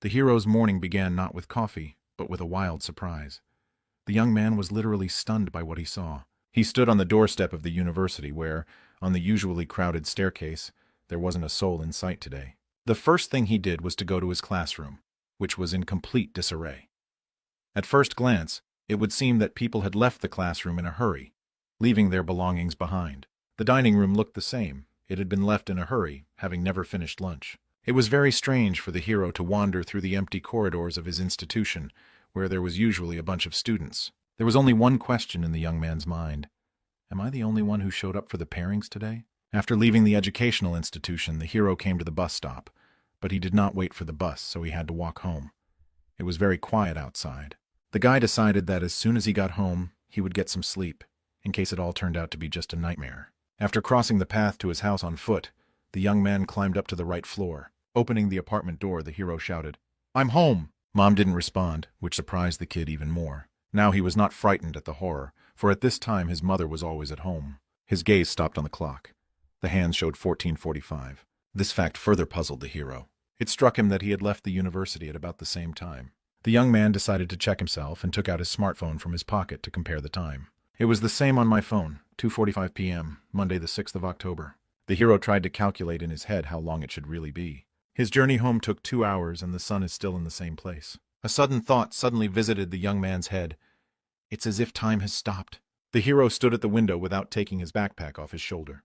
The hero's morning began not with coffee, but with a wild surprise. The young man was literally stunned by what he saw. He stood on the doorstep of the university where, on the usually crowded staircase, there wasn't a soul in sight today. The first thing he did was to go to his classroom, which was in complete disarray. At first glance, it would seem that people had left the classroom in a hurry, leaving their belongings behind. The dining room looked the same. It had been left in a hurry, having never finished lunch. It was very strange for the hero to wander through the empty corridors of his institution, where there was usually a bunch of students. There was only one question in the young man's mind. Am I the only one who showed up for the pairings today? After leaving the educational institution, the hero came to the bus stop, but he did not wait for the bus, so he had to walk home. It was very quiet outside. The guy decided that as soon as he got home, he would get some sleep, in case it all turned out to be just a nightmare. After crossing the path to his house on foot, the young man climbed up to the right floor. Opening the apartment door, the hero shouted, "I'm home!" Mom didn't respond, which surprised the kid even more. Now he was not frightened at the horror, for at this time his mother was always at home. His gaze stopped on the clock. The hands showed 14:45. This fact further puzzled the hero. It struck him that he had left the university at about the same time. The young man decided to check himself and took out his smartphone from his pocket to compare the time. It was the same on my phone, 2:45 p.m., Monday the 6th of October. The hero tried to calculate in his head how long it should really be. His journey home took 2 hours and the sun is still in the same place. A sudden thought suddenly visited the young man's head. It's as if time has stopped. The hero stood at the window without taking his backpack off his shoulder.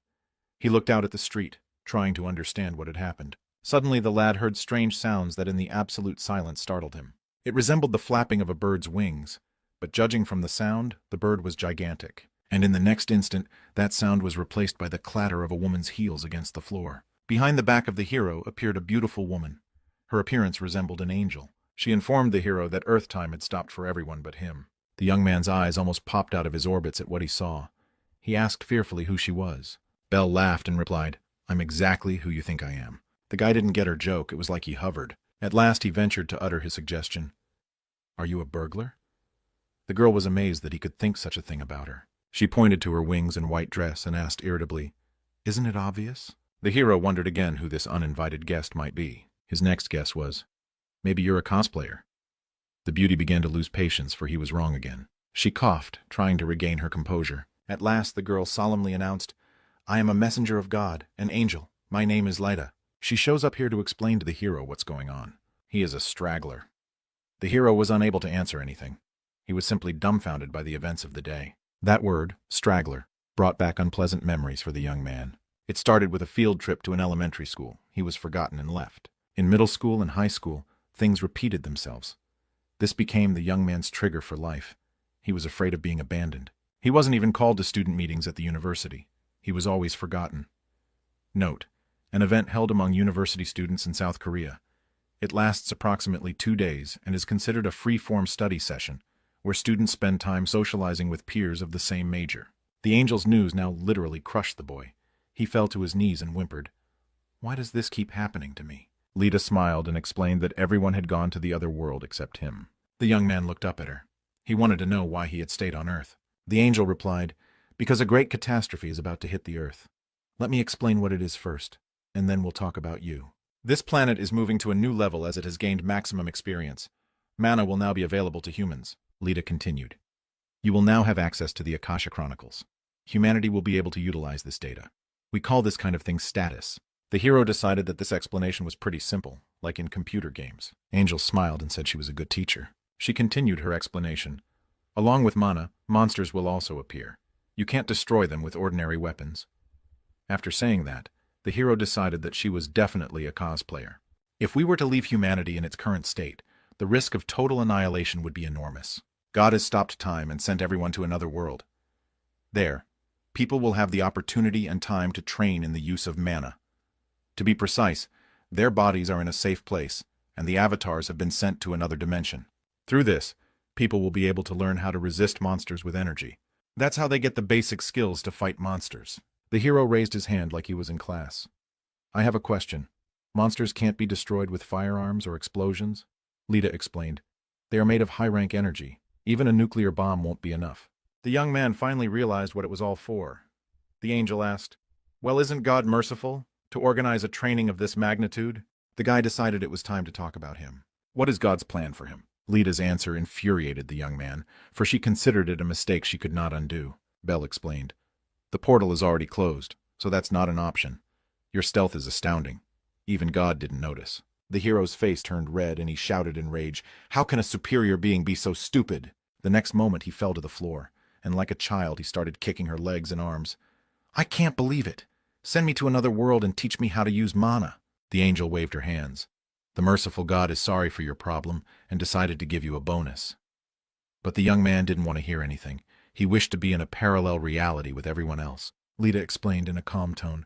He looked out at the street, trying to understand what had happened. Suddenly the lad heard strange sounds that in the absolute silence startled him. It resembled the flapping of a bird's wings, but judging from the sound, the bird was gigantic. And in the next instant, that sound was replaced by the clatter of a woman's heels against the floor. Behind the back of the hero appeared a beautiful woman. Her appearance resembled an angel. She informed the hero that Earth time had stopped for everyone but him. The young man's eyes almost popped out of his orbits at what he saw. He asked fearfully who she was. Belle laughed and replied, "I'm exactly who you think I am." The guy didn't get her joke. It was like he hovered. At last he ventured to utter his suggestion. "Are you a burglar?" The girl was amazed that he could think such a thing about her. She pointed to her wings and white dress and asked irritably, "Isn't it obvious?" The hero wondered again who this uninvited guest might be. His next guess was, "Maybe you're a cosplayer." The beauty began to lose patience, for he was wrong again. She coughed, trying to regain her composure. At last the girl solemnly announced, "I am a messenger of God, an angel. My name is Lida. She shows up here to explain to the hero what's going on. He is a straggler." The hero was unable to answer anything. He was simply dumbfounded by the events of the day. That word, straggler, brought back unpleasant memories for the young man. It started with a field trip to an elementary school. He was forgotten and left. In middle school and high school, things repeated themselves. This became the young man's trigger for life. He was afraid of being abandoned. He wasn't even called to student meetings at the university. He was always forgotten. Note: an event held among university students in South Korea. It lasts approximately 2 days and is considered a free-form study session, where students spend time socializing with peers of the same major. The angel's news now literally crushed the boy. He fell to his knees and whimpered, "Why does this keep happening to me?" Lida smiled and explained that everyone had gone to the other world except him. The young man looked up at her. He wanted to know why he had stayed on Earth. The angel replied, "Because a great catastrophe is about to hit the Earth. Let me explain what it is first, and then we'll talk about you. This planet is moving to a new level as it has gained maximum experience. Mana will now be available to humans," Lida continued. "You will now have access to the Akasha Chronicles. Humanity will be able to utilize this data. We call this kind of thing status." The hero decided that this explanation was pretty simple, like in computer games. Angel smiled and said she was a good teacher. She continued her explanation. "Along with mana, monsters will also appear. You can't destroy them with ordinary weapons." After saying that, the hero decided that she was definitely a cosplayer. If we were to leave humanity in its current state, the risk of total annihilation would be enormous. God has stopped time and sent everyone to another world. There, people will have the opportunity and time to train in the use of mana. To be precise, their bodies are in a safe place, and the avatars have been sent to another dimension. Through this, people will be able to learn how to resist monsters with energy. That's how they get the basic skills to fight monsters. The hero raised his hand like he was in class. "I have a question. Monsters can't be destroyed with firearms or explosions?" Lida explained. "They are made of high-rank energy. Even a nuclear bomb won't be enough." The young man finally realized what it was all for. The angel asked, "Well, isn't God merciful to organize a training of this magnitude?" The guy decided it was time to talk about him. What is God's plan for him? Lita's answer infuriated the young man, for she considered it a mistake she could not undo. Belle explained. The portal is already closed, so that's not an option. Your stealth is astounding. Even God didn't notice. The hero's face turned red and he shouted in rage, "How can a superior being be so stupid?" The next moment he fell to the floor, and like a child he started kicking her legs and arms. "I can't believe it. Send me to another world and teach me how to use mana." The angel waved her hands. "The merciful God is sorry for your problem and decided to give you a bonus." But the young man didn't want to hear anything. He wished to be in a parallel reality with everyone else. Lita explained in a calm tone,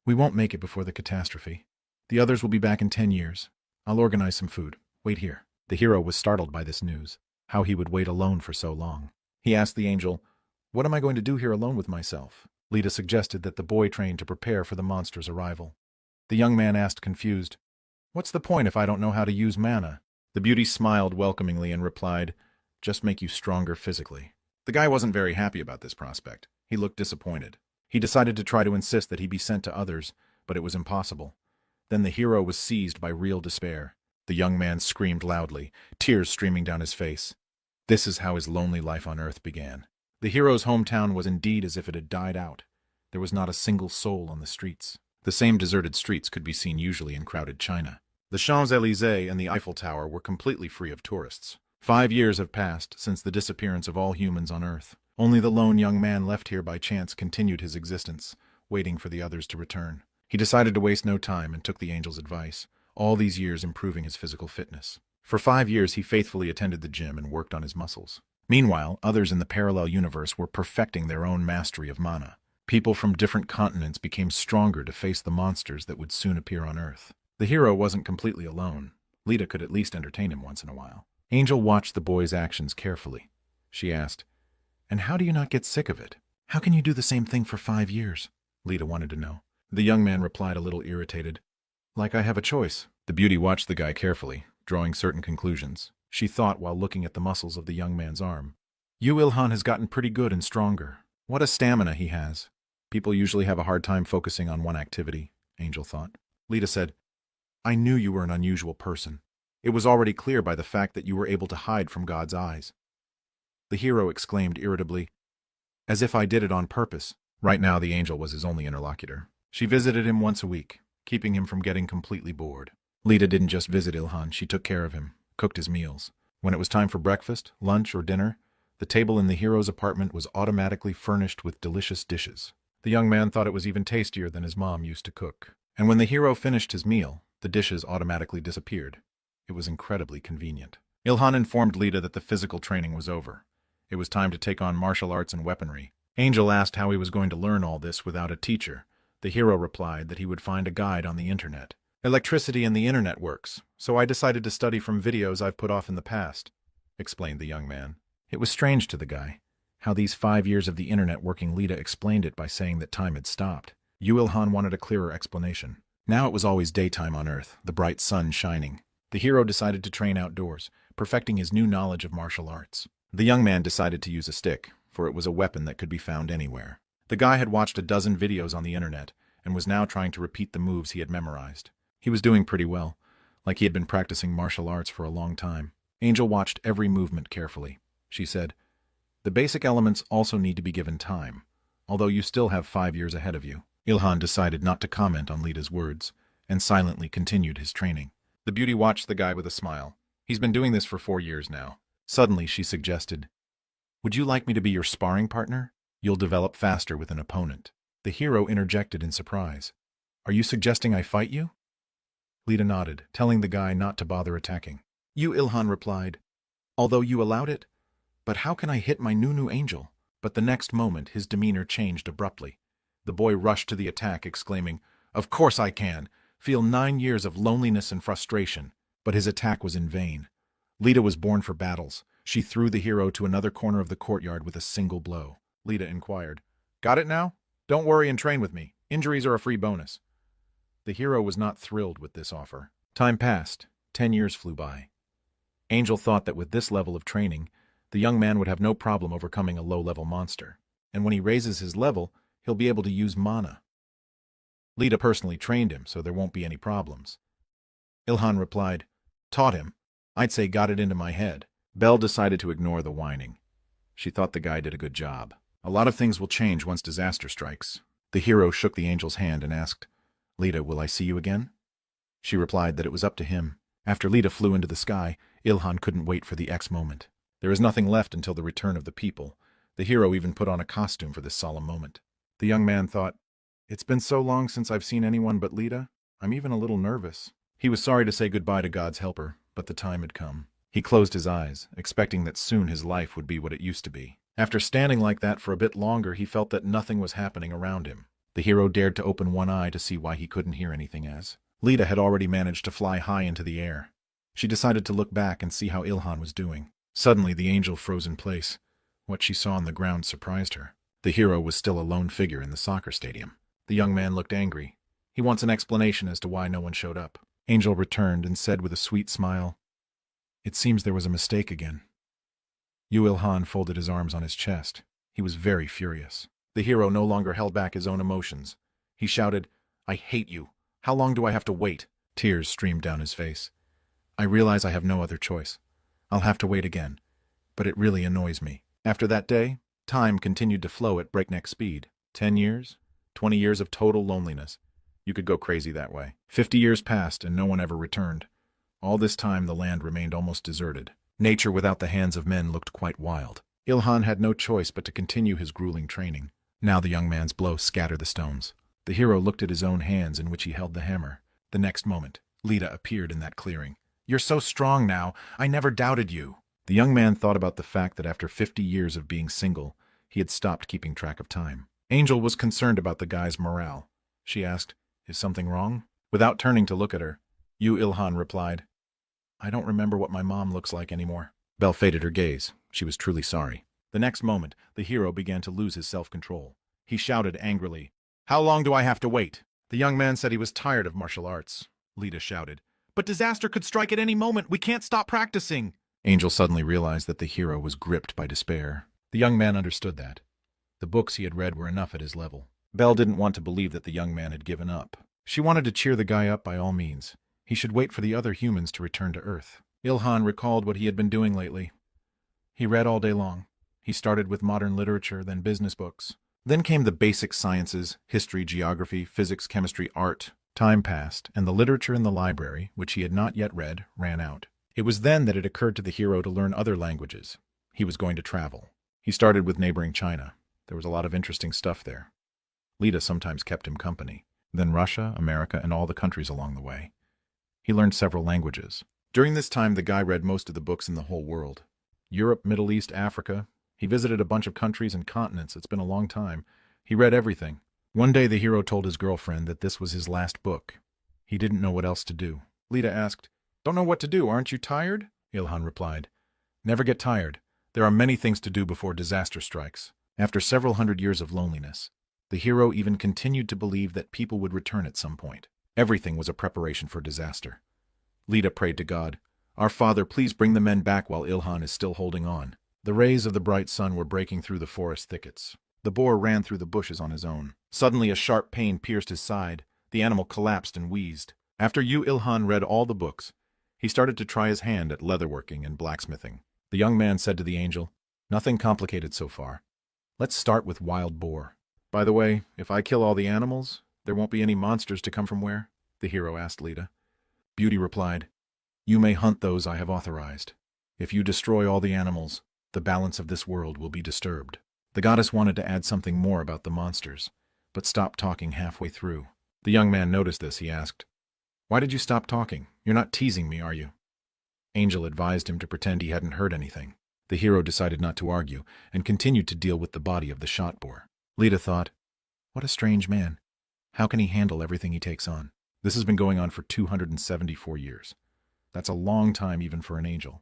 "We won't make it before the catastrophe. The others will be back in 10 years. I'll organize some food. Wait here." The hero was startled by this news, how he would wait alone for so long. He asked the angel, "What am I going to do here alone with myself?" Lita suggested that the boy train to prepare for the monster's arrival. The young man asked confused, "What's the point if I don't know how to use mana?" The beauty smiled welcomingly and replied, "Just make you stronger physically." The guy wasn't very happy about this prospect. He looked disappointed. He decided to try to insist that he be sent to others, but it was impossible. Then the hero was seized by real despair. The young man screamed loudly, tears streaming down his face. This is how his lonely life on Earth began. The hero's hometown was indeed as if it had died out. There was not a single soul on the streets. The same deserted streets could be seen usually in crowded China. The Champs-Élysées and the Eiffel Tower were completely free of tourists. 5 years have passed since the disappearance of all humans on Earth. Only the lone young man left here by chance continued his existence, waiting for the others to return. He decided to waste no time and took the angel's advice, all these years improving his physical fitness. For 5 years he faithfully attended the gym and worked on his muscles. Meanwhile, others in the parallel universe were perfecting their own mastery of mana. People from different continents became stronger to face the monsters that would soon appear on Earth. The hero wasn't completely alone. Lita could at least entertain him once in a while. Angel watched the boy's actions carefully. She asked, "And how do you not get sick of it? How can you do the same thing for 5 years?" Lita wanted to know. The young man replied a little irritated, "Like I have a choice." The beauty watched the guy carefully, drawing certain conclusions. She thought while looking at the muscles of the young man's arm. "Yu Ilhan has gotten pretty good and stronger. What a stamina he has." People usually have a hard time focusing on one activity, Angel thought. Lita said, "I knew you were an unusual person. It was already clear by the fact that you were able to hide from God's eyes." The hero exclaimed irritably, "As if I did it on purpose." Right now the angel was his only interlocutor. She visited him once a week, keeping him from getting completely bored. Lita didn't just visit Ilhan, she took care of him, cooked his meals. When it was time for breakfast, lunch, or dinner, the table in the hero's apartment was automatically furnished with delicious dishes. The young man thought it was even tastier than his mom used to cook. And when the hero finished his meal, the dishes automatically disappeared. It was incredibly convenient. Ilhan informed Lita that the physical training was over. It was time to take on martial arts and weaponry. Angel asked how he was going to learn all this without a teacher. The hero replied that he would find a guide on the internet. "Electricity and the internet works, so I decided to study from videos I've put off in the past," explained the young man. It was strange to the guy. How these 5 years of the internet working. Lita explained it by saying that time had stopped. Yu Ilhan wanted a clearer explanation. Now it was always daytime on Earth, the bright sun shining. The hero decided to train outdoors, perfecting his new knowledge of martial arts. The young man decided to use a stick, for it was a weapon that could be found anywhere. The guy had watched a dozen videos on the internet and was now trying to repeat the moves he had memorized. He was doing pretty well, like he had been practicing martial arts for a long time. Angel watched every movement carefully. She said, "The basic elements also need to be given time, although you still have 5 years ahead of you." Ilhan decided not to comment on Lita's words, and silently continued his training. The beauty watched the guy with a smile. He's been doing this for 4 years now. Suddenly she suggested, "Would you like me to be your sparring partner? You'll develop faster with an opponent." The hero interjected in surprise, "Are you suggesting I fight you?" Lita nodded, telling the guy not to bother attacking. Yu Ilhan replied, "Although you allowed it, but how can I hit my new angel?" But the next moment his demeanor changed abruptly. The boy rushed to the attack, exclaiming, "Of course I can! Feel 9 years of loneliness and frustration." But his attack was in vain. Lita was born for battles. She threw the hero to another corner of the courtyard with a single blow. Lita inquired, "Got it now? Don't worry and train with me. Injuries are a free bonus." The hero was not thrilled with this offer. Time passed. 10 years flew by. Angel thought that with this level of training, the young man would have no problem overcoming a low-level monster. And when he raises his level, he'll be able to use mana. Lita personally trained him, so there won't be any problems. Ilhan replied, "Taught him? I'd say got it into my head. Belle decided to ignore the whining. She thought the guy did a good job. A lot of things will change once disaster strikes. The hero shook the angel's hand and asked, Lita, will I see you again? She replied that it was up to him. After Lita flew into the sky, Ilhan couldn't wait for the X moment. There is nothing left until the return of the people. The hero even put on a costume for this solemn moment. The young man thought, it's been so long since I've seen anyone but Lita, I'm even a little nervous. He was sorry to say goodbye to God's helper, but the time had come. He closed his eyes, expecting that soon his life would be what it used to be. After standing like that for a bit longer, he felt that nothing was happening around him. The hero dared to open one eye to see why he couldn't hear anything as Lita had already managed to fly high into the air. She decided to look back and see how Ilhan was doing. Suddenly, the angel froze in place. What she saw on the ground surprised her. The hero was still a lone figure in the soccer stadium. The young man looked angry. He wants an explanation as to why no one showed up. Angel returned and said with a sweet smile, it seems there was a mistake again. Ilhan folded his arms on his chest. He was very furious. The hero no longer held back his own emotions. He shouted, I hate you. How long do I have to wait? Tears streamed down his face. I realize I have no other choice. I'll have to wait again. But it really annoys me. After that day, time continued to flow at breakneck speed. 10 years? 20 years of total loneliness. You could go crazy that way. 50 years passed and no one ever returned. All this time the land remained almost deserted. Nature without the hands of men looked quite wild. Ilhan had no choice but to continue his grueling training. Now the young man's blow scattered the stones. The hero looked at his own hands in which he held the hammer. The next moment, Lita appeared in that clearing. You're so strong now. I never doubted you. The young man thought about the fact that after 50 years of being single, he had stopped keeping track of time. Angel was concerned about the guy's morale. She asked, is something wrong? Without turning to look at her, Ilhan replied, I don't remember what my mom looks like anymore. Belle faded her gaze. She was truly sorry. The next moment, the hero began to lose his self-control. He shouted angrily, how long do I have to wait? The young man said he was tired of martial arts. Lita shouted, but disaster could strike at any moment. We can't stop practicing. Angel suddenly realized that the hero was gripped by despair. The young man understood that. The books he had read were enough at his level. Belle didn't want to believe that the young man had given up. She wanted to cheer the guy up by all means. He should wait for the other humans to return to Earth. Ilhan recalled what he had been doing lately. He read all day long. He started with modern literature, then business books. Then came the basic sciences, history, geography, physics, chemistry, art. Time passed, and the literature in the library, which he had not yet read, ran out. It was then that it occurred to the hero to learn other languages. He was going to travel. He started with neighboring China. There was a lot of interesting stuff there. Lita sometimes kept him company. Then Russia, America, and all the countries along the way. He learned several languages. During this time, the guy read most of the books in the whole world. Europe, Middle East, Africa. He visited a bunch of countries and continents. It's been a long time. He read everything. One day, the hero told his girlfriend that this was his last book. He didn't know what else to do. Lita asked, don't know what to do, aren't you tired? Ilhan replied, never get tired. There are many things to do before disaster strikes. After several hundred years of loneliness, the hero even continued to believe that people would return at some point. Everything was a preparation for disaster. Lita prayed to God, our Father, please bring the men back while Ilhan is still holding on. The rays of the bright sun were breaking through the forest thickets. The boar ran through the bushes on his own. Suddenly a sharp pain pierced his side. The animal collapsed and wheezed. After Ilhan read all the books, he started to try his hand at leatherworking and blacksmithing. The young man said to the angel, nothing complicated so far. Let's start with wild boar. By the way, if I kill all the animals, there won't be any monsters to come from where? The hero asked Lita. Beauty replied, you may hunt those I have authorized. If you destroy all the animals, the balance of this world will be disturbed. The goddess wanted to add something more about the monsters, but stopped talking halfway through. The young man noticed this. He asked, why did you stop talking? You're not teasing me, are you? Angel advised him to pretend he hadn't heard anything. The hero decided not to argue and continued to deal with the body of the shot boar. Lita thought, what a strange man. How can he handle everything he takes on? This has been going on for 274 years. That's a long time even for an angel.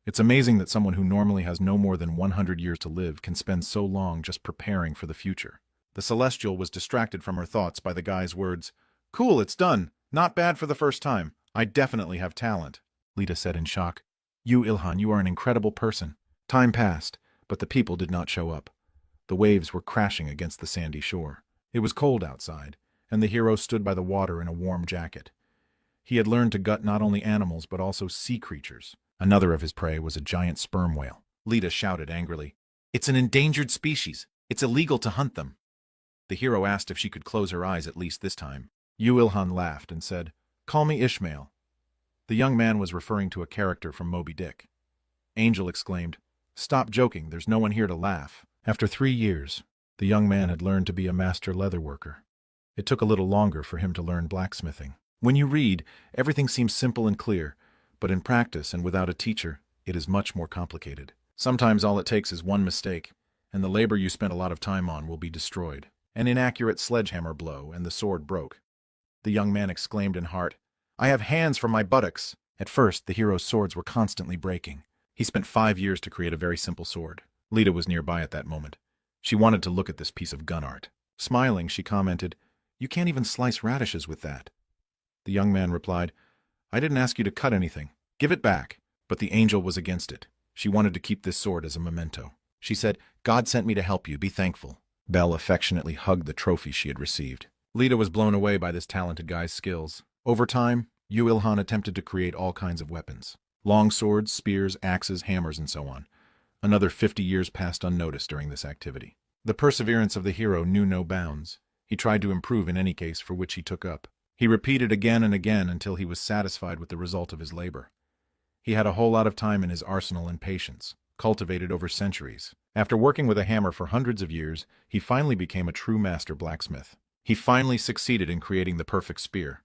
It's amazing that someone who normally has no more than 100 years to live can spend so long just preparing for the future. The Celestial was distracted from her thoughts by the guy's words. Cool, it's done. Not bad for the first time. I definitely have talent. Lita said in shock. Ilhan, you are an incredible person. Time passed, but the people did not show up. The waves were crashing against the sandy shore. It was cold outside, and the hero stood by the water in a warm jacket. He had learned to gut not only animals but also sea creatures. Another of his prey was a giant sperm whale. Lita shouted angrily, "It's an endangered species. It's illegal to hunt them." The hero asked if she could close her eyes at least this time. Yu Ilhan laughed and said, "Call me Ishmael." The young man was referring to a character from Moby Dick. Angel exclaimed, "Stop joking, there's no one here to laugh." After 3 years, the young man had learned to be a master leatherworker. It took a little longer for him to learn blacksmithing. When you read, everything seems simple and clear, but in practice and without a teacher, it is much more complicated. Sometimes all it takes is one mistake, and the labor you spent a lot of time on will be destroyed. An inaccurate sledgehammer blow, and the sword broke. The young man exclaimed in heart, "I have hands for my buttocks." At first, the hero's swords were constantly breaking. He spent 5 years to create a very simple sword. Lita was nearby at that moment. She wanted to look at this piece of gun art. Smiling, she commented, "You can't even slice radishes with that." The young man replied, "I didn't ask you to cut anything. Give it back." But the angel was against it. She wanted to keep this sword as a memento. She said, "God sent me to help you. Be thankful." Belle affectionately hugged the trophy she had received. Lita was blown away by this talented guy's skills. Over time, Yu Ilhan attempted to create all kinds of weapons. Long swords, spears, axes, hammers, and so on. Another 50 years passed unnoticed during this activity. The perseverance of the hero knew no bounds. He tried to improve in any case for which he took up. He repeated again and again until he was satisfied with the result of his labor. He had a whole lot of time in his arsenal and patience, cultivated over centuries. After working with a hammer for hundreds of years, he finally became a true master blacksmith. He finally succeeded in creating the perfect spear.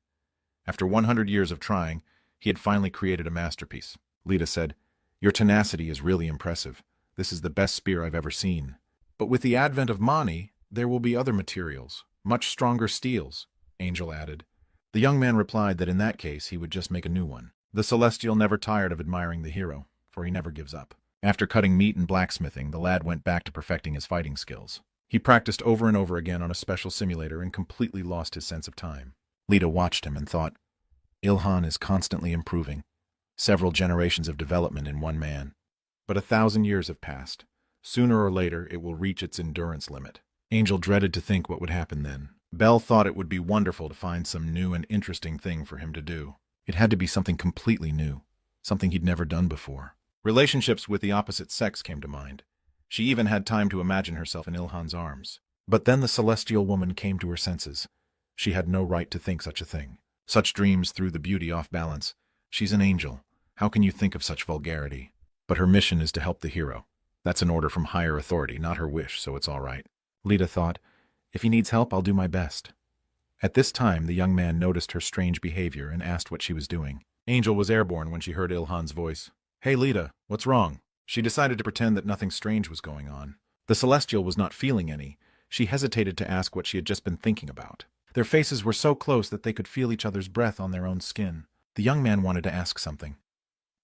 After 100 years of trying, he had finally created a masterpiece. Lita said, "Your tenacity is really impressive. This is the best spear I've ever seen. But with the advent of Mani, there will be other materials, much stronger steels," Angel added. The young man replied that in that case he would just make a new one. The Celestial never tired of admiring the hero, for he never gives up. After cutting meat and blacksmithing, the lad went back to perfecting his fighting skills. He practiced over and over again on a special simulator and completely lost his sense of time. Lita watched him and thought, Ilhan is constantly improving. Several generations of development in one man. But 1,000 years have passed. Sooner or later, it will reach its endurance limit. Angel dreaded to think what would happen then. Belle thought it would be wonderful to find some new and interesting thing for him to do. It had to be something completely new, something he'd never done before. Relationships with the opposite sex came to mind. She even had time to imagine herself in Ilhan's arms. But then the celestial woman came to her senses. She had no right to think such a thing. Such dreams threw the beauty off balance. She's an angel. How can you think of such vulgarity? But her mission is to help the hero. That's an order from higher authority, not her wish, so it's all right. Lita thought, if he needs help, I'll do my best. At this time, the young man noticed her strange behavior and asked what she was doing. Angel was airborne when she heard Ilhan's voice. Hey, Lita, what's wrong? She decided to pretend that nothing strange was going on. The Celestial was not feeling any. She hesitated to ask what she had just been thinking about. Their faces were so close that they could feel each other's breath on their own skin. The young man wanted to ask something.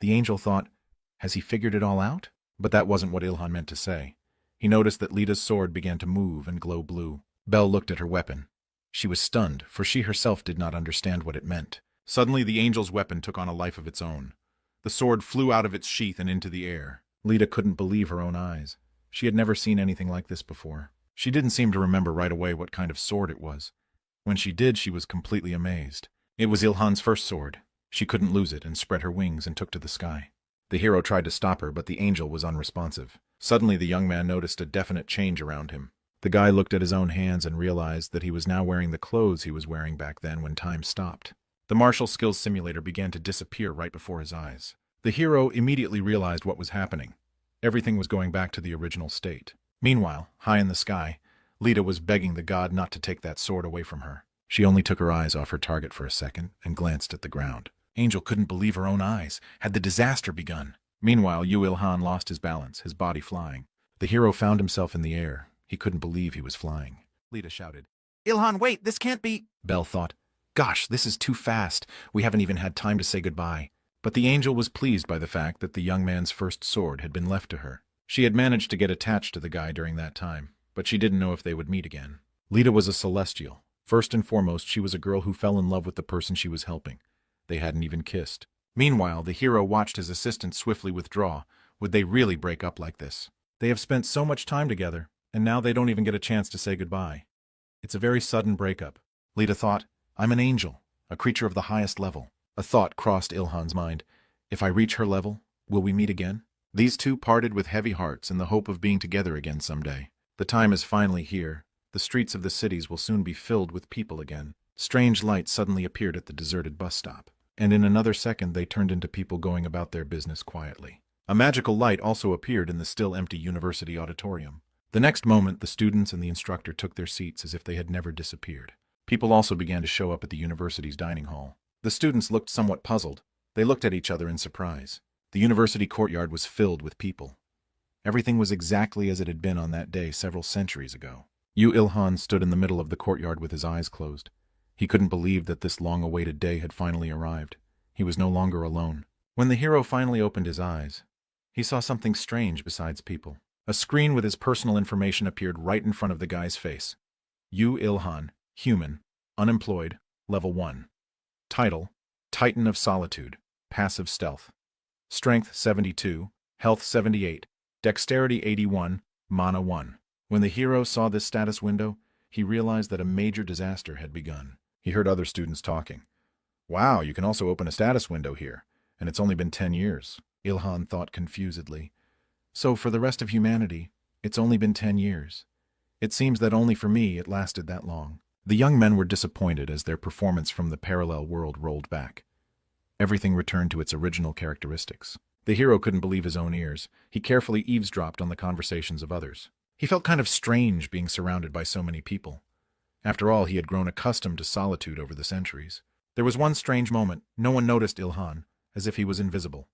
The angel thought, has he figured it all out? But that wasn't what Ilhan meant to say. He noticed that Lita's sword began to move and glow blue. Belle looked at her weapon. She was stunned, for she herself did not understand what it meant. Suddenly the angel's weapon took on a life of its own. The sword flew out of its sheath and into the air. Lita couldn't believe her own eyes. She had never seen anything like this before. She didn't seem to remember right away what kind of sword it was. When she did, she was completely amazed. It was Ilhan's first sword. She couldn't lose it and spread her wings and took to the sky. The hero tried to stop her, but the angel was unresponsive. Suddenly the young man noticed a definite change around him. The guy looked at his own hands and realized that he was now wearing the clothes he was wearing back then when time stopped. The martial skills simulator began to disappear right before his eyes. The hero immediately realized what was happening. Everything was going back to the original state. Meanwhile, high in the sky, Lita was begging the god not to take that sword away from her. She only took her eyes off her target for a second and glanced at the ground. Angel couldn't believe her own eyes. Had the disaster begun? Meanwhile, Yu Ilhan lost his balance, his body flying. The hero found himself in the air. He couldn't believe he was flying. Lita shouted, Ilhan, wait, this can't be... Belle thought, gosh, this is too fast. We haven't even had time to say goodbye. But the angel was pleased by the fact that the young man's first sword had been left to her. She had managed to get attached to the guy during that time, but she didn't know if they would meet again. Lita was a celestial. First and foremost, she was a girl who fell in love with the person she was helping. They hadn't even kissed. Meanwhile, the hero watched his assistant swiftly withdraw. Would they really break up like this? They have spent so much time together, and now they don't even get a chance to say goodbye. It's a very sudden breakup. Lita thought, I'm an angel, a creature of the highest level. A thought crossed Ilhan's mind. If I reach her level, will we meet again? These two parted with heavy hearts in the hope of being together again someday. The time is finally here. The streets of the cities will soon be filled with people again. Strange lights suddenly appeared at the deserted bus stop, and in another second they turned into people going about their business quietly. A magical light also appeared in the still empty university auditorium. The next moment, the students and the instructor took their seats as if they had never disappeared. People also began to show up at the university's dining hall. The students looked somewhat puzzled. They looked at each other in surprise. The university courtyard was filled with people. Everything was exactly as it had been on that day several centuries ago. Ilhan stood in the middle of the courtyard with his eyes closed. He couldn't believe that this long-awaited day had finally arrived. He was no longer alone. When the hero finally opened his eyes, he saw something strange besides people. A screen with his personal information appeared right in front of the guy's face. Ilhan, human, unemployed, level 1. Title, Titan of Solitude, passive stealth. Strength 72, health 78, dexterity 81, mana 1. When the hero saw this status window, he realized that a major disaster had begun. He heard other students talking. Wow, you can also open a status window here, and it's only been 10 years. Ilhan thought confusedly. So for the rest of humanity, it's only been 10 years. It seems that only for me it lasted that long. The young men were disappointed as their performance from the parallel world rolled back. Everything returned to its original characteristics. The hero couldn't believe his own ears. He carefully eavesdropped on the conversations of others. He felt kind of strange being surrounded by so many people. After all, he had grown accustomed to solitude over the centuries. There was one strange moment. No one noticed Ilhan, as if he was invisible.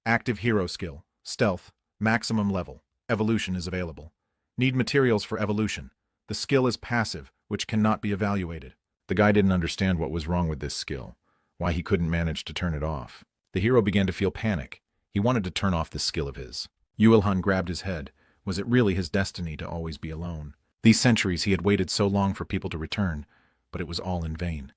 Active hero skill, stealth, maximum level, evolution is available. Need materials for evolution. The skill is passive, which cannot be evaluated. The guy didn't understand what was wrong with this skill, why he couldn't manage to turn it off. The hero began to feel panic. He wanted to turn off this skill of his. Ilhan grabbed his head. Was it really his destiny to always be alone? These centuries he had waited so long for people to return, but it was all in vain.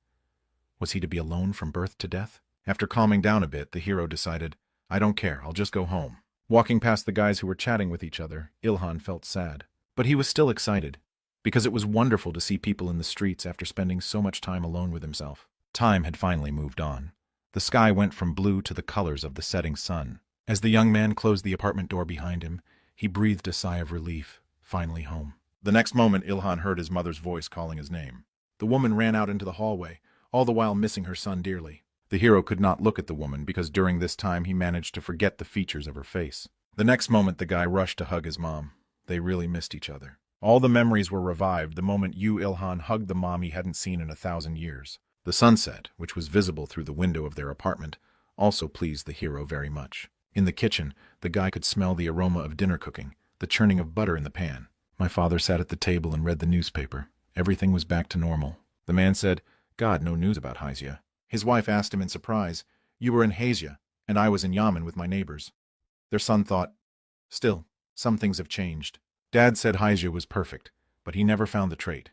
Was he to be alone from birth to death? After calming down a bit, the hero decided, I don't care, I'll just go home. Walking past the guys who were chatting with each other, Ilhan felt sad. But he was still excited, because it was wonderful to see people in the streets after spending so much time alone with himself. Time had finally moved on. The sky went from blue to the colors of the setting sun. As the young man closed the apartment door behind him, he breathed a sigh of relief, finally home. The next moment, Ilhan heard his mother's voice calling his name. The woman ran out into the hallway, all the while missing her son dearly. The hero could not look at the woman because during this time he managed to forget the features of her face. The next moment, the guy rushed to hug his mom. They really missed each other. All the memories were revived the moment Ilhan hugged the mom he hadn't seen in 1,000 years. The sunset, which was visible through the window of their apartment, also pleased the hero very much. In the kitchen, the guy could smell the aroma of dinner cooking, the churning of butter in the pan. My father sat at the table and read the newspaper. Everything was back to normal. The man said, God, no news about Haizia. His wife asked him in surprise, You were in Haizia, and I was in Yamen with my neighbors. Their son thought, Still, some things have changed. Dad said Haizia was perfect, but he never found the trait.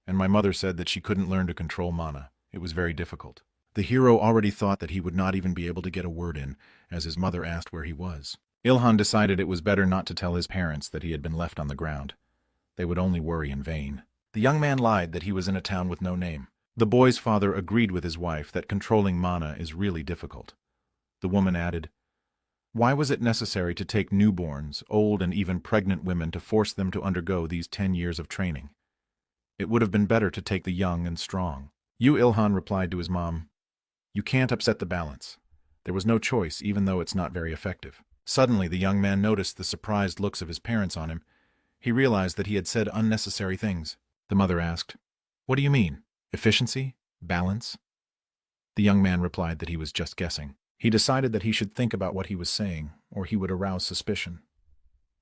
And my mother said that she couldn't learn to control mana. It was very difficult. The hero already thought that he would not even be able to get a word in, as his mother asked where he was. Ilhan decided it was better not to tell his parents that he had been left on the ground. They would only worry in vain. The young man lied that he was in a town with no name. The boy's father agreed with his wife that controlling mana is really difficult. The woman added, Why was it necessary to take newborns, old and even pregnant women to force them to undergo these 10 years of training? It would have been better to take the young and strong. Ilhan replied to his mom, You can't upset the balance. There was no choice, even though it's not very effective. Suddenly, the young man noticed the surprised looks of his parents on him. He realized that he had said unnecessary things. The mother asked, What do you mean? Efficiency? Balance? The young man replied that he was just guessing. He decided that he should think about what he was saying, or he would arouse suspicion.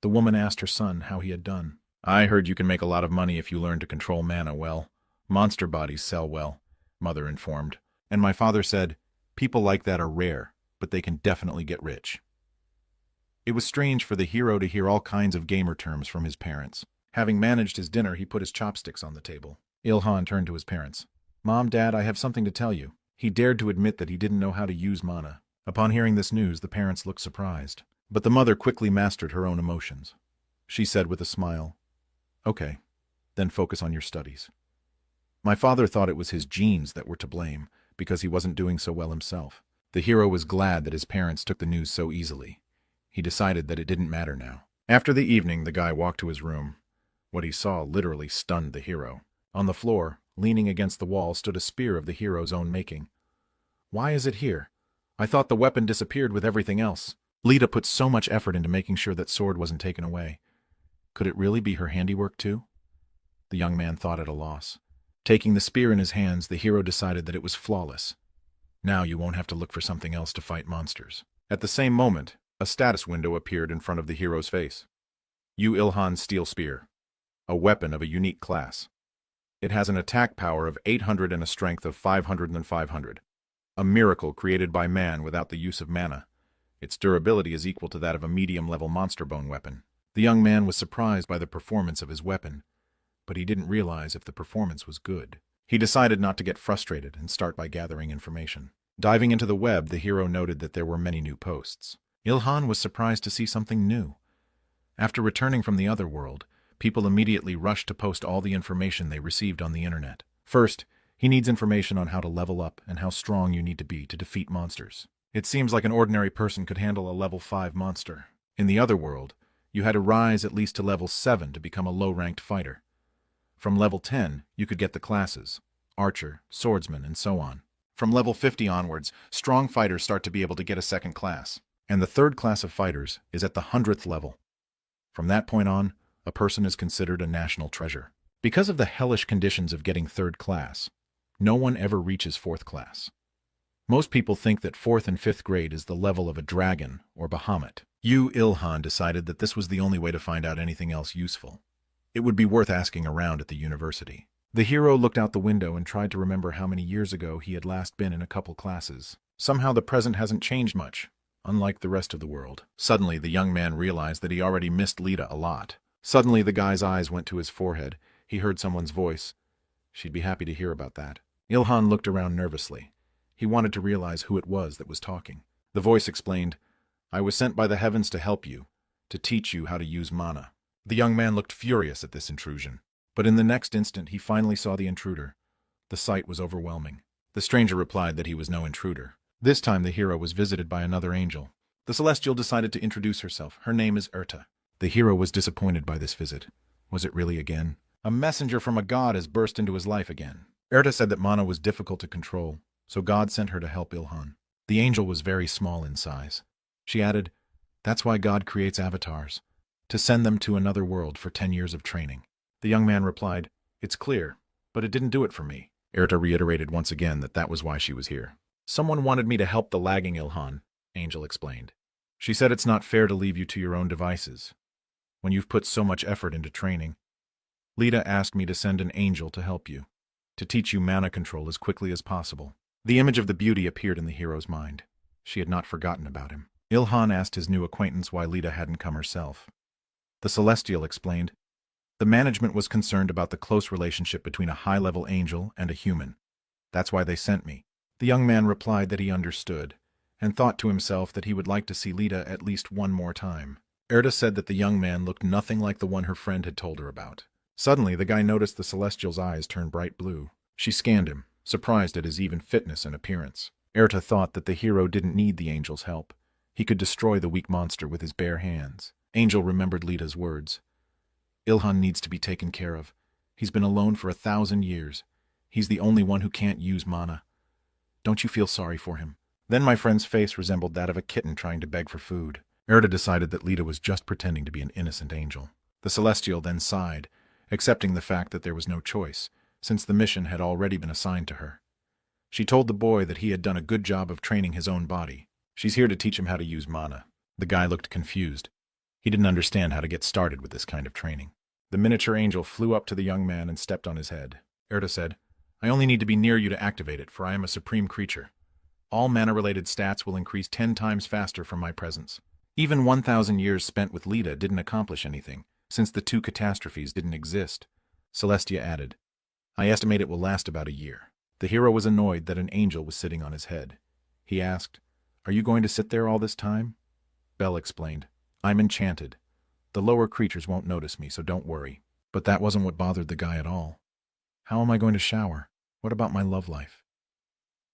The woman asked her son how he had done. I heard you can make a lot of money if you learn to control mana well. Monster bodies sell well, Mother informed. And my father said, People like that are rare, but they can definitely get rich. It was strange for the hero to hear all kinds of gamer terms from his parents. Having managed his dinner, he put his chopsticks on the table. Ilhan turned to his parents. Mom, Dad, I have something to tell you. He dared to admit that he didn't know how to use mana. Upon hearing this news, the parents looked surprised. But the mother quickly mastered her own emotions. She said with a smile, Okay, then focus on your studies. My father thought it was his genes that were to blame, because he wasn't doing so well himself. The hero was glad that his parents took the news so easily. He decided that it didn't matter now. After the evening, the guy walked to his room. What he saw literally stunned the hero. On the floor, leaning against the wall, stood a spear of the hero's own making. Why is it here? I thought the weapon disappeared with everything else. Lita put so much effort into making sure that sword wasn't taken away. Could it really be her handiwork too? The young man thought at a loss. Taking the spear in his hands, the hero decided that it was flawless. Now you won't have to look for something else to fight monsters. At the same moment, a status window appeared in front of the hero's face. Yu Ilhan's Steel Spear. A weapon of a unique class. It has an attack power of 800 and a strength of 500 and 500. A miracle created by man without the use of mana. Its durability is equal to that of a medium-level monster bone weapon. The young man was surprised by the performance of his weapon, but he didn't realize if the performance was good. He decided not to get frustrated and start by gathering information. Diving into the web, the hero noted that there were many new posts. Ilhan was surprised to see something new. After returning from the other world, people immediately rushed to post all the information they received on the internet. First, he needs information on how to level up and how strong you need to be to defeat monsters. It seems like an ordinary person could handle a level 5 monster. In the other world, you had to rise at least to level 7 to become a low-ranked fighter. From level 10, you could get the classes, archer, swordsman, and so on. From level 50 onwards, strong fighters start to be able to get a second class, and the third class of fighters is at the 100th level. From that point on, a person is considered a national treasure. Because of the hellish conditions of getting third class, no one ever reaches fourth class. Most people think that 4th and 5th grade is the level of a dragon or Bahamut. Yu Ilhan decided that this was the only way to find out anything else useful. It would be worth asking around at the university. The hero looked out the window and tried to remember how many years ago he had last been in a couple classes. Somehow the present hasn't changed much, unlike the rest of the world. Suddenly, the young man realized that he already missed Lita a lot. Suddenly, the guy's eyes went to his forehead. He heard someone's voice. She'd be happy to hear about that. Ilhan looked around nervously. He wanted to realize who it was that was talking. The voice explained, "I was sent by the heavens to help you, to teach you how to use mana." The young man looked furious at this intrusion. But in the next instant, he finally saw the intruder. The sight was overwhelming. The stranger replied that he was no intruder. This time, the hero was visited by another angel. The celestial decided to introduce herself. Her name is Erta. The hero was disappointed by this visit. Was it really again? A messenger from a god has burst into his life again. Erta said that mana was difficult to control, so God sent her to help Ilhan. The angel was very small in size. She added, "That's why God creates avatars, to send them to another world for 10 years of training." The young man replied, "It's clear, but it didn't do it for me." Erta reiterated once again that that was why she was here. "Someone wanted me to help the lagging Ilhan," Angel explained. "She said it's not fair to leave you to your own devices, when you've put so much effort into training. Lita asked me to send an angel to help you, to teach you mana control as quickly as possible." The image of the beauty appeared in the hero's mind. She had not forgotten about him. Ilhan asked his new acquaintance why Lita hadn't come herself. The Celestial explained, "The management was concerned about the close relationship between a high-level angel and a human. That's why they sent me." The young man replied that he understood, and thought to himself that he would like to see Lita at least one more time. Erta said that the young man looked nothing like the one her friend had told her about. Suddenly, the guy noticed the Celestial's eyes turn bright blue. She scanned him, surprised at his even fitness and appearance. Erta thought that the hero didn't need the angel's help. He could destroy the weak monster with his bare hands. Angel remembered Lita's words. "Ilhan needs to be taken care of. He's been alone for 1,000 years. He's the only one who can't use mana. Don't you feel sorry for him?" Then my friend's face resembled that of a kitten trying to beg for food. Erta decided that Lita was just pretending to be an innocent angel. The Celestial then sighed, accepting the fact that there was no choice, since the mission had already been assigned to her. She told the boy that he had done a good job of training his own body. She's here to teach him how to use mana. The guy looked confused. He didn't understand how to get started with this kind of training. The miniature angel flew up to the young man and stepped on his head. Erta said, "I only need to be near you to activate it, for I am a supreme creature. All mana-related stats will increase 10 times faster from my presence." Even 1,000 years spent with Lita didn't accomplish anything, since the 2 catastrophes didn't exist. Celestia added, "I estimate it will last about a year." The hero was annoyed that an angel was sitting on his head. He asked, "Are you going to sit there all this time?" Belle explained, "I'm enchanted. The lower creatures won't notice me, so don't worry." But that wasn't what bothered the guy at all. "How am I going to shower? What about my love life?"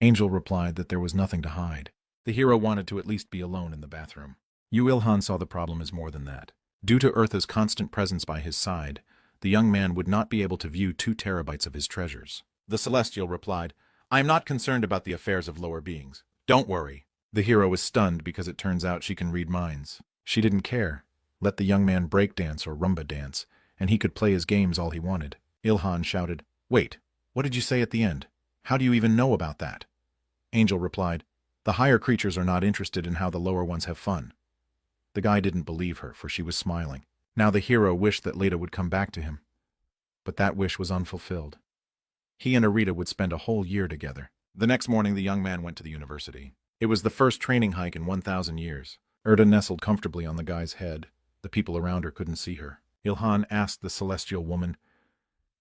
Angel replied that there was nothing to hide. The hero wanted to at least be alone in the bathroom. Yu Ilhan saw the problem as more than that. Due to Eartha's constant presence by his side, the young man would not be able to view 2 terabytes of his treasures. The Celestial replied, "I am not concerned about the affairs of lower beings. Don't worry." The hero was stunned because it turns out she can read minds. She didn't care. Let the young man breakdance or rumba dance, and he could play his games all he wanted. Ilhan shouted, "Wait, what did you say at the end? How do you even know about that?" Angel replied, "The higher creatures are not interested in how the lower ones have fun." The guy didn't believe her, for she was smiling. Now the hero wished that Leda would come back to him. But that wish was unfulfilled. He and Arita would spend a whole year together. The next morning the young man went to the university. It was the first training hike in 1,000 years. Erda nestled comfortably on the guy's head. The people around her couldn't see her. Ilhan asked the celestial woman,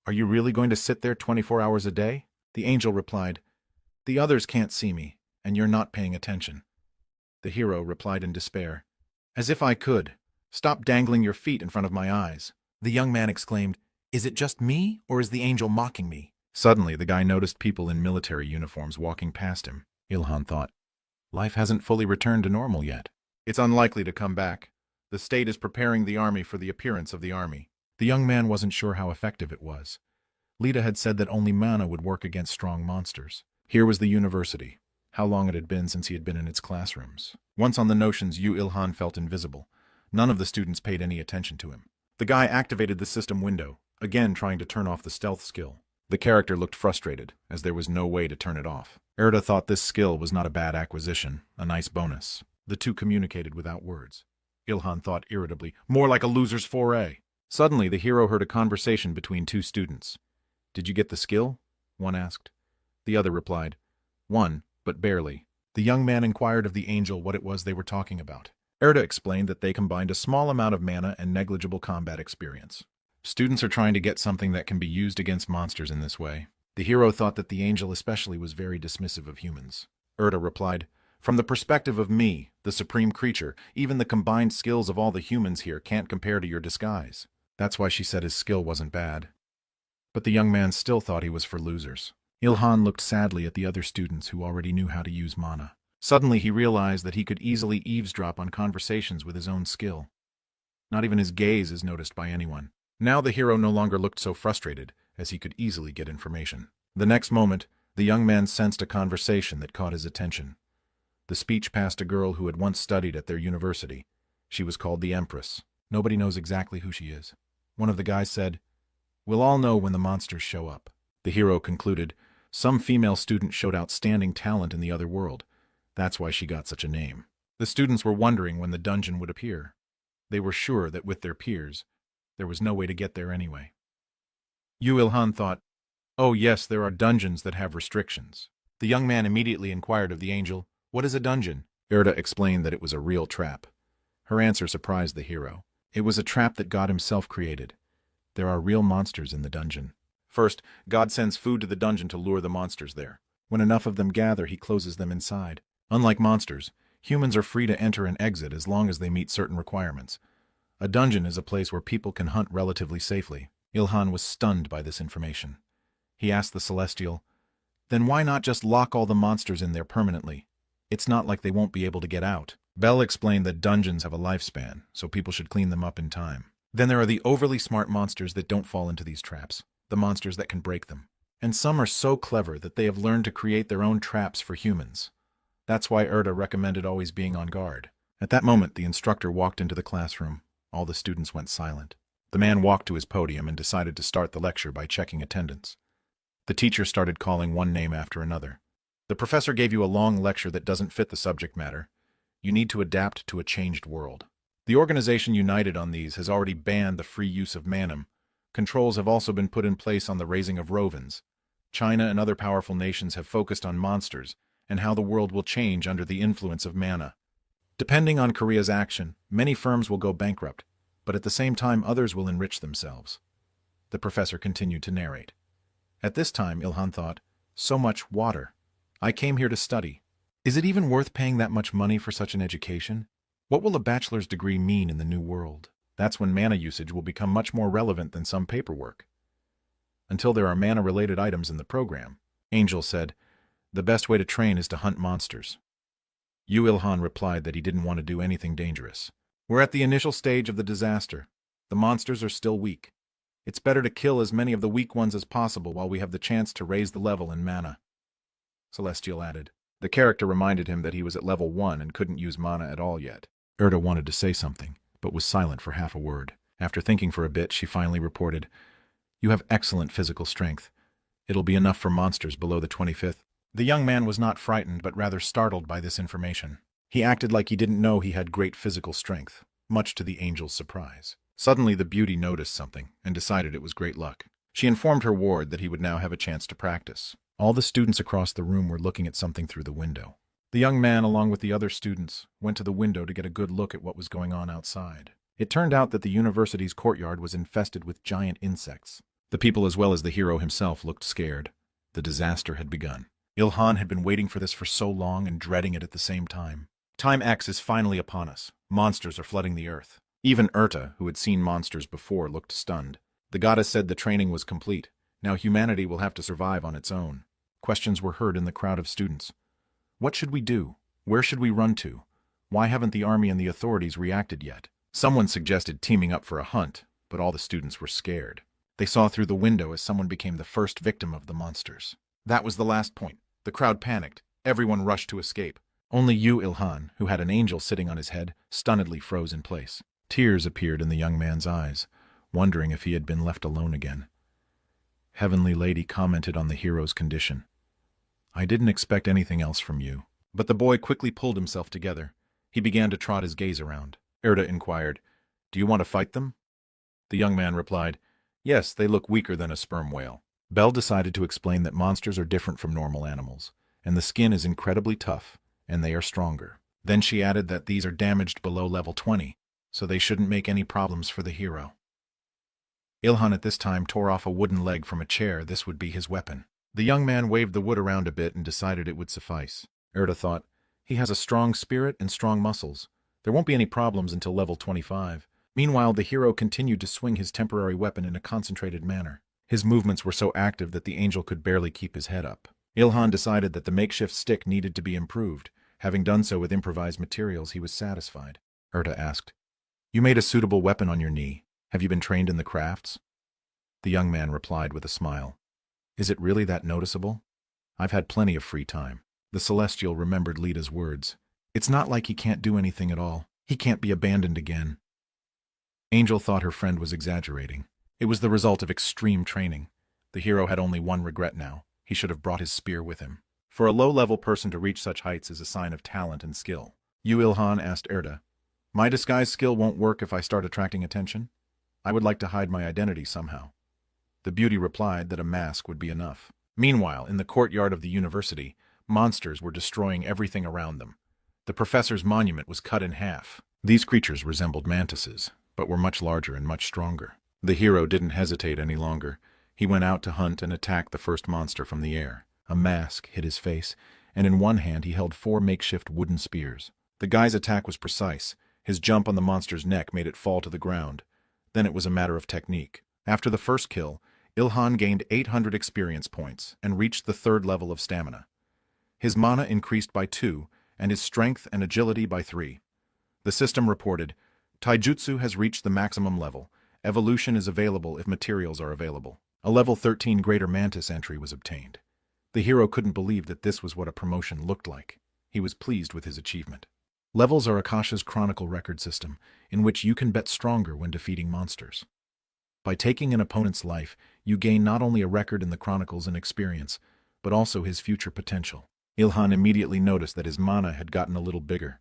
"Are you really going to sit there 24 hours a day?" The angel replied, "The others can't see me, and you're not paying attention." The hero replied in despair, "As if I could. Stop dangling your feet in front of my eyes." The young man exclaimed, "Is it just me, or is the angel mocking me?" Suddenly, the guy noticed people in military uniforms walking past him. Ilhan thought, life hasn't fully returned to normal yet. It's unlikely to come back. The state is preparing the army for the appearance of the army. The young man wasn't sure how effective it was. Leda had said that only mana would work against strong monsters. Here was the university. How long it had been since he had been in its classrooms. Once on the notions, Yu Ilhan felt invisible. None of the students paid any attention to him. The guy activated the system window, again trying to turn off the stealth skill. The character looked frustrated, as there was no way to turn it off. Erda thought this skill was not a bad acquisition, a nice bonus. The two communicated without words. Ilhan thought irritably, more like a loser's foray. Suddenly, the hero heard a conversation between 2 students. "Did you get the skill?" one asked. The other replied, "One, but barely." The young man inquired of the angel what it was they were talking about. Erda explained that they combined a small amount of mana and negligible combat experience. Students are trying to get something that can be used against monsters in this way. The hero thought that the angel especially was very dismissive of humans. Erda replied, "From the perspective of me, the supreme creature, even the combined skills of all the humans here can't compare to your disguise." That's why she said his skill wasn't bad. But the young man still thought he was for losers. Ilhan looked sadly at the other students who already knew how to use mana. Suddenly he realized that he could easily eavesdrop on conversations with his own skill. Not even his gaze is noticed by anyone. Now the hero no longer looked so frustrated, as he could easily get information. The next moment, the young man sensed a conversation that caught his attention. The speech passed a girl who had once studied at their university. She was called the Empress. Nobody knows exactly who she is. One of the guys said, "We'll all know when the monsters show up." The hero concluded, "Some female student showed outstanding talent in the other world. That's why she got such a name." The students were wondering when the dungeon would appear. They were sure that with their peers, there was no way to get there anyway. Yu Ilhan thought, "Oh yes, there are dungeons that have restrictions." The young man immediately inquired of the angel, "What is a dungeon?" Erda explained that it was a real trap. Her answer surprised the hero. It was a trap that God himself created. There are real monsters in the dungeon. First, God sends food to the dungeon to lure the monsters there. When enough of them gather, he closes them inside. Unlike monsters, humans are free to enter and exit as long as they meet certain requirements. A dungeon is a place where people can hunt relatively safely. Ilhan was stunned by this information. He asked the Celestial, "Then why not just lock all the monsters in there permanently? It's not like they won't be able to get out." Bell explained that dungeons have a lifespan, so people should clean them up in time. Then there are the overly smart monsters that don't fall into these traps, the monsters that can break them. And some are so clever that they have learned to create their own traps for humans. That's why Erda recommended always being on guard. At that moment, the instructor walked into the classroom. All the students went silent. The man walked to his podium and decided to start the lecture by checking attendance. The teacher started calling one name after another. "The professor gave you a long lecture that doesn't fit the subject matter. You need to adapt to a changed world. The organization united on these has already banned the free use of manum. Controls have also been put in place on the raising of rovens. China and other powerful nations have focused on monsters and how the world will change under the influence of mana. Depending on Korea's action, many firms will go bankrupt, but at the same time others will enrich themselves." The professor continued to narrate. At this time, Ilhan thought, "So much water. I came here to study. Is it even worth paying that much money for such an education? What will a bachelor's degree mean in the new world? That's when mana usage will become much more relevant than some paperwork. Until there are mana-related items in the program." Angel said, The best way to train is to hunt monsters. Yu Ilhan replied that he didn't want to do anything dangerous. We're at the initial stage of the disaster. The monsters are still weak. It's better to kill as many of the weak ones as possible while we have the chance to raise the level in mana, Celestial added. The character reminded him that he was at level 1 and couldn't use mana at all yet. Erda wanted to say something, but was silent for half a word. After thinking for a bit, she finally reported, "You have excellent physical strength. It'll be enough for monsters below the 25th. The young man was not frightened, but rather startled by this information. He acted like he didn't know he had great physical strength, much to the angel's surprise. Suddenly the beauty noticed something and decided it was great luck. She informed her ward that he would now have a chance to practice. All the students across the room were looking at something through the window. The young man, along with the other students, went to the window to get a good look at what was going on outside. It turned out that the university's courtyard was infested with giant insects. The people as well as the hero himself looked scared. The disaster had begun. Ilhan had been waiting for this for so long and dreading it at the same time. Time X is finally upon us. Monsters are flooding the earth. Even Urta, who had seen monsters before, looked stunned. The goddess said the training was complete. Now humanity will have to survive on its own. Questions were heard in the crowd of students. What should we do? Where should we run to? Why haven't the army and the authorities reacted yet? Someone suggested teaming up for a hunt, but all the students were scared. They saw through the window as someone became the first victim of the monsters. That was the last point. The crowd panicked. Everyone rushed to escape. Only Yu Ilhan, who had an angel sitting on his head, stunnedly froze in place. Tears appeared in the young man's eyes, wondering if he had been left alone again. Heavenly Lady commented on the hero's condition. "I didn't expect anything else from you." But the boy quickly pulled himself together. He began to trot his gaze around. Erda inquired, "Do you want to fight them?" The young man replied, "Yes, they look weaker than a sperm whale." Belle decided to explain that monsters are different from normal animals, and the skin is incredibly tough, and they are stronger. Then she added that these are damaged below level 20, so they shouldn't make any problems for the hero. Ilhan at this time tore off a wooden leg from a chair. This would be his weapon. The young man waved the wood around a bit and decided it would suffice. Erda thought, he has a strong spirit and strong muscles. There won't be any problems until level 25. Meanwhile, the hero continued to swing his temporary weapon in a concentrated manner. His movements were so active that the angel could barely keep his head up. Ilhan decided that the makeshift stick needed to be improved. Having done so with improvised materials, he was satisfied. Erda asked, "You made a suitable weapon on your knee. Have you been trained in the crafts?" The young man replied with a smile, "Is it really that noticeable? I've had plenty of free time." The Celestial remembered Lita's words. It's not like he can't do anything at all. He can't be abandoned again. Angel thought her friend was exaggerating. It was the result of extreme training. The hero had only one regret now. He should have brought his spear with him. For a low-level person to reach such heights is a sign of talent and skill. Yu Ilhan asked Erda, "My disguise skill won't work if I start attracting attention? I would like to hide my identity somehow." The beauty replied that a mask would be enough. Meanwhile, in the courtyard of the university, monsters were destroying everything around them. The professor's monument was cut in half. These creatures resembled mantises, but were much larger and much stronger. The hero didn't hesitate any longer. He went out to hunt and attack the first monster from the air. A mask hid his face, and in one hand he held 4 makeshift wooden spears. The guy's attack was precise. His jump on the monster's neck made it fall to the ground. Then it was a matter of technique. After the first kill, Ilhan gained 800 experience points and reached the 3rd level of stamina. His mana increased by 2, and his strength and agility by 3. The system reported, "Taijutsu has reached the maximum level. Evolution is available if materials are available." A level 13 Greater Mantis entry was obtained. The hero couldn't believe that this was what a promotion looked like. He was pleased with his achievement. Levels are Akasha's Chronicle record system, in which you can bet stronger when defeating monsters. By taking an opponent's life, you gain not only a record in the Chronicles and experience, but also his future potential. Ilhan immediately noticed that his mana had gotten a little bigger.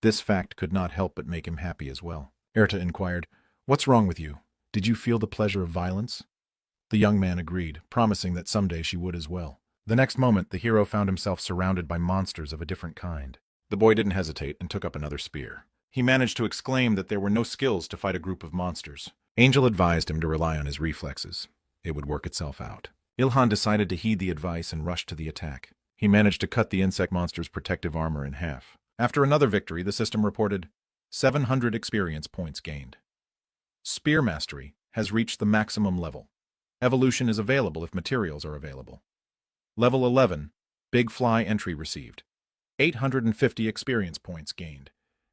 This fact could not help but make him happy as well. Erta inquired, "What's wrong with you? Did you feel the pleasure of violence?" The young man agreed, promising that someday she would as well. The next moment, the hero found himself surrounded by monsters of a different kind. The boy didn't hesitate and took up another spear. He managed to exclaim that there were no skills to fight a group of monsters. Angel advised him to rely on his reflexes. It would work itself out. Ilhan decided to heed the advice and rushed to the attack. He managed to cut the insect monster's protective armor in half. After another victory, the system reported 700 experience points gained. Spear Mastery has reached the maximum level. Evolution is available if materials are available. Level 11, Big Fly entry received. 850 experience points gained.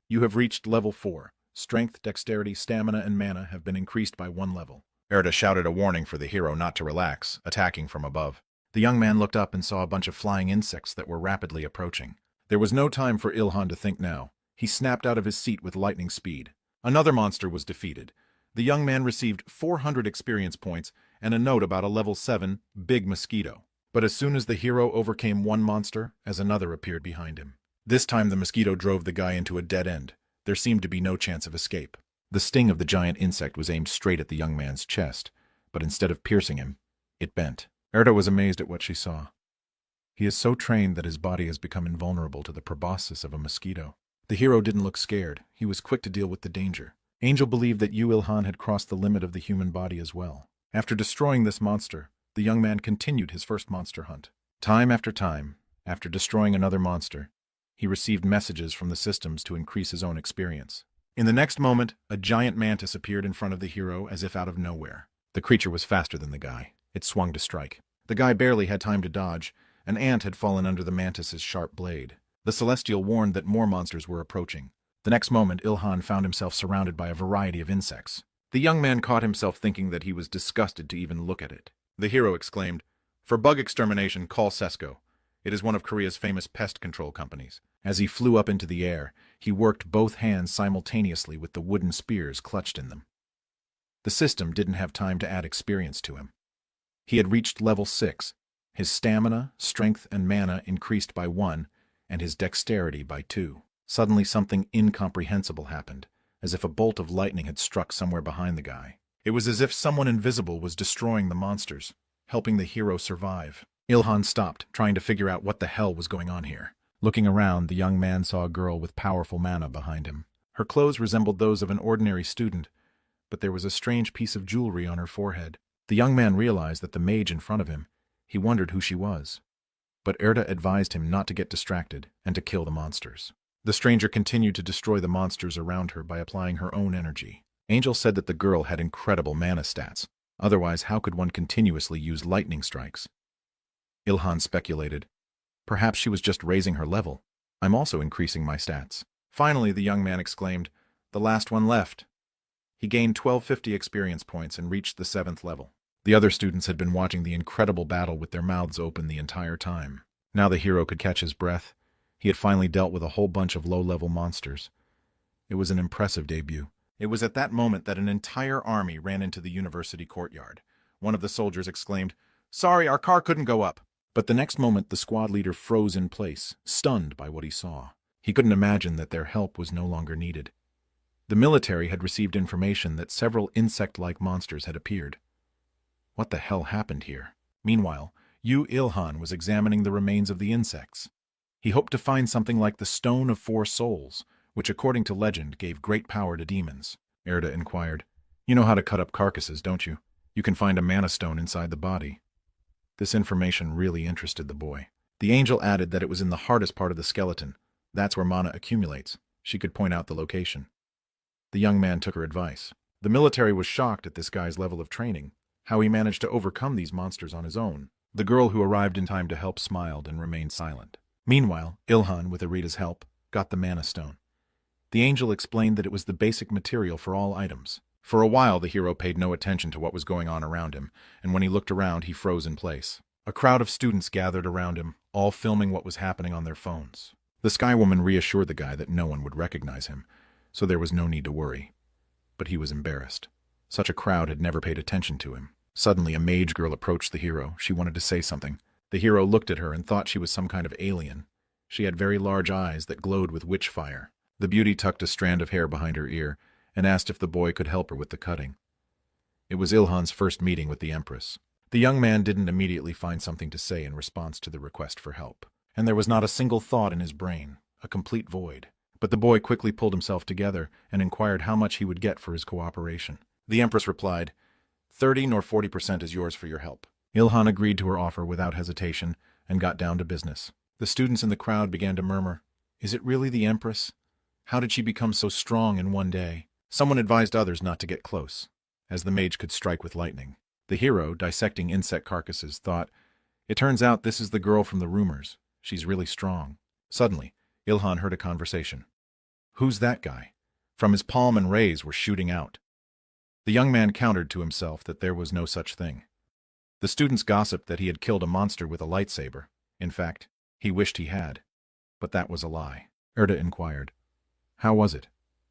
You have reached level 4. Strength, dexterity, stamina, and mana have been increased by 1 level. Erda shouted a warning for the hero not to relax, attacking from above. The young man looked up and saw a bunch of flying insects that were rapidly approaching. There was no time for Ilhan to think now. He snapped out of his seat with lightning speed. Another monster was defeated. The young man received 400 experience points and a note about a level 7 big mosquito. But as soon as the hero overcame one monster, as another appeared behind him. This time the mosquito drove the guy into a dead end. There seemed to be no chance of escape. The sting of the giant insect was aimed straight at the young man's chest, but instead of piercing him, it bent. Erda was amazed at what she saw. He is so trained that his body has become invulnerable to the proboscis of a mosquito. The hero didn't look scared. He was quick to deal with the danger. Angel believed that Yu Ilhan had crossed the limit of the human body as well. After destroying this monster, the young man continued his first monster hunt. Time, after destroying another monster, he received messages from the systems to increase his own experience. In the next moment, a giant mantis appeared in front of the hero as if out of nowhere. The creature was faster than the guy. It swung to strike. The guy barely had time to dodge. An ant had fallen under the mantis's sharp blade. The Celestial warned that more monsters were approaching. The next moment, Ilhan found himself surrounded by a variety of insects. The young man caught himself thinking that he was disgusted to even look at it. The hero exclaimed, "For bug extermination, call Sesko. It is one of Korea's famous pest control companies." As he flew up into the air, he worked both hands simultaneously with the wooden spears clutched in them. The system didn't have time to add experience to him. He had reached level 6. His stamina, strength, and mana increased by 1, and his dexterity by 2. Suddenly something incomprehensible happened, as if a bolt of lightning had struck somewhere behind the guy. It was as if someone invisible was destroying the monsters, helping the hero survive. Ilhan stopped, trying to figure out what the hell was going on here. Looking around, the young man saw a girl with powerful mana behind him. Her clothes resembled those of an ordinary student, but there was a strange piece of jewelry on her forehead. The young man realized that the mage in front of him, he wondered who she was. But Erda advised him not to get distracted and to kill the monsters. The stranger continued to destroy the monsters around her by applying her own energy. Angel said that the girl had incredible mana stats. Otherwise, how could one continuously use lightning strikes? Ilhan speculated. Perhaps she was just raising her level. I'm also increasing my stats. Finally, the young man exclaimed, "The last one left." He gained 1250 experience points and reached the 7th level. The other students had been watching the incredible battle with their mouths open the entire time. Now the hero could catch his breath. He had finally dealt with a whole bunch of low-level monsters. It was an impressive debut. It was at that moment that an entire army ran into the university courtyard. One of the soldiers exclaimed, "Sorry, our car couldn't go up." But the next moment the squad leader froze in place, stunned by what he saw. He couldn't imagine that their help was no longer needed. The military had received information that several insect-like monsters had appeared. What the hell happened here? Meanwhile, Yu Ilhan was examining the remains of the insects. He hoped to find something like the Stone of 4 Souls, which according to legend gave great power to demons. Erda inquired, "You know how to cut up carcasses, don't you? You can find a mana stone inside the body." This information really interested the boy. The angel added that it was in the hardest part of the skeleton. That's where mana accumulates. She could point out the location. The young man took her advice. The military was shocked at this guy's level of training, how he managed to overcome these monsters on his own. The girl who arrived in time to help smiled and remained silent. Meanwhile, Ilhan, with Arita's help, got the mana stone. The angel explained that it was the basic material for all items. For a while, the hero paid no attention to what was going on around him, and when he looked around, he froze in place. A crowd of students gathered around him, all filming what was happening on their phones. The Sky Woman reassured the guy that no one would recognize him, so there was no need to worry. But he was embarrassed. Such a crowd had never paid attention to him. Suddenly, a mage girl approached the hero. She wanted to say something. The hero looked at her and thought she was some kind of alien. She had very large eyes that glowed with witch fire. The beauty tucked a strand of hair behind her ear and asked if the boy could help her with the cutting. It was Ilhan's first meeting with the Empress. The young man didn't immediately find something to say in response to the request for help. And there was not a single thought in his brain, a complete void. But the boy quickly pulled himself together and inquired how much he would get for his cooperation. The Empress replied, 30 nor 40% is yours for your help. Ilhan agreed to her offer without hesitation and got down to business. The students in the crowd began to murmur, "Is it really the Empress? How did she become so strong in one day?" Someone advised others not to get close, as the mage could strike with lightning. The hero, dissecting insect carcasses, thought, "It turns out this is the girl from the rumors. She's really strong. Suddenly, Ilhan heard a conversation. Who's that guy? From his palm and rays were shooting out. The young man countered to himself that there was no such thing. The students gossiped that he had killed a monster with a lightsaber. In fact, he wished he had. But that was a lie. Erda inquired. How was it?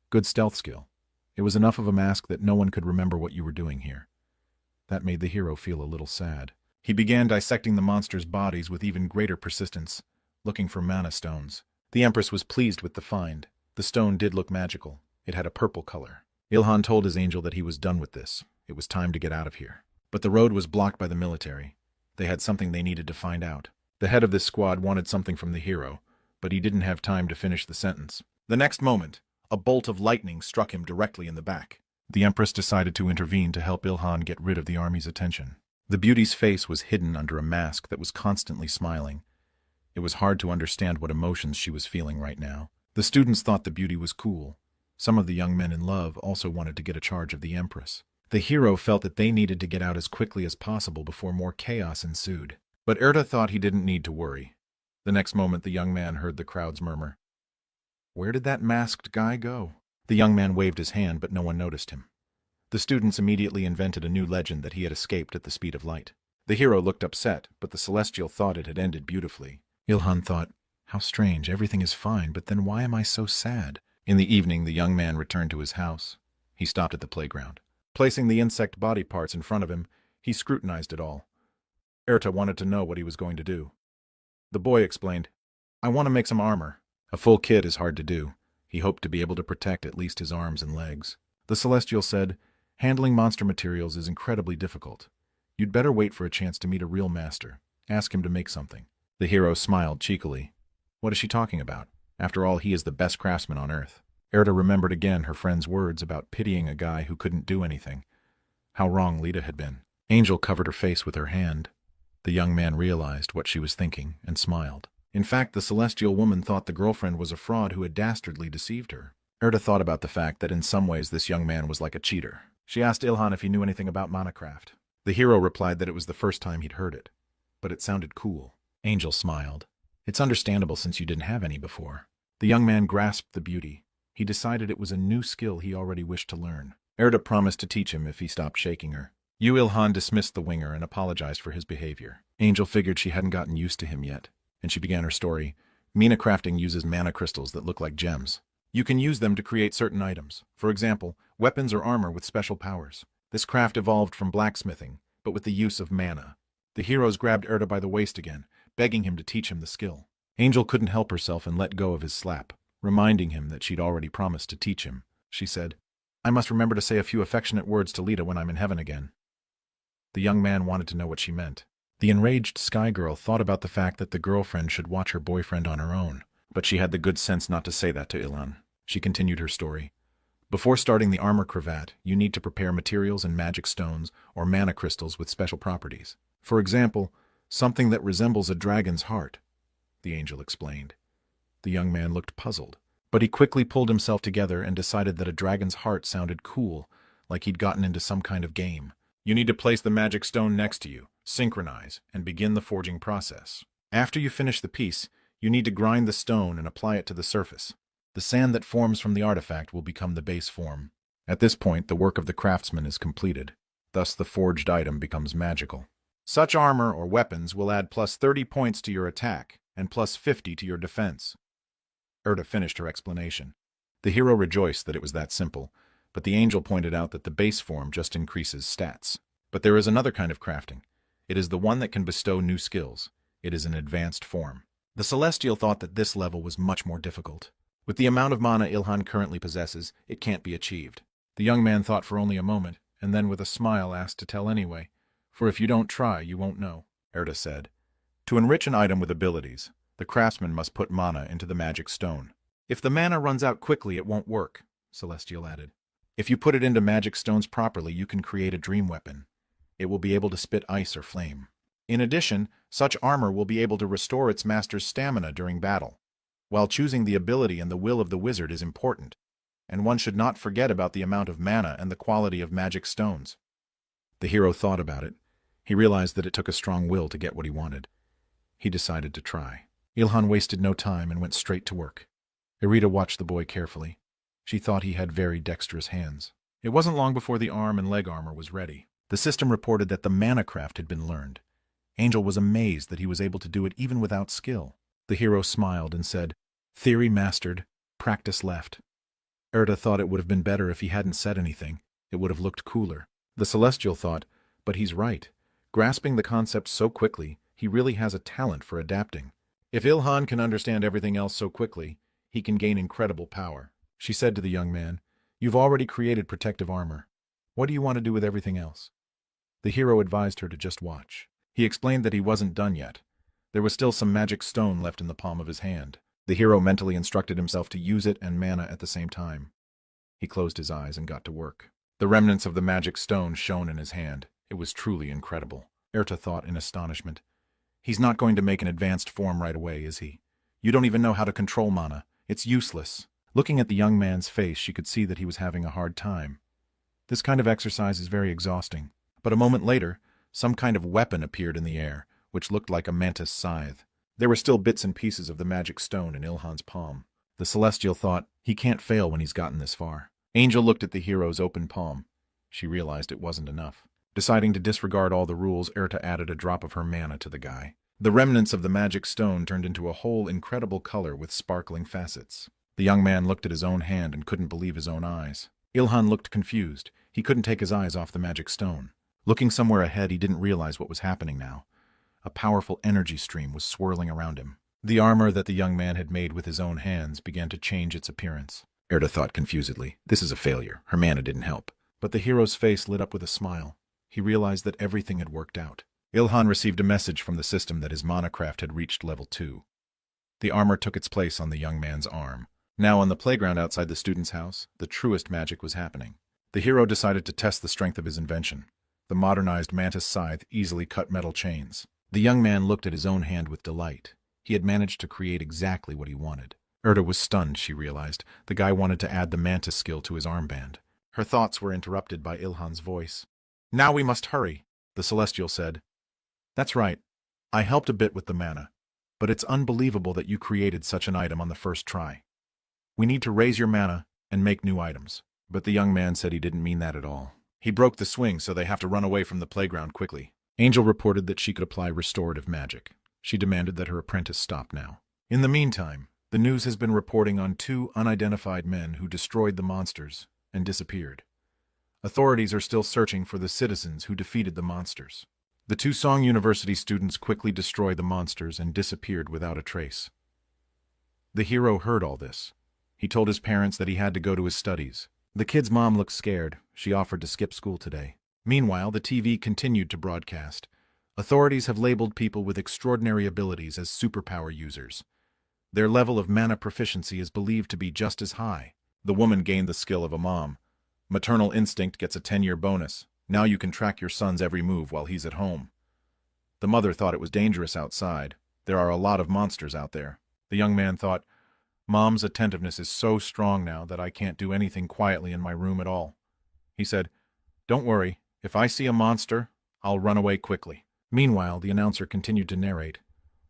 Good stealth skill. It was enough of a mask that no one could remember what you were doing here. That made the hero feel a little sad. He began dissecting the monsters' bodies with even greater persistence, looking for mana stones. The Empress was pleased with the find. The stone did look magical. It had a purple color. Ilhan told his angel that he was done with this. It was time to get out of here. But the road was blocked by the military. They had something they needed to find out. The head of this squad wanted something from the hero, but he didn't have time to finish the sentence. The next moment, a bolt of lightning struck him directly in the back. The Empress decided to intervene to help Ilhan get rid of the army's attention. The beauty's face was hidden under a mask that was constantly smiling. It was hard to understand what emotions she was feeling right now. The students thought the beauty was cool. Some of the young men in love also wanted to get a charge of the Empress. The hero felt that they needed to get out as quickly as possible before more chaos ensued. But Erda thought he didn't need to worry. The next moment the young man heard the crowd's murmur. Where did that masked guy go? The young man waved his hand, but no one noticed him. The students immediately invented a new legend that he had escaped at the speed of light. The hero looked upset, but the Celestial thought it had ended beautifully. Ilhan thought, how strange, everything is fine, but then why am I so sad? In the evening, the young man returned to his house. He stopped at the playground. Placing the insect body parts in front of him, he scrutinized it all. Erta wanted to know what he was going to do. The boy explained, I want to make some armor. A full kit is hard to do. He hoped to be able to protect at least his arms and legs. The Celestial said, handling monster materials is incredibly difficult. You'd better wait for a chance to meet a real master. Ask him to make something. The hero smiled cheekily. What is she talking about? After all, he is the best craftsman on Earth. Erta remembered again her friend's words about pitying a guy who couldn't do anything. How wrong Lita had been. Angel covered her face with her hand. The young man realized what she was thinking and smiled. In fact, the Celestial woman thought the girlfriend was a fraud who had dastardly deceived her. Erta thought about the fact that in some ways this young man was like a cheater. She asked Ilhan if he knew anything about Manacraft. The hero replied that it was the first time he'd heard it. But it sounded cool. Angel smiled. It's understandable since you didn't have any before. The young man grasped the beauty. He decided it was a new skill he already wished to learn. Erta promised to teach him if he stopped shaking her. Ilhan dismissed the winger and apologized for his behavior. Angel figured she hadn't gotten used to him yet, and she began her story. Mina crafting uses mana crystals that look like gems. You can use them to create certain items. For example, weapons or armor with special powers. This craft evolved from blacksmithing, but with the use of mana. The heroes grabbed Erta by the waist again, begging him to teach him the skill. Angel couldn't help herself and let go of his slap, reminding him that she'd already promised to teach him. She said, I must remember to say a few affectionate words to Lita when I'm in heaven again. The young man wanted to know what she meant. The enraged Sky Girl thought about the fact that the girlfriend should watch her boyfriend on her own, but she had the good sense not to say that to Ilhan. She continued her story. Before starting the armor cravat, you need to prepare materials and magic stones or mana crystals with special properties. For example, something that resembles a dragon's heart, the angel explained. The young man looked puzzled, but he quickly pulled himself together and decided that a dragon's heart sounded cool, like he'd gotten into some kind of game. You need to place the magic stone next to you, synchronize, and begin the forging process. After you finish the piece, you need to grind the stone and apply it to the surface. The sand that forms from the artifact will become the base form. At this point, the work of the craftsman is completed. Thus, the forged item becomes magical. Such armor or weapons will add plus 30 points to your attack and plus 50 to your defense. Erta finished her explanation. The hero rejoiced that it was that simple, but the angel pointed out that the base form just increases stats. But there is another kind of crafting. It is the one that can bestow new skills. It is an advanced form. The Celestial thought that this level was much more difficult. With the amount of mana Ilhan currently possesses, it can't be achieved. The young man thought for only a moment, and then with a smile asked to tell anyway. For if you don't try, you won't know, Erta said. To enrich an item with abilities, the craftsman must put mana into the magic stone. If the mana runs out quickly, it won't work, Celestial added. If you put it into magic stones properly, you can create a dream weapon. It will be able to spit ice or flame. In addition, such armor will be able to restore its master's stamina during battle. While choosing the ability and the will of the wizard is important, and one should not forget about the amount of mana and the quality of magic stones. The hero thought about it. He realized that it took a strong will to get what he wanted. He decided to try. Ilhan wasted no time and went straight to work. Irita watched the boy carefully. She thought he had very dexterous hands. It wasn't long before the arm and leg armor was ready. The system reported that the mana craft had been learned. Angel was amazed that he was able to do it even without skill. The hero smiled and said, "Theory mastered, practice left." Erta thought it would have been better if he hadn't said anything. It would have looked cooler. The Celestial thought, but he's right. Grasping the concept so quickly, he really has a talent for adapting. If Ilhan can understand everything else so quickly, he can gain incredible power. She said to the young man, "You've already created protective armor. What do you want to do with everything else?" The hero advised her to just watch. He explained that he wasn't done yet. There was still some magic stone left in the palm of his hand. The hero mentally instructed himself to use it and mana at the same time. He closed his eyes and got to work. The remnants of the magic stone shone in his hand. It was truly incredible. Erta thought in astonishment. He's not going to make an advanced form right away, is he? You don't even know how to control mana. It's useless. Looking at the young man's face, she could see that he was having a hard time. This kind of exercise is very exhausting. But a moment later, some kind of weapon appeared in the air, which looked like a mantis scythe. There were still bits and pieces of the magic stone in Ilhan's palm. The Celestial thought, he can't fail when he's gotten this far. Angel looked at the hero's open palm. She realized it wasn't enough. Deciding to disregard all the rules, Erta added a drop of her mana to the guy. The remnants of the magic stone turned into a whole incredible color with sparkling facets. The young man looked at his own hand and couldn't believe his own eyes. Ilhan looked confused. He couldn't take his eyes off the magic stone. Looking somewhere ahead, he didn't realize what was happening now. A powerful energy stream was swirling around him. The armor that the young man had made with his own hands began to change its appearance. Erta thought confusedly, this is a failure. Her mana didn't help. But the hero's face lit up with a smile. He realized that everything had worked out. Ilhan received a message from the system that his mana craft had reached level 2. The armor took its place on the young man's arm. Now on the playground outside the student's house, the truest magic was happening. The hero decided to test the strength of his invention. The modernized mantis scythe easily cut metal chains. The young man looked at his own hand with delight. He had managed to create exactly what he wanted. Erta was stunned, she realized. The guy wanted to add the mantis skill to his armband. Her thoughts were interrupted by Ilhan's voice. "Now we must hurry," the Celestial said. "That's right. I helped a bit with the mana. But it's unbelievable that you created such an item on the first try. We need to raise your mana and make new items." But the young man said he didn't mean that at all. He broke the swing, so they have to run away from the playground quickly. Angel reported that she could apply restorative magic. She demanded that her apprentice stop now. In the meantime, the news has been reporting on 2 unidentified men who destroyed the monsters and disappeared. Authorities are still searching for the citizens who defeated the monsters. The 2 Song University students quickly destroyed the monsters and disappeared without a trace. The hero heard all this. He told his parents that he had to go to his studies. The kid's mom looked scared. She offered to skip school today. Meanwhile, the TV continued to broadcast. Authorities have labeled people with extraordinary abilities as superpower users. Their level of mana proficiency is believed to be just as high. The woman gained the skill of a mom. Maternal instinct gets a 10-year bonus. Now you can track your son's every move while he's at home. The mother thought it was dangerous outside. There are a lot of monsters out there. The young man thought, Mom's attentiveness is so strong now that I can't do anything quietly in my room at all. He said, "Don't worry. If I see a monster, I'll run away quickly." Meanwhile, the announcer continued to narrate.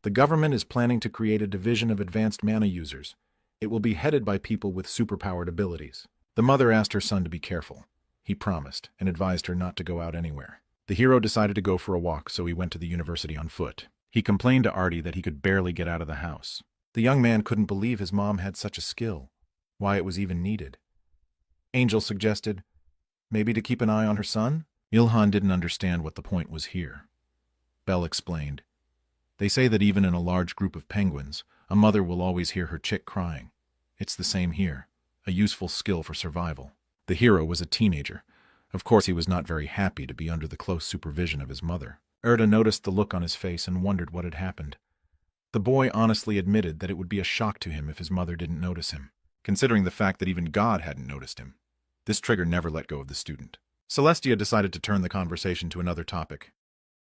The government is planning to create a division of advanced mana users. It will be headed by people with superpowered abilities. The mother asked her son to be careful. He promised, and advised her not to go out anywhere. The hero decided to go for a walk, so he went to the university on foot. He complained to Artie that he could barely get out of the house. The young man couldn't believe his mom had such a skill, why it was even needed. Angel suggested, maybe to keep an eye on her son? Ilhan didn't understand what the point was here. Belle explained, they say that even in a large group of penguins, a mother will always hear her chick crying. It's the same here, a useful skill for survival. The hero was a teenager. Of course, he was not very happy to be under the close supervision of his mother. Erta noticed the look on his face and wondered what had happened. The boy honestly admitted that it would be a shock to him if his mother didn't notice him, considering the fact that even God hadn't noticed him. This trigger never let go of the student. Celestia decided to turn the conversation to another topic.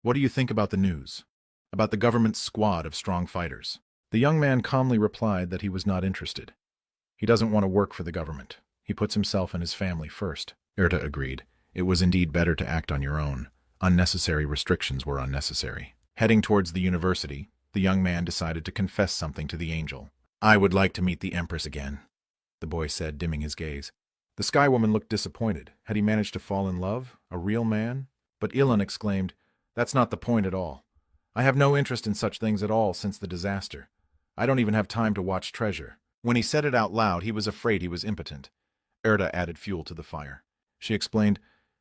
What do you think about the news? About the government's squad of strong fighters? The young man calmly replied that he was not interested. He doesn't want to work for the government. He puts himself and his family first. Erta agreed. It was indeed better to act on your own. Unnecessary restrictions were unnecessary. Heading towards the university, The young man decided to confess something to the angel. "I would like to meet the Empress again," the boy said, dimming his gaze. The Sky Woman looked disappointed. Had he managed to fall in love? A real man? But Ilan exclaimed, "That's not the point at all. I have no interest in such things at all since the disaster. I don't even have time to watch treasure." When he said it out loud, he was afraid he was impotent. Erda added fuel to the fire. She explained,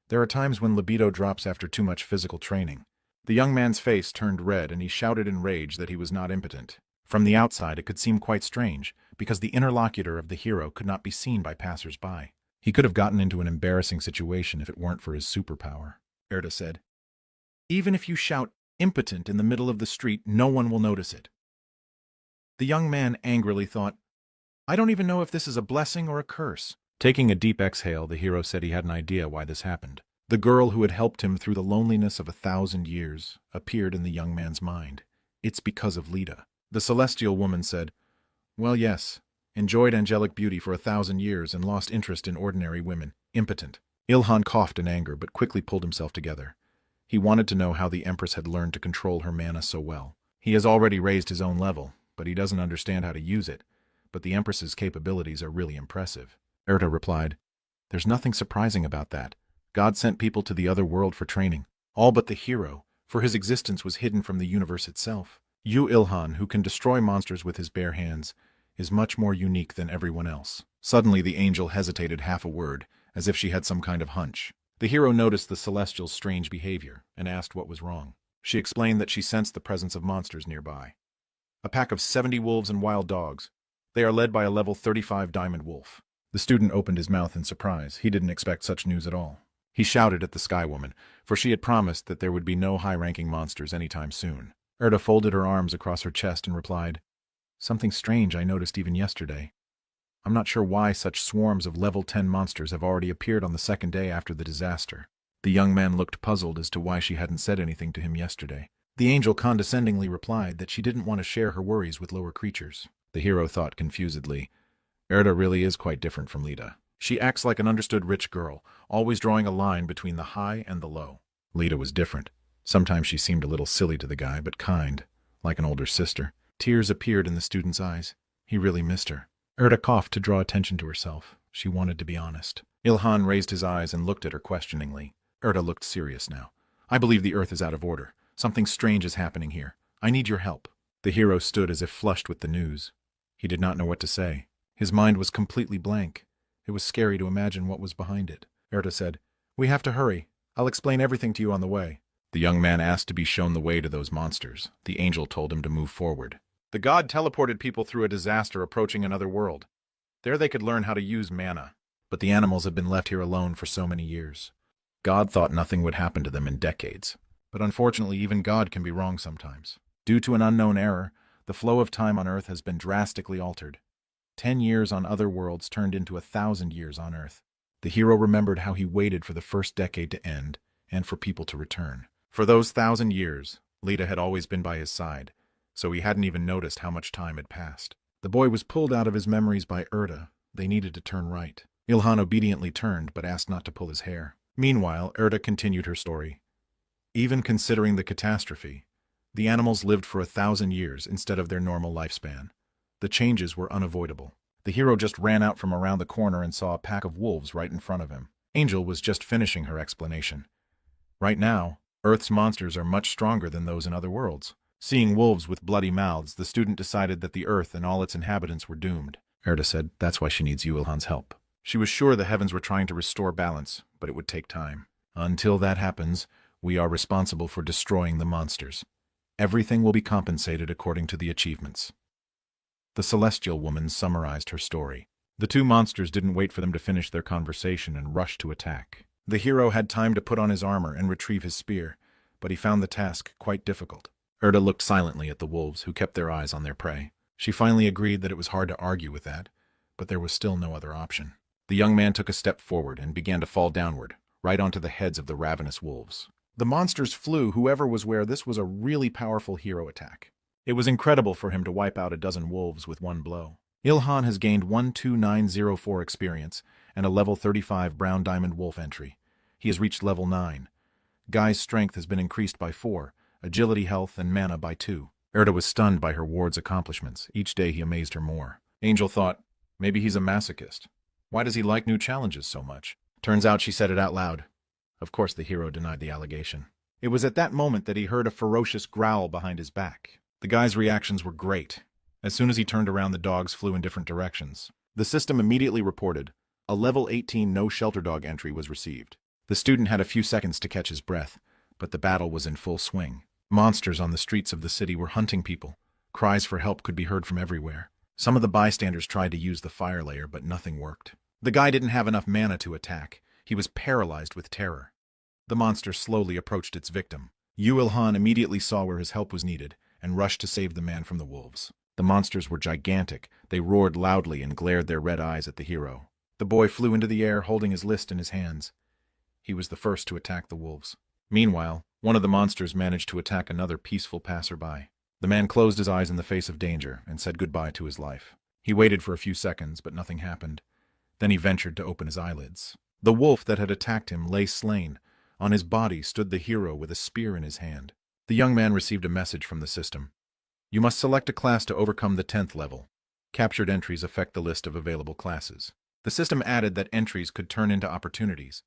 "There are times when libido drops after too much physical training." The young man's face turned red and he shouted in rage that he was not impotent. From the outside, it could seem quite strange, because the interlocutor of the hero could not be seen by passers-by. He could have gotten into an embarrassing situation if it weren't for his superpower. Erda said, "Even if you shout impotent in the middle of the street, no one will notice it." The young man angrily thought, "I don't even know if this is a blessing or a curse." Taking a deep exhale, the hero said he had an idea why this happened. The girl who had helped him through the loneliness of 1,000 years appeared in the young man's mind. "It's because of Lita." The celestial woman said, "Well, yes. Enjoyed angelic beauty for 1,000 years and lost interest in ordinary women. Impotent." Ilhan coughed in anger but quickly pulled himself together. He wanted to know how the Empress had learned to control her mana so well. He has already raised his own level, but he doesn't understand how to use it. But the Empress's capabilities are really impressive. Erda replied, "There's nothing surprising about that. God sent people to the other world for training. All but the hero, for his existence was hidden from the universe itself. You, Ilhan, who can destroy monsters with his bare hands, is much more unique than everyone else." Suddenly the angel hesitated half a word, as if she had some kind of hunch. The hero noticed the celestial's strange behavior and asked what was wrong. She explained that she sensed the presence of monsters nearby. A pack of 70 wolves and wild dogs. They are led by a level 35 diamond wolf. The student opened his mouth in surprise. He didn't expect such news at all. He shouted at the Sky Woman, for she had promised that there would be no high-ranking monsters anytime soon. Erda folded her arms across her chest and replied, "Something strange I noticed even yesterday. I'm not sure why such swarms of level 10 monsters have already appeared on the second day after the disaster." The young man looked puzzled as to why she hadn't said anything to him yesterday. The angel condescendingly replied that she didn't want to share her worries with lower creatures. The hero thought confusedly, "Erda really is quite different from Lita. She acts like an understood rich girl, always drawing a line between the high and the low." Lita was different. Sometimes she seemed a little silly to the guy, but kind, like an older sister. Tears appeared in the student's eyes. He really missed her. Erda coughed to draw attention to herself. She wanted to be honest. Ilhan raised his eyes and looked at her questioningly. Erda looked serious now. "I believe the earth is out of order. Something strange is happening here. I need your help." The hero stood as if flushed with the news. He did not know what to say. His mind was completely blank. It was scary to imagine what was behind it. Erda said, "We have to hurry. I'll explain everything to you on the way." The young man asked to be shown the way to those monsters. The angel told him to move forward. The god teleported people through a disaster approaching another world. There they could learn how to use mana. But the animals had been left here alone for so many years. God thought nothing would happen to them in decades. But unfortunately, even God can be wrong sometimes. Due to an unknown error, the flow of time on Earth has been drastically altered. 10 years on other worlds turned into 1,000 years on Earth. The hero remembered how he waited for the first decade to end and for people to return. For those 1,000 years, Lita had always been by his side, so he hadn't even noticed how much time had passed. The boy was pulled out of his memories by Erda. They needed to turn right. Ilhan obediently turned, but asked not to pull his hair. Meanwhile, Erda continued her story. Even considering the catastrophe, the animals lived for 1,000 years instead of their normal lifespan. The changes were unavoidable. The hero just ran out from around the corner and saw a pack of wolves right in front of him. Angel was just finishing her explanation. Right now, Earth's monsters are much stronger than those in other worlds. Seeing wolves with bloody mouths, the student decided that the Earth and all its inhabitants were doomed. Erda said that's why she needs Ilhan's help. She was sure the heavens were trying to restore balance, but it would take time. Until that happens, we are responsible for destroying the monsters. Everything will be compensated according to the achievements. The celestial woman summarized her story. The two monsters didn't wait for them to finish their conversation and rushed to attack. The hero had time to put on his armor and retrieve his spear, but he found the task quite difficult. Erda looked silently at the wolves, who kept their eyes on their prey. She finally agreed that it was hard to argue with that, but there was still no other option. The young man took a step forward and began to fall downward, right onto the heads of the ravenous wolves. The monsters flew. Whoever was where, this was a really powerful hero attack. It was incredible for him to wipe out a dozen wolves with one blow. Ilhan has gained 12904 experience and a level 35 brown diamond wolf entry. He has reached level 9. Guy's strength has been increased by 4, agility, health, and mana by 2. Erda was stunned by her ward's accomplishments. Each day he amazed her more. Angel thought, maybe he's a masochist. Why does he like new challenges so much? Turns out she said it out loud. Of course the hero denied the allegation. It was at that moment that he heard a ferocious growl behind his back. The guy's reactions were great. As soon as he turned around, the dogs flew in different directions. The system immediately reported a level 18 no shelter dog entry was received. The student had a few seconds to catch his breath, but the battle was in full swing. Monsters on the streets of the city were hunting people. Cries for help could be heard from everywhere. Some of the bystanders tried to use the fire layer, but nothing worked. The guy didn't have enough mana to attack. He was paralyzed with terror. The monster slowly approached its victim. Ilhan immediately saw where his help was needed and rushed to save the man from the wolves. The monsters were gigantic. They roared loudly and glared their red eyes at the hero. The boy flew into the air, holding his list in his hands. He was the first to attack the wolves. Meanwhile, one of the monsters managed to attack another peaceful passerby. The man closed his eyes in the face of danger and said goodbye to his life. He waited for a few seconds, but nothing happened. Then he ventured to open his eyelids. The wolf that had attacked him lay slain. On his body stood the hero with a spear in his hand. The young man received a message from the system. You must select a class to overcome the 10th level. Captured entries affect the list of available classes. The system added that entries could turn into opportunities.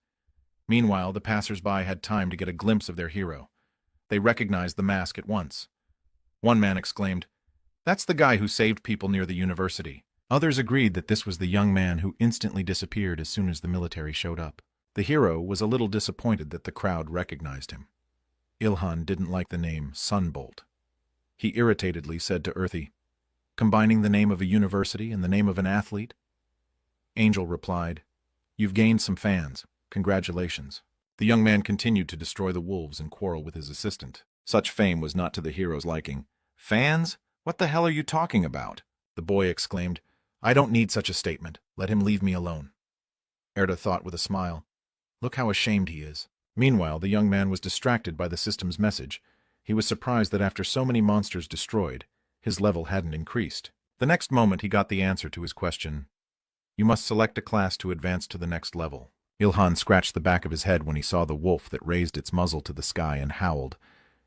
Meanwhile, the passers-by had time to get a glimpse of their hero. They recognized the mask at once. One man exclaimed, "That's the guy who saved people near the university." Others agreed that this was the young man who instantly disappeared as soon as the military showed up. The hero was a little disappointed that the crowd recognized him. Ilhan didn't like the name Sunbolt. He irritatedly said to Earthy, "Combining the name of a university and the name of an athlete?" Angel replied, "You've gained some fans. Congratulations." The young man continued to destroy the wolves and quarrel with his assistant. Such fame was not to the hero's liking. "Fans? What the hell are you talking about?" The boy exclaimed, "I don't need such a statement. Let him leave me alone." Erda thought with a smile, "Look how ashamed he is." Meanwhile, the young man was distracted by the system's message. He was surprised that after so many monsters destroyed, his level hadn't increased. The next moment he got the answer to his question. You must select a class to advance to the next level. Ilhan scratched the back of his head when he saw the wolf that raised its muzzle to the sky and howled.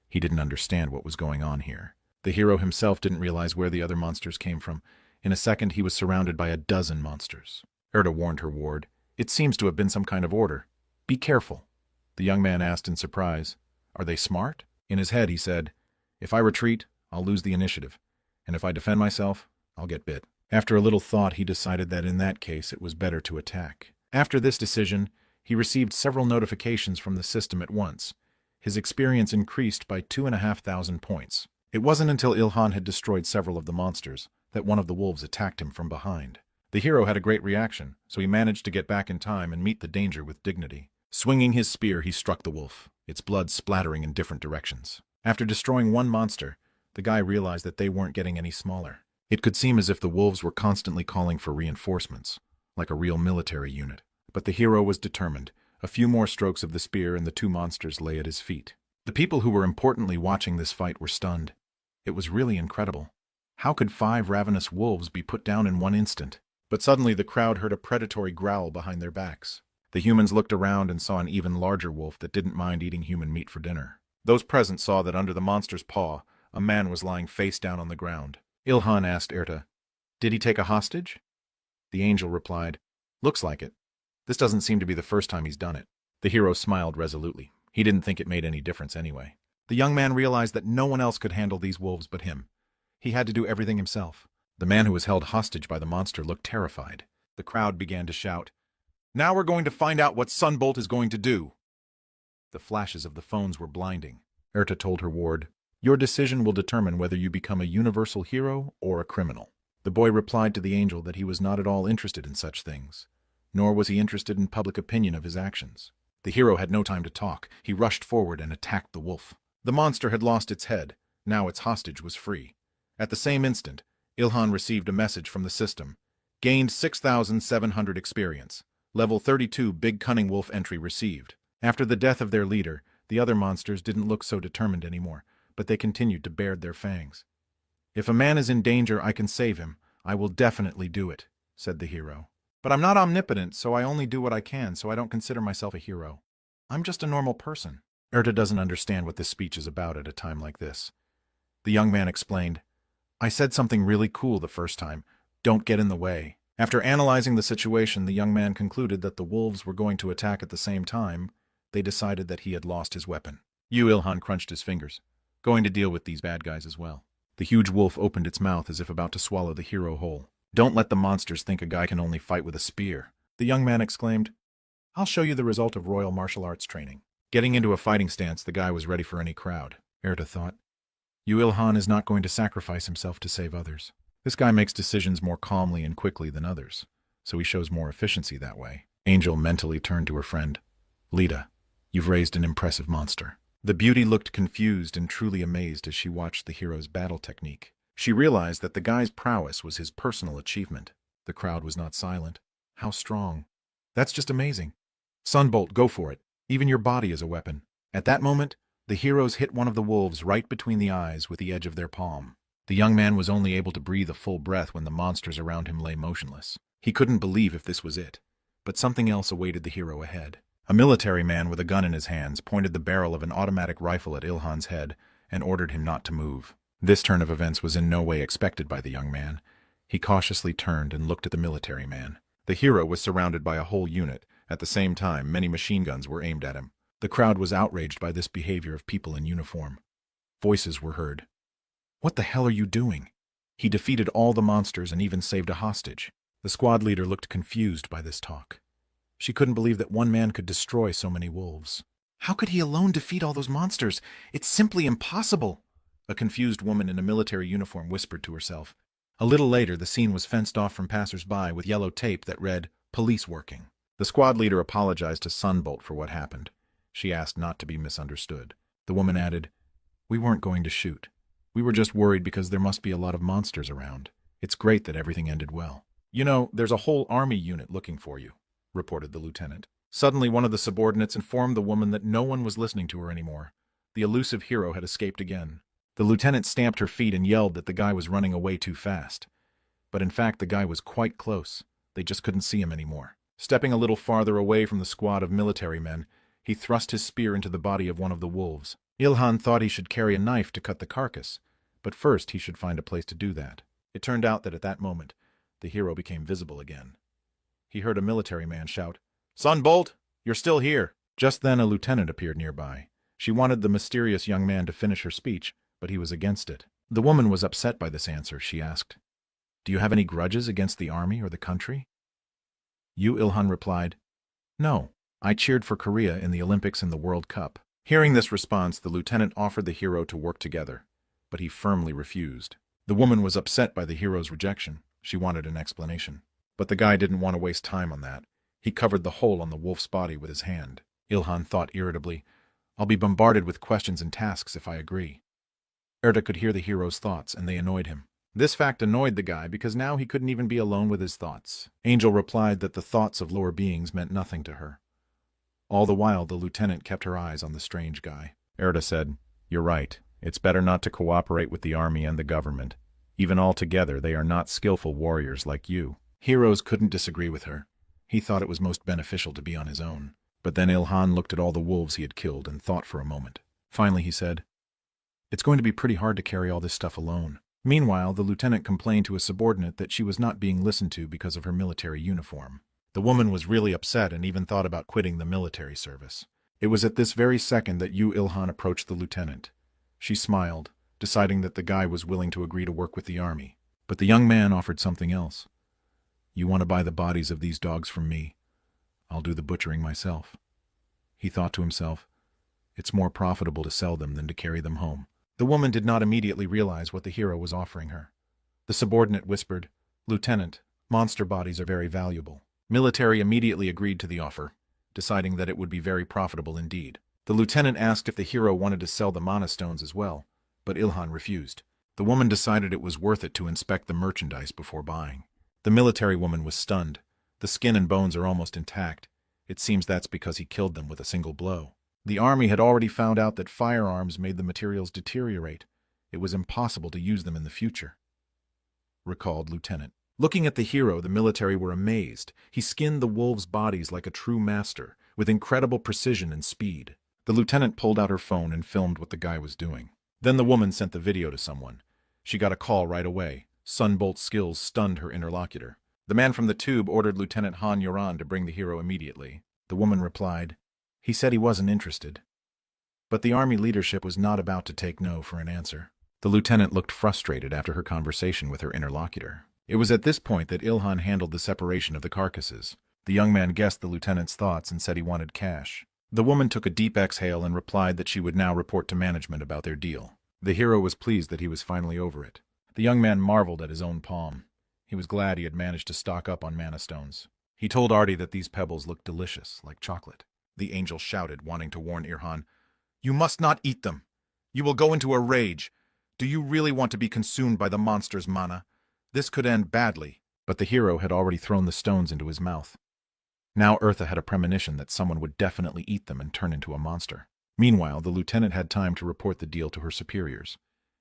He didn't understand what was going on here. The hero himself didn't realize where the other monsters came from. In a second, he was surrounded by a dozen monsters. Erda warned her ward. "It seems to have been some kind of order. Be careful." The young man asked in surprise, "Are they smart?" In his head, he said, "If I retreat, I'll lose the initiative. And if I defend myself, I'll get bit." After a little thought, he decided that in that case, it was better to attack. After this decision, he received several notifications from the system at once. His experience increased by 2,500 points. It wasn't until Ilhan had destroyed several of the monsters that one of the wolves attacked him from behind. The hero had a great reaction, so he managed to get back in time and meet the danger with dignity. Swinging his spear, he struck the wolf, its blood splattering in different directions. After destroying one monster, the guy realized that they weren't getting any smaller. It could seem as if the wolves were constantly calling for reinforcements, like a real military unit. But the hero was determined. A few more strokes of the spear and the two monsters lay at his feet. The people who were importantly watching this fight were stunned. It was really incredible. How could 5 ravenous wolves be put down in one instant? But suddenly the crowd heard a predatory growl behind their backs. The humans looked around and saw an even larger wolf that didn't mind eating human meat for dinner. Those present saw that under the monster's paw, a man was lying face down on the ground. Ilhan asked Erta, "Did he take a hostage?" The angel replied, "Looks like it. This doesn't seem to be the first time he's done it." The hero smiled resolutely. He didn't think it made any difference anyway. The young man realized that no one else could handle these wolves but him. He had to do everything himself. The man who was held hostage by the monster looked terrified. The crowd began to shout, "Now we're going to find out what Sunbolt is going to do." The flashes of the phones were blinding. Erta told her ward, "Your decision will determine whether you become a universal hero or a criminal." The boy replied to the angel that he was not at all interested in such things, nor was he interested in public opinion of his actions. The hero had no time to talk. He rushed forward and attacked the wolf. The monster had lost its head. Now its hostage was free. At the same instant, Ilhan received a message from the system. Gained 6,700 experience. Level 32 Big Cunning Wolf entry received. After the death of their leader, the other monsters didn't look so determined anymore, but they continued to bared their fangs. "If a man is in danger, I can save him. I will definitely do it," said the hero. "But I'm not omnipotent, so I only do what I can, so I don't consider myself a hero. I'm just a normal person." Erta doesn't understand what this speech is about at a time like this. The young man explained, I said something really cool the first time. Don't get in the way. After analyzing the situation, the young man concluded that the wolves were going to attack at the same time. They decided that he had lost his weapon. Ilhan crunched his fingers. Going to deal with these bad guys as well. The huge wolf opened its mouth as if about to swallow the hero whole. Don't let the monsters think a guy can only fight with a spear. The young man exclaimed, I'll show you the result of royal martial arts training. Getting into a fighting stance, the guy was ready for any crowd. Erda thought, Ilhan is not going to sacrifice himself to save others. This guy makes decisions more calmly and quickly than others, so he shows more efficiency that way. Angel mentally turned to her friend. Lita, you've raised an impressive monster. The beauty looked confused and truly amazed as she watched the hero's battle technique. She realized that the guy's prowess was his personal achievement. The crowd was not silent. How strong. That's just amazing. Sunbolt, go for it. Even your body is a weapon. At that moment, the heroes hit one of the wolves right between the eyes with the edge of their palm. The young man was only able to breathe a full breath when the monsters around him lay motionless. He couldn't believe if this was it. But something else awaited the hero ahead. A military man with a gun in his hands pointed the barrel of an automatic rifle at Ilhan's head and ordered him not to move. This turn of events was in no way expected by the young man. He cautiously turned and looked at the military man. The hero was surrounded by a whole unit. At the same time, many machine guns were aimed at him. The crowd was outraged by this behavior of people in uniform. Voices were heard. What the hell are you doing? He defeated all the monsters and even saved a hostage. The squad leader looked confused by this talk. She couldn't believe that one man could destroy so many wolves. How could he alone defeat all those monsters? It's simply impossible. A confused woman in a military uniform whispered to herself. A little later, the scene was fenced off from passers-by with yellow tape that read, Police working. The squad leader apologized to Sunbolt for what happened. She asked not to be misunderstood. The woman added, We weren't going to shoot. We were just worried because there must be a lot of monsters around. It's great that everything ended well. You know, there's a whole army unit looking for you, reported the lieutenant. Suddenly, one of the subordinates informed the woman that no one was listening to her anymore. The elusive hero had escaped again. The lieutenant stamped her feet and yelled that the guy was running away too fast. But in fact, the guy was quite close. They just couldn't see him anymore. Stepping a little farther away from the squad of military men, he thrust his spear into the body of one of the wolves. Ilhan thought he should carry a knife to cut the carcass, but first he should find a place to do that. It turned out that at that moment, the hero became visible again. He heard a military man shout, Sunbolt, you're still here. Just then a lieutenant appeared nearby. She wanted the mysterious young man to finish her speech, but he was against it. The woman was upset by this answer. She asked, Do you have any grudges against the army or the country? Ilhan replied, No, I cheered for Korea in the Olympics and the World Cup. Hearing this response, the lieutenant offered the hero to work together, but he firmly refused. The woman was upset by the hero's rejection. She wanted an explanation. But the guy didn't want to waste time on that. He covered the hole on the wolf's body with his hand. Ilhan thought irritably, I'll be bombarded with questions and tasks if I agree. Erda could hear the hero's thoughts, and they annoyed him. This fact annoyed the guy because now he couldn't even be alone with his thoughts. Angel replied that the thoughts of lower beings meant nothing to her. All the while, the lieutenant kept her eyes on the strange guy. Erda said, You're right. It's better not to cooperate with the army and the government. Even altogether, they are not skillful warriors like you. Heroes couldn't disagree with her. He thought it was most beneficial to be on his own. But then Ilhan looked at all the wolves he had killed and thought for a moment. Finally, he said, It's going to be pretty hard to carry all this stuff alone. Meanwhile, the lieutenant complained to a subordinate that she was not being listened to because of her military uniform. The woman was really upset and even thought about quitting the military service. It was at this very second that Ilhan approached the lieutenant. She smiled, deciding that the guy was willing to agree to work with the army. But the young man offered something else. You want to buy the bodies of these dogs from me? I'll do the butchering myself. He thought to himself, It's more profitable to sell them than to carry them home. The woman did not immediately realize what the hero was offering her. The subordinate whispered, Lieutenant, monster bodies are very valuable. Military immediately agreed to the offer, deciding that it would be very profitable indeed. The lieutenant asked if the hero wanted to sell the mana stones as well, but Ilhan refused. The woman decided it was worth it to inspect the merchandise before buying. The military woman was stunned. The skin and bones are almost intact. It seems that's because he killed them with a single blow. The army had already found out that firearms made the materials deteriorate. It was impossible to use them in the future, recalled Lieutenant. Looking at the hero, the military were amazed. He skinned the wolves' bodies like a true master, with incredible precision and speed. The lieutenant pulled out her phone and filmed what the guy was doing. Then the woman sent the video to someone. She got a call right away. Sunbolt's skills stunned her interlocutor. The man from the tube ordered Lieutenant Han Yoran to bring the hero immediately. The woman replied, "He said he wasn't interested." But the army leadership was not about to take no for an answer. The lieutenant looked frustrated after her conversation with her interlocutor. It was at this point that Ilhan handled the separation of the carcasses. The young man guessed the lieutenant's thoughts and said he wanted cash. The woman took a deep exhale and replied that she would now report to management about their deal. The hero was pleased that he was finally over it. The young man marveled at his own palm. He was glad he had managed to stock up on mana stones. He told Artie that these pebbles looked delicious, like chocolate. The angel shouted, wanting to warn Irhan, "You must not eat them. You will go into a rage. Do you really want to be consumed by the monster's mana? This could end badly." But the hero had already thrown the stones into his mouth. Now Eartha had a premonition that someone would definitely eat them and turn into a monster. Meanwhile, the lieutenant had time to report the deal to her superiors.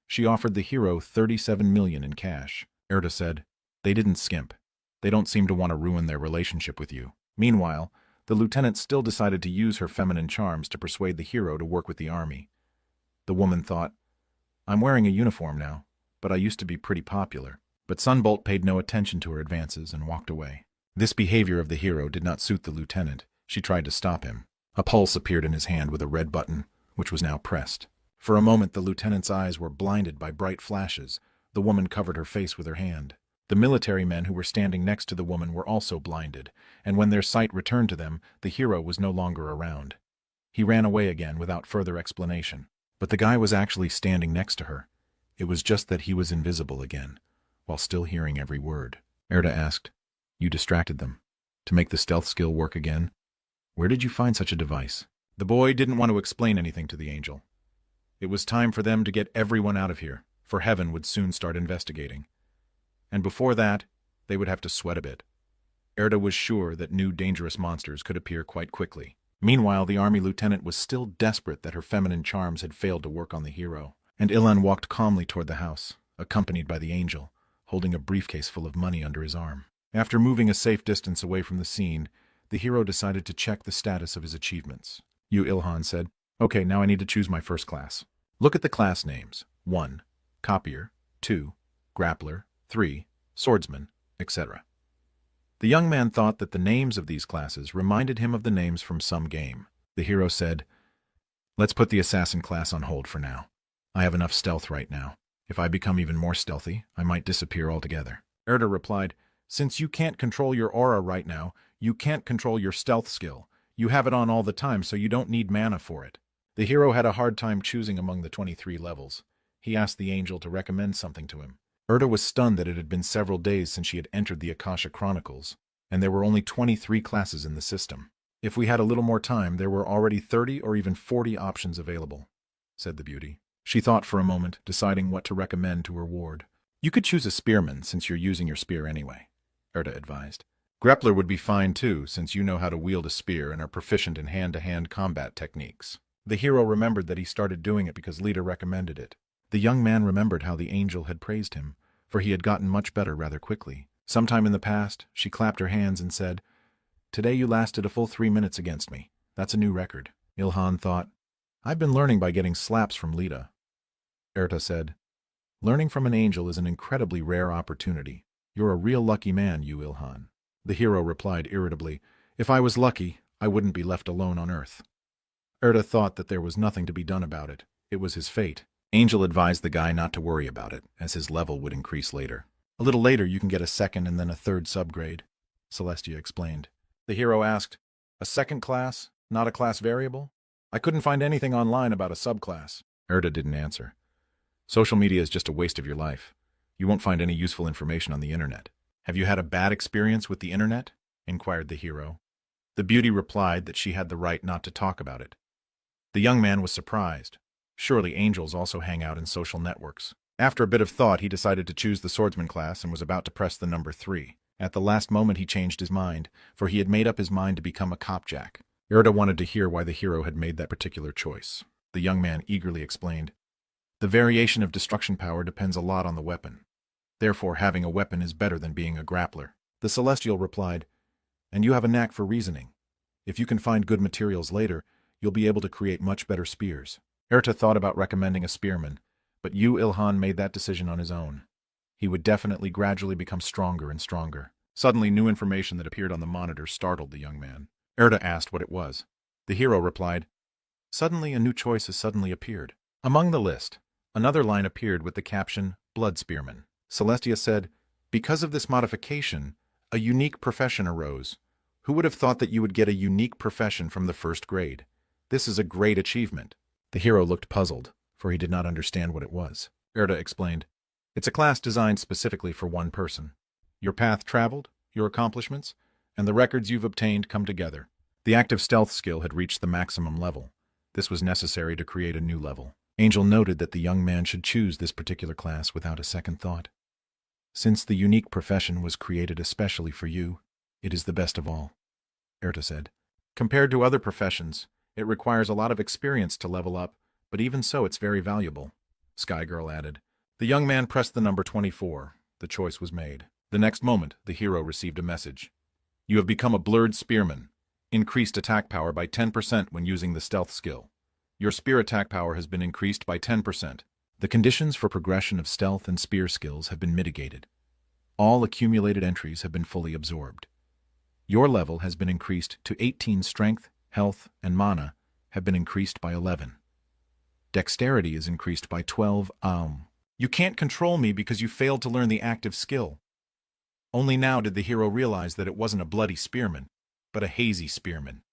She offered the hero 37 million in cash. Eartha said, "They didn't skimp. They don't seem to want to ruin their relationship with you." Meanwhile, the lieutenant still decided to use her feminine charms to persuade the hero to work with the army. The woman thought, "I'm wearing a uniform now, but I used to be pretty popular." But Sunbolt paid no attention to her advances and walked away. This behavior of the hero did not suit the lieutenant. She tried to stop him. A pulse appeared in his hand with a red button, which was now pressed. For a moment the lieutenant's eyes were blinded by bright flashes. The woman covered her face with her hand. The military men who were standing next to the woman were also blinded, and when their sight returned to them, the hero was no longer around. He ran away again without further explanation. But the guy was actually standing next to her. It was just that he was invisible again, while still hearing every word. Eartha asked, "You distracted them. To make the stealth skill work again? Where did you find such a device?" The boy didn't want to explain anything to the angel. It was time for them to get everyone out of here, for Heaven would soon start investigating. And before that, they would have to sweat a bit. Eartha was sure that new dangerous monsters could appear quite quickly. Meanwhile, the army lieutenant was still desperate that her feminine charms had failed to work on the hero. And Ilan walked calmly toward the house, accompanied by the angel, holding a briefcase full of money under his arm. After moving a safe distance away from the scene, the hero decided to check the status of his achievements. Ilhan said, "Okay, now I need to choose my first class. Look at the class names. 1. Copier. 2. Grappler. 3. Swordsman, etc." The young man thought that the names of these classes reminded him of the names from some game. The hero said, "Let's put the assassin class on hold for now. I have enough stealth right now. If I become even more stealthy, I might disappear altogether." Eartha replied, "Since you can't control your aura right now, you can't control your stealth skill. You have it on all the time, so you don't need mana for it." The hero had a hard time choosing among the 23 levels. He asked the angel to recommend something to him. Eartha was stunned that it had been several days since she had entered the Akasha Chronicles, and there were only 23 classes in the system. "If we had a little more time, there were already 30 or even 40 options available," said the beauty. She thought for a moment, deciding what to recommend to her ward. "You could choose a spearman, since you're using your spear anyway," Eartha advised. "Grappler would be fine too, since you know how to wield a spear and are proficient in hand-to-hand combat techniques." The hero remembered that he started doing it because Lita recommended it. The young man remembered how the angel had praised him, for he had gotten much better rather quickly. Sometime in the past, she clapped her hands and said, "Today you lasted a full 3 minutes against me. That's a new record." Ilhan thought, "I've been learning by getting slaps from Lita." Eartha said, "Learning from an angel is an incredibly rare opportunity. You're a real lucky man, you Ilhan." The hero replied irritably, "If I was lucky, I wouldn't be left alone on Earth." Eartha thought that there was nothing to be done about it. It was his fate. Angel advised the guy not to worry about it, as his level would increase later. "A little later you can get a second and then a third subgrade," Celestia explained. The hero asked, "A second class, not a class variable? I couldn't find anything online about a subclass." Eartha didn't answer. "Social media is just a waste of your life. You won't find any useful information on the internet." "Have you had a bad experience with the internet?" inquired the hero. The beauty replied that she had the right not to talk about it. The young man was surprised. Surely angels also hang out in social networks. After a bit of thought, he decided to choose the swordsman class and was about to press the number 3. At the last moment he changed his mind, for he had made up his mind to become a copjack. Eartha wanted to hear why the hero had made that particular choice. The young man eagerly explained, "The variation of destruction power depends a lot on the weapon. Therefore, having a weapon is better than being a grappler." The celestial replied, "And you have a knack for reasoning. If you can find good materials later, you'll be able to create much better spears." Eartha thought about recommending a spearman, But Ilhan made that decision on his own. He would definitely gradually become stronger and stronger. Suddenly, new information that appeared on the monitor startled the young man. Erda asked what it was. The hero replied, "Suddenly, a new choice has suddenly appeared." Among the list, another line appeared with the caption, "Blood Spearman." Celestia said, "Because of this modification, a unique profession arose. Who would have thought that you would get a unique profession from the first grade? This is a great achievement." The hero looked puzzled, for he did not understand what it was. Erda explained, "It's a class designed specifically for one person. Your path traveled, your accomplishments, and the records you've obtained come together." The active stealth skill had reached the maximum level. This was necessary to create a new level. Angel noted that the young man should choose this particular class without a second thought. "Since the unique profession was created especially for you, it is the best of all," Erta said. "Compared to other professions, it requires a lot of experience to level up, but even so it's very valuable," Sky Girl added. The young man pressed the number 24. The choice was made. The next moment, the hero received a message. "You have become a blurred spearman. Increased attack power by 10% when using the stealth skill. Your spear attack power has been increased by 10%. The conditions for progression of stealth and spear skills have been mitigated. All accumulated entries have been fully absorbed. Your level has been increased to 18. Strength, health, and mana have been increased by 11. Dexterity is increased by 12. You can't control me because you failed to learn the active skill." Only now did the hero realize that it wasn't a bloody spearman, but a hazy spearman.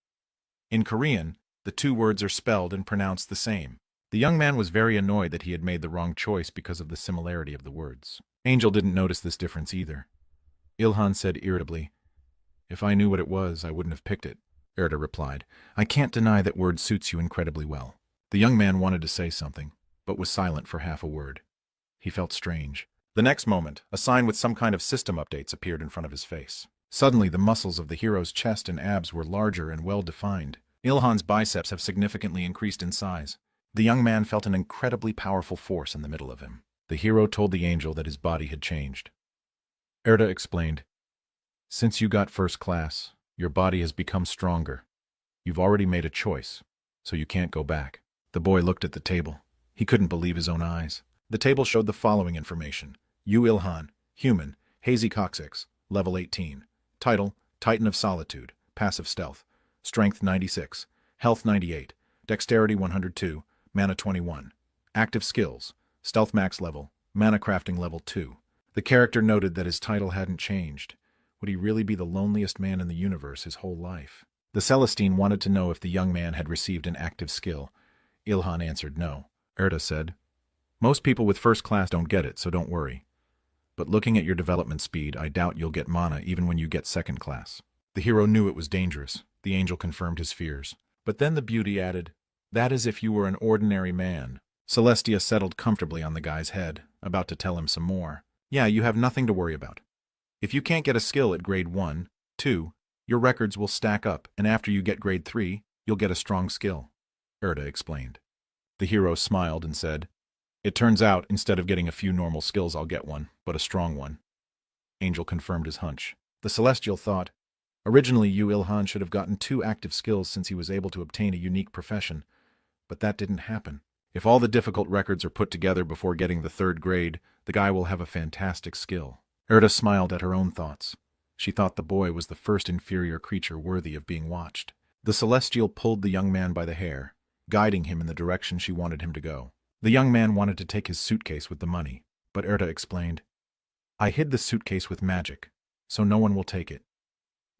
In Korean, the two words are spelled and pronounced the same. The young man was very annoyed that he had made the wrong choice because of the similarity of the words. Angel didn't notice this difference either. Ilhan said irritably, "If I knew what it was, I wouldn't have picked it." Erda replied, "I can't deny that word suits you incredibly well." The young man wanted to say something, but was silent for half a word. He felt strange. The next moment, a sign with some kind of system updates appeared in front of his face. Suddenly, the muscles of the hero's chest and abs were larger and well-defined. Ilhan's biceps have significantly increased in size. The young man felt an incredibly powerful force in the middle of him. The hero told the angel that his body had changed. Erda explained, "Since you got first class, your body has become stronger. You've already made a choice, so you can't go back." The boy looked at the table. He couldn't believe his own eyes. The table showed the following information. Ilhan, human, hazy coccyx, level 18. Title, Titan of Solitude, passive stealth. Strength 96, health 98, dexterity 102, mana 21. Active skills, stealth max level, mana crafting level 2. The character noted that his title hadn't changed. Would he really be the loneliest man in the universe his whole life? The Celestine wanted to know if the young man had received an active skill. Ilhan answered no. Erda said, "Most people with first class don't get it, so don't worry. But looking at your development speed, I doubt you'll get mana even when you get second class." The hero knew it was dangerous. The angel confirmed his fears. But then the beauty added, "That is if you were an ordinary man." Celestia settled comfortably on the guy's head, about to tell him some more. "Yeah, you have nothing to worry about. If you can't get a skill at grade 1, 2, your records will stack up, and after you get grade 3, you'll get a strong skill," Erda explained. The hero smiled and said, "It turns out, instead of getting a few normal skills, I'll get one, but a strong one." Angel confirmed his hunch. The Celestial thought, originally Ilhan should have gotten 2 active skills since he was able to obtain a unique profession, but that didn't happen. If all the difficult records are put together before getting the 3rd grade, the guy will have a fantastic skill. Erda smiled at her own thoughts. She thought the boy was the first inferior creature worthy of being watched. The Celestial pulled the young man by the hair, guiding him in the direction she wanted him to go. The young man wanted to take his suitcase with the money, but Erda explained, "I hid the suitcase with magic, so no one will take it.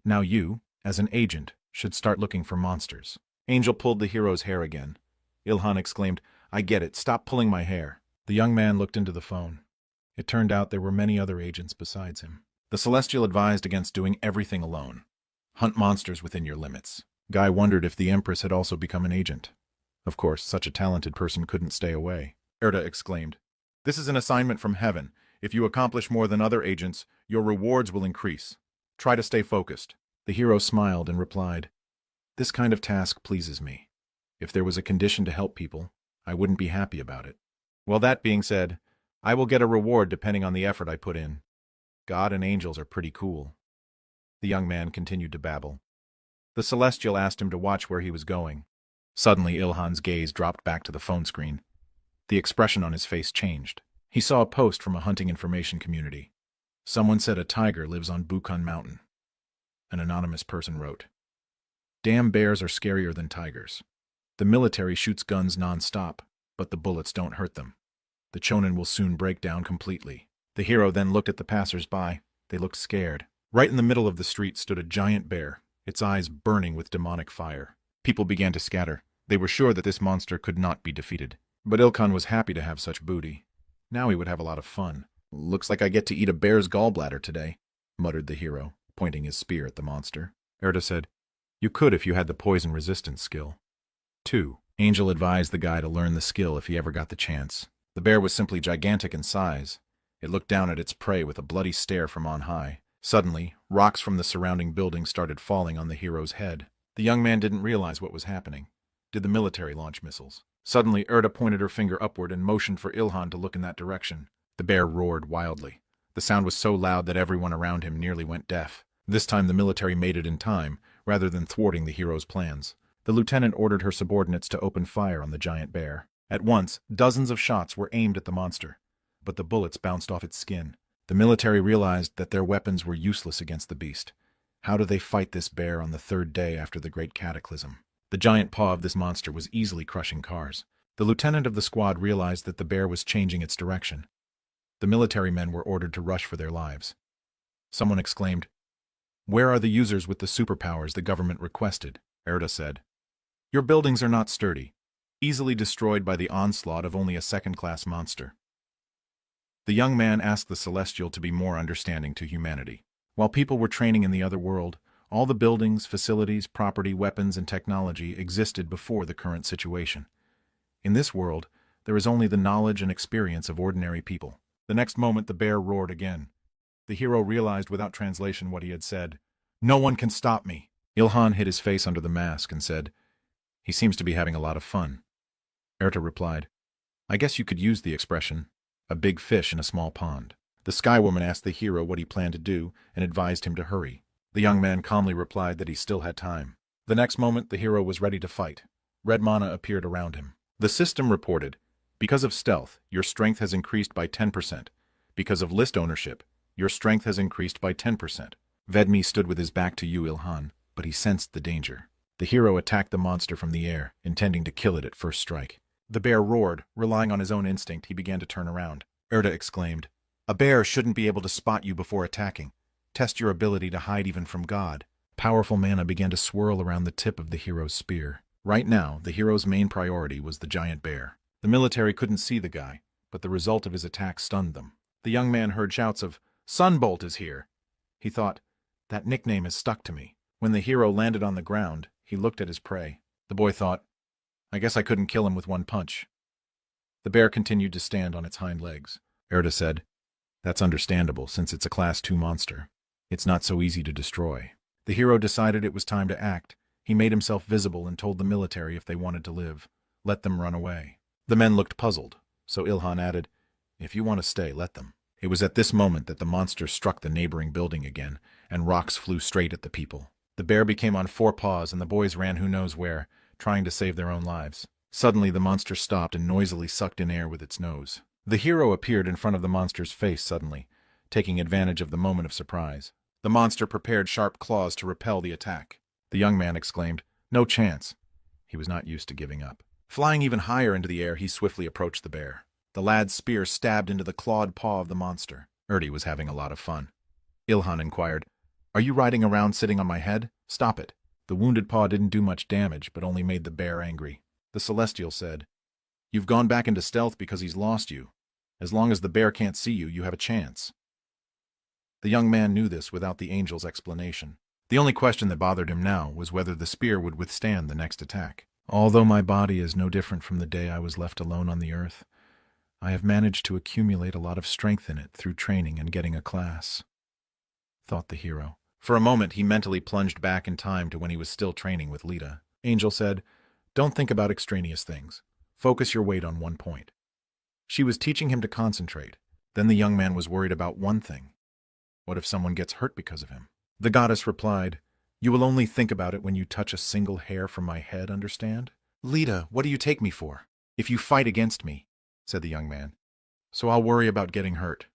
Now you, as an agent, should start looking for monsters." Angel pulled the hero's hair again. Ilhan exclaimed, "I get it, stop pulling my hair." The young man looked into the phone. It turned out there were many other agents besides him. The Celestial advised against doing everything alone. Hunt monsters within your limits. Guy wondered if the Empress had also become an agent. Of course, such a talented person couldn't stay away. Erda exclaimed, "This is an assignment from heaven. If you accomplish more than other agents, your rewards will increase. Try to stay focused." The hero smiled and replied, "This kind of task pleases me. If there was a condition to help people, I wouldn't be happy about it. Well, that being said, I will get a reward depending on the effort I put in. God and angels are pretty cool." The young man continued to babble. The Celestial asked him to watch where he was going. Suddenly, Ilhan's gaze dropped back to the phone screen. The expression on his face changed. He saw a post from a hunting information community. Someone said a tiger lives on Bukhan Mountain. An anonymous person wrote, "Damn bears are scarier than tigers. The military shoots guns non-stop, but the bullets don't hurt them. The chonin will soon break down completely." The hero then looked at the passers-by. They looked scared. Right in the middle of the street stood a giant bear, its eyes burning with demonic fire. People began to scatter. They were sure that this monster could not be defeated. But Ilkhan was happy to have such booty. Now he would have a lot of fun. "Looks like I get to eat a bear's gallbladder today," muttered the hero, pointing his spear at the monster. Erda said, "You could if you had the poison resistance skill." 2. Angel advised the guy to learn the skill if he ever got the chance. The bear was simply gigantic in size. It looked down at its prey with a bloody stare from on high. Suddenly, rocks from the surrounding buildings started falling on the hero's head. The young man didn't realize what was happening. Did the military launch missiles? Suddenly, Erda pointed her finger upward and motioned for Ilhan to look in that direction. The bear roared wildly. The sound was so loud that everyone around him nearly went deaf. This time the military made it in time, rather than thwarting the hero's plans. The lieutenant ordered her subordinates to open fire on the giant bear. At once, dozens of shots were aimed at the monster, but the bullets bounced off its skin. The military realized that their weapons were useless against the beast. How do they fight this bear on the third day after the great cataclysm? The giant paw of this monster was easily crushing cars. The lieutenant of the squad realized that the bear was changing its direction. The military men were ordered to rush for their lives. Someone exclaimed, "Where are the users with the superpowers the government requested?" Erda said, "Your buildings are not sturdy, easily destroyed by the onslaught of only a second-class monster." The young man asked the Celestial to be more understanding to humanity. While people were training in the other world, all the buildings, facilities, property, weapons, and technology existed before the current situation. In this world, there is only the knowledge and experience of ordinary people. The next moment the bear roared again. The hero realized without translation what he had said. "No one can stop me." Ilhan hid his face under the mask and said, "He seems to be having a lot of fun." Erta replied, "I guess you could use the expression, a big fish in a small pond." The Sky Woman asked the hero what he planned to do and advised him to hurry. The young man calmly replied that he still had time. The next moment the hero was ready to fight. Red mana appeared around him. The system reported, "Because of stealth, your strength has increased by 10%. Because of list ownership, your strength has increased by 10%. Vedmi stood with his back to you, Ilhan, but he sensed the danger. The hero attacked the monster from the air, intending to kill it at first strike. The bear roared. Relying on his own instinct, he began to turn around. Erda exclaimed, "A bear shouldn't be able to spot you before attacking. Test your ability to hide even from God." Powerful mana began to swirl around the tip of the hero's spear. Right now, the hero's main priority was the giant bear. The military couldn't see the guy, but the result of his attack stunned them. The young man heard shouts of, "Sunbolt is here!" He thought, "That nickname has stuck to me." When the hero landed on the ground, he looked at his prey. The boy thought, "I guess I couldn't kill him with one punch." The bear continued to stand on its hind legs. Erda said, "That's understandable, since it's a Class 2 monster. It's not so easy to destroy." The hero decided it was time to act. He made himself visible and told the military if they wanted to live, let them run away. The men looked puzzled, so Ilhan added, "If you want to stay, let them." It was at this moment that the monster struck the neighboring building again, and rocks flew straight at the people. The bear became on 4 paws, and the boys ran who knows where, trying to save their own lives. Suddenly the monster stopped and noisily sucked in air with its nose. The hero appeared in front of the monster's face suddenly, taking advantage of the moment of surprise. The monster prepared sharp claws to repel the attack. The young man exclaimed, "No chance." He was not used to giving up. Flying even higher into the air, he swiftly approached the bear. The lad's spear stabbed into the clawed paw of the monster. Erdi was having a lot of fun. Ilhan inquired, "Are you riding around sitting on my head? Stop it." The wounded paw didn't do much damage, but only made the bear angry. The Celestial said, "You've gone back into stealth because he's lost you. As long as the bear can't see you, you have a chance." The young man knew this without the angel's explanation. The only question that bothered him now was whether the spear would withstand the next attack. "Although my body is no different from the day I was left alone on the earth, I have managed to accumulate a lot of strength in it through training and getting a class," thought the hero. For a moment, he mentally plunged back in time to when he was still training with Lita. Angel said, "Don't think about extraneous things. Focus your weight on one point." She was teaching him to concentrate. Then the young man was worried about one thing. What if someone gets hurt because of him? The goddess replied, "You will only think about it when you touch a single hair from my head, understand? Lita, what do you take me for? If you fight against me, said the young man. So I'll worry about getting hurt.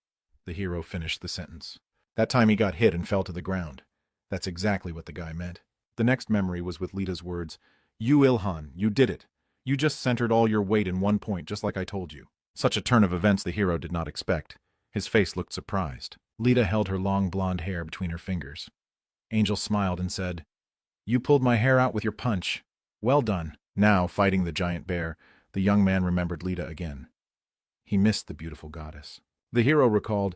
The hero finished the sentence. That time he got hit and fell to the ground. That's exactly what the guy meant. The next memory was with Lita's words, "You Ilhan, you did it. You just centered all your weight in one point, just like I told you." Such a turn of events the hero did not expect. His face looked surprised. Lita held her long blonde hair between her fingers. Angel smiled and said, "You pulled my hair out with your punch. Well done." Now, fighting the giant bear, the young man remembered Lita again. He missed the beautiful goddess. The hero recalled,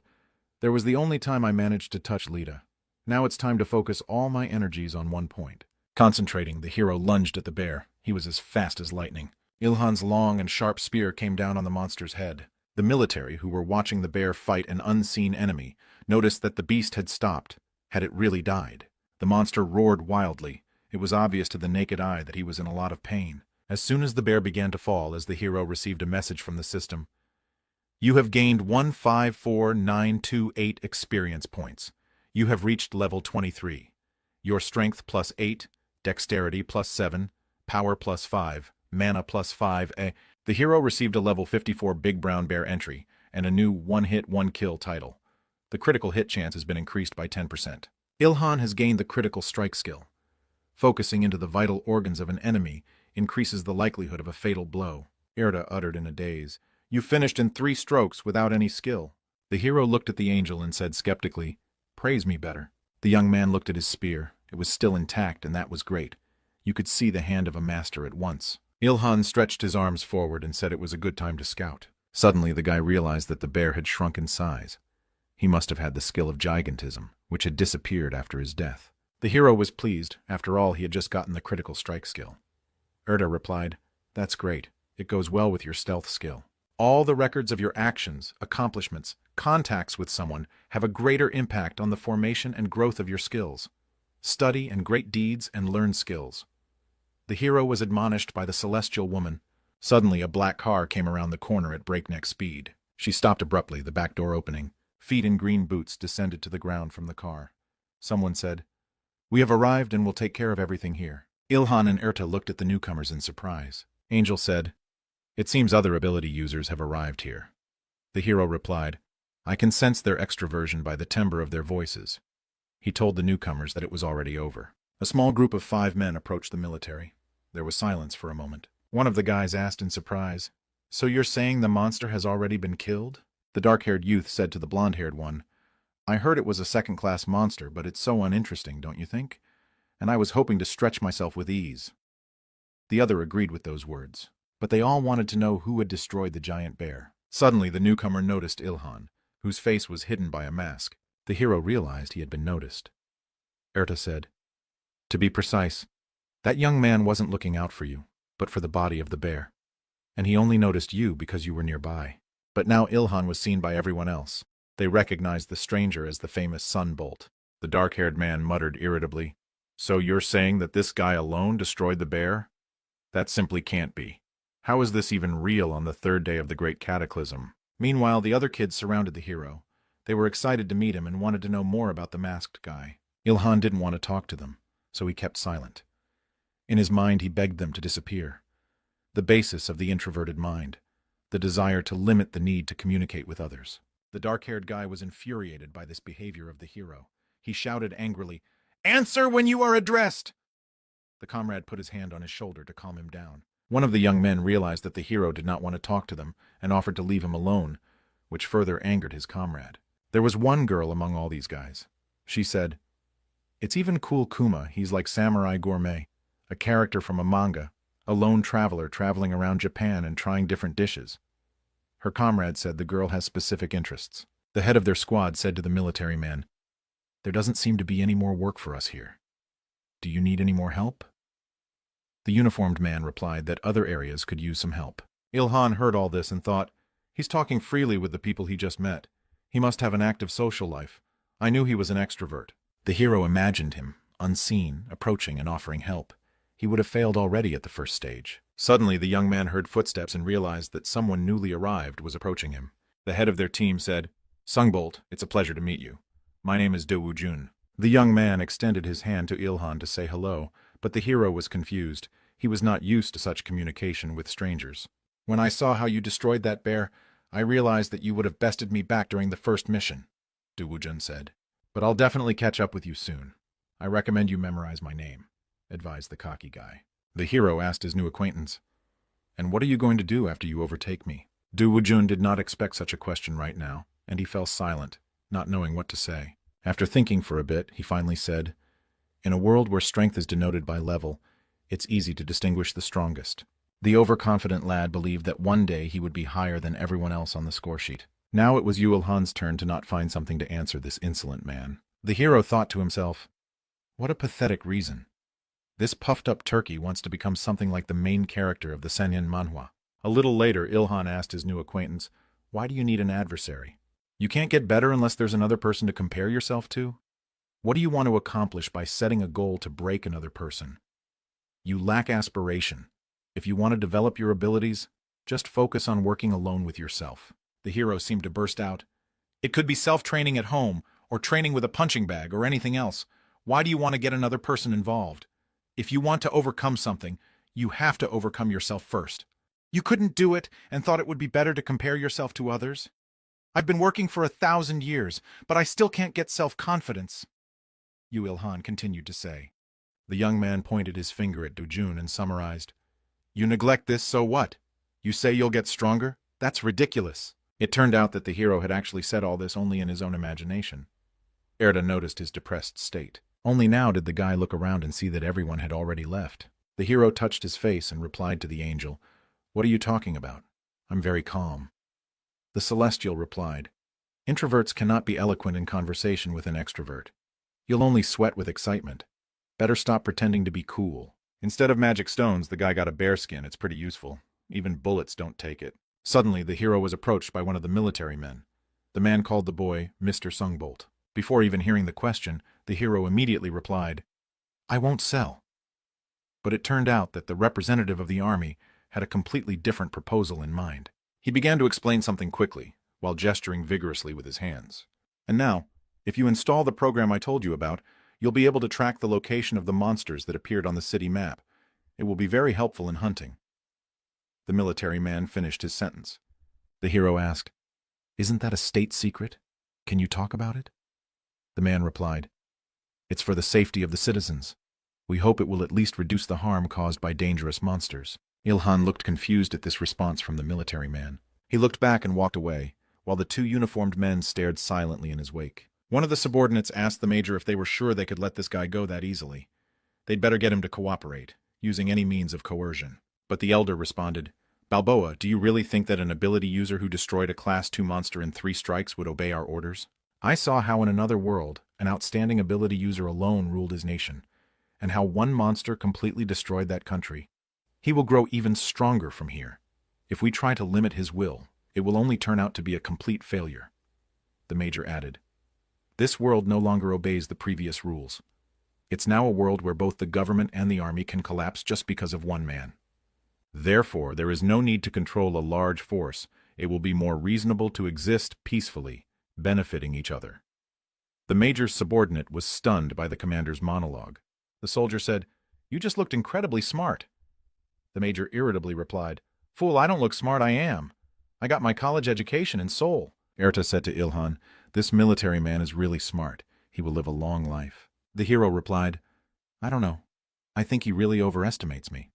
"There was the only time I managed to touch Lita. Now it's time to focus all my energies on one point." Concentrating, the hero lunged at the bear. He was as fast as lightning. Ilhan's long and sharp spear came down on the monster's head. The military, who were watching the bear fight an unseen enemy, noticed that the beast had stopped. Had it really died? The monster roared wildly. It was obvious to the naked eye that he was in a lot of pain. As soon as the bear began to fall, as the hero received a message from the system, "You have gained 154928 experience points. You have reached level 23. Your strength +8, dexterity +7, power +5, mana +5. The hero received a level 54 Big Brown Bear entry and a new one-hit, one-kill title. The critical hit chance has been increased by 10%. Ilhan has gained the critical strike skill. Focusing into the vital organs of an enemy increases the likelihood of a fatal blow. Erda uttered in a daze, "You finished in 3 strokes without any skill." The hero looked at the angel and said skeptically, "Praise me better." The young man looked at his spear. It was still intact, and that was great. You could see the hand of a master at once. Ilhan stretched his arms forward and said it was a good time to scout. Suddenly the guy realized that the bear had shrunk in size. He must have had the skill of gigantism, which had disappeared after his death. The hero was pleased. After all, he had just gotten the critical strike skill. Erda replied, "That's great. It goes well with your stealth skill. All the records of your actions, accomplishments, contacts with someone have a greater impact on the formation and growth of your skills. Study and great deeds and learn skills." The hero was admonished by the celestial woman. Suddenly, a black car came around the corner at breakneck speed. She stopped abruptly, the back door opening. Feet in green boots descended to the ground from the car. Someone said, "We have arrived and will take care of everything here." Ilhan and Erta looked at the newcomers in surprise. Angel said, "It seems other ability users have arrived here." The hero replied, "I can sense their extroversion by the timbre of their voices." He told the newcomers that it was already over. A small group of 5 men approached the military. There was silence for a moment. One of the guys asked in surprise, "So you're saying the monster has already been killed?" The dark-haired youth said to the blonde-haired one, "I heard it was a second-class monster, but it's so uninteresting, don't you think? And I was hoping to stretch myself with ease." The other agreed with those words, but they all wanted to know who had destroyed the giant bear. Suddenly the newcomer noticed Ilhan, whose face was hidden by a mask. The hero realized he had been noticed. Erta said, "To be precise, that young man wasn't looking out for you, but for the body of the bear. And he only noticed you because you were nearby." But now Ilhan was seen by everyone else. They recognized the stranger as the famous Sunbolt. The dark-haired man muttered irritably, "So you're saying that this guy alone destroyed the bear? That simply can't be. How is this even real on the 3rd day of the Great Cataclysm?" Meanwhile, the other kids surrounded the hero. They were excited to meet him and wanted to know more about the masked guy. Ilhan didn't want to talk to them, so he kept silent. In his mind, he begged them to disappear. The basis of the introverted mind, the desire to limit the need to communicate with others. The dark-haired guy was infuriated by this behavior of the hero. He shouted angrily, "Answer when you are addressed!" The comrade put his hand on his shoulder to calm him down. One of the young men realized that the hero did not want to talk to them and offered to leave him alone, which further angered his comrade. There was one girl among all these guys. She said, "It's even cool Kuma. He's like Samurai Gourmet, a character from a manga, a lone traveler traveling around Japan and trying different dishes." Her comrade said the girl has specific interests. The head of their squad said to the military man, "There doesn't seem to be any more work for us here. Do you need any more help?" The uniformed man replied that other areas could use some help. Ilhan heard all this and thought, "He's talking freely with the people he just met. He must have an active social life. I knew he was an extrovert." The hero imagined him, unseen, approaching and offering help. He would have failed already at the first stage. Suddenly, the young man heard footsteps and realized that someone newly arrived was approaching him. The head of their team said, "Sungbolt, it's a pleasure to meet you. My name is Do Jun." The young man extended his hand to Ilhan to say hello, but the hero was confused. He was not used to such communication with strangers. When I saw how you destroyed that bear, I realized that you would have bested me back during the first mission, Du Wujun said. But I'll definitely catch up with you soon. I recommend you memorize my name, advised the cocky guy. The hero asked his new acquaintance, "And what are you going to do after you overtake me?" Du Wujun did not expect such a question right now, and he fell silent, not knowing what to say. After thinking for a bit, he finally said, "In a world where strength is denoted by level, it's easy to distinguish the strongest." The overconfident lad believed that one day he would be higher than everyone else on the score sheet. Now it was Yul Han's turn to not find something to answer this insolent man. The hero thought to himself, "What a pathetic reason. This puffed-up turkey wants to become something like the main character of the Sennin Manhwa." A little later, Ilhan asked his new acquaintance, "Why do you need an adversary? You can't get better unless there's another person to compare yourself to? What do you want to accomplish by setting a goal to break another person? You lack aspiration. If you want to develop your abilities, just focus on working alone with yourself." The hero seemed to burst out, "It could be self-training at home, or training with a punching bag, or anything else. Why do you want to get another person involved? If you want to overcome something, you have to overcome yourself first. You couldn't do it and thought it would be better to compare yourself to others? I've been working for 1,000 years, but I still can't get self-confidence," Yu Il-han continued to say. The young man pointed his finger at Dujun and summarized, "You neglect this, so what? You say you'll get stronger? That's ridiculous." It turned out that the hero had actually said all this only in his own imagination. Erda noticed his depressed state. Only now did the guy look around and see that everyone had already left. The hero touched his face and replied to the angel, "What are you talking about? I'm very calm." The celestial replied, "Introverts cannot be eloquent in conversation with an extrovert. You'll only sweat with excitement. Better stop pretending to be cool." Instead of magic stones, the guy got a bearskin. It's pretty useful. Even bullets don't take it. Suddenly, the hero was approached by one of the military men. The man called the boy Mr. Sungbolt. Before even hearing the question, the hero immediately replied, "I won't sell." But it turned out that the representative of the army had a completely different proposal in mind. He began to explain something quickly, while gesturing vigorously with his hands. "And now, if you install the program I told you about, you'll be able to track the location of the monsters that appeared on the city map. It will be very helpful in hunting." The military man finished his sentence. The hero asked, "Isn't that a state secret? Can you talk about it?" The man replied, "It's for the safety of the citizens. We hope it will at least reduce the harm caused by dangerous monsters." Ilhan looked confused at this response from the military man. He looked back and walked away, while the two uniformed men stared silently in his wake. One of the subordinates asked the major if they were sure they could let this guy go that easily. They'd better get him to cooperate, using any means of coercion. But the elder responded, "Balboa, do you really think that an ability user who destroyed a Class 2 monster in 3 strikes would obey our orders? I saw how in another world, an outstanding ability user alone ruled his nation, and how one monster completely destroyed that country. He will grow even stronger from here. If we try to limit his will, it will only turn out to be a complete failure." The major added, "This world no longer obeys the previous rules. It's now a world where both the government and the army can collapse just because of one man. Therefore, there is no need to control a large force. It will be more reasonable to exist peacefully, benefiting each other." The major's subordinate was stunned by the commander's monologue. The soldier said, "You just looked incredibly smart." The major irritably replied, "Fool, I don't look smart, I am. I got my college education in Seoul." Erta said to Ilhan, "This military man is really smart. He will live a long life." The hero replied, "I don't know. I think he really overestimates me."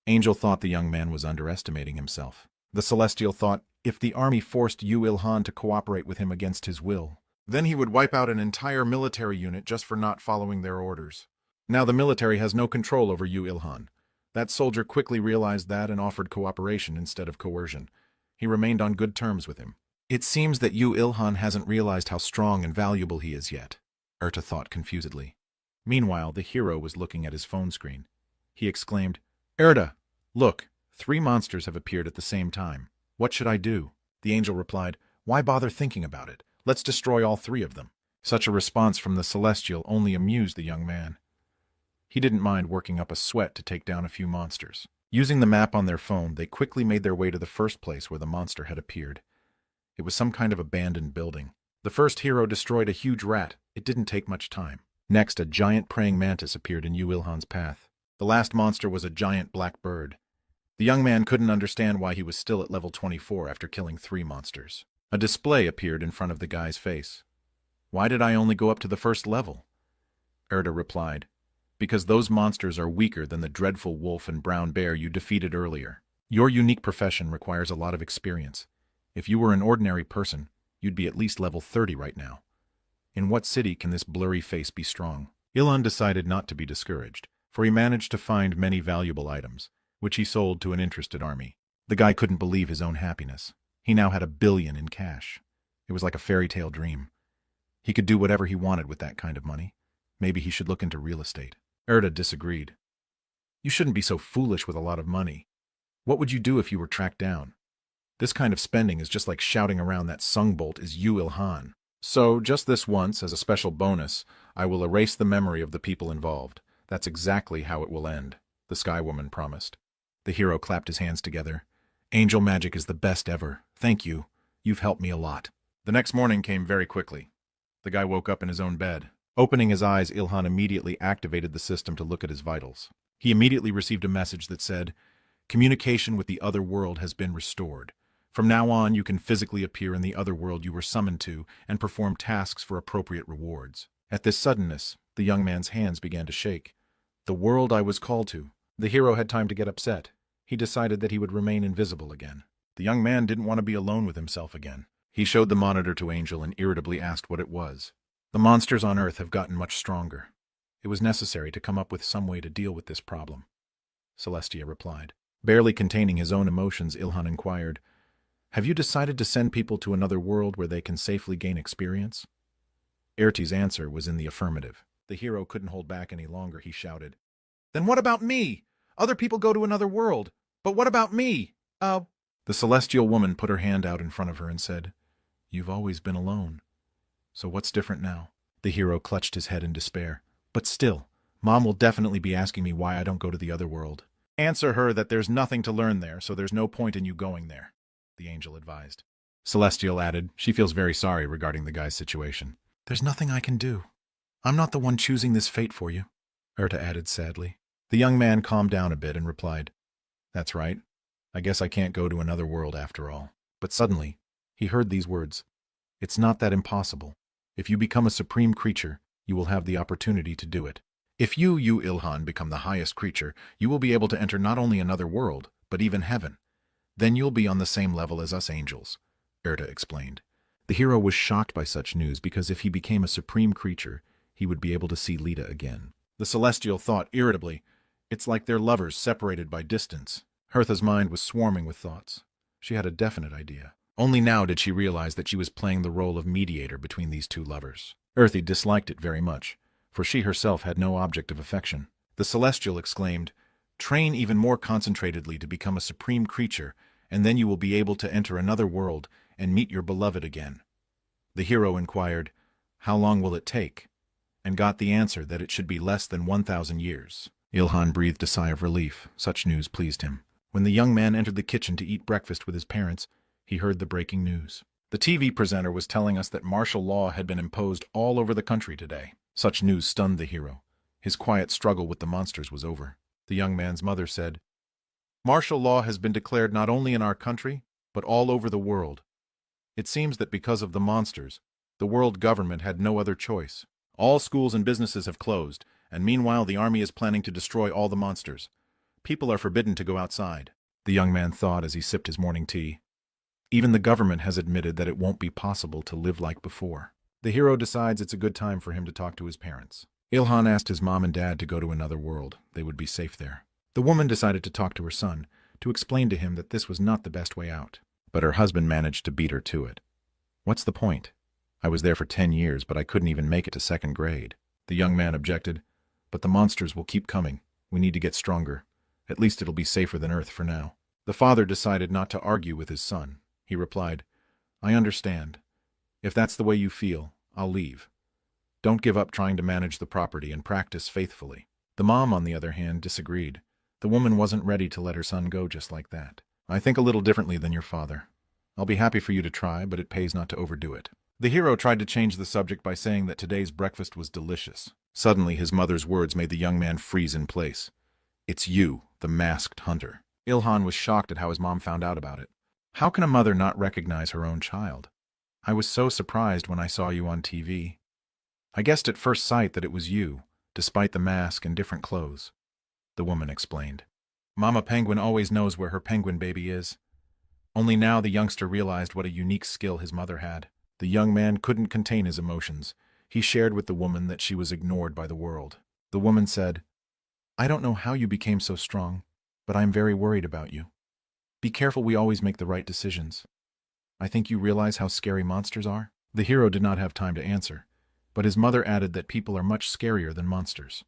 Angel thought the young man was underestimating himself. The Celestial thought, if the army forced Yu Il-han to cooperate with him against his will, then he would wipe out an entire military unit just for not following their orders. Now the military has no control over Yu Il-han. That soldier quickly realized that and offered cooperation instead of coercion. He remained on good terms with him. It seems that Yu Il-han hasn't realized how strong and valuable he is yet, Erta thought confusedly. Meanwhile, the hero was looking at his phone screen. He exclaimed, "Erta, look, 3 monsters have appeared at the same time. What should I do?" The angel replied, "Why bother thinking about it? Let's destroy all 3 of them." Such a response from the Celestial only amused the young man. He didn't mind working up a sweat to take down a few monsters. Using the map on their phone, they quickly made their way to the first place where the monster had appeared. It was some kind of abandoned building. The first hero destroyed a huge rat. It didn't take much time. Next, a giant praying mantis appeared in Yu Il-han's path. The last monster was a giant black bird. The young man couldn't understand why he was still at level 24 after killing 3 monsters. A display appeared in front of the guy's face. Why did I only go up to the first level? Erda replied, because those monsters are weaker than the dreadful wolf and brown bear you defeated earlier. Your unique profession requires a lot of experience. If you were an ordinary person, you'd be at least level 30 right now. In what city can this blurry face be strong? Ilhan decided not to be discouraged, for he managed to find many valuable items, which he sold to an interested army. The guy couldn't believe his own happiness. He now had 1 billion in cash. It was like a fairy tale dream. He could do whatever he wanted with that kind of money. Maybe he should look into real estate. Erda disagreed. You shouldn't be so foolish with a lot of money. What would you do if you were tracked down? This kind of spending is just like shouting around that Sungbolt is you, Ilhan. So, just this once, as a special bonus, I will erase the memory of the people involved. That's exactly how it will end, the Sky Woman promised. The hero clapped his hands together. Angel magic is the best ever. Thank you. You've helped me a lot. The next morning came very quickly. The guy woke up in his own bed. Opening his eyes, Ilhan immediately activated the system to look at his vitals. He immediately received a message that said, "Communication with the other world has been restored. From now on, you can physically appear in the other world you were summoned to and perform tasks for appropriate rewards." At this suddenness, the young man's hands began to shake. The world I was called to. The hero had time to get upset. He decided that he would remain invisible again. The young man didn't want to be alone with himself again. He showed the monitor to Angel and irritably asked what it was. The monsters on Earth have gotten much stronger. It was necessary to come up with some way to deal with this problem. Celestia replied. Barely containing his own emotions, Ilhan inquired, "Have you decided to send people to another world where they can safely gain experience?" Erti's answer was in the affirmative. The hero couldn't hold back any longer. He shouted, "Then what about me? Other people go to another world. But what about me? The celestial woman put her hand out in front of her and said, "You've always been alone. So what's different now?" The hero clutched his head in despair. "But still, Mom will definitely be asking me why I don't go to the other world." "Answer her that there's nothing to learn there, so there's no point in you going there," the angel advised. Celestial added she feels very sorry regarding the guy's situation. "There's nothing I can do. I'm not the one choosing this fate for you," Erta added sadly. The young man calmed down a bit and replied, "That's right. I guess I can't go to another world after all." But suddenly, he heard these words. "It's not that impossible. If you become a supreme creature, you will have the opportunity to do it. If you Ilhan, become the highest creature, you will be able to enter not only another world, but even heaven. Then you'll be on the same level as us angels," Erta explained. The hero was shocked by such news because if he became a supreme creature, he would be able to see Lita again. The celestial thought irritably, "It's like they're lovers separated by distance." Hertha's mind was swarming with thoughts. She had a definite idea. Only now did she realize that she was playing the role of mediator between these two lovers. Earthy disliked it very much, for she herself had no object of affection. The celestial exclaimed, "Train even more concentratedly to become a supreme creature, and then you will be able to enter another world and meet your beloved again." The hero inquired, "How long will it take?" and got the answer that it should be less than 1,000 years. Ilhan breathed a sigh of relief. Such news pleased him. When the young man entered the kitchen to eat breakfast with his parents, he heard the breaking news. The TV presenter was telling us that martial law had been imposed all over the country today. Such news stunned the hero. His quiet struggle with the monsters was over. The young man's mother said, "Martial law has been declared not only in our country, but all over the world. It seems that because of the monsters, the world government had no other choice. All schools and businesses have closed, and meanwhile the army is planning to destroy all the monsters. People are forbidden to go outside." The young man thought as he sipped his morning tea. Even the government has admitted that it won't be possible to live like before. The hero decides it's a good time for him to talk to his parents. Ilhan asked his mom and dad to go to another world. They would be safe there. The woman decided to talk to her son, to explain to him that this was not the best way out. But her husband managed to beat her to it. "What's the point? I was there for 10 years, but I couldn't even make it to 2nd grade. The young man objected, "But the monsters will keep coming. We need to get stronger. At least it'll be safer than Earth for now." The father decided not to argue with his son. He replied, "I understand. If that's the way you feel, I'll leave. Don't give up trying to manage the property and practice faithfully." The mom, on the other hand, disagreed. The woman wasn't ready to let her son go just like that. "I think a little differently than your father. I'll be happy for you to try, but it pays not to overdo it." The hero tried to change the subject by saying that today's breakfast was delicious. Suddenly, his mother's words made the young man freeze in place. "It's you, the masked hunter." Ilhan was shocked at how his mom found out about it. How can a mother not recognize her own child? I was so surprised when I saw you on TV. I guessed at first sight that it was you, despite the mask and different clothes, the woman explained. Mama Penguin always knows where her penguin baby is. Only now the youngster realized what a unique skill his mother had. The young man couldn't contain his emotions. He shared with the woman that she was ignored by the world. The woman said, I don't know how you became so strong, but I'm very worried about you. Be careful, we always make the right decisions. I think you realize how scary monsters are? The hero did not have time to answer, but his mother added that people are much scarier than monsters.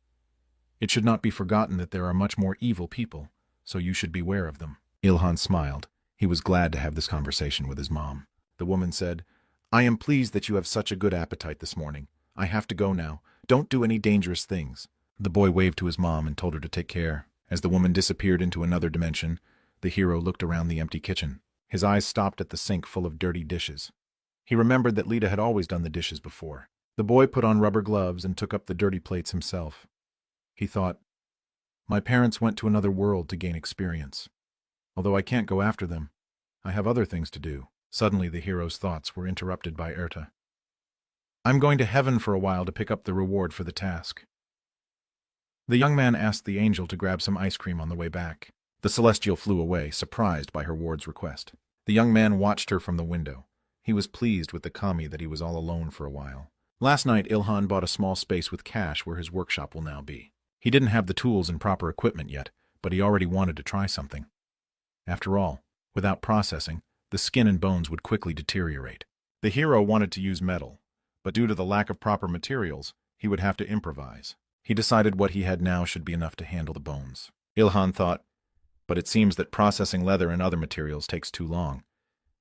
It should not be forgotten that there are much more evil people, so you should beware of them. Ilhan smiled. He was glad to have this conversation with his mom. The woman said, I am pleased that you have such a good appetite this morning. I have to go now. Don't do any dangerous things. The boy waved to his mom and told her to take care. As the woman disappeared into another dimension, the hero looked around the empty kitchen. His eyes stopped at the sink full of dirty dishes. He remembered that Lita had always done the dishes before. The boy put on rubber gloves and took up the dirty plates himself. He thought, my parents went to another world to gain experience. Although I can't go after them, I have other things to do. Suddenly the hero's thoughts were interrupted by Erta. I'm going to heaven for a while to pick up the reward for the task. The young man asked the angel to grab some ice cream on the way back. The celestial flew away, surprised by her ward's request. The young man watched her from the window. He was pleased with the kami that he was all alone for a while. Last night, Ilhan bought a small space with cash where his workshop will now be. He didn't have the tools and proper equipment yet, but he already wanted to try something. After all, without processing, the skin and bones would quickly deteriorate. The hero wanted to use metal, but due to the lack of proper materials, he would have to improvise. He decided what he had now should be enough to handle the bones. Ilhan thought, but it seems that processing leather and other materials takes too long.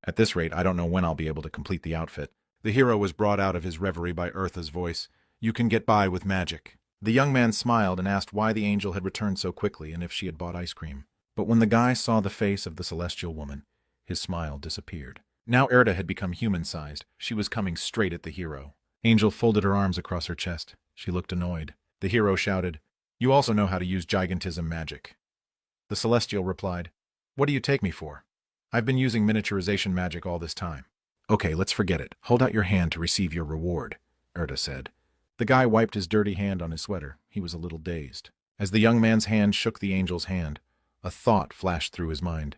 At this rate, I don't know when I'll be able to complete the outfit. The hero was brought out of his reverie by Eartha's voice. You can get by with magic. The young man smiled and asked why the angel had returned so quickly and if she had bought ice cream. But when the guy saw the face of the celestial woman, his smile disappeared. Now Erta had become human-sized. She was coming straight at the hero. Angel folded her arms across her chest. She looked annoyed. The hero shouted, You also know how to use gigantism magic. The celestial replied, What do you take me for? I've been using miniaturization magic all this time. Okay, let's forget it. Hold out your hand to receive your reward, Erta said. The guy wiped his dirty hand on his sweater. He was a little dazed. As the young man's hand shook the angel's hand, a thought flashed through his mind.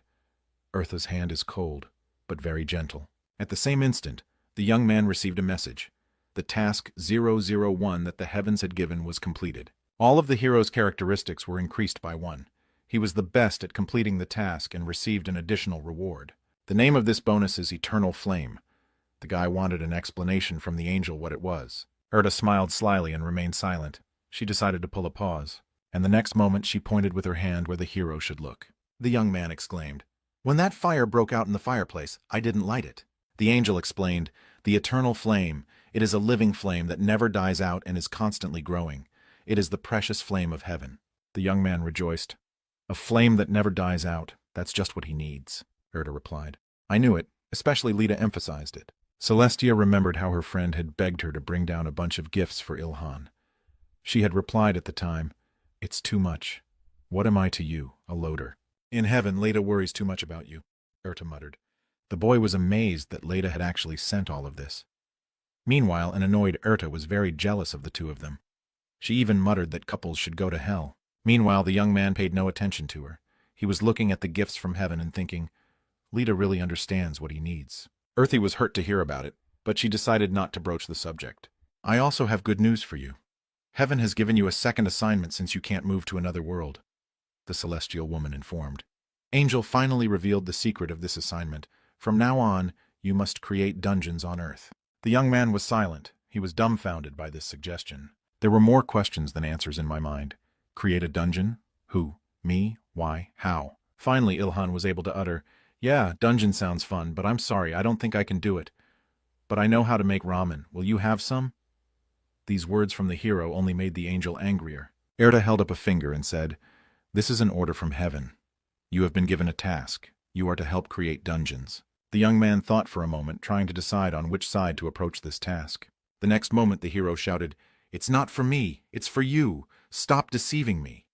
Eartha's hand is cold, but very gentle. At the same instant, the young man received a message. The task 001 that the heavens had given was completed. All of the hero's characteristics were increased by 1. He was the best at completing the task and received an additional reward. The name of this bonus is Eternal Flame. The guy wanted an explanation from the angel what it was. Erta smiled slyly and remained silent. She decided to pull a pause, and the next moment she pointed with her hand where the hero should look. The young man exclaimed, When that fire broke out in the fireplace, I didn't light it. The angel explained, The eternal flame, it is a living flame that never dies out and is constantly growing. It is the precious flame of heaven. The young man rejoiced. A flame that never dies out, that's just what he needs, Erta replied. I knew it, especially Lita emphasized it. Celestia remembered how her friend had begged her to bring down a bunch of gifts for Ilhan. She had replied at the time, It's too much. What am I to you, a loader? In heaven, Leda worries too much about you, Erta muttered. The boy was amazed that Leda had actually sent all of this. Meanwhile, an annoyed Erta was very jealous of the two of them. She even muttered that couples should go to hell. Meanwhile, the young man paid no attention to her. He was looking at the gifts from heaven and thinking, Leda really understands what he needs. Earthy was hurt to hear about it, but she decided not to broach the subject. I also have good news for you. Heaven has given you a second assignment since you can't move to another world, the celestial woman informed. Angel finally revealed the secret of this assignment. From now on, you must create dungeons on Earth. The young man was silent. He was dumbfounded by this suggestion. There were more questions than answers in my mind. Create a dungeon? Who? Me? Why? How? Finally, Ilhan was able to utter, Yeah, dungeon sounds fun, but I'm sorry, I don't think I can do it. But I know how to make ramen. Will you have some? These words from the hero only made the angel angrier. Erta held up a finger and said, This is an order from heaven. You have been given a task. You are to help create dungeons. The young man thought for a moment, trying to decide on which side to approach this task. The next moment the hero shouted, It's not for me, it's for you. Stop deceiving me.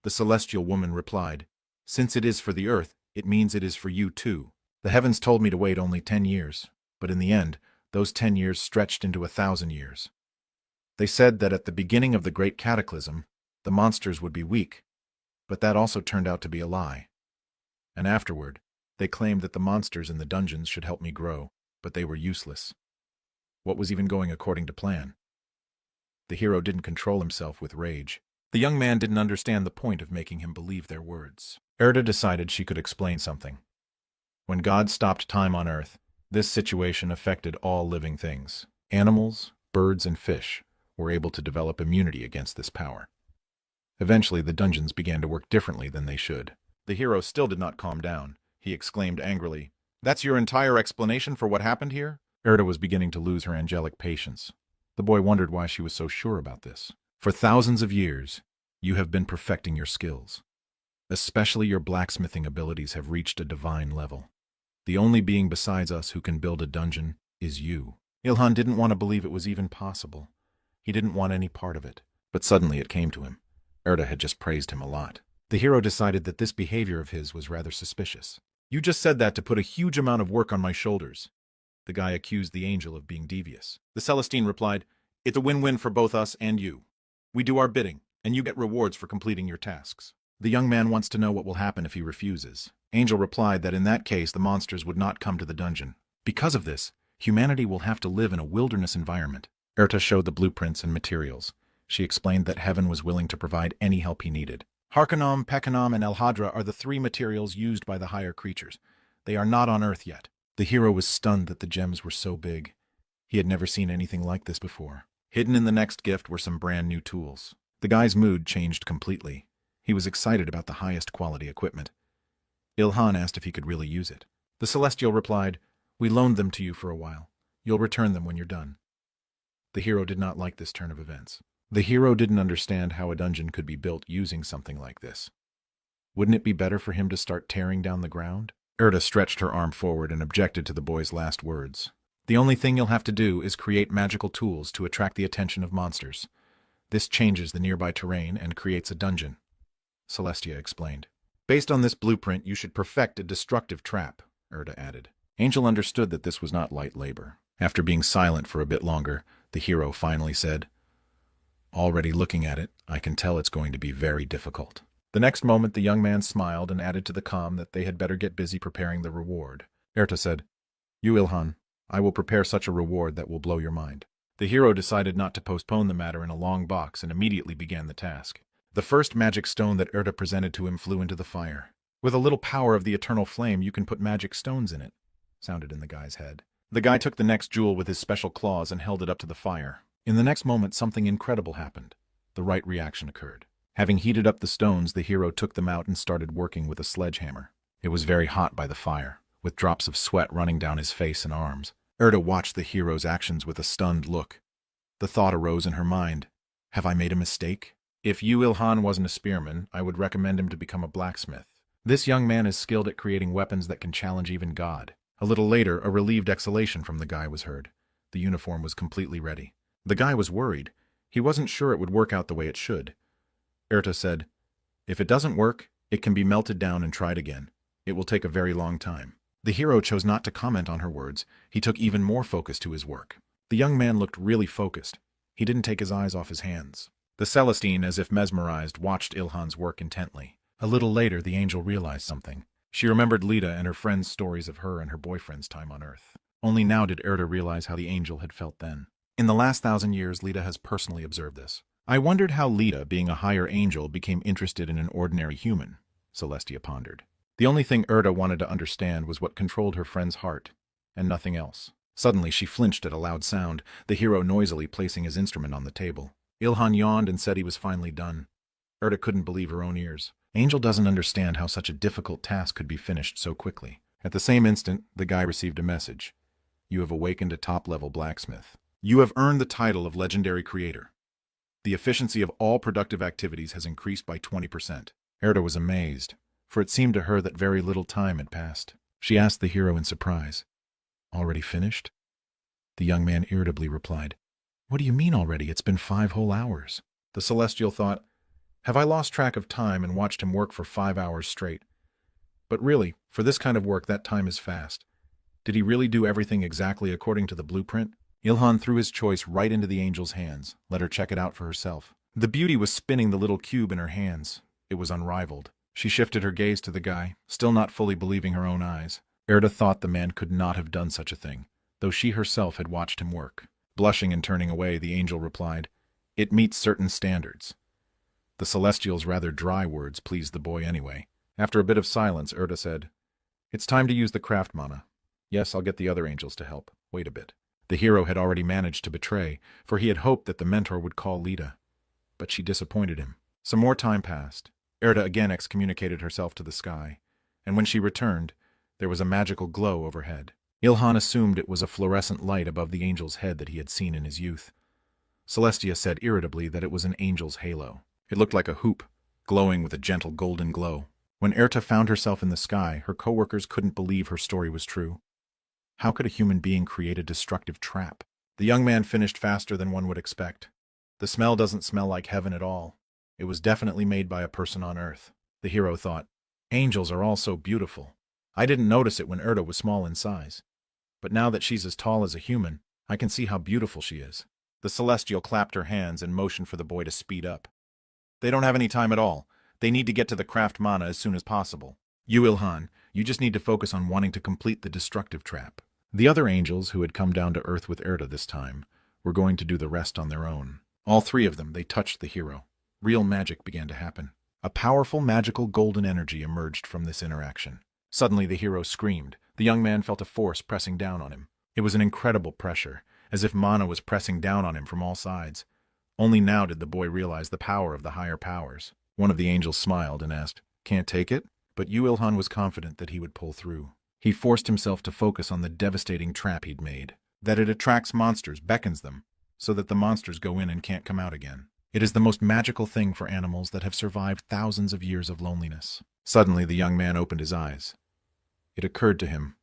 The celestial woman replied, Since it is for the earth, it means it is for you too. The heavens told me to wait only 10 years, but in the end, those 10 years stretched into 1,000 years. They said that at the beginning of the great cataclysm, the monsters would be weak, but that also turned out to be a lie. And afterward, they claimed that the monsters in the dungeons should help me grow, but they were useless. What was even going according to plan? The hero didn't control himself with rage. The young man didn't understand the point of making him believe their words. Erda decided she could explain something. When God stopped time on Earth, this situation affected all living things. Animals, birds, and fish were able to develop immunity against this power. Eventually, the dungeons began to work differently than they should. The hero still did not calm down. He exclaimed angrily, "That's your entire explanation for what happened here?" Erda was beginning to lose her angelic patience. The boy wondered why she was so sure about this. For thousands of years, you have been perfecting your skills. Especially your blacksmithing abilities have reached a divine level. The only being besides us who can build a dungeon is you. Ilhan didn't want to believe it was even possible. He didn't want any part of it. But suddenly it came to him. Erda had just praised him a lot. The hero decided that this behavior of his was rather suspicious. "You just said that to put a huge amount of work on my shoulders." The guy accused the angel of being devious. The Celestine replied, "It's a win-win for both us and you. We do our bidding, and you get rewards for completing your tasks." The young man wants to know what will happen if he refuses. Angel replied that in that case the monsters would not come to the dungeon. Because of this, humanity will have to live in a wilderness environment. Erta showed the blueprints and materials. She explained that heaven was willing to provide any help he needed. Harkonom, Pekanam, and Elhadra are the 3 materials used by the higher creatures. They are not on Earth yet. The hero was stunned that the gems were so big. He had never seen anything like this before. Hidden in the next gift were some brand new tools. The guy's mood changed completely. He was excited about the highest quality equipment. Ilhan asked if he could really use it. The Celestial replied, "We loaned them to you for a while. You'll return them when you're done." The hero did not like this turn of events. The hero didn't understand how a dungeon could be built using something like this. Wouldn't it be better for him to start tearing down the ground? Erda stretched her arm forward and objected to the boy's last words. "The only thing you'll have to do is create magical tools to attract the attention of monsters. This changes the nearby terrain and creates a dungeon," Celestia explained. "Based on this blueprint, you should perfect a destructive trap," Erda added. Angel understood that this was not light labor. After being silent for a bit longer, the hero finally said, "Already looking at it, I can tell it's going to be very difficult." The next moment the young man smiled and added to the calm that they had better get busy preparing the reward. Erta said, "You, Ilhan, I will prepare such a reward that will blow your mind." The hero decided not to postpone the matter in a long box and immediately began the task. The first magic stone that Erta presented to him flew into the fire. "With a little power of the eternal flame, you can put magic stones in it," sounded in the guy's head. The guy took the next jewel with his special claws and held it up to the fire. In the next moment, something incredible happened. The right reaction occurred. Having heated up the stones, the hero took them out and started working with a sledgehammer. It was very hot by the fire, with drops of sweat running down his face and arms. Erta watched the hero's actions with a stunned look. The thought arose in her mind, "Have I made a mistake? If Yu Ilhan wasn't a spearman, I would recommend him to become a blacksmith. This young man is skilled at creating weapons that can challenge even God." A little later, a relieved exhalation from the guy was heard. The uniform was completely ready. The guy was worried. He wasn't sure it would work out the way it should. Erta said, "If it doesn't work, it can be melted down and tried again. It will take a very long time." The hero chose not to comment on her words. He took even more focus to his work. The young man looked really focused. He didn't take his eyes off his hands. The Celestine, as if mesmerized, watched Ilhan's work intently. A little later, the angel realized something. She remembered Lita and her friends' stories of her and her boyfriend's time on Earth. Only now did Erta realize how the angel had felt then. In the last 1,000 years, Lita has personally observed this. "I wondered how Lita, being a higher angel, became interested in an ordinary human," Celestia pondered. The only thing Erta wanted to understand was what controlled her friend's heart, and nothing else. Suddenly, she flinched at a loud sound, the hero noisily placing his instrument on the table. Ilhan yawned and said he was finally done. Erta couldn't believe her own ears. Angel doesn't understand how such a difficult task could be finished so quickly. At the same instant, the guy received a message. "You have awakened a top-level blacksmith. You have earned the title of legendary creator. The efficiency of all productive activities has increased by 20%. Erta was amazed, for it seemed to her that very little time had passed. She asked the hero in surprise, "Already finished?" The young man irritably replied, "What do you mean already? It's been 5 whole hours." The Celestial thought, "Have I lost track of time and watched him work for 5 hours straight? But really, for this kind of work, that time is fast. Did he really do everything exactly according to the blueprint? Ilhan threw his choice right into the angel's hands, let her check it out for herself. The beauty was spinning the little cube in her hands. It was unrivaled. She shifted her gaze to the guy, still not fully believing her own eyes. Erda thought the man could not have done such a thing, though she herself had watched him work. Blushing and turning away, the angel replied, "It meets certain standards." The celestial's rather dry words pleased the boy anyway. After a bit of silence, Erda said, "It's time to use the craft mana. Yes, I'll get the other angels to help. Wait a bit." The hero had already managed to betray, for he had hoped that the mentor would call Lita. But she disappointed him. Some more time passed. Erda again excommunicated herself to the sky, and when she returned, there was a magical glow overhead. Ilhan assumed it was a fluorescent light above the angel's head that he had seen in his youth. Celestia said irritably that it was an angel's halo. It looked like a hoop, glowing with a gentle golden glow. When Erta found herself in the sky, her co-workers couldn't believe her story was true. How could a human being create a destructive trap? The young man finished faster than one would expect. The smell doesn't smell like heaven at all. It was definitely made by a person on Earth. The hero thought, angels are all so beautiful. I didn't notice it when Erta was small in size. But now that she's as tall as a human, I can see how beautiful she is. The celestial clapped her hands and motioned for the boy to speed up. They don't have any time at all. They need to get to the craft mana as soon as possible. You, Ilhan, you just need to focus on wanting to complete the destructive trap. The other angels, who had come down to Earth with Erta this time, were going to do the rest on their own. All three of them, they touched the hero. Real magic began to happen. A powerful magical golden energy emerged from this interaction. Suddenly the hero screamed. The young man felt a force pressing down on him. It was an incredible pressure, as if mana was pressing down on him from all sides. Only now did the boy realize the power of the higher powers. One of the angels smiled and asked, "Can't take it?" But Ilhan was confident that he would pull through. He forced himself to focus on the devastating trap he'd made. That it attracts monsters, beckons them, so that the monsters go in and can't come out again. It is the most magical thing for animals that have survived thousands of years of loneliness. Suddenly the young man opened his eyes. It occurred to him,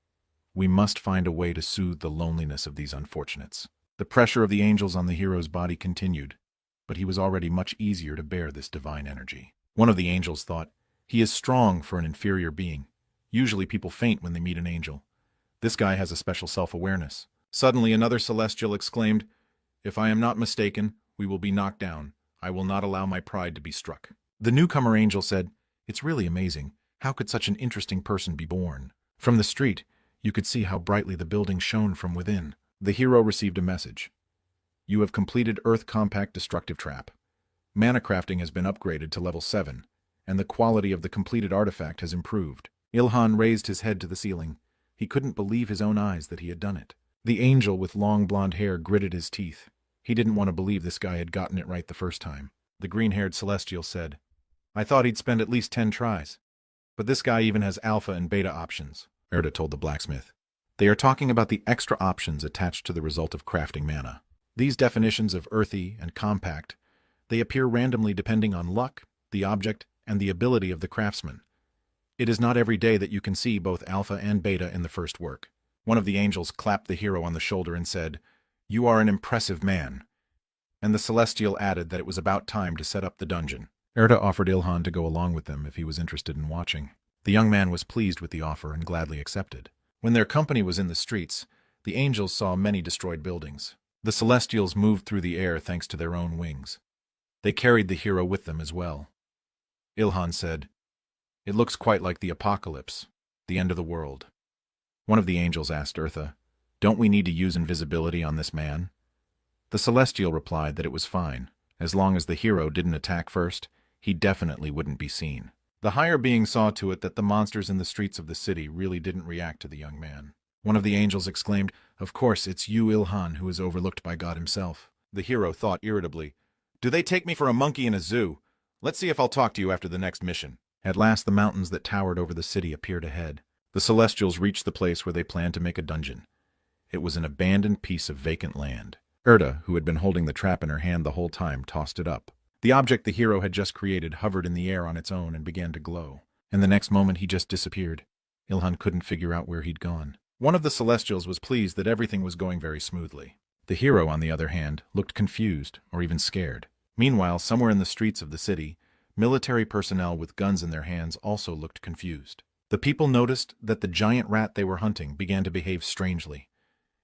we must find a way to soothe the loneliness of these unfortunates. The pressure of the angels on the hero's body continued, but he was already much easier to bear this divine energy. One of the angels thought, he is strong for an inferior being. Usually people faint when they meet an angel. This guy has a special self-awareness. Suddenly another celestial exclaimed, "If I am not mistaken, we will be knocked down. I will not allow my pride to be struck." The newcomer angel said, "It's really amazing. How could such an interesting person be born?" From the street, you could see how brightly the building shone from within. The hero received a message. You have completed Earth Compact Destructive Trap. Mana crafting has been upgraded to level 7, and the quality of the completed artifact has improved. Ilhan raised his head to the ceiling. He couldn't believe his own eyes that he had done it. The angel with long blonde hair gritted his teeth. He didn't want to believe this guy had gotten it right the first time. The green-haired celestial said, "I thought he'd spend at least 10 tries. But this guy even has alpha and beta options," Erda told the blacksmith. They are talking about the extra options attached to the result of crafting mana. These definitions of earthy and compact, they appear randomly depending on luck, the object, and the ability of the craftsman. It is not every day that you can see both alpha and beta in the first work. One of the angels clapped the hero on the shoulder and said, "You are an impressive man." And the celestial added that it was about time to set up the dungeon. Erda offered Ilhan to go along with them if he was interested in watching. The young man was pleased with the offer and gladly accepted. When their company was in the streets, the angels saw many destroyed buildings. The celestials moved through the air thanks to their own wings. They carried the hero with them as well. Ilhan said, "It looks quite like the apocalypse, the end of the world." One of the angels asked Eartha, "Don't we need to use invisibility on this man?" The celestial replied that it was fine. As long as the hero didn't attack first, he definitely wouldn't be seen. The higher being saw to it that the monsters in the streets of the city really didn't react to the young man. One of the angels exclaimed, "Of course, it's you, Ilhan, who is overlooked by God himself." The hero thought irritably, "Do they take me for a monkey in a zoo? Let's see if I'll talk to you after the next mission." At last the mountains that towered over the city appeared ahead. The celestials reached the place where they planned to make a dungeon. It was an abandoned piece of vacant land. Erda, who had been holding the trap in her hand the whole time, tossed it up. The object the hero had just created hovered in the air on its own and began to glow. And the next moment he just disappeared. Ilhan couldn't figure out where he'd gone. One of the celestials was pleased that everything was going very smoothly. The hero, on the other hand, looked confused or even scared. Meanwhile, somewhere in the streets of the city, military personnel with guns in their hands also looked confused. The people noticed that the giant rat they were hunting began to behave strangely.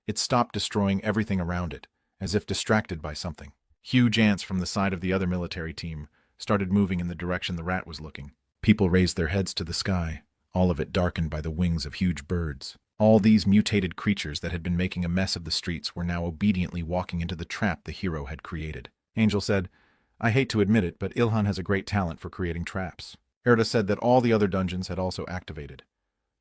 It stopped destroying everything around it, as if distracted by something. Huge ants from the side of the other military team started moving in the direction the rat was looking. People raised their heads to the sky, all of it darkened by the wings of huge birds. All these mutated creatures that had been making a mess of the streets were now obediently walking into the trap the hero had created. Angel said, "I hate to admit it, but Ilhan has a great talent for creating traps." Erda said that all the other dungeons had also activated.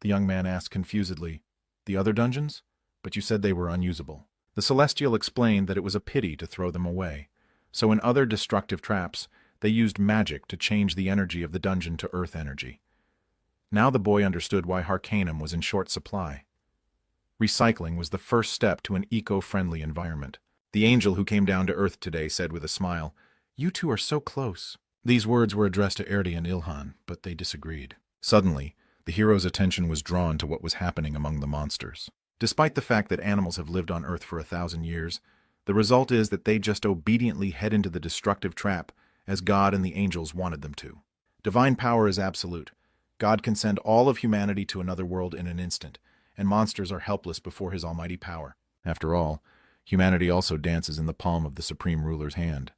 The young man asked confusedly, "The other dungeons? But you said they were unusable." The Celestial explained that it was a pity to throw them away. So in other destructive traps, they used magic to change the energy of the dungeon to earth energy. Now the boy understood why Harcanum was in short supply. Recycling was the first step to an eco-friendly environment. The angel who came down to earth today said with a smile, "You two are so close." These words were addressed to Erdi and Ilhan, but they disagreed. Suddenly, the hero's attention was drawn to what was happening among the monsters. Despite the fact that animals have lived on Earth for 1,000 years, the result is that they just obediently head into the destructive trap as God and the angels wanted them to. Divine power is absolute. God can send all of humanity to another world in an instant, and monsters are helpless before his almighty power. After all, humanity also dances in the palm of the supreme ruler's hand.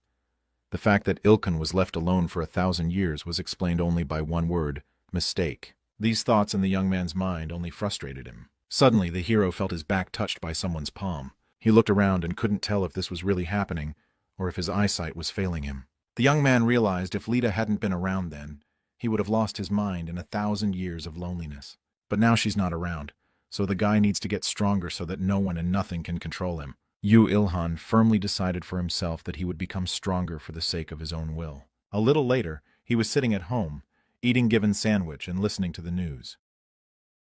The fact that Ilkan was left alone for 1,000 years was explained only by one word: mistake. These thoughts in the young man's mind only frustrated him. Suddenly, the hero felt his back touched by someone's palm. He looked around and couldn't tell if this was really happening, or if his eyesight was failing him. The young man realized if Lita hadn't been around then, he would have lost his mind in 1,000 years of loneliness. But now she's not around, so the guy needs to get stronger so that no one and nothing can control him. Ilhan firmly decided for himself that he would become stronger for the sake of his own will. A little later, he was sitting at home, eating Given's sandwich and listening to the news.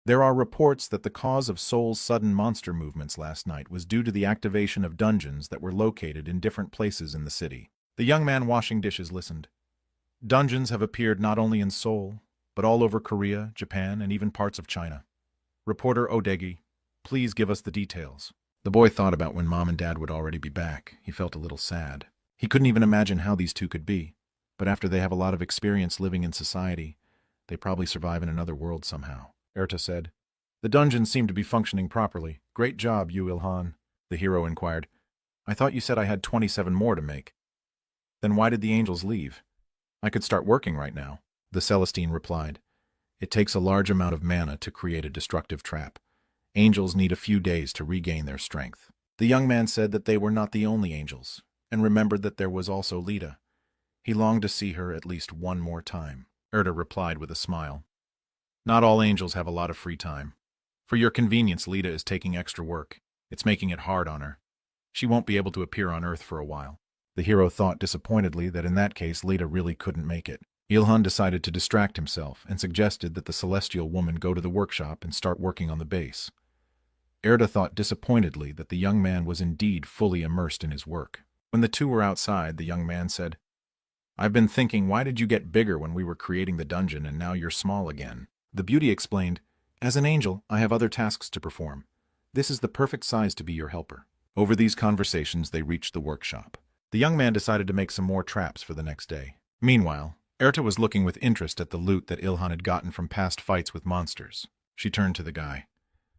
There are reports that the cause of Seoul's sudden monster movements last night was due to the activation of dungeons that were located in different places in the city. The young man washing dishes listened. Dungeons have appeared not only in Seoul, but all over Korea, Japan, and even parts of China. Reporter Odegi, please give us the details. The boy thought about when Mom and Dad would already be back. He felt a little sad. He couldn't even imagine how these two could be. But after they have a lot of experience living in society, they probably survive in another world somehow. Erta said, "The dungeons seem to be functioning properly. Great job, Ilhan." The hero inquired, "I thought you said I had 27 more to make." "Then why did the angels leave? I could start working right now." The Celestine replied, "It takes a large amount of mana to create a destructive trap. Angels need a few days to regain their strength." The young man said that they were not the only angels, and remembered that there was also Lita. He longed to see her at least one more time. Erta replied with a smile, "Not all angels have a lot of free time. For your convenience, Lita is taking extra work. It's making it hard on her. She won't be able to appear on Earth for a while." The hero thought disappointedly that in that case Lita really couldn't make it. Ilhan decided to distract himself and suggested that the celestial woman go to the workshop and start working on the base. Erda thought disappointedly that the young man was indeed fully immersed in his work. When the two were outside, the young man said, "I've been thinking, why did you get bigger when we were creating the dungeon and now you're small again?" The beauty explained, "As an angel, I have other tasks to perform. This is the perfect size to be your helper." Over these conversations, they reached the workshop. The young man decided to make some more traps for the next day. Meanwhile, Erta was looking with interest at the loot that Ilhan had gotten from past fights with monsters. She turned to the guy.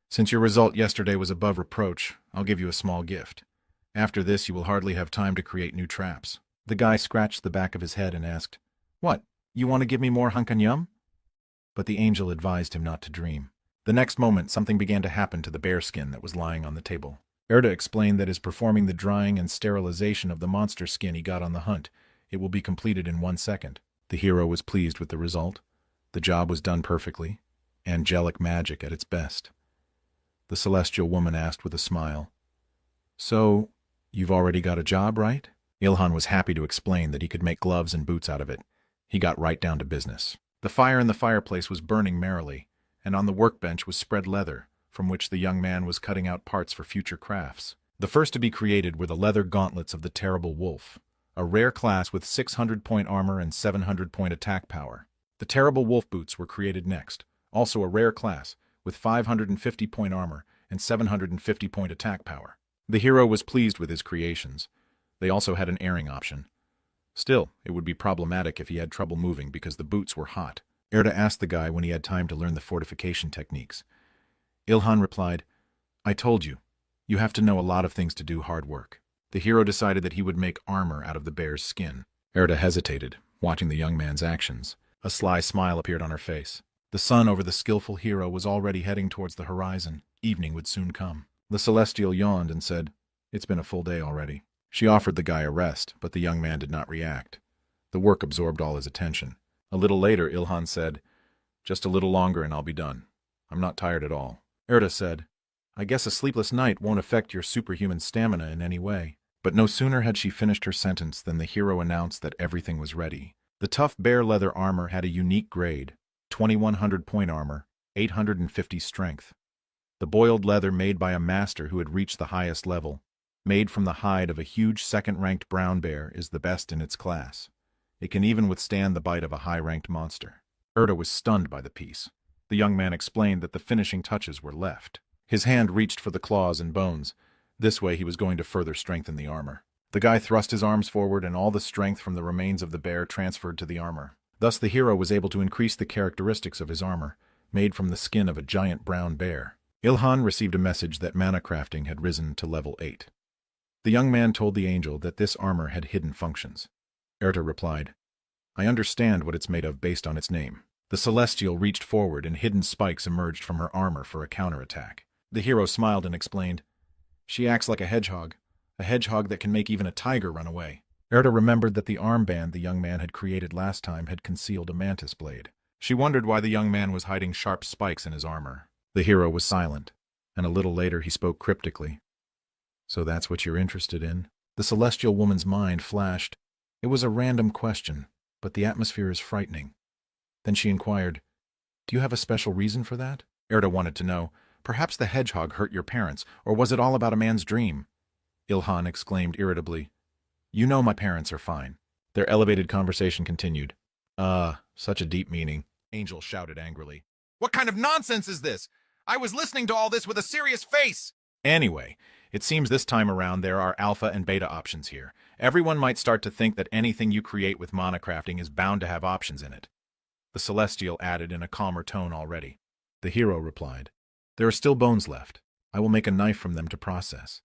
"Since your result yesterday was above reproach, I'll give you a small gift. After this, you will hardly have time to create new traps." The guy scratched the back of his head and asked, "What, you want to give me more hankanyum?" But the angel advised him not to dream. The next moment, something began to happen to the bearskin that was lying on the table. Erda explained that as performing the drying and sterilization of the monster skin he got on the hunt, it will be completed in 1 second. The hero was pleased with the result. The job was done perfectly. Angelic magic at its best. The celestial woman asked with a smile, "So, you've already got a job, right?" Ilhan was happy to explain that he could make gloves and boots out of it. He got right down to business. The fire in the fireplace was burning merrily, and on the workbench was spread leather, from which the young man was cutting out parts for future crafts. The first to be created were the leather gauntlets of the Terrible Wolf, a rare class with 600-point armor and 700-point attack power. The Terrible Wolf boots were created next, also a rare class, with 550-point armor and 750-point attack power. The hero was pleased with his creations. They also had an airing option. Still, it would be problematic if he had trouble moving because the boots were hot. Erda asked the guy when he had time to learn the fortification techniques. Ilhan replied, I told you. You have to know a lot of things to do hard work. The hero decided that he would make armor out of the bear's skin. Erda hesitated, watching the young man's actions. A sly smile appeared on her face. The sun over the skillful hero was already heading towards the horizon. Evening would soon come. The Celestial yawned and said, It's been a full day already. She offered the guy a rest, but the young man did not react. The work absorbed all his attention. A little later, Ilhan said, Just a little longer and I'll be done. I'm not tired at all. Erda said, I guess a sleepless night won't affect your superhuman stamina in any way. But no sooner had she finished her sentence than the hero announced that everything was ready. The tough bear leather armor had a unique grade, 2100 point armor, 850 strength. The boiled leather made by a master who had reached the highest level, made from the hide of a huge second-ranked brown bear, is the best in its class. It can even withstand the bite of a high-ranked monster. Erda was stunned by the piece. The young man explained that the finishing touches were left. His hand reached for the claws and bones. This way he was going to further strengthen the armor. The guy thrust his arms forward and all the strength from the remains of the bear transferred to the armor. Thus the hero was able to increase the characteristics of his armor, made from the skin of a giant brown bear. Ilhan received a message that mana crafting had risen to level 8. The young man told the angel that this armor had hidden functions. Erta replied, I understand what it's made of based on its name. The Celestial reached forward and hidden spikes emerged from her armor for a counterattack. The hero smiled and explained, She acts like a hedgehog that can make even a tiger run away. Erta remembered that the armband the young man had created last time had concealed a mantis blade. She wondered why the young man was hiding sharp spikes in his armor. The hero was silent, and a little later he spoke cryptically. So that's what you're interested in? The celestial woman's mind flashed. It was a random question, but the atmosphere is frightening. Then she inquired, Do you have a special reason for that? Erta wanted to know, Perhaps the hedgehog hurt your parents, or was it all about a man's dream? Ilhan exclaimed irritably, You know my parents are fine. Their elevated conversation continued. Such a deep meaning. Angel shouted angrily. What kind of nonsense is this? I was listening to all this with a serious face. Anyway, it seems this time around there are alpha and beta options here. Everyone might start to think that anything you create with mana crafting is bound to have options in it. The Celestial added in a calmer tone already. The hero replied, There are still bones left. I will make a knife from them to process.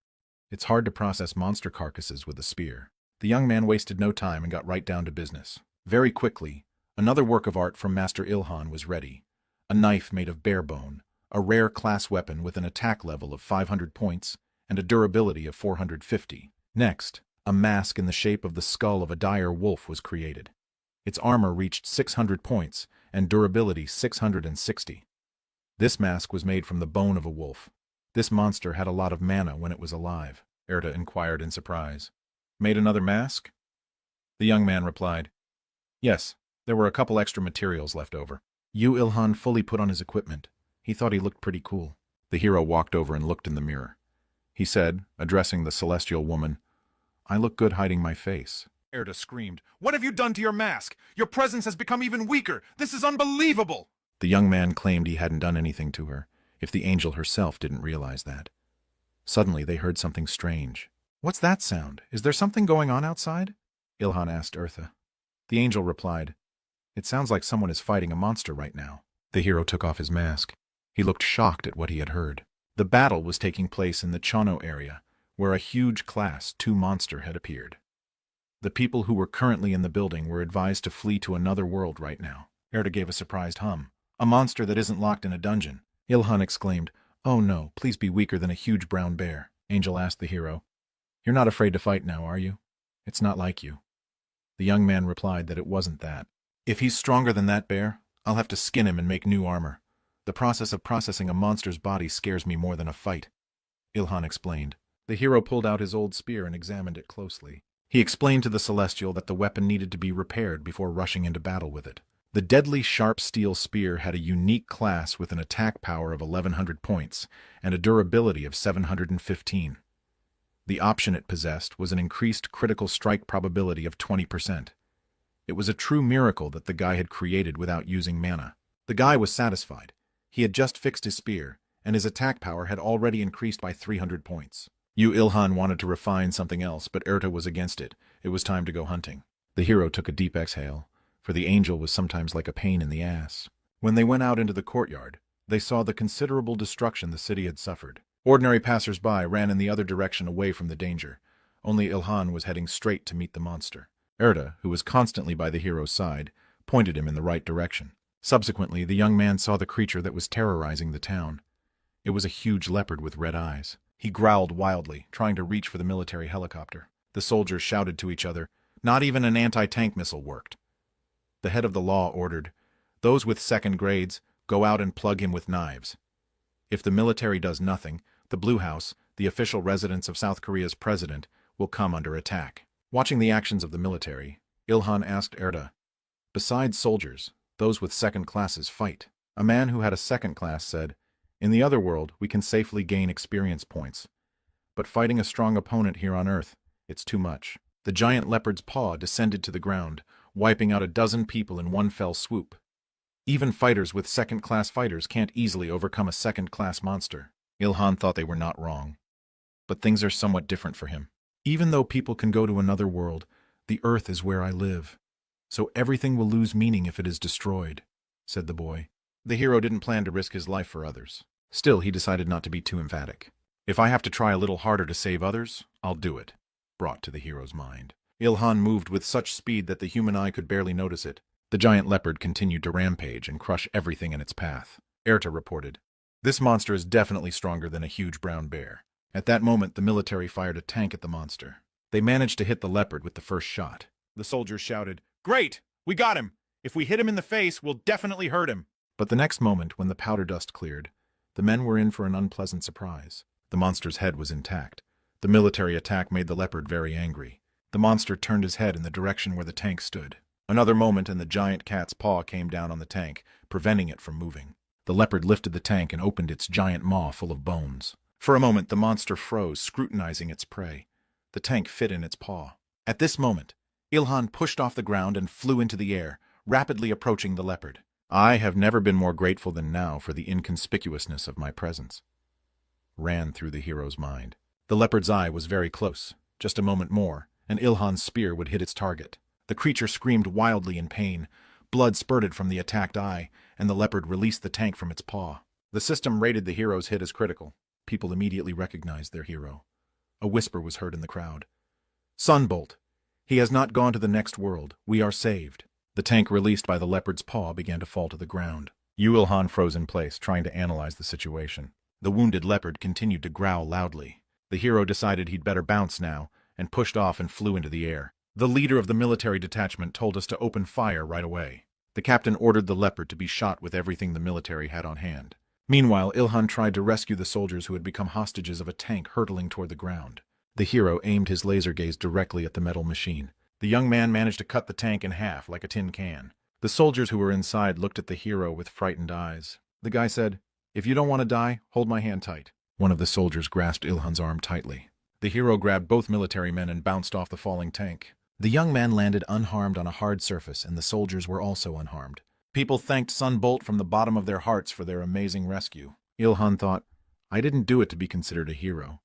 It's hard to process monster carcasses with a spear. The young man wasted no time and got right down to business. Very quickly, another work of art from Master Ilhan was ready. A knife made of bear bone, a rare class weapon with an attack level of 500 points and a durability of 450. Next, a mask in the shape of the skull of a dire wolf was created. Its armor reached 600 points and durability 660. This mask was made from the bone of a wolf. This monster had a lot of mana when it was alive, Erta inquired in surprise. Made another mask? The young man replied, Yes, there were a couple extra materials left over. Ilhan fully put on his equipment. He thought he looked pretty cool. The hero walked over and looked in the mirror. He said, addressing the celestial woman, I look good hiding my face. Erta screamed, What have you done to your mask? Your presence has become even weaker. This is unbelievable. The young man claimed he hadn't done anything to her, if the angel herself didn't realize that. Suddenly they heard something strange. What's that sound? Is there something going on outside? Ilhan asked Eartha. The angel replied, It sounds like someone is fighting a monster right now. The hero took off his mask. He looked shocked at what he had heard. The battle was taking place in the Chono area, where a huge Class 2 monster had appeared. The people who were currently in the building were advised to flee to another world right now. Erta gave a surprised hum. A monster that isn't locked in a dungeon. Ilhan exclaimed, Oh no, please be weaker than a huge brown bear. Angel asked the hero, You're not afraid to fight now, are you? It's not like you. The young man replied that it wasn't that. If he's stronger than that bear, I'll have to skin him and make new armor. The process of processing a monster's body scares me more than a fight. Ilhan explained. The hero pulled out his old spear and examined it closely. He explained to the Celestial that the weapon needed to be repaired before rushing into battle with it. The deadly sharp steel spear had a unique class with an attack power of 1100 points and a durability of 715. The option it possessed was an increased critical strike probability of 20%. It was a true miracle that the guy had created without using mana. The guy was satisfied. He had just fixed his spear, and his attack power had already increased by 300 points. Ilhan wanted to refine something else, but Erta was against it. It was time to go hunting. The hero took a deep exhale. for the angel was sometimes like a pain in the ass. When they went out into the courtyard, they saw the considerable destruction the city had suffered. Ordinary passers-by ran in the other direction away from the danger. Only Ilhan was heading straight to meet the monster. Erda, who was constantly by the hero's side, pointed him in the right direction. Subsequently, the young man saw the creature that was terrorizing the town. It was a huge leopard with red eyes. He growled wildly, trying to reach for the military helicopter. The soldiers shouted to each other. Not even an anti-tank missile worked. The head of the law ordered, "Those with second grades, go out and plug him with knives." If the military does nothing, the Blue House, the official residence of South Korea's president, will come under attack. Watching the actions of the military, Ilhan asked Erda, "Besides soldiers, those with second classes fight." A man who had a second class said, "In the other world, we can safely gain experience points. But fighting a strong opponent here on Earth, it's too much." The giant leopard's paw descended to the ground, wiping out a dozen people in one fell swoop. Even fighters with second-class fighters can't easily overcome a second-class monster. Ilhan thought they were not wrong. But things are somewhat different for him. "Even though people can go to another world, the Earth is where I live. So everything will lose meaning if it is destroyed," said the boy. The hero didn't plan to risk his life for others. Still, he decided not to be too emphatic. "If I have to try a little harder to save others, I'll do it," brought to the hero's mind. Ilhan moved with such speed that the human eye could barely notice it. The giant leopard continued to rampage and crush everything in its path. Erta reported, "This monster is definitely stronger than a huge brown bear." At that moment, the military fired a tank at the monster. They managed to hit the leopard with the first shot. The soldiers shouted, "Great! We got him! If we hit him in the face, we'll definitely hurt him!" But the next moment, when the powder dust cleared, the men were in for an unpleasant surprise. The monster's head was intact. The military attack made the leopard very angry. The monster turned his head in the direction where the tank stood. Another moment and the giant cat's paw came down on the tank, preventing it from moving. The leopard lifted the tank and opened its giant maw full of bones. For a moment, the monster froze, scrutinizing its prey. The tank fit in its paw. At this moment, Ilhan pushed off the ground and flew into the air, rapidly approaching the leopard. "I have never been more grateful than now for the inconspicuousness of my presence," ran through the hero's mind. The leopard's eye was very close. Just a moment more, and Ilhan's spear would hit its target. The creature screamed wildly in pain. Blood spurted from the attacked eye, and the leopard released the tank from its paw. The system rated the hero's hit as critical. People immediately recognized their hero. A whisper was heard in the crowd. "Sunbolt! He has not gone to the next world. We are saved." The tank released by the leopard's paw began to fall to the ground. Ilhan froze in place, trying to analyze the situation. The wounded leopard continued to growl loudly. The hero decided he'd better bounce now, and pushed off and flew into the air. The leader of the military detachment told us to open fire right away. The captain ordered the leopard to be shot with everything the military had on hand. Meanwhile, Ilhan tried to rescue the soldiers who had become hostages of a tank hurtling toward the ground. The hero aimed his laser gaze directly at the metal machine. The young man managed to cut the tank in half like a tin can. The soldiers who were inside looked at the hero with frightened eyes. The guy said, "If you don't want to die, hold my hand tight." One of the soldiers grasped Ilhan's arm tightly. The hero grabbed both military men and bounced off the falling tank. The young man landed unharmed on a hard surface, and the soldiers were also unharmed. People thanked Sunbolt from the bottom of their hearts for their amazing rescue. Ilhan thought, "I didn't do it to be considered a hero.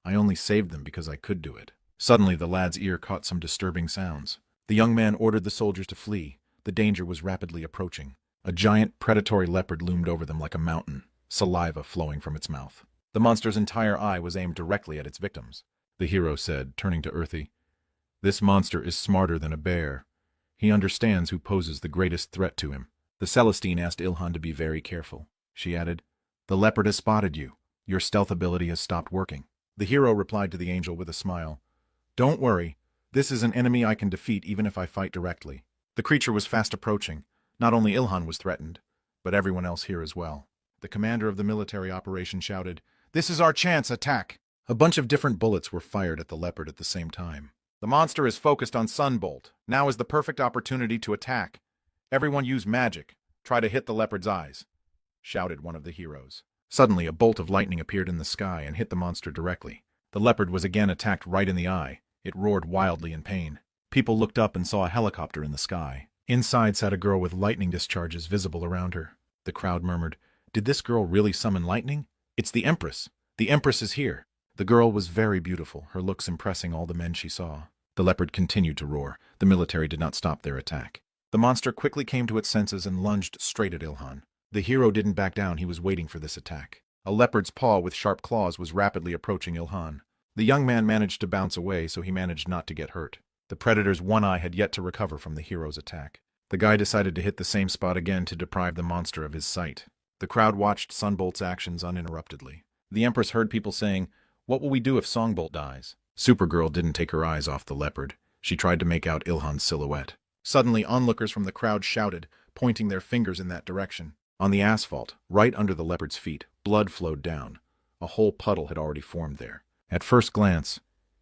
I only saved them because I could do it." Suddenly, the lad's ear caught some disturbing sounds. The young man ordered the soldiers to flee. The danger was rapidly approaching. A giant, predatory leopard loomed over them like a mountain, saliva flowing from its mouth. The monster's entire eye was aimed directly at its victims. The hero said, turning to Earthy, "This monster is smarter than a bear. He understands who poses the greatest threat to him." The Celestine asked Ilhan to be very careful. She added, "The leopard has spotted you. Your stealth ability has stopped working." The hero replied to the angel with a smile, "Don't worry. This is an enemy I can defeat even if I fight directly." The creature was fast approaching. Not only Ilhan was threatened, but everyone else here as well. The commander of the military operation shouted, "This is our chance, attack!" A bunch of different bullets were fired at the leopard at the same time. "The monster is focused on Sunbolt. Now is the perfect opportunity to attack. Everyone use magic. Try to hit the leopard's eyes," shouted one of the heroes. Suddenly, a bolt of lightning appeared in the sky and hit the monster directly. The leopard was again attacked right in the eye. It roared wildly in pain. People looked up and saw a helicopter in the sky. Inside sat a girl with lightning discharges visible around her. The crowd murmured, "Did this girl really summon lightning? It's the Empress! The Empress is here!" The girl was very beautiful, her looks impressing all the men she saw. The leopard continued to roar. The military did not stop their attack. The monster quickly came to its senses and lunged straight at Ilhan. The hero didn't back down, he was waiting for this attack. A leopard's paw with sharp claws was rapidly approaching Ilhan. The young man managed to bounce away, so he managed not to get hurt. The predator's one eye had yet to recover from the hero's attack. The guy decided to hit the same spot again to deprive the monster of his sight. The crowd watched Sunbolt's actions uninterruptedly. The Empress heard people saying, "What will we do if Songbolt dies?" Supergirl didn't take her eyes off the leopard. She tried to make out Ilhan's silhouette. Suddenly, onlookers from the crowd shouted, pointing their fingers in that direction. On the asphalt, right under the leopard's feet, blood flowed down. A whole puddle had already formed there. At first glance,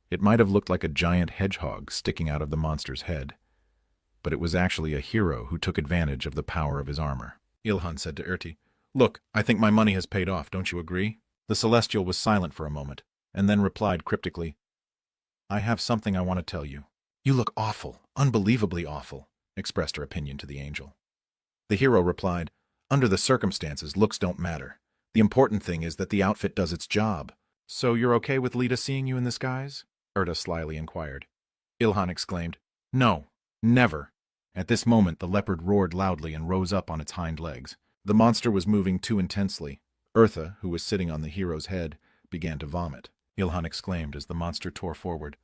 it might have looked like a giant hedgehog sticking out of the monster's head. But it was actually a hero who took advantage of the power of his armor. Ilhan said to Erti, "Look, I think my money has paid off, don't you agree?" The Celestial was silent for a moment, and then replied cryptically, "I have something I want to tell you." "You look awful, unbelievably awful," expressed her opinion to the angel. The hero replied, "Under the circumstances, looks don't matter. The important thing is that the outfit does its job." "So you're okay with Lita seeing you in this guise?" Erta slyly inquired. Ilhan exclaimed, "No, never." At this moment, the leopard roared loudly and rose up on its hind legs. The monster was moving too intensely. Eartha, who was sitting on the hero's head, began to vomit. Ilhan exclaimed as the monster tore forward,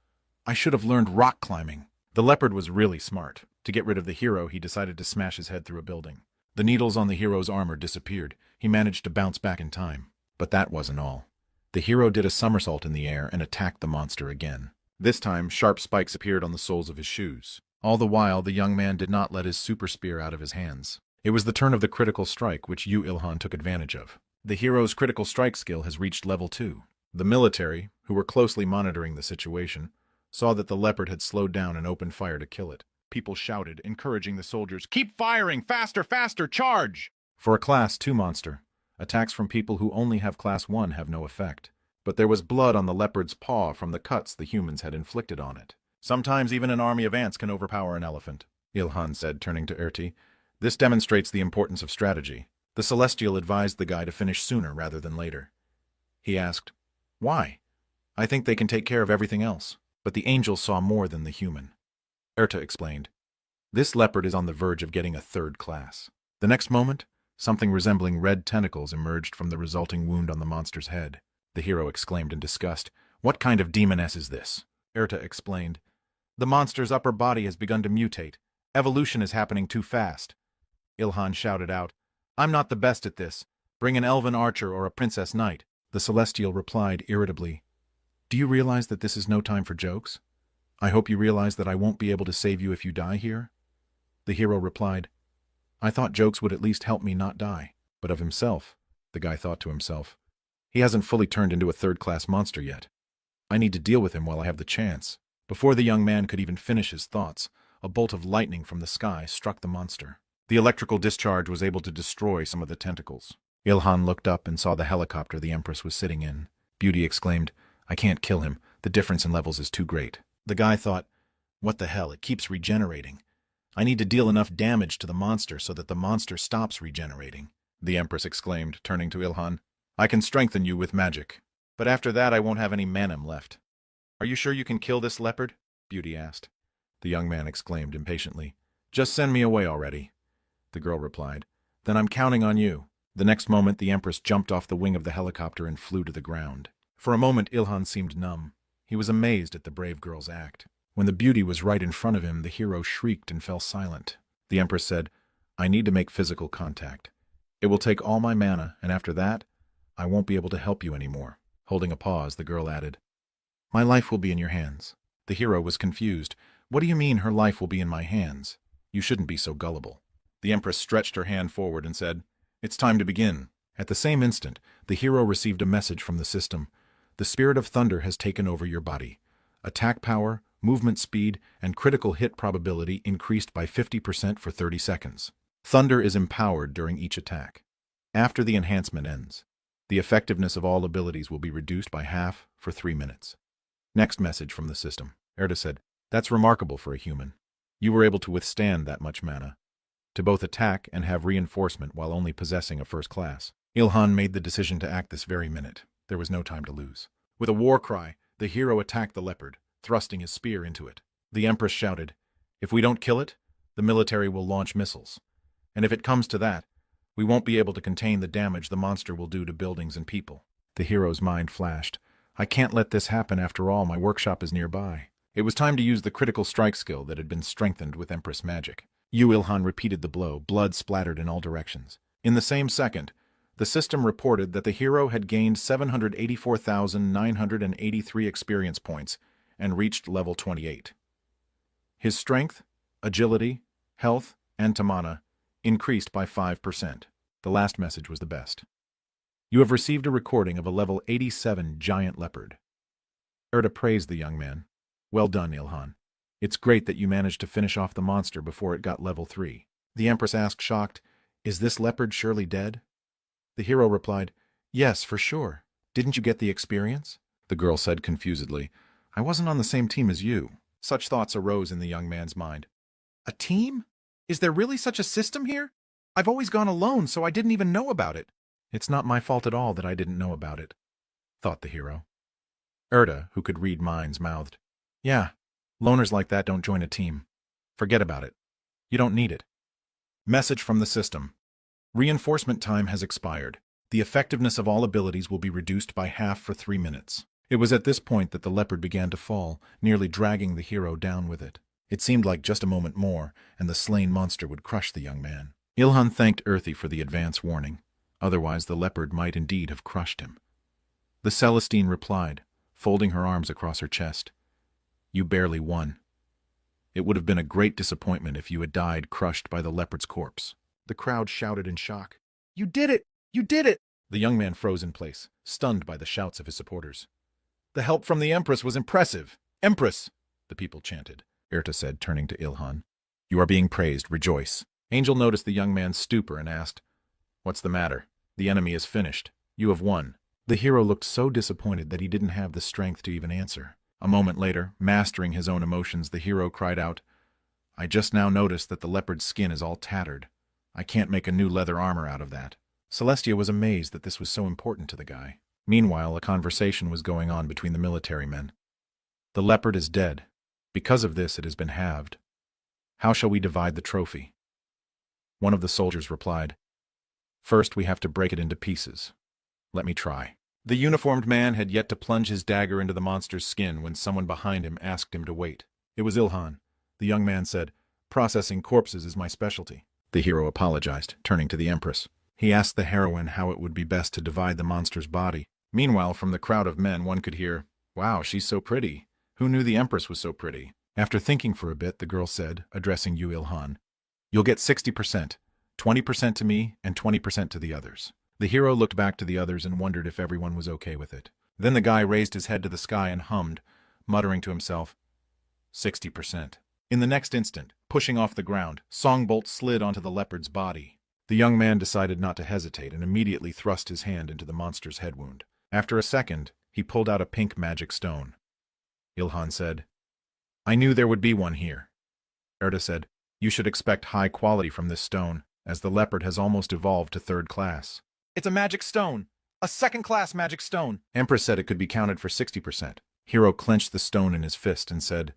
"I should have learned rock climbing." The leopard was really smart. To get rid of the hero, he decided to smash his head through a building. The needles on the hero's armor disappeared. He managed to bounce back in time. But that wasn't all. The hero did a somersault in the air and attacked the monster again. This time, sharp spikes appeared on the soles of his shoes. All the while, the young man did not let his super spear out of his hands. It was the turn of the critical strike, which Ilhan took advantage of. The hero's critical strike skill has reached level 2. The military, who were closely monitoring the situation, saw that the leopard had slowed down and opened fire to kill it. People shouted, encouraging the soldiers, "Keep firing! Faster, faster, charge!" For a Class 2 monster, attacks from people who only have Class 1 have no effect. But there was blood on the leopard's paw from the cuts the humans had inflicted on it. "Sometimes even an army of ants can overpower an elephant," Ilhan said, turning to Erti. "This demonstrates the importance of strategy." The Celestial advised the guy to finish sooner rather than later. He asked, "Why?" "I think they can take care of everything else." But the angel saw more than the human. Erta explained, "This leopard is on the verge of getting a 3rd class." The next moment, something resembling red tentacles emerged from the resulting wound on the monster's head. The hero exclaimed in disgust, "What kind of demoness is this?" Erta explained, "The monster's upper body has begun to mutate. Evolution is happening too fast." Ilhan shouted out, "I'm not the best at this. Bring an elven archer or a princess knight." The Celestial replied irritably, "Do you realize that this is no time for jokes? I hope you realize that I won't be able to save you if you die here." The hero replied, "I thought jokes would at least help me not die." But of himself, the guy thought to himself, "He hasn't fully turned into a 3rd-class monster yet. I need to deal with him while I have the chance." Before the young man could even finish his thoughts, a bolt of lightning from the sky struck the monster. The electrical discharge was able to destroy some of the tentacles. Ilhan looked up and saw the helicopter the Empress was sitting in. Beauty exclaimed, "I can't kill him. The difference in levels is too great." The guy thought, "What the hell, it keeps regenerating. I need to deal enough damage to the monster so that the monster stops regenerating." The Empress exclaimed, turning to Ilhan, "I can strengthen you with magic. But after that I won't have any manam left." "Are you sure you can kill this leopard?" Beauty asked. The young man exclaimed impatiently, "Just send me away already." The girl replied, "Then I'm counting on you." The next moment the Empress jumped off the wing of the helicopter and flew to the ground. For a moment Ilhan seemed numb. He was amazed at the brave girl's act. When the beauty was right in front of him, the hero shrieked and fell silent. The Empress said, "I need to make physical contact. It will take all my mana, and after that, I won't be able to help you anymore." Holding a pause, the girl added, "My life will be in your hands." The hero was confused. "What do you mean her life will be in my hands? You shouldn't be so gullible." The Empress stretched her hand forward and said, "It's time to begin." At the same instant, the hero received a message from the system. "The spirit of thunder has taken over your body. Attack power, movement speed, and critical hit probability increased by 50% for 30 seconds. Thunder is empowered during each attack. After the enhancement ends, the effectiveness of all abilities will be reduced by half for 3 minutes." Next message from the system. Erda said, "That's remarkable for a human. You were able to withstand that much mana. To both attack and have reinforcement while only possessing a 1st class." Ilhan made the decision to act this very minute. There was no time to lose. With a war cry, the hero attacked the leopard, thrusting his spear into it. The Empress shouted, "If we don't kill it, The military will launch missiles. And if it comes to that, we won't be able to contain the damage the monster will do to buildings and people. The hero's mind flashed. I can't let this happen after all, my workshop is nearby. It was time to use the critical strike skill that had been strengthened with Empress magic. Yu Ilhan repeated the blow, blood splattered in all directions. In the same second, the system reported that the hero had gained 784,983 experience points and reached level 28. His strength, agility, health, and tamana increased by 5%. The last message was the best. You have received a recording of a level 87 giant leopard. Erda praised the young man. Well done, Ilhan. It's great that you managed to finish off the monster before it got level 3. The Empress asked, shocked, Is this leopard surely dead? The hero replied, Yes, for sure. Didn't you get the experience? The girl said confusedly, I wasn't on the same team as you. Such thoughts arose in the young man's mind. A team? Is there really such a system here? I've always gone alone, so I didn't even know about it. It's not my fault at all that I didn't know about it, thought the hero. Erda, who could read minds, mouthed, Yeah, loners like that don't join a team. Forget about it. You don't need it. Message from the system. Reinforcement time has expired. The effectiveness of all abilities will be reduced by half for 3 minutes. It was at this point that the leopard began to fall, nearly dragging the hero down with it. It seemed like just a moment more, and the slain monster would crush the young man. Ilhan thanked Earthy for the advance warning. Otherwise, the leopard might indeed have crushed him. The Celestine replied, folding her arms across her chest. You barely won. It would have been a great disappointment if you had died crushed by the leopard's corpse. The crowd shouted in shock. You did it! You did it! The young man froze in place, stunned by the shouts of his supporters. The help from the Empress was impressive. Empress! The people chanted. Erta said, turning to Ilhan. You are being praised. Rejoice. Angel noticed the young man's stupor and asked, What's the matter? The enemy is finished. You have won. The hero looked so disappointed that he didn't have the strength to even answer. A moment later, mastering his own emotions, the hero cried out, I just now noticed that the leopard's skin is all tattered. I can't make a new leather armor out of that. Celestia was amazed that this was so important to the guy. Meanwhile, a conversation was going on between the military men. The leopard is dead. Because of this, it has been halved. How shall we divide the trophy? One of the soldiers replied, First, we have to break it into pieces. Let me try. The uniformed man had yet to plunge his dagger into the monster's skin when someone behind him asked him to wait. It was Ilhan. The young man said, Processing corpses is my specialty. The hero apologized, turning to the Empress. He asked the heroine how it would be best to divide the monster's body. Meanwhile, from the crowd of men, one could hear, Wow, she's so pretty. Who knew the Empress was so pretty? After thinking for a bit, the girl said, addressing Yu Ilhan, You'll get 60%, 20% to me, and 20% to the others. The hero looked back to the others and wondered if everyone was okay with it. Then the guy raised his head to the sky and hummed, muttering to himself, 60%. In the next instant, pushing off the ground, Songbolt slid onto the leopard's body. The young man decided not to hesitate and immediately thrust his hand into the monster's head wound. After a second, he pulled out a pink magic stone. Ilhan said, I knew there would be one here. Erda said, You should expect high quality from this stone, as the leopard has almost evolved to 3rd class. It's a magic stone! A 2nd-class magic stone! Empress said it could be counted for 60%. Hero clenched the stone in his fist and said,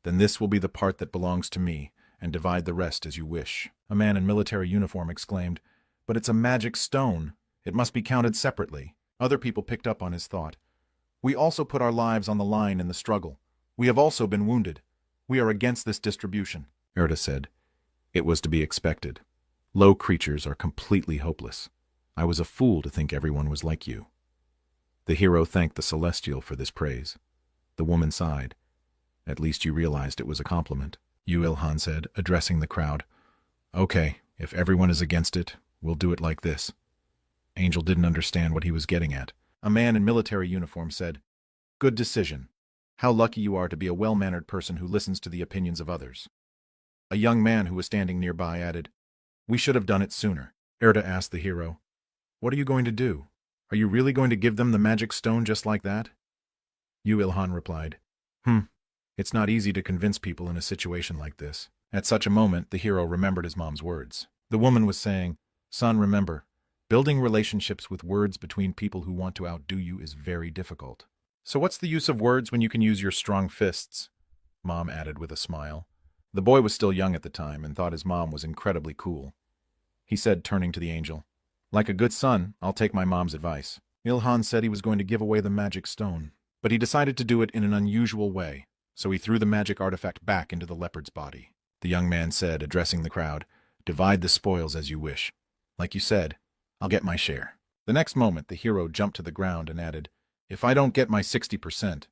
Then this will be the part that belongs to me, and divide the rest as you wish. A man in military uniform exclaimed, But it's a magic stone. It must be counted separately. Other people picked up on his thought. We also put our lives on the line in the struggle. We have also been wounded. We are against this distribution. Erda said, It was to be expected. Low creatures are completely hopeless. I was a fool to think everyone was like you. The hero thanked the Celestial for this praise. The woman sighed. At least you realized it was a compliment. Yu Ilhan said, addressing the crowd. Okay, if everyone is against it, we'll do it like this. Angel didn't understand what he was getting at. A man in military uniform said, Good decision. How lucky you are to be a well-mannered person who listens to the opinions of others. A young man who was standing nearby added, We should have done it sooner. Erda asked the hero, What are you going to do? Are you really going to give them the magic stone just like that? Yu Ilhan replied, It's not easy to convince people in a situation like this. At such a moment, the hero remembered his mom's words. The woman was saying, Son, remember, building relationships with words between people who want to outdo you is very difficult. So what's the use of words when you can use your strong fists? Mom added with a smile. The boy was still young at the time and thought his mom was incredibly cool. He said, turning to the angel, "Like a good son, I'll take my mom's advice." Ilhan said he was going to give away the magic stone, but he decided to do it in an unusual way, so he threw the magic artifact back into the leopard's body. The young man said, addressing the crowd, "Divide the spoils as you wish. Like you said, I'll get my share." The next moment, the hero jumped to the ground and added, "If I don't get my 60%.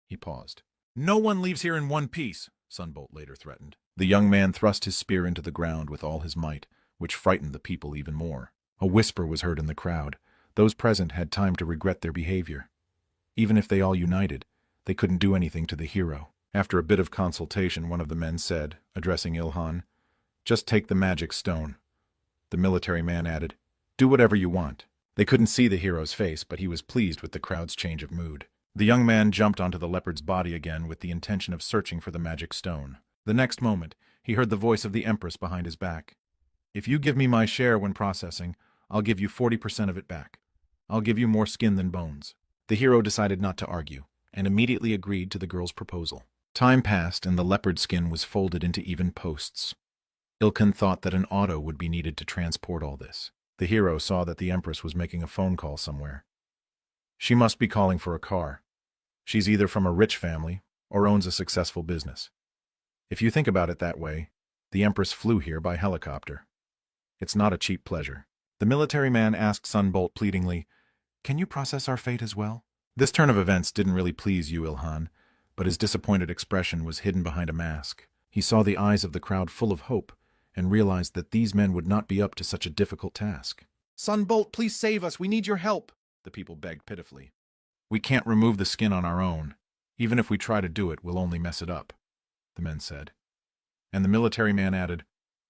He paused. "No one leaves here in one piece," Sunbolt later threatened. The young man thrust his spear into the ground with all his might, which frightened the people even more. A whisper was heard in the crowd. Those present had time to regret their behavior. Even if they all united, they couldn't do anything to the hero. After a bit of consultation, one of the men said, addressing Ilhan, "Just take the magic stone." The military man added, "Do whatever you want." They couldn't see the hero's face, but he was pleased with the crowd's change of mood. The young man jumped onto the leopard's body again with the intention of searching for the magic stone. The next moment, he heard the voice of the Empress behind his back. "If you give me my share when processing, I'll give you 40% of it back. I'll give you more skin than bones." The hero decided not to argue, and immediately agreed to the girl's proposal. Time passed, and the leopard skin was folded into even posts. Ilkan thought that an auto would be needed to transport all this. The hero saw that the Empress was making a phone call somewhere. She must be calling for a car. She's either from a rich family or owns a successful business. If you think about it that way, the Empress flew here by helicopter. It's not a cheap pleasure. The military man asked Sunbolt pleadingly, "Can you process our fate as well?" This turn of events didn't really please Yu Ilhan, but his disappointed expression was hidden behind a mask. He saw the eyes of the crowd full of hope and realized that these men would not be up to such a difficult task. "Sunbolt, please save us. We need your help," the people begged pitifully. "We can't remove the skin on our own. Even if we try to do it, we'll only mess it up," the men said. And the military man added,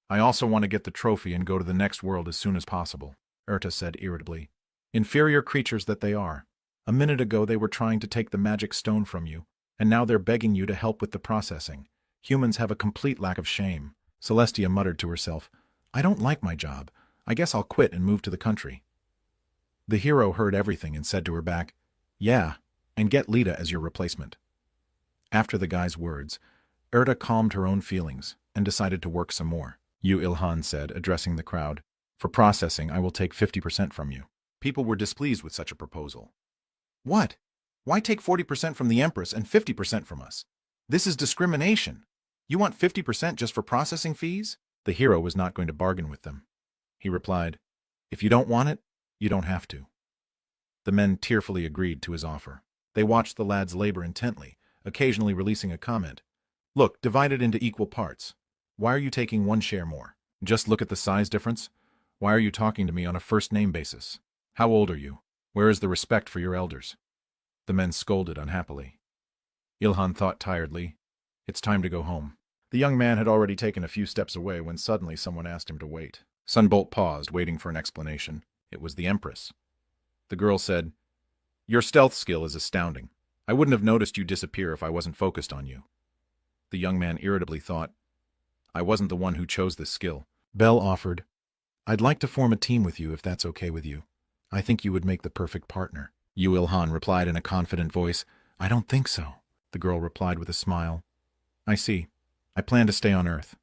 "I also want to get the trophy and go to the next world as soon as possible," Erta said irritably. "Inferior creatures that they are. A minute ago they were trying to take the magic stone from you, and now they're begging you to help with the processing. Humans have a complete lack of shame." Celestia muttered to herself, "I don't like my job. I guess I'll quit and move to the country." The hero heard everything and said to her back, "Yeah, and get Lita as your replacement." After the guy's words, Erta calmed her own feelings and decided to work some more. Yu Ilhan said, addressing the crowd, "For processing, I will take 50% from you." People were displeased with such a proposal. "What? Why take 40% from the Empress and 50% from us? This is discrimination. You want 50% just for processing fees?" The hero was not going to bargain with them. He replied, "If you don't want it, you don't have to." The men tearfully agreed to his offer. They watched the lad's labor intently, occasionally releasing a comment. "Look, divide it into equal parts. Why are you taking one share more? Just look at the size difference. Why are you talking to me on a first-name basis? How old are you? Where is the respect for your elders?" The men scolded unhappily. Ilhan thought tiredly, "It's time to go home." The young man had already taken a few steps away when suddenly someone asked him to wait. Sunbolt paused, waiting for an explanation. It was the Empress. The girl said, "Your stealth skill is astounding. I wouldn't have noticed you disappear if I wasn't focused on you." The young man irritably thought, "I wasn't the one who chose this skill." Belle offered, "I'd like to form a team with you if that's okay with you. I think you would make the perfect partner." Yu Ilhan replied in a confident voice, "I don't think so." The girl replied with a smile, "I see. I plan to stay on Earth.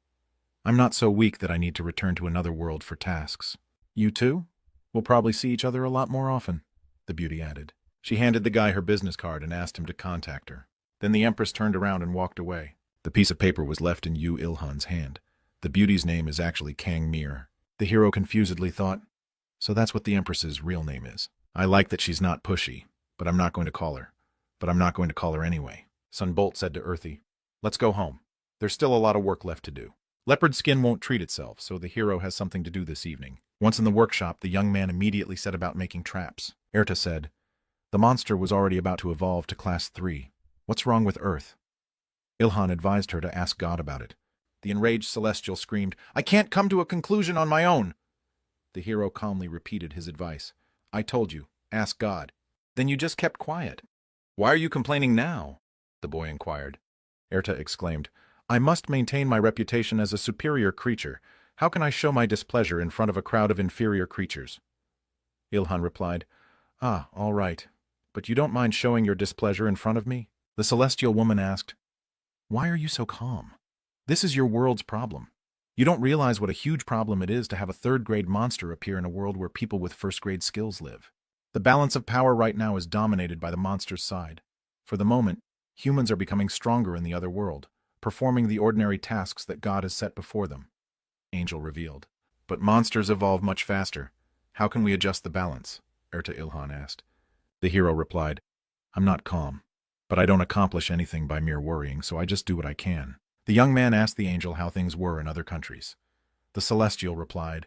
I'm not so weak that I need to return to another world for tasks. You too? We'll probably see each other a lot more often," the beauty added. She handed the guy her business card and asked him to contact her. Then the Empress turned around and walked away. The piece of paper was left in Yu Ilhan's hand. The beauty's name is actually Kang Mir. The hero confusedly thought, "So that's what the Empress's real name is. I like that she's not pushy, but I'm not going to call her. But I'm not going to call her anyway." Sunbolt said to Earthy, "Let's go home. There's still a lot of work left to do." Leopard skin won't treat itself, so the hero has something to do this evening. Once in the workshop, the young man immediately set about making traps. Erta said, "The monster was already about to evolve to Class 3. What's wrong with Earth?" Ilhan advised her to ask God about it. The enraged Celestial screamed, "I can't come to a conclusion on my own." The hero calmly repeated his advice. "I told you, ask God." "Then you just kept quiet." "Why are you complaining now?" the boy inquired. Erta exclaimed, "I must maintain my reputation as a superior creature. How can I show my displeasure in front of a crowd of inferior creatures?" Ilhan replied, "Ah, all right. But you don't mind showing your displeasure in front of me?" The celestial woman asked, "Why are you so calm?" This is your world's problem. You don't realize what a huge problem it is to have a third-grade monster appear in a world where people with first-grade skills live. The balance of power right now is dominated by the monster's side. For the moment, humans are becoming stronger in the other world, performing the ordinary tasks that God has set before them. Angel revealed. But monsters evolve much faster. How can we adjust the balance? Ilhan asked. The hero replied, I'm not calm, but I don't accomplish anything by mere worrying, so I just do what I can. The young man asked the angel how things were in other countries. The celestial replied,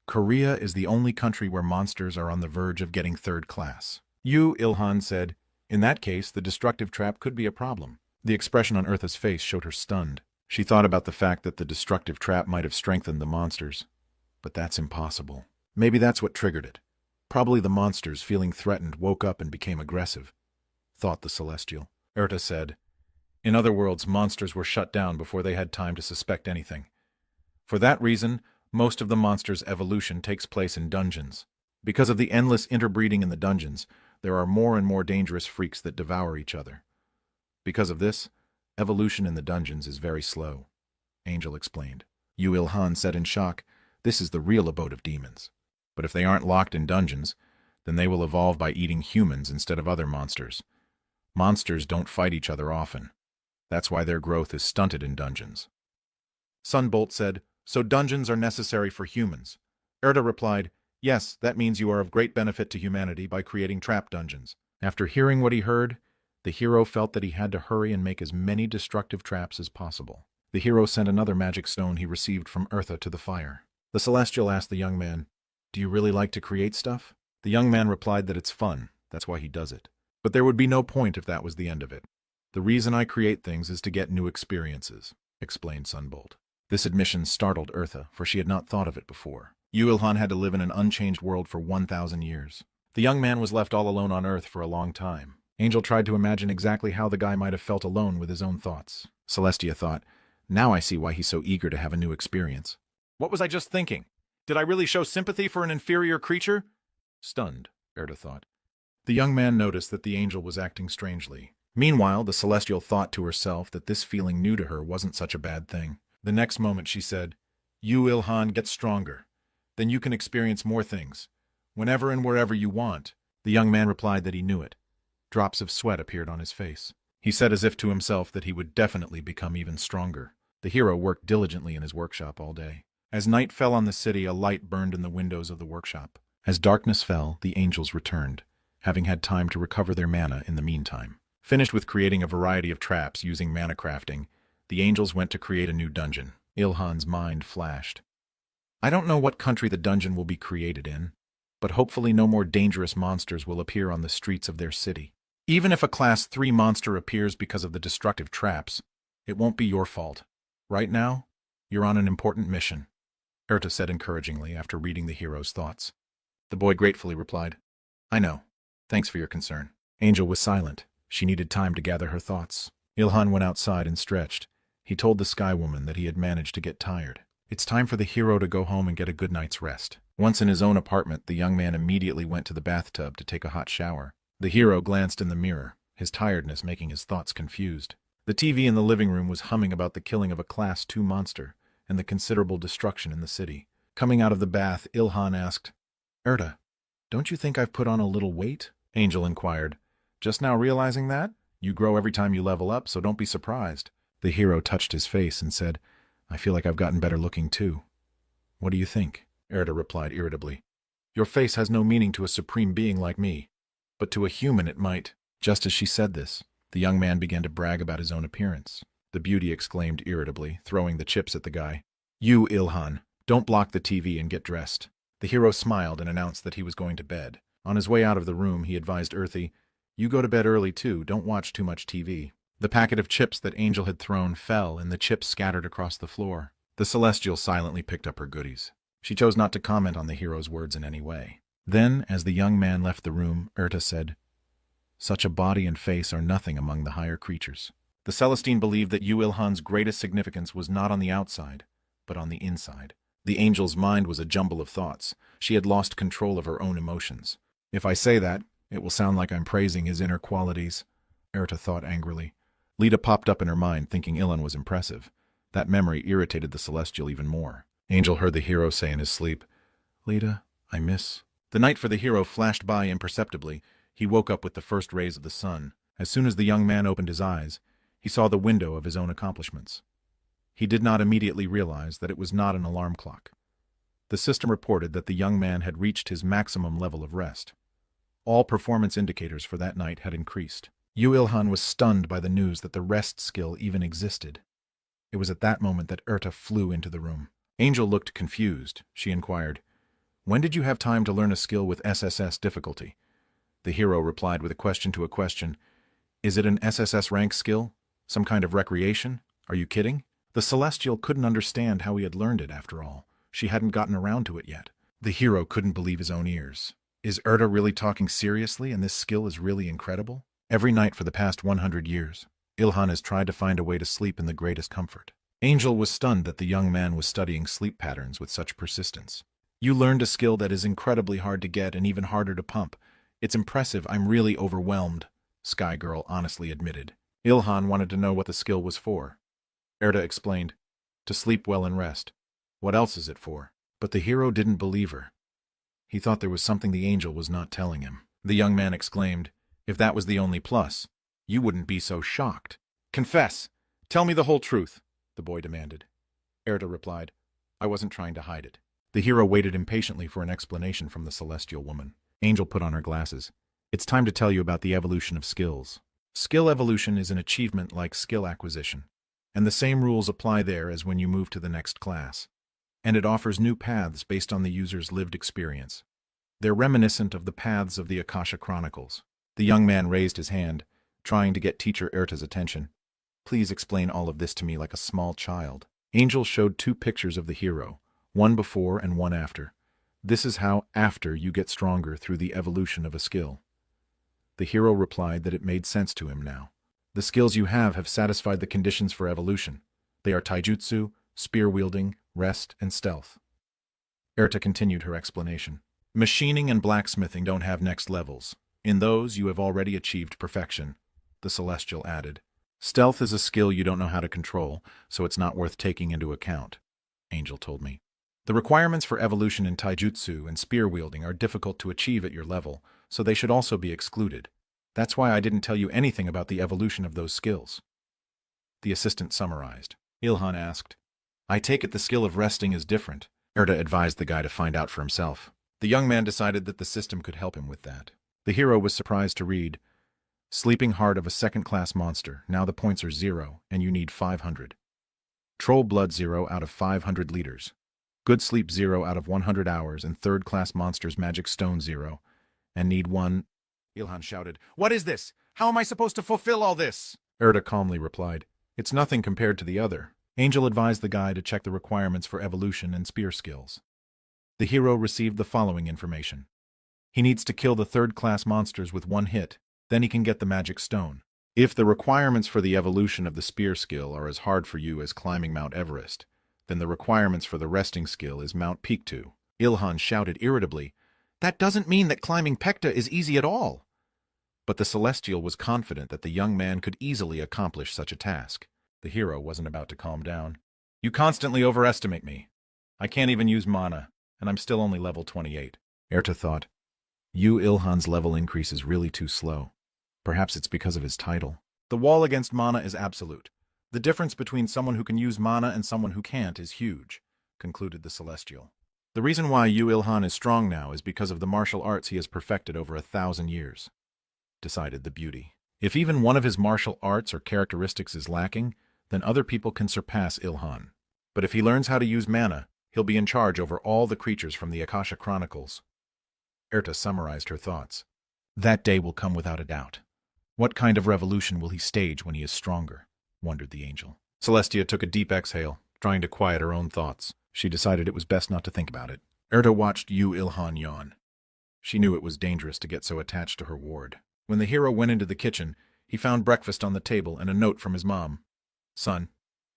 Korea is the only country where monsters are on the verge of getting third class. Ilhan said, in that case, the destructive trap could be a problem. The expression on Eartha's face showed her stunned. She thought about the fact that the destructive trap might have strengthened the monsters. But that's impossible. Maybe that's what triggered it. Probably the monsters, feeling threatened, woke up and became aggressive, thought the celestial. Eartha said, in other worlds, monsters were shut down before they had time to suspect anything. For that reason, most of the monsters' evolution takes place in dungeons. Because of the endless interbreeding in the dungeons, there are more and more dangerous freaks that devour each other. Because of this, evolution in the dungeons is very slow, Angel explained. Ilhan said in shock, this is the real abode of demons. But if they aren't locked in dungeons, then they will evolve by eating humans instead of other monsters. Monsters don't fight each other often. That's why their growth is stunted in dungeons. Sunbolt said, so dungeons are necessary for humans. Erda replied, yes, that means you are of great benefit to humanity by creating trap dungeons. After hearing what he heard, the hero felt that he had to hurry and make as many destructive traps as possible. The hero sent another magic stone he received from Eartha to the fire. The celestial asked the young man, do you really like to create stuff? The young man replied that it's fun, that's why he does it. But there would be no point if that was the end of it. The reason I create things is to get new experiences, explained Sunbolt. This admission startled Eartha, for she had not thought of it before. Ilhan had to live in an unchanged world for 1,000 years. The young man was left all alone on Earth for a long time. Angel tried to imagine exactly how the guy might have felt alone with his own thoughts. Celestia thought, now I see why he's so eager to have a new experience. What was I just thinking? Did I really show sympathy for an inferior creature? Stunned, Erda thought. The young man noticed that the angel was acting strangely. Meanwhile, the celestial thought to herself that this feeling new to her wasn't such a bad thing. The next moment she said, Ilhan, get stronger. Then you can experience more things. Whenever and wherever you want. The young man replied that he knew it. Drops of sweat appeared on his face. He said as if to himself that he would definitely become even stronger. The hero worked diligently in his workshop all day. As night fell on the city, a light burned in the windows of the workshop. As darkness fell, the angels returned, having had time to recover their mana in the meantime. Finished with creating a variety of traps using mana crafting, the angels went to create a new dungeon. Ilhan's mind flashed. I don't know what country the dungeon will be created in, but hopefully no more dangerous monsters will appear on the streets of their city. Even if a Class 3 monster appears because of the destructive traps, it won't be your fault. Right now, you're on an important mission, Erta said encouragingly after reading the hero's thoughts. The boy gratefully replied, I know. Thanks for your concern. Angel was silent. She needed time to gather her thoughts. Ilhan went outside and stretched. He told the Sky Woman that he had managed to get tired. It's time for the hero to go home and get a good night's rest. Once in his own apartment, the young man immediately went to the bathtub to take a hot shower. The hero glanced in the mirror, his tiredness making his thoughts confused. The TV in the living room was humming about the killing of a Class 2 monster and the considerable destruction in the city. Coming out of the bath, Ilhan asked, Erta, don't you think I've put on a little weight? Angel inquired. Just now realizing that? You grow every time you level up, so don't be surprised. The hero touched his face and said, I feel like I've gotten better looking too. What do you think? Erda replied irritably. Your face has no meaning to a supreme being like me, but to a human it might. Just as she said this, the young man began to brag about his own appearance. The beauty exclaimed irritably, throwing the chips at the guy. You, Ilhan, don't block the TV and get dressed. The hero smiled and announced that he was going to bed. On his way out of the room, he advised Earthy, You go to bed early too, don't watch too much TV. The packet of chips that Angel had thrown fell, and the chips scattered across the floor. The Celestial silently picked up her goodies. She chose not to comment on the hero's words in any way. Then, as the young man left the room, Erta said, Such a body and face are nothing among the higher creatures. The Celestine believed that Ilhan's greatest significance was not on the outside, but on the inside. The angel's mind was a jumble of thoughts. She had lost control of her own emotions. If I say that, it will sound like I'm praising his inner qualities, Erta thought angrily. Lita popped up in her mind, thinking Ilan was impressive. That memory irritated the Celestial even more. Angel heard the hero say in his sleep, "Lita, I miss." The night for the hero flashed by imperceptibly. He woke up with the first rays of the sun. As soon as the young man opened his eyes, he saw the window of his own accomplishments. He did not immediately realize that it was not an alarm clock. The system reported that the young man had reached his maximum level of rest. All performance indicators for that night had increased. Yu Ilhan was stunned by the news that the rest skill even existed. It was at that moment that Erta flew into the room. Angel looked confused. She inquired, "When did you have time to learn a skill with SSS difficulty?" The hero replied with a question to a question. "Is it an SSS rank skill? Some kind of recreation? Are you kidding?" The Celestial couldn't understand how he had learned it after all. She hadn't gotten around to it yet. The hero couldn't believe his own ears. Is Erta really talking seriously, and this skill is really incredible? Every night for the past 100 years, Ilhan has tried to find a way to sleep in the greatest comfort. Angel was stunned that the young man was studying sleep patterns with such persistence. "You learned a skill that is incredibly hard to get and even harder to pump. It's impressive. I'm really overwhelmed," Sky Girl honestly admitted. Ilhan wanted to know what the skill was for. Erta explained, "To sleep well and rest. What else is it for?" But the hero didn't believe her. He thought there was something the angel was not telling him. The young man exclaimed, "If that was the only plus, you wouldn't be so shocked." "Confess! Tell me the whole truth," the boy demanded. Erta replied, "I wasn't trying to hide it." The hero waited impatiently for an explanation from the celestial woman. Angel put on her glasses. "It's time to tell you about the evolution of skills. Skill evolution is an achievement like skill acquisition, and the same rules apply there as when you move to the next class. And it offers new paths based on the user's lived experience. They're reminiscent of the paths of the Akasha Chronicles." The young man raised his hand, trying to get teacher Erta's attention. "Please explain all of this to me like a small child." Angel showed 2 pictures of the hero, one before and one after. "This is how after you get stronger through the evolution of a skill." The hero replied that it made sense to him now. "The skills you have satisfied the conditions for evolution. They are taijutsu, spear-wielding, rest, and stealth." Erta continued her explanation. "Machining and blacksmithing don't have next levels. In those, you have already achieved perfection," the Celestial added. "Stealth is a skill you don't know how to control, so it's not worth taking into account," Angel told me. "The requirements for evolution in taijutsu and spear-wielding are difficult to achieve at your level, so they should also be excluded. That's why I didn't tell you anything about the evolution of those skills." The assistant summarized. Ilhan asked, "I take it the skill of resting is different." Erta advised the guy to find out for himself. The young man decided that the system could help him with that. The hero was surprised to read, "Sleeping heart of a second-class monster. Now the points are 0, and you need 500. Troll blood 0 out of 500 liters. Good sleep 0 out of 100 hours, and third-class monster's magic stone 0, and need 1. Ilhan shouted, "What is this? How am I supposed to fulfill all this?" Erta calmly replied, "It's nothing compared to the other." Angel advised the guy to check the requirements for evolution and spear skills. The hero received the following information. He needs to kill the third-class monsters with 1 hit, then he can get the magic stone. If the requirements for the evolution of the spear skill are as hard for you as climbing Mount Everest, then the requirements for the resting skill is Mount Piktu. Ilhan shouted irritably, "That doesn't mean that climbing Pekta is easy at all." But the Celestial was confident that the young man could easily accomplish such a task. The hero wasn't about to calm down. "You constantly overestimate me. I can't even use mana, and I'm still only level 28. Erta thought, Yu Ilhan's level increase is really too slow. Perhaps it's because of his title. The wall against mana is absolute. The difference between someone who can use mana and someone who can't is huge, concluded the Celestial. The reason why Yu Ilhan is strong now is because of the martial arts he has perfected over 1,000 years, decided the beauty. If even one of his martial arts or characteristics is lacking, then other people can surpass Ilhan. But if he learns how to use mana, he'll be in charge over all the creatures from the Akasha Chronicles. Erta summarized her thoughts. That day will come without a doubt. What kind of revolution will he stage when he is stronger? Wondered the angel. Celestia took a deep exhale, trying to quiet her own thoughts. She decided it was best not to think about it. Erta watched Yu Ilhan yawn. She knew it was dangerous to get so attached to her ward. When the hero went into the kitchen, he found breakfast on the table and a note from his mom. "Son,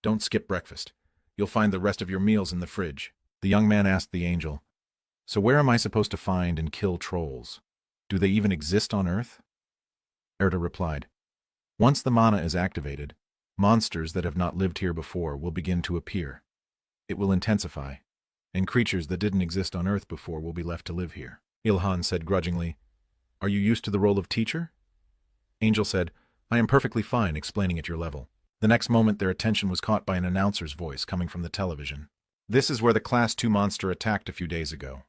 don't skip breakfast. You'll find the rest of your meals in the fridge." The young man asked the angel, "So where am I supposed to find and kill trolls? Do they even exist on Earth?" Erta replied, "Once the mana is activated, Monsters that have not lived here before will begin to appear. It will intensify, and creatures that didn't exist on Earth before will be left to live here. Ilhan said grudgingly, "Are you used to the role of teacher?" Angel said, "I am perfectly fine explaining at your level." The next moment their attention was caught by an announcer's voice coming from the television. "This is where the Class 2 monster attacked a few days ago.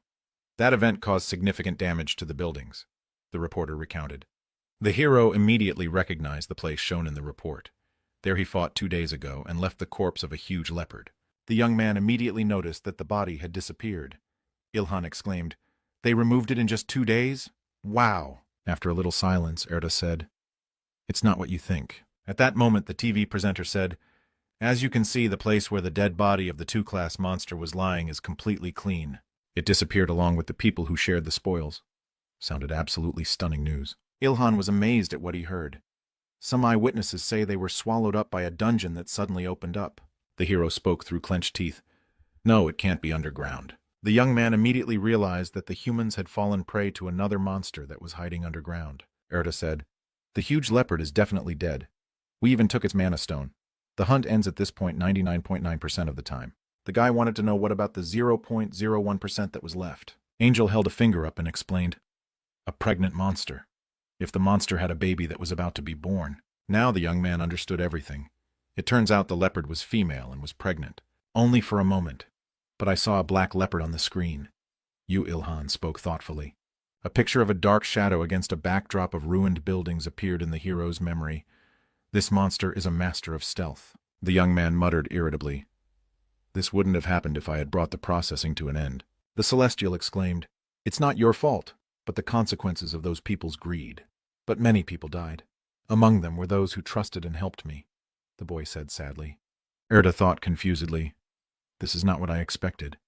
That event caused significant damage to the buildings," the reporter recounted. The hero immediately recognized the place shown in the report. There he fought 2 days ago and left the corpse of a huge leopard. The young man immediately noticed that the body had disappeared. Ilhan exclaimed, "They removed it in just 2 days? Wow!" After a little silence, Erda said, "It's not what you think." At that moment, the TV presenter said, "As you can see, the place where the dead body of the 2-class monster was lying is completely clean. It disappeared along with the people who shared the spoils." Sounded absolutely stunning news. Ilhan was amazed at what he heard. "Some eyewitnesses say they were swallowed up by a dungeon that suddenly opened up." The hero spoke through clenched teeth. "No, it can't be underground." The young man immediately realized that the humans had fallen prey to another monster that was hiding underground. Erda said, "The huge leopard is definitely dead. We even took its mana stone. The hunt ends at this point 99.9% of the time. The guy wanted to know what about the 0.01% that was left." Angel held a finger up and explained, "A pregnant monster. If the monster had a baby that was about to be born." Now the young man understood everything. It turns out the leopard was female and was pregnant. Only for a moment. But I saw a black leopard on the screen. You, Ilhan, spoke thoughtfully. A picture of a dark shadow against a backdrop of ruined buildings appeared in the hero's memory. "This monster is a master of stealth." The young man muttered irritably, "This wouldn't have happened if I had brought the processing to an end." The Celestial exclaimed, "It's not your fault, but the consequences of those people's greed." "But many people died. Among them were those who trusted and helped me," the boy said sadly. Erda thought confusedly, "This is not what I expected.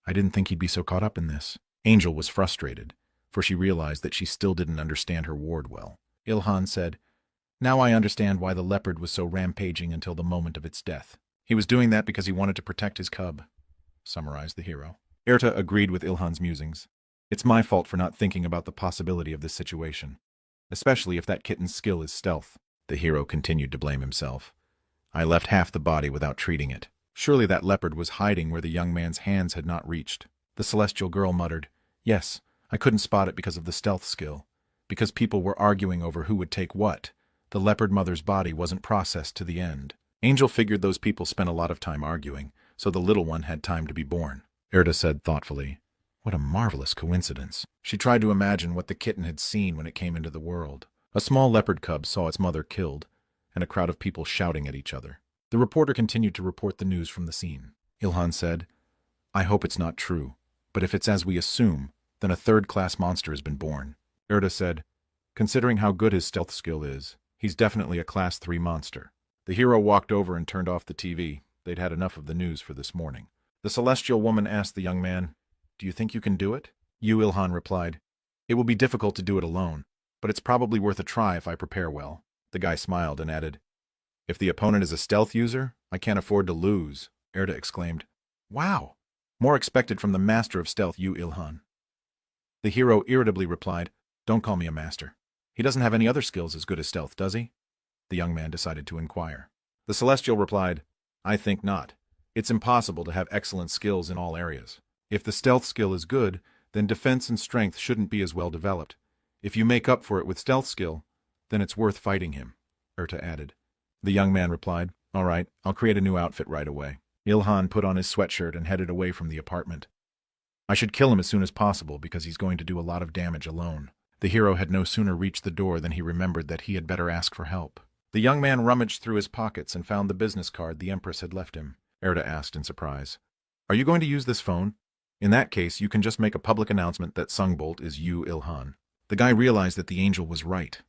I didn't think he'd be so caught up in this." Angel was frustrated, for she realized that she still didn't understand her ward well. Ilhan said, "Now I understand why the leopard was so rampaging until the moment of its death. He was doing that because he wanted to protect his cub," summarized the hero. Erta agreed with Ilhan's musings. "It's my fault for not thinking about the possibility of this situation, especially if that kitten's skill is stealth." The hero continued to blame himself. "I left half the body without treating it. Surely that leopard was hiding where the young man's hands had not reached." The celestial girl muttered, "Yes, I couldn't spot it because of the stealth skill. Because people were arguing over who would take what. The leopard mother's body wasn't processed to the end." Angel figured those people spent a lot of time arguing, so the little one had time to be born. Erda said thoughtfully, "What a marvelous coincidence." She tried to imagine what the kitten had seen when it came into the world. A small leopard cub saw its mother killed, and a crowd of people shouting at each other. The reporter continued to report the news from the scene. Ilhan said, "I hope it's not true, but if it's as we assume, then a 3rd-class monster has been born." Erda said, "Considering how good his stealth skill is, he's definitely a Class 3 monster." The hero walked over and turned off the TV. They'd had enough of the news for this morning. The celestial woman asked the young man, "Do you think you can do it?" You, Ilhan replied, "It will be difficult to do it alone, but it's probably worth a try if I prepare well." The guy smiled and added, "If the opponent is a stealth user, I can't afford to lose." Erda exclaimed, "Wow! More expected from the master of stealth, you, Ilhan." The hero irritably replied, "Don't call me a master. He doesn't have any other skills as good as stealth, does he?" The young man decided to inquire. The celestial replied, "I think not. It's impossible to have excellent skills in all areas. If the stealth skill is good, then defense and strength shouldn't be as well developed. If you make up for it with stealth skill, then it's worth fighting him," Erta added. The young man replied, "All right, I'll create a new outfit right away." Ilhan put on his sweatshirt and headed away from the apartment. "I should kill him as soon as possible because he's going to do a lot of damage alone." The hero had no sooner reached the door than he remembered that he had better ask for help. The young man rummaged through his pockets and found the business card the Empress had left him. Erda asked in surprise, "Are you going to use this phone? In that case, you can just make a public announcement that Sungbolt is you, Ilhan." The guy realized that the angel was right.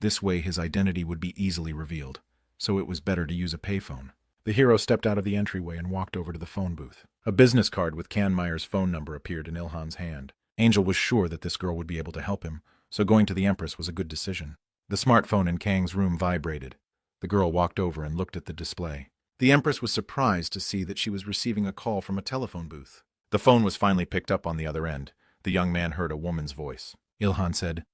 This way his identity would be easily revealed, so it was better to use a payphone. The hero stepped out of the entryway and walked over to the phone booth. A business card with Kanmeyer's phone number appeared in Ilhan's hand. Angel was sure that this girl would be able to help him, so going to the Empress was a good decision. The smartphone in Kang's room vibrated. The girl walked over and looked at the display. The Empress was surprised to see that she was receiving a call from a telephone booth. The phone was finally picked up on the other end. The young man heard a woman's voice. Ilhan said,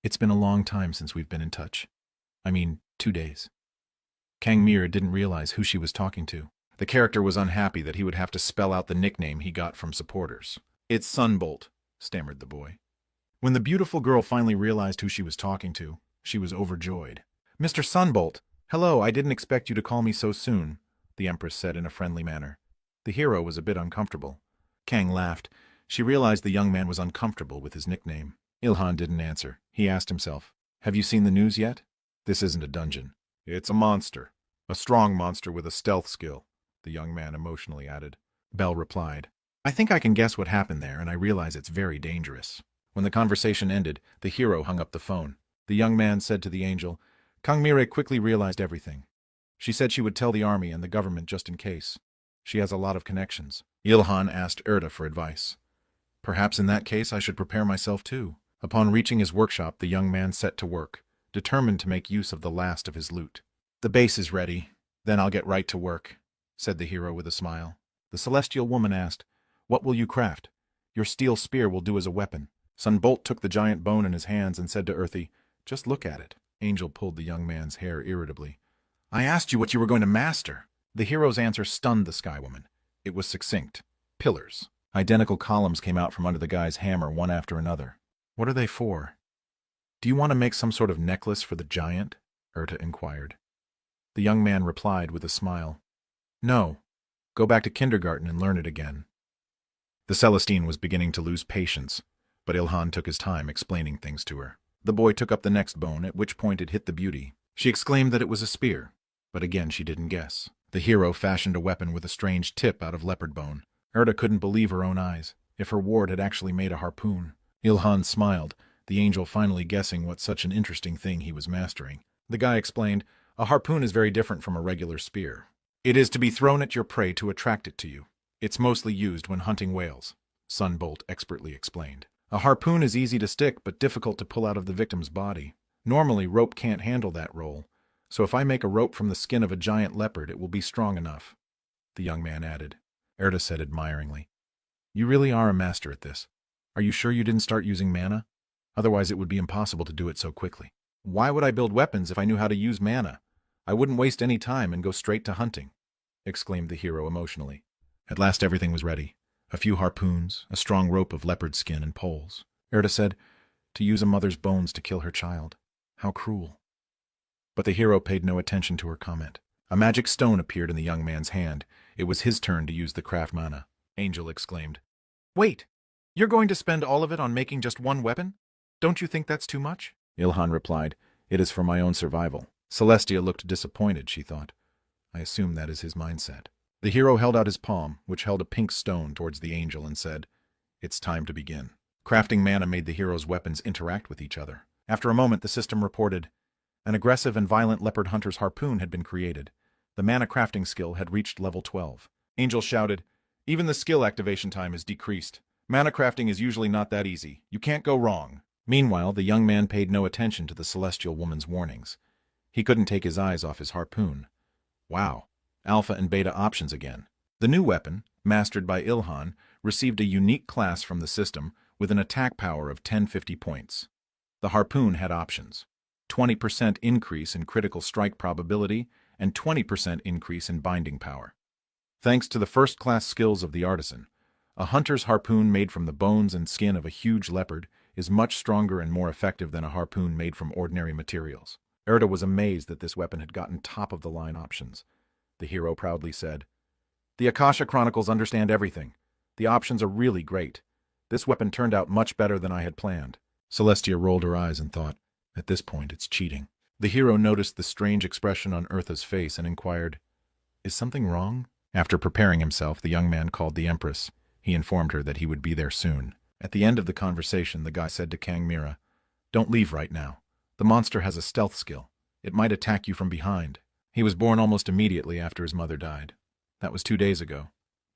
"It's been a long time since we've been in touch. I mean, 2 days." Kang Mir didn't realize who she was talking to. The character was unhappy that he would have to spell out the nickname he got from supporters. "It's Sunbolt," stammered the boy. When the beautiful girl finally realized who she was talking to, she was overjoyed. "Mr. Sunbolt! Hello, I didn't expect you to call me so soon," the Empress said in a friendly manner. The hero was a bit uncomfortable. Kang laughed. She realized the young man was uncomfortable with his nickname. Ilhan didn't answer. He asked himself, "Have you seen the news yet?" "This isn't a dungeon. It's a monster. A strong monster with a stealth skill," the young man emotionally added. Bell replied, "I think I can guess what happened there, and I realize it's very dangerous." When the conversation ended, the hero hung up the phone. The young man said to the angel, "Kang Mire quickly realized everything. She said she would tell the army and the government just in case. She has a lot of connections." Ilhan asked Erda for advice. "Perhaps in that case I should prepare myself too." Upon reaching his workshop, the young man set to work, determined to make use of the last of his loot. "The base is ready. Then I'll get right to work," said the hero with a smile. The celestial woman asked, "What will you craft?" "Your steel spear will do as a weapon." Sunbolt took the giant bone in his hands and said to Earthy, "Just look at it." Angel pulled the young man's hair irritably. "I asked you what you were going to master." The hero's answer stunned the Sky Woman. It was succinct. Pillars. Identical columns came out from under the guy's hammer one after another. "What are they for?" "Do you want to make some sort of necklace for the giant?" Erta inquired. The young man replied with a smile, "No. Go back to kindergarten and learn it again." The Celestine was beginning to lose patience, but Ilhan took his time explaining things to her. The boy took up the next bone, at which point it hit the beauty. She exclaimed that it was a spear, but again she didn't guess. The hero fashioned a weapon with a strange tip out of leopard bone. Erda couldn't believe her own eyes. If her ward had actually made a harpoon. Ilhan smiled, the angel finally guessing what such an interesting thing he was mastering. The guy explained, "A harpoon is very different from a regular spear. It is to be thrown at your prey to attract it to you. It's mostly used when hunting whales," Sunbolt expertly explained. "A harpoon is easy to stick but difficult to pull out of the victim's body. Normally, rope can't handle that role, so if I make a rope from the skin of a giant leopard, it will be strong enough," the young man added. Erda said admiringly, "You really are a master at this. Are you sure you didn't start using mana? Otherwise it would be impossible to do it so quickly." "Why would I build weapons if I knew how to use mana? I wouldn't waste any time and go straight to hunting," exclaimed the hero emotionally. At last everything was ready. A few harpoons, a strong rope of leopard skin, and poles. Erda said, "To use a mother's bones to kill her child. How cruel." But the hero paid no attention to her comment. A magic stone appeared in the young man's hand. It was his turn to use the craft mana. Angel exclaimed, "Wait! You're going to spend all of it on making just one weapon? Don't you think that's too much?" Ilhan replied, "It is for my own survival." Celestia looked disappointed, she thought. I assume that is his mindset. The hero held out his palm, which held a pink stone, towards the angel and said, "It's time to begin." Crafting mana made the hero's weapons interact with each other. After a moment, the system reported, an aggressive and violent leopard hunter's harpoon had been created. The mana crafting skill had reached level 12. Angel shouted, "Even the skill activation time is decreased. Mana crafting is usually not that easy. You can't go wrong." Meanwhile, the young man paid no attention to the celestial woman's warnings. He couldn't take his eyes off his harpoon. Wow. Alpha and beta options again. The new weapon, mastered by Ilhan, received a unique class from the system with an attack power of 1050 points. The harpoon had options. 20% increase in critical strike probability and 20% increase in binding power. Thanks to the first-class skills of the artisan, a hunter's harpoon made from the bones and skin of a huge leopard is much stronger and more effective than a harpoon made from ordinary materials. Erda was amazed that this weapon had gotten top-of-the-line options. The hero proudly said, "The Akasha Chronicles understand everything. The options are really great. This weapon turned out much better than I had planned." Celestia rolled her eyes and thought, at this point it's cheating. The hero noticed the strange expression on Eartha's face and inquired, "Is something wrong?" After preparing himself, the young man called the Empress. He informed her that he would be there soon. At the end of the conversation, the guy said to Kang Mira, "Don't leave right now. The monster has a stealth skill. It might attack you from behind. He was born almost immediately after his mother died. That was 2 days ago,"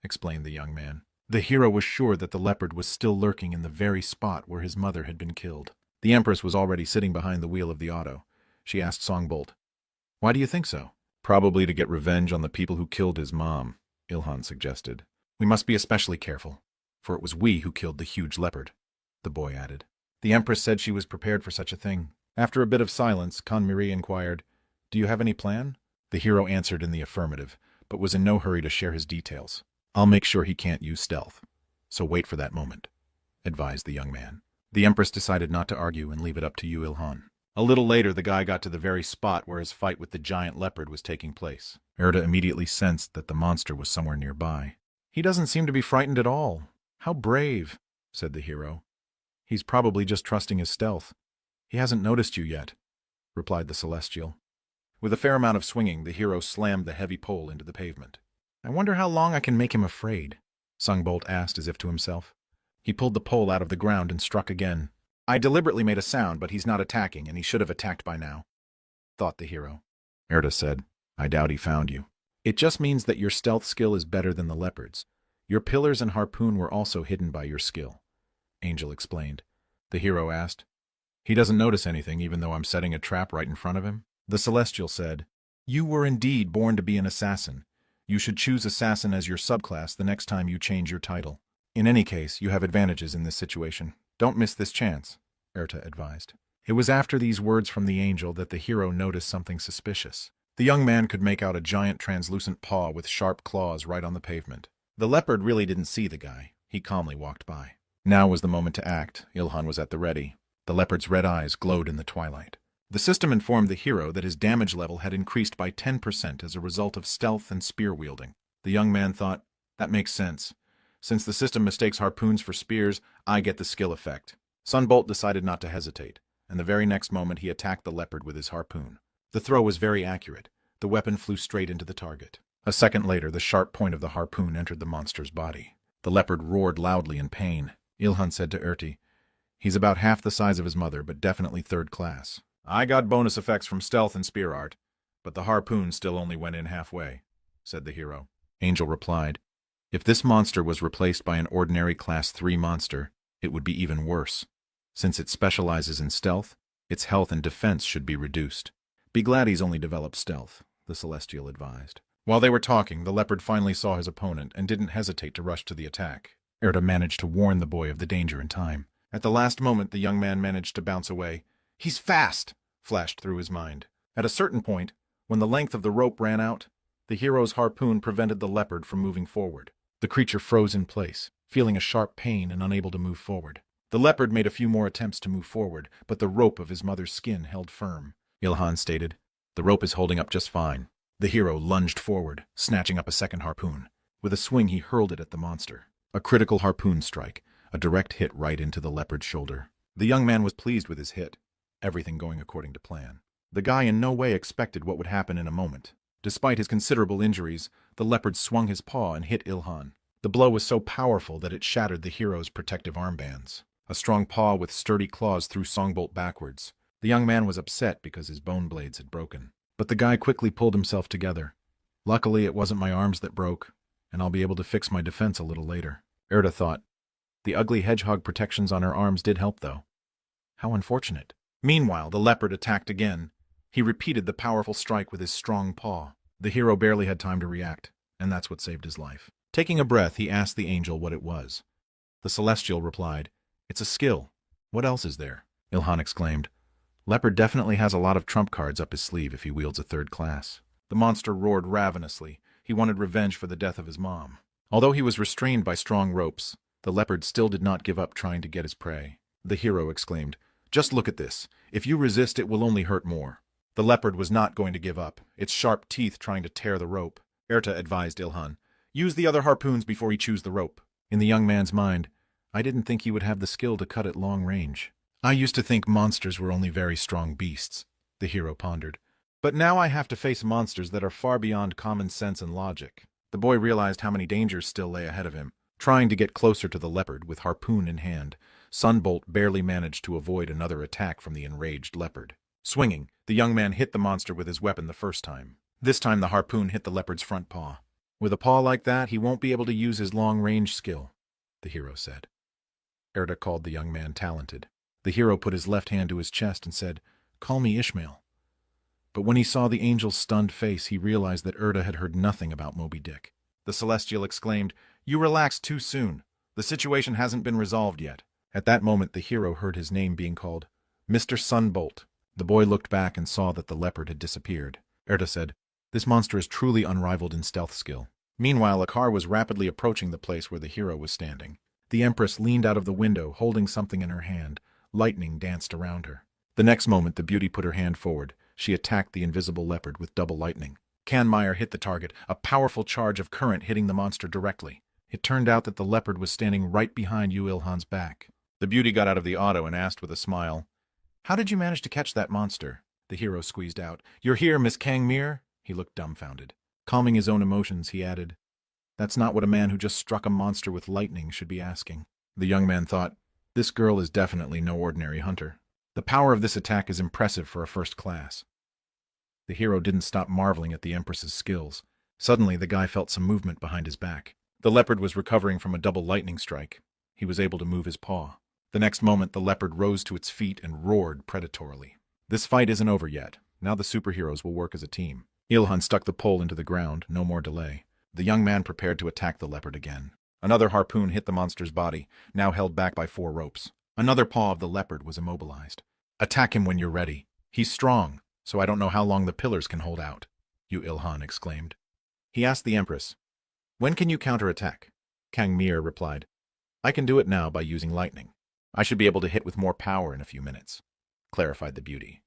explained the young man. The hero was sure that the leopard was still lurking in the very spot where his mother had been killed. The Empress was already sitting behind the wheel of the auto. She asked Songbolt, "Why do you think so?" "Probably to get revenge on the people who killed his mom," Ilhan suggested. "We must be especially careful, for it was we who killed the huge leopard," the boy added. The Empress said she was prepared for such a thing. After a bit of silence, Kanmiri inquired, "Do you have any plan?" The hero answered in the affirmative, but was in no hurry to share his details. "I'll make sure he can't use stealth. So wait for that moment," advised the young man. The Empress decided not to argue and leave it up to you, Ilhan. A little later, the guy got to the very spot where his fight with the giant leopard was taking place. Erda immediately sensed that the monster was somewhere nearby. "He doesn't seem to be frightened at all. How brave," said the hero. "He's probably just trusting his stealth. He hasn't noticed you yet," replied the Celestial. With a fair amount of swinging, the hero slammed the heavy pole into the pavement. "I wonder how long I can make him afraid," Sungbolt asked as if to himself. He pulled the pole out of the ground and struck again. "I deliberately made a sound, but he's not attacking, and he should have attacked by now," thought the hero. Erda said, "I doubt he found you. It just means that your stealth skill is better than the leopard's. Your pillars and harpoon were also hidden by your skill," Angel explained. The hero asked, "He doesn't notice anything even though I'm setting a trap right in front of him?" The Celestial said, "You were indeed born to be an assassin. You should choose assassin as your subclass the next time you change your title. In any case, you have advantages in this situation. Don't miss this chance," Erta advised. It was after these words from the angel that the hero noticed something suspicious. The young man could make out a giant translucent paw with sharp claws right on the pavement. The leopard really didn't see the guy. He calmly walked by. Now was the moment to act. Ilhan was at the ready. The leopard's red eyes glowed in the twilight. The system informed the hero that his damage level had increased by 10% as a result of stealth and spear wielding. The young man thought, "That makes sense. Since the system mistakes harpoons for spears, I get the skill effect." Sunbolt decided not to hesitate, and the very next moment he attacked the leopard with his harpoon. The throw was very accurate. The weapon flew straight into the target. A second later, the sharp point of the harpoon entered the monster's body. The leopard roared loudly in pain. Ilhan said to Erti, "He's about half the size of his mother, but definitely third class. I got bonus effects from stealth and spear art, but the harpoon still only went in halfway," said the hero. Angel replied, "If this monster was replaced by an ordinary Class 3 monster, it would be even worse. Since it specializes in stealth, its health and defense should be reduced." "Be glad he's only developed stealth," the Celestial advised. While they were talking, the leopard finally saw his opponent and didn't hesitate to rush to the attack. Erda managed to warn the boy of the danger in time. At the last moment, the young man managed to bounce away. "He's fast!" flashed through his mind. At a certain point, when the length of the rope ran out, the hero's harpoon prevented the leopard from moving forward. The creature froze in place, feeling a sharp pain and unable to move forward. The leopard made a few more attempts to move forward, but the rope of his mother's skin held firm. Ilhan stated, "The rope is holding up just fine." The hero lunged forward, snatching up a second harpoon. With a swing, he hurled it at the monster. A critical harpoon strike, a direct hit right into the leopard's shoulder. The young man was pleased with his hit, everything going according to plan. The guy in no way expected what would happen in a moment. Despite his considerable injuries, the leopard swung his paw and hit Ilhan. The blow was so powerful that it shattered the hero's protective armbands. A strong paw with sturdy claws threw Songbolt backwards. The young man was upset because his bone blades had broken. But the guy quickly pulled himself together. "Luckily, it wasn't my arms that broke, and I'll be able to fix my defense a little later." Erda thought. The ugly hedgehog protections on her arms did help, though. How unfortunate. Meanwhile, the leopard attacked again. He repeated the powerful strike with his strong paw. The hero barely had time to react, and that's what saved his life. Taking a breath, he asked the angel what it was. The Celestial replied, "It's a skill. What else is there?" Ilhan exclaimed, "Leopard definitely has a lot of trump cards up his sleeve if he wields a third class." The monster roared ravenously. He wanted revenge for the death of his mom. Although he was restrained by strong ropes, the leopard still did not give up trying to get his prey. The hero exclaimed, "Just look at this. If you resist, it will only hurt more." The leopard was not going to give up, its sharp teeth trying to tear the rope. Erta advised Ilhan, "Use the other harpoons before he chews the rope." In the young man's mind, "I didn't think he would have the skill to cut at long range. I used to think monsters were only very strong beasts," the hero pondered. "But now I have to face monsters that are far beyond common sense and logic." The boy realized how many dangers still lay ahead of him. Trying to get closer to the leopard with harpoon in hand, Sunbolt barely managed to avoid another attack from the enraged leopard. Swinging, the young man hit the monster with his weapon the first time. This time the harpoon hit the leopard's front paw. "With a paw like that, he won't be able to use his long-range skill," the hero said. Erda called the young man talented. The hero put his left hand to his chest and said, "Call me Ishmael." But when he saw the angel's stunned face, he realized that Erda had heard nothing about Moby Dick. The Celestial exclaimed, "You relaxed too soon. The situation hasn't been resolved yet." At that moment, the hero heard his name being called, "Mr. Sunbolt." The boy looked back and saw that the leopard had disappeared. Erda said, This monster is truly unrivaled in stealth skill. Meanwhile, a car was rapidly approaching the place where the hero was standing. The Empress leaned out of the window, holding something in her hand. Lightning danced around her. The next moment, the beauty put her hand forward. She attacked the invisible leopard with double lightning. Kanmeyer hit the target, a powerful charge of current hitting the monster directly. It turned out that the leopard was standing right behind Yu Ilhan's back. The beauty got out of the auto and asked with a smile, "How did you manage to catch that monster?" The hero squeezed out, "You're here, Miss Kangmere?" He looked dumbfounded. Calming his own emotions, he added, "That's not what a man who just struck a monster with lightning should be asking." The young man thought, "This girl is definitely no ordinary hunter. The power of this attack is impressive for a first class." The hero didn't stop marveling at the Empress's skills. Suddenly, the guy felt some movement behind his back. The leopard was recovering from a double lightning strike. He was able to move his paw. The next moment, the leopard rose to its feet and roared predatorily. This fight isn't over yet. Now the superheroes will work as a team. Ilhan stuck the pole into the ground, no more delay. The young man prepared to attack the leopard again. Another harpoon hit the monster's body, now held back by 4 ropes. Another paw of the leopard was immobilized. "Attack him when you're ready. He's strong, so I don't know how long the pillars can hold out," Yu Ilhan exclaimed. He asked the Empress, "When can you counterattack?" Kangmere replied, "I can do it now by using lightning. I should be able to hit with more power in a few minutes," clarified the beauty.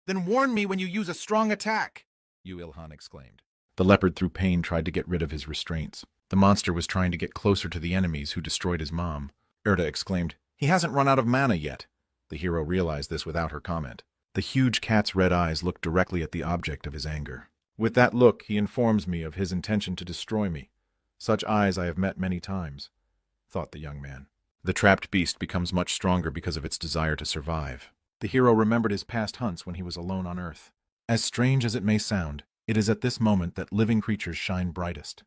"Then warn me when you use a strong attack," Yu Ilhan exclaimed. The leopard through pain tried to get rid of his restraints. The monster was trying to get closer to the enemies who destroyed his mom. Erta exclaimed, "He hasn't run out of mana yet." The hero realized this without her comment. The huge cat's red eyes looked directly at the object of his anger. "With that look, he informs me of his intention to destroy me. Such eyes I have met many times," thought the young man. The trapped beast becomes much stronger because of its desire to survive. The hero remembered his past hunts when he was alone on Earth. As strange as it may sound, it is at this moment that living creatures shine brightest.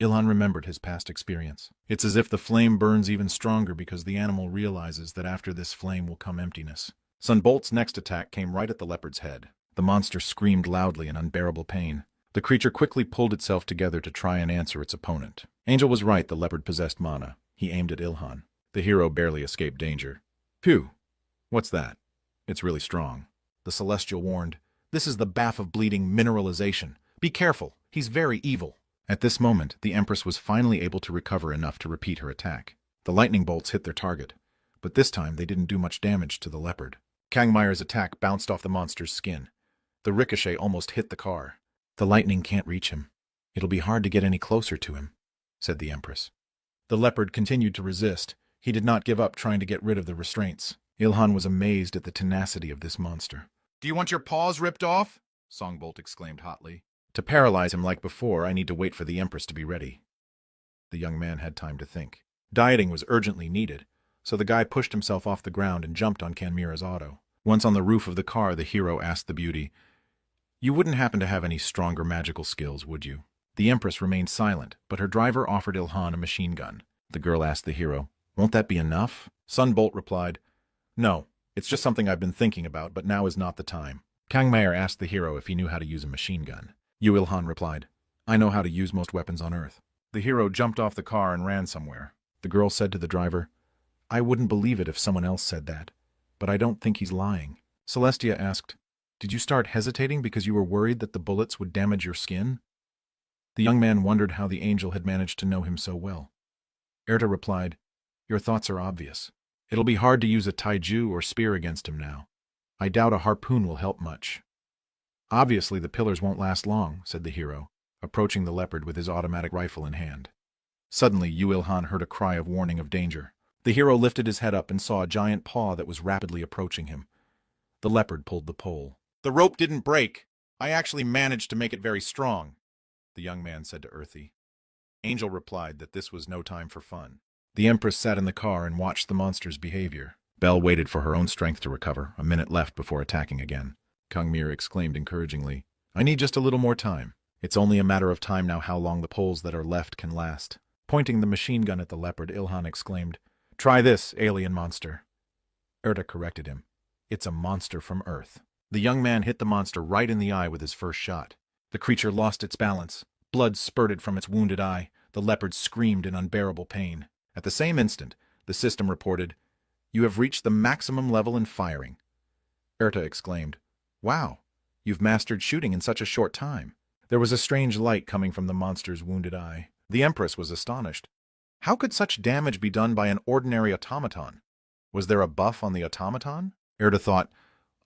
Ilhan remembered his past experience. It's as if the flame burns even stronger because the animal realizes that after this flame will come emptiness. Sunbolt's next attack came right at the leopard's head. The monster screamed loudly in unbearable pain. The creature quickly pulled itself together to try and answer its opponent. Angel was right, the leopard possessed mana. He aimed at Ilhan. The hero barely escaped danger. "Phew! What's that? It's really strong." The Celestial warned, "This is the bath of bleeding mineralization. Be careful, he's very evil." At this moment, the Empress was finally able to recover enough to repeat her attack. The lightning bolts hit their target, but this time they didn't do much damage to the leopard. Kangmeyer's attack bounced off the monster's skin. The ricochet almost hit the car. "The lightning can't reach him. It'll be hard to get any closer to him," said the Empress. The leopard continued to resist. He did not give up trying to get rid of the restraints. Ilhan was amazed at the tenacity of this monster. "Do you want your paws ripped off?" Songbolt exclaimed hotly. "To paralyze him like before, I need to wait for the Empress to be ready." The young man had time to think. Dieting was urgently needed, so the guy pushed himself off the ground and jumped on Kanmira's auto. Once on the roof of the car, the hero asked the beauty, "You wouldn't happen to have any stronger magical skills, would you?" The Empress remained silent, but her driver offered Ilhan a machine gun. The girl asked the hero, "Won't that be enough?" Sunbolt replied, "No, it's just something I've been thinking about, but now is not the time." Kangmeyer asked the hero if he knew how to use a machine gun. Yu Ilhan replied, "I know how to use most weapons on Earth." The hero jumped off the car and ran somewhere. The girl said to the driver, "I wouldn't believe it if someone else said that, but I don't think he's lying." Celestia asked, "Did you start hesitating because you were worried that the bullets would damage your skin?" The young man wondered how the angel had managed to know him so well. Erta replied, "Your thoughts are obvious. It'll be hard to use a taiju or spear against him now. I doubt a harpoon will help much." "Obviously the pillars won't last long," said the hero, approaching the leopard with his automatic rifle in hand. Suddenly, Yu Ilhan heard a cry of warning of danger. The hero lifted his head up and saw a giant paw that was rapidly approaching him. The leopard pulled the pole. "The rope didn't break. I actually managed to make it very strong," the young man said to Earthy. Angel replied that this was no time for fun. The Empress sat in the car and watched the monster's behavior. Belle waited for her own strength to recover, a minute left before attacking again. Kangmere exclaimed encouragingly, "I need just a little more time. It's only a matter of time now how long the poles that are left can last." Pointing the machine gun at the leopard, Ilhan exclaimed, "Try this, alien monster." Erta corrected him. "It's a monster from Earth." The young man hit the monster right in the eye with his first shot. The creature lost its balance. Blood spurted from its wounded eye. The leopard screamed in unbearable pain. At the same instant, the system reported, "You have reached the maximum level in firing." Erta exclaimed, "Wow, you've mastered shooting in such a short time." There was a strange light coming from the monster's wounded eye. The Empress was astonished. How could such damage be done by an ordinary automaton? Was there a buff on the automaton? Erda thought,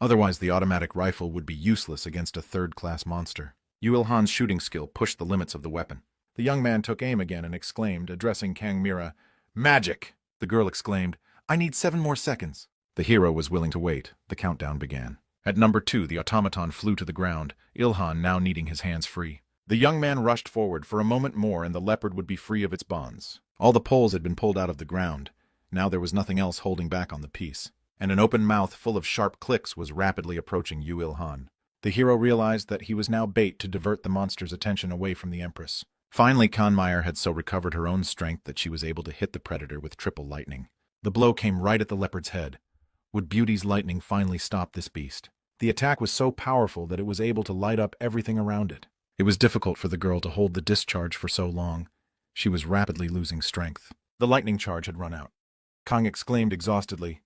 otherwise the automatic rifle would be useless against a third-class monster. Yu Ilhan's shooting skill pushed the limits of the weapon. The young man took aim again and exclaimed, addressing Kang Mira, "Magic!" The girl exclaimed, "I need 7 more seconds." The hero was willing to wait. The countdown began. At number 2, the automaton flew to the ground, Ilhan now needing his hands free. The young man rushed forward for a moment more and the leopard would be free of its bonds. All the poles had been pulled out of the ground. Now there was nothing else holding back on the piece. And an open mouth full of sharp clicks was rapidly approaching Yu Ilhan. The hero realized that he was now bait to divert the monster's attention away from the Empress. Finally, Kanmeyer had so recovered her own strength that she was able to hit the predator with triple lightning. The blow came right at the leopard's head. Would Beauty's lightning finally stop this beast? The attack was so powerful that it was able to light up everything around it. It was difficult for the girl to hold the discharge for so long. She was rapidly losing strength. The lightning charge had run out. Kang exclaimed exhaustedly,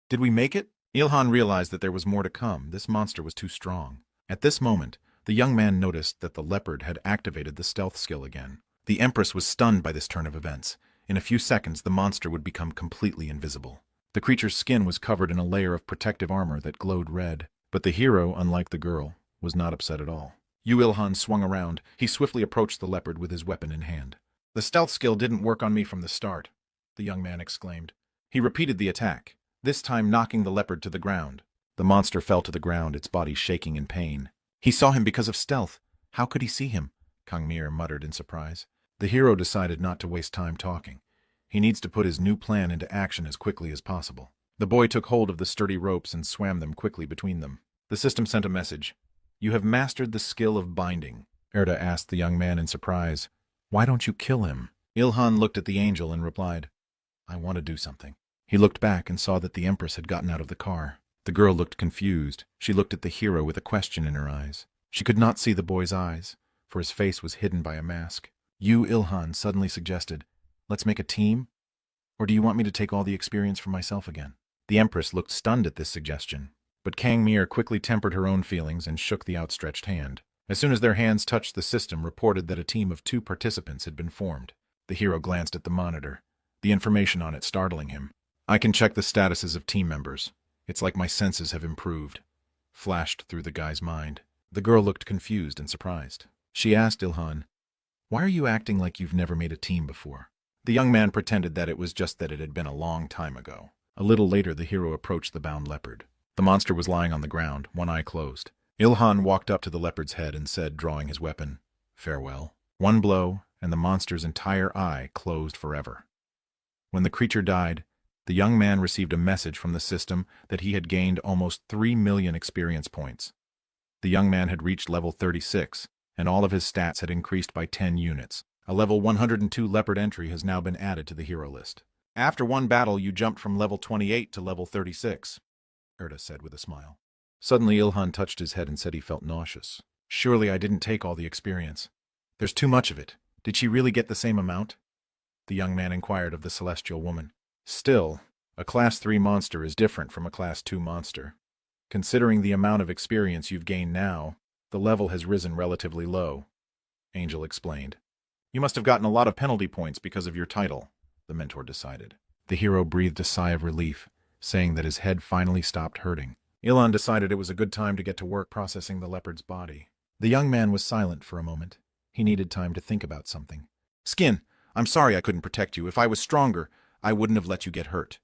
"Did we make it?" Ilhan realized that there was more to come. This monster was too strong. At this moment, the young man noticed that the leopard had activated the stealth skill again. The Empress was stunned by this turn of events. In a few seconds, the monster would become completely invisible. The creature's skin was covered in a layer of protective armor that glowed red. But the hero, unlike the girl, was not upset at all. Yu Ilhan swung around. He swiftly approached the leopard with his weapon in hand. "The stealth skill didn't work on me from the start," the young man exclaimed. He repeated the attack, this time knocking the leopard to the ground. The monster fell to the ground, its body shaking in pain. "He saw him because of stealth. How could he see him?" Kang Mir muttered in surprise. The hero decided not to waste time talking. He needs to put his new plan into action as quickly as possible. The boy took hold of the sturdy ropes and swam them quickly between them. The system sent a message. "You have mastered the skill of binding." Erda asked the young man in surprise, "Why don't you kill him?" Ilhan looked at the angel and replied, "I want to do something." He looked back and saw that the Empress had gotten out of the car. The girl looked confused. She looked at the hero with a question in her eyes. She could not see the boy's eyes, for his face was hidden by a mask. Yu Ilhan suddenly suggested, "Let's make a team? Or do you want me to take all the experience for myself again?" The Empress looked stunned at this suggestion, but Kang Mir quickly tempered her own feelings and shook the outstretched hand. As soon as their hands touched, the system reported that a team of 2 participants had been formed. The hero glanced at the monitor, the information on it startling him. "I can check the statuses of team members. It's like my senses have improved," flashed through the guy's mind. The girl looked confused and surprised. She asked Ilhan, "Why are you acting like you've never made a team before?" The young man pretended that it was just that it had been a long time ago. A little later, the hero approached the bound leopard. The monster was lying on the ground, one eye closed. Ilhan walked up to the leopard's head and said, drawing his weapon, "Farewell." One blow, and the monster's entire eye closed forever. When the creature died, the young man received a message from the system that he had gained almost 3 million experience points. The young man had reached level 36, and all of his stats had increased by 10 units. A level 102 leopard entry has now been added to the hero list. "After one battle, you jumped from level 28 to level 36, Erda said with a smile. Suddenly, Ilhan touched his head and said he felt nauseous. "Surely I didn't take all the experience. There's too much of it. Did she really get the same amount?" The young man inquired of the celestial woman. "Still, a Class 3 monster is different from a Class 2 monster. Considering the amount of experience you've gained now, the level has risen relatively low," Angel explained. "You must have gotten a lot of penalty points because of your title," the mentor decided. The hero breathed a sigh of relief, saying that his head finally stopped hurting. Ilhan decided it was a good time to get to work processing the leopard's body. The young man was silent for a moment. He needed time to think about something. "Skin, I'm sorry I couldn't protect you. If I was stronger, I wouldn't have let you get hurt,"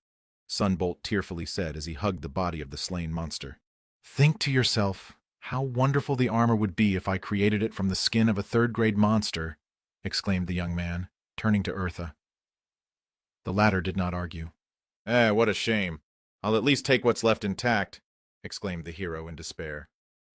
Sunbolt tearfully said as he hugged the body of the slain monster. "Think to yourself, how wonderful the armor would be if I created it from the skin of a third-grade monster," exclaimed the young man, turning to Eartha. The latter did not argue. What a shame. I'll at least take what's left intact," exclaimed the hero in despair.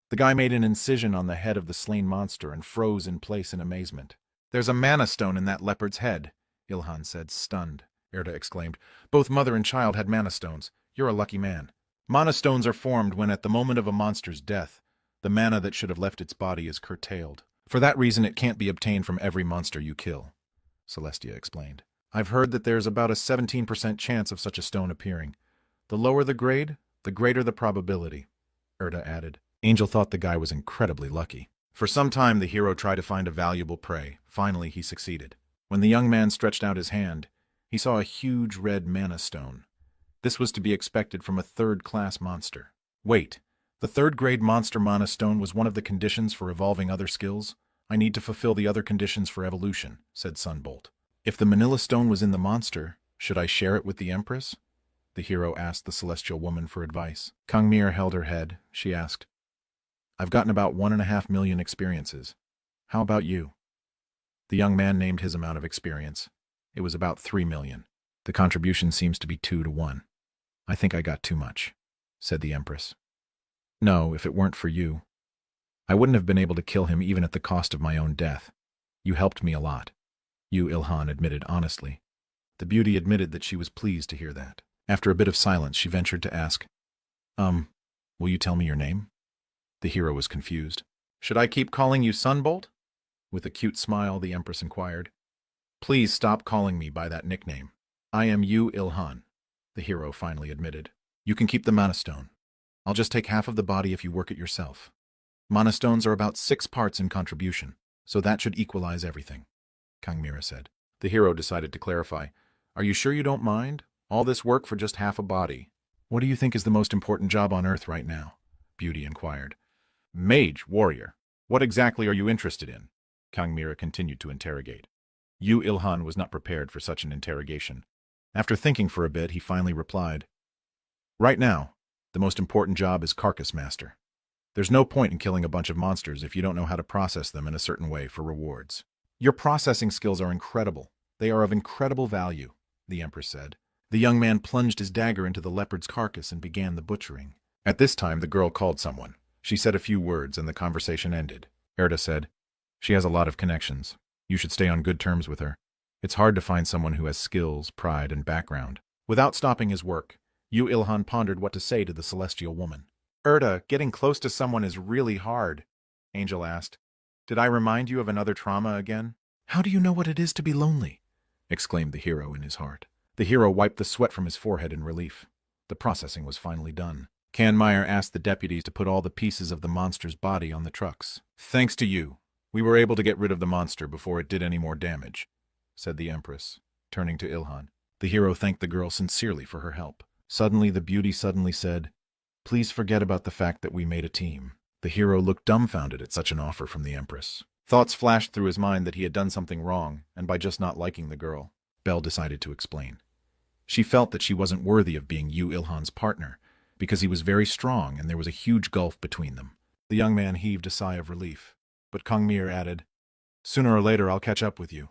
The guy made an incision on the head of the slain monster and froze in place in amazement. "There's a mana stone in that leopard's head," Ilhan said, stunned. Erda exclaimed, "Both mother and child had mana stones. You're a lucky man." Mana stones are formed when at the moment of a monster's death, the mana that should have left its body is curtailed. For that reason it can't be obtained from every monster you kill, Celestia explained. "I've heard that there's about a 17% chance of such a stone appearing. The lower the grade, the greater the probability," Erda added. Angel thought the guy was incredibly lucky. For some time the hero tried to find a valuable prey. Finally he succeeded. When the young man stretched out his hand, he saw a huge red mana stone. This was to be expected from a third-class monster. Wait, the third-grade monster mana stone was one of the conditions for evolving other skills? I need to fulfill the other conditions for evolution, said Sunbolt. If the manila stone was in the monster, should I share it with the Empress? The hero asked the celestial woman for advice. Kangmir held her head. She asked, I've gotten about 1.5 million experiences. How about you? The young man named his amount of experience. It was about 3 million. The contribution seems to be 2 to 1. I think I got too much, said the Empress. No, if it weren't for you. I wouldn't have been able to kill him even at the cost of my own death. You helped me a lot. Yu Ilhan admitted honestly. The beauty admitted that she was pleased to hear that. After a bit of silence, she ventured to ask, will you tell me your name? The hero was confused. Should I keep calling you Sunbolt? With a cute smile, the Empress inquired. Please stop calling me by that nickname. I am Yu Ilhan, the hero finally admitted. You can keep the mana stone. I'll just take half of the body if you work it yourself. Mana stones are about 6 parts in contribution, so that should equalize everything, Kangmira said. The hero decided to clarify. Are you sure you don't mind? All this work for just half a body. What do you think is the most important job on Earth right now? Beauty inquired. Mage, warrior. What exactly are you interested in? Kangmira continued to interrogate. Yu Ilhan was not prepared for such an interrogation. After thinking for a bit, he finally replied, Right now, the most important job is Carcass Master. There's no point in killing a bunch of monsters if you don't know how to process them in a certain way for rewards. Your processing skills are incredible. They are of incredible value, the Empress said. The young man plunged his dagger into the leopard's carcass and began the butchering. At this time, the girl called someone. She said a few words and the conversation ended. Erda said, She has a lot of connections. You should stay on good terms with her. It's hard to find someone who has skills, pride, and background. Without stopping his work, Yu Ilhan pondered what to say to the celestial woman. Erda, getting close to someone is really hard, Angel asked. Did I remind you of another trauma again? How do you know what it is to be lonely? Exclaimed the hero in his heart. The hero wiped the sweat from his forehead in relief. The processing was finally done. Kanmeyer asked the deputies to put all the pieces of the monster's body on the trucks. Thanks to you, we were able to get rid of the monster before it did any more damage, said the Empress, turning to Ilhan. The hero thanked the girl sincerely for her help. Suddenly the beauty said, Please forget about the fact that we made a team. The hero looked dumbfounded at such an offer from the Empress. Thoughts flashed through his mind that he had done something wrong, and by just not liking the girl, Belle decided to explain. She felt that she wasn't worthy of being Yu Ilhan's partner, because he was very strong and there was a huge gulf between them. The young man heaved a sigh of relief, but Kangmir added, Sooner or later I'll catch up with you.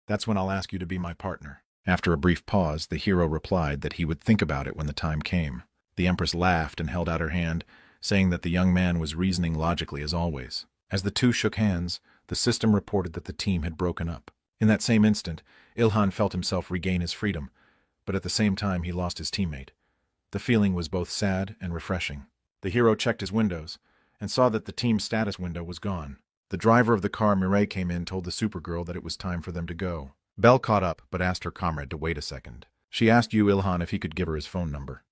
That's when I'll ask you to be my partner. After a brief pause, the hero replied that he would think about it when the time came. The Empress laughed and held out her hand, saying that the young man was reasoning logically as always. As the two shook hands, the system reported that the team had broken up. In that same instant, Ilhan felt himself regain his freedom, but at the same time he lost his teammate. The feeling was both sad and refreshing. The hero checked his windows and saw that the team status window was gone. The driver of the car Mireille came in told the Supergirl that it was time for them to go. Belle caught up but asked her comrade to wait a second. She asked Yu Ilhan if he could give her his phone number.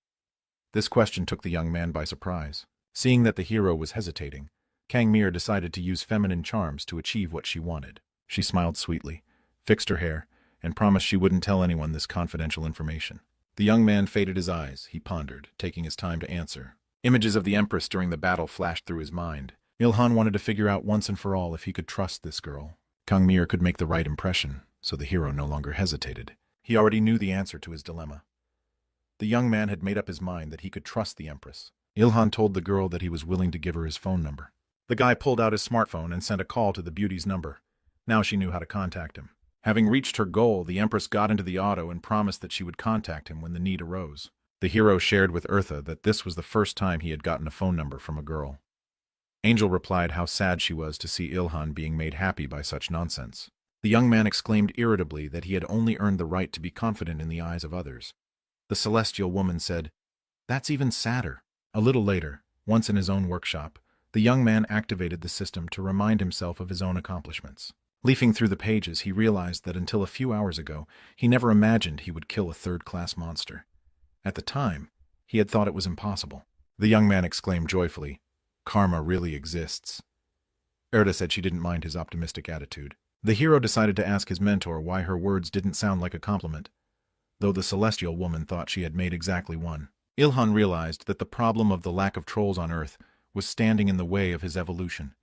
This question took the young man by surprise. Seeing that the hero was hesitating, Kangmir decided to use feminine charms to achieve what she wanted. She smiled sweetly, fixed her hair, and promised she wouldn't tell anyone this confidential information. The young man faded his eyes. He pondered, taking his time to answer. Images of the Empress during the battle flashed through his mind. Ilhan wanted to figure out once and for all if he could trust this girl. Kangmir could make the right impression, so the hero no longer hesitated. He already knew the answer to his dilemma. The young man had made up his mind that he could trust the Empress. Ilhan told the girl that he was willing to give her his phone number. The guy pulled out his smartphone and sent a call to the beauty's number. Now she knew how to contact him. Having reached her goal, the Empress got into the auto and promised that she would contact him when the need arose. The hero shared with Eartha that this was the first time he had gotten a phone number from a girl. Angel replied how sad she was to see Ilhan being made happy by such nonsense. The young man exclaimed irritably that he had only earned the right to be confident in the eyes of others. The celestial woman said, That's even sadder. A little later, once in his own workshop, the young man activated the system to remind himself of his own accomplishments. Leafing through the pages, he realized that until a few hours ago, he never imagined he would kill a third-class monster. At the time, he had thought it was impossible. The young man exclaimed joyfully, Karma really exists. Erda said she didn't mind his optimistic attitude. The hero decided to ask his mentor why her words didn't sound like a compliment, though the celestial woman thought she had made exactly one. Ilhan realized that the problem of the lack of trolls on Earth was standing in the way of his evolution.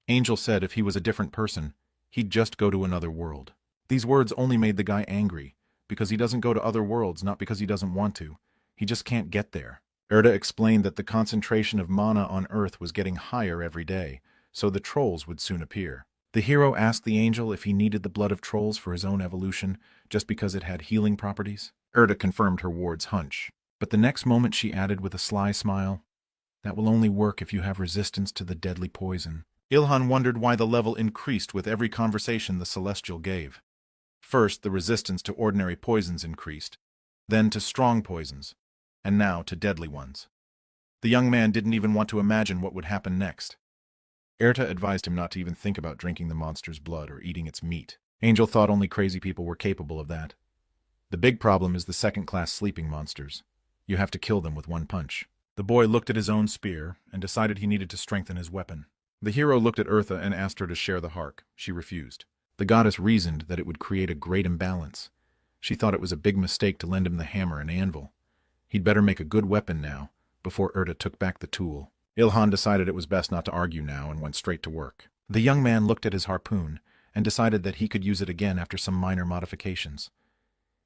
Angel said if he was a different person, he'd just go to another world. These words only made the guy angry, because he doesn't go to other worlds, not because he doesn't want to. He just can't get there. Erda explained that the concentration of mana on Earth was getting higher every day, so the trolls would soon appear. The hero asked the angel if he needed the blood of trolls for his own evolution, just because it had healing properties. Erda confirmed her ward's hunch, but the next moment she added with a sly smile, "That will only work if you have resistance to the deadly poison." Ilhan wondered why the level increased with every conversation the Celestial gave. First, the resistance to ordinary poisons increased, then to strong poisons, and now to deadly ones. The young man didn't even want to imagine what would happen next. Erta advised him not to even think about drinking the monster's blood or eating its meat. Angel thought only crazy people were capable of that. The big problem is the second-class sleeping monsters. You have to kill them with one punch. The boy looked at his own spear and decided he needed to strengthen his weapon. The hero looked at Eartha and asked her to share the hark. She refused. The goddess reasoned that it would create a great imbalance. She thought it was a big mistake to lend him the hammer and anvil. He'd better make a good weapon now, before Erta took back the tool. Ilhan decided it was best not to argue now and went straight to work. The young man looked at his harpoon and decided that he could use it again after some minor modifications.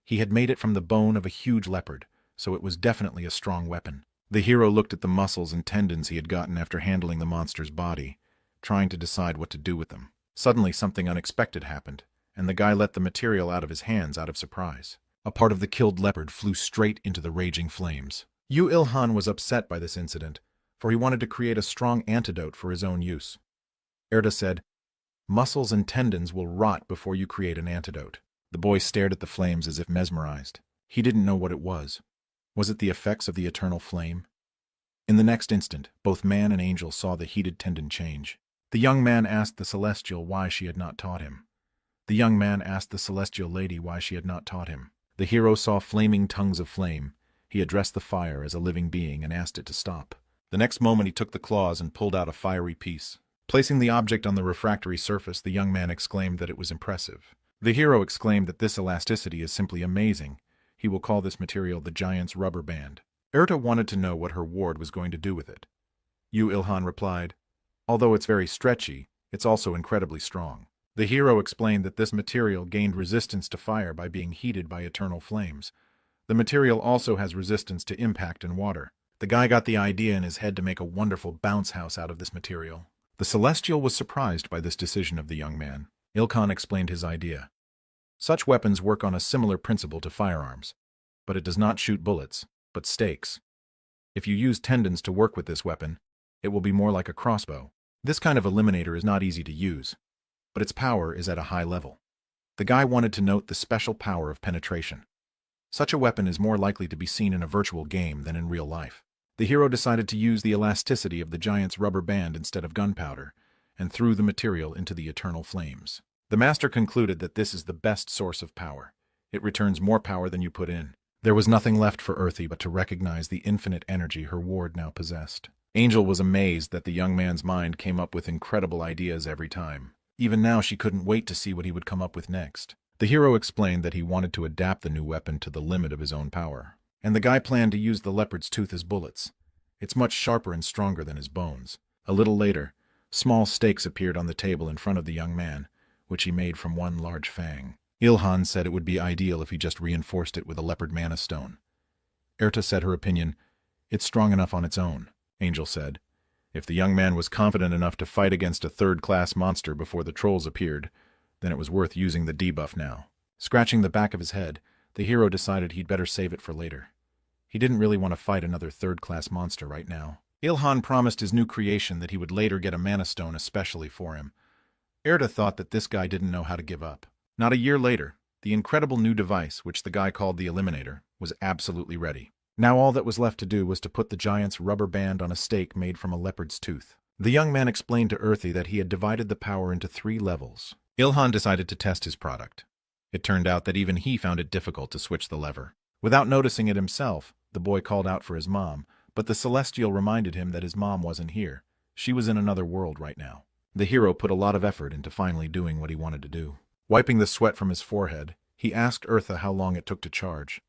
He had made it from the bone of a huge leopard, so it was definitely a strong weapon. The hero looked at the muscles and tendons he had gotten after handling the monster's body, trying to decide what to do with them. Suddenly something unexpected happened, and the guy let the material out of his hands out of surprise. A part of the killed leopard flew straight into the raging flames. Ilhan was upset by this incident, for he wanted to create a strong antidote for his own use. Erta said, "Muscles and tendons will rot before you create an antidote." The boy stared at the flames as if mesmerized. He didn't know what it was. Was it the effects of the eternal flame? In the next instant, both man and angel saw the heated tendon change. The young man asked the celestial why she had not taught him. The young man asked the celestial lady why she had not taught him. The hero saw flaming tongues of flame. He addressed the fire as a living being and asked it to stop. The next moment he took the claws and pulled out a fiery piece. Placing the object on the refractory surface, the young man exclaimed that it was impressive. The hero exclaimed that this elasticity is simply amazing. He will call this material the giant's rubber band. Erta wanted to know what her ward was going to do with it. Ilhan replied, "Although it's very stretchy, it's also incredibly strong." The hero explained that this material gained resistance to fire by being heated by eternal flames. The material also has resistance to impact and water. The guy got the idea in his head to make a wonderful bounce house out of this material. The Celestial was surprised by this decision of the young man. Ilhan explained his idea. Such weapons work on a similar principle to firearms, but it does not shoot bullets, but stakes. If you use tendons to work with this weapon, it will be more like a crossbow. This kind of eliminator is not easy to use, but its power is at a high level. The guy wanted to note the special power of penetration. Such a weapon is more likely to be seen in a virtual game than in real life. The hero decided to use the elasticity of the giant's rubber band instead of gunpowder, and threw the material into the eternal flames. The master concluded that this is the best source of power. It returns more power than you put in. There was nothing left for Earthy but to recognize the infinite energy her ward now possessed. Angel was amazed that the young man's mind came up with incredible ideas every time. Even now she couldn't wait to see what he would come up with next. The hero explained that he wanted to adapt the new weapon to the limit of his own power. And the guy planned to use the leopard's tooth as bullets. It's much sharper and stronger than his bones. A little later, small stakes appeared on the table in front of the young man, which he made from one large fang. Ilhan said it would be ideal if he just reinforced it with a leopard mana stone. Erta said her opinion, "It's strong enough on its own." Angel said, "If the young man was confident enough to fight against a third-class monster before the trolls appeared, then it was worth using the debuff now." Scratching the back of his head, the hero decided he'd better save it for later. He didn't really want to fight another third-class monster right now. Ilhan promised his new creation that he would later get a mana stone especially for him. Erta thought that this guy didn't know how to give up. Not a year later, the incredible new device, which the guy called the Eliminator, was absolutely ready. Now all that was left to do was to put the giant's rubber band on a stake made from a leopard's tooth. The young man explained to Earthy that he had divided the power into 3 levels. Ilhan decided to test his product. It turned out that even he found it difficult to switch the lever. Without noticing it himself, the boy called out for his mom, but the Celestial reminded him that his mom wasn't here. She was in another world right now. The hero put a lot of effort into finally doing what he wanted to do. Wiping the sweat from his forehead, he asked Eartha how long it took to charge.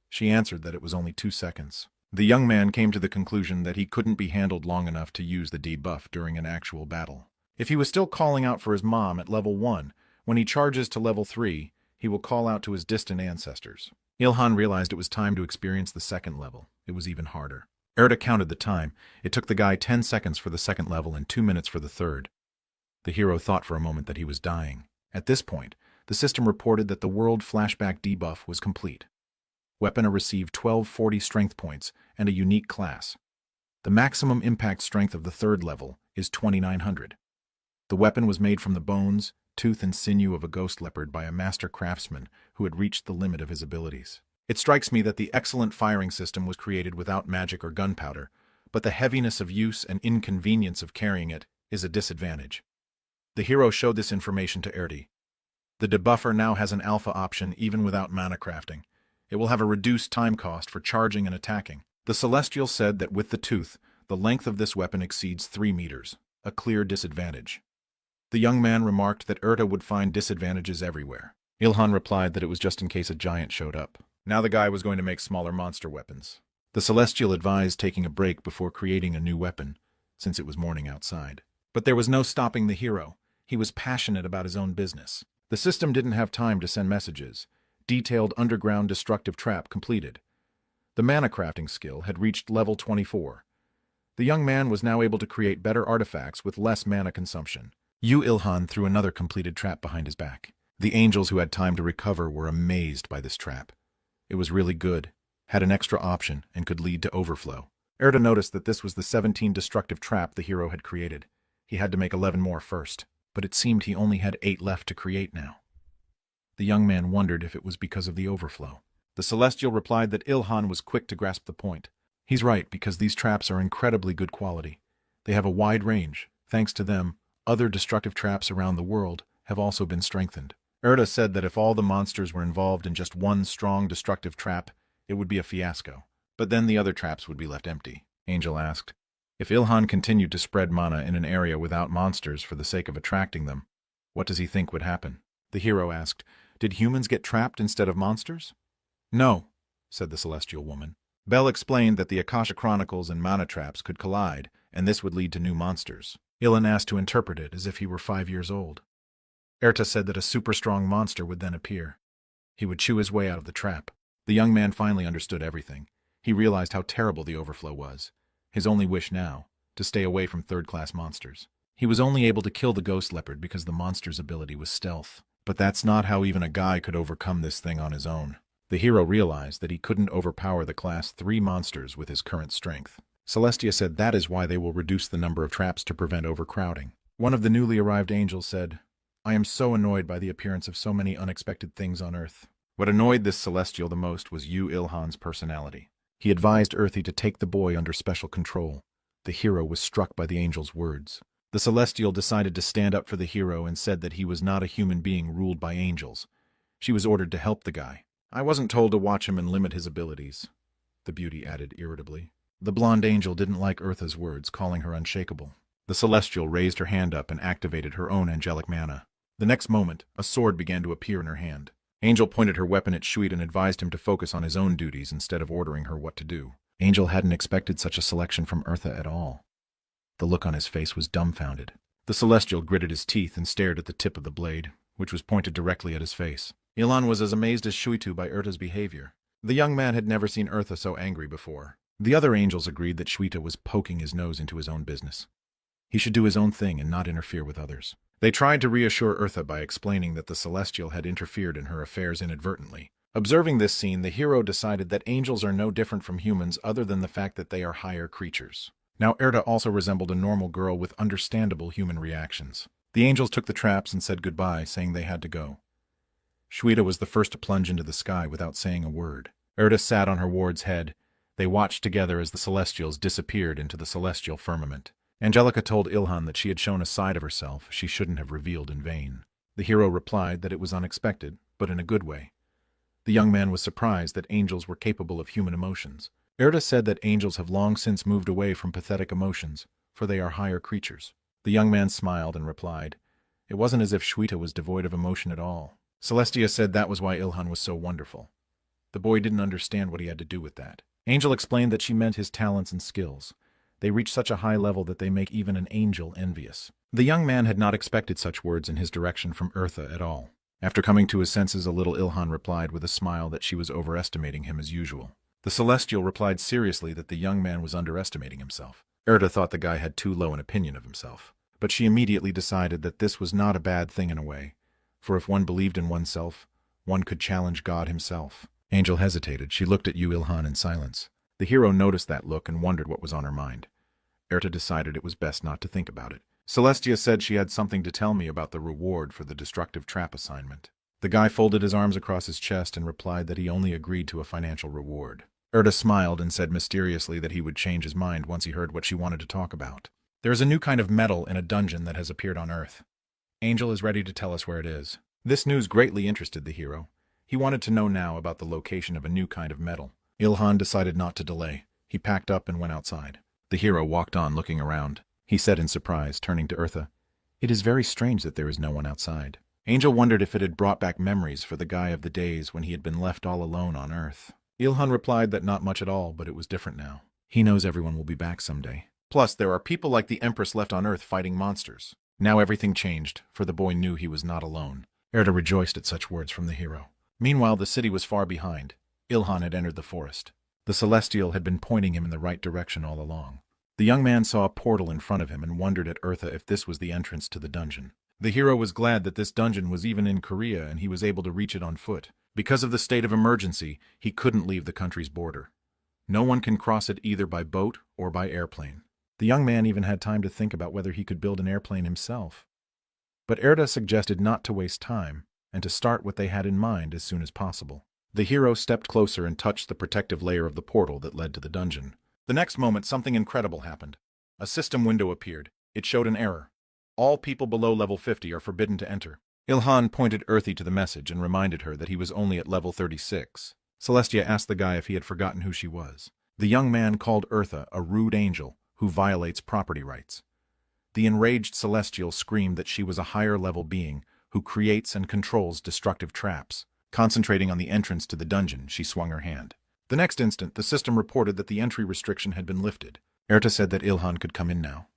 She answered that it was only 2 seconds. The young man came to the conclusion that he couldn't be handled long enough to use the debuff during an actual battle. If he was still calling out for his mom at level 1, when he charges to level 3, he will call out to his distant ancestors. Ilhan realized it was time to experience the second level. It was even harder. Erda counted the time. It took the guy 10 seconds for the second level and 2 minutes for the third. The hero thought for a moment that he was dying. At this point, the system reported that the world flashback debuff was complete. Weapona received 1240 strength points and a unique class. The maximum impact strength of the third level is 2900. The weapon was made from the bones, tooth and sinew of a ghost leopard by a master craftsman who had reached the limit of his abilities. It strikes me that the excellent firing system was created without magic or gunpowder, but the heaviness of use and inconvenience of carrying it is a disadvantage. The hero showed this information to Erdi. The debuffer now has an alpha option even without mana crafting. It will have a reduced time cost for charging and attacking. The Celestial said that with the tooth, the length of this weapon exceeds 3 meters, a clear disadvantage. The young man remarked that Erta would find disadvantages everywhere. Ilhan replied that it was just in case a giant showed up. Now the guy was going to make smaller monster weapons. The Celestial advised taking a break before creating a new weapon, since it was morning outside. But there was no stopping the hero. He was passionate about his own business. The system didn't have time to send messages. Detailed underground destructive trap completed. The mana crafting skill had reached level 24. The young man was now able to create better artifacts with less mana consumption. Ilhan threw another completed trap behind his back. The angels who had time to recover were amazed by this trap. It was really good, had an extra option, and could lead to overflow. Erda noticed that this was the 17 destructive trap the hero had created. He had to make 11 more first, but it seemed he only had 8 left to create now. The young man wondered if it was because of the overflow. The Celestial replied that Ilhan was quick to grasp the point. He's right, because these traps are incredibly good quality. They have a wide range. Thanks to them, other destructive traps around the world have also been strengthened. Erda said that if all the monsters were involved in just one strong destructive trap, it would be a fiasco. But then the other traps would be left empty. Angel asked, if Ilhan continued to spread mana in an area without monsters for the sake of attracting them, what does he think would happen? The hero asked, did humans get trapped instead of monsters? No, said the Celestial woman. Bell explained that the Akasha Chronicles and mana traps could collide, and this would lead to new monsters. Ilan asked to interpret it as if he were 5 years old. Erta said that a super-strong monster would then appear. He would chew his way out of the trap. The young man finally understood everything. He realized how terrible the overflow was. His only wish now, to stay away from third-class monsters. He was only able to kill the ghost leopard because the monster's ability was stealth. But that's not how even a guy could overcome this thing on his own. The hero realized that he couldn't overpower the class 3 monsters with his current strength. Celestia said that is why they will reduce the number of traps to prevent overcrowding. One of the newly arrived angels said, I am so annoyed by the appearance of so many unexpected things on Earth. What annoyed this Celestial the most was Ilhan's personality. He advised Earthy to take the boy under special control. The hero was struck by the angel's words. The Celestial decided to stand up for the hero and said that he was not a human being ruled by angels. She was ordered to help the guy. I wasn't told to watch him and limit his abilities, the beauty added irritably. The blonde angel didn't like Eartha's words, calling her unshakable. The Celestial raised her hand up and activated her own angelic mana. The next moment, a sword began to appear in her hand. Angel pointed her weapon at Shuit and advised him to focus on his own duties instead of ordering her what to do. Angel hadn't expected such a selection from Eartha at all. The look on his face was dumbfounded. The Celestial gritted his teeth and stared at the tip of the blade, which was pointed directly at his face. Ilan was as amazed as Shuitu by Erta's behavior. The young man had never seen Eartha so angry before. The other angels agreed that Shuita was poking his nose into his own business. He should do his own thing and not interfere with others. They tried to reassure Eartha by explaining that the Celestial had interfered in her affairs inadvertently. Observing this scene, the hero decided that angels are no different from humans other than the fact that they are higher creatures. Now Erta also resembled a normal girl with understandable human reactions. The angels took the traps and said goodbye, saying they had to go. Shuita was the first to plunge into the sky without saying a word. Erta sat on her ward's head. They watched together as the Celestials disappeared into the celestial firmament. Angelica told Ilhan that she had shown a side of herself she shouldn't have revealed in vain. The hero replied that it was unexpected, but in a good way. The young man was surprised that angels were capable of human emotions. Erta said that angels have long since moved away from pathetic emotions, for they are higher creatures. The young man smiled and replied. It wasn't as if Shweta was devoid of emotion at all. Celestia said that was why Ilhan was so wonderful. The boy didn't understand what he had to do with that. Angel explained that she meant his talents and skills. They reach such a high level that they make even an angel envious. The young man had not expected such words in his direction from Eartha at all. After coming to his senses a little, Ilhan replied with a smile that she was overestimating him as usual. The Celestial replied seriously that the young man was underestimating himself. Erda thought the guy had too low an opinion of himself. But she immediately decided that this was not a bad thing in a way, for if one believed in oneself, one could challenge God himself. Angel hesitated. She looked at you, Ilhan, in silence. The hero noticed that look and wondered what was on her mind. Erta decided it was best not to think about it. Celestia said she had something to tell me about the reward for the destructive trap assignment. The guy folded his arms across his chest and replied that he only agreed to a financial reward. Erta smiled and said mysteriously that he would change his mind once he heard what she wanted to talk about. There is a new kind of metal in a dungeon that has appeared on Earth. Angel is ready to tell us where it is. This news greatly interested the hero. He wanted to know now about the location of a new kind of metal. Ilhan decided not to delay. He packed up and went outside. The hero walked on, looking around. He said in surprise, turning to Eartha, "It is very strange that there is no one outside." Angel wondered if it had brought back memories for the guy of the days when he had been left all alone on Earth. Ilhan replied that not much at all, but it was different now. He knows everyone will be back someday. Plus, there are people like the Empress left on Earth fighting monsters. Now everything changed, for the boy knew he was not alone. Erda rejoiced at such words from the hero. Meanwhile, the city was far behind. Ilhan had entered the forest. The Celestial had been pointing him in the right direction all along. The young man saw a portal in front of him and wondered at Eartha if this was the entrance to the dungeon. The hero was glad that this dungeon was even in Korea and he was able to reach it on foot. Because of the state of emergency, he couldn't leave the country's border. No one can cross it either by boat or by airplane. The young man even had time to think about whether he could build an airplane himself. But Erda suggested not to waste time and to start what they had in mind as soon as possible. The hero stepped closer and touched the protective layer of the portal that led to the dungeon. The next moment, something incredible happened. A system window appeared. It showed an error. All people below level 50 are forbidden to enter. Ilhan pointed Earthy to the message and reminded her that he was only at level 36. Celestia asked the guy if he had forgotten who she was. The young man called Eartha a rude angel who violates property rights. The enraged Celestial screamed that she was a higher-level being who creates and controls destructive traps. Concentrating on the entrance to the dungeon, she swung her hand. The next instant, the system reported that the entry restriction had been lifted. Erta said that Ilhan could come in now.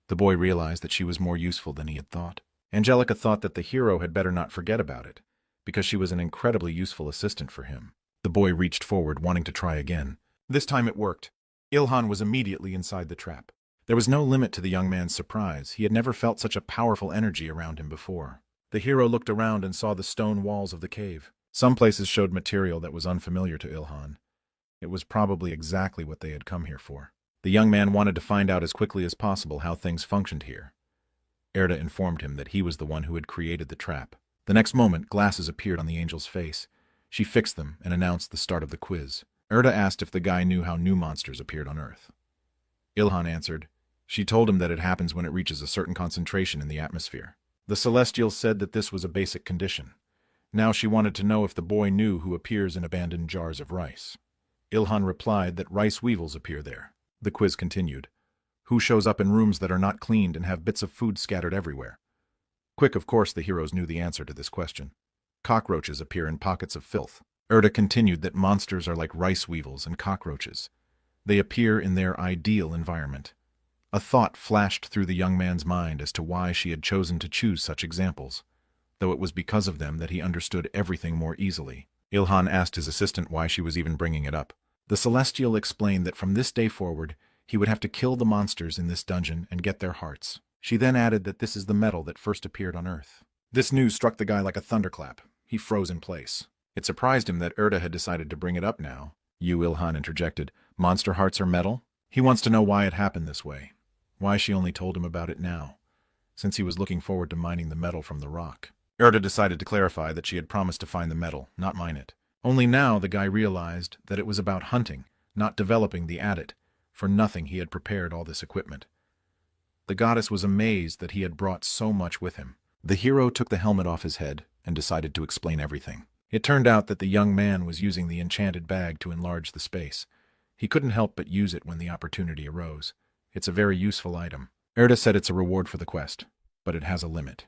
The boy realized that she was more useful than he had thought. Angelica thought that the hero had better not forget about it, because she was an incredibly useful assistant for him. The boy reached forward, wanting to try again. This time it worked. Ilhan was immediately inside the trap. There was no limit to the young man's surprise. He had never felt such a powerful energy around him before. The hero looked around and saw the stone walls of the cave. Some places showed material that was unfamiliar to Ilhan. It was probably exactly what they had come here for. The young man wanted to find out as quickly as possible how things functioned here. Erda informed him that he was the one who had created the trap. The next moment, glasses appeared on the angel's face. She fixed them and announced the start of the quiz. Erda asked if the guy knew how new monsters appeared on Earth. Ilhan answered. She told him that it happens when it reaches a certain concentration in the atmosphere. The Celestial said that this was a basic condition. Now she wanted to know if the boy knew who appears in abandoned jars of rice. Ilhan replied that rice weevils appear there. The quiz continued. Who shows up in rooms that are not cleaned and have bits of food scattered everywhere? Quick, of course, the heroes knew the answer to this question. Cockroaches appear in pockets of filth. Erda continued that monsters are like rice weevils and cockroaches. They appear in their ideal environment. A thought flashed through the young man's mind as to why she had chosen to choose such examples, though it was because of them that he understood everything more easily. Ilhan asked his assistant why she was even bringing it up. The Celestial explained that from this day forward, he would have to kill the monsters in this dungeon and get their hearts. She then added that this is the metal that first appeared on Earth. This news struck the guy like a thunderclap. He froze in place. It surprised him that Erda had decided to bring it up now. You, Ilhan interjected. Monster hearts are metal? He wants to know why it happened this way. Why she only told him about it now, since he was looking forward to mining the metal from the rock. Erda decided to clarify that she had promised to find the metal, not mine it. Only now the guy realized that it was about hunting, not developing the adit. For nothing he had prepared all this equipment. The goddess was amazed that he had brought so much with him. The hero took the helmet off his head and decided to explain everything. It turned out that the young man was using the enchanted bag to enlarge the space. He couldn't help but use it when the opportunity arose. It's a very useful item. Erda said it's a reward for the quest, but it has a limit.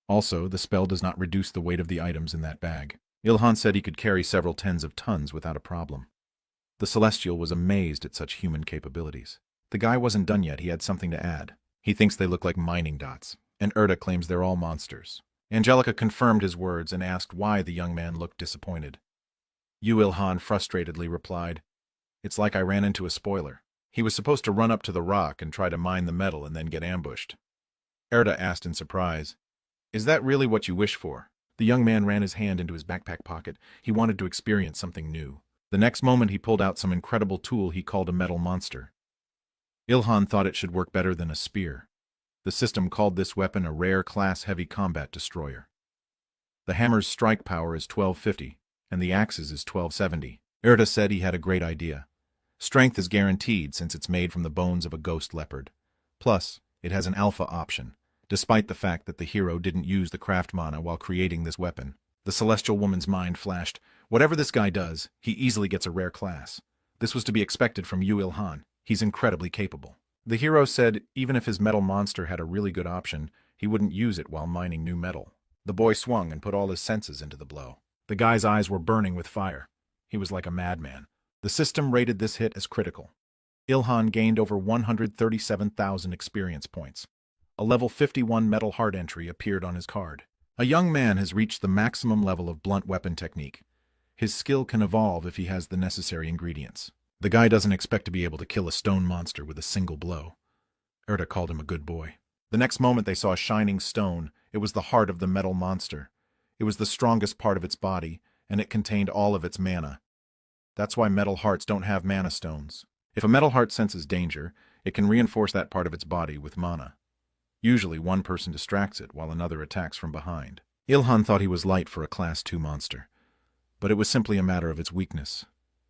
Also, the spell does not reduce the weight of the items in that bag. Ilhan said he could carry several tens of tons without a problem. The Celestial was amazed at such human capabilities. The guy wasn't done yet, he had something to add. He thinks they look like mining dots, and Erda claims they're all monsters. Angelica confirmed his words and asked why the young man looked disappointed. Ilhan frustratedly replied, "It's like I ran into a spoiler. He was supposed to run up to the rock and try to mine the metal and then get ambushed." Erda asked in surprise, "Is that really what you wish for?" The young man ran his hand into his backpack pocket. He wanted to experience something new. The next moment he pulled out some incredible tool he called a metal monster. Ilhan thought it should work better than a spear. The system called this weapon a rare class heavy combat destroyer. The hammer's strike power is 1250, and the axe's is 1270. Erda said he had a great idea. Strength is guaranteed since it's made from the bones of a ghost leopard. Plus, it has an alpha option, despite the fact that the hero didn't use the craft mana while creating this weapon. The celestial woman's mind flashed. Whatever this guy does, he easily gets a rare class. This was to be expected from Ilhan. He's incredibly capable. The hero said even if his metal monster had a really good option, he wouldn't use it while mining new metal. The boy swung and put all his senses into the blow. The guy's eyes were burning with fire. He was like a madman. The system rated this hit as critical. Ilhan gained over 137,000 experience points. A level 51 metal heart entry appeared on his card. A young man has reached the maximum level of blunt weapon technique. His skill can evolve if he has the necessary ingredients. The guy doesn't expect to be able to kill a stone monster with a single blow. Erda called him a good boy. The next moment they saw a shining stone. It was the heart of the metal monster. It was the strongest part of its body, and it contained all of its mana. That's why metal hearts don't have mana stones. If a metal heart senses danger, it can reinforce that part of its body with mana. Usually one person distracts it while another attacks from behind. Ilhan thought he was light for a Class 2 monster, but it was simply a matter of its weakness,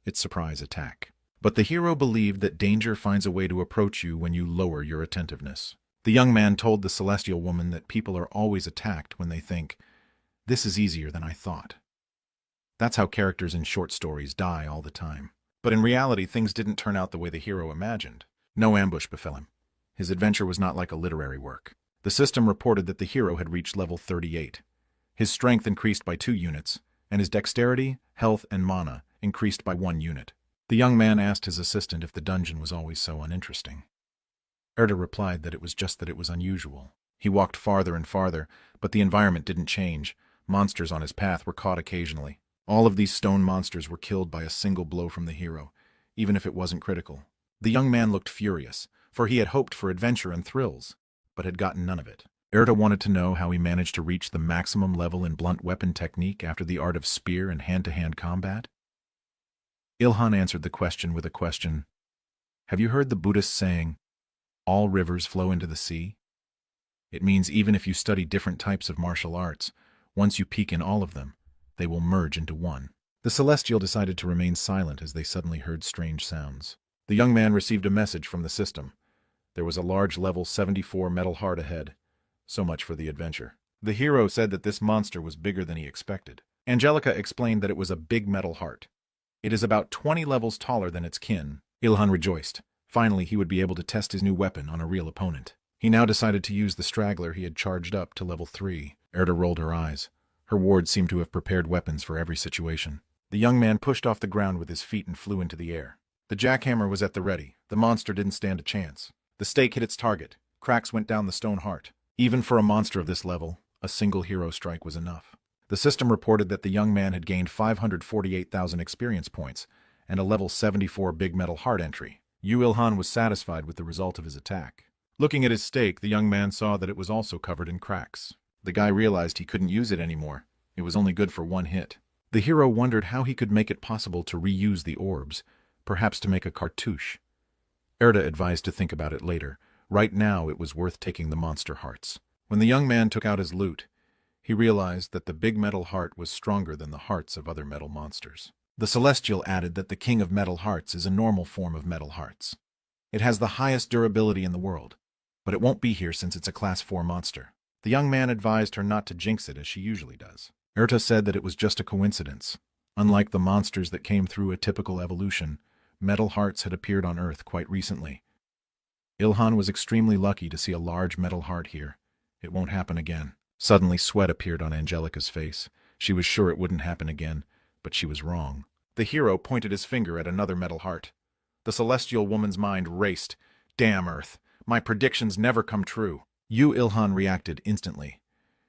its surprise attack. But the hero believed that danger finds a way to approach you when you lower your attentiveness. The young man told the celestial woman that people are always attacked when they think, "This is easier than I thought." That's how characters in short stories die all the time. But in reality, things didn't turn out the way the hero imagined. No ambush befell him. His adventure was not like a literary work. The system reported that the hero had reached level 38. His strength increased by 2 units, and his dexterity, health, and mana increased by 1 unit. The young man asked his assistant if the dungeon was always so uninteresting. Erda replied that it was just that it was unusual. He walked farther and farther, but the environment didn't change. Monsters on his path were caught occasionally. All of these stone monsters were killed by a single blow from the hero, even if it wasn't critical. The young man looked furious, for he had hoped for adventure and thrills, but had gotten none of it. Erda wanted to know how he managed to reach the maximum level in blunt weapon technique after the art of spear and hand-to-hand combat. Ilhan answered the question with a question. Have you heard the Buddhist saying, "All rivers flow into the sea"? It means even if you study different types of martial arts, once you peak in all of them, they will merge into one. The Celestial decided to remain silent as they suddenly heard strange sounds. The young man received a message from the system. There was a large level 74 metal heart ahead. So much for the adventure. The hero said that this monster was bigger than he expected. Angelica explained that it was a big metal heart. It is about 20 levels taller than its kin. Ilhan rejoiced. Finally, he would be able to test his new weapon on a real opponent. He now decided to use the straggler he had charged up to level 3. Erda rolled her eyes. Her ward seemed to have prepared weapons for every situation. The young man pushed off the ground with his feet and flew into the air. The jackhammer was at the ready. The monster didn't stand a chance. The stake hit its target. Cracks went down the stone heart. Even for a monster of this level, a single hero strike was enough. The system reported that the young man had gained 548,000 experience points and a level 74 big metal heart entry. Ilhan was satisfied with the result of his attack. Looking at his stake, the young man saw that it was also covered in cracks. The guy realized he couldn't use it anymore. It was only good for 1 hit. The hero wondered how he could make it possible to reuse the orbs, perhaps to make a cartouche. Erda advised to think about it later. Right now it was worth taking the monster hearts. When the young man took out his loot, he realized that the big metal heart was stronger than the hearts of other metal monsters. The Celestial added that the King of Metal Hearts is a normal form of metal hearts. It has the highest durability in the world, but it won't be here since it's a Class 4 monster. The young man advised her not to jinx it as she usually does. Erta said that it was just a coincidence. Unlike the monsters that came through a typical evolution, metal hearts had appeared on Earth quite recently. Ilhan was extremely lucky to see a large metal heart here. It won't happen again. Suddenly, sweat appeared on Angelica's face. She was sure it wouldn't happen again, but she was wrong. The hero pointed his finger at another metal heart. The celestial woman's mind raced. Damn Earth, my predictions never come true. Ilhan reacted instantly.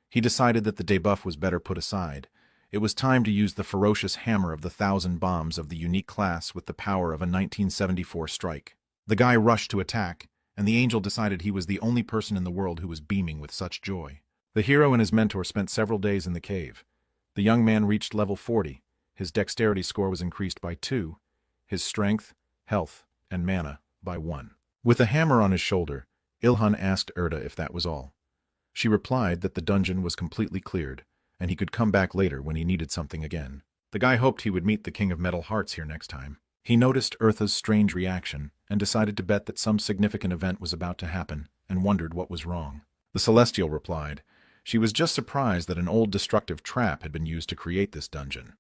He decided that the debuff was better put aside. It was time to use the ferocious hammer of the 1,000 bombs of the unique class with the power of a 1974 strike. The guy rushed to attack, and the angel decided he was the only person in the world who was beaming with such joy. The hero and his mentor spent several days in the cave. The young man reached level 40. His dexterity score was increased by 2, his strength, health, and mana by 1. With a hammer on his shoulder, Ilhan asked Erda if that was all. She replied that the dungeon was completely cleared, and he could come back later when he needed something again. The guy hoped he would meet the King of Metal Hearts here next time. He noticed Eartha's strange reaction and decided to bet that some significant event was about to happen and wondered what was wrong. The Celestial replied, she was just surprised that an old destructive trap had been used to create this dungeon.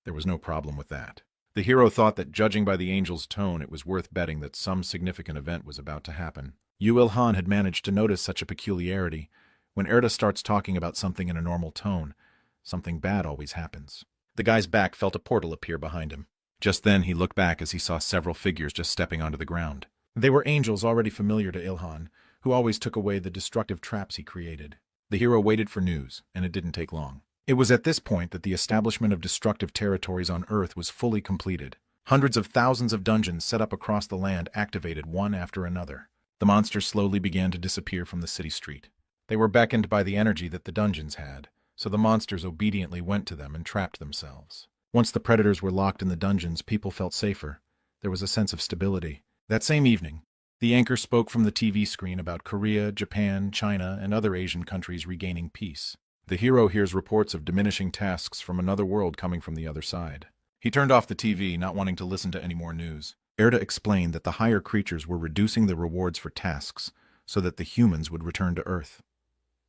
There was no problem with that. The hero thought that judging by the angel's tone, it was worth betting that some significant event was about to happen. Ilhan had managed to notice such a peculiarity. When Erda starts talking about something in a normal tone, something bad always happens. The guy's back felt a portal appear behind him. Just then he looked back as he saw several figures just stepping onto the ground. They were angels already familiar to Ilhan, who always took away the destructive traps he created. The hero waited for news, and it didn't take long. It was at this point that the establishment of destructive territories on Earth was fully completed. Hundreds of thousands of dungeons set up across the land activated one after another. The monsters slowly began to disappear from the city street. They were beckoned by the energy that the dungeons had, so the monsters obediently went to them and trapped themselves. Once the predators were locked in the dungeons, people felt safer. There was a sense of stability. That same evening, the anchor spoke from the TV screen about Korea, Japan, China, and other Asian countries regaining peace. The hero hears reports of diminishing tasks from another world coming from the other side. He turned off the TV, not wanting to listen to any more news. Erda explained that the higher creatures were reducing the rewards for tasks so that the humans would return to Earth.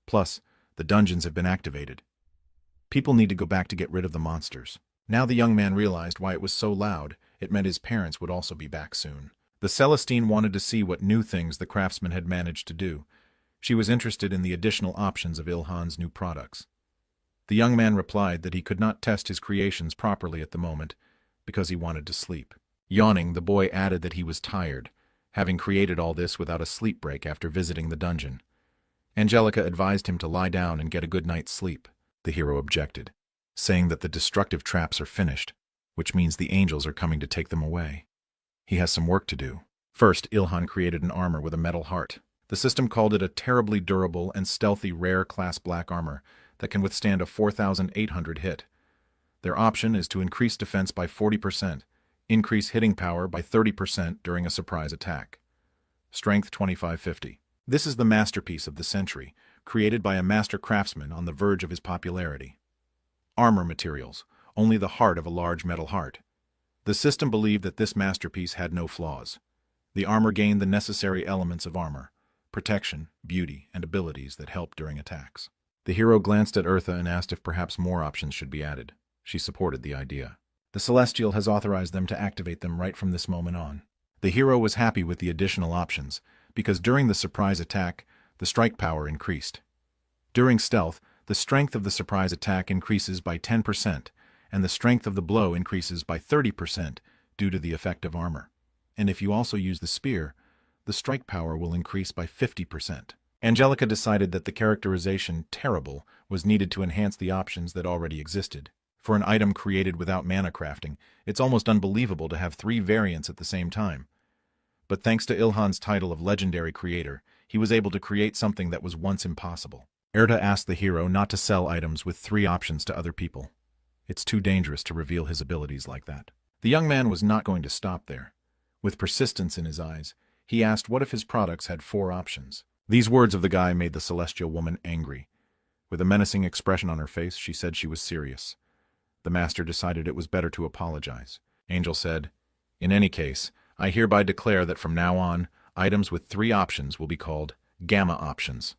Plus, the dungeons have been activated. People need to go back to get rid of the monsters. Now the young man realized why it was so loud. It meant his parents would also be back soon. The Celestine wanted to see what new things the craftsman had managed to do. She was interested in the additional options of Ilhan's new products. The young man replied that he could not test his creations properly at the moment because he wanted to sleep. Yawning, the boy added that he was tired, having created all this without a sleep break after visiting the dungeon. Angelica advised him to lie down and get a good night's sleep. The hero objected, saying that the destructive traps are finished, which means the angels are coming to take them away. He has some work to do. First, Ilhan created an armor with a metal heart. The system called it a terribly durable and stealthy rare class black armor that can withstand a 4,800 hit. Their option is to increase defense by 40%, increase hitting power by 30% during a surprise attack. Strength 2550. This is the masterpiece of the century, created by a master craftsman on the verge of his popularity. Armor materials, only the heart of a large metal heart. The system believed that this masterpiece had no flaws. The armor gained the necessary elements of armor: protection, beauty, and abilities that help during attacks. The hero glanced at Eartha and asked if perhaps more options should be added. She supported the idea. The Celestial has authorized them to activate them right from this moment on. The hero was happy with the additional options, because during the surprise attack, the strike power increased. During stealth, the strength of the surprise attack increases by 10%, and the strength of the blow increases by 30% due to the effect of armor. And if you also use the spear, the strike power will increase by 50%. Angelica decided that the characterization "terrible" was needed to enhance the options that already existed. For an item created without mana crafting, it's almost unbelievable to have 3 variants at the same time. But thanks to Ilhan's title of legendary creator, he was able to create something that was once impossible. Erda asked the hero not to sell items with 3 options to other people. It's too dangerous to reveal his abilities like that. The young man was not going to stop there. With persistence in his eyes, he asked what if his products had 4 options. These words of the guy made the celestial woman angry. With a menacing expression on her face, she said she was serious. The master decided it was better to apologize. Angel said, "In any case, I hereby declare that from now on, items with 3 options will be called Gamma options."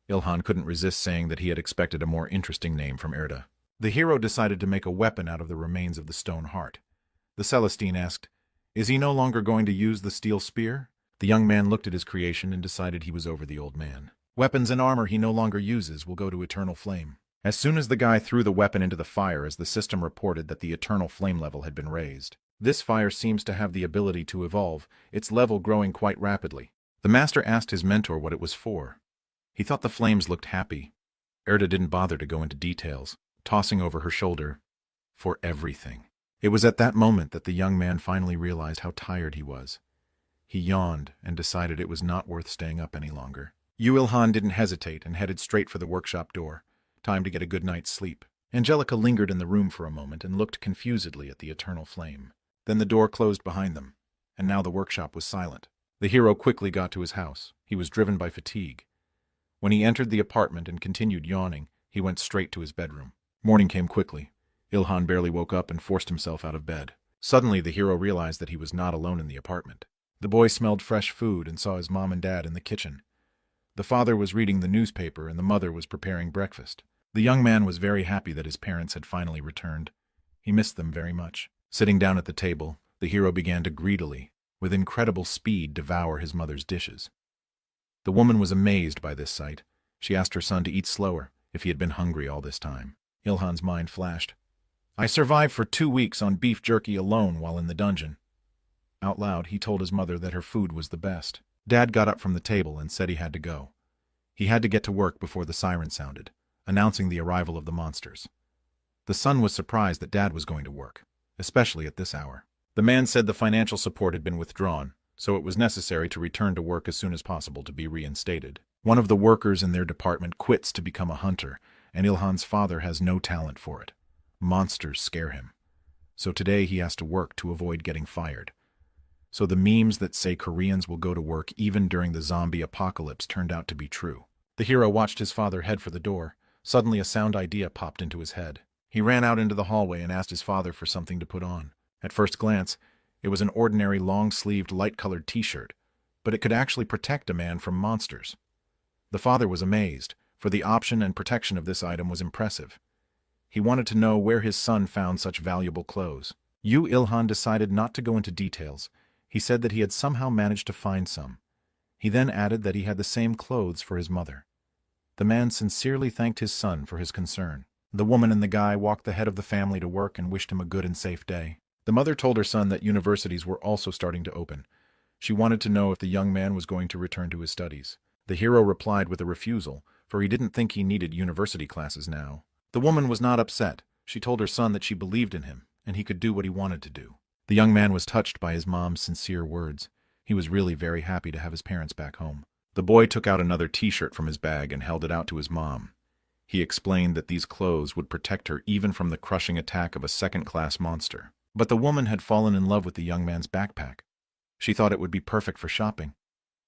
Ilhan couldn't resist saying that he had expected a more interesting name from Erda. The hero decided to make a weapon out of the remains of the stone heart. The Celestine asked, "Is he no longer going to use the steel spear?" The young man looked at his creation and decided he was over the old man. Weapons and armor he no longer uses will go to eternal flame. As soon as the guy threw the weapon into the fire, as the system reported that the eternal flame level had been raised. This fire seems to have the ability to evolve, its level growing quite rapidly. The master asked his mentor what it was for. He thought the flames looked happy. Erda didn't bother to go into details, tossing over her shoulder, for everything. It was at that moment that the young man finally realized how tired he was. He yawned and decided it was not worth staying up any longer. Ilhan didn't hesitate and headed straight for the workshop door. Time to get a good night's sleep. Angelica lingered in the room for a moment and looked confusedly at the eternal flame. Then the door closed behind them, and now the workshop was silent. The hero quickly got to his house. He was driven by fatigue. When he entered the apartment and continued yawning, he went straight to his bedroom. Morning came quickly. Ilhan barely woke up and forced himself out of bed. Suddenly, the hero realized that he was not alone in the apartment. The boy smelled fresh food and saw his mom and dad in the kitchen. The father was reading the newspaper and the mother was preparing breakfast. The young man was very happy that his parents had finally returned. He missed them very much. Sitting down at the table, the hero began to greedily, with incredible speed, devour his mother's dishes. The woman was amazed by this sight. She asked her son to eat slower, if he had been hungry all this time. Ilhan's mind flashed. "I survived for 2 weeks on beef jerky alone while in the dungeon." Out loud, he told his mother that her food was the best. Dad got up from the table and said he had to go. He had to get to work before the siren sounded, announcing the arrival of the monsters. The son was surprised that Dad was going to work, especially at this hour. The man said the financial support had been withdrawn, so it was necessary to return to work as soon as possible to be reinstated. One of the workers in their department quits to become a hunter, and Ilhan's father has no talent for it. Monsters scare him. So today he has to work to avoid getting fired. So the memes that say Koreans will go to work even during the zombie apocalypse turned out to be true. The hero watched his father head for the door. Suddenly a sound idea popped into his head. He ran out into the hallway and asked his father for something to put on. At first glance, it was an ordinary long-sleeved light-colored t-shirt, but it could actually protect a man from monsters. The father was amazed, for the option and protection of this item was impressive. He wanted to know where his son found such valuable clothes. Ilhan decided not to go into details. He said that he had somehow managed to find some. He then added that he had the same clothes for his mother. The man sincerely thanked his son for his concern. The woman and the guy walked the head of the family to work and wished him a good and safe day. The mother told her son that universities were also starting to open. She wanted to know if the young man was going to return to his studies. The hero replied with a refusal, for he didn't think he needed university classes now. The woman was not upset. She told her son that she believed in him, and he could do what he wanted to do. The young man was touched by his mom's sincere words. He was really very happy to have his parents back home. The boy took out another t-shirt from his bag and held it out to his mom. He explained that these clothes would protect her even from the crushing attack of a second-class monster. But the woman had fallen in love with the young man's backpack. She thought it would be perfect for shopping.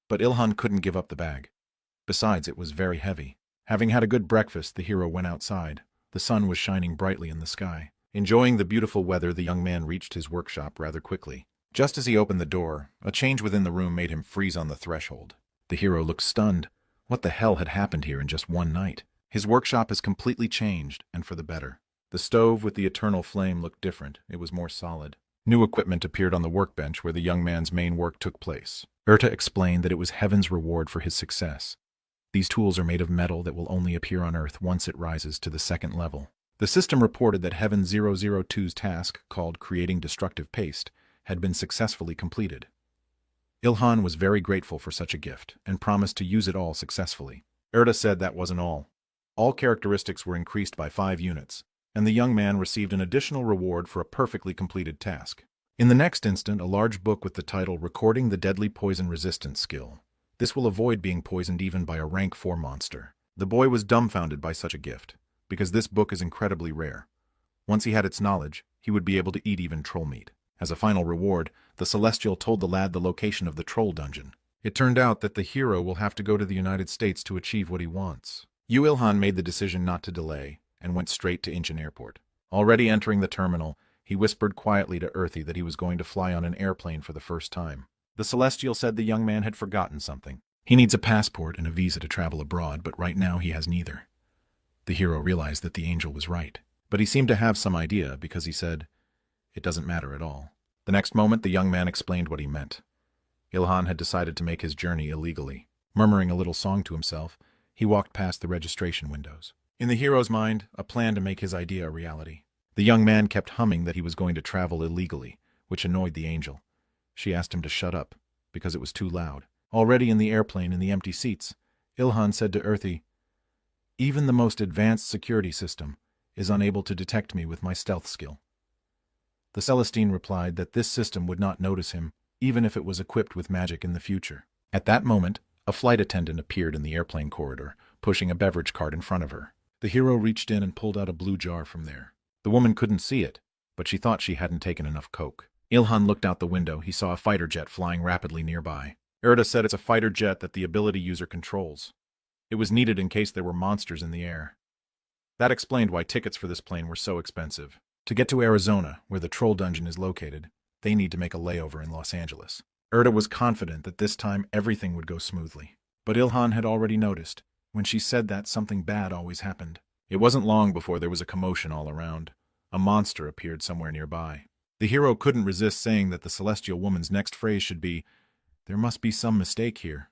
But Ilhan couldn't give up the bag. Besides, it was very heavy. Having had a good breakfast, the hero went outside. The sun was shining brightly in the sky. Enjoying the beautiful weather, the young man reached his workshop rather quickly. Just as he opened the door, a change within the room made him freeze on the threshold. The hero looked stunned. What the hell had happened here in just one night? His workshop has completely changed, and for the better. The stove with the eternal flame looked different. It was more solid. New equipment appeared on the workbench where the young man's main work took place. Erta explained that it was heaven's reward for his success. These tools are made of metal that will only appear on Earth once it rises to the second level. The system reported that Heaven 002's task, called Creating Destructive Paste, had been successfully completed. Ilhan was very grateful for such a gift, and promised to use it all successfully. Erta said that wasn't all. All characteristics were increased by 5 units, and the young man received an additional reward for a perfectly completed task. In the next instant, a large book with the title Recording the Deadly Poison Resistance Skill. This will avoid being poisoned even by a rank 4 monster. The boy was dumbfounded by such a gift, because this book is incredibly rare. Once he had its knowledge, he would be able to eat even troll meat. As a final reward, the Celestial told the lad the location of the troll dungeon. It turned out that the hero will have to go to the United States to achieve what he wants. Ilhan made the decision not to delay, and went straight to Incheon Airport. Already entering the terminal, he whispered quietly to Earthy that he was going to fly on an airplane for the first time. The Celestial said the young man had forgotten something. He needs a passport and a visa to travel abroad, but right now he has neither. The hero realized that the angel was right, but he seemed to have some idea because he said, "It doesn't matter at all." The next moment, the young man explained what he meant. Ilhan had decided to make his journey illegally. Murmuring a little song to himself, he walked past the registration windows. In the hero's mind, a plan to make his idea a reality. The young man kept humming that he was going to travel illegally, which annoyed the angel. She asked him to shut up, because it was too loud. Already in the airplane in the empty seats, Ilhan said to Earthy, "Even the most advanced security system is unable to detect me with my stealth skill." The Celestine replied that this system would not notice him, even if it was equipped with magic in the future. At that moment, a flight attendant appeared in the airplane corridor, pushing a beverage cart in front of her. The hero reached in and pulled out a blue jar from there. The woman couldn't see it, but she thought she hadn't taken enough coke. Ilhan looked out the window. He saw a fighter jet flying rapidly nearby. Erda said it's a fighter jet that the ability user controls. It was needed in case there were monsters in the air. That explained why tickets for this plane were so expensive. To get to Arizona, where the troll dungeon is located, they need to make a layover in Los Angeles. Erda was confident that this time everything would go smoothly. But Ilhan had already noticed. When she said that, something bad always happened. It wasn't long before there was a commotion all around. A monster appeared somewhere nearby. The hero couldn't resist saying that the celestial woman's next phrase should be, "There must be some mistake here."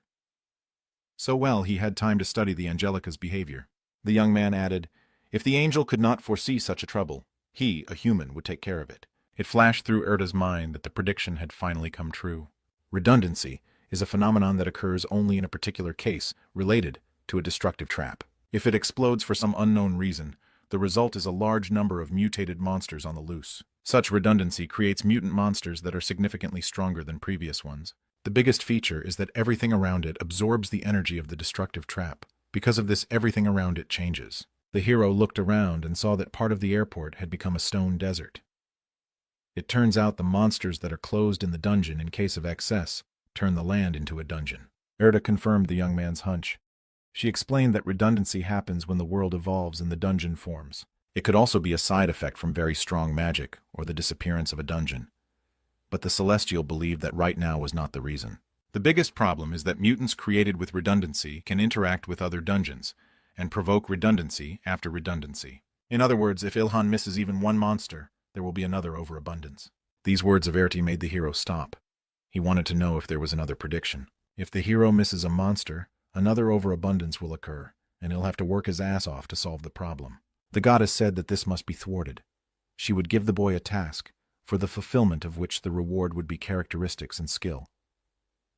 So well, he had time to study the Angelica's behavior. The young man added, "If the angel could not foresee such a trouble, he, a human, would take care of it." It flashed through Erda's mind that the prediction had finally come true. Redundancy is a phenomenon that occurs only in a particular case, related to a destructive trap. If it explodes for some unknown reason, the result is a large number of mutated monsters on the loose. Such redundancy creates mutant monsters that are significantly stronger than previous ones. The biggest feature is that everything around it absorbs the energy of the destructive trap. Because of this, everything around it changes. The hero looked around and saw that part of the airport had become a stone desert. It turns out the monsters that are closed in the dungeon in case of excess turn the land into a dungeon. Erda confirmed the young man's hunch. She explained that redundancy happens when the world evolves and the dungeon forms. It could also be a side effect from very strong magic or the disappearance of a dungeon. But the Celestial believed that right now was not the reason. The biggest problem is that mutants created with redundancy can interact with other dungeons and provoke redundancy after redundancy. In other words, if Ilhan misses even one monster, there will be another overabundance. These words of Erti made the hero stop. He wanted to know if there was another prediction. If the hero misses a monster, another overabundance will occur, and he'll have to work his ass off to solve the problem. The goddess said that this must be thwarted. She would give the boy a task, for the fulfillment of which the reward would be characteristics and skill.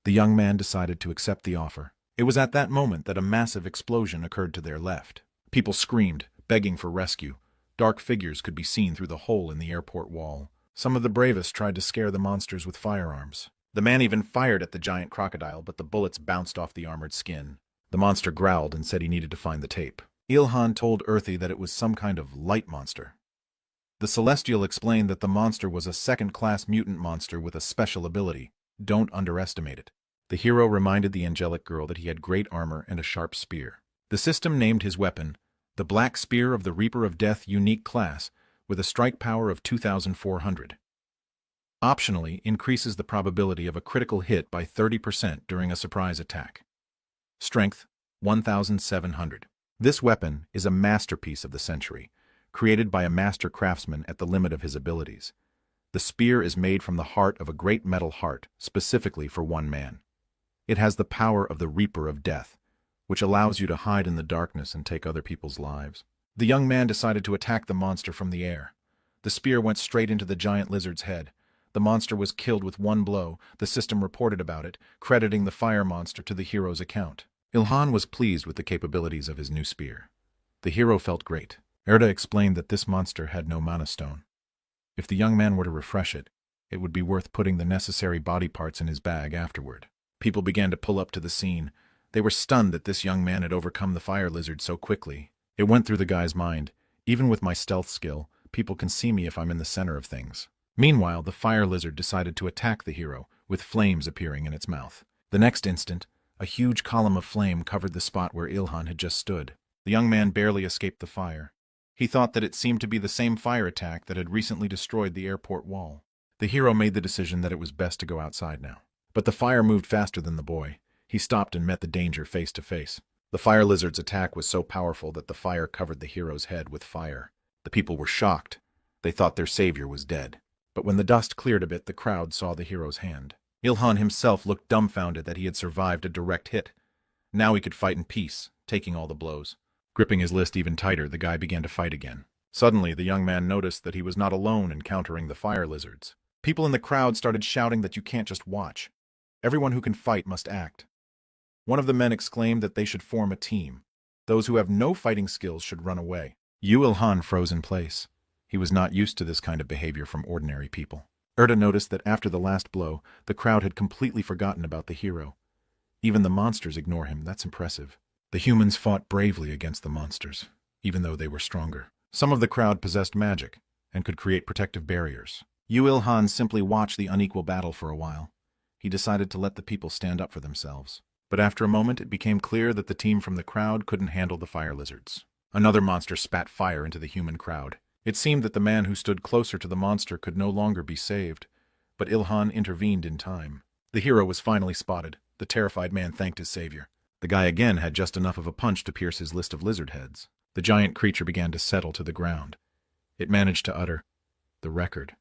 The young man decided to accept the offer. It was at that moment that a massive explosion occurred to their left. People screamed, begging for rescue. Dark figures could be seen through the hole in the airport wall. Some of the bravest tried to scare the monsters with firearms. The man even fired at the giant crocodile, but the bullets bounced off the armored skin. The monster growled and said he needed to find the tape. Ilhan told Earthy that it was some kind of light monster. The Celestial explained that the monster was a second-class mutant monster with a special ability. Don't underestimate it. The hero reminded the angelic girl that he had great armor and a sharp spear. The system named his weapon the Black Spear of the Reaper of Death Unique Class, with a strike power of 2,400. Optionally, increases the probability of a critical hit by 30% during a surprise attack. Strength, 1,700. This weapon is a masterpiece of the century, created by a master craftsman at the limit of his abilities. The spear is made from the heart of a great metal heart, specifically for one man. It has the power of the Reaper of Death, which allows you to hide in the darkness and take other people's lives. The young man decided to attack the monster from the air. The spear went straight into the giant lizard's head. The monster was killed with one blow. The system reported about it, crediting the fire monster to the hero's account. Ilhan was pleased with the capabilities of his new spear. The hero felt great. Erda explained that this monster had no mana stone. If the young man were to refresh it, it would be worth putting the necessary body parts in his bag afterward. People began to pull up to the scene. They were stunned that this young man had overcome the fire lizard so quickly. It went through the guy's mind. Even with my stealth skill, people can see me if I'm in the center of things. Meanwhile, the fire lizard decided to attack the hero, with flames appearing in its mouth. The next instant, a huge column of flame covered the spot where Ilhan had just stood. The young man barely escaped the fire. He thought that it seemed to be the same fire attack that had recently destroyed the airport wall. The hero made the decision that it was best to go outside now. But the fire moved faster than the boy. He stopped and met the danger face to face. The fire lizard's attack was so powerful that the fire covered the hero's head with fire. The people were shocked. They thought their savior was dead. But when the dust cleared a bit, the crowd saw the hero's hand. Ilhan himself looked dumbfounded that he had survived a direct hit. Now he could fight in peace, taking all the blows. Gripping his list even tighter, the guy began to fight again. Suddenly, the young man noticed that he was not alone in countering the fire lizards. People in the crowd started shouting that you can't just watch. Everyone who can fight must act. One of the men exclaimed that they should form a team. Those who have no fighting skills should run away. Ilhan froze in place. He was not used to this kind of behavior from ordinary people. Erda noticed that after the last blow, the crowd had completely forgotten about the hero. Even the monsters ignore him. That's impressive. The humans fought bravely against the monsters, even though they were stronger. Some of the crowd possessed magic and could create protective barriers. Ilhan simply watched the unequal battle for a while. He decided to let the people stand up for themselves. But after a moment, it became clear that the team from the crowd couldn't handle the fire lizards. Another monster spat fire into the human crowd. It seemed that the man who stood closer to the monster could no longer be saved, but Ilhan intervened in time. The hero was finally spotted. The terrified man thanked his savior. The guy again had just enough of a punch to pierce his list of lizard heads. The giant creature began to settle to the ground. It managed to utter, "The record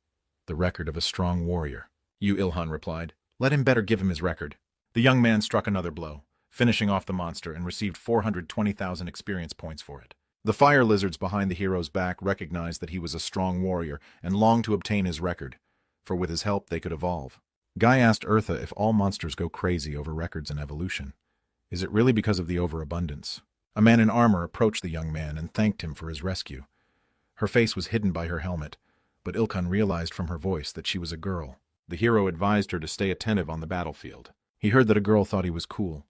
of a strong warrior." Ilhan replied, "Let him better give him his record." The young man struck another blow, finishing off the monster, and received 420,000 experience points for it. The fire lizards behind the hero's back recognized that he was a strong warrior and longed to obtain his record, for with his help they could evolve. Guy asked Eartha if all monsters go crazy over records and evolution. Is it really because of the overabundance? A man in armor approached the young man and thanked him for his rescue. Her face was hidden by her helmet, but Ilhan realized from her voice that she was a girl. The hero advised her to stay attentive on the battlefield. He heard that a girl thought he was cool.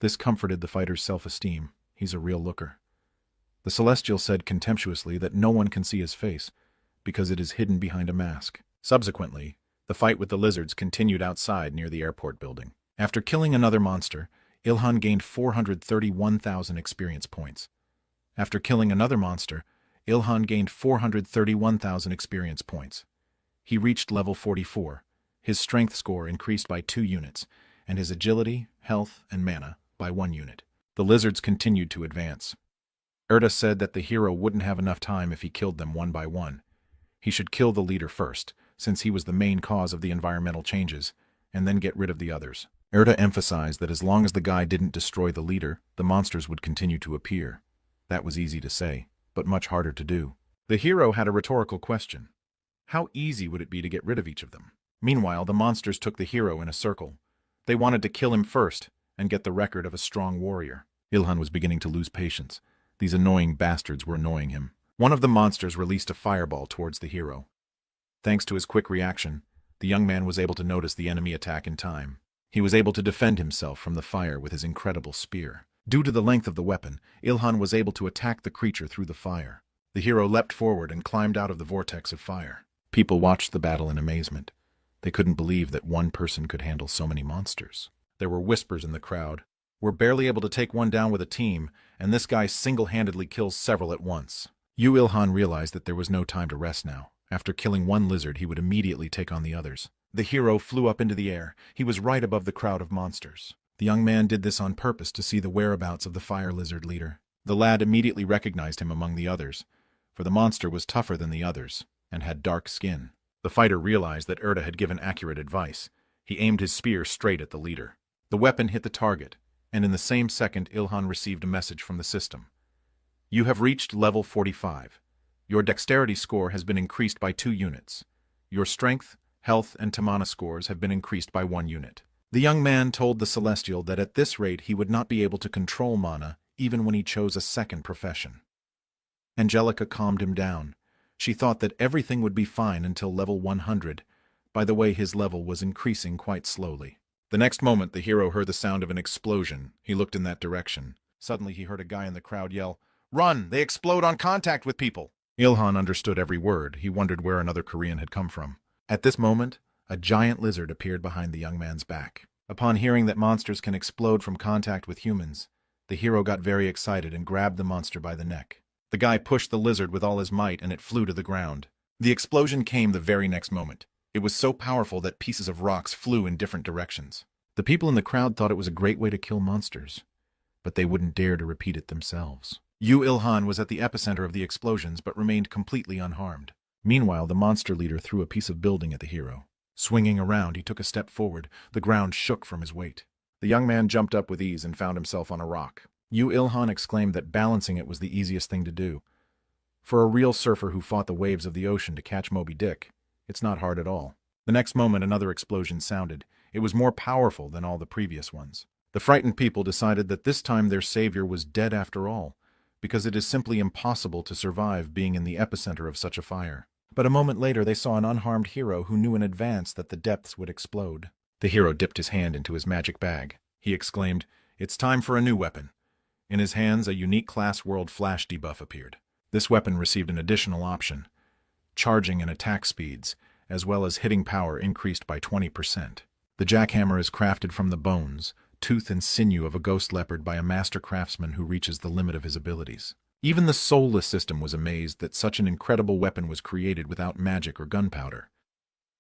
This comforted the fighter's self-esteem. He's a real looker. The Celestial said contemptuously that no one can see his face, because it is hidden behind a mask. Subsequently, the fight with the lizards continued outside near the airport building. After killing another monster, Ilhan gained 431,000 experience points. After killing another monster, Ilhan gained 431,000 experience points. He reached level 44. His strength score increased by 2 units, and his agility, health, and mana by 1 unit. The lizards continued to advance. Erda said that the hero wouldn't have enough time if he killed them one by one. He should kill the leader first, since he was the main cause of the environmental changes, and then get rid of the others. Erda emphasized that as long as the guy didn't destroy the leader, the monsters would continue to appear. That was easy to say, but much harder to do. The hero had a rhetorical question. How easy would it be to get rid of each of them? Meanwhile, the monsters took the hero in a circle. They wanted to kill him first and get the record of a strong warrior. Ilhan was beginning to lose patience. These annoying bastards were annoying him. One of the monsters released a fireball towards the hero. Thanks to his quick reaction, the young man was able to notice the enemy attack in time. He was able to defend himself from the fire with his incredible spear. Due to the length of the weapon, Ilhan was able to attack the creature through the fire. The hero leapt forward and climbed out of the vortex of fire. People watched the battle in amazement. They couldn't believe that one person could handle so many monsters. There were whispers in the crowd. "We're barely able to take one down with a team, and this guy single-handedly kills several at once." Ilhan realized that there was no time to rest now. After killing one lizard, he would immediately take on the others. The hero flew up into the air. He was right above the crowd of monsters. The young man did this on purpose to see the whereabouts of the fire lizard leader. The lad immediately recognized him among the others, for the monster was tougher than the others and had dark skin. The fighter realized that Erda had given accurate advice. He aimed his spear straight at the leader. The weapon hit the target, and in the same second Ilhan received a message from the system. "You have reached level 45. Your dexterity score has been increased by 2 units. Your strength, health, and tamana scores have been increased by 1 unit. The young man told the Celestial that at this rate he would not be able to control mana even when he chose a second profession. Angelica calmed him down. She thought that everything would be fine until level 100. By the way, his level was increasing quite slowly. The next moment, the hero heard the sound of an explosion. He looked in that direction. Suddenly, he heard a guy in the crowd yell, "Run! They explode on contact with people!" Ilhan understood every word. He wondered where another Korean had come from. At this moment, a giant lizard appeared behind the young man's back. Upon hearing that monsters can explode from contact with humans, the hero got very excited and grabbed the monster by the neck. The guy pushed the lizard with all his might and it flew to the ground. The explosion came the very next moment. It was so powerful that pieces of rocks flew in different directions. The people in the crowd thought it was a great way to kill monsters, but they wouldn't dare to repeat it themselves. Ilhan was at the epicenter of the explosions but remained completely unharmed. Meanwhile, the monster leader threw a piece of building at the hero. Swinging around, he took a step forward. The ground shook from his weight. The young man jumped up with ease and found himself on a rock. Yu Ilhan exclaimed that balancing it was the easiest thing to do. For a real surfer who fought the waves of the ocean to catch Moby Dick, it's not hard at all. The next moment, another explosion sounded. It was more powerful than all the previous ones. The frightened people decided that this time their savior was dead after all, because it is simply impossible to survive being in the epicenter of such a fire. But a moment later, they saw an unharmed hero who knew in advance that the depths would explode. The hero dipped his hand into his magic bag. He exclaimed, "It's time for a new weapon." In his hands, a unique class world flash debuff appeared. This weapon received an additional option. Charging and attack speeds, as well as hitting power, increased by 20%. The jackhammer is crafted from the bones, tooth and sinew of a ghost leopard by a master craftsman who reaches the limit of his abilities. Even the soulless system was amazed that such an incredible weapon was created without magic or gunpowder.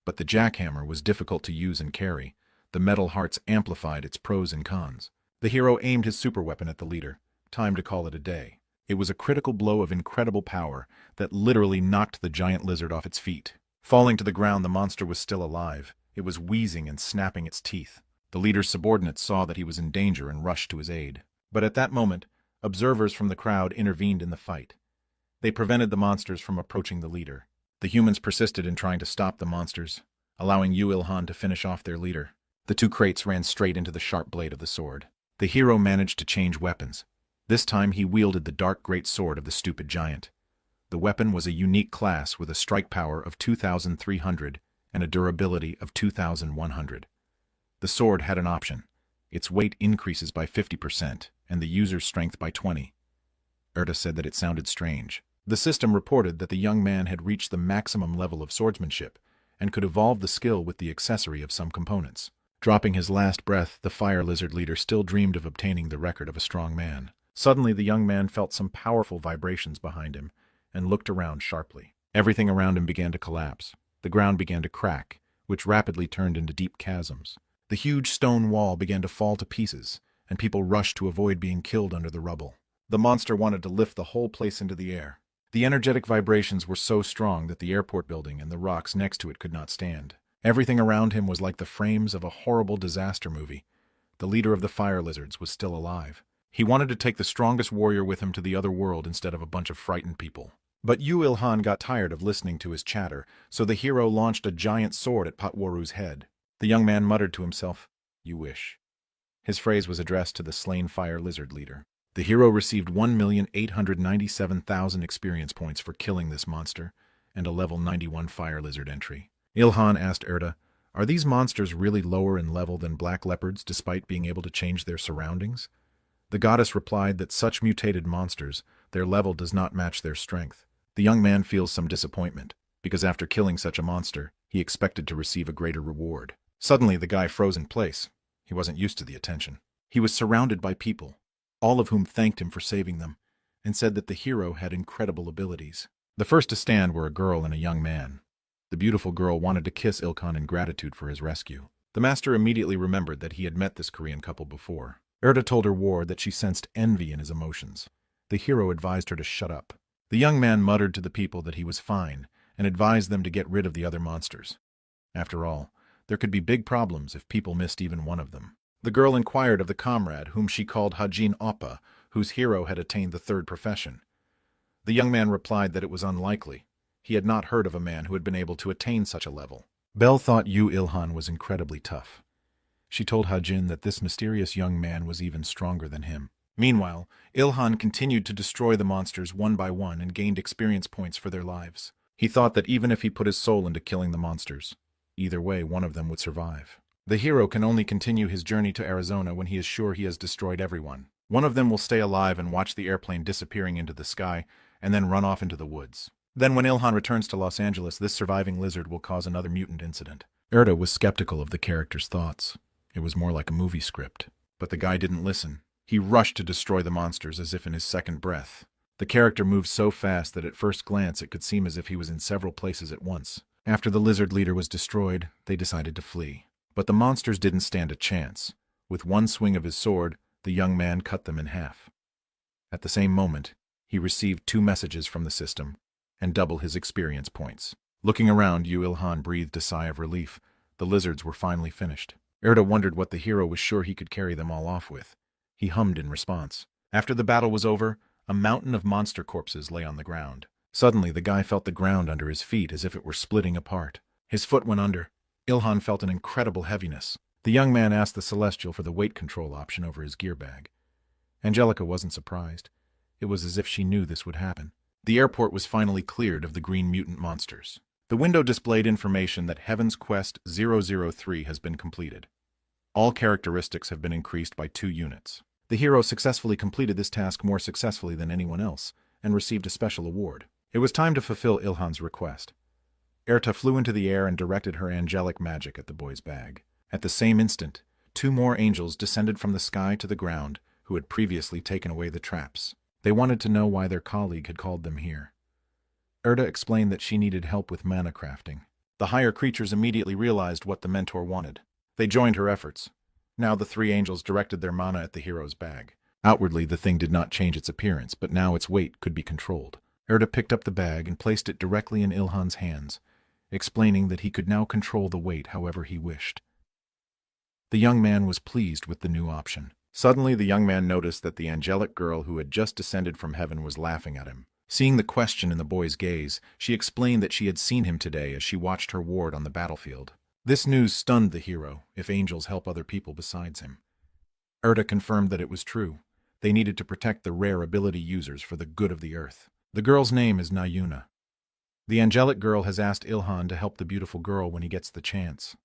But the jackhammer was difficult to use and carry. The metal hearts amplified its pros and cons. The hero aimed his superweapon at the leader. Time to call it a day. It was a critical blow of incredible power that literally knocked the giant lizard off its feet. Falling to the ground, the monster was still alive. It was wheezing and snapping its teeth. The leader's subordinates saw that he was in danger and rushed to his aid. But at that moment, observers from the crowd intervened in the fight. They prevented the monsters from approaching the leader. The humans persisted in trying to stop the monsters, allowing Yu Ilhan to finish off their leader. The two crates ran straight into the sharp blade of the sword. The hero managed to change weapons. This time he wielded the dark great sword of the stupid giant. The weapon was a unique class with a strike power of 2,300 and a durability of 2,100. The sword had an option. Its weight increases by 50% and the user's strength by 20. Erta said that it sounded strange. The system reported that the young man had reached the maximum level of swordsmanship and could evolve the skill with the accessory of some components. Dropping his last breath, the fire lizard leader still dreamed of obtaining the record of a strong man. Suddenly, the young man felt some powerful vibrations behind him and looked around sharply. Everything around him began to collapse. The ground began to crack, which rapidly turned into deep chasms. The huge stone wall began to fall to pieces, and people rushed to avoid being killed under the rubble. The monster wanted to lift the whole place into the air. The energetic vibrations were so strong that the airport building and the rocks next to it could not stand. Everything around him was like the frames of a horrible disaster movie. The leader of the fire lizards was still alive. He wanted to take the strongest warrior with him to the other world instead of a bunch of frightened people. But Yu Ilhan got tired of listening to his chatter, so the hero launched a giant sword at Potwaru's head. The young man muttered to himself, "You wish." His phrase was addressed to the slain fire lizard leader. The hero received 1,897,000 experience points for killing this monster, and a level 91 fire lizard entry. Ilhan asked Erta, "Are these monsters really lower in level than black leopards despite being able to change their surroundings?" The goddess replied that such mutated monsters, their level does not match their strength. The young man feels some disappointment, because after killing such a monster, he expected to receive a greater reward. Suddenly, the guy froze in place. He wasn't used to the attention. He was surrounded by people, all of whom thanked him for saving them, and said that the hero had incredible abilities. The first to stand were a girl and a young man. The beautiful girl wanted to kiss Ilkan in gratitude for his rescue. The master immediately remembered that he had met this Korean couple before. Erta told her ward that she sensed envy in his emotions. The hero advised her to shut up. The young man muttered to the people that he was fine, and advised them to get rid of the other monsters. After all, there could be big problems if people missed even one of them. The girl inquired of the comrade, whom she called Hajin Oppa, whose hero had attained the third profession. The young man replied that it was unlikely. He had not heard of a man who had been able to attain such a level. Belle thought Yu Ilhan was incredibly tough. She told Hajin that this mysterious young man was even stronger than him. Meanwhile, Ilhan continued to destroy the monsters one by one and gained experience points for their lives. He thought that even if he put his soul into killing the monsters, either way one of them would survive. The hero can only continue his journey to Arizona when he is sure he has destroyed everyone. One of them will stay alive and watch the airplane disappearing into the sky, and then run off into the woods. Then when Ilhan returns to Los Angeles, this surviving lizard will cause another mutant incident. Erta was skeptical of the character's thoughts. It was more like a movie script. But the guy didn't listen. He rushed to destroy the monsters as if in his second breath. The character moved so fast that at first glance it could seem as if he was in several places at once. After the lizard leader was destroyed, they decided to flee. But the monsters didn't stand a chance. With one swing of his sword, the young man cut them in half. At the same moment, he received 2 messages from the system, and double his experience points. Looking around, Yu Ilhan breathed a sigh of relief. The lizards were finally finished. Erda wondered what the hero was sure he could carry them all off with. He hummed in response. After the battle was over, a mountain of monster corpses lay on the ground. Suddenly, the guy felt the ground under his feet as if it were splitting apart. His foot went under. Ilhan felt an incredible heaviness. The young man asked the Celestial for the weight control option over his gear bag. Angelica wasn't surprised. It was as if she knew this would happen. The airport was finally cleared of the green mutant monsters. The window displayed information that Heaven's Quest 003 has been completed. All characteristics have been increased by 2 units. The hero successfully completed this task more successfully than anyone else, and received a special award. It was time to fulfill Ilhan's request. Erta flew into the air and directed her angelic magic at the boy's bag. At the same instant, 2 more angels descended from the sky to the ground, who had previously taken away the traps. They wanted to know why their colleague had called them here. Erta explained that she needed help with mana crafting. The higher creatures immediately realized what the mentor wanted. They joined her efforts. Now the 3 angels directed their mana at the hero's bag. Outwardly, the thing did not change its appearance, but now its weight could be controlled. Erta picked up the bag and placed it directly in Ilhan's hands, explaining that he could now control the weight however he wished. The young man was pleased with the new option. Suddenly, the young man noticed that the angelic girl who had just descended from heaven was laughing at him. Seeing the question in the boy's gaze, she explained that she had seen him today as she watched her ward on the battlefield. This news stunned the hero, if angels help other people besides him. Erta confirmed that it was true. They needed to protect the rare ability users for the good of the earth. The girl's name is Nayuna. The angelic girl has asked Ilhan to help the beautiful girl when he gets the chance.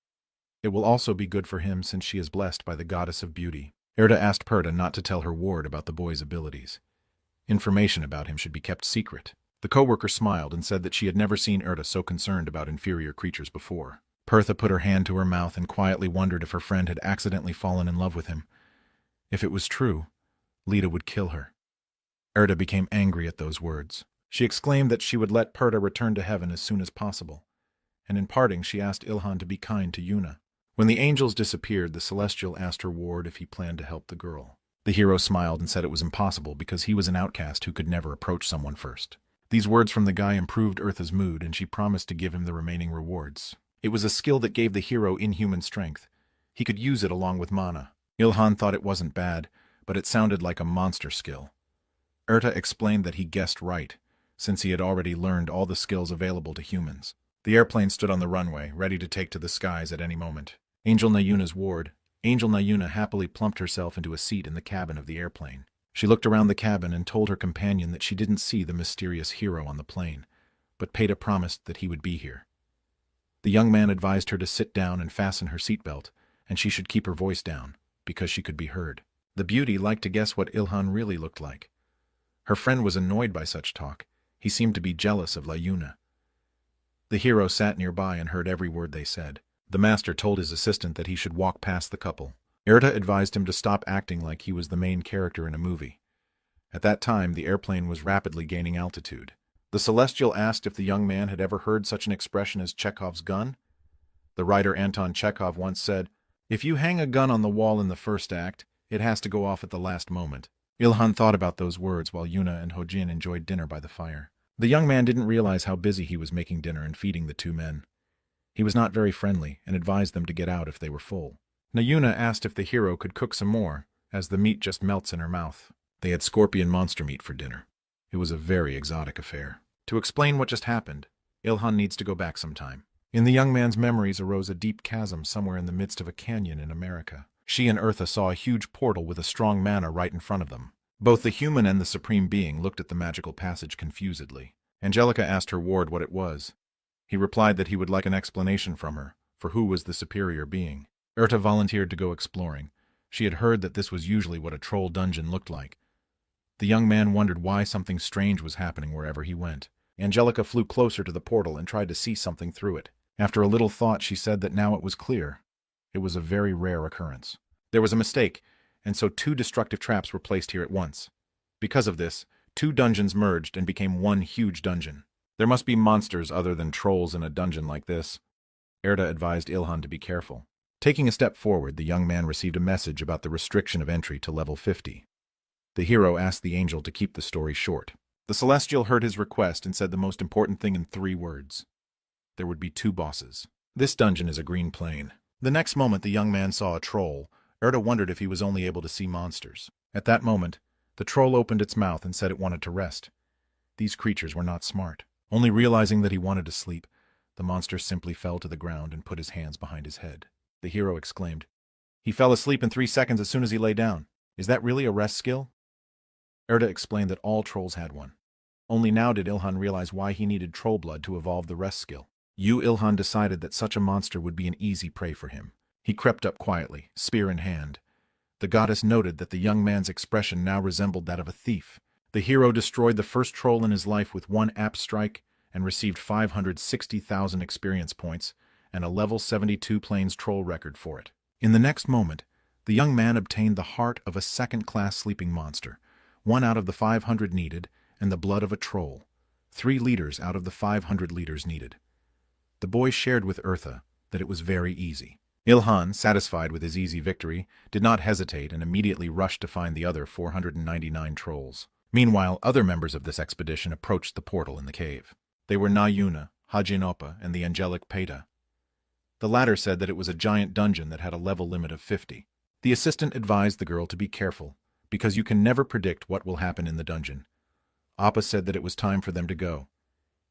It will also be good for him since she is blessed by the goddess of beauty. Erta asked Perta not to tell her ward about the boy's abilities. Information about him should be kept secret. The co-worker smiled and said that she had never seen Erta so concerned about inferior creatures before. Pertha put her hand to her mouth and quietly wondered if her friend had accidentally fallen in love with him. If it was true, Lita would kill her. Erta became angry at those words. She exclaimed that she would let Perta return to heaven as soon as possible, and in parting she asked Ilhan to be kind to Yuna. When the angels disappeared, the Celestial asked her ward if he planned to help the girl. The hero smiled and said it was impossible because he was an outcast who could never approach someone first. These words from the guy improved Eartha's mood, and she promised to give him the remaining rewards. It was a skill that gave the hero inhuman strength. He could use it along with mana. Ilhan thought it wasn't bad, but it sounded like a monster skill. Erta explained that he guessed right, since he had already learned all the skills available to humans. The airplane stood on the runway, ready to take to the skies at any moment. Angel Nayuna's ward. Angel Nayuna happily plumped herself into a seat in the cabin of the airplane. She looked around the cabin and told her companion that she didn't see the mysterious hero on the plane, but Peta promised that he would be here. The young man advised her to sit down and fasten her seatbelt, and she should keep her voice down, because she could be heard. The beauty liked to guess what Ilhan really looked like. Her friend was annoyed by such talk. He seemed to be jealous of Layuna. The hero sat nearby and heard every word they said. The master told his assistant that he should walk past the couple. Erta advised him to stop acting like he was the main character in a movie. At that time, the airplane was rapidly gaining altitude. The Celestial asked if the young man had ever heard such an expression as Chekhov's gun. The writer Anton Chekhov once said, "If you hang a gun on the wall in the first act, it has to go off at the last moment." Ilhan thought about those words while Yuna and Hojin enjoyed dinner by the fire. The young man didn't realize how busy he was making dinner and feeding the 2 men. He was not very friendly and advised them to get out if they were full. Nayuna asked if the hero could cook some more, as the meat just melts in her mouth. They had scorpion monster meat for dinner. It was a very exotic affair. To explain what just happened, Ilhan needs to go back sometime. In the young man's memories arose a deep chasm somewhere in the midst of a canyon in America. She and Eartha saw a huge portal with a strong mana right in front of them. Both the human and the supreme being looked at the magical passage confusedly. Angelica asked her ward what it was. He replied that he would like an explanation from her, for who was the superior being. Erta volunteered to go exploring. She had heard that this was usually what a troll dungeon looked like. The young man wondered why something strange was happening wherever he went. Angelica flew closer to the portal and tried to see something through it. After a little thought, she said that now it was clear. It was a very rare occurrence. There was a mistake, and so 2 destructive traps were placed here at once. Because of this, 2 dungeons merged and became one huge dungeon. There must be monsters other than trolls in a dungeon like this. Erta advised Ilhan to be careful. Taking a step forward, the young man received a message about the restriction of entry to level 50. The hero asked the angel to keep the story short. The Celestial heard his request and said the most important thing in 3 words. There would be 2 bosses. This dungeon is a green plain. The next moment the young man saw a troll. Erda wondered if he was only able to see monsters. At that moment, the troll opened its mouth and said it wanted to rest. These creatures were not smart. Only realizing that he wanted to sleep, the monster simply fell to the ground and put his hands behind his head. The hero exclaimed, "He fell asleep in 3 seconds as soon as he lay down. Is that really a rest skill?" Erda explained that all trolls had one. Only now did Ilhan realize why he needed troll blood to evolve the rest skill. Ilhan decided that such a monster would be an easy prey for him. He crept up quietly, spear in hand. The goddess noted that the young man's expression now resembled that of a thief. The hero destroyed the first troll in his life with one apt strike and received 560,000 experience points and a level 72 plains troll record for it. In the next moment, the young man obtained the heart of a second-class sleeping monster, 1 out of the 500 needed, and the blood of a troll, 3 liters out of the 500 liters needed. The boy shared with Eartha that it was very easy. Ilhan, satisfied with his easy victory, did not hesitate and immediately rushed to find the other 499 trolls. Meanwhile, other members of this expedition approached the portal in the cave. They were Nayuna, Hajinopa, and the angelic Peta. The latter said that it was a giant dungeon that had a level limit of 50. The assistant advised the girl to be careful, because you can never predict what will happen in the dungeon. Appa said that it was time for them to go.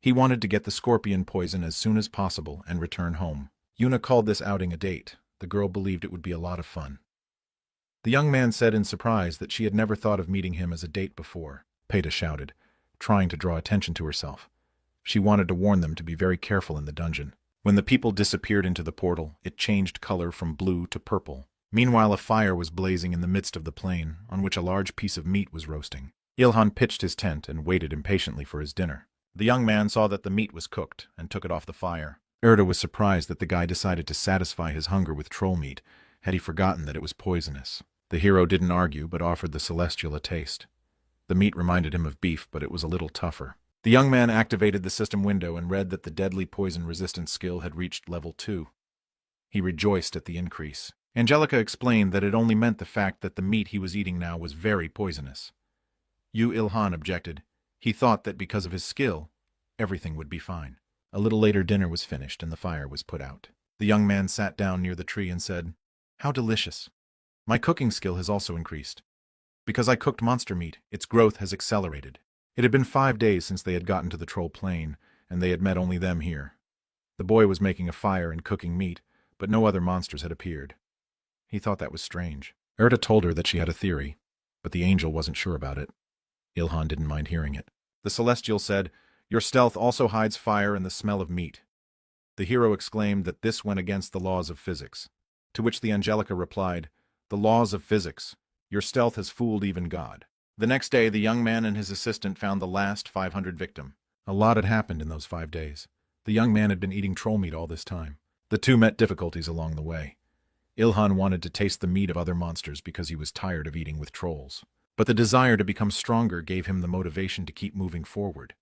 He wanted to get the scorpion poison as soon as possible and return home. Yuna called this outing a date. The girl believed it would be a lot of fun. The young man said in surprise that she had never thought of meeting him as a date before. Peta shouted, trying to draw attention to herself. She wanted to warn them to be very careful in the dungeon. When the people disappeared into the portal, it changed color from blue to purple. Meanwhile, a fire was blazing in the midst of the plain, on which a large piece of meat was roasting. Ilhan pitched his tent and waited impatiently for his dinner. The young man saw that the meat was cooked and took it off the fire. Erda was surprised that the guy decided to satisfy his hunger with troll meat. Had he forgotten that it was poisonous? The hero didn't argue, but offered the Celestial a taste. The meat reminded him of beef, but it was a little tougher. The young man activated the system window and read that the deadly poison-resistant skill had reached level 2. He rejoiced at the increase. Angelica explained that it only meant the fact that the meat he was eating now was very poisonous. Ilhan objected. He thought that because of his skill, everything would be fine. A little later dinner was finished and the fire was put out. The young man sat down near the tree and said, "How delicious. My cooking skill has also increased. Because I cooked monster meat, its growth has accelerated." It had been 5 days since they had gotten to the troll plain, and they had met only them here. The boy was making a fire and cooking meat, but no other monsters had appeared. He thought that was strange. Erda told her that she had a theory, but the angel wasn't sure about it. Ilhan didn't mind hearing it. The Celestial said, "Your stealth also hides fire and the smell of meat." The hero exclaimed that this went against the laws of physics, to which the Angelica replied, "The laws of physics. Your stealth has fooled even God." The next day, the young man and his assistant found the last 500 victim. A lot had happened in those 5 days. The young man had been eating troll meat all this time. The two met difficulties along the way. Ilhan wanted to taste the meat of other monsters because he was tired of eating with trolls. But the desire to become stronger gave him the motivation to keep moving forward.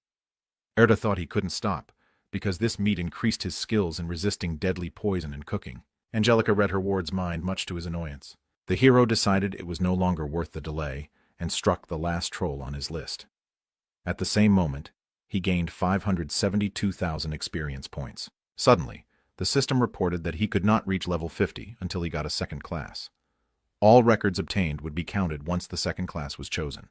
Erda thought he couldn't stop, because this meat increased his skills in resisting deadly poison and cooking. Angelica read her ward's mind, much to his annoyance. The hero decided it was no longer worth the delay, and struck the last troll on his list. At the same moment, he gained 572,000 experience points. Suddenly, the system reported that he could not reach level 50 until he got a second class. All records obtained would be counted once the second class was chosen.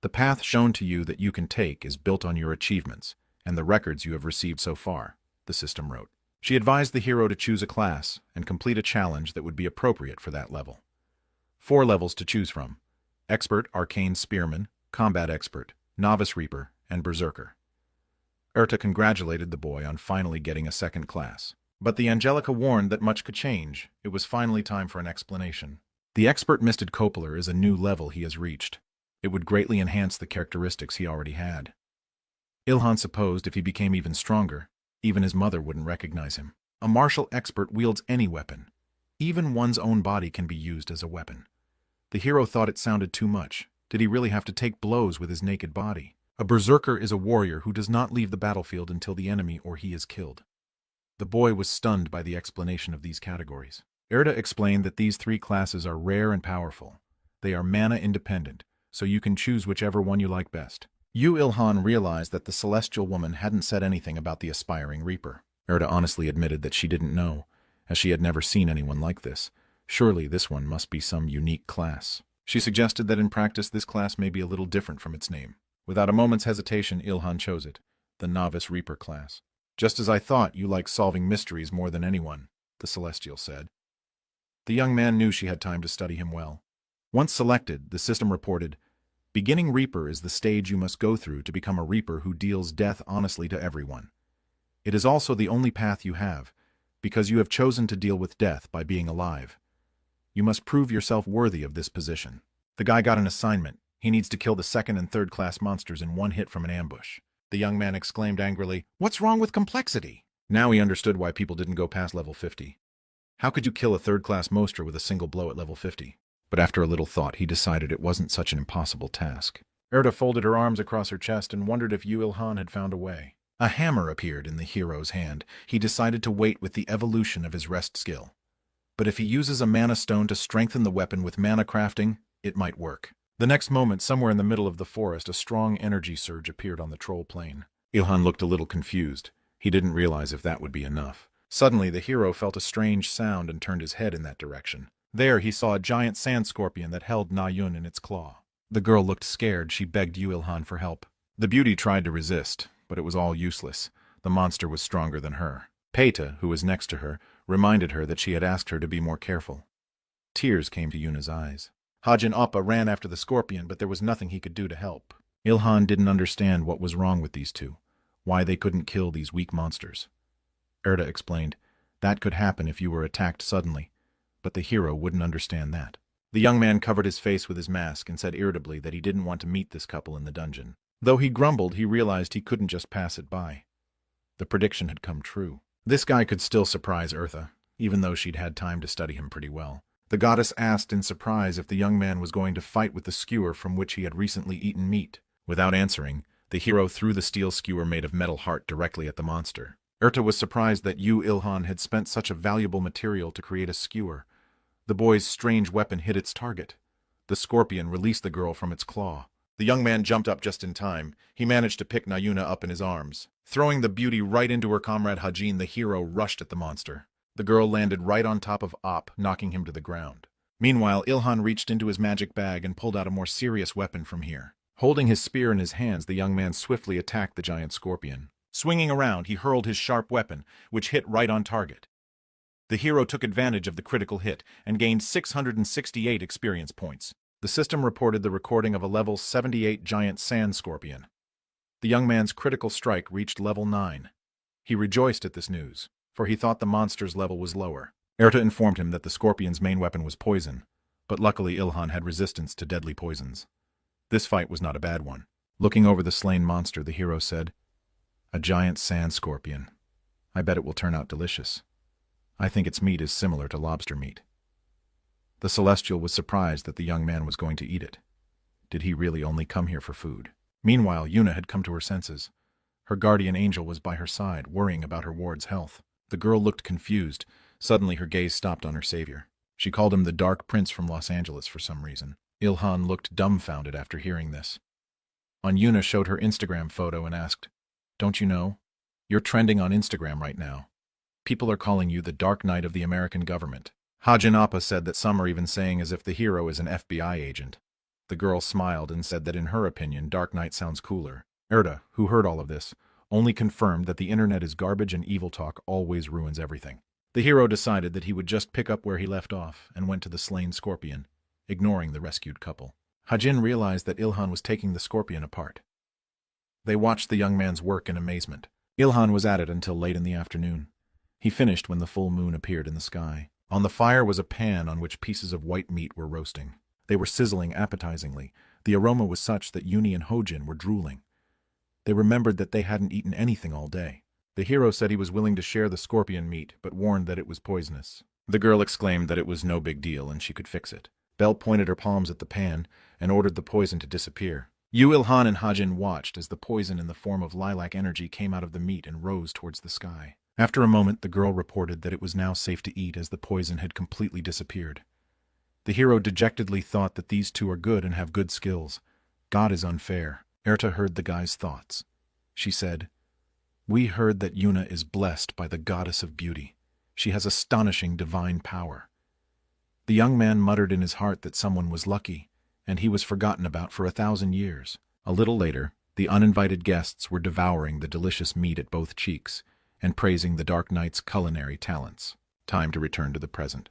The path shown to you that you can take is built on your achievements and the records you have received so far, the system wrote. She advised the hero to choose a class and complete a challenge that would be appropriate for that level. 4 levels to choose from: Expert, Arcane Spearman, Combat Expert, Novice Reaper, and Berserker. Erta congratulated the boy on finally getting a second class. But the Angelica warned that much could change. It was finally time for an explanation. The Expert Misted Copeler is a new level he has reached. It would greatly enhance the characteristics he already had. Ilhan supposed if he became even stronger, even his mother wouldn't recognize him. A martial expert wields any weapon. Even one's own body can be used as a weapon. The hero thought it sounded too much. Did he really have to take blows with his naked body? A berserker is a warrior who does not leave the battlefield until the enemy or he is killed. The boy was stunned by the explanation of these categories. Erda explained that these 3 classes are rare and powerful. They are mana-independent, so you can choose whichever one you like best. Ilhan realized that the celestial woman hadn't said anything about the aspiring reaper. Erda honestly admitted that she didn't know, as she had never seen anyone like this. Surely this one must be some unique class. She suggested that in practice this class may be a little different from its name. Without a moment's hesitation, Ilhan chose it, the Novice Reaper class. "Just as I thought, you like solving mysteries more than anyone," the Celestial said. The young man knew she had time to study him well. Once selected, the system reported, "Beginning Reaper is the stage you must go through to become a Reaper who deals death honestly to everyone. It is also the only path you have, because you have chosen to deal with death by being alive. You must prove yourself worthy of this position." The guy got an assignment. He needs to kill the second and third class monsters in one hit from an ambush. The young man exclaimed angrily, "What's wrong with complexity?" Now he understood why people didn't go past level 50. How could you kill a third-class monster with a single blow at level 50? But after a little thought, he decided it wasn't such an impossible task. Erda folded her arms across her chest and wondered if Yu Ilhan had found a way. A hammer appeared in the hero's hand. He decided to wait with the evolution of his rest skill. But if he uses a mana stone to strengthen the weapon with mana crafting, it might work. The next moment, somewhere in the middle of the forest, a strong energy surge appeared on the troll plane. Ilhan looked a little confused. He didn't realize if that would be enough. Suddenly, the hero felt a strange sound and turned his head in that direction. There, he saw a giant sand scorpion that held Na Yun in its claw. The girl looked scared. She begged Yu Ilhan for help. The beauty tried to resist, but it was all useless. The monster was stronger than her. Peita, who was next to her, reminded her that she had asked her to be more careful. Tears came to Yuna's eyes. Hajin Appa ran after the scorpion, but there was nothing he could do to help. Ilhan didn't understand what was wrong with these two, why they couldn't kill these weak monsters. Erda explained, "That could happen if you were attacked suddenly, but the hero wouldn't understand that." The young man covered his face with his mask and said irritably that he didn't want to meet this couple in the dungeon. Though he grumbled, he realized he couldn't just pass it by. The prediction had come true. This guy could still surprise Eartha, even though she'd had time to study him pretty well. The goddess asked in surprise if the young man was going to fight with the skewer from which he had recently eaten meat. Without answering, the hero threw the steel skewer made of metal heart directly at the monster. Eartha was surprised that Yu Ilhan had spent such a valuable material to create a skewer. The boy's strange weapon hit its target. The scorpion released the girl from its claw. The young man jumped up just in time. He managed to pick Nayuna up in his arms. Throwing the beauty right into her comrade Hajin, the hero rushed at the monster. The girl landed right on top of Op, knocking him to the ground. Meanwhile, Ilhan reached into his magic bag and pulled out a more serious weapon from here. Holding his spear in his hands, the young man swiftly attacked the giant scorpion. Swinging around, he hurled his sharp weapon, which hit right on target. The hero took advantage of the critical hit and gained 668 experience points. The system reported the recording of a level 78 giant sand scorpion. The young man's critical strike reached level 9. He rejoiced at this news, for he thought the monster's level was lower. Erta informed him that the scorpion's main weapon was poison, but luckily Ilhan had resistance to deadly poisons. This fight was not a bad one. Looking over the slain monster, the hero said, "A giant sand scorpion. I bet it will turn out delicious. I think its meat is similar to lobster meat." The Celestial was surprised that the young man was going to eat it. Did he really only come here for food? Meanwhile, Yuna had come to her senses. Her guardian angel was by her side, worrying about her ward's health. The girl looked confused. Suddenly her gaze stopped on her savior. She called him the Dark Prince from Los Angeles for some reason. Ilhan looked dumbfounded after hearing this. Yuna showed her Instagram photo and asked, "Don't you know? You're trending on Instagram right now. People are calling you the Dark Knight of the American government." Hajin Appa said that some are even saying as if the hero is an FBI agent. The girl smiled and said that in her opinion, Dark Knight sounds cooler. Erda, who heard all of this, only confirmed that the internet is garbage and evil talk always ruins everything. The hero decided that he would just pick up where he left off and went to the slain scorpion, ignoring the rescued couple. Hajin realized that Ilhan was taking the scorpion apart. They watched the young man's work in amazement. Ilhan was at it until late in the afternoon. He finished when the full moon appeared in the sky. On the fire was a pan on which pieces of white meat were roasting. They were sizzling appetizingly. The aroma was such that Yuni and Hojin were drooling. They remembered that they hadn't eaten anything all day. The hero said he was willing to share the scorpion meat, but warned that it was poisonous. The girl exclaimed that it was no big deal and she could fix it. Belle pointed her palms at the pan and ordered the poison to disappear. Yu Ilhan and Hajin watched as the poison in the form of lilac energy came out of the meat and rose towards the sky. After a moment, the girl reported that it was now safe to eat as the poison had completely disappeared. The hero dejectedly thought that these two are good and have good skills. God is unfair. Erta heard the guy's thoughts. She said, We heard that Yuna is blessed by the goddess of beauty. She has astonishing divine power. The young man muttered in his heart that someone was lucky, and he was forgotten about for 1,000 years. A little later, the uninvited guests were devouring the delicious meat at both cheeks and praising the Dark Knight's culinary talents. Time to return to the present.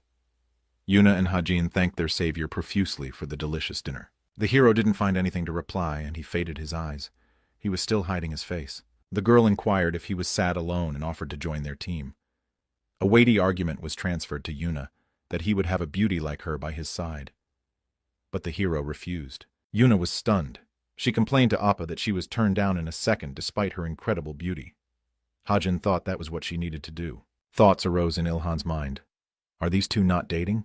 Yuna and Hajin thanked their savior profusely for the delicious dinner. The hero didn't find anything to reply, and he faded his eyes. He was still hiding his face. The girl inquired if he was sad alone and offered to join their team. A weighty argument was transferred to Yuna that he would have a beauty like her by his side. But the hero refused. Yuna was stunned. She complained to Appa that she was turned down in a second despite her incredible beauty. Hajin thought that was what she needed to do. Thoughts arose in Ilhan's mind. Are these two not dating?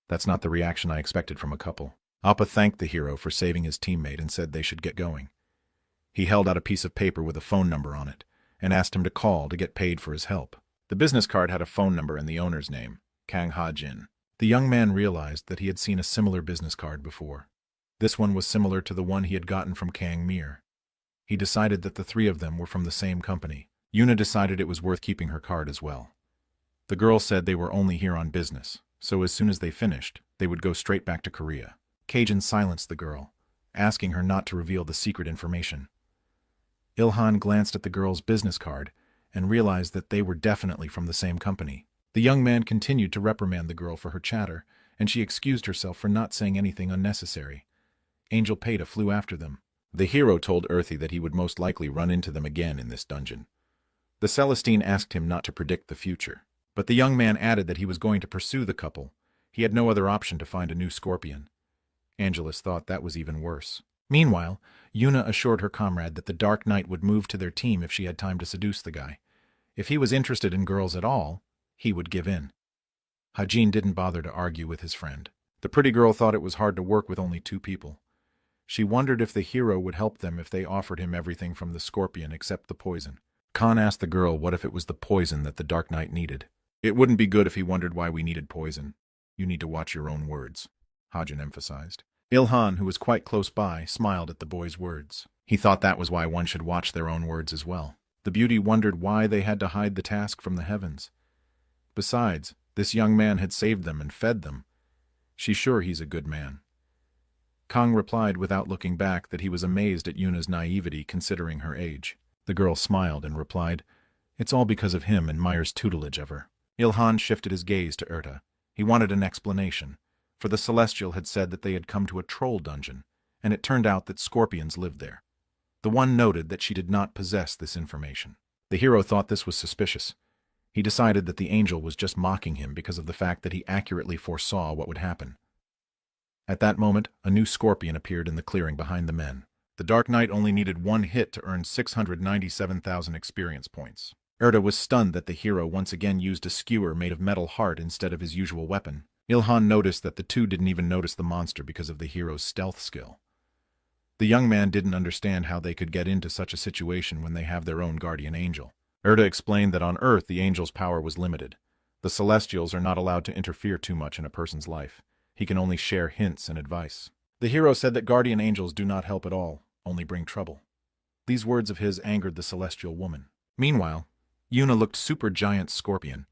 That's not the reaction I expected from a couple. Appa thanked the hero for saving his teammate and said they should get going. He held out a piece of paper with a phone number on it and asked him to call to get paid for his help. The business card had a phone number and the owner's name, Kang Ha-jin. The young man realized that he had seen a similar business card before. This one was similar to the one he had gotten from Kang Mir. He decided that the three of them were from the same company. Yuna decided it was worth keeping her card as well. The girl said they were only here on business, so as soon as they finished, they would go straight back to Korea. Kajin silenced the girl, asking her not to reveal the secret information. Ilhan glanced at the girl's business card and realized that they were definitely from the same company. The young man continued to reprimand the girl for her chatter, and she excused herself for not saying anything unnecessary. Angel Peta flew after them. The hero told Earthy that he would most likely run into them again in this dungeon. The Celestine asked him not to predict the future, but the young man added that he was going to pursue the couple. He had no other option to find a new scorpion. Angelus thought that was even worse. Meanwhile, Yuna assured her comrade that the Dark Knight would move to their team if she had time to seduce the guy. If he was interested in girls at all, he would give in. Hajin didn't bother to argue with his friend. The pretty girl thought it was hard to work with only two people. She wondered if the hero would help them if they offered him everything from the scorpion except the poison. Khan asked the girl what if it was the poison that the Dark Knight needed. It wouldn't be good if he wondered why we needed poison. You need to watch your own words, Hajin emphasized. Ilhan, who was quite close by, smiled at the boy's words. He thought that was why one should watch their own words as well. The beauty wondered why they had to hide the task from the heavens. Besides, this young man had saved them and fed them. She's sure he's a good man. Kang replied without looking back that he was amazed at Yuna's naivety considering her age. The girl smiled and replied, "It's all because of him and Meyer's tutelage of her." Ilhan shifted his gaze to Erta. He wanted an explanation, for the Celestial had said that they had come to a troll dungeon, and it turned out that scorpions lived there. The one noted that she did not possess this information. The hero thought this was suspicious. He decided that the angel was just mocking him because of the fact that he accurately foresaw what would happen. At that moment, a new scorpion appeared in the clearing behind the men. The Dark Knight only needed one hit to earn 697,000 experience points. Erta was stunned that the hero once again used a skewer made of metal heart instead of his usual weapon. Ilhan noticed that the two didn't even notice the monster because of the hero's stealth skill. The young man didn't understand how they could get into such a situation when they have their own guardian angel. Erta explained that on Earth the angel's power was limited. The Celestials are not allowed to interfere too much in a person's life. He can only share hints and advice. The hero said that guardian angels do not help at all, only bring trouble. These words of his angered the celestial woman. Meanwhile, Yuna looked super giant scorpion.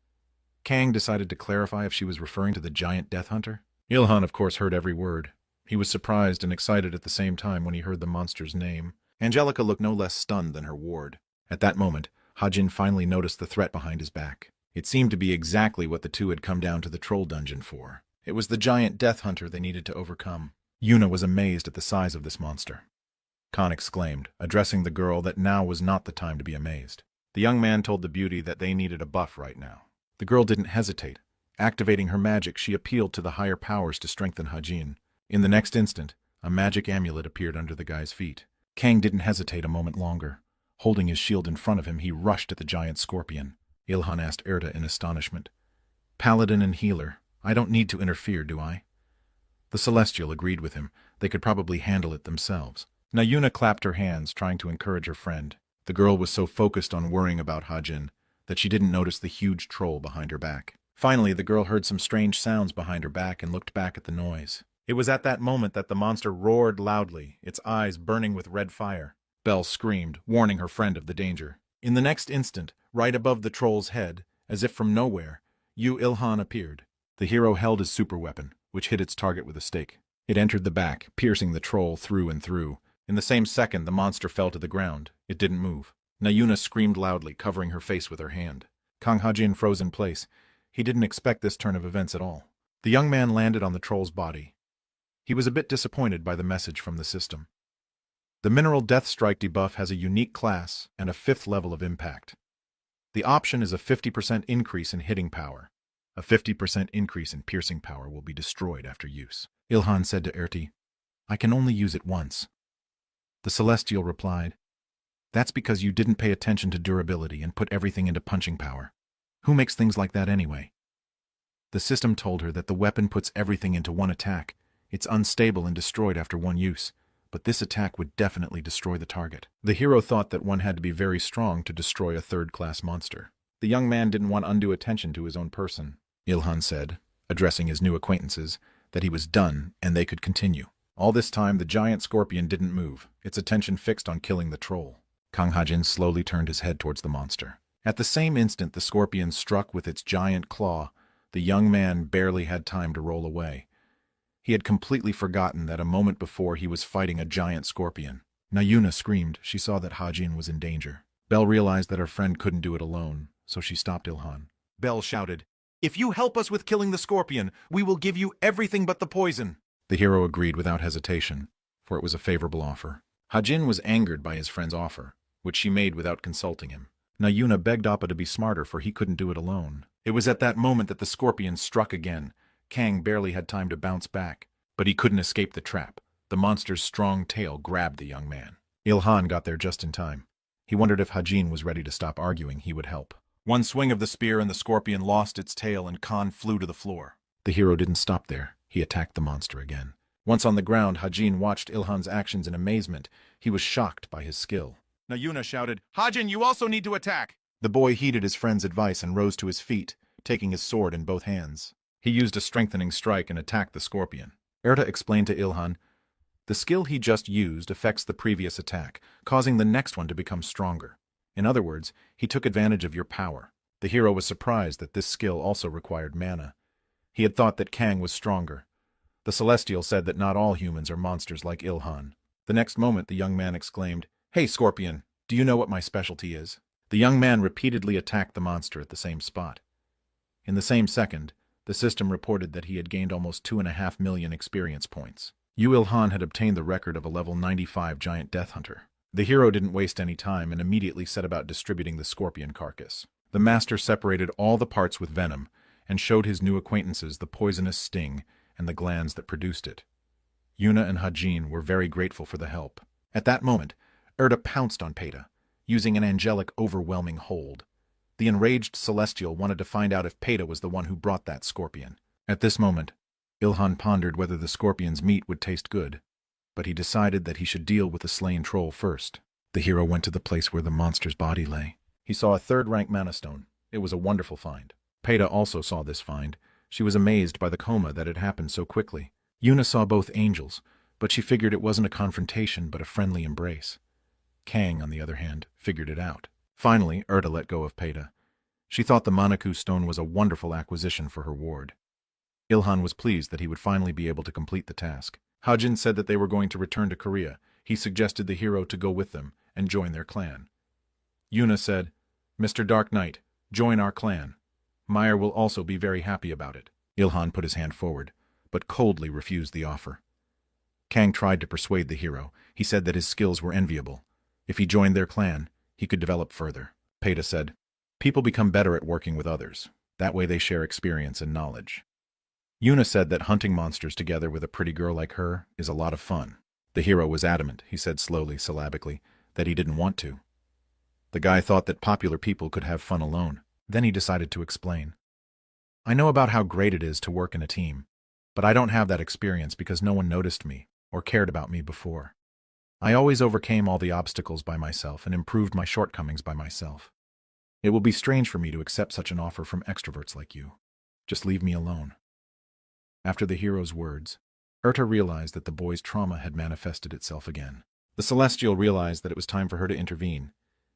Kang decided to clarify if she was referring to the giant death hunter. Ilhan, of course, heard every word. He was surprised and excited at the same time when he heard the monster's name. Angelica looked no less stunned than her ward. At that moment, Hajin finally noticed the threat behind his back. It seemed to be exactly what the two had come down to the troll dungeon for. It was the giant death hunter they needed to overcome. Yuna was amazed at the size of this monster. Khan exclaimed, addressing the girl that now was not the time to be amazed. The young man told the beauty that they needed a buff right now. The girl didn't hesitate. Activating her magic, she appealed to the higher powers to strengthen Hajin. In the next instant, a magic amulet appeared under the guy's feet. Kang didn't hesitate a moment longer. Holding his shield in front of him, he rushed at the giant scorpion. Ilhan asked Erta in astonishment. "Paladin and healer, I don't need to interfere, do I?" The Celestial agreed with him. They could probably handle it themselves. Now Yuna clapped her hands, trying to encourage her friend. The girl was so focused on worrying about Hajin that she didn't notice the huge troll behind her back. Finally, the girl heard some strange sounds behind her back and looked back at the noise. It was at that moment that the monster roared loudly, its eyes burning with red fire. Belle screamed, warning her friend of the danger. In the next instant, right above the troll's head, as if from nowhere, Yu Ilhan appeared. The hero held his superweapon, which hit its target with a stake. It entered the back, piercing the troll through and through. In the same second, the monster fell to the ground. It didn't move. Nayuna screamed loudly, covering her face with her hand. Kang Hajin froze in place. He didn't expect this turn of events at all. The young man landed on the troll's body. He was a bit disappointed by the message from the system. The Mineral Death Strike debuff has a unique class and a 5th level of impact. The option is a 50% increase in hitting power. A 50% increase in piercing power will be destroyed after use. Ilhan said to Erti, "I can only use it once." The Celestial replied, "That's because you didn't pay attention to durability and put everything into punching power. Who makes things like that anyway?" The system told her that the weapon puts everything into one attack. It's unstable and destroyed after one use, but this attack would definitely destroy the target. The hero thought that one had to be very strong to destroy a third-class monster. The young man didn't want undue attention to his own person. Ilhan said, addressing his new acquaintances, that he was done and they could continue. All this time, the giant scorpion didn't move, its attention fixed on killing the troll. Kang Hajin slowly turned his head towards the monster. At the same instant the scorpion struck with its giant claw, the young man barely had time to roll away. He had completely forgotten that a moment before he was fighting a giant scorpion. Nayuna screamed. She saw that Hajin was in danger. Belle realized that her friend couldn't do it alone, so she stopped Ilhan. Belle shouted, "If you help us with killing the scorpion, we will give you everything but the poison." The hero agreed without hesitation, for it was a favorable offer. Hajin was angered by his friend's offer, which she made without consulting him. Nayuna begged Appa to be smarter, for he couldn't do it alone. It was at that moment that the scorpion struck again. Kang barely had time to bounce back, but he couldn't escape the trap. The monster's strong tail grabbed the young man. Ilhan got there just in time. He wondered if Hajin was ready to stop arguing, he would help. One swing of the spear and the scorpion lost its tail and Khan flew to the floor. The hero didn't stop there. He attacked the monster again. Once on the ground, Hajin watched Ilhan's actions in amazement. He was shocked by his skill. Nayuna shouted, "Hajin, you also need to attack!" The boy heeded his friend's advice and rose to his feet, taking his sword in both hands. He used a strengthening strike and attacked the scorpion. Erta explained to Ilhan, "The skill he just used affects the previous attack, causing the next one to become stronger. In other words, he took advantage of your power." The hero was surprised that this skill also required mana. He had thought that Kang was stronger. The Celestial said that not all humans are monsters like Ilhan. The next moment the young man exclaimed, "Hey, Scorpion, do you know what my specialty is?" The young man repeatedly attacked the monster at the same spot. In the same second, the system reported that he had gained almost 2.5 million experience points. Yu Ilhan had obtained the record of a level 95 giant death hunter. The hero didn't waste any time and immediately set about distributing the scorpion carcass. The master separated all the parts with venom and showed his new acquaintances the poisonous sting and the glands that produced it. Yuna and Hajin were very grateful for the help. At that moment, Erta pounced on Peta, using an angelic overwhelming hold. The enraged Celestial wanted to find out if Peta was the one who brought that scorpion. At this moment, Ilhan pondered whether the scorpion's meat would taste good, but he decided that he should deal with the slain troll first. The hero went to the place where the monster's body lay. He saw a third-rank mana stone. It was a wonderful find. Peta also saw this find. She was amazed by the coma that had happened so quickly. Yuna saw both angels, but she figured it wasn't a confrontation but a friendly embrace. Kang, on the other hand, figured it out. Finally, Erta let go of Peta. She thought the Manaku stone was a wonderful acquisition for her ward. Ilhan was pleased that he would finally be able to complete the task. Hajin said that they were going to return to Korea. He suggested the hero to go with them and join their clan. Yuna said, "Mr. Dark Knight, join our clan. Meyer will also be very happy about it." Ilhan put his hand forward, but coldly refused the offer. Kang tried to persuade the hero. He said that his skills were enviable. If he joined their clan, he could develop further. Peta said, "People become better at working with others. That way they share experience and knowledge." Yuna said that hunting monsters together with a pretty girl like her is a lot of fun. The hero was adamant, he said slowly, syllabically, that he didn't want to. The guy thought that popular people could have fun alone. Then he decided to explain. "I know about how great it is to work in a team, but I don't have that experience because no one noticed me or cared about me before. I always overcame all the obstacles by myself and improved my shortcomings by myself. It will be strange for me to accept such an offer from extroverts like you. Just leave me alone." After the hero's words, Erta realized that the boy's trauma had manifested itself again. The Celestial realized that it was time for her to intervene.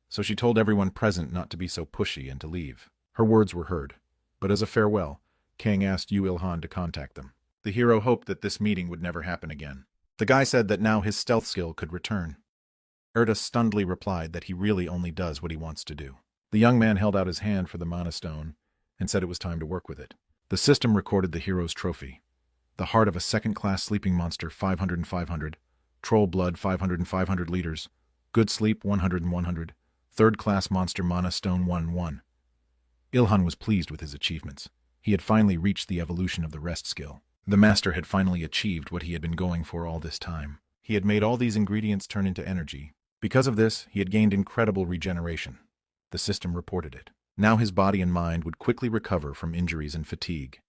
so she told everyone present not to be so pushy and to leave. Her words were heard, but as a farewell, Kang asked Yu Il-han to contact them. The hero hoped that this meeting would never happen again. The guy said that now his stealth skill could return. Erta stunnedly replied that he really only does what he wants to do. The young man held out his hand for the mana stone and said it was time to work with it. The system recorded the hero's trophy. The heart of a second-class sleeping monster 500 and 500, troll blood 500 and 500 liters, good sleep 100 and 100, third-class monster mana stone 1 and 1. Il-han was pleased with his achievements. He had finally reached the evolution of the rest skill. The master had finally achieved what he had been going for all this time. He had made all these ingredients turn into energy. Because of this, he had gained incredible regeneration. The system reported it. Now his body and mind would quickly recover from injuries and fatigue.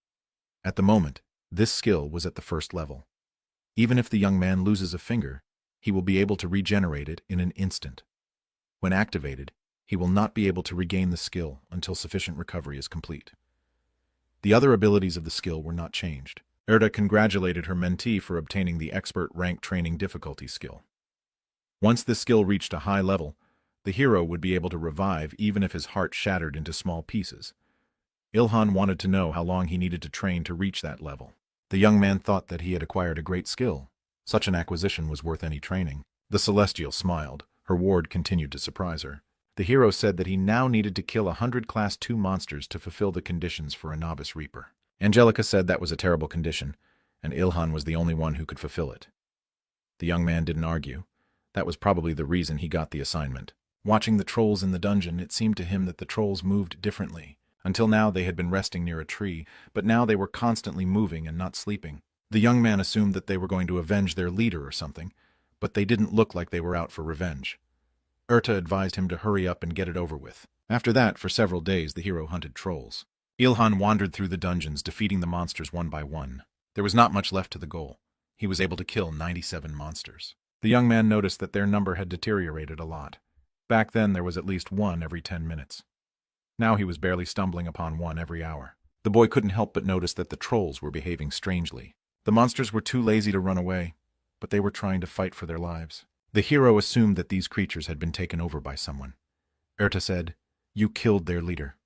At the moment, this skill was at the first level. Even if the young man loses a finger, he will be able to regenerate it in an instant. When activated, he will not be able to regain the skill until sufficient recovery is complete. The other abilities of the skill were not changed. Erta congratulated her mentee for obtaining the expert rank training difficulty skill. Once this skill reached a high level, the hero would be able to revive even if his heart shattered into small pieces. Il-han wanted to know how long he needed to train to reach that level. The young man thought that he had acquired a great skill. Such an acquisition was worth any training. The Celestial smiled. Her ward continued to surprise her. The hero said that he now needed to kill 100 Class 2 monsters to fulfill the conditions for a Novice Reaper. Angelica said that was a terrible condition, and Il-han was the only one who could fulfill it. The young man didn't argue. That was probably the reason he got the assignment. Watching the trolls in the dungeon, it seemed to him that the trolls moved differently. Until now they had been resting near a tree, but now they were constantly moving and not sleeping. The young man assumed that they were going to avenge their leader or something, but they didn't look like they were out for revenge. Erta advised him to hurry up and get it over with. After that, for several days, the hero hunted trolls. Il-han wandered through the dungeons, defeating the monsters one by one. There was not much left to the goal. He was able to kill 97 monsters. The young man noticed that their number had deteriorated a lot. Back then, there was at least one every 10 minutes. Now he was barely stumbling upon one every hour. The boy couldn't help but notice that the trolls were behaving strangely. The monsters were too lazy to run away, but they were trying to fight for their lives. The hero assumed that these creatures had been taken over by someone. Erta said, "You killed their leader."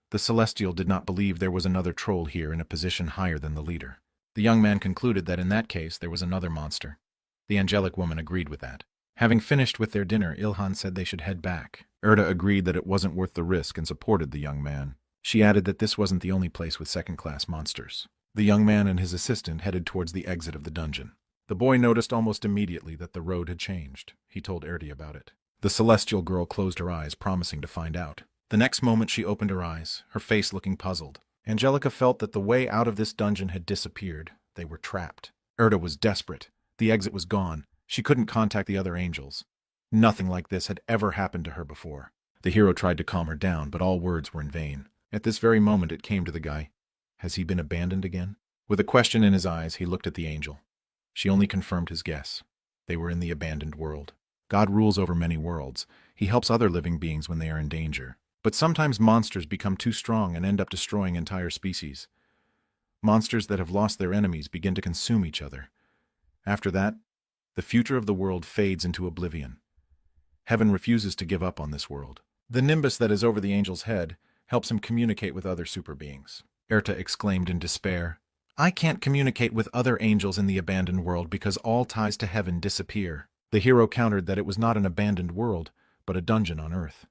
The Celestial did not believe there was another troll here in a position higher than the leader. The young man concluded that in that case there was another monster. The angelic woman agreed with that. Having finished with their dinner, Il-han said they should head back. Erta agreed that it wasn't worth the risk and supported the young man. She added that this wasn't the only place with second-class monsters. The young man and his assistant headed towards the exit of the dungeon. The boy noticed almost immediately that the road had changed. He told Erta about it. The celestial girl closed her eyes, promising to find out. The next moment she opened her eyes, her face looking puzzled. Angelica felt that the way out of this dungeon had disappeared. They were trapped. Erta was desperate. The exit was gone. She couldn't contact the other angels. Nothing like this had ever happened to her before. The hero tried to calm her down, but all words were in vain. At this very moment it came to the guy. Has he been abandoned again? With a question in his eyes, he looked at the angel. She only confirmed his guess. They were in the abandoned world. God rules over many worlds. He helps other living beings when they are in danger. But sometimes monsters become too strong and end up destroying entire species. Monsters that have lost their enemies begin to consume each other. After that, the future of the world fades into oblivion. Heaven refuses to give up on this world. The nimbus that is over the angel's head helps him communicate with other super beings. Erta exclaimed in despair, "I can't communicate with other angels in the abandoned world because all ties to heaven disappear." The hero countered that it was not an abandoned world, but a dungeon on earth.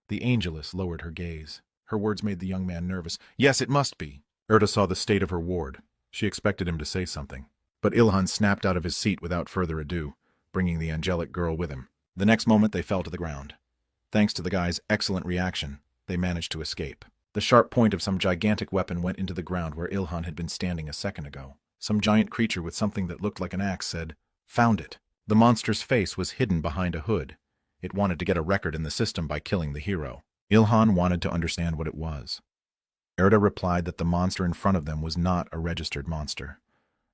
The angeless lowered her gaze. Her words made the young man nervous. Yes, it must be. Erta saw the state of her ward. She expected him to say something. But Il-han snapped out of his seat without further ado, bringing the angelic girl with him. The next moment they fell to the ground. Thanks to the guy's excellent reaction, they managed to escape. The sharp point of some gigantic weapon went into the ground where Il-han had been standing a second ago. Some giant creature with something that looked like an axe said, "Found it." The monster's face was hidden behind a hood. It wanted to get a record in the system by killing the hero. Il-han wanted to understand what it was. Erta replied that the monster in front of them was not a registered monster,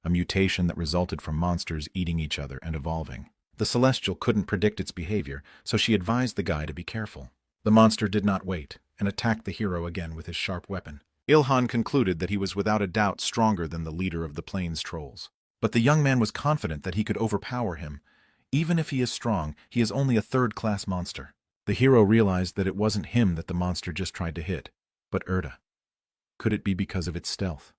a mutation that resulted from monsters eating each other and evolving. The Celestial couldn't predict its behavior, so she advised the guy to be careful. The monster did not wait, and attacked the hero again with his sharp weapon. Il-han concluded that he was without a doubt stronger than the leader of the plains trolls. But the young man was confident that he could overpower him. Even if he is strong, he is only a third-class monster. The hero realized that it wasn't him that the monster just tried to hit, but Erda. Could it be because of its stealth?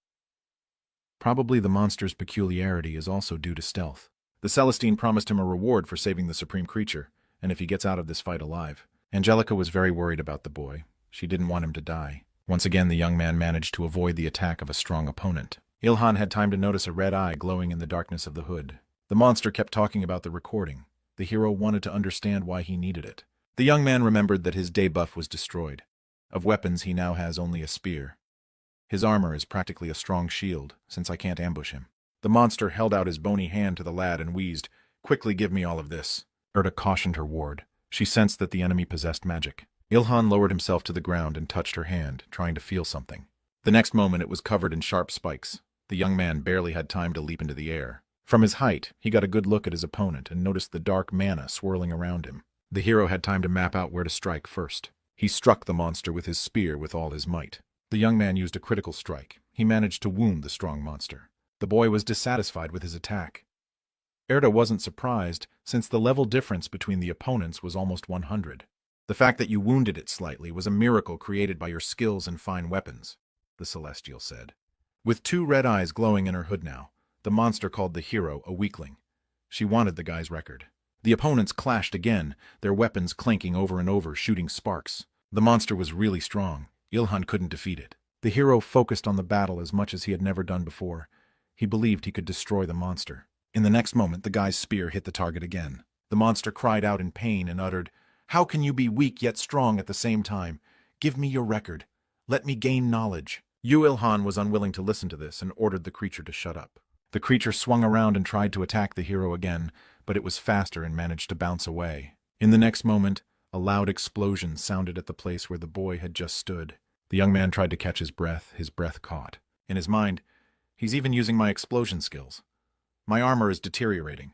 Probably the monster's peculiarity is also due to stealth. The Celestine promised him a reward for saving the supreme creature, and if he gets out of this fight alive. Angelica was very worried about the boy. She didn't want him to die. Once again, the young man managed to avoid the attack of a strong opponent. Ilhan had time to notice a red eye glowing in the darkness of the hood. The monster kept talking about the recording. The hero wanted to understand why he needed it. The young man remembered that his debuff was destroyed. Of weapons, he now has only a spear. His armor is practically a strong shield, since I can't ambush him. The monster held out his bony hand to the lad and wheezed, "Quickly give me all of this." Erda cautioned her ward. She sensed that the enemy possessed magic. Ilhan lowered himself to the ground and touched her hand, trying to feel something. The next moment it was covered in sharp spikes. The young man barely had time to leap into the air. From his height, he got a good look at his opponent and noticed the dark mana swirling around him. The hero had time to map out where to strike first. He struck the monster with his spear with all his might. The young man used a critical strike. He managed to wound the strong monster. The boy was dissatisfied with his attack. Erda wasn't surprised, since the level difference between the opponents was almost 100. The fact that you wounded it slightly was a miracle created by your skills and fine weapons, the Celestial said. With 2 red eyes glowing in her hood now, the monster called the hero a weakling. She wanted the guy's record. The opponents clashed again, their weapons clanking over and over, shooting sparks. The monster was really strong. Ilhan couldn't defeat it. The hero focused on the battle as much as he had never done before. He believed he could destroy the monster. In the next moment, the guy's spear hit the target again. The monster cried out in pain and uttered, "How can you be weak yet strong at the same time? Give me your record. Let me gain knowledge." Ilhan was unwilling to listen to this and ordered the creature to shut up. The creature swung around and tried to attack the hero again, but it was faster and managed to bounce away. In the next moment, a loud explosion sounded at the place where the boy had just stood. The young man tried to catch his breath caught. In his mind, "He's even using my explosion skills. My armor is deteriorating.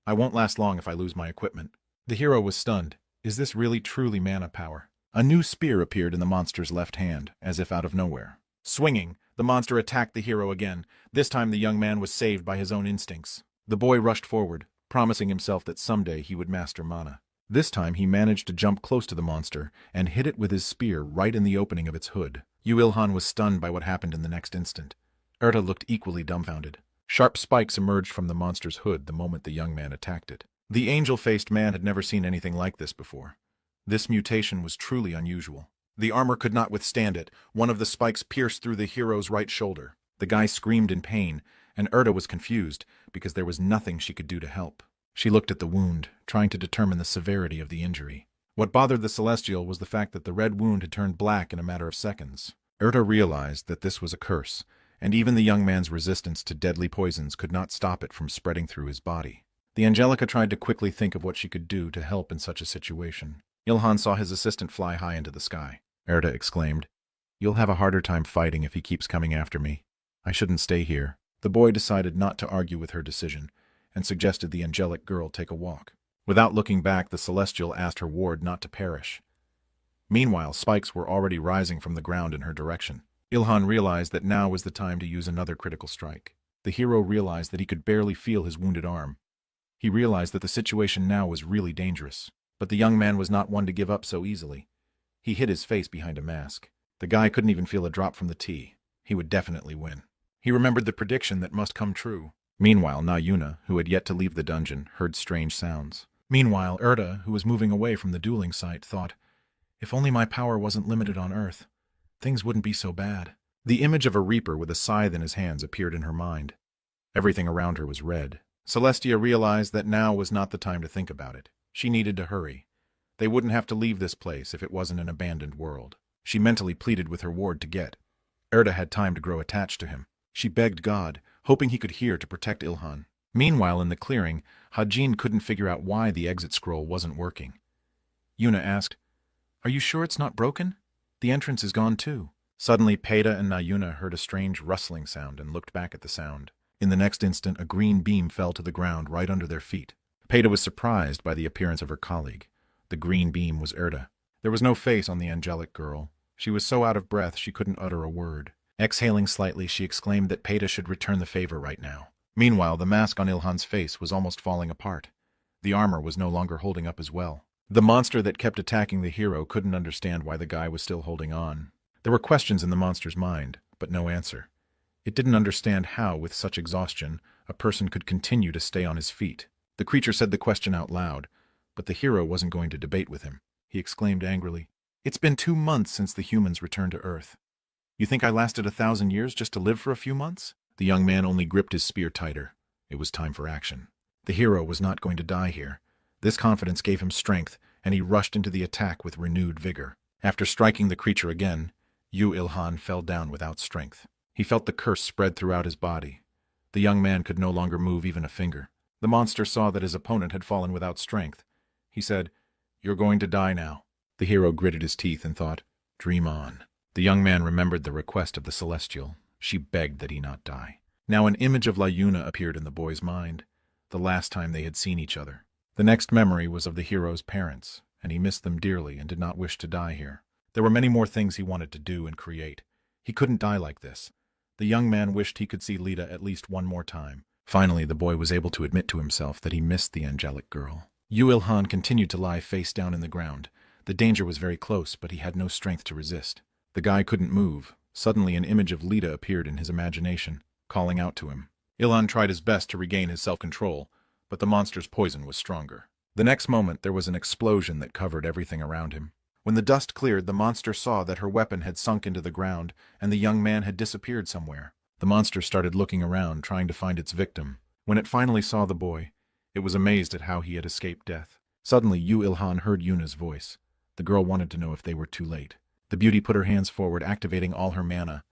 I won't last long if I lose my equipment." The hero was stunned. Is this really truly mana power? A new spear appeared in the monster's left hand, as if out of nowhere. Swinging, the monster attacked the hero again. This time the young man was saved by his own instincts. The boy rushed forward, promising himself that someday he would master mana. This time he managed to jump close to the monster and hit it with his spear right in the opening of its hood. Ilhan was stunned by what happened in the next instant. Erda looked equally dumbfounded. Sharp spikes emerged from the monster's hood the moment the young man attacked it. The angel-faced man had never seen anything like this before. This mutation was truly unusual. The armor could not withstand it. One of the spikes pierced through the hero's right shoulder. The guy screamed in pain, and Erda was confused because there was nothing she could do to help. She looked at the wound, trying to determine the severity of the injury. What bothered the Celestial was the fact that the red wound had turned black in a matter of seconds. Erda realized that this was a curse, and even the young man's resistance to deadly poisons could not stop it from spreading through his body. The Angelica tried to quickly think of what she could do to help in such a situation. Ilhan saw his assistant fly high into the sky. Erda exclaimed, "You'll have a harder time fighting if he keeps coming after me. I shouldn't stay here." The boy decided not to argue with her decision, and suggested the angelic girl take a walk. Without looking back, the Celestial asked her ward not to perish. Meanwhile, spikes were already rising from the ground in her direction. Ilhan realized that now was the time to use another critical strike. The hero realized that he could barely feel his wounded arm. He realized that the situation now was really dangerous. But the young man was not one to give up so easily. He hid his face behind a mask. The guy couldn't even feel a drop from the tea. He would definitely win. He remembered the prediction that must come true. Meanwhile, Nayuna, who had yet to leave the dungeon, heard strange sounds. Meanwhile, Erda, who was moving away from the dueling site, thought, "If only my power wasn't limited on Earth, things wouldn't be so bad." The image of a reaper with a scythe in his hands appeared in her mind. Everything around her was red. Celestia realized that now was not the time to think about it. She needed to hurry. They wouldn't have to leave this place if it wasn't an abandoned world. She mentally pleaded with her ward to get. Erda had time to grow attached to him. She begged God, hoping he could hear to protect Ilhan. Meanwhile, in the clearing, Hajin couldn't figure out why the exit scroll wasn't working. Yuna asked, "Are you sure it's not broken? The entrance is gone too." Suddenly, Peta and Nayuna heard a strange rustling sound and looked back at the sound. In the next instant, a green beam fell to the ground right under their feet. Peta was surprised by the appearance of her colleague. The green beam was Erda. There was no face on the angelic girl. She was so out of breath she couldn't utter a word. Exhaling slightly, she exclaimed that Peta should return the favor right now. Meanwhile, the mask on Ilhan's face was almost falling apart. The armor was no longer holding up as well. The monster that kept attacking the hero couldn't understand why the guy was still holding on. There were questions in the monster's mind, but no answer. It didn't understand how, with such exhaustion, a person could continue to stay on his feet. The creature said the question out loud, but the hero wasn't going to debate with him. He exclaimed angrily, "It's been 2 months since the humans returned to Earth. You think I lasted 1,000 years just to live for a few months?" The young man only gripped his spear tighter. It was time for action. The hero was not going to die here. This confidence gave him strength, and he rushed into the attack with renewed vigor. After striking the creature again, Yu Ilhan fell down without strength. He felt the curse spread throughout his body. The young man could no longer move even a finger. The monster saw that his opponent had fallen without strength. He said, "You're going to die now." The hero gritted his teeth and thought, "Dream on." The young man remembered the request of the Celestial. She begged that he not die. Now an image of La Yuna appeared in the boy's mind, the last time they had seen each other. The next memory was of the hero's parents, and he missed them dearly and did not wish to die here. There were many more things he wanted to do and create. He couldn't die like this. The young man wished he could see Lita at least one more time. Finally, the boy was able to admit to himself that he missed the angelic girl. Yu Ilhan continued to lie face down in the ground. The danger was very close, but he had no strength to resist. The guy couldn't move. Suddenly an image of Lita appeared in his imagination, calling out to him. Ilhan tried his best to regain his self-control, but the monster's poison was stronger. The next moment there was an explosion that covered everything around him. When the dust cleared, the monster saw that her weapon had sunk into the ground, and the young man had disappeared somewhere. The monster started looking around, trying to find its victim. When it finally saw the boy, it was amazed at how he had escaped death. Suddenly, Yu Ilhan heard Yuna's voice. The girl wanted to know if they were too late. The beauty put her hands forward, activating all her mana.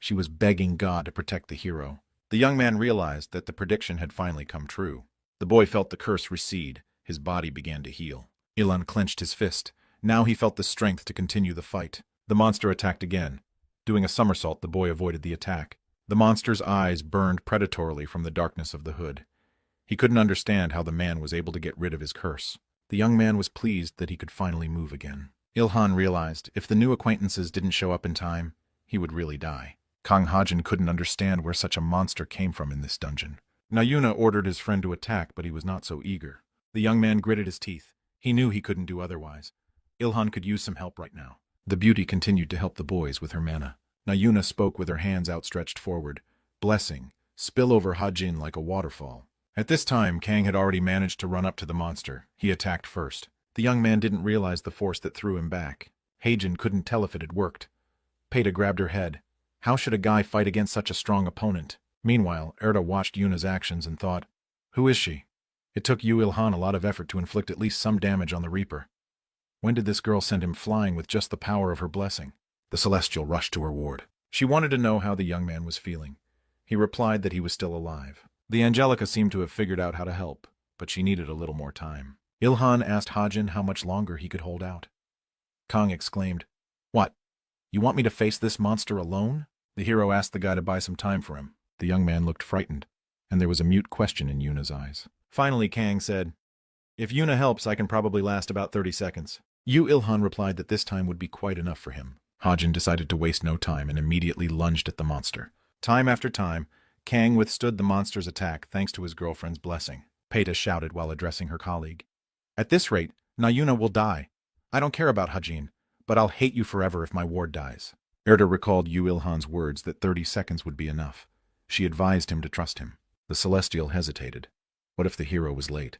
She was begging God to protect the hero. The young man realized that the prediction had finally come true. The boy felt the curse recede. His body began to heal. Ilhan clenched his fist. Now he felt the strength to continue the fight. The monster attacked again. Doing a somersault, the boy avoided the attack. The monster's eyes burned predatorily from the darkness of the hood. He couldn't understand how the man was able to get rid of his curse. The young man was pleased that he could finally move again. Ilhan realized if the new acquaintances didn't show up in time, he would really die. Kang Hajin couldn't understand where such a monster came from in this dungeon. Nayuna ordered his friend to attack, but he was not so eager. The young man gritted his teeth. He knew he couldn't do otherwise. Ilhan could use some help right now. The beauty continued to help the boys with her mana. Nayuna spoke with her hands outstretched forward. Blessing, spill over Hajin like a waterfall. At this time, Kang had already managed to run up to the monster. He attacked first. The young man didn't realize the force that threw him back. Hajin couldn't tell if it had worked. Peita grabbed her head. How should a guy fight against such a strong opponent? Meanwhile, Erda watched Yuna's actions and thought, who is she? It took Yu Ilhan a lot of effort to inflict at least some damage on the Reaper. When did this girl send him flying with just the power of her blessing? The Celestial rushed to her ward. She wanted to know how the young man was feeling. He replied that he was still alive. The Angelica seemed to have figured out how to help, but she needed a little more time. Ilhan asked Hajin how much longer he could hold out. Kang exclaimed, "What? You want me to face this monster alone?" The hero asked the guy to buy some time for him. The young man looked frightened, and there was a mute question in Yuna's eyes. Finally, Kang said, "If Yuna helps, I can probably last about 30 seconds. Yu Ilhan replied that this time would be quite enough for him. Hajin decided to waste no time and immediately lunged at the monster. Time after time, Kang withstood the monster's attack thanks to his girlfriend's blessing. Peita shouted while addressing her colleague. "At this rate, Nayuna will die. I don't care about Hajin, but I'll hate you forever if my ward dies." Erda recalled Yu Ilhan's words that 30 seconds would be enough. She advised him to trust him. The Celestial hesitated. What if the hero was late?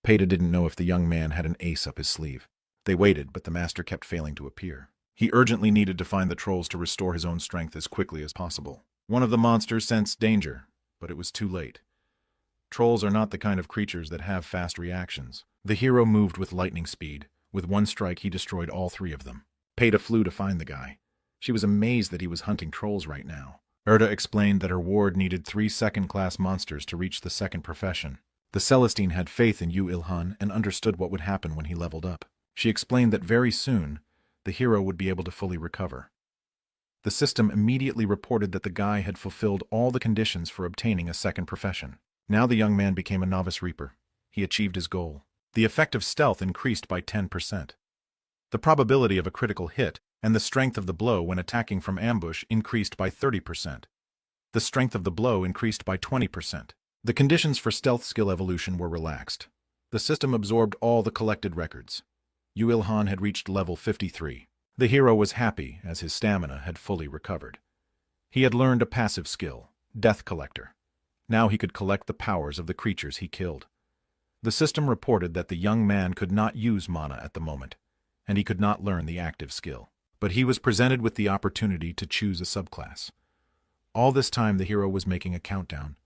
Peita didn't know if the young man had an ace up his sleeve. They waited, but the master kept failing to appear. He urgently needed to find the trolls to restore his own strength as quickly as possible. One of the monsters sensed danger, but it was too late. Trolls are not the kind of creatures that have fast reactions. The hero moved with lightning speed. With one strike, he destroyed all 3 of them. Peita flew to find the guy. She was amazed that he was hunting trolls right now. Erda explained that her ward needed 3 second-class monsters to reach the second profession. The Celestine had faith in Yu Ilhan and understood what would happen when he leveled up. She explained that very soon, the hero would be able to fully recover. The system immediately reported that the guy had fulfilled all the conditions for obtaining a second profession. Now the young man became a novice reaper. He achieved his goal. The effect of stealth increased by 10%. The probability of a critical hit and the strength of the blow when attacking from ambush increased by 30%. The strength of the blow increased by 20%. The conditions for stealth skill evolution were relaxed. The system absorbed all the collected records. Yu Il-han had reached level 53. The hero was happy as his stamina had fully recovered. He had learned a passive skill, Death Collector. Now he could collect the powers of the creatures he killed. The system reported that the young man could not use mana at the moment, and he could not learn the active skill. But he was presented with the opportunity to choose a subclass. All this time the hero was making a countdown.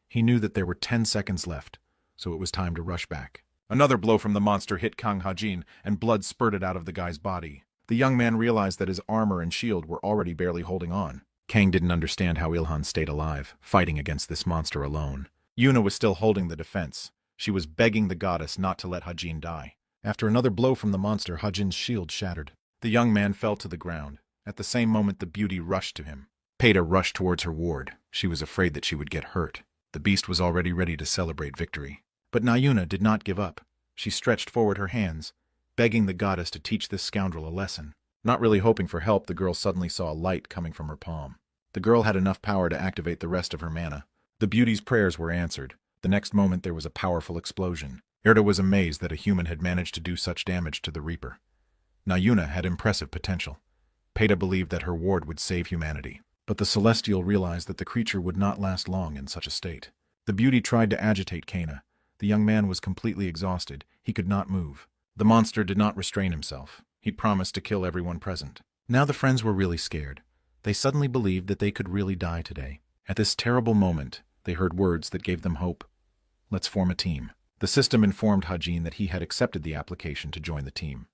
He knew that there were 10 seconds left, so it was time to rush back. Another blow from the monster hit Kang Ha-jin, and blood spurted out of the guy's body. The young man realized that his armor and shield were already barely holding on. Kang didn't understand how Il-han stayed alive, fighting against this monster alone. Yuna was still holding the defense. She was begging the goddess not to let Ha-jin die. After another blow from the monster, Ha-jin's shield shattered. The young man fell to the ground. At the same moment, the beauty rushed to him. Peita rushed towards her ward. She was afraid that she would get hurt. The beast was already ready to celebrate victory. But Nayuna did not give up. She stretched forward her hands, begging the goddess to teach this scoundrel a lesson. Not really hoping for help, the girl suddenly saw a light coming from her palm. The girl had enough power to activate the rest of her mana. The beauty's prayers were answered. The next moment there was a powerful explosion. Erda was amazed that a human had managed to do such damage to the Reaper. Nayuna had impressive potential. Peita believed that her ward would save humanity. But the Celestial realized that the creature would not last long in such a state. The beauty tried to agitate Kana. The young man was completely exhausted. He could not move. The monster did not restrain himself. He promised to kill everyone present. Now the friends were really scared. They suddenly believed that they could really die today. At this terrible moment, they heard words that gave them hope. Let's form a team. The system informed Ha-jin that he had accepted the application to join the team.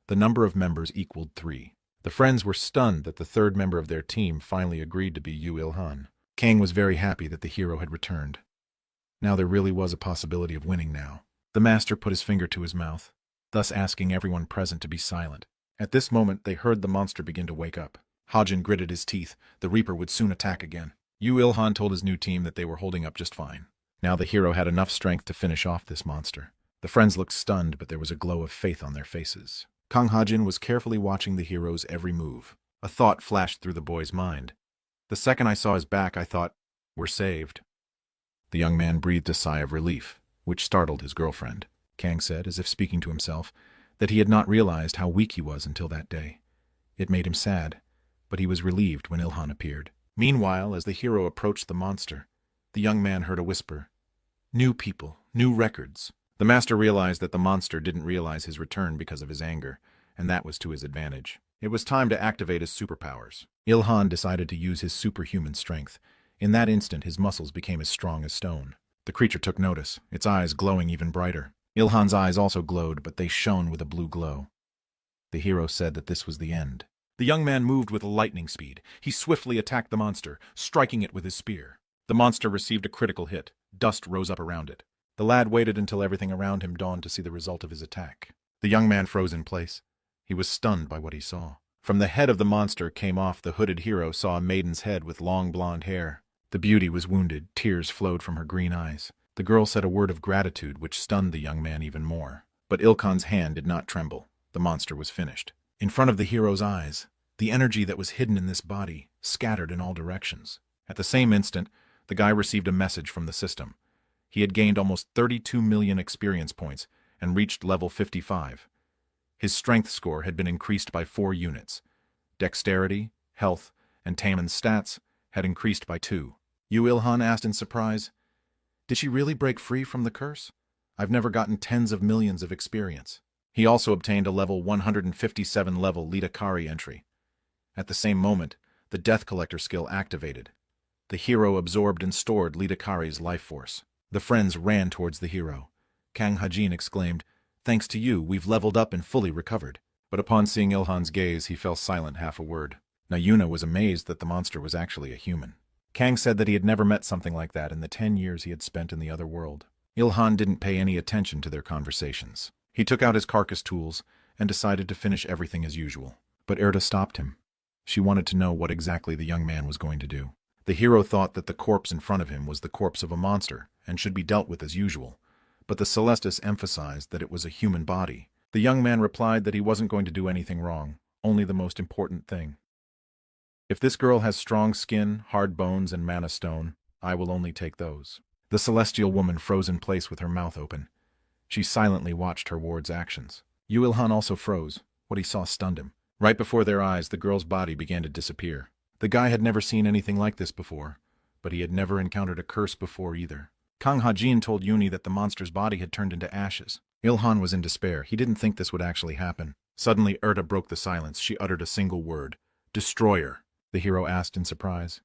The number of members equaled 3. The friends were stunned that the third member of their team finally agreed to be Yu Il-han. Kang was very happy that the hero had returned. Now there really was a possibility of winning now. The master put his finger to his mouth, thus asking everyone present to be silent. At this moment, they heard the monster begin to wake up. Ha-jin gritted his teeth. The Reaper would soon attack again. Yu Il-han told his new team that they were holding up just fine. Now the hero had enough strength to finish off this monster. The friends looked stunned, but there was a glow of faith on their faces. Kang Ha-jin was carefully watching the hero's every move. A thought flashed through the boy's mind. The second I saw his back, I thought, we're saved. The young man breathed a sigh of relief, which startled his girlfriend. Kang said, as if speaking to himself, that he had not realized how weak he was until that day. It made him sad, but he was relieved when Il-han appeared. Meanwhile, as the hero approached the monster, the young man heard a whisper. New people, new records. The master realized that the monster didn't realize his return because of his anger, and that was to his advantage. It was time to activate his superpowers. Il-han decided to use his superhuman strength. In that instant, his muscles became as strong as stone. The creature took notice, its eyes glowing even brighter. Il-han's eyes also glowed, but they shone with a blue glow. The hero said that this was the end. The young man moved with lightning speed. He swiftly attacked the monster, striking it with his spear. The monster received a critical hit. Dust rose up around it. The lad waited until everything around him dawned to see the result of his attack. The young man froze in place. He was stunned by what he saw. From the head of the monster came off the hooded hero saw a maiden's head with long blonde hair. The beauty was wounded. Tears flowed from her green eyes. The girl said a word of gratitude which stunned the young man even more. But Il-khan's hand did not tremble. The monster was finished. In front of the hero's eyes, the energy that was hidden in this body scattered in all directions. At the same instant, the guy received a message from the system. He had gained almost 32 million experience points and reached level 55. His strength score had been increased by 4 units. Dexterity, health, and Taemin's stats had increased by 2. Yu Il-han asked in surprise, "Did she really break free from the curse? I've never gotten tens of millions of experience." He also obtained a level 157 level Lidakari entry. At the same moment, the Death Collector skill activated. The hero absorbed and stored Lidakari's life force. The friends ran towards the hero. Kang Ha-jin exclaimed, "Thanks to you, we've leveled up and fully recovered." But upon seeing Il-han's gaze, he fell silent half a word. Nayuna was amazed that the monster was actually a human. Kang said that he had never met something like that in the 10 years he had spent in the other world. Il-han didn't pay any attention to their conversations. He took out his carcass tools and decided to finish everything as usual. But Erda stopped him. She wanted to know what exactly the young man was going to do. The hero thought that the corpse in front of him was the corpse of a monster and should be dealt with as usual. But the Celestis emphasized that it was a human body. The young man replied that he wasn't going to do anything wrong, only the most important thing. "If this girl has strong skin, hard bones, and mana stone, I will only take those." The celestial woman froze in place with her mouth open. She silently watched her ward's actions. Yu Il-han also froze. What he saw stunned him. Right before their eyes, the girl's body began to disappear. The guy had never seen anything like this before, but he had never encountered a curse before either. Kang Ha-jin told Yuni that the monster's body had turned into ashes. Il-han was in despair. He didn't think this would actually happen. Suddenly, Erta broke the silence. She uttered a single word. Destroyer. The hero asked in surprise.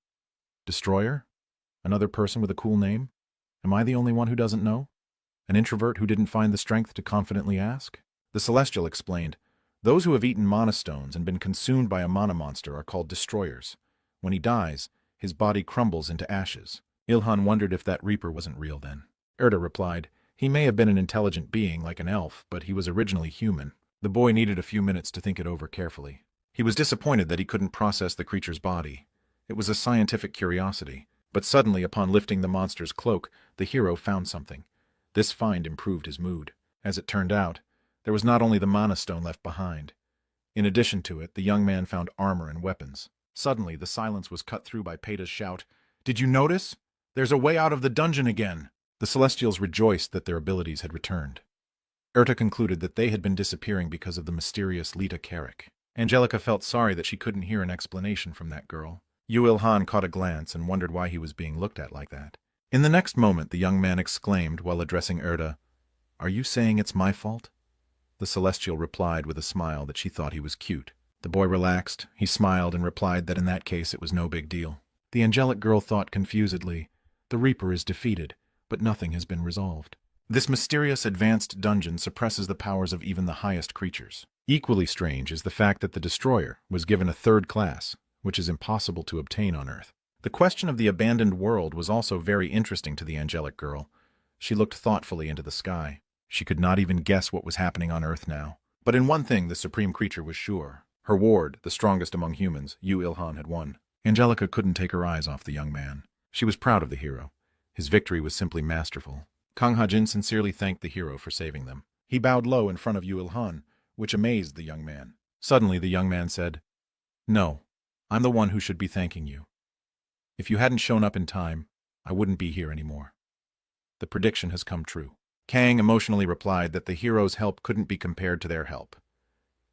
Destroyer? Another person with a cool name? Am I the only one who doesn't know? An introvert who didn't find the strength to confidently ask? The Celestial explained. Those who have eaten mana stones and been consumed by a mana monster are called destroyers. When he dies, his body crumbles into ashes. Il-han wondered if that Reaper wasn't real then. Erta replied, he may have been an intelligent being like an elf, but he was originally human. The boy needed a few minutes to think it over carefully. He was disappointed that he couldn't process the creature's body. It was a scientific curiosity, but suddenly upon lifting the monster's cloak, the hero found something. This find improved his mood. As it turned out, there was not only the mana stone left behind. In addition to it, the young man found armor and weapons. Suddenly, the silence was cut through by Peita's shout, "Did you notice? There's a way out of the dungeon again!" The Celestials rejoiced that their abilities had returned. Erta concluded that they had been disappearing because of the mysterious Lita Carrick. Angelica felt sorry that she couldn't hear an explanation from that girl. Yu Il-han caught a glance and wondered why he was being looked at like that. In the next moment, the young man exclaimed while addressing Erta, "Are you saying it's my fault?" The Celestial replied with a smile that she thought he was cute. The boy relaxed. He smiled and replied that in that case it was no big deal. The angelic girl thought confusedly, the Reaper is defeated, but nothing has been resolved. This mysterious advanced dungeon suppresses the powers of even the highest creatures. Equally strange is the fact that the Destroyer was given a third class, which is impossible to obtain on Earth. The question of the abandoned world was also very interesting to the angelic girl. She looked thoughtfully into the sky. She could not even guess what was happening on Earth now. But in one thing the supreme creature was sure. Her ward, the strongest among humans, Yu Il-han, had won. Angelica couldn't take her eyes off the young man. She was proud of the hero. His victory was simply masterful. Kang Ha-jin sincerely thanked the hero for saving them. He bowed low in front of Yu Il-han, which amazed the young man. Suddenly the young man said, "No, I'm the one who should be thanking you. If you hadn't shown up in time, I wouldn't be here anymore." The prediction has come true. Kang emotionally replied that the hero's help couldn't be compared to their help.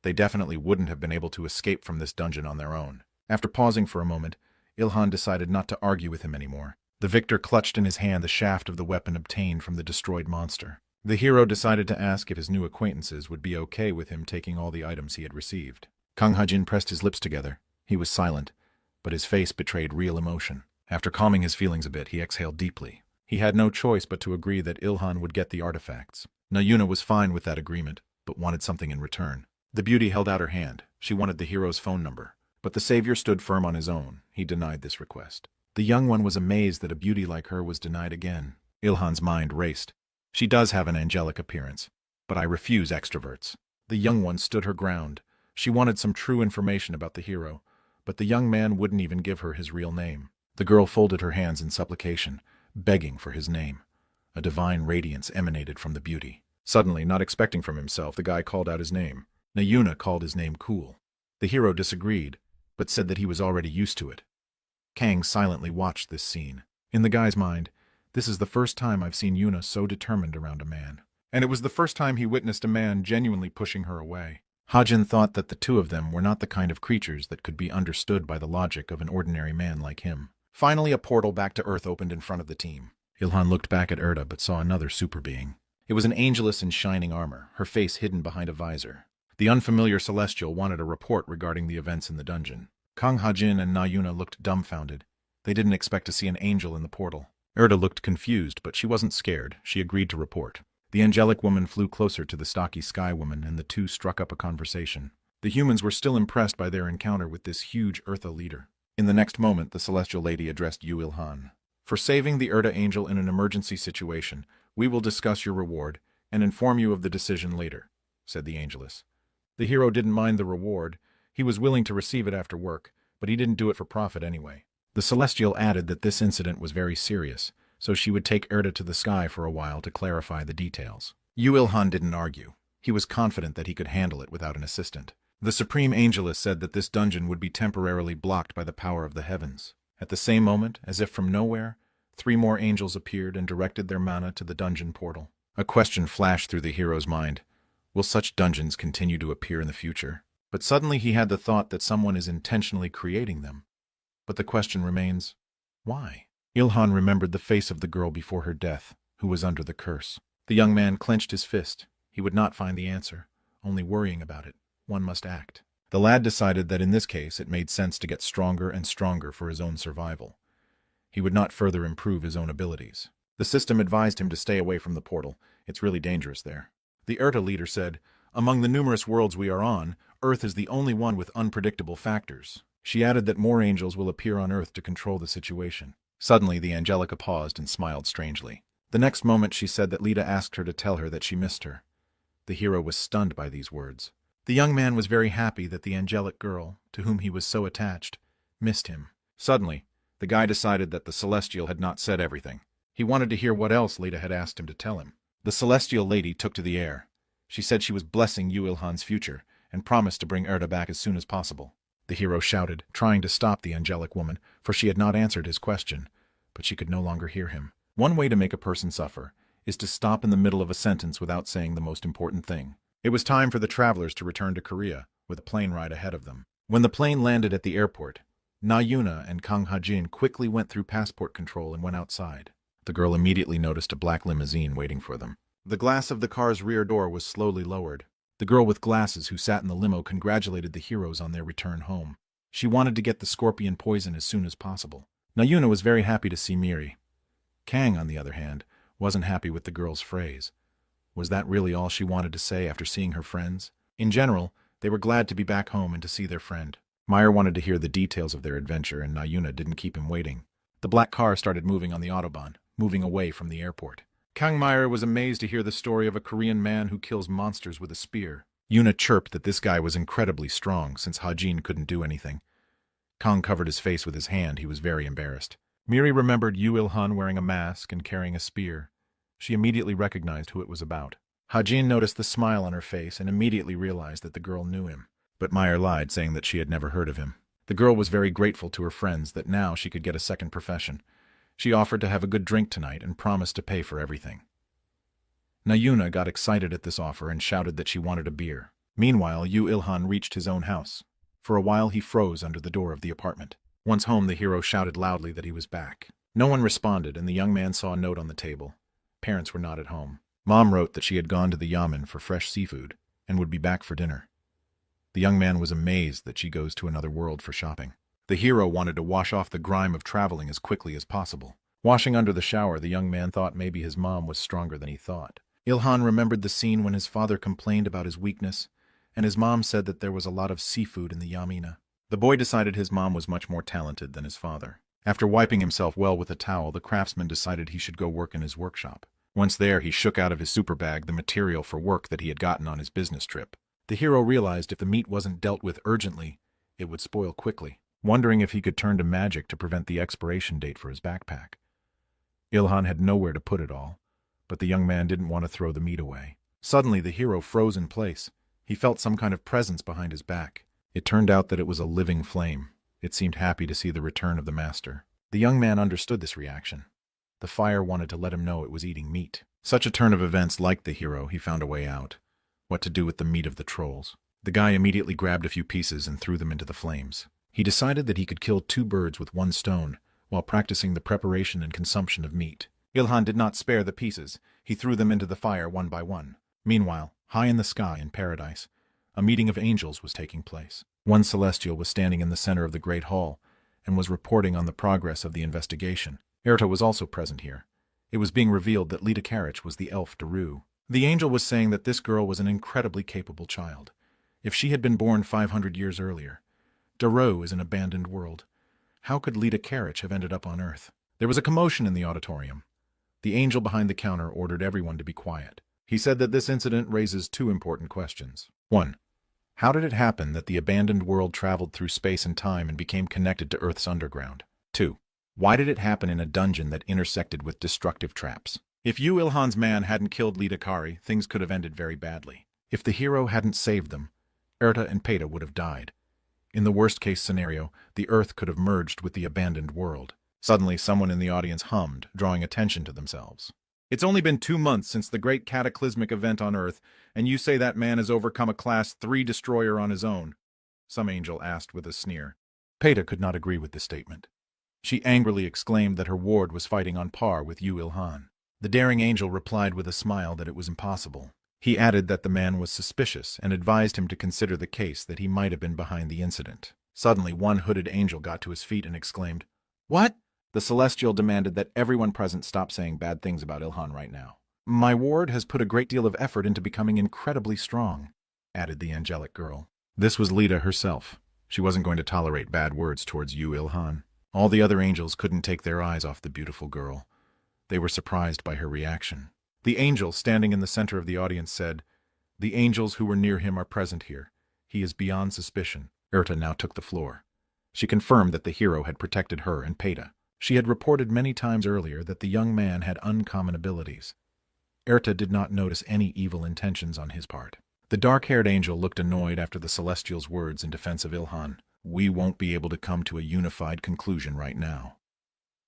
They definitely wouldn't have been able to escape from this dungeon on their own. After pausing for a moment, Il-han decided not to argue with him anymore. The victor clutched in his hand the shaft of the weapon obtained from the destroyed monster. The hero decided to ask if his new acquaintances would be okay with him taking all the items he had received. Kang Ha-jin pressed his lips together. He was silent, but his face betrayed real emotion. After calming his feelings a bit, he exhaled deeply. He had no choice but to agree that Il-han would get the artifacts. Nayuna was fine with that agreement, but wanted something in return. The beauty held out her hand. She wanted the hero's phone number. But the savior stood firm on his own. He denied this request. The young one was amazed that a beauty like her was denied again. Il-han's mind raced. She does have an angelic appearance, but I refuse extroverts. The young one stood her ground. She wanted some true information about the hero, but the young man wouldn't even give her his real name. The girl folded her hands in supplication, begging for his name. A divine radiance emanated from the beauty. Suddenly, not expecting from himself, the guy called out his name. Nayuna called his name cool. The hero disagreed, but said that he was already used to it. Kang silently watched this scene. In the guy's mind, this is the first time I've seen Yuna so determined around a man. And it was the first time he witnessed a man genuinely pushing her away. Ha-jin thought that the two of them were not the kind of creatures that could be understood by the logic of an ordinary man like him. Finally, a portal back to Earth opened in front of the team. Il-han looked back at Erta but saw another super being. It was an angeless in shining armor, her face hidden behind a visor. The unfamiliar celestial wanted a report regarding the events in the dungeon. Kang Ha-jin and Nayuna looked dumbfounded. They didn't expect to see an angel in the portal. Erta looked confused, but she wasn't scared. She agreed to report. The angelic woman flew closer to the stocky sky woman, and the two struck up a conversation. The humans were still impressed by their encounter with this huge Eartha leader. In the next moment, the celestial lady addressed Yu Il-han. "For saving the Erta angel in an emergency situation, we will discuss your reward and inform you of the decision later," said the angeless. The hero didn't mind the reward. He was willing to receive it after work, but he didn't do it for profit anyway. The celestial added that this incident was very serious, so she would take Erta to the sky for a while to clarify the details. Yu Il-han didn't argue. He was confident that he could handle it without an assistant. The Supreme Angeless said that this dungeon would be temporarily blocked by the power of the heavens. At the same moment, as if from nowhere, 3 more angels appeared and directed their mana to the dungeon portal. A question flashed through the hero's mind. Will such dungeons continue to appear in the future? But suddenly he had the thought that someone is intentionally creating them. But the question remains, why? Ilhan remembered the face of the girl before her death, who was under the curse. The young man clenched his fist. He would not find the answer. Only worrying about it. One must act. The lad decided that in this case it made sense to get stronger and stronger for his own survival. He would not further improve his own abilities. The system advised him to stay away from the portal. It's really dangerous there. The Erta leader said, "Among the numerous worlds we are on, Earth is the only one with unpredictable factors." She added that more angels will appear on Earth to control the situation. Suddenly, the Angelica paused and smiled strangely. The next moment she said that Lita asked her to tell her that she missed her. The hero was stunned by these words. The young man was very happy that the angelic girl, to whom he was so attached, missed him. Suddenly, the guy decided that the Celestial had not said everything. He wanted to hear what else Lita had asked him to tell him. The Celestial lady took to the air. She said she was blessing Yu Ilhan's future and promised to bring Erta back as soon as possible. The hero shouted, trying to stop the angelic woman, for she had not answered his question, but she could no longer hear him. One way to make a person suffer is to stop in the middle of a sentence without saying the most important thing. It was time for the travelers to return to Korea, with a plane ride ahead of them. When the plane landed at the airport, Na Yuna and Kang Ha-jin quickly went through passport control and went outside. The girl immediately noticed a black limousine waiting for them. The glass of the car's rear door was slowly lowered. The girl with glasses who sat in the limo congratulated the heroes on their return home. She wanted to get the scorpion poison as soon as possible. Na Yuna was very happy to see Miri. Kang, on the other hand, wasn't happy with the girl's phrase. Was that really all she wanted to say after seeing her friends? In general, they were glad to be back home and to see their friend. Meyer wanted to hear the details of their adventure, and Na Yuna didn't keep him waiting. The black car started moving on the Autobahn, moving away from the airport. Kang Meyer was amazed to hear the story of a Korean man who kills monsters with a spear. Yuna chirped that this guy was incredibly strong, since Ha-jin couldn't do anything. Kang covered his face with his hand. He was very embarrassed. Miri remembered Yu Il-hun wearing a mask and carrying a spear. She immediately recognized who it was about. Ha-jin noticed the smile on her face and immediately realized that the girl knew him. But Meyer lied, saying that she had never heard of him. The girl was very grateful to her friends that now she could get a second profession. She offered to have a good drink tonight and promised to pay for everything. Na Yuna got excited at this offer and shouted that she wanted a beer. Meanwhile, Yu Il-hun reached his own house. For a while he froze under the door of the apartment. Once home, the hero shouted loudly that he was back. No one responded, and the young man saw a note on the table. Parents were not at home. Mom wrote that she had gone to the yamen for fresh seafood and would be back for dinner. The young man was amazed that she goes to another world for shopping. The hero wanted to wash off the grime of traveling as quickly as possible. Washing under the shower, the young man thought maybe his mom was stronger than he thought. Ilhan remembered the scene when his father complained about his weakness, and his mom said that there was a lot of seafood in the yamina. The boy decided his mom was much more talented than his father. After wiping himself well with a towel, the craftsman decided he should go work in his workshop. Once there, he shook out of his super bag the material for work that he had gotten on his business trip. The hero realized if the meat wasn't dealt with urgently, it would spoil quickly, wondering if he could turn to magic to prevent the expiration date for his backpack. Ilhan had nowhere to put it all, but the young man didn't want to throw the meat away. Suddenly, the hero froze in place. He felt some kind of presence behind his back. It turned out that it was a living flame. It seemed happy to see the return of the master. The young man understood this reaction. The fire wanted to let him know it was eating meat. Such a turn of events liked the hero. He found a way out. What to do with the meat of the trolls. The guy immediately grabbed a few pieces and threw them into the flames. He decided that he could kill 2 birds with 1 stone while practicing the preparation and consumption of meat. Ilhan did not spare the pieces. He threw them into the fire one by one. Meanwhile, high in the sky in paradise, a meeting of angels was taking place. One celestial was standing in the center of the great hall and was reporting on the progress of the investigation. Erta was also present here. It was being revealed that Lita Karich was the elf Daru. The angel was saying that this girl was an incredibly capable child. If she had been born 500 years earlier, Daru is an abandoned world. How could Lita Karich have ended up on Earth? There was a commotion in the auditorium. The angel behind the counter ordered everyone to be quiet. He said that this incident raises 2 important questions. 1. How did it happen that the abandoned world traveled through space and time and became connected to Earth's underground? 2. Why did it happen in a dungeon that intersected with destructive traps? If Yu Il-han's man hadn't killed Lita Kari, things could have ended very badly. If the hero hadn't saved them, Erta and Peta would have died. In the worst-case scenario, the Earth could have merged with the abandoned world. Suddenly, someone in the audience hummed, drawing attention to themselves. It's only been 2 months since the great cataclysmic event on Earth, and you say that man has overcome a Class 3 destroyer on his own? Some angel asked with a sneer. Peita could not agree with this statement. She angrily exclaimed that her ward was fighting on par with Yu Il-han. The daring angel replied with a smile that it was impossible. He added that the man was suspicious and advised him to consider the case that he might have been behind the incident. Suddenly, one hooded angel got to his feet and exclaimed, "What?" The Celestial demanded that everyone present stop saying bad things about Ilhan right now. "My ward has put a great deal of effort into becoming incredibly strong," added the angelic girl. This was Lita herself. She wasn't going to tolerate bad words towards Yu Il-han. All the other angels couldn't take their eyes off the beautiful girl. They were surprised by her reaction. The angel, standing in the center of the audience, said, "The angels who were near him are present here. He is beyond suspicion." Erta now took the floor. She confirmed that the hero had protected her and Peita. She had reported many times earlier that the young man had uncommon abilities. Erta did not notice any evil intentions on his part. The dark-haired angel looked annoyed after the Celestial's words in defense of Ilhan. "We won't be able to come to a unified conclusion right now.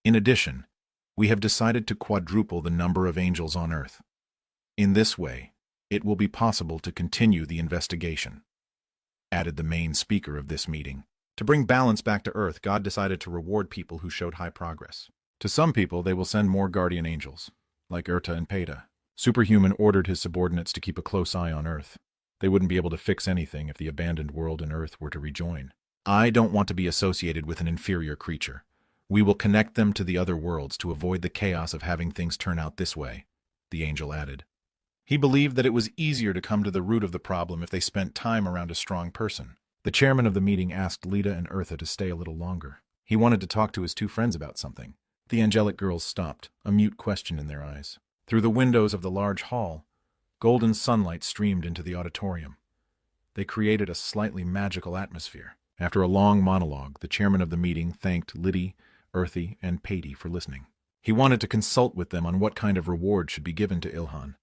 In addition, we have decided to quadruple the number of angels on Earth. In this way, it will be possible to continue the investigation," added the main speaker of this meeting. To bring balance back to Earth, God decided to reward people who showed high progress. To some people, they will send more guardian angels, like Erta and Peita. Superhuman ordered his subordinates to keep a close eye on Earth. They wouldn't be able to fix anything if the abandoned world and Earth were to rejoin. "I don't want to be associated with an inferior creature. We will connect them to the other worlds to avoid the chaos of having things turn out this way," the angel added. He believed that it was easier to come to the root of the problem if they spent time around a strong person. The chairman of the meeting asked Lita and Eartha to stay a little longer. He wanted to talk to his two friends about something. The angelic girls stopped, a mute question in their eyes. Through the windows of the large hall, golden sunlight streamed into the auditorium. They created a slightly magical atmosphere. After a long monologue, the chairman of the meeting thanked Liddy, Earthy, and Peity for listening. He wanted to consult with them on what kind of reward should be given to Ilhan.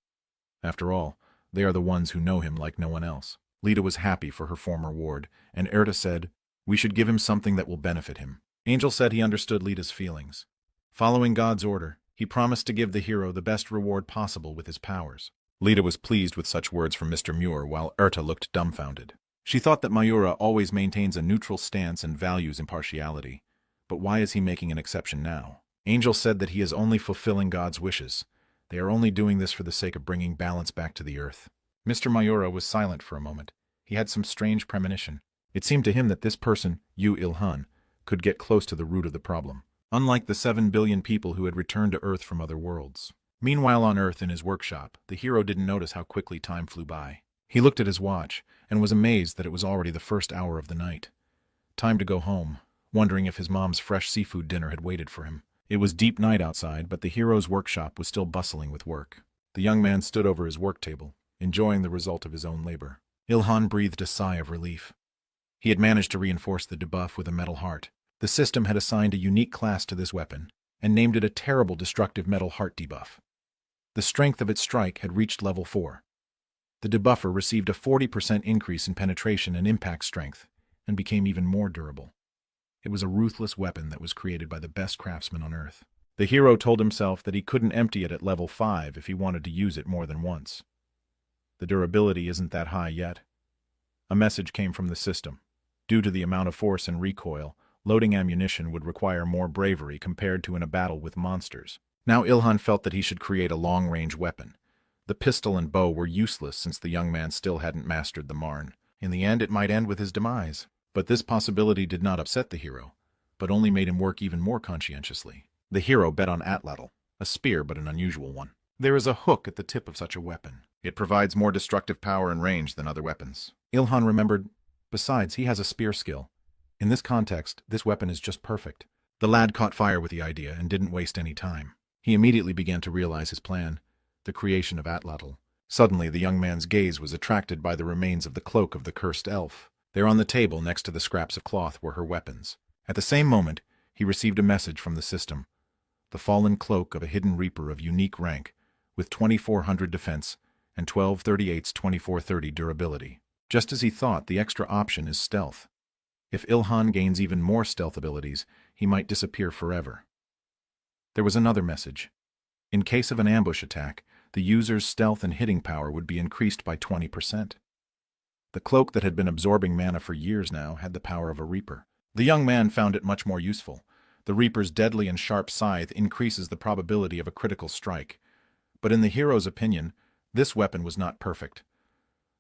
After all, they are the ones who know him like no one else. Lita was happy for her former ward, and Erta said, "We should give him something that will benefit him." Angel said he understood Lita's feelings. Following God's order, he promised to give the hero the best reward possible with his powers. Lita was pleased with such words from Mr. Muir, while Erta looked dumbfounded. She thought that Mayura always maintains a neutral stance and values impartiality. But why is he making an exception now? Angel said that he is only fulfilling God's wishes. They are only doing this for the sake of bringing balance back to the Earth. Mr. Mayura was silent for a moment. He had some strange premonition. It seemed to him that this person, Yu Il-han, could get close to the root of the problem, unlike the 7 billion people who had returned to Earth from other worlds. Meanwhile on Earth in his workshop, the hero didn't notice how quickly time flew by. He looked at his watch and was amazed that it was already the first hour of the night. Time to go home, wondering if his mom's fresh seafood dinner had waited for him. It was deep night outside, but the hero's workshop was still bustling with work. The young man stood over his work table, enjoying the result of his own labor. Ilhan breathed a sigh of relief. He had managed to reinforce the debuff with a metal heart. The system had assigned a unique class to this weapon, and named it a terrible destructive metal heart debuff. The strength of its strike had reached level 4. The debuffer received a 40% increase in penetration and impact strength, and became even more durable. It was a ruthless weapon that was created by the best craftsman on Earth. The hero told himself that he couldn't empty it at level 5 if he wanted to use it more than once. The durability isn't that high yet. A message came from the system. Due to the amount of force and recoil, loading ammunition would require more bravery compared to in a battle with monsters. Now Ilhan felt that he should create a long-range weapon. The pistol and bow were useless since the young man still hadn't mastered the Marn. In the end, it might end with his demise. But this possibility did not upset the hero, but only made him work even more conscientiously. The hero bet on Atlatl, a spear but an unusual one. There is a hook at the tip of such a weapon. It provides more destructive power and range than other weapons. Ilhan remembered, besides, he has a spear skill. In this context, this weapon is just perfect. The lad caught fire with the idea and didn't waste any time. He immediately began to realize his plan, the creation of Atlatl. Suddenly, the young man's gaze was attracted by the remains of the cloak of the cursed elf. There on the table next to the scraps of cloth were her weapons. At the same moment, he received a message from the system. The fallen cloak of a hidden reaper of unique rank, with 2400 defense and 1238's 2430 durability. Just as he thought, the extra option is stealth. If Ilhan gains even more stealth abilities, he might disappear forever. There was another message. In case of an ambush attack, the user's stealth and hitting power would be increased by 20%. The cloak that had been absorbing mana for years now had the power of a reaper. The young man found it much more useful. The reaper's deadly and sharp scythe increases the probability of a critical strike. But in the hero's opinion, this weapon was not perfect.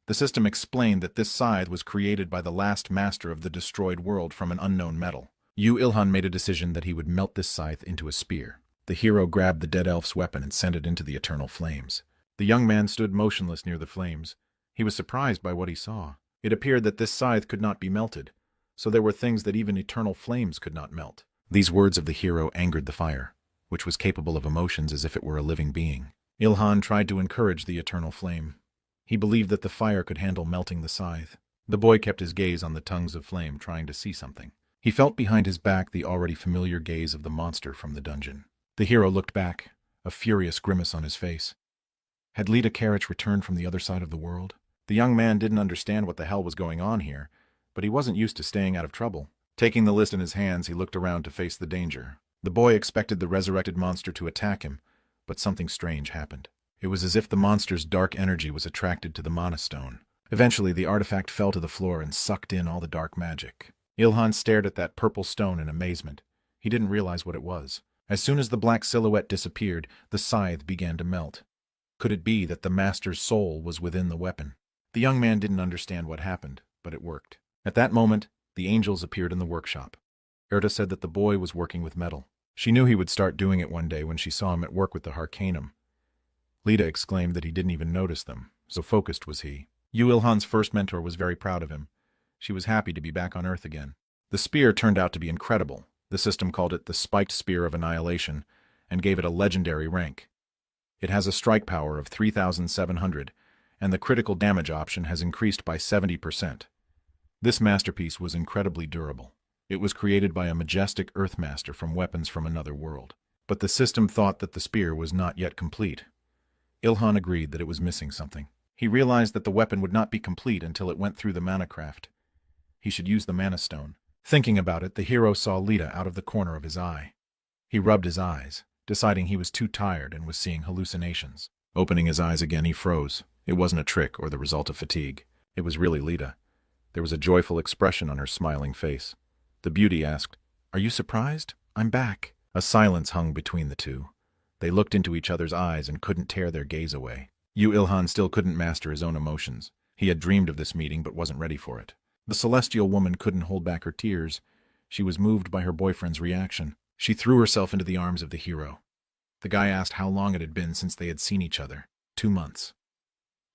The system explained that this scythe was created by the last master of the destroyed world from an unknown metal. Yu Ilhan made a decision that he would melt this scythe into a spear. The hero grabbed the dead elf's weapon and sent it into the eternal flames. The young man stood motionless near the flames. He was surprised by what he saw. It appeared that this scythe could not be melted, so there were things that even eternal flames could not melt. These words of the hero angered the fire, which was capable of emotions as if it were a living being. Ilhan tried to encourage the eternal flame. He believed that the fire could handle melting the scythe. The boy kept his gaze on the tongues of flame, trying to see something. He felt behind his back the already familiar gaze of the monster from the dungeon. The hero looked back, a furious grimace on his face. Had Lita Karich returned from the other side of the world? The young man didn't understand what the hell was going on here, but he wasn't used to staying out of trouble. Taking the list in his hands, he looked around to face the danger. The boy expected the resurrected monster to attack him, but something strange happened. It was as if the monster's dark energy was attracted to the mana stone. Eventually, the artifact fell to the floor and sucked in all the dark magic. Ilhan stared at that purple stone in amazement. He didn't realize what it was. As soon as the black silhouette disappeared, the scythe began to melt. Could it be that the master's soul was within the weapon? The young man didn't understand what happened, but it worked. At that moment, the angels appeared in the workshop. Erta said that the boy was working with metal. She knew he would start doing it one day when she saw him at work with the Harcanum. Lita exclaimed that he didn't even notice them, so focused was he. Yu Ilhan's first mentor was very proud of him. She was happy to be back on Earth again. The spear turned out to be incredible. The system called it the Spiked Spear of Annihilation and gave it a legendary rank. It has a strike power of 3,700, and the critical damage option has increased by 70%. This masterpiece was incredibly durable. It was created by a majestic Earthmaster from weapons from another world. But the system thought that the spear was not yet complete. Ilhan agreed that it was missing something. He realized that the weapon would not be complete until it went through the mana craft. He should use the mana stone. Thinking about it, the hero saw Lita out of the corner of his eye. He rubbed his eyes, deciding he was too tired and was seeing hallucinations. Opening his eyes again, he froze. It wasn't a trick or the result of fatigue. It was really Lita. There was a joyful expression on her smiling face. The beauty asked, "Are you surprised? I'm back." A silence hung between the two. They looked into each other's eyes and couldn't tear their gaze away. Yu Ilhan still couldn't master his own emotions. He had dreamed of this meeting but wasn't ready for it. The celestial woman couldn't hold back her tears. She was moved by her boyfriend's reaction. She threw herself into the arms of the hero. The guy asked how long it had been since they had seen each other. 2 months.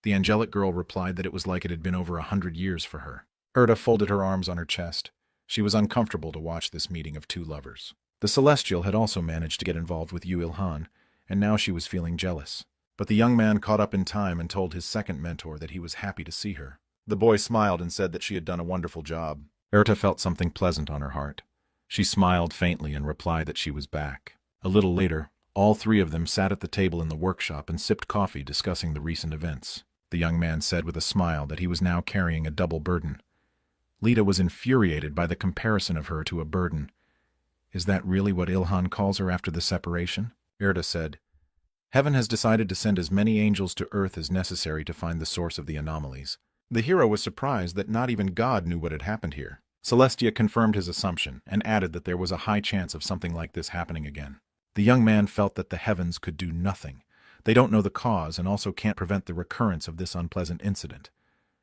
The angelic girl replied that it was like it had been over 100 years for her. Erta folded her arms on her chest. She was uncomfortable to watch this meeting of two lovers. The celestial had also managed to get involved with Yu Ilhan, and now she was feeling jealous. But the young man caught up in time and told his second mentor that he was happy to see her. The boy smiled and said that she had done a wonderful job. Erta felt something pleasant on her heart. She smiled faintly and replied that she was back. A little later, all three of them sat at the table in the workshop and sipped coffee discussing the recent events. The young man said with a smile that he was now carrying a double burden. Lita was infuriated by the comparison of her to a burden. Is that really what Ilhan calls her after the separation? Erta said, "Heaven has decided to send as many angels to Earth as necessary to find the source of the anomalies." The hero was surprised that not even God knew what had happened here. Celestia confirmed his assumption and added that there was a high chance of something like this happening again. The young man felt that the heavens could do nothing. They don't know the cause and also can't prevent the recurrence of this unpleasant incident.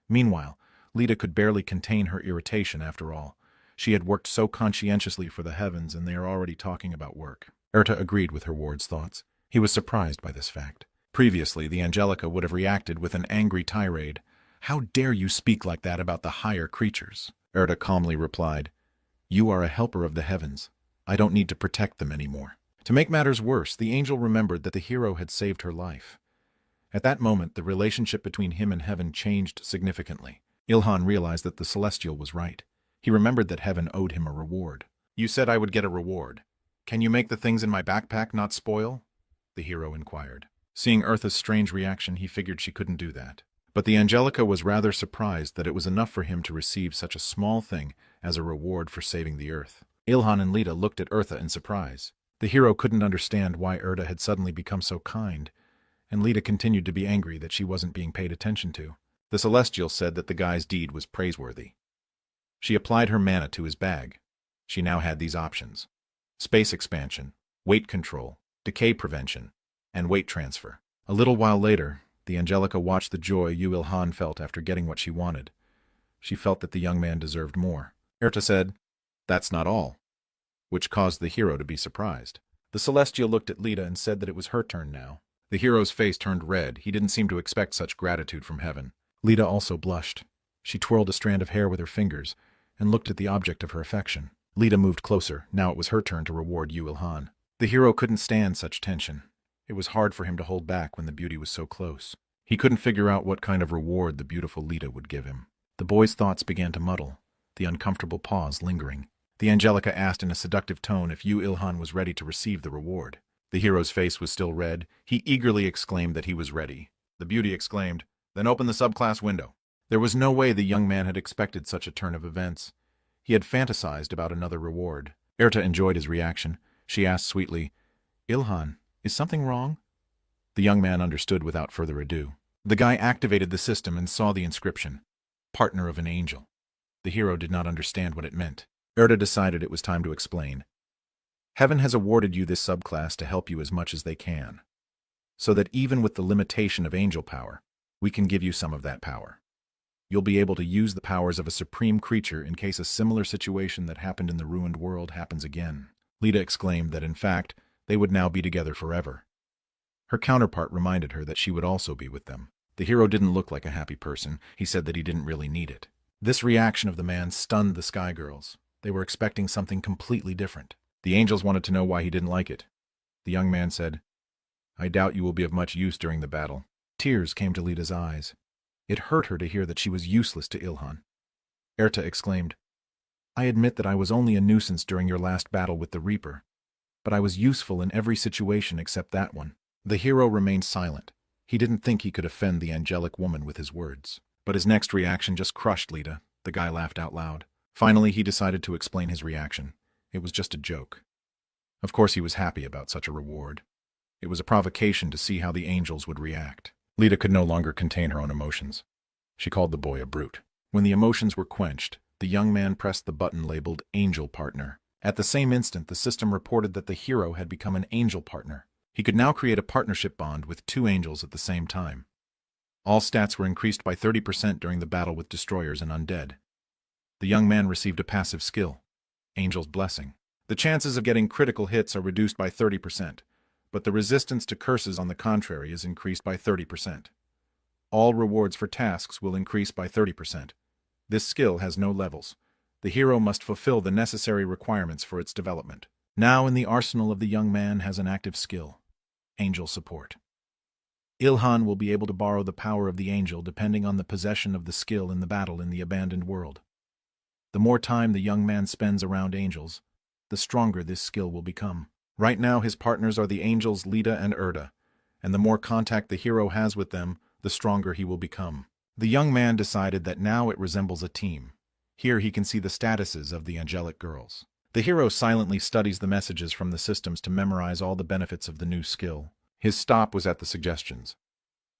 Meanwhile, Lita could barely contain her irritation after all. She had worked so conscientiously for the heavens and they are already talking about work. Erta agreed with her ward's thoughts. He was surprised by this fact. Previously, the Angelica would have reacted with an angry tirade. "How dare you speak like that about the higher creatures?" Erta calmly replied, "You are a helper of the heavens. I don't need to protect them anymore." To make matters worse, the angel remembered that the hero had saved her life. At that moment, the relationship between him and heaven changed significantly. Ilhan realized that the celestial was right. He remembered that heaven owed him a reward. "You said I would get a reward. Can you make the things in my backpack not spoil?" the hero inquired. Seeing Eartha's strange reaction, he figured she couldn't do that. But the Angelica was rather surprised that it was enough for him to receive such a small thing as a reward for saving the Earth. Ilhan and Lita looked at Eartha in surprise. The hero couldn't understand why Erta had suddenly become so kind, and Lita continued to be angry that she wasn't being paid attention to. The Celestial said that the guy's deed was praiseworthy. She applied her mana to his bag. She now had these options: space expansion, weight control, decay prevention, and weight transfer. A little while later, the Angelica watched the joy Yu Il-han felt after getting what she wanted. She felt that the young man deserved more. Erta said, "That's not all," which caused the hero to be surprised. The Celestial looked at Lita and said that it was her turn now. The hero's face turned red. He didn't seem to expect such gratitude from heaven. Lita also blushed. She twirled a strand of hair with her fingers and looked at the object of her affection. Lita moved closer. Now it was her turn to reward Yu Il-han. The hero couldn't stand such tension. It was hard for him to hold back when the beauty was so close. He couldn't figure out what kind of reward the beautiful Lita would give him. The boy's thoughts began to muddle, the uncomfortable pause lingering. The Angelica asked in a seductive tone if Yu Il-han was ready to receive the reward. The hero's face was still red. He eagerly exclaimed that he was ready. The beauty exclaimed, "Then open the subclass window." There was no way the young man had expected such a turn of events. He had fantasized about another reward. Erta enjoyed his reaction. She asked sweetly, "Il-han, is something wrong?" The young man understood without further ado. The guy activated the system and saw the inscription, "Partner of an Angel." The hero did not understand what it meant. Erta decided it was time to explain. Heaven has awarded you this subclass to help you as much as they can, so that even with the limitation of angel power, we can give you some of that power. You'll be able to use the powers of a supreme creature in case a similar situation that happened in the ruined world happens again. Lita exclaimed that in fact, they would now be together forever. Her counterpart reminded her that she would also be with them. The hero didn't look like a happy person. He said that he didn't really need it. This reaction of the man stunned the Sky Girls. They were expecting something completely different. The angels wanted to know why he didn't like it. The young man said, "I doubt you will be of much use during the battle." Tears came to Lita's eyes. It hurt her to hear that she was useless to Il-han. Erta exclaimed, "I admit that I was only a nuisance during your last battle with the Reaper, but I was useful in every situation except that one." The hero remained silent. He didn't think he could offend the angelic woman with his words. But his next reaction just crushed Lita. The guy laughed out loud. Finally, he decided to explain his reaction. It was just a joke. Of course he was happy about such a reward. It was a provocation to see how the angels would react. Lita could no longer contain her own emotions. She called the boy a brute. When the emotions were quenched, the young man pressed the button labeled Angel Partner. At the same instant, the system reported that the hero had become an angel partner. He could now create a partnership bond with two angels at the same time. All stats were increased by 30% during the battle with destroyers and undead. The young man received a passive skill, Angel's Blessing. The chances of getting critical hits are reduced by 30%, but the resistance to curses on the contrary is increased by 30%. All rewards for tasks will increase by 30%. This skill has no levels. The hero must fulfill the necessary requirements for its development. Now in the arsenal of the young man has an active skill, Angel Support. Il-han will be able to borrow the power of the angel depending on the possession of the skill in the battle in the abandoned world. The more time the young man spends around angels, the stronger this skill will become. Right now his partners are the angels Lita and Erta, and the more contact the hero has with them, the stronger he will become. The young man decided that now it resembles a team. Here he can see the statuses of the angelic girls. The hero silently studies the messages from the systems to memorize all the benefits of the new skill. His stop was at the suggestions.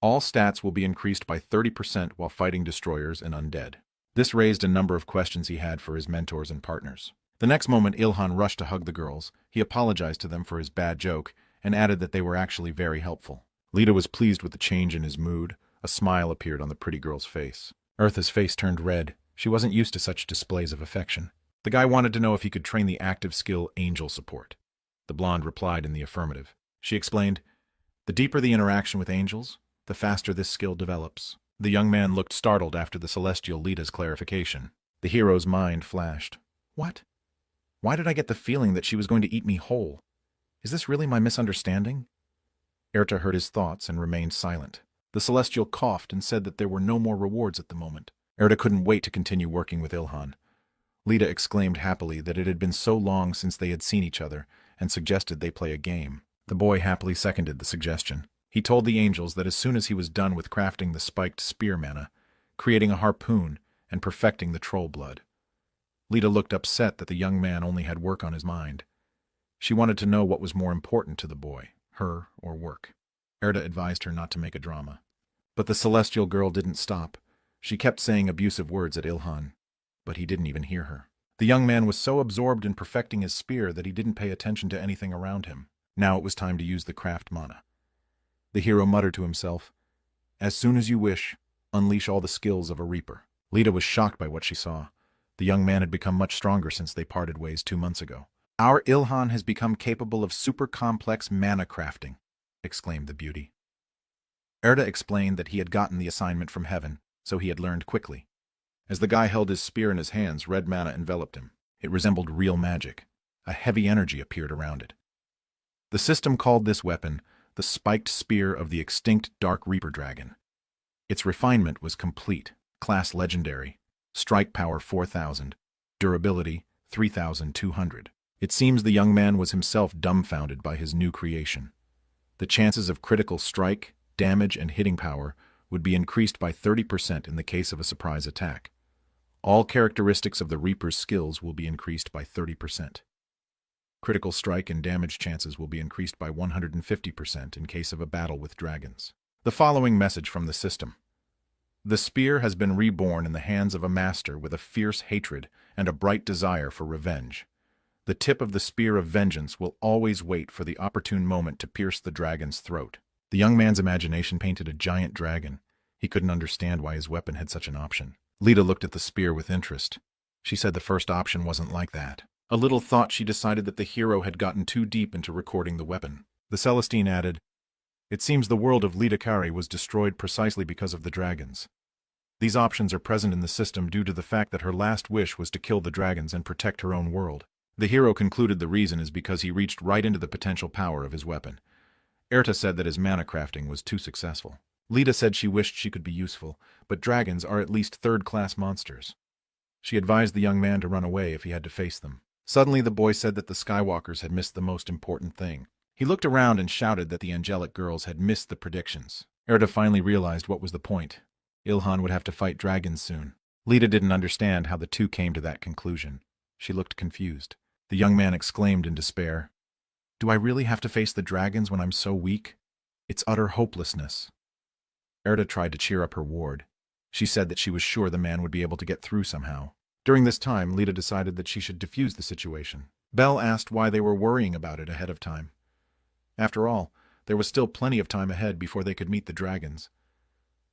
All stats will be increased by 30% while fighting destroyers and undead. This raised a number of questions he had for his mentors and partners. The next moment Il-han rushed to hug the girls. He apologized to them for his bad joke and added that they were actually very helpful. Lita was pleased with the change in his mood. A smile appeared on the pretty girl's face. Eartha's face turned red. She wasn't used to such displays of affection. The guy wanted to know if he could train the active skill Angel Support. The blonde replied in the affirmative. She explained, "The deeper the interaction with angels, the faster this skill develops." The young man looked startled after the celestial Lita's clarification. The hero's mind flashed. What? Why did I get the feeling that she was going to eat me whole? Is this really my misunderstanding? Erta heard his thoughts and remained silent. The celestial coughed and said that there were no more rewards at the moment. Erta couldn't wait to continue working with Il-han. Lita exclaimed happily that it had been so long since they had seen each other and suggested they play a game. The boy happily seconded the suggestion. He told the angels that as soon as he was done with crafting the spiked spear mana, creating a harpoon, and perfecting the troll blood. Lita looked upset that the young man only had work on his mind. She wanted to know what was more important to the boy, her or work. Erda advised her not to make a drama. But the celestial girl didn't stop. She kept saying abusive words at Ilhan, but he didn't even hear her. The young man was so absorbed in perfecting his spear that he didn't pay attention to anything around him. Now it was time to use the craft mana. The hero muttered to himself, "As soon as you wish, unleash all the skills of a reaper." Lita was shocked by what she saw. The young man had become much stronger since they parted ways 2 months ago. "Our Ilhan has become capable of super complex mana crafting," exclaimed the beauty. Erda explained that he had gotten the assignment from heaven, so he had learned quickly. As the guy held his spear in his hands, red mana enveloped him. It resembled real magic. A heavy energy appeared around it. The system called this weapon the spiked spear of the extinct Dark Reaper dragon. Its refinement was complete. Class legendary. Strike power 4,000. Durability 3,200. It seems the young man was himself dumbfounded by his new creation. The chances of critical strike, damage, and hitting power would be increased by 30% in the case of a surprise attack. All characteristics of the Reaper's skills will be increased by 30%. Critical strike and damage chances will be increased by 150% in case of a battle with dragons. The following message from the system. The spear has been reborn in the hands of a master with a fierce hatred and a bright desire for revenge. The tip of the spear of vengeance will always wait for the opportune moment to pierce the dragon's throat. The young man's imagination painted a giant dragon. He couldn't understand why his weapon had such an option. Lita looked at the spear with interest. She said the first option wasn't like that. A little thought, she decided that the hero had gotten too deep into recording the weapon. The Celestine added, "It seems the world of Lita Kari was destroyed precisely because of the dragons. These options are present in the system due to the fact that her last wish was to kill the dragons and protect her own world." The hero concluded the reason is because he reached right into the potential power of his weapon. Erta said that his mana crafting was too successful. Lita said she wished she could be useful, but dragons are at least third-class monsters. She advised the young man to run away if he had to face them. Suddenly the boy said that the Skywalkers had missed the most important thing. He looked around and shouted that the angelic girls had missed the predictions. Erta finally realized what was the point. Ilhan would have to fight dragons soon. Lita didn't understand how the two came to that conclusion. She looked confused. The young man exclaimed in despair, "Do I really have to face the dragons when I'm so weak? It's utter hopelessness." Erta tried to cheer up her ward. She said that she was sure the man would be able to get through somehow. During this time, Lita decided that she should defuse the situation. Belle asked why they were worrying about it ahead of time. After all, there was still plenty of time ahead before they could meet the dragons.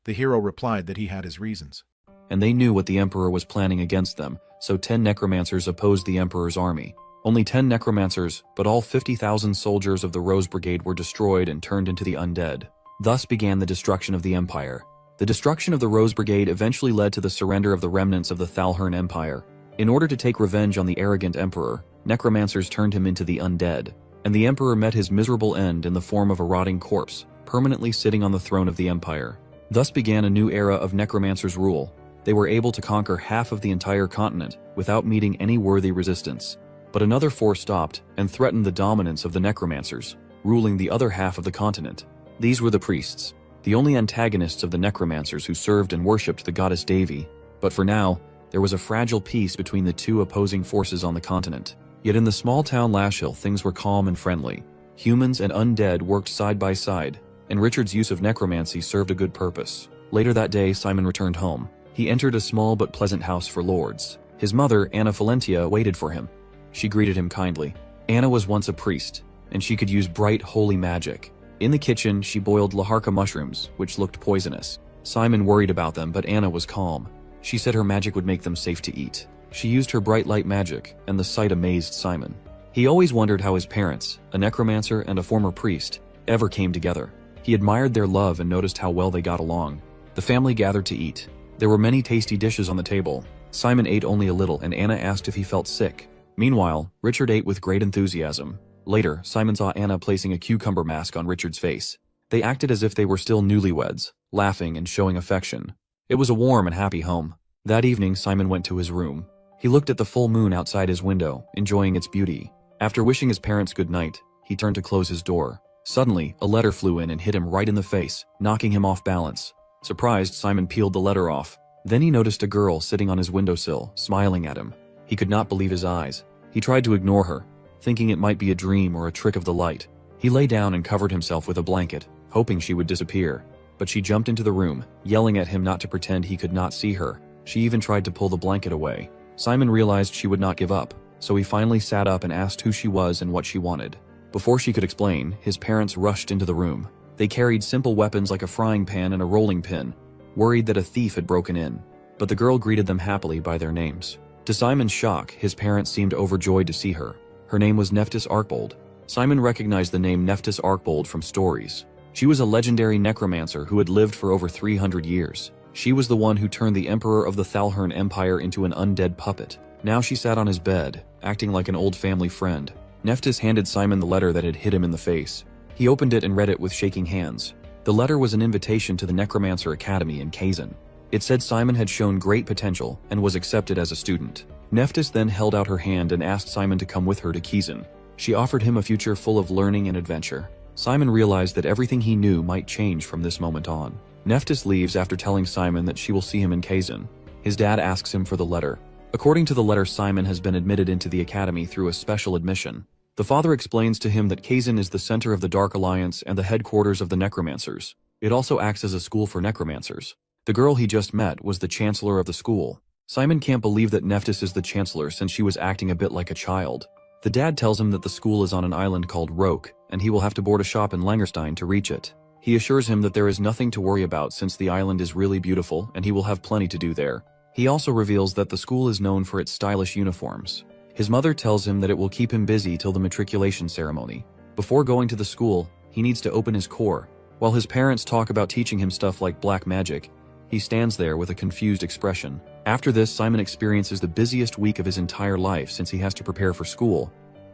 The hero replied that he had his reasons. And they knew what the Emperor was planning against them, so 10 necromancers opposed the Emperor's army. Only 10 necromancers, but all 50,000 soldiers of the Rose Brigade were destroyed and turned into the undead. Thus began the destruction of the Empire. The destruction of the Rose Brigade eventually led to the surrender of the remnants of the Thalhern Empire. In order to take revenge on the arrogant Emperor, necromancers turned him into the undead, and the Emperor met his miserable end in the form of a rotting corpse, permanently sitting on the throne of the Empire. Thus began a new era of necromancers' rule. They were able to conquer half of the entire continent without meeting any worthy resistance. But another force stopped and threatened the dominance of the necromancers, ruling the other half of the continent. These were the priests, the only antagonists of the necromancers who served and worshipped the goddess Devi. But for now, there was a fragile peace between the two opposing forces on the continent. Yet in the small town Lashhill, things were calm and friendly. Humans and undead worked side by side, and Richard's use of necromancy served a good purpose. Later that day, Simon returned home. He entered a small but pleasant house for lords. His mother, Anna Valentia, waited for him. She greeted him kindly. Anna was once a priest, and she could use bright, holy magic. In the kitchen, she boiled laharka mushrooms, which looked poisonous. Simon worried about them, but Anna was calm. She said her magic would make them safe to eat. She used her bright light magic, and the sight amazed Simon. He always wondered how his parents, a necromancer and a former priest, ever came together. He admired their love and noticed how well they got along. The family gathered to eat. There were many tasty dishes on the table. Simon ate only a little, and Anna asked if he felt sick. Meanwhile, Richard ate with great enthusiasm. Later, Simon saw Anna placing a cucumber mask on Richard's face. They acted as if they were still newlyweds, laughing and showing affection. It was a warm and happy home. That evening, Simon went to his room. He looked at the full moon outside his window, enjoying its beauty. After wishing his parents good night, he turned to close his door. Suddenly, a letter flew in and hit him right in the face, knocking him off balance. Surprised, Simon peeled the letter off. Then he noticed a girl sitting on his windowsill, smiling at him. He could not believe his eyes. He tried to ignore her, thinking it might be a dream or a trick of the light. He lay down and covered himself with a blanket, hoping she would disappear. But she jumped into the room, yelling at him not to pretend he could not see her. She even tried to pull the blanket away. Simon realized she would not give up, so he finally sat up and asked who she was and what she wanted. Before she could explain, his parents rushed into the room. They carried simple weapons like a frying pan and a rolling pin, worried that a thief had broken in. But the girl greeted them happily by their names. To Simon's shock, his parents seemed overjoyed to see her. Her name was Nephthys Arkbold. Simon recognized the name Nephthys Arkbold from stories. She was a legendary necromancer who had lived for over 300 years. She was the one who turned the emperor of the Thalhern Empire into an undead puppet. Now she sat on his bed, acting like an old family friend. Nephthys handed Simon the letter that had hit him in the face. He opened it and read it with shaking hands. The letter was an invitation to the Necromancer Academy in Kazan. It said Simon had shown great potential and was accepted as a student. Nephthys then held out her hand and asked Simon to come with her to Kazan. She offered him a future full of learning and adventure. Simon realized that everything he knew might change from this moment on. Nephthys leaves after telling Simon that she will see him in Kazan. His dad asks him for the letter. According to the letter, Simon has been admitted into the academy through a special admission. The father explains to him that Kazan is the center of the Dark Alliance and the headquarters of the Necromancers. It also acts as a school for necromancers. The girl he just met was the chancellor of the school. Simon can't believe that Nephthys is the chancellor since she was acting a bit like a child. The dad tells him that the school is on an island called Roke, and he will have to board a shop in Langerstein to reach it. He assures him that there is nothing to worry about since the island is really beautiful and he will have plenty to do there. He also reveals that the school is known for its stylish uniforms. His mother tells him that it will keep him busy till the matriculation ceremony. Before going to the school, he needs to open his core. While his parents talk about teaching him stuff like black magic, he stands there with a confused expression. After this, Simon experiences the busiest week of his entire life since he has to prepare for school.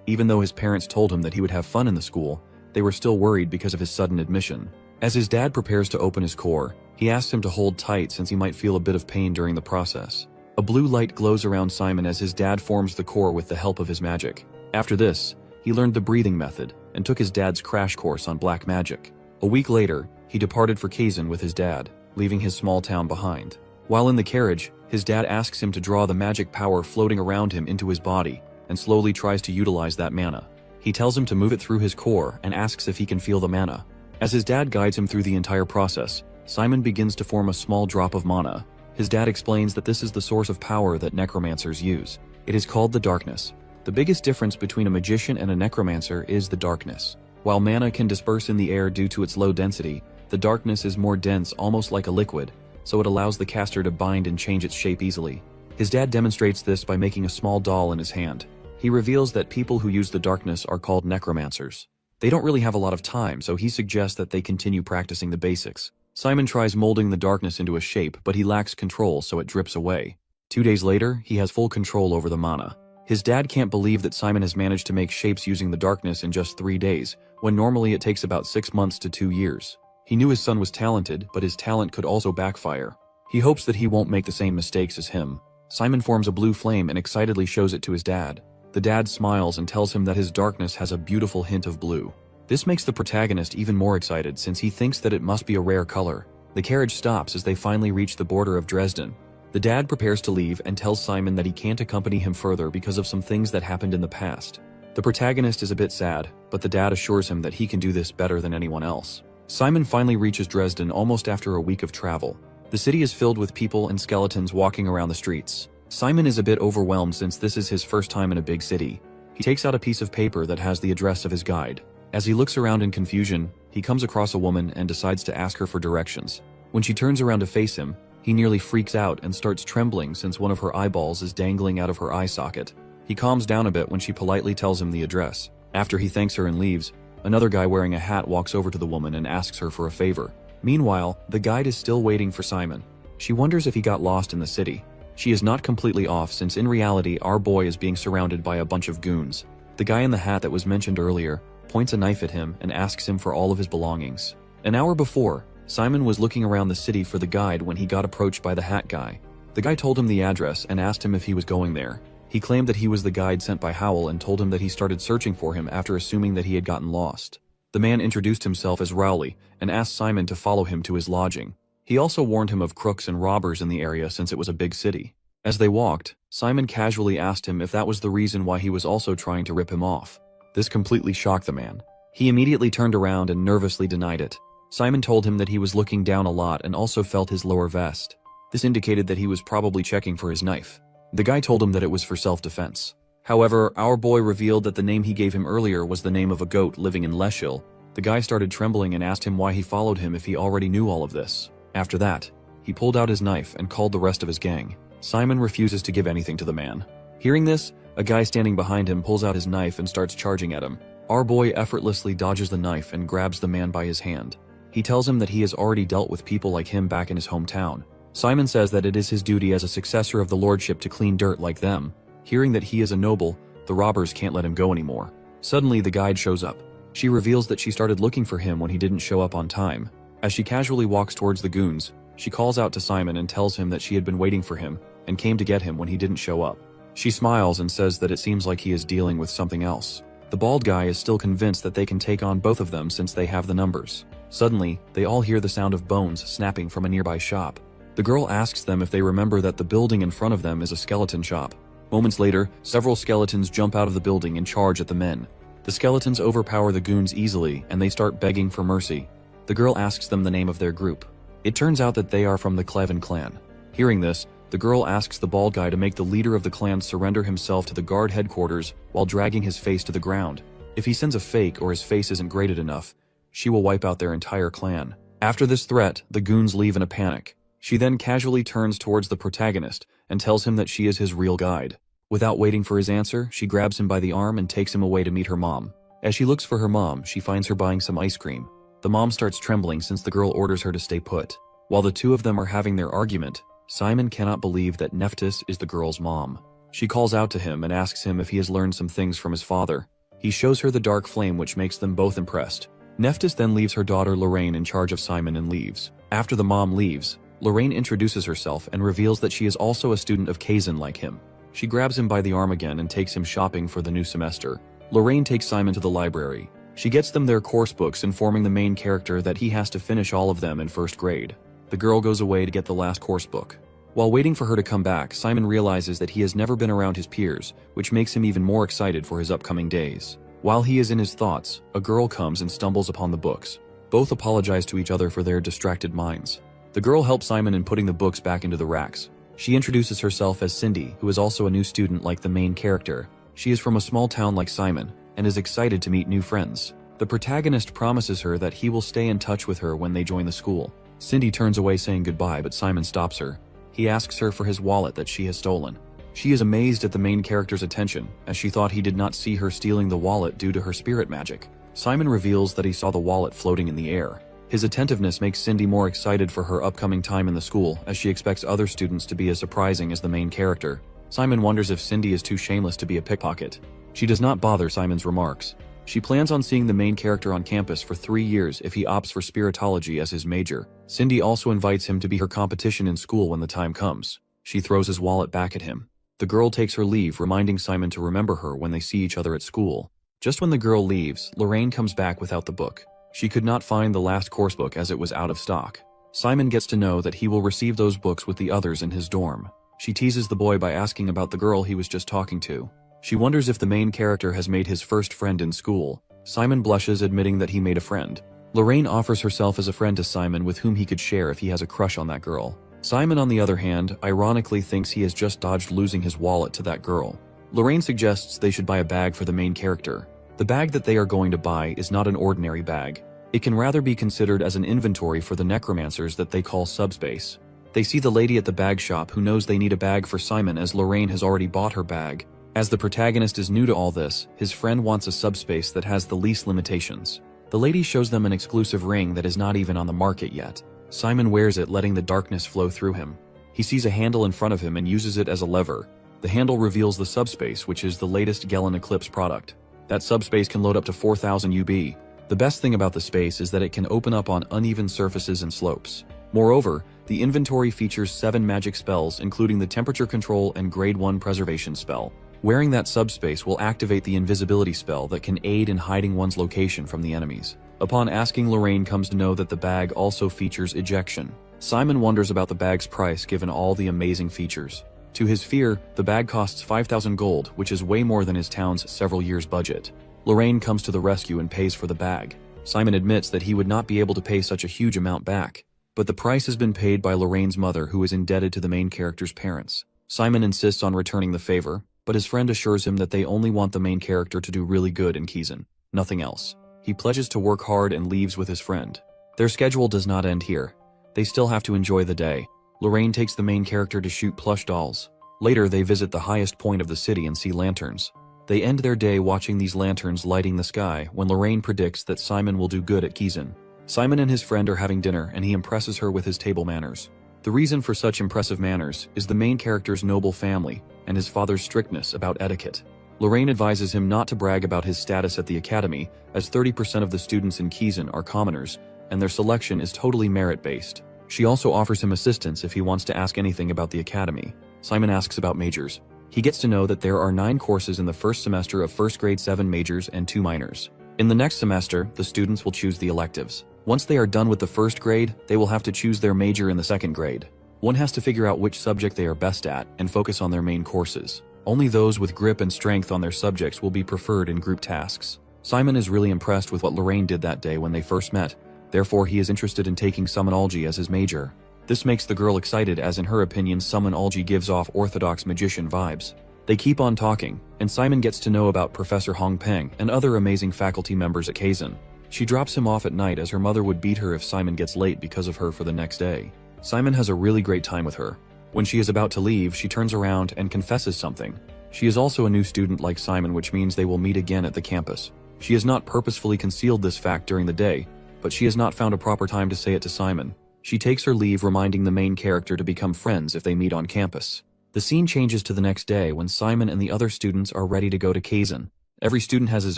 Even though his parents told him that he would have fun in the school, they were still worried because of his sudden admission. As his dad prepares to open his core, he asks him to hold tight since he might feel a bit of pain during the process. A blue light glows around Simon as his dad forms the core with the help of his magic. After this, he learned the breathing method and took his dad's crash course on black magic. A week later, he departed for Kazan with his dad, leaving his small town behind. While in the carriage, his dad asks him to draw the magic power floating around him into his body and slowly tries to utilize that mana. He tells him to move it through his core and asks if he can feel the mana. As his dad guides him through the entire process, Simon begins to form a small drop of mana. His dad explains that this is the source of power that necromancers use. It is called the darkness. The biggest difference between a magician and a necromancer is the darkness. While mana can disperse in the air due to its low density, the darkness is more dense, almost like a liquid, so it allows the caster to bind and change its shape easily. His dad demonstrates this by making a small doll in his hand. He reveals that people who use the darkness are called necromancers. They don't really have a lot of time, so he suggests that they continue practicing the basics. Simon tries molding the darkness into a shape, but he lacks control, so it drips away. 2 days later, he has full control over the mana. His dad can't believe that Simon has managed to make shapes using the darkness in just 3 days, when normally it takes about 6 months to 2 years. He knew his son was talented, but his talent could also backfire. He hopes that he won't make the same mistakes as him. Simon forms a blue flame and excitedly shows it to his dad. The dad smiles and tells him that his darkness has a beautiful hint of blue. This makes the protagonist even more excited since he thinks that it must be a rare color. The carriage stops as they finally reach the border of Dresden. The dad prepares to leave and tells Simon that he can't accompany him further because of some things that happened in the past. The protagonist is a bit sad, but the dad assures him that he can do this better than anyone else. Simon finally reaches Dresden almost after a week of travel. The city is filled with people and skeletons walking around the streets. Simon is a bit overwhelmed since this is his first time in a big city. He takes out a piece of paper that has the address of his guide. As he looks around in confusion, he comes across a woman and decides to ask her for directions. When she turns around to face him, he nearly freaks out and starts trembling since one of her eyeballs is dangling out of her eye socket. He calms down a bit when she politely tells him the address. After he thanks her and leaves, another guy wearing a hat walks over to the woman and asks her for a favor. Meanwhile, the guide is still waiting for Simon. She wonders if he got lost in the city. She is not completely off since in reality our boy is being surrounded by a bunch of goons. The guy in the hat that was mentioned earlier points a knife at him and asks him for all of his belongings. An hour before, Simon was looking around the city for the guide when he got approached by the hat guy. The guy told him the address and asked him if he was going there. He claimed that he was the guide sent by Howell and told him that he started searching for him after assuming that he had gotten lost. The man introduced himself as Rowley and asked Simon to follow him to his lodging. He also warned him of crooks and robbers in the area since it was a big city. As they walked, Simon casually asked him if that was the reason why he was also trying to rip him off. This completely shocked the man. He immediately turned around and nervously denied it. Simon told him that he was looking down a lot and also felt his lower vest. This indicated that he was probably checking for his knife. The guy told him that it was for self-defense. However, our boy revealed that the name he gave him earlier was the name of a goat living in Leshil. The guy started trembling and asked him why he followed him if he already knew all of this. After that, he pulled out his knife and called the rest of his gang. Simon refuses to give anything to the man. Hearing this, a guy standing behind him pulls out his knife and starts charging at him. Our boy effortlessly dodges the knife and grabs the man by his hand. He tells him that he has already dealt with people like him back in his hometown. Simon says that it is his duty as a successor of the lordship to clean dirt like them. Hearing that he is a noble, the robbers can't let him go anymore. Suddenly, the guide shows up. She reveals that she started looking for him when he didn't show up on time. As she casually walks towards the goons, she calls out to Simon and tells him that she had been waiting for him and came to get him when he didn't show up. She smiles and says that it seems like he is dealing with something else. The bald guy is still convinced that they can take on both of them since they have the numbers. Suddenly, they all hear the sound of bones snapping from a nearby shop. The girl asks them if they remember that the building in front of them is a skeleton shop. Moments later, several skeletons jump out of the building and charge at the men. The skeletons overpower the goons easily and they start begging for mercy. The girl asks them the name of their group. It turns out that they are from the Cleven clan. Hearing this, the girl asks the bald guy to make the leader of the clan surrender himself to the guard headquarters while dragging his face to the ground. If he sends a fake or his face isn't graded enough, she will wipe out their entire clan. After this threat, the goons leave in a panic. She then casually turns towards the protagonist and tells him that she is his real guide. Without waiting for his answer, she grabs him by the arm and takes him away to meet her mom. As she looks for her mom, she finds her buying some ice cream. The mom starts trembling since the girl orders her to stay put. While the two of them are having their argument, Simon cannot believe that Nephthys is the girl's mom. She calls out to him and asks him if he has learned some things from his father. He shows her the dark flame, which makes them both impressed. Nephthys then leaves her daughter Lorraine in charge of Simon and leaves. After the mom leaves, Lorraine introduces herself and reveals that she is also a student of Kazan like him. She grabs him by the arm again and takes him shopping for the new semester. Lorraine takes Simon to the library. She gets them their course books, informing the main character that he has to finish all of them in first grade. The girl goes away to get the last course book. While waiting for her to come back, Simon realizes that he has never been around his peers, which makes him even more excited for his upcoming days. While he is in his thoughts, a girl comes and stumbles upon the books. Both apologize to each other for their distracted minds. The girl helps Simon in putting the books back into the racks. She introduces herself as Cindy, who is also a new student like the main character. She is from a small town like Simon, and is excited to meet new friends. The protagonist promises her that he will stay in touch with her when they join the school. Cindy turns away saying goodbye, but Simon stops her. He asks her for his wallet that she has stolen. She is amazed at the main character's attention, as she thought he did not see her stealing the wallet due to her spirit magic. Simon reveals that he saw the wallet floating in the air. His attentiveness makes Cindy more excited for her upcoming time in the school, as she expects other students to be as surprising as the main character. Simon wonders if Cindy is too shameless to be a pickpocket. She does not bother Simon's remarks. She plans on seeing the main character on campus for 3 years if he opts for spiritology as his major. Cindy also invites him to be her competition in school when the time comes. She throws his wallet back at him. The girl takes her leave, reminding Simon to remember her when they see each other at school. Just when the girl leaves, Lorraine comes back without the book. She could not find the last course book as it was out of stock. Simon gets to know that he will receive those books with the others in his dorm. She teases the boy by asking about the girl he was just talking to. She wonders if the main character has made his first friend in school. Simon blushes, admitting that he made a friend. Lorraine offers herself as a friend to Simon with whom he could share if he has a crush on that girl. Simon, on the other hand, ironically thinks he has just dodged losing his wallet to that girl. Lorraine suggests they should buy a bag for the main character. The bag that they are going to buy is not an ordinary bag. It can rather be considered as an inventory for the necromancers that they call subspace. They see the lady at the bag shop who knows they need a bag for Simon, as Lorraine has already bought her bag. As the protagonist is new to all this, his friend wants a subspace that has the least limitations. The lady shows them an exclusive ring that is not even on the market yet. Simon wears it, letting the darkness flow through him. He sees a handle in front of him and uses it as a lever. The handle reveals the subspace, which is the latest Gelen Eclipse product. That subspace can load up to 4,000 UB. The best thing about the space is that it can open up on uneven surfaces and slopes. Moreover, the inventory features 7 magic spells, including the temperature control and grade 1 preservation spell. Wearing that subspace will activate the invisibility spell that can aid in hiding one's location from the enemies. Upon asking, Lorraine comes to know that the bag also features ejection. Simon wonders about the bag's price given all the amazing features. To his fear, the bag costs 5,000 gold, which is way more than his town's several years' budget. Lorraine comes to the rescue and pays for the bag. Simon admits that he would not be able to pay such a huge amount back, but the price has been paid by Lorraine's mother, who is indebted to the main character's parents. Simon insists on returning the favor, but his friend assures him that they only want the main character to do really good in Kizan, nothing else. He pledges to work hard and leaves with his friend. Their schedule does not end here. They still have to enjoy the day. Lorraine takes the main character to shoot plush dolls. Later, they visit the highest point of the city and see lanterns. They end their day watching these lanterns lighting the sky when Lorraine predicts that Simon will do good at Kizan. Simon and his friend are having dinner and he impresses her with his table manners. The reason for such impressive manners is the main character's noble family and his father's strictness about etiquette. Lorraine advises him not to brag about his status at the academy, as 30% of the students in Kizan are commoners, and their selection is totally merit-based. She also offers him assistance if he wants to ask anything about the academy. Simon asks about majors. He gets to know that there are 9 courses in the first semester of first grade, 7 majors and 2 minors. In the next semester, the students will choose the electives. Once they are done with the first grade, they will have to choose their major in the second grade. One has to figure out which subject they are best at and focus on their main courses. Only those with grip and strength on their subjects will be preferred in group tasks. Simon is really impressed with what Lorraine did that day when they first met. Therefore, he is interested in taking summonology as his major. This makes the girl excited, as in her opinion, summonology gives off orthodox magician vibes. They keep on talking, and Simon gets to know about Professor Hong Peng and other amazing faculty members at Kazan. She drops him off at night as her mother would beat her if Simon gets late because of her for the next day. Simon has a really great time with her. When she is about to leave, she turns around and confesses something. She is also a new student like Simon, which means they will meet again at the campus. She has not purposefully concealed this fact during the day, but she has not found a proper time to say it to Simon. She takes her leave, reminding the main character to become friends if they meet on campus. The scene changes to the next day when Simon and the other students are ready to go to Kazan. Every student has his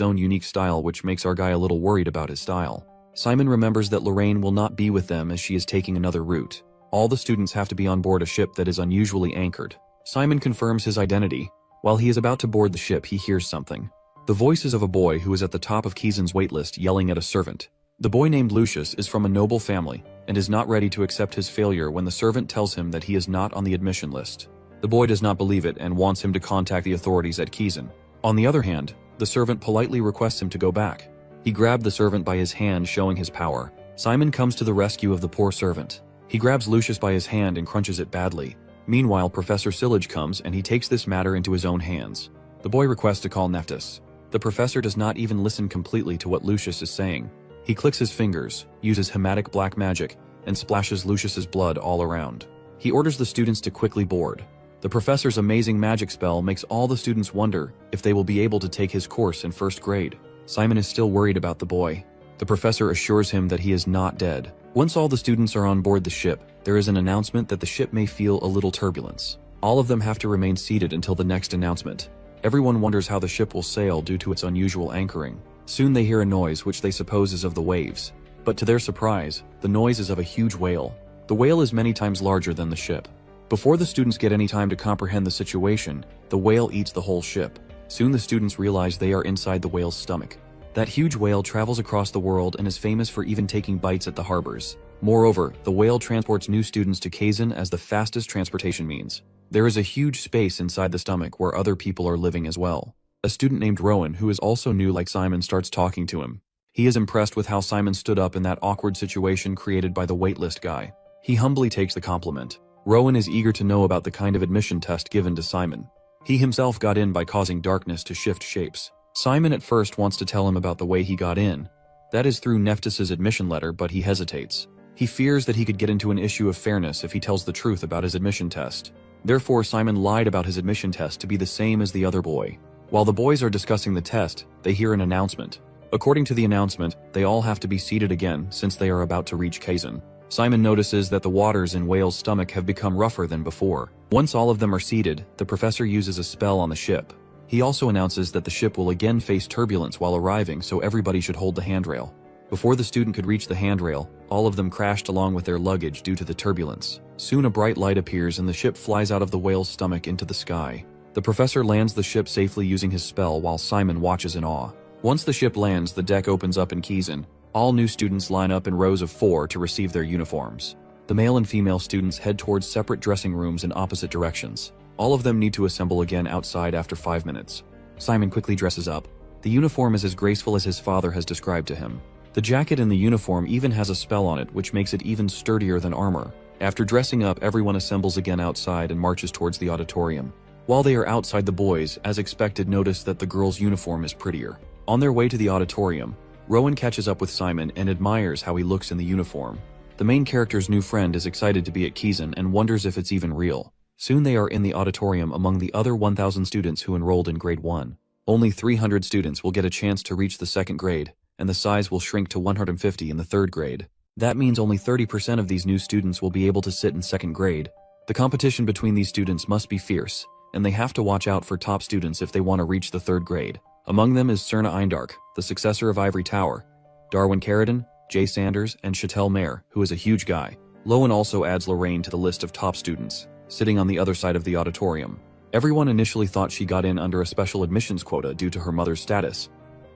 own unique style, which makes our guy a little worried about his style. Simon remembers that Lorraine will not be with them as she is taking another route. All the students have to be on board a ship that is unusually anchored. Simon confirms his identity. While he is about to board the ship, he hears something. The voice is of a boy who is at the top of Kizan's waitlist yelling at a servant. The boy named Lucius is from a noble family and is not ready to accept his failure when the servant tells him that he is not on the admission list. The boy does not believe it and wants him to contact the authorities at Kizan. On the other hand, the servant politely requests him to go back. He grabbed the servant by his hand, showing his power. Simon comes to the rescue of the poor servant. He grabs Lucius by his hand and crunches it badly. Meanwhile, Professor Sillage comes and he takes this matter into his own hands. The boy requests to call Nephthys. The professor does not even listen completely to what Lucius is saying. He clicks his fingers, uses hematic black magic, and splashes Lucius's blood all around. He orders the students to quickly board. The professor's amazing magic spell makes all the students wonder if they will be able to take his course in first grade. Simon is still worried about the boy. The professor assures him that he is not dead. Once all the students are on board the ship, there is an announcement that the ship may feel a little turbulence. All of them have to remain seated until the next announcement. Everyone wonders how the ship will sail due to its unusual anchoring. Soon they hear a noise which they suppose is of the waves. But to their surprise, the noise is of a huge whale. The whale is many times larger than the ship. Before the students get any time to comprehend the situation, the whale eats the whole ship. Soon the students realize they are inside the whale's stomach. That huge whale travels across the world and is famous for even taking bites at the harbors. Moreover, the whale transports new students to Kazan as the fastest transportation means. There is a huge space inside the stomach where other people are living as well. A student named Rowan, who is also new like Simon, starts talking to him. He is impressed with how Simon stood up in that awkward situation created by the waitlist guy. He humbly takes the compliment. Rowan is eager to know about the kind of admission test given to Simon. He himself got in by causing darkness to shift shapes. Simon at first wants to tell him about the way he got in. That is through Nephthys's admission letter, but he hesitates. He fears that he could get into an issue of fairness if he tells the truth about his admission test. Therefore, Simon lied about his admission test to be the same as the other boy. While the boys are discussing the test, they hear an announcement. According to the announcement, they all have to be seated again since they are about to reach Kazan. Simon notices that the waters in Whale's stomach have become rougher than before. Once all of them are seated, the professor uses a spell on the ship. He also announces that the ship will again face turbulence while arriving, so everybody should hold the handrail. Before the student could reach the handrail, all of them crashed along with their luggage due to the turbulence. Soon a bright light appears and the ship flies out of the whale's stomach into the sky. The professor lands the ship safely using his spell while Simon watches in awe. Once the ship lands, the deck opens up in Kazan. All new students line up in rows of 4 to receive their uniforms. The male and female students head towards separate dressing rooms in opposite directions. All of them need to assemble again outside after 5 minutes. Simon quickly dresses up. The uniform is as graceful as his father has described to him. The jacket in the uniform even has a spell on it which makes it even sturdier than armor. After dressing up, everyone assembles again outside and marches towards the auditorium. While they are outside, the boys, as expected, notice that the girl's uniform is prettier. On their way to the auditorium, Rowan catches up with Simon and admires how he looks in the uniform. The main character's new friend is excited to be at Kizan and wonders if it's even real. Soon they are in the auditorium among the other 1,000 students who enrolled in grade 1. Only 300 students will get a chance to reach the second grade, and the size will shrink to 150 in the third grade. That means only 30% of these new students will be able to sit in second grade. The competition between these students must be fierce, and they have to watch out for top students if they want to reach the third grade. Among them is Cerna Eindark, the successor of Ivory Tower, Darwin Carradine, Jay Sanders, and Chattel Mayer, who is a huge guy. Lowen also adds Lorraine to the list of top students, sitting on the other side of the auditorium. Everyone initially thought she got in under a special admissions quota due to her mother's status,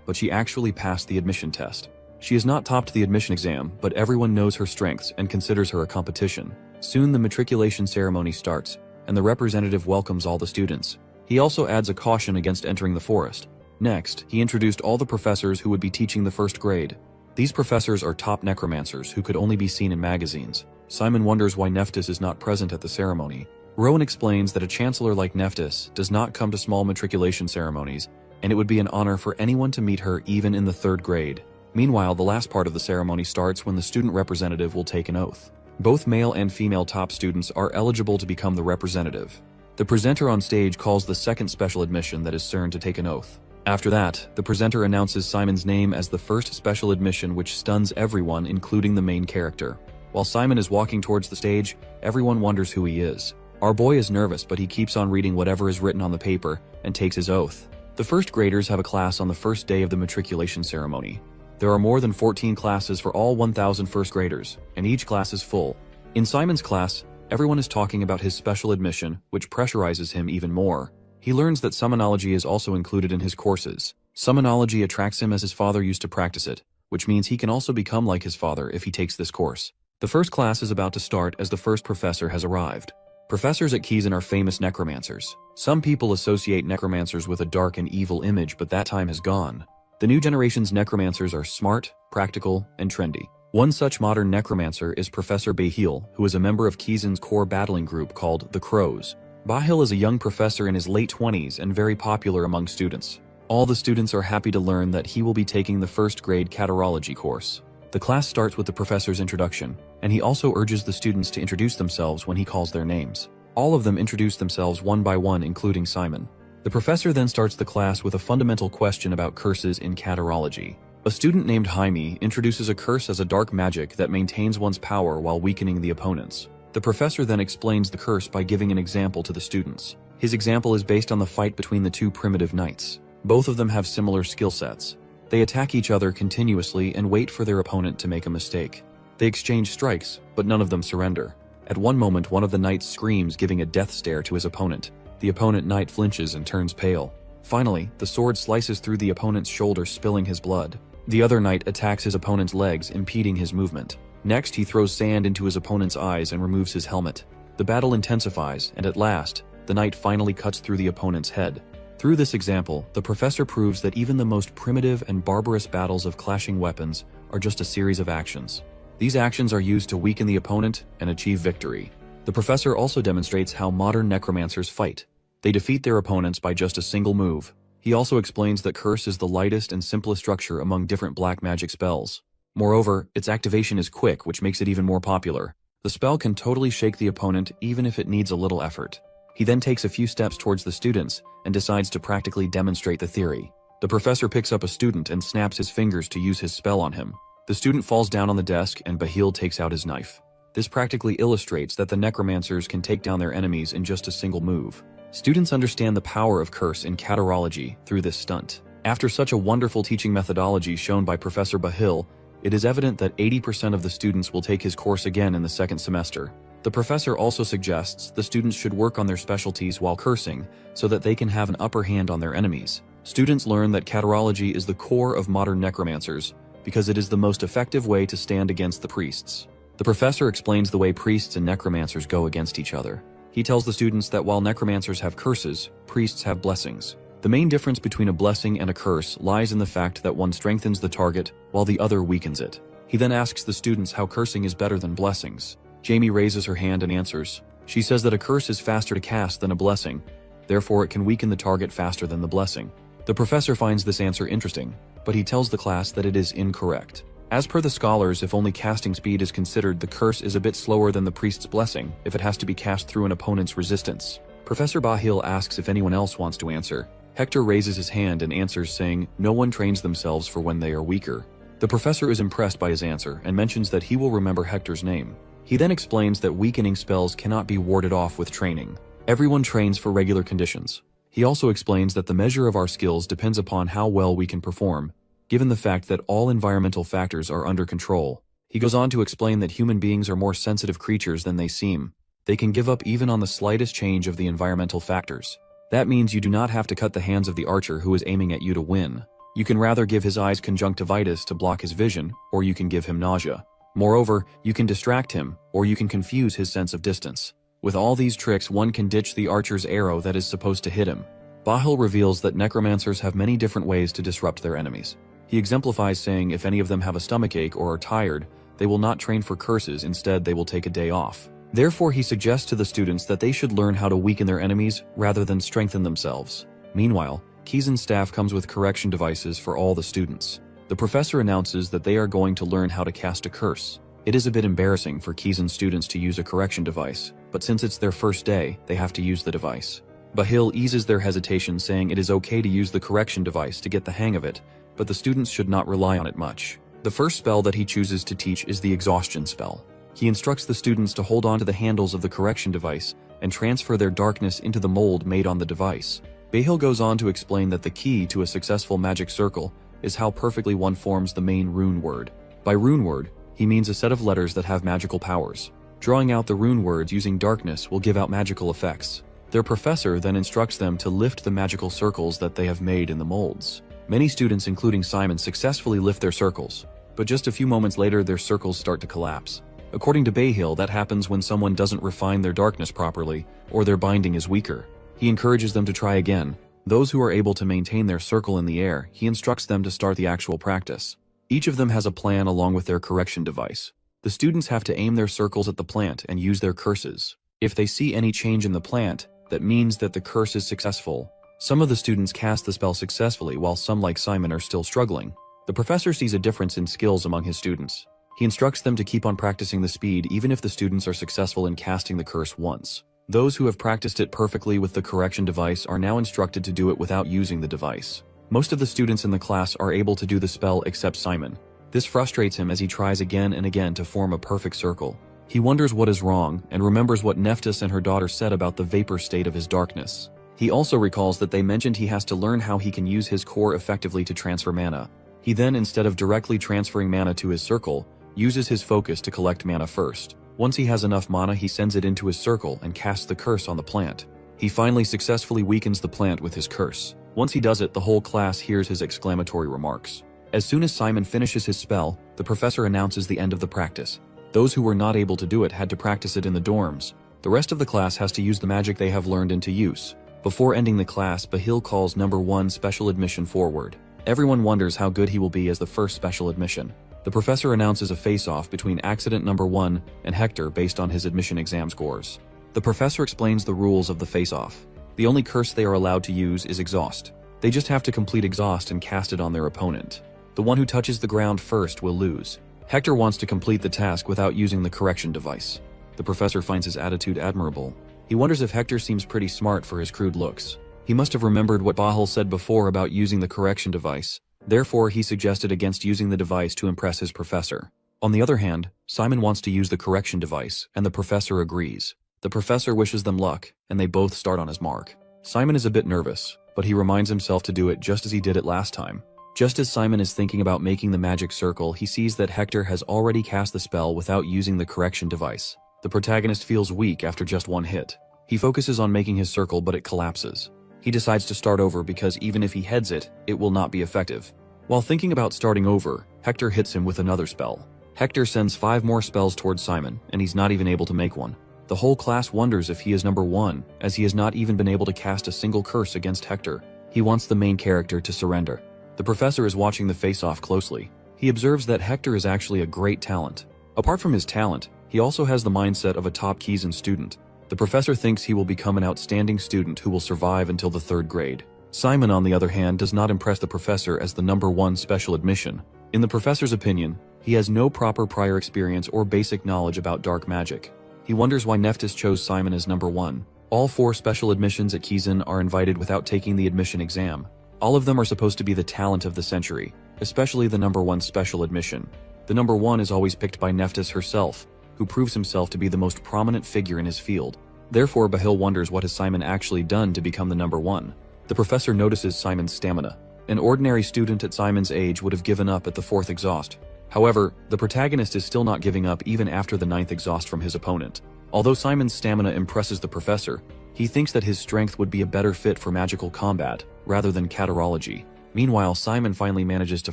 but she actually passed the admission test. She has not topped the admission exam, but everyone knows her strengths and considers her a competition. Soon the matriculation ceremony starts, and the representative welcomes all the students. He also adds a caution against entering the forest. Next, he introduced all the professors who would be teaching the first grade. These professors are top necromancers who could only be seen in magazines. Simon wonders why Nephthys is not present at the ceremony. Rowan explains that a chancellor like Nephthys does not come to small matriculation ceremonies, and it would be an honor for anyone to meet her even in the third grade. Meanwhile, the last part of the ceremony starts when the student representative will take an oath. Both male and female top students are eligible to become the representative. The presenter on stage calls the second special admission, that is CERN, to take an oath. After that, the presenter announces Simon's name as the first special admission, which stuns everyone, including the main character. While Simon is walking towards the stage, everyone wonders who he is. Our boy is nervous, but he keeps on reading whatever is written on the paper and takes his oath. The first graders have a class on the first day of the matriculation ceremony. There are more than 14 classes for all 1,000 first graders, and each class is full. In Simon's class, everyone is talking about his special admission, which pressurizes him even more. He learns that summonology is also included in his courses. Summonology attracts him as his father used to practice it, which means he can also become like his father if he takes this course. The first class is about to start as the first professor has arrived. Professors at Kizan are famous necromancers. Some people associate necromancers with a dark and evil image, but that time has gone. The new generation's necromancers are smart, practical, and trendy. One such modern necromancer is Professor Bahil, who is a member of Kizan's core battling group called the Crows. Bahil is a young professor in his late 20s and very popular among students. All the students are happy to learn that he will be taking the first grade catarology course. The class starts with the professor's introduction, and he also urges the students to introduce themselves when he calls their names. All of them introduce themselves one by one, including Simon. The professor then starts the class with a fundamental question about curses in catarology. A student named Jaime introduces a curse as a dark magic that maintains one's power while weakening the opponent's. The professor then explains the curse by giving an example to the students. His example is based on the fight between the two primitive knights. Both of them have similar skill sets. They attack each other continuously and wait for their opponent to make a mistake. They exchange strikes, but none of them surrender. At one moment, one of the knights screams, giving a death stare to his opponent. The opponent knight flinches and turns pale. Finally, the sword slices through the opponent's shoulder, spilling his blood. The other knight attacks his opponent's legs, impeding his movement. Next, he throws sand into his opponent's eyes and removes his helmet. The battle intensifies, and at last, the knight finally cuts through the opponent's head. Through this example, the professor proves that even the most primitive and barbarous battles of clashing weapons are just a series of actions. These actions are used to weaken the opponent and achieve victory. The professor also demonstrates how modern necromancers fight. They defeat their opponents by just a single move. He also explains that curse is the lightest and simplest structure among different black magic spells. Moreover, its activation is quick, which makes it even more popular. The spell can totally shake the opponent even if it needs a little effort. He then takes a few steps towards the students and decides to practically demonstrate the theory. The professor picks up a student and snaps his fingers to use his spell on him. The student falls down on the desk and Bahil takes out his knife. This practically illustrates that the necromancers can take down their enemies in just a single move. Students understand the power of curse in catarology through this stunt. After such a wonderful teaching methodology shown by Professor Bahil, it is evident that 80% of the students will take his course again in the second semester. The professor also suggests the students should work on their specialties while cursing so that they can have an upper hand on their enemies. Students learn that catarology is the core of modern necromancers because it is the most effective way to stand against the priests. The professor explains the way priests and necromancers go against each other. He tells the students that while necromancers have curses, priests have blessings. The main difference between a blessing and a curse lies in the fact that one strengthens the target while the other weakens it. He then asks the students how cursing is better than blessings. Jamie raises her hand and answers. She says that a curse is faster to cast than a blessing, therefore it can weaken the target faster than the blessing. The professor finds this answer interesting, but he tells the class that it is incorrect. As per the scholars, if only casting speed is considered, the curse is a bit slower than the priest's blessing if it has to be cast through an opponent's resistance. Professor Bahil asks if anyone else wants to answer. Hector raises his hand and answers, saying no one trains themselves for when they are weaker. The professor is impressed by his answer and mentions that he will remember Hector's name. He then explains that weakening spells cannot be warded off with training. Everyone trains for regular conditions. He also explains that the measure of our skills depends upon how well we can perform, given the fact that all environmental factors are under control. He goes on to explain that human beings are more sensitive creatures than they seem. They can give up even on the slightest change of the environmental factors. That means you do not have to cut the hands of the archer who is aiming at you to win. You can rather give his eyes conjunctivitis to block his vision, or you can give him nausea. Moreover, you can distract him, or you can confuse his sense of distance. With all these tricks, one can ditch the archer's arrow that is supposed to hit him. Bahil reveals that necromancers have many different ways to disrupt their enemies. He exemplifies saying if any of them have a stomachache or are tired, they will not train for curses, instead they will take a day off. Therefore, he suggests to the students that they should learn how to weaken their enemies rather than strengthen themselves. Meanwhile, Kizan's staff comes with correction devices for all the students. The professor announces that they are going to learn how to cast a curse. It is a bit embarrassing for Kizan's students to use a correction device, but since it's their first day, they have to use the device. Bahil eases their hesitation, saying it is okay to use the correction device to get the hang of it, but the students should not rely on it much. The first spell that he chooses to teach is the exhaustion spell. He instructs the students to hold on to the handles of the correction device and transfer their darkness into the mold made on the device. Bahil goes on to explain that the key to a successful magic circle is how perfectly one forms the main rune word. By rune word, he means a set of letters that have magical powers. Drawing out the rune words using darkness will give out magical effects. Their professor then instructs them to lift the magical circles that they have made in the molds. Many students, including Simon, successfully lift their circles, but just a few moments later their circles start to collapse. According to Bahil, that happens when someone doesn't refine their darkness properly, or their binding is weaker. He encourages them to try again. Those who are able to maintain their circle in the air, he instructs them to start the actual practice. Each of them has a plan along with their correction device. The students have to aim their circles at the plant and use their curses. If they see any change in the plant, that means that the curse is successful. Some of the students cast the spell successfully, while some, like Simon, are still struggling. The professor sees a difference in skills among his students. He instructs them to keep on practicing the speed even if the students are successful in casting the curse once. Those who have practiced it perfectly with the correction device are now instructed to do it without using the device. Most of the students in the class are able to do the spell except Simon. This frustrates him as he tries again and again to form a perfect circle. He wonders what is wrong and remembers what Nephthys and her daughter said about the vapor state of his darkness. He also recalls that they mentioned he has to learn how he can use his core effectively to transfer mana. He then, instead of directly transferring mana to his circle, uses his focus to collect mana first. Once he has enough mana, he sends it into his circle and casts the curse on the plant. He finally successfully weakens the plant with his curse. Once he does it, the whole class hears his exclamatory remarks. As soon as Simon finishes his spell, the professor announces the end of the practice. Those who were not able to do it had to practice it in the dorms. The rest of the class has to use the magic they have learned into use. Before ending the class, Bahil calls number 1 special admission forward. Everyone wonders how good he will be as the first special admission. The professor announces a face-off between accident number 1 and Hector based on his admission exam scores. The professor explains the rules of the face-off. The only curse they are allowed to use is exhaust. They just have to complete exhaust and cast it on their opponent. The one who touches the ground first will lose. Hector wants to complete the task without using the correction device. The professor finds his attitude admirable. He wonders if Hector seems pretty smart for his crude looks. He must have remembered what Bahil said before about using the correction device. Therefore, he suggested against using the device to impress his professor. On the other hand, Simon wants to use the correction device, and the professor agrees. The professor wishes them luck, and they both start on his mark. Simon is a bit nervous, but he reminds himself to do it just as he did it last time. Just as Simon is thinking about making the magic circle, he sees that Hector has already cast the spell without using the correction device. The protagonist feels weak after just one hit. He focuses on making his circle, but it collapses. He decides to start over because even if he heads it, it will not be effective. While thinking about starting over, Hector hits him with another spell. Hector sends 5 more spells towards Simon, and he's not even able to make one. The whole class wonders if he is number 1, as he has not even been able to cast a single curse against Hector. He wants the main character to surrender. The professor is watching the face-off closely. He observes that Hector is actually a great talent. Apart from his talent, he also has the mindset of a top Kizun student. The professor thinks he will become an outstanding student who will survive until the 3rd grade. Simon, on the other hand, does not impress the professor as the number 1 special admission. In the professor's opinion, he has no proper prior experience or basic knowledge about dark magic. He wonders why Nephthys chose Simon as number 1. All 4 special admissions at Kizun are invited without taking the admission exam. All of them are supposed to be the talent of the century, especially the number 1 special admission. The number 1 is always picked by Nephthys herself, who proves himself to be the most prominent figure in his field. Therefore, Bahil wonders what has Simon actually done to become the number 1. The professor notices Simon's stamina. An ordinary student at Simon's age would have given up at the 4th exhaust. However, the protagonist is still not giving up even after the 9th exhaust from his opponent. Although Simon's stamina impresses the professor, he thinks that his strength would be a better fit for magical combat, rather than catarology. Meanwhile, Simon finally manages to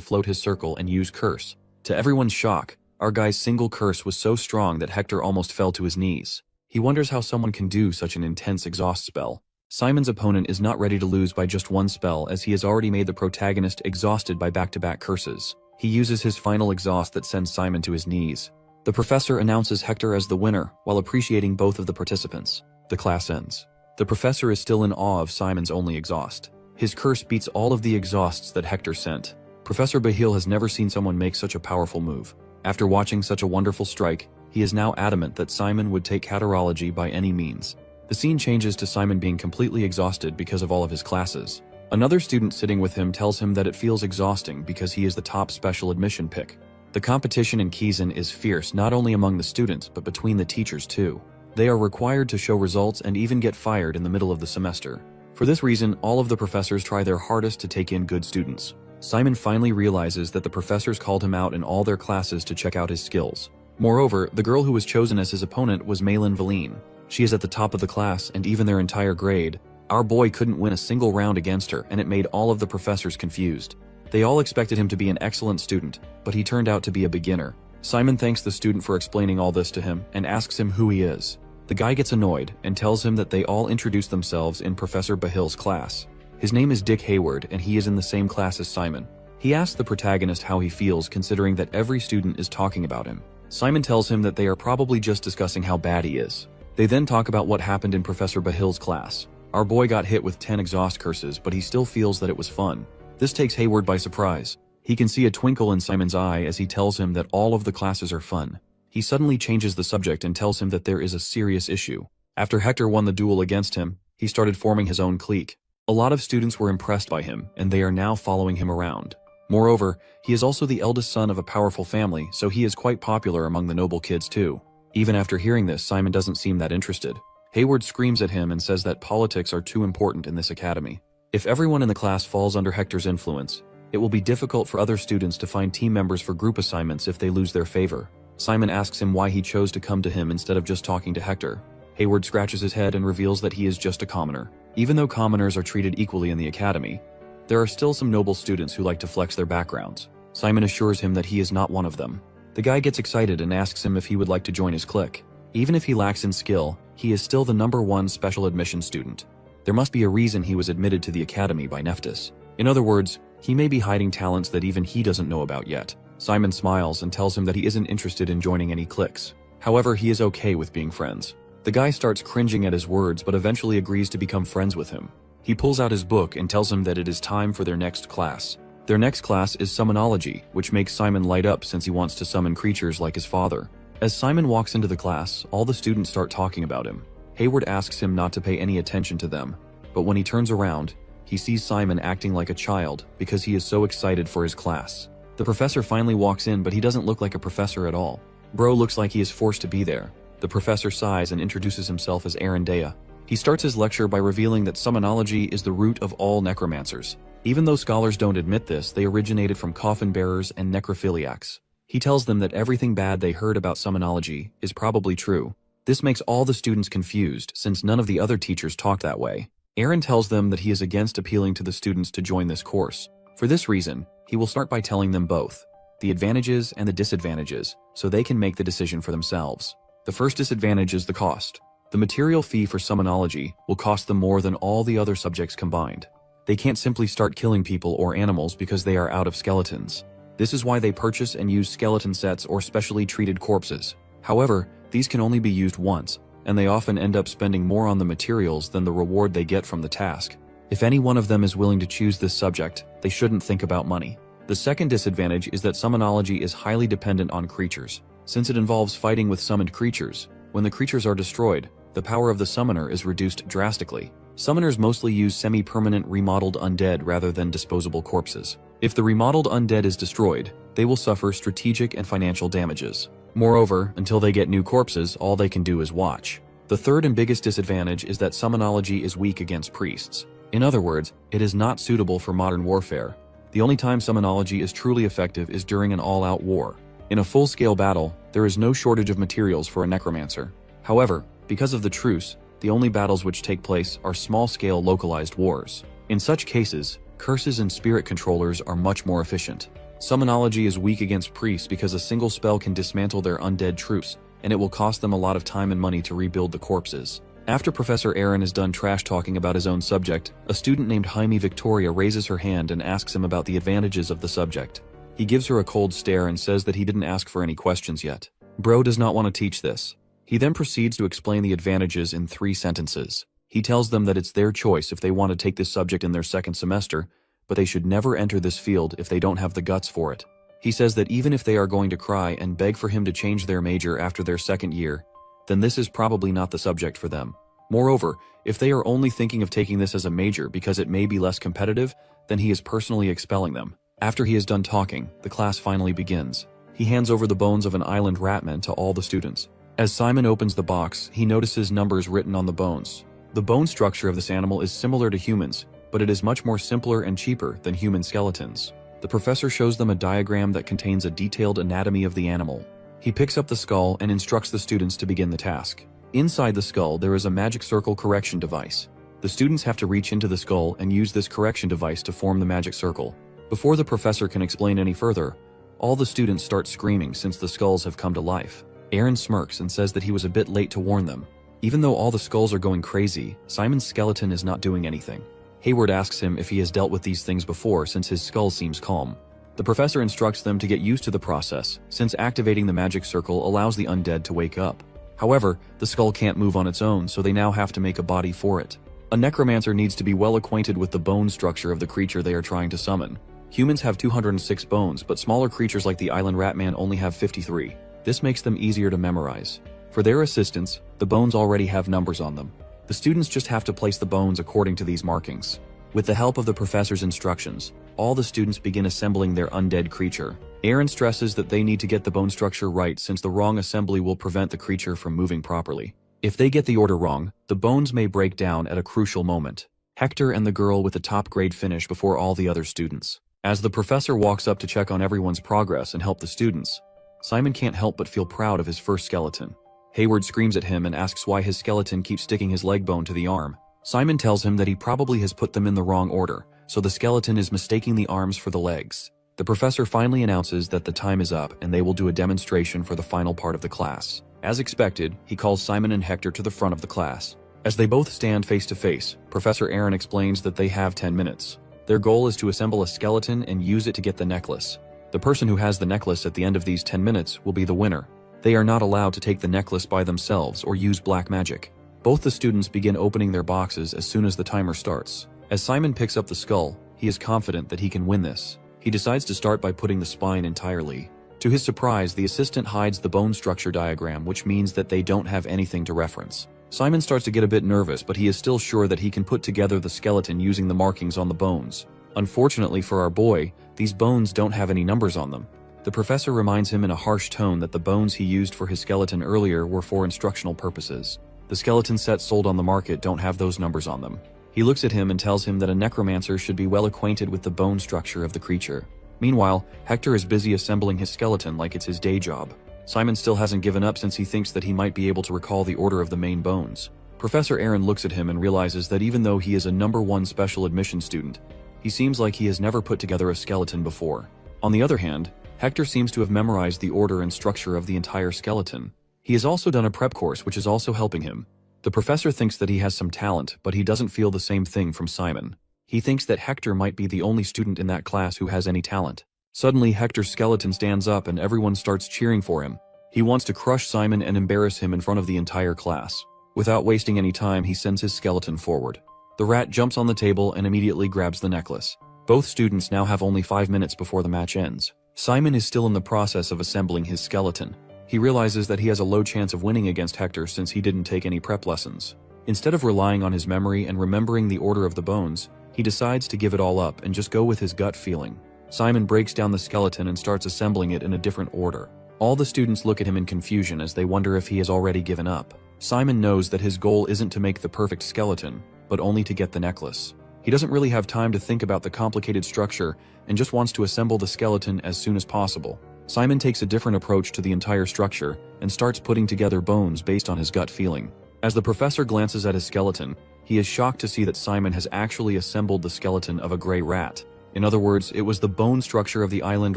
float his circle and use curse. To everyone's shock, our guy's single curse was so strong that Hector almost fell to his knees. He wonders how someone can do such an intense exhaust spell. Simon's opponent is not ready to lose by just 1 spell, as he has already made the protagonist exhausted by back-to-back curses. He uses his final exhaust that sends Simon to his knees. The professor announces Hector as the winner, while appreciating both of the participants. The class ends. The professor is still in awe of Simon's only exhaust. His curse beats all of the exhausts that Hector sent. Professor Bahil has never seen someone make such a powerful move. After watching such a wonderful strike, he is now adamant that Simon would take catarology by any means. The scene changes to Simon being completely exhausted because of all of his classes. Another student sitting with him tells him that it feels exhausting because he is the top special admission pick. The competition in Kizun is fierce not only among the students but between the teachers too. They are required to show results and even get fired in the middle of the semester. For this reason, all of the professors try their hardest to take in good students. Simon finally realizes that the professors called him out in all their classes to check out his skills. Moreover, the girl who was chosen as his opponent was Malin Valine. She is at the top of the class and even their entire grade. Our boy couldn't win a single round against her, and it made all of the professors confused. They all expected him to be an excellent student, but he turned out to be a beginner. Simon thanks the student for explaining all this to him and asks him who he is. The guy gets annoyed and tells him that they all introduced themselves in Professor Bahil's class. His name is Dick Hayward, and he is in the same class as Simon. He asks the protagonist how he feels considering that every student is talking about him. Simon tells him that they are probably just discussing how bad he is. They then talk about what happened in Professor Bahil's class. Our boy got hit with 10 exhaust curses, but he still feels that it was fun. This takes Hayward by surprise. He can see a twinkle in Simon's eye as he tells him that all of the classes are fun. He suddenly changes the subject and tells him that there is a serious issue. After Hector won the duel against him, he started forming his own clique. A lot of students were impressed by him, and they are now following him around. Moreover, he is also the eldest son of a powerful family, so he is quite popular among the noble kids too. Even after hearing this, Simon doesn't seem that interested. Hayward screams at him and says that politics are too important in this academy. If everyone in the class falls under Hector's influence, it will be difficult for other students to find team members for group assignments if they lose their favor. Simon asks him why he chose to come to him instead of just talking to Hector. Hayward scratches his head and reveals that he is just a commoner. Even though commoners are treated equally in the academy, there are still some noble students who like to flex their backgrounds. Simon assures him that he is not one of them. The guy gets excited and asks him if he would like to join his clique. Even if he lacks in skill, he is still the #1 special admission student. There must be a reason he was admitted to the academy by Nephthys. In other words, he may be hiding talents that even he doesn't know about yet. Simon smiles and tells him that he isn't interested in joining any cliques. However, he is okay with being friends. The guy starts cringing at his words but eventually agrees to become friends with him. He pulls out his book and tells him that it is time for their next class. Their next class is summonology, which makes Simon light up since he wants to summon creatures like his father. As Simon walks into the class, all the students start talking about him. Hayward asks him not to pay any attention to them, but when he turns around, he sees Simon acting like a child because he is so excited for his class. The professor finally walks in, but he doesn't look like a professor at all. Bro looks like he is forced to be there. The professor sighs and introduces himself as Arendea. He starts his lecture by revealing that summonology is the root of all necromancers. Even though scholars don't admit this, they originated from coffin bearers and necrophiliacs. He tells them that everything bad they heard about summonology is probably true. This makes all the students confused, since none of the other teachers talk that way. Aaron tells them that he is against appealing to the students to join this course. For this reason, he will start by telling them both, the advantages and the disadvantages, so they can make the decision for themselves. The first disadvantage is the cost. The material fee for summonology will cost them more than all the other subjects combined. They can't simply start killing people or animals because they are out of skeletons. This is why they purchase and use skeleton sets or specially treated corpses. However, these can only be used once, and they often end up spending more on the materials than the reward they get from the task. If any one of them is willing to choose this subject, they shouldn't think about money. The second disadvantage is that summonology is highly dependent on creatures. Since it involves fighting with summoned creatures, when the creatures are destroyed, the power of the summoner is reduced drastically. Summoners mostly use semi-permanent remodeled undead rather than disposable corpses. If the remodeled undead is destroyed, they will suffer strategic and financial damages. Moreover, until they get new corpses, all they can do is watch. The third and biggest disadvantage is that summonology is weak against priests. In other words, it is not suitable for modern warfare. The only time summonology is truly effective is during an all-out war. In a full-scale battle, there is no shortage of materials for a necromancer. However, because of the truce, the only battles which take place are small-scale localized wars. In such cases, curses and spirit controllers are much more efficient. Summonology is weak against priests because a single spell can dismantle their undead troops, and it will cost them a lot of time and money to rebuild the corpses. After Professor Aaron is done trash-talking about his own subject, a student named Jaime Victoria raises her hand and asks him about the advantages of the subject. He gives her a cold stare and says that he didn't ask for any questions yet. Bro does not want to teach this. He then proceeds to explain the advantages in 3 sentences. He tells them that it's their choice if they want to take this subject in their second semester, but they should never enter this field if they don't have the guts for it. He says that even if they are going to cry and beg for him to change their major after their second year, then this is probably not the subject for them. Moreover, if they are only thinking of taking this as a major because it may be less competitive, then he is personally expelling them. After he is done talking, the class finally begins. He hands over the bones of an island ratman to all the students. As Simon opens the box, he notices numbers written on the bones. The bone structure of this animal is similar to humans, but it is much more simpler and cheaper than human skeletons. The professor shows them a diagram that contains a detailed anatomy of the animal. He picks up the skull and instructs the students to begin the task. Inside the skull, there is a magic circle correction device. The students have to reach into the skull and use this correction device to form the magic circle. Before the professor can explain any further, all the students start screaming since the skulls have come to life. Aaron smirks and says that he was a bit late to warn them. Even though all the skulls are going crazy, Simon's skeleton is not doing anything. Hayward asks him if he has dealt with these things before since his skull seems calm. The professor instructs them to get used to the process, since activating the magic circle allows the undead to wake up. However, the skull can't move on its own, so they now have to make a body for it. A necromancer needs to be well acquainted with the bone structure of the creature they are trying to summon. Humans have 206 bones, but smaller creatures like the island ratman only have 53. This makes them easier to memorize. For their assistance, the bones already have numbers on them. The students just have to place the bones according to these markings. With the help of the professor's instructions, all the students begin assembling their undead creature. Aaron stresses that they need to get the bone structure right since the wrong assembly will prevent the creature from moving properly. If they get the order wrong, the bones may break down at a crucial moment. Hector and the girl with the top grade finish before all the other students. As the professor walks up to check on everyone's progress and help the students, Simon can't help but feel proud of his first skeleton. Hayward screams at him and asks why his skeleton keeps sticking his leg bone to the arm. Simon tells him that he probably has put them in the wrong order, so the skeleton is mistaking the arms for the legs. The professor finally announces that the time is up and they will do a demonstration for the final part of the class. As expected, he calls Simon and Hector to the front of the class. As they both stand face to face, Professor Aaron explains that they have 10 minutes. Their goal is to assemble a skeleton and use it to get the necklace. The person who has the necklace at the end of these 10 minutes will be the winner. They are not allowed to take the necklace by themselves or use black magic. Both the students begin opening their boxes as soon as the timer starts. As Simon picks up the skull, he is confident that he can win this. He decides to start by putting the spine entirely. To his surprise, the assistant hides the bone structure diagram, which means that they don't have anything to reference. Simon starts to get a bit nervous, but he is still sure that he can put together the skeleton using the markings on the bones. Unfortunately for our boy, these bones don't have any numbers on them. The professor reminds him in a harsh tone that the bones he used for his skeleton earlier were for instructional purposes. The skeleton sets sold on the market don't have those numbers on them. He looks at him and tells him that a necromancer should be well acquainted with the bone structure of the creature. Meanwhile, Hector is busy assembling his skeleton like it's his day job. Simon still hasn't given up since he thinks that he might be able to recall the order of the main bones. Professor Aaron looks at him and realizes that even though he is a #1 special admission student, he seems like he has never put together a skeleton before. On the other hand, Hector seems to have memorized the order and structure of the entire skeleton. He has also done a prep course which is also helping him. The professor thinks that he has some talent, but he doesn't feel the same thing from Simon. He thinks that Hector might be the only student in that class who has any talent. Suddenly, Hector's skeleton stands up and everyone starts cheering for him. He wants to crush Simon and embarrass him in front of the entire class. Without wasting any time, he sends his skeleton forward. The rat jumps on the table and immediately grabs the necklace. Both students now have only 5 minutes before the match ends. Simon is still in the process of assembling his skeleton. He realizes that he has a low chance of winning against Hector since he didn't take any prep lessons. Instead of relying on his memory and remembering the order of the bones, he decides to give it all up and just go with his gut feeling. Simon breaks down the skeleton and starts assembling it in a different order. All the students look at him in confusion as they wonder if he has already given up. Simon knows that his goal isn't to make the perfect skeleton, but only to get the necklace. He doesn't really have time to think about the complicated structure and just wants to assemble the skeleton as soon as possible. Simon takes a different approach to the entire structure and starts putting together bones based on his gut feeling. As the professor glances at his skeleton, he is shocked to see that Simon has actually assembled the skeleton of a gray rat. In other words, it was the bone structure of the island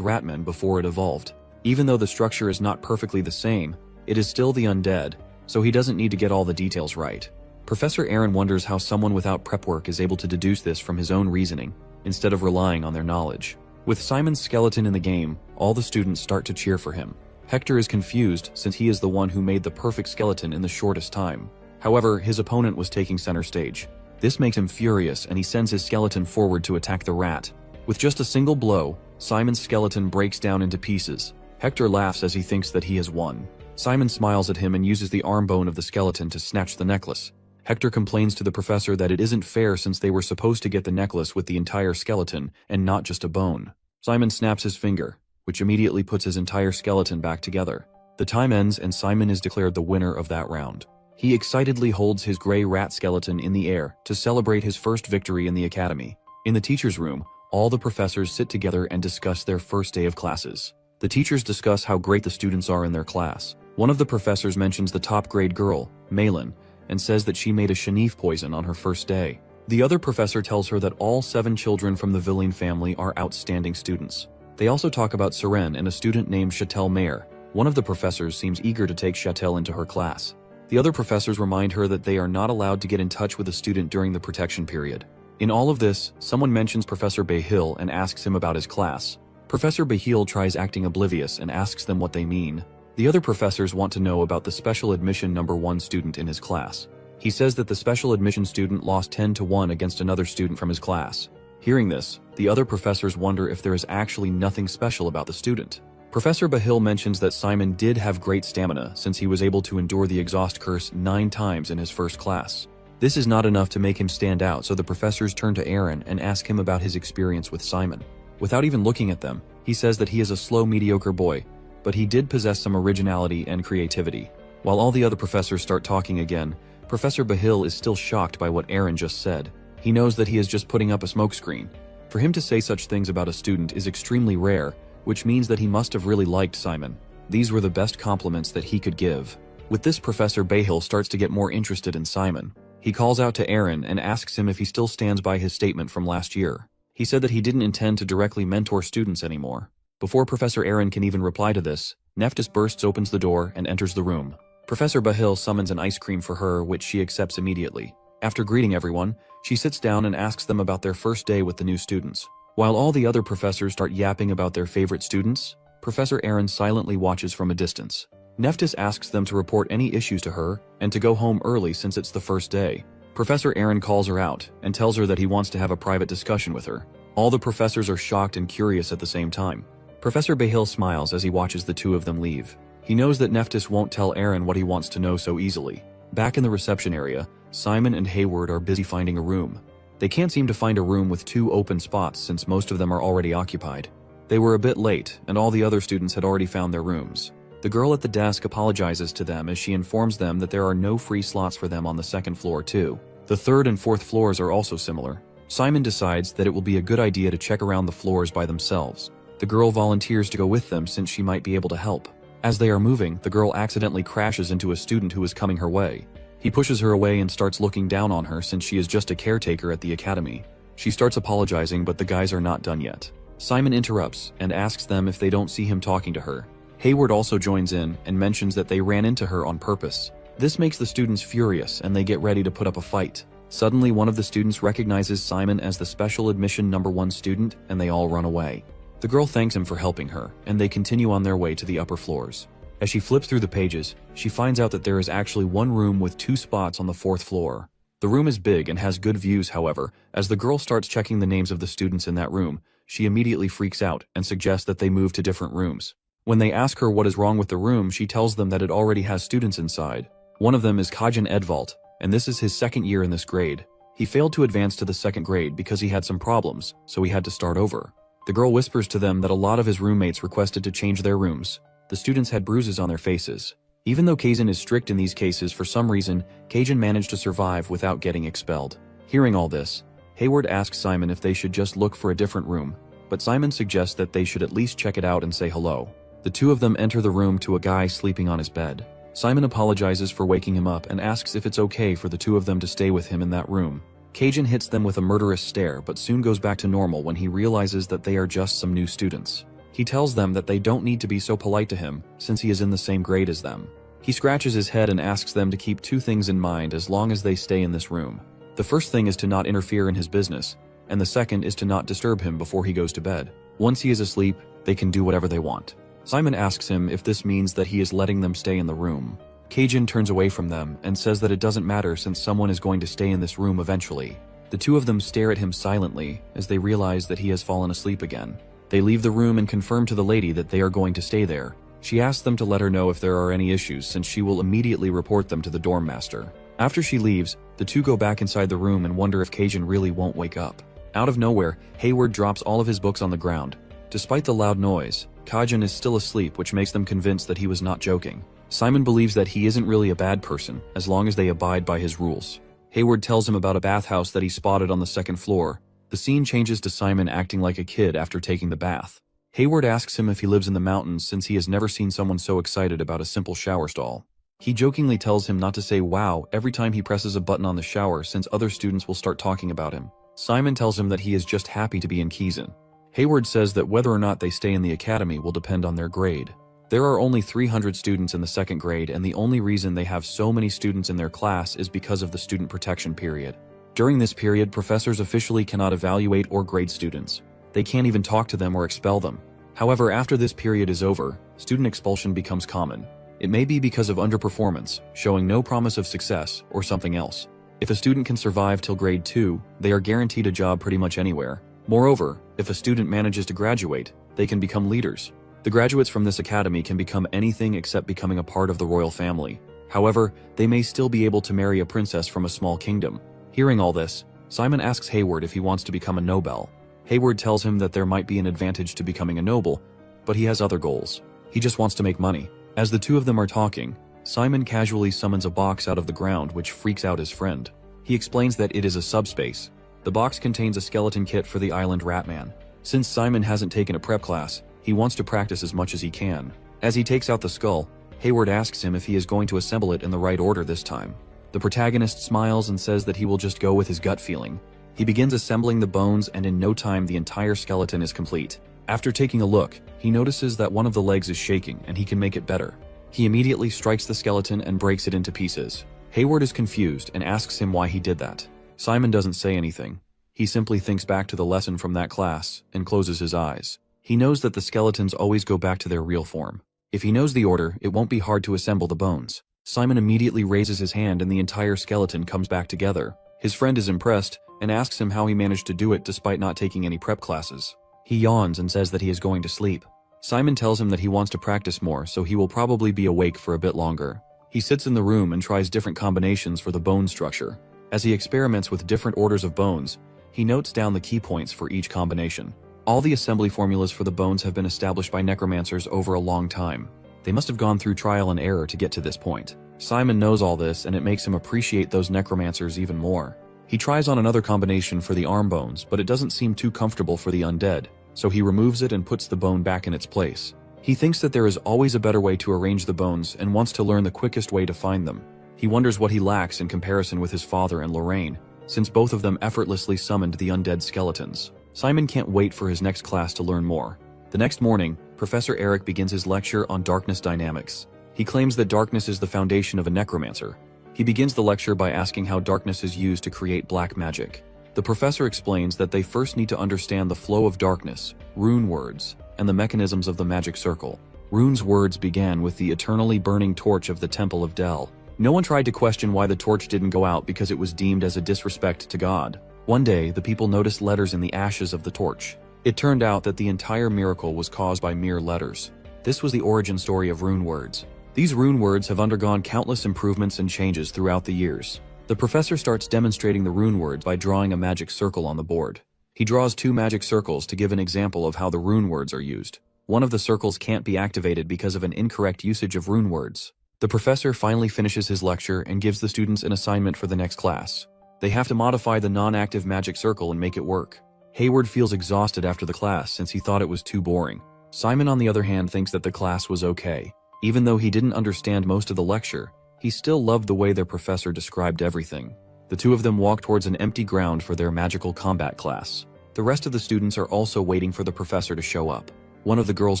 ratmen before it evolved. Even though the structure is not perfectly the same, it is still the undead, so he doesn't need to get all the details right. Professor Aaron wonders how someone without prep work is able to deduce this from his own reasoning, instead of relying on their knowledge. With Simon's skeleton in the game, all the students start to cheer for him. Hector is confused since he is the one who made the perfect skeleton in the shortest time. However, his opponent was taking center stage. This makes him furious and he sends his skeleton forward to attack the rat. With just a single blow, Simon's skeleton breaks down into pieces. Hector laughs as he thinks that he has won. Simon smiles at him and uses the arm bone of the skeleton to snatch the necklace. Hector complains to the professor that it isn't fair since they were supposed to get the necklace with the entire skeleton and not just a bone. Simon snaps his finger, which immediately puts his entire skeleton back together. The time ends and Simon is declared the winner of that round. He excitedly holds his gray rat skeleton in the air to celebrate his first victory in the academy. In the teacher's room, all the professors sit together and discuss their first day of classes. The teachers discuss how great the students are in their class. One of the professors mentions the top grade girl, Malin, and says that she made a shenif poison on her first day. The other professor tells her that all 7 children from the Villian family are outstanding students. They also talk about Seren and a student named Chatel Mayer. One of the professors seems eager to take Chatel into her class. The other professors remind her that they are not allowed to get in touch with a student during the protection period. In all of this, someone mentions Professor Behil and asks him about his class. Professor Behil tries acting oblivious and asks them what they mean. The other professors want to know about the special admission number 1 student in his class. He says that the special admission student lost 10-1 against another student from his class. Hearing this, the other professors wonder if there is actually nothing special about the student. Professor Behil mentions that Simon did have great stamina since he was able to endure the exhaust curse 9 times in his first class. This is not enough to make him stand out, so the professors turn to Aaron and ask him about his experience with Simon. Without even looking at them, he says that he is a slow, mediocre boy, but he did possess some originality and creativity. While all the other professors start talking again, Professor Behil is still shocked by what Aaron just said. He knows that he is just putting up a smokescreen. For him to say such things about a student is extremely rare, which means that he must have really liked Simon. These were the best compliments that he could give. With this, Professor Behil starts to get more interested in Simon. He calls out to Aaron and asks him if he still stands by his statement from last year. He said that he didn't intend to directly mentor students anymore. Before Professor Aaron can even reply to this, Nephthys bursts open the door and enters the room. Professor Behil summons an ice cream for her, which she accepts immediately. After greeting everyone, she sits down and asks them about their first day with the new students. While all the other professors start yapping about their favorite students, Professor Aaron silently watches from a distance. Nephthys asks them to report any issues to her and to go home early since it's the first day. Professor Aaron calls her out and tells her that he wants to have a private discussion with her. All the professors are shocked and curious at the same time. Professor Behil smiles as he watches the two of them leave. He knows that Nephthys won't tell Aaron what he wants to know so easily. Back in the reception area, Simon and Hayward are busy finding a room. They can't seem to find a room with 2 open spots since most of them are already occupied. They were a bit late, and all the other students had already found their rooms. The girl at the desk apologizes to them as she informs them that there are no free slots for them on the 2nd floor too. The 3rd and 4th floors are also similar. Simon decides that it will be a good idea to check around the floors by themselves. The girl volunteers to go with them since she might be able to help. As they are moving, the girl accidentally crashes into a student who is coming her way. He pushes her away and starts looking down on her since she is just a caretaker at the academy. She starts apologizing, but the guys are not done yet. Simon interrupts and asks them if they don't see him talking to her. Hayward also joins in and mentions that they ran into her on purpose. This makes the students furious and they get ready to put up a fight. Suddenly, one of the students recognizes Simon as the special admission #1 student and they all run away. The girl thanks him for helping her and they continue on their way to the upper floors. As she flips through the pages, she finds out that there is actually one room with 2 spots on the 4th floor. The room is big and has good views, however. As the girl starts checking the names of the students in that room, she immediately freaks out and suggests that they move to different rooms. When they ask her what is wrong with the room, she tells them that it already has students inside. One of them is Kajin Edvald, and this is his 2nd year in this grade. He failed to advance to the 2nd grade because he had some problems, so he had to start over. The girl whispers to them that a lot of his roommates requested to change their rooms. The students had bruises on their faces. Even though Kajin is strict in these cases, for some reason, Kajin managed to survive without getting expelled. Hearing all this, Hayward asks Simon if they should just look for a different room, but Simon suggests that they should at least check it out and say hello. The 2 of them enter the room to a guy sleeping on his bed. Simon apologizes for waking him up and asks if it's okay for the 2 of them to stay with him in that room. Kajin hits them with a murderous stare but soon goes back to normal when he realizes that they are just some new students. He tells them that they don't need to be so polite to him since he is in the same grade as them. He scratches his head and asks them to keep 2 things in mind as long as they stay in this room. The first thing is to not interfere in his business, and the second is to not disturb him before he goes to bed. Once he is asleep, they can do whatever they want. Simon asks him if this means that he is letting them stay in the room. Kajin turns away from them and says that it doesn't matter since someone is going to stay in this room eventually. The 2 of them stare at him silently as they realize that he has fallen asleep again. They leave the room and confirm to the lady that they are going to stay there. She asks them to let her know if there are any issues since she will immediately report them to the dorm master. After she leaves, the 2 go back inside the room and wonder if Kajin really won't wake up. Out of nowhere, Hayward drops all of his books on the ground. Despite the loud noise, Kajin is still asleep, which makes them convinced that he was not joking. Simon believes that he isn't really a bad person as long as they abide by his rules. Hayward tells him about a bathhouse that he spotted on the 2nd floor. The scene changes to Simon acting like a kid after taking the bath. Hayward asks him if he lives in the mountains since he has never seen someone so excited about a simple shower stall. He jokingly tells him not to say wow every time he presses a button on the shower since other students will start talking about him. Simon tells him that he is just happy to be in Kajin. Hayward says that whether or not they stay in the academy will depend on their grade. There are only 300 students in the 2nd grade and the only reason they have so many students in their class is because of the student protection period. During this period, professors officially cannot evaluate or grade students. They can't even talk to them or expel them. However, after this period is over, student expulsion becomes common. It may be because of underperformance, showing no promise of success, or something else. If a student can survive till grade 2, they are guaranteed a job pretty much anywhere. Moreover, if a student manages to graduate, they can become leaders. The graduates from this academy can become anything except becoming a part of the royal family. However, they may still be able to marry a princess from a small kingdom. Hearing all this, Simon asks Hayward if he wants to become a noble. Hayward tells him that there might be an advantage to becoming a noble, but he has other goals. He just wants to make money. As the 2 of them are talking, Simon casually summons a box out of the ground which freaks out his friend. He explains that it is a subspace. The box contains a skeleton kit for the island Ratman. Since Simon hasn't taken a prep class, he wants to practice as much as he can. As he takes out the skull, Hayward asks him if he is going to assemble it in the right order this time. The protagonist smiles and says that he will just go with his gut feeling. He begins assembling the bones and in no time the entire skeleton is complete. After taking a look, he notices that one of the legs is shaking and he can make it better. He immediately strikes the skeleton and breaks it into pieces. Hayward is confused and asks him why he did that. Simon doesn't say anything. He simply thinks back to the lesson from that class and closes his eyes. He knows that the skeletons always go back to their real form. If he knows the order, it won't be hard to assemble the bones. Simon immediately raises his hand and the entire skeleton comes back together. His friend is impressed and asks him how he managed to do it despite not taking any prep classes. He yawns and says that he is going to sleep. Simon tells him that he wants to practice more, so he will probably be awake for a bit longer. He sits in the room and tries different combinations for the bone structure. As he experiments with different orders of bones, he notes down the key points for each combination. All the assembly formulas for the bones have been established by necromancers over a long time. They must have gone through trial and error to get to this point. Simon knows all this and it makes him appreciate those necromancers even more. He tries on another combination for the arm bones, but it doesn't seem too comfortable for the undead, so he removes it and puts the bone back in its place. He thinks that there is always a better way to arrange the bones and wants to learn the quickest way to find them. He wonders what he lacks in comparison with his father and Lorraine, since both of them effortlessly summoned the undead skeletons. Simon can't wait for his next class to learn more. The next morning, Professor Eric begins his lecture on darkness dynamics. He claims that darkness is the foundation of a necromancer. He begins the lecture by asking how darkness is used to create black magic. The professor explains that they first need to understand the flow of darkness, rune words, and the mechanisms of the magic circle. Rune's words began with the eternally burning torch of the Temple of Del. No one tried to question why the torch didn't go out because it was deemed as a disrespect to God. One day, the people noticed letters in the ashes of the torch. It turned out that the entire miracle was caused by mere letters. This was the origin story of rune words. These rune words have undergone countless improvements and changes throughout the years. The professor starts demonstrating the rune words by drawing a magic circle on the board. He draws 2 magic circles to give an example of how the rune words are used. One of the circles can't be activated because of an incorrect usage of rune words. The professor finally finishes his lecture and gives the students an assignment for the next class. They have to modify the non-active magic circle and make it work. Hayward feels exhausted after the class since he thought it was too boring. Simon, on the other hand, thinks that the class was okay. Even though he didn't understand most of the lecture, he still loved the way their professor described everything. The two of them walk towards an empty ground for their magical combat class. The rest of the students are also waiting for the professor to show up. One of the girls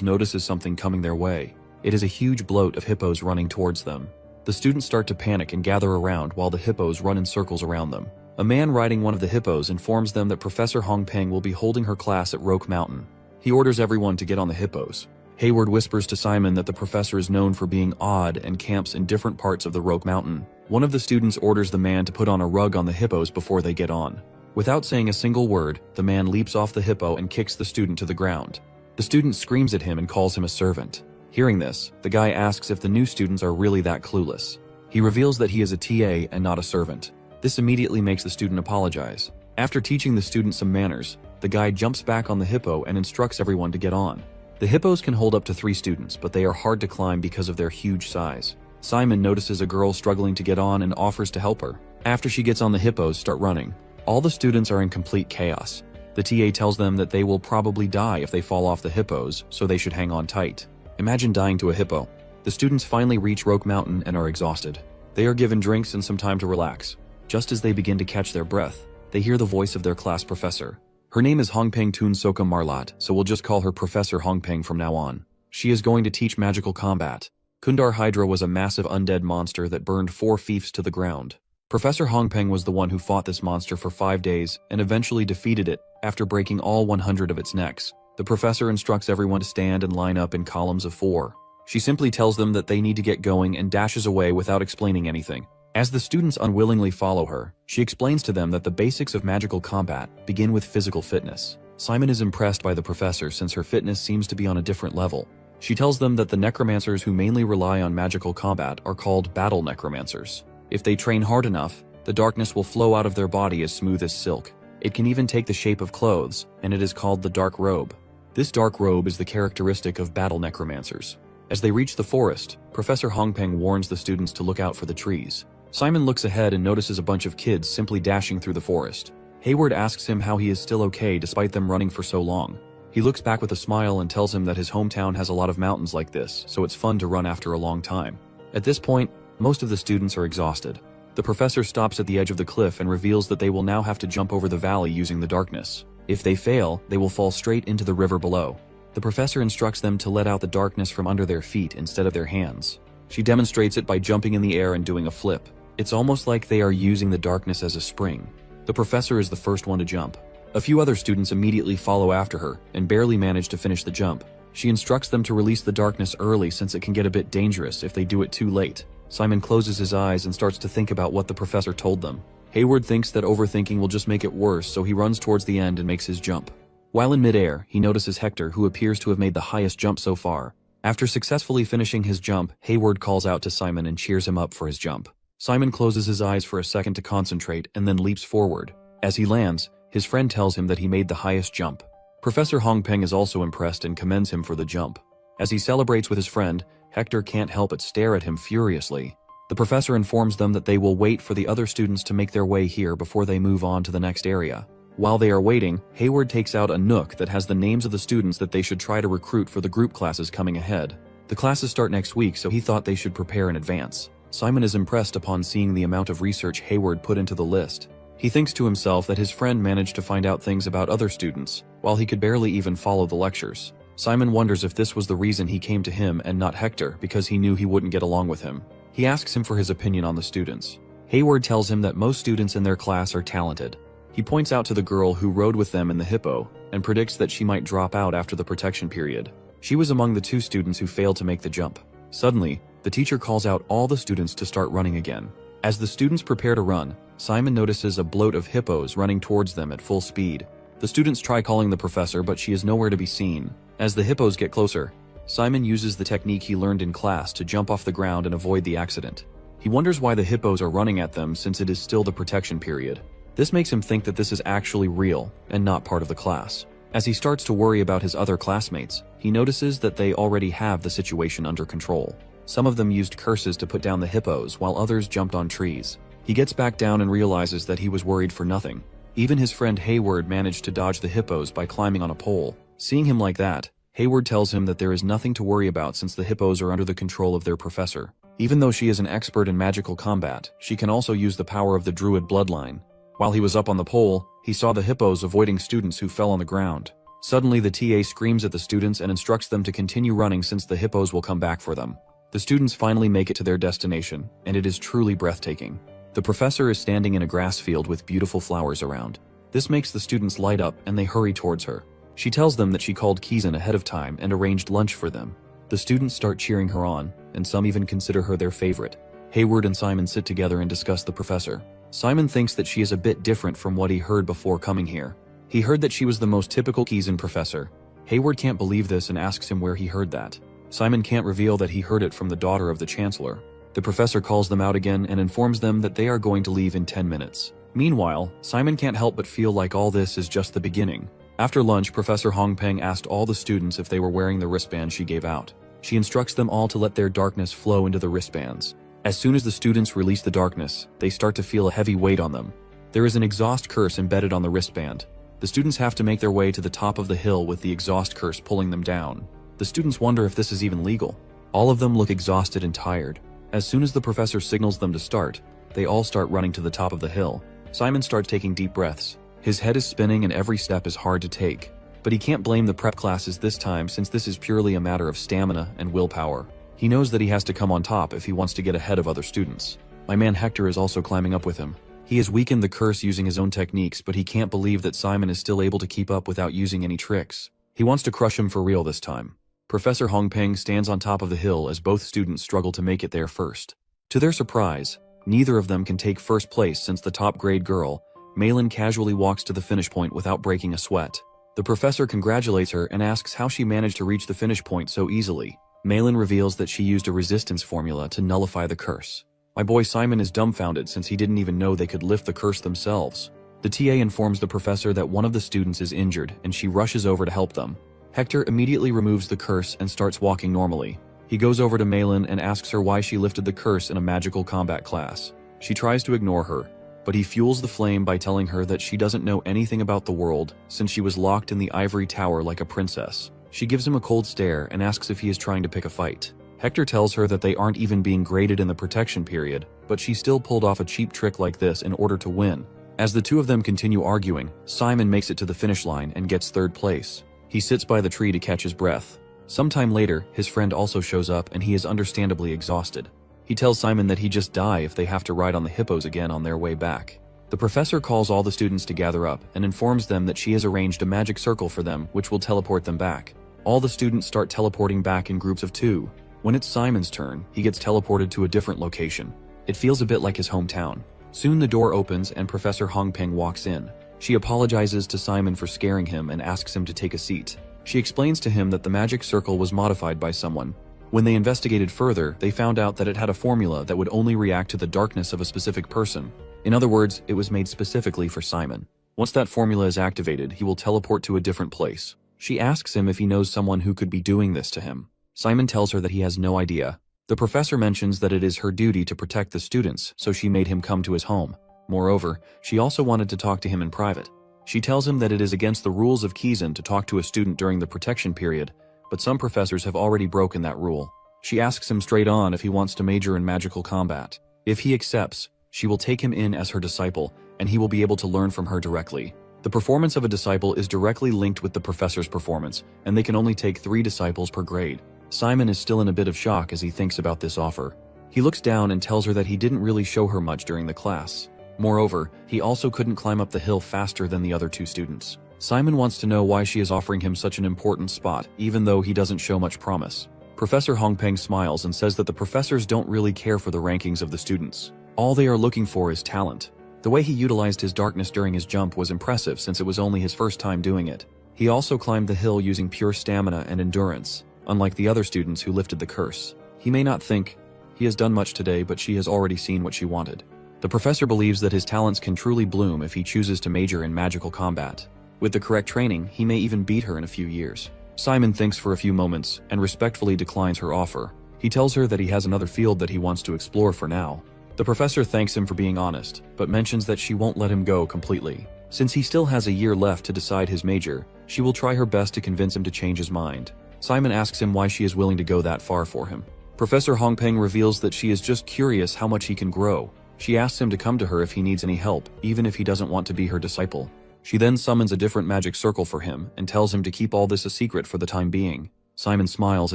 notices something coming their way. It is a huge bloat of hippos running towards them. The students start to panic and gather around while the hippos run in circles around them. A man riding one of the hippos informs them that Professor Hongpeng will be holding her class at Roque Mountain. He orders everyone to get on the hippos. Hayward whispers to Simon that the professor is known for being odd and camps in different parts of the Roque Mountain. One of the students orders the man to put on a rug on the hippos before they get on. Without saying a single word, the man leaps off the hippo and kicks the student to the ground. The student screams at him and calls him a servant. Hearing this, the guy asks if the new students are really that clueless. He reveals that he is a TA and not a servant. This immediately makes the student apologize. After teaching the student some manners, the guy jumps back on the hippo and instructs everyone to get on. The hippos can hold up to 3 students, but they are hard to climb because of their huge size. Simon notices a girl struggling to get on and offers to help her. After she gets on, the hippos start running. All the students are in complete chaos. The TA tells them that they will probably die if they fall off the hippos, so they should hang on tight. Imagine dying to a hippo. The students finally reach Roque Mountain and are exhausted. They are given drinks and some time to relax. Just as they begin to catch their breath, they hear the voice of their class professor. Her name is Hongpeng Tun Soka Marlat, so we'll just call her Professor Hongpeng from now on. She is going to teach magical combat. Kundar Hydra was a massive undead monster that burned 4 fiefs to the ground. Professor Hongpeng was the one who fought this monster for 5 days and eventually defeated it after breaking all 100 of its necks. The professor instructs everyone to stand and line up in columns of 4. She simply tells them that they need to get going and dashes away without explaining anything. As the students unwillingly follow her, she explains to them that the basics of magical combat begin with physical fitness. Simon is impressed by the professor since her fitness seems to be on a different level. She tells them that the necromancers who mainly rely on magical combat are called battle necromancers. If they train hard enough, the darkness will flow out of their body as smooth as silk. It can even take the shape of clothes, and it is called the dark robe. This dark robe is the characteristic of battle necromancers. As they reach the forest, Professor Hongpeng warns the students to look out for the trees. Simon looks ahead and notices a bunch of kids simply dashing through the forest. Hayward asks him how he is still okay despite them running for so long. He looks back with a smile and tells him that his hometown has a lot of mountains like this, so it's fun to run after a long time. At this point, most of the students are exhausted. The professor stops at the edge of the cliff and reveals that they will now have to jump over the valley using the darkness. If they fail, they will fall straight into the river below. The professor instructs them to let out the darkness from under their feet instead of their hands. She demonstrates it by jumping in the air and doing a flip. It's almost like they are using the darkness as a spring. The professor is the first one to jump. A few other students immediately follow after her and barely manage to finish the jump. She instructs them to release the darkness early since it can get a bit dangerous if they do it too late. Simon closes his eyes and starts to think about what the professor told them. Hayward thinks that overthinking will just make it worse, so he runs towards the end and makes his jump. While in midair, he notices Hector, who appears to have made the highest jump so far. After successfully finishing his jump, Hayward calls out to Simon and cheers him up for his jump. Simon closes his eyes for a second to concentrate and then leaps forward. As he lands, his friend tells him that he made the highest jump. Professor Hongpeng is also impressed and commends him for the jump. As he celebrates with his friend, Hector can't help but stare at him furiously. The professor informs them that they will wait for the other students to make their way here before they move on to the next area. While they are waiting, Hayward takes out a nook that has the names of the students that they should try to recruit for the group classes coming ahead. The classes start next week, so he thought they should prepare in advance. Simon is impressed upon seeing the amount of research Hayward put into the list. He thinks to himself that his friend managed to find out things about other students, while he could barely even follow the lectures. Simon wonders if this was the reason he came to him and not Hector because he knew he wouldn't get along with him. He asks him for his opinion on the students. Hayward tells him that most students in their class are talented. He points out to the girl who rode with them in the hippo and predicts that she might drop out after the protection period. She was among the 2 students who failed to make the jump. Suddenly, the teacher calls out all the students to start running again. As the students prepare to run, Simon notices a bloat of hippos running towards them at full speed. The students try calling the professor, but she is nowhere to be seen. As the hippos get closer, Simon uses the technique he learned in class to jump off the ground and avoid the accident. He wonders why the hippos are running at them since it is still the protection period. This makes him think that this is actually real and not part of the class. As he starts to worry about his other classmates, he notices that they already have the situation under control. Some of them used curses to put down the hippos while others jumped on trees. He gets back down and realizes that he was worried for nothing. Even his friend Hayward managed to dodge the hippos by climbing on a pole. Seeing him like that, Hayward tells him that there is nothing to worry about since the hippos are under the control of their professor. Even though she is an expert in magical combat, she can also use the power of the druid bloodline. While he was up on the pole, he saw the hippos avoiding students who fell on the ground. Suddenly, the TA screams at the students and instructs them to continue running since the hippos will come back for them. The students finally make it to their destination, and it is truly breathtaking. The professor is standing in a grass field with beautiful flowers around. This makes the students light up and they hurry towards her. She tells them that she called Kizan ahead of time and arranged lunch for them. The students start cheering her on, and some even consider her their favorite. Hayward and Simon sit together and discuss the professor. Simon thinks that she is a bit different from what he heard before coming here. He heard that she was the most typical Kizan professor. Hayward can't believe this and asks him where he heard that. Simon can't reveal that he heard it from the daughter of the chancellor. The professor calls them out again and informs them that they are going to leave in 10 minutes. Meanwhile, Simon can't help but feel like all this is just the beginning. After lunch, Professor Hongpeng asked all the students if they were wearing the wristbands she gave out. She instructs them all to let their darkness flow into the wristbands. As soon as the students release the darkness, they start to feel a heavy weight on them. There is an exhaust curse embedded on the wristband. The students have to make their way to the top of the hill with the exhaust curse pulling them down. The students wonder if this is even legal. All of them look exhausted and tired. As soon as the professor signals them to start, they all start running to the top of the hill. Simon starts taking deep breaths. His head is spinning and every step is hard to take. But he can't blame the prep classes this time since this is purely a matter of stamina and willpower. He knows that he has to come on top if he wants to get ahead of other students. My man Hector is also climbing up with him. He has weakened the curse using his own techniques, but he can't believe that Simon is still able to keep up without using any tricks. He wants to crush him for real this time. Professor Hongpeng stands on top of the hill as both students struggle to make it there first. To their surprise, neither of them can take first place since the top grade girl, Malin, casually walks to the finish point without breaking a sweat. The professor congratulates her and asks how she managed to reach the finish point so easily. Malin reveals that she used a resistance formula to nullify the curse. My boy Simon is dumbfounded since he didn't even know they could lift the curse themselves. The TA informs the professor that one of the students is injured and she rushes over to help them. Hector immediately removes the curse and starts walking normally. He goes over to Malin and asks her why she lifted the curse in a magical combat class. She tries to ignore her, but he fuels the flame by telling her that she doesn't know anything about the world since she was locked in the ivory tower like a princess. She gives him a cold stare and asks if he is trying to pick a fight. Hector tells her that they aren't even being graded in the protection period, but she still pulled off a cheap trick like this in order to win. As the two of them continue arguing, Simon makes it to the finish line and gets third place. He sits by the tree to catch his breath. Sometime later, his friend also shows up and he is understandably exhausted. He tells Simon that he'd just die if they have to ride on the hippos again on their way back. The professor calls all the students to gather up and informs them that she has arranged a magic circle for them which will teleport them back. All the students start teleporting back in groups of 2. When it's Simon's turn, he gets teleported to a different location. It feels a bit like his hometown. Soon the door opens and Professor Hongpeng walks in. She apologizes to Simon for scaring him and asks him to take a seat. She explains to him that the magic circle was modified by someone. When they investigated further, they found out that it had a formula that would only react to the darkness of a specific person. In other words, it was made specifically for Simon. Once that formula is activated, he will teleport to a different place. She asks him if he knows someone who could be doing this to him. Simon tells her that he has no idea. The professor mentions that it is her duty to protect the students, so she made him come to his home. Moreover, she also wanted to talk to him in private. She tells him that it is against the rules of Kizan to talk to a student during the protection period, but some professors have already broken that rule. She asks him straight on if he wants to major in magical combat. If he accepts, she will take him in as her disciple, and he will be able to learn from her directly. The performance of a disciple is directly linked with the professor's performance, and they can only take 3 disciples per grade. Simon is still in a bit of shock as he thinks about this offer. He looks down and tells her that he didn't really show her much during the class. Moreover, he also couldn't climb up the hill faster than the other 2 students. Simon wants to know why she is offering him such an important spot, even though he doesn't show much promise. Professor Hongpeng smiles and says that the professors don't really care for the rankings of the students. All they are looking for is talent. The way he utilized his darkness during his jump was impressive since it was only his first time doing it. He also climbed the hill using pure stamina and endurance, unlike the other students who lifted the curse. He may not think he has done much today, but she has already seen what she wanted. The professor believes that his talents can truly bloom if he chooses to major in magical combat. With the correct training, he may even beat her in a few years. Simon thinks for a few moments and respectfully declines her offer. He tells her that he has another field that he wants to explore for now. The professor thanks him for being honest, but mentions that she won't let him go completely. Since he still has a year left to decide his major, she will try her best to convince him to change his mind. Simon asks him why she is willing to go that far for him. Professor Hongpeng reveals that she is just curious how much he can grow. She asks him to come to her if he needs any help, even if he doesn't want to be her disciple. She then summons a different magic circle for him and tells him to keep all this a secret for the time being. Simon smiles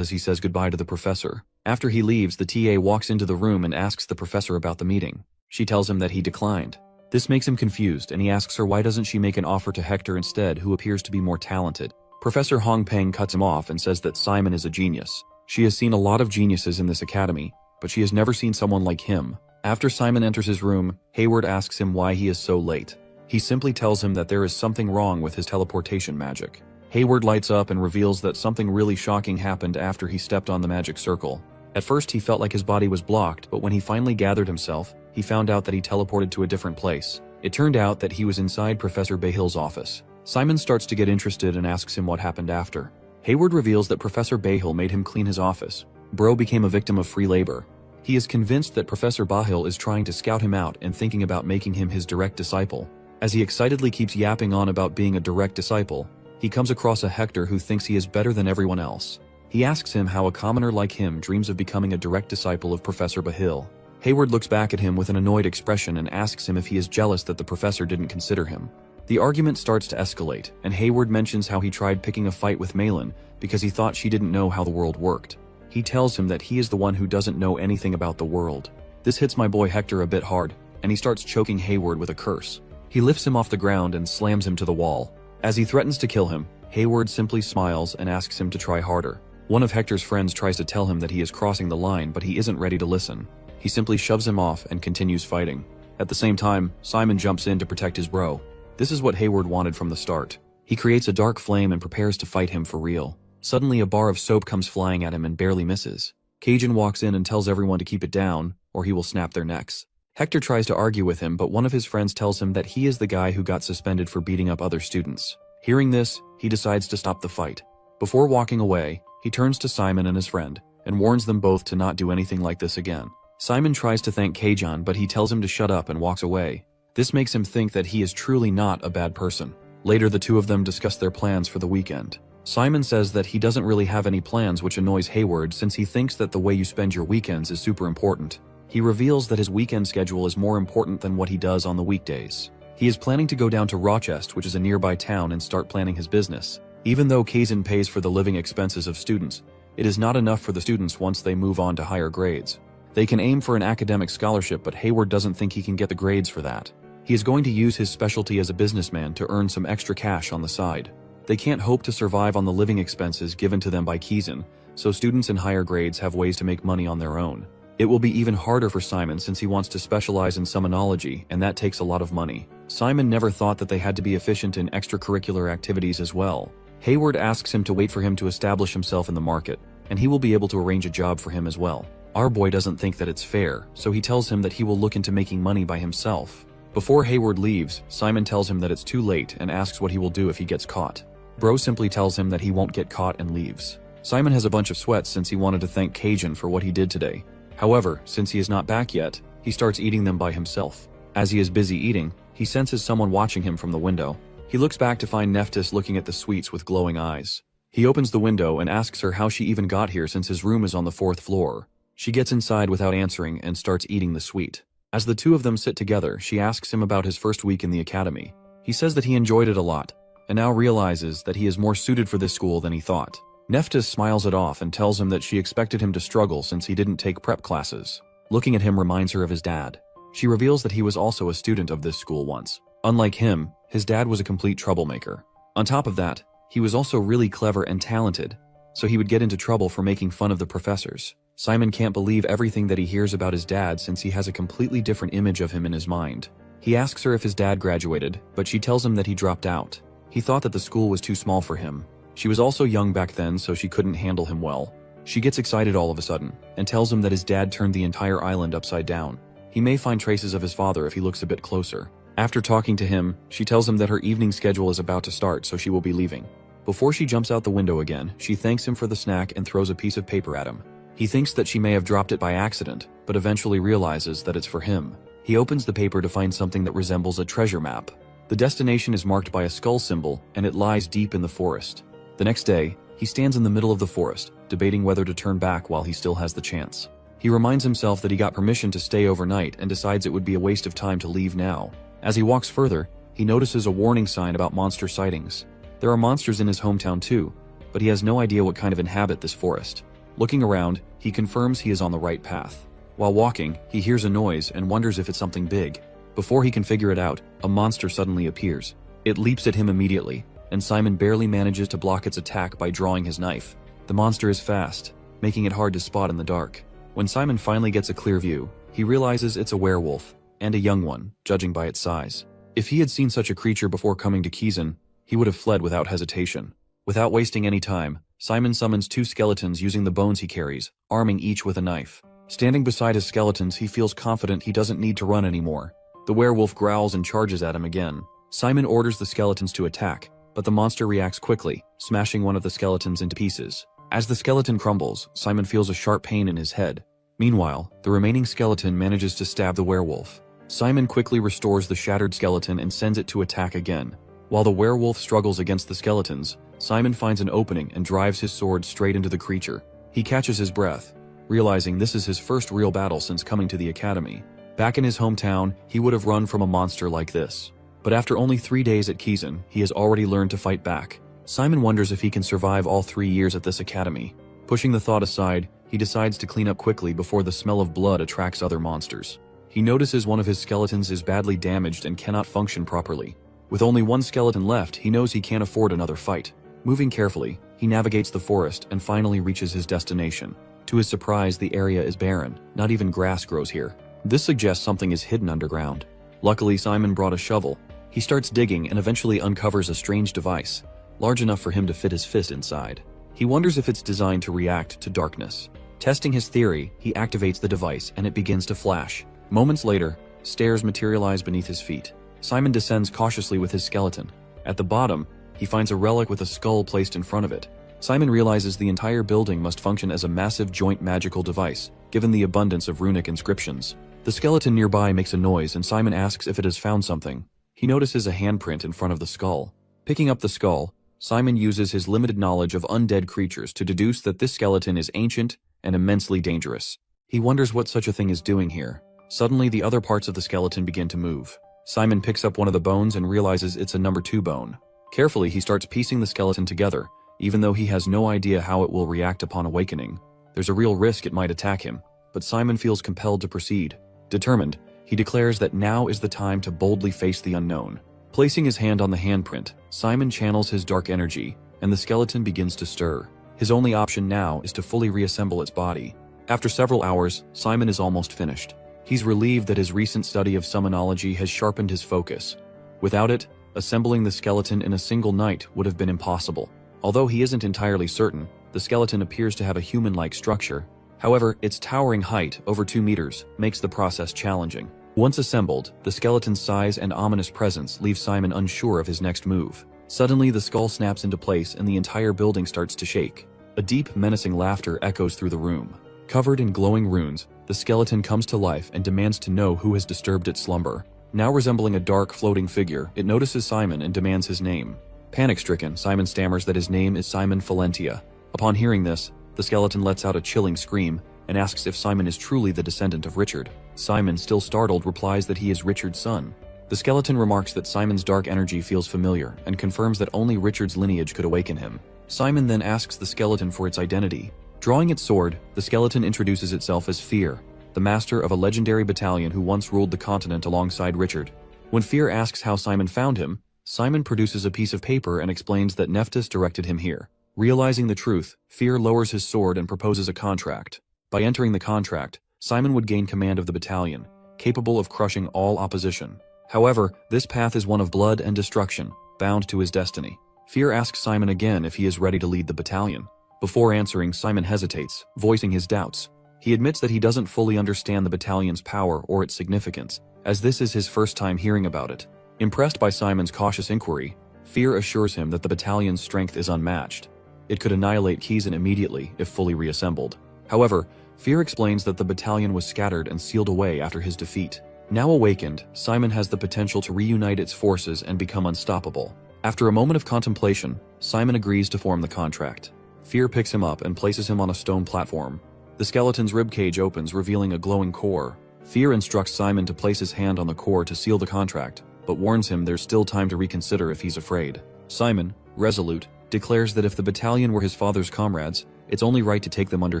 as he says goodbye to the professor. After he leaves, the TA walks into the room and asks the professor about the meeting. She tells him that he declined. This makes him confused, and he asks her why doesn't she make an offer to Hector instead, who appears to be more talented. Professor Hongpeng cuts him off and says that Simon is a genius. She has seen a lot of geniuses in this academy, but she has never seen someone like him. After Simon enters his room, Hayward asks him why he is so late. He simply tells him that there is something wrong with his teleportation magic. Hayward lights up and reveals that something really shocking happened after he stepped on the magic circle. At first he felt like his body was blocked, but when he finally gathered himself, he found out that he teleported to a different place. It turned out that he was inside Professor Behill's office. Simon starts to get interested and asks him what happened after. Hayward reveals that Professor Behill made him clean his office. Bro became a victim of free labor. He is convinced that Professor Behill is trying to scout him out and thinking about making him his direct disciple. As he excitedly keeps yapping on about being a direct disciple, he comes across a Hector who thinks he is better than everyone else. He asks him how a commoner like him dreams of becoming a direct disciple of Professor Behill. Hayward looks back at him with an annoyed expression and asks him if he is jealous that the professor didn't consider him. The argument starts to escalate, and Hayward mentions how he tried picking a fight with Malin because he thought she didn't know how the world worked. He tells him that he is the one who doesn't know anything about the world. This hits my boy Hector a bit hard, and he starts choking Hayward with a curse. He lifts him off the ground and slams him to the wall. As he threatens to kill him, Hayward simply smiles and asks him to try harder. One of Hector's friends tries to tell him that he is crossing the line, but he isn't ready to listen. He simply shoves him off and continues fighting. At the same time, Simon jumps in to protect his bro. This is what Hayward wanted from the start. He creates a dark flame and prepares to fight him for real. Suddenly a bar of soap comes flying at him and barely misses. Cajun walks in and tells everyone to keep it down, or he will snap their necks. Hector tries to argue with him, but one of his friends tells him that he is the guy who got suspended for beating up other students. Hearing this, he decides to stop the fight. Before walking away, he turns to Simon and his friend, and warns them both to not do anything like this again. Simon tries to thank Cajun, but he tells him to shut up and walks away. This makes him think that he is truly not a bad person. Later, the two of them discuss their plans for the weekend. Simon says that he doesn't really have any plans, which annoys Hayward since he thinks that the way you spend your weekends is super important. He reveals that his weekend schedule is more important than what he does on the weekdays. He is planning to go down to Rochester, which is a nearby town, and start planning his business. Even though Kazan pays for the living expenses of students, it is not enough for the students once they move on to higher grades. They can aim for an academic scholarship, but Hayward doesn't think he can get the grades for that. He is going to use his specialty as a businessman to earn some extra cash on the side. They can't hope to survive on the living expenses given to them by Kazan, so students in higher grades have ways to make money on their own. It will be even harder for Simon since he wants to specialize in summonology, and that takes a lot of money. Simon never thought that they had to be efficient in extracurricular activities as well. Hayward asks him to wait for him to establish himself in the market, and he will be able to arrange a job for him as well. Our boy doesn't think that it's fair, so he tells him that he will look into making money by himself. Before Hayward leaves, Simon tells him that it's too late and asks what he will do if he gets caught. Bro simply tells him that he won't get caught and leaves. Simon has a bunch of sweats since he wanted to thank Cajun for what he did today. However, since he is not back yet, he starts eating them by himself. As he is busy eating, he senses someone watching him from the window. He looks back to find Nephthys looking at the sweets with glowing eyes. He opens the window and asks her how she even got here since his room is on the 4th floor. She gets inside without answering and starts eating the sweet. As the two of them sit together, she asks him about his first week in the academy. He says that he enjoyed it a lot, and now realizes that he is more suited for this school than he thought. Nephthys smiles it off and tells him that she expected him to struggle since he didn't take prep classes. Looking at him reminds her of his dad. She reveals that he was also a student of this school once. Unlike him, his dad was a complete troublemaker. On top of that, he was also really clever and talented, so he would get into trouble for making fun of the professors. Simon can't believe everything that he hears about his dad since he has a completely different image of him in his mind. He asks her if his dad graduated, but she tells him that he dropped out. He thought that the school was too small for him. She was also young back then, so she couldn't handle him well. She gets excited all of a sudden, and tells him that his dad turned the entire island upside down. He may find traces of his father if he looks a bit closer. After talking to him, she tells him that her evening schedule is about to start, so she will be leaving. Before she jumps out the window again, she thanks him for the snack and throws a piece of paper at him. He thinks that she may have dropped it by accident, but eventually realizes that it's for him. He opens the paper to find something that resembles a treasure map. The destination is marked by a skull symbol, and it lies deep in the forest. The next day, he stands in the middle of the forest, debating whether to turn back while he still has the chance. He reminds himself that he got permission to stay overnight and decides it would be a waste of time to leave now. As he walks further, he notices a warning sign about monster sightings. There are monsters in his hometown too, but he has no idea what kind of inhabit this forest. Looking around, he confirms he is on the right path. While walking, he hears a noise and wonders if it's something big. Before he can figure it out, a monster suddenly appears. It leaps at him immediately, and Simon barely manages to block its attack by drawing his knife. The monster is fast, making it hard to spot in the dark. When Simon finally gets a clear view, he realizes it's a werewolf, and a young one, judging by its size. If he had seen such a creature before coming to Kizan, he would have fled without hesitation. Without wasting any time, Simon summons two skeletons using the bones he carries, arming each with a knife. Standing beside his skeletons, he feels confident he doesn't need to run anymore. The werewolf growls and charges at him again. Simon orders the skeletons to attack, but the monster reacts quickly, smashing one of the skeletons into pieces. As the skeleton crumbles, Simon feels a sharp pain in his head. Meanwhile, the remaining skeleton manages to stab the werewolf. Simon quickly restores the shattered skeleton and sends it to attack again. While the werewolf struggles against the skeletons, Simon finds an opening and drives his sword straight into the creature. He catches his breath, realizing this is his first real battle since coming to the academy. Back in his hometown, he would have run from a monster like this. But after only 3 days at Kizan, he has already learned to fight back. Simon wonders if he can survive all 3 years at this academy. Pushing the thought aside, he decides to clean up quickly before the smell of blood attracts other monsters. He notices one of his skeletons is badly damaged and cannot function properly. With only one skeleton left, he knows he can't afford another fight. Moving carefully, he navigates the forest and finally reaches his destination. To his surprise, the area is barren. Not even grass grows here. This suggests something is hidden underground. Luckily, Simon brought a shovel. He starts digging and eventually uncovers a strange device, large enough for him to fit his fist inside. He wonders if it's designed to react to darkness. Testing his theory, he activates the device and it begins to flash. Moments later, stairs materialize beneath his feet. Simon descends cautiously with his skeleton. At the bottom, he finds a relic with a skull placed in front of it. Simon realizes the entire building must function as a massive joint magical device, given the abundance of runic inscriptions. The skeleton nearby makes a noise and Simon asks if it has found something. He notices a handprint in front of the skull. Picking up the skull, Simon uses his limited knowledge of undead creatures to deduce that this skeleton is ancient and immensely dangerous. He wonders what such a thing is doing here. Suddenly, the other parts of the skeleton begin to move. Simon picks up one of the bones and realizes it's a number 2 bone. Carefully, he starts piecing the skeleton together, even though he has no idea how it will react upon awakening. There's a real risk it might attack him, but Simon feels compelled to proceed. Determined, he declares that now is the time to boldly face the unknown. Placing his hand on the handprint, Simon channels his dark energy, and the skeleton begins to stir. His only option now is to fully reassemble its body. After several hours, Simon is almost finished. He's relieved that his recent study of summonology has sharpened his focus. Without it, assembling the skeleton in a single night would have been impossible. Although he isn't entirely certain, the skeleton appears to have a human-like structure. However, its towering height, over 2 meters, makes the process challenging. Once assembled, the skeleton's size and ominous presence leave Simon unsure of his next move. Suddenly, the skull snaps into place and the entire building starts to shake. A deep, menacing laughter echoes through the room. Covered in glowing runes, the skeleton comes to life and demands to know who has disturbed its slumber. Now resembling a dark, floating figure, it notices Simon and demands his name. Panic-stricken, Simon stammers that his name is Simon Valentia. Upon hearing this, the skeleton lets out a chilling scream and asks if Simon is truly the descendant of Richard. Simon, still startled, replies that he is Richard's son. The skeleton remarks that Simon's dark energy feels familiar and confirms that only Richard's lineage could awaken him. Simon then asks the skeleton for its identity. Drawing its sword, the skeleton introduces itself as Fear, the master of a legendary battalion who once ruled the continent alongside Richard. When Fear asks how Simon found him, Simon produces a piece of paper and explains that Nephthys directed him here. Realizing the truth, Fear lowers his sword and proposes a contract. By entering the contract, Simon would gain command of the battalion, capable of crushing all opposition. However, this path is one of blood and destruction, bound to his destiny. Fear asks Simon again if he is ready to lead the battalion. Before answering, Simon hesitates, voicing his doubts. He admits that he doesn't fully understand the battalion's power or its significance, as this is his first time hearing about it. Impressed by Simon's cautious inquiry, Fear assures him that the battalion's strength is unmatched. It could annihilate Kizan immediately if fully reassembled. However, Fear explains that the battalion was scattered and sealed away after his defeat. Now awakened, Simon has the potential to reunite its forces and become unstoppable. After a moment of contemplation, Simon agrees to form the contract. Fear picks him up and places him on a stone platform. The skeleton's ribcage opens, revealing a glowing core. Fear instructs Simon to place his hand on the core to seal the contract, but warns him there's still time to reconsider if he's afraid. Simon, resolute, declares that if the battalion were his father's comrades, it's only right to take them under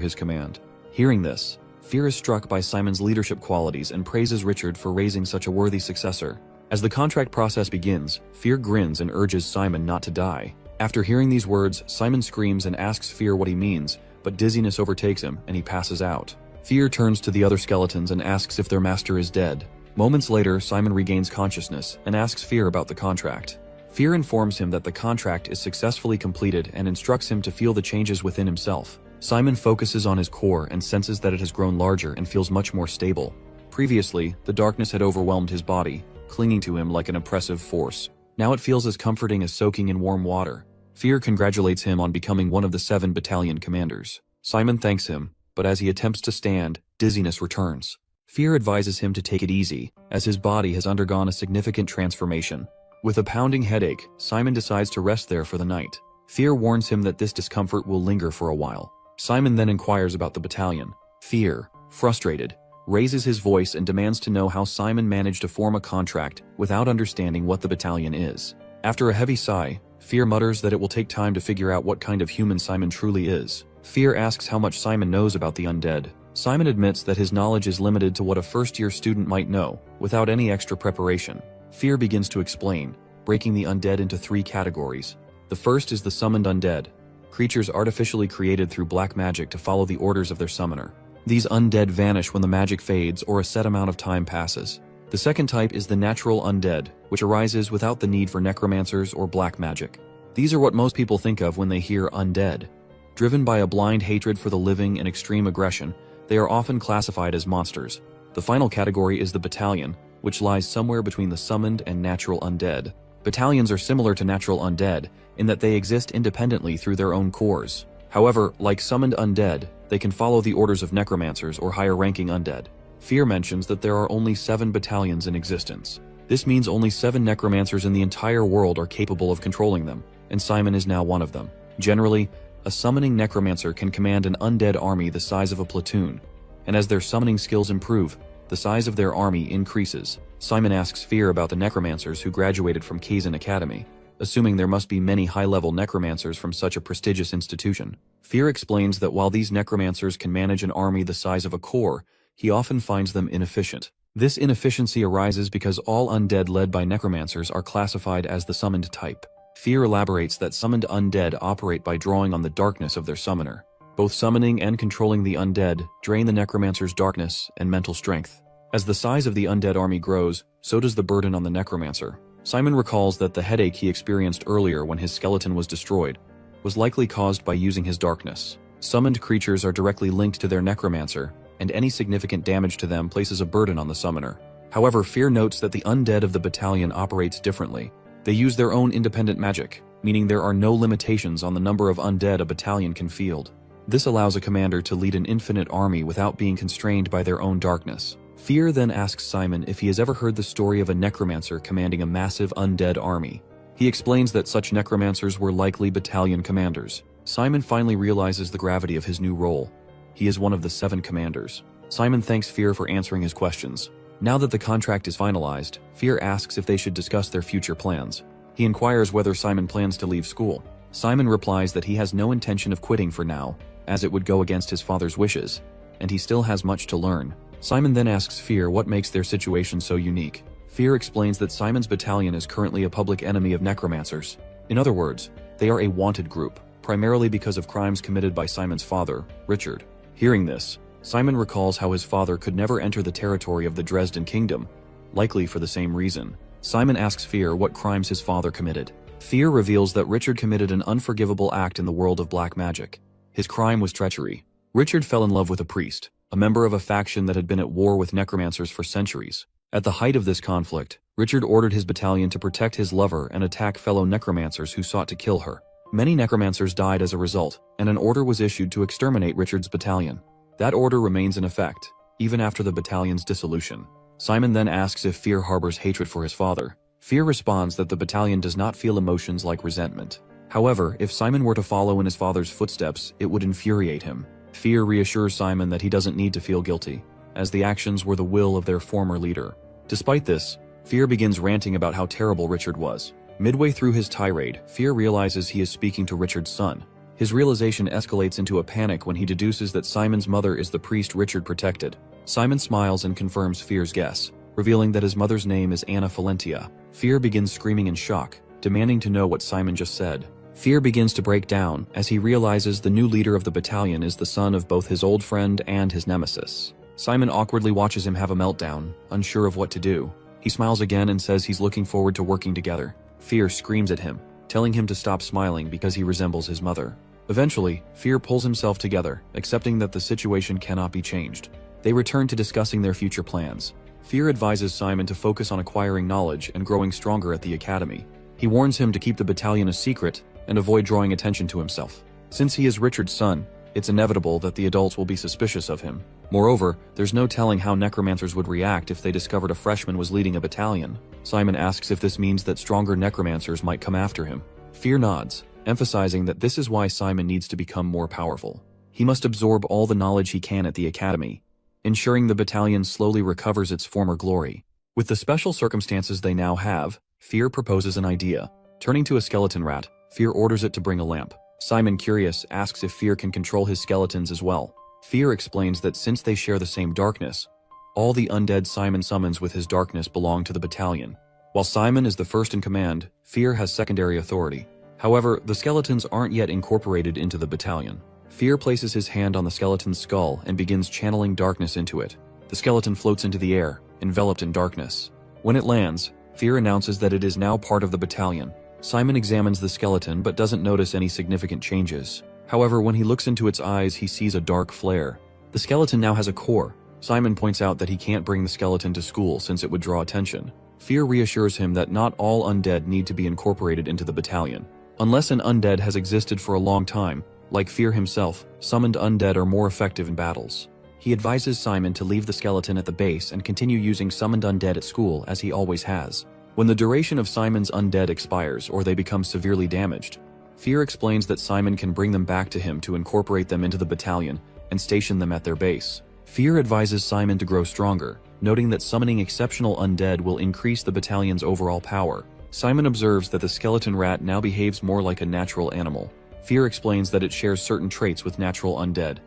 his command. Hearing this, Fear is struck by Simon's leadership qualities and praises Richard for raising such a worthy successor. As the contract process begins, Fear grins and urges Simon not to die. After hearing these words, Simon screams and asks Fear what he means, but dizziness overtakes him and he passes out. Fear turns to the other skeletons and asks if their master is dead. Moments later, Simon regains consciousness and asks Fear about the contract. Fear informs him that the contract is successfully completed and instructs him to feel the changes within himself. Simon focuses on his core and senses that it has grown larger and feels much more stable. Previously, the darkness had overwhelmed his body, clinging to him like an oppressive force. Now it feels as comforting as soaking in warm water. Fear congratulates him on becoming one of the 7 battalion commanders. Simon thanks him, but as he attempts to stand, dizziness returns. Fear advises him to take it easy, as his body has undergone a significant transformation. With a pounding headache, Simon decides to rest there for the night. Fear warns him that this discomfort will linger for a while. Simon then inquires about the battalion. Fear, frustrated, raises his voice and demands to know how Simon managed to form a contract without understanding what the battalion is. After a heavy sigh, Fear mutters that it will take time to figure out what kind of human Simon truly is. Fear asks how much Simon knows about the undead. Simon admits that his knowledge is limited to what a first-year student might know, without any extra preparation. Fear begins to explain, breaking the undead into 3 categories. The first is the summoned undead, creatures artificially created through black magic to follow the orders of their summoner. These undead vanish when the magic fades or a set amount of time passes. The second type is the natural undead, which arises without the need for necromancers or black magic. These are what most people think of when they hear undead. Driven by a blind hatred for the living and extreme aggression, they are often classified as monsters. The final category is the battalion, which lies somewhere between the summoned and natural undead. Battalions are similar to natural undead in that they exist independently through their own cores. However, like summoned undead, they can follow the orders of necromancers or higher-ranking undead. Fear mentions that there are only 7 battalions in existence. This means only 7 necromancers in the entire world are capable of controlling them, and Simon is now one of them. Generally, a summoning necromancer can command an undead army the size of a platoon, and as their summoning skills improve, the size of their army increases. Simon asks Fear about the necromancers who graduated from Kazan Academy, assuming there must be many high-level necromancers from such a prestigious institution. Fear explains that while these necromancers can manage an army the size of a corps, he often finds them inefficient. This inefficiency arises because all undead led by necromancers are classified as the summoned type. Fear elaborates that summoned undead operate by drawing on the darkness of their summoner. Both summoning and controlling the undead drain the necromancer's darkness and mental strength. As the size of the undead army grows, so does the burden on the necromancer. Simon recalls that the headache he experienced earlier when his skeleton was destroyed was likely caused by using his darkness. Summoned creatures are directly linked to their necromancer, and any significant damage to them places a burden on the summoner. However, Fear notes that the undead of the battalion operates differently. They use their own independent magic, meaning there are no limitations on the number of undead a battalion can field. This allows a commander to lead an infinite army without being constrained by their own darkness. Fear then asks Simon if he has ever heard the story of a necromancer commanding a massive undead army. He explains that such necromancers were likely battalion commanders. Simon finally realizes the gravity of his new role. He is one of the 7 commanders. Simon thanks Fear for answering his questions. Now that the contract is finalized, Fear asks if they should discuss their future plans. He inquires whether Simon plans to leave school. Simon replies that he has no intention of quitting for now, as it would go against his father's wishes, and he still has much to learn. Simon then asks Fear what makes their situation so unique. Fear explains that Simon's battalion is currently a public enemy of necromancers. In other words, they are a wanted group, primarily because of crimes committed by Simon's father, Richard. Hearing this, Simon recalls how his father could never enter the territory of the Dresden Kingdom, likely for the same reason. Simon asks Fear what crimes his father committed. Fear reveals that Richard committed an unforgivable act in the world of black magic. His crime was treachery. Richard fell in love with a priest, a member of a faction that had been at war with necromancers for centuries. At the height of this conflict, Richard ordered his battalion to protect his lover and attack fellow necromancers who sought to kill her. Many necromancers died as a result, and an order was issued to exterminate Richard's battalion. That order remains in effect, even after the battalion's dissolution. Simon then asks if Fear harbors hatred for his father. Fear responds that the battalion does not feel emotions like resentment. However, if Simon were to follow in his father's footsteps, it would infuriate him. Fear reassures Simon that he doesn't need to feel guilty, as the actions were the will of their former leader. Despite this, Fear begins ranting about how terrible Richard was. Midway through his tirade, Fear realizes he is speaking to Richard's son. His realization escalates into a panic when he deduces that Simon's mother is the priest Richard protected. Simon smiles and confirms Fear's guess, revealing that his mother's name is Anna Valentia. Fear begins screaming in shock, demanding to know what Simon just said. Fear begins to break down as he realizes the new leader of the battalion is the son of both his old friend and his nemesis. Simon awkwardly watches him have a meltdown, unsure of what to do. He smiles again and says he's looking forward to working together. Fear screams at him, telling him to stop smiling because he resembles his mother. Eventually, Fear pulls himself together, accepting that the situation cannot be changed. They return to discussing their future plans. Fear advises Simon to focus on acquiring knowledge and growing stronger at the academy. He warns him to keep the battalion a secret and avoid drawing attention to himself. Since he is Richard's son, it's inevitable that the adults will be suspicious of him. Moreover, there's no telling how necromancers would react if they discovered a freshman was leading a battalion. Simon asks if this means that stronger necromancers might come after him. Fear nods, emphasizing that this is why Simon needs to become more powerful. He must absorb all the knowledge he can at the academy, ensuring the battalion slowly recovers its former glory. With the special circumstances they now have, Fear proposes an idea. Turning to a skeleton rat, Fear orders it to bring a lamp. Simon, curious, asks if Fear can control his skeletons as well. Fear explains that since they share the same darkness, all the undead Simon summons with his darkness belong to the battalion. While Simon is the first in command, Fear has secondary authority. However, the skeletons aren't yet incorporated into the battalion. Fear places his hand on the skeleton's skull and begins channeling darkness into it. The skeleton floats into the air, enveloped in darkness. When it lands, Fear announces that it is now part of the battalion. Simon examines the skeleton but doesn't notice any significant changes. However, when he looks into its eyes, he sees a dark flare. The skeleton now has a core. Simon points out that he can't bring the skeleton to school since it would draw attention. Fear reassures him that not all undead need to be incorporated into the battalion. Unless an undead has existed for a long time, like Fear himself, summoned undead are more effective in battles. He advises Simon to leave the skeleton at the base and continue using summoned undead at school as he always has. When the duration of Simon's undead expires or they become severely damaged, Fear explains that Simon can bring them back to him to incorporate them into the battalion and station them at their base. Fear advises Simon to grow stronger, noting that summoning exceptional undead will increase the battalion's overall power. Simon observes that the skeleton rat now behaves more like a natural animal. Fear explains that it shares certain traits with natural undead.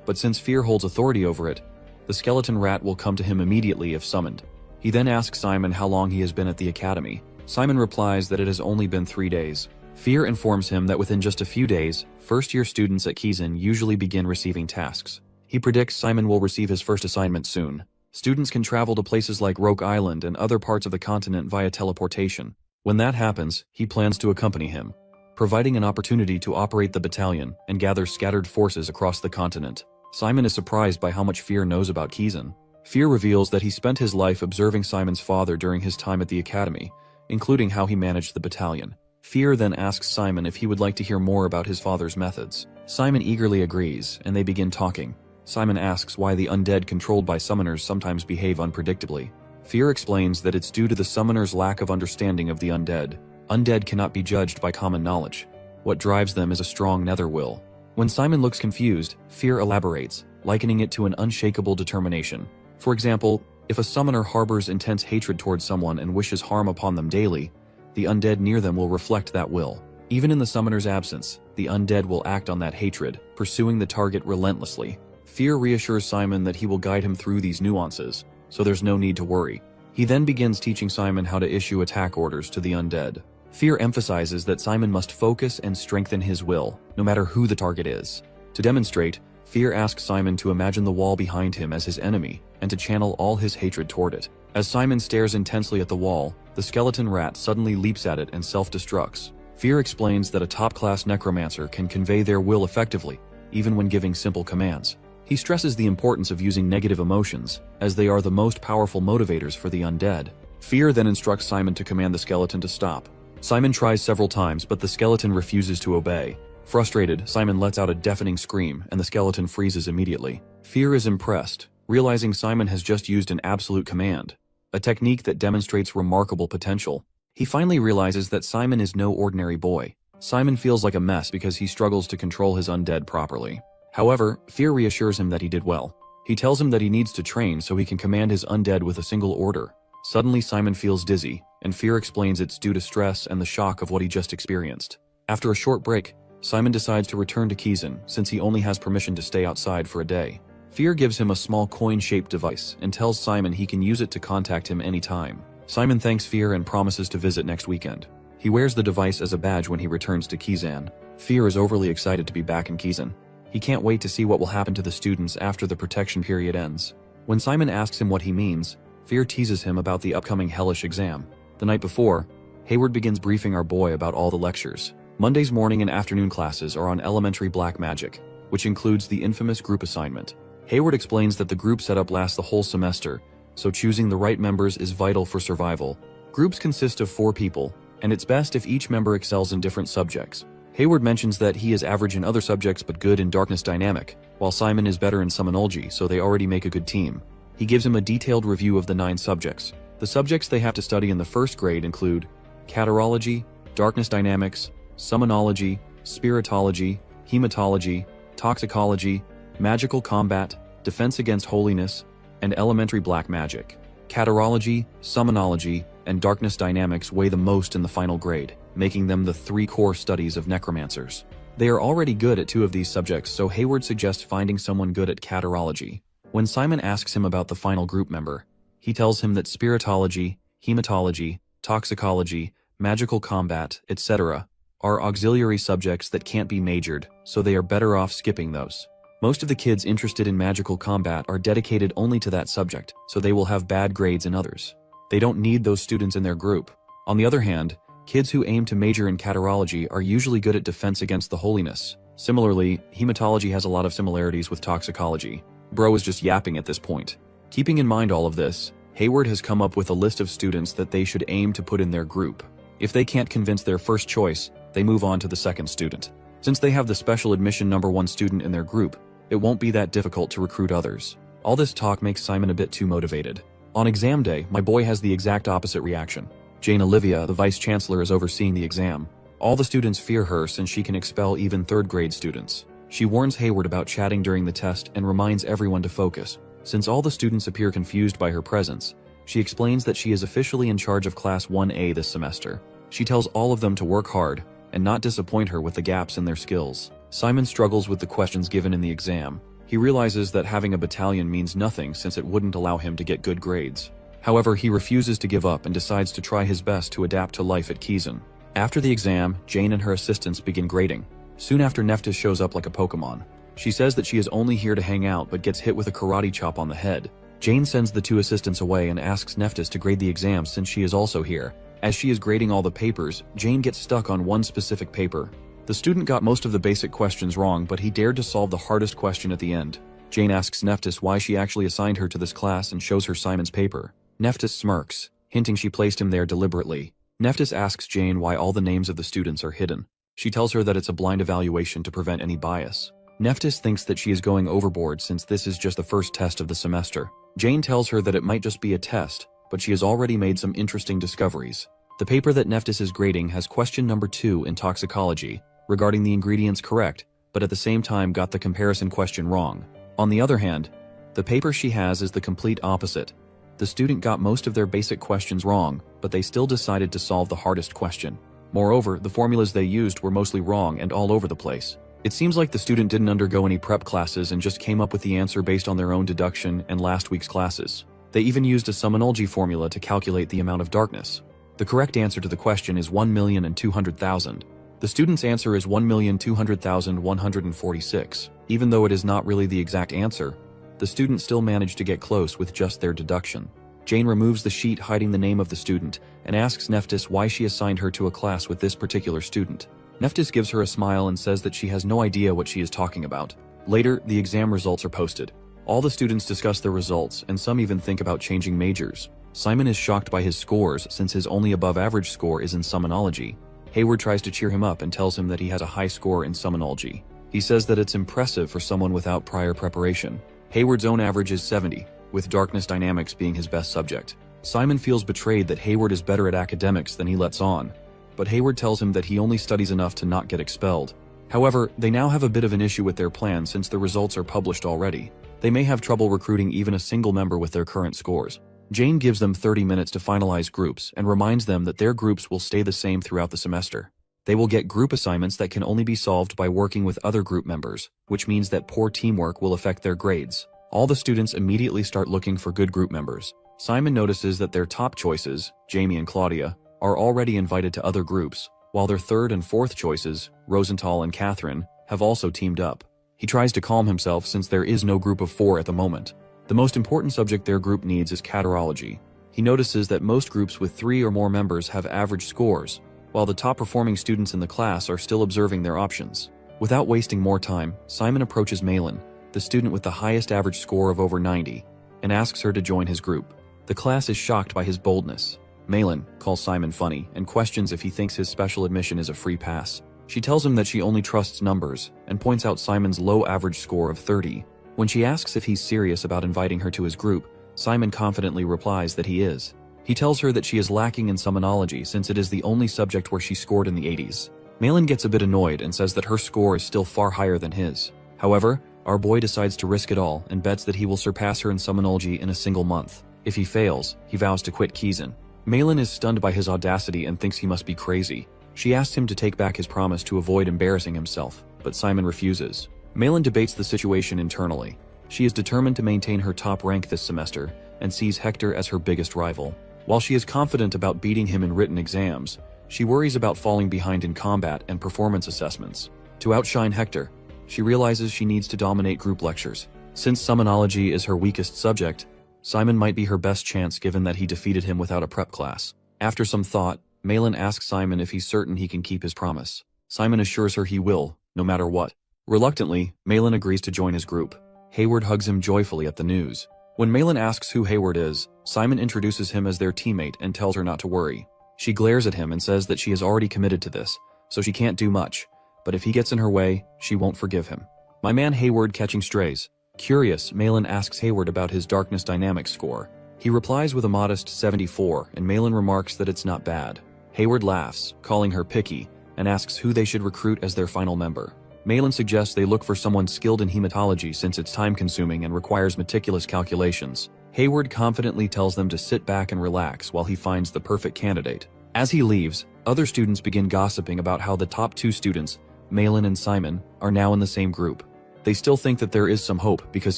But since Fear holds authority over it, the skeleton rat will come to him immediately if summoned. He then asks Simon how long he has been at the academy. Simon replies that it has only been 3 days. Fear informs him that within just a few days, first-year students at Kiezen usually begin receiving tasks. He predicts Simon will receive his first assignment soon. Students can travel to places like Roke Island and other parts of the continent via teleportation. When that happens, he plans to accompany him, providing an opportunity to operate the battalion and gather scattered forces across the continent. Simon is surprised by how much Fear knows about Kiezen. Fear reveals that he spent his life observing Simon's father during his time at the academy, including how he managed the battalion. Fear then asks Simon if he would like to hear more about his father's methods. Simon eagerly agrees, and they begin talking. Simon asks why the undead controlled by summoners sometimes behave unpredictably. Fear explains that it's due to the summoner's lack of understanding of the undead. Undead cannot be judged by common knowledge. What drives them is a strong nether will. When Simon looks confused, Fear elaborates, likening it to an unshakable determination. For example, If a summoner harbors intense hatred towards someone and wishes harm upon them daily, the undead near them will reflect that will. Even in the summoner's absence, the undead will act on that hatred, pursuing the target relentlessly. Fear reassures Simon that he will guide him through these nuances, so there's no need to worry. He then begins teaching Simon how to issue attack orders to the undead. Fear emphasizes that Simon must focus and strengthen his will, no matter who the target is. To demonstrate, Fear asks Simon to imagine the wall behind him as his enemy, and to channel all his hatred toward it. As Simon stares intensely at the wall, the skeleton rat suddenly leaps at it and self-destructs. Fear explains that a top-class necromancer can convey their will effectively, even when giving simple commands. He stresses the importance of using negative emotions, as they are the most powerful motivators for the undead. Fear then instructs Simon to command the skeleton to stop. Simon tries several times, but the skeleton refuses to obey. Frustrated, Simon lets out a deafening scream, and the skeleton freezes immediately. Fear is impressed, realizing Simon has just used an absolute command, a technique that demonstrates remarkable potential. He finally realizes that Simon is no ordinary boy. Simon feels like a mess because he struggles to control his undead properly. However, Fear reassures him that he did well. He tells him that he needs to train so he can command his undead with a single order. Suddenly, Simon feels dizzy, and Fear explains it's due to stress and the shock of what he just experienced. After a short break, Simon decides to return to Kizan since he only has permission to stay outside for a day. Fear gives him a small coin-shaped device and tells Simon he can use it to contact him anytime. Simon thanks Fear and promises to visit next weekend. He wears the device as a badge when he returns to Kizan. Fear is overly excited to be back in Kizan. He can't wait to see what will happen to the students after the protection period ends. When Simon asks him what he means, Fear teases him about the upcoming hellish exam. The night before, Hayward begins briefing our boy about all the lectures. Monday's morning and afternoon classes are on elementary black magic, which includes the infamous group assignment. Hayward explains that the group setup lasts the whole semester, so choosing the right members is vital for survival. Groups consist of 4 people, and it's best if each member excels in different subjects. Hayward mentions that he is average in other subjects but good in darkness dynamic, while Simon is better in summonology, so they already make a good team. He gives him a detailed review of the 9 subjects. The subjects they have to study in the first grade include catarology, darkness dynamics, summonology, spiritology, hematology, toxicology, magical combat, defense against holiness, and elementary black magic. Catarology, summonology, and darkness dynamics weigh the most in the final grade, making them the 3 core studies of necromancers. They are already good at 2 of these subjects, so Hayward suggests finding someone good at catarology. When Simon asks him about the final group member, he tells him that spiritology, hematology, toxicology, magical combat, etc. are auxiliary subjects that can't be majored, so they are better off skipping those. Most of the kids interested in magical combat are dedicated only to that subject, so they will have bad grades in others. They don't need those students in their group. On the other hand, kids who aim to major in catarology are usually good at defense against the holiness. Similarly, hematology has a lot of similarities with toxicology. Bro is just yapping at this point. Keeping in mind all of this, Hayward has come up with a list of students that they should aim to put in their group. If they can't convince their first choice, they move on to the second student. Since they have the special admission #1 student in their group, it won't be that difficult to recruit others. All this talk makes Simon a bit too motivated. On exam day, my boy has the exact opposite reaction. Jane Olivia, the vice chancellor, is overseeing the exam. All the students fear her since she can expel even 3rd grade students. She warns Hayward about chatting during the test and reminds everyone to focus. Since all the students appear confused by her presence, she explains that she is officially in charge of Class 1A this semester. She tells all of them to work hard and not disappoint her with the gaps in their skills. Simon struggles with the questions given in the exam. He realizes that having a battalion means nothing since it wouldn't allow him to get good grades. However, he refuses to give up and decides to try his best to adapt to life at Kizan. After the exam, Jane and her assistants begin grading. Soon after, Nephthys shows up like a Pokemon. She says that she is only here to hang out but gets hit with a karate chop on the head. Jane sends the 2 assistants away and asks Nephthys to grade the exam since she is also here. As she is grading all the papers, Jane gets stuck on one specific paper. The student got most of the basic questions wrong, but he dared to solve the hardest question at the end. Jane asks Nephthys why she actually assigned her to this class and shows her Simon's paper. Nephthys smirks, hinting she placed him there deliberately. Nephthys asks Jane why all the names of the students are hidden. She tells her that it's a blind evaluation to prevent any bias. Nephthys thinks that she is going overboard since this is just the first test of the semester. Jane tells her that it might just be a test, but she has already made some interesting discoveries. The paper that Nephthys is grading has question number 2 in toxicology, regarding the ingredients correct, but at the same time got the comparison question wrong. On the other hand, the paper she has is the complete opposite. The student got most of their basic questions wrong, but they still decided to solve the hardest question. Moreover, the formulas they used were mostly wrong and all over the place. It seems like the student didn't undergo any prep classes and just came up with the answer based on their own deduction and last week's classes. They even used a summonology formula to calculate the amount of darkness. The correct answer to the question is 1,200,000. The student's answer is 1,200,146. Even though it is not really the exact answer, the student still managed to get close with just their deduction. Jane removes the sheet hiding the name of the student and asks Nephthys why she assigned her to a class with this particular student. Nephthys gives her a smile and says that she has no idea what she is talking about. Later, the exam results are posted. All the students discuss their results, and some even think about changing majors. Simon is shocked by his scores since his only above-average score is in summonology. Hayward tries to cheer him up and tells him that he has a high score in summonology. He says that it's impressive for someone without prior preparation. Hayward's own average is 70, with darkness dynamics being his best subject. Simon feels betrayed that Hayward is better at academics than he lets on, but Hayward tells him that he only studies enough to not get expelled. However, they now have a bit of an issue with their plan since the results are published already. They may have trouble recruiting even a single member with their current scores. Jane gives them 30 minutes to finalize groups and reminds them that their groups will stay the same throughout the semester. They will get group assignments that can only be solved by working with other group members, which means that poor teamwork will affect their grades. All the students immediately start looking for good group members. Simon notices that their top choices, Jamie and Claudia, are already invited to other groups, while their third and fourth choices, Rosenthal and Catherine, have also teamed up. He tries to calm himself since there is no group of 4 at the moment. The most important subject their group needs is catarrhology. He notices that most groups with 3 or more members have average scores, while the top-performing students in the class are still observing their options. Without wasting more time, Simon approaches Malin, the student with the highest average score of over 90, and asks her to join his group. The class is shocked by his boldness. Malin calls Simon funny and questions if he thinks his special admission is a free pass. She tells him that she only trusts numbers and points out Simon's low average score of 30. When she asks if he's serious about inviting her to his group, Simon confidently replies that he is. He tells her that she is lacking in summonology since it is the only subject where she scored in the 80s. Malin gets a bit annoyed and says that her score is still far higher than his. However, our boy decides to risk it all and bets that he will surpass her in summonology in a single month. If he fails, he vows to quit Kizan. Malin is stunned by his audacity and thinks he must be crazy. She asks him to take back his promise to avoid embarrassing himself, but Simon refuses. Malin debates the situation internally. She is determined to maintain her top rank this semester and sees Hector as her biggest rival. While she is confident about beating him in written exams, she worries about falling behind in combat and performance assessments. To outshine Hector, she realizes she needs to dominate group lectures. Since summonology is her weakest subject, Simon might be her best chance given that he defeated him without a prep class. After some thought, Malin asks Simon if he's certain he can keep his promise. Simon assures her he will, no matter what. Reluctantly, Malin agrees to join his group. Hayward hugs him joyfully at the news. When Malin asks who Hayward is, Simon introduces him as their teammate and tells her not to worry. She glares at him and says that she has already committed to this, so she can't do much, but if he gets in her way, she won't forgive him. My man Hayward catching strays. Curious, Malin asks Hayward about his darkness dynamics score. He replies with a modest 74, and Malin remarks that it's not bad. Hayward laughs, calling her picky, and asks who they should recruit as their final member. Malin suggests they look for someone skilled in hematology since it's time-consuming and requires meticulous calculations. Hayward confidently tells them to sit back and relax while he finds the perfect candidate. As he leaves, other students begin gossiping about how the top 2 students, Malin and Simon, are now in the same group. They still think that there is some hope because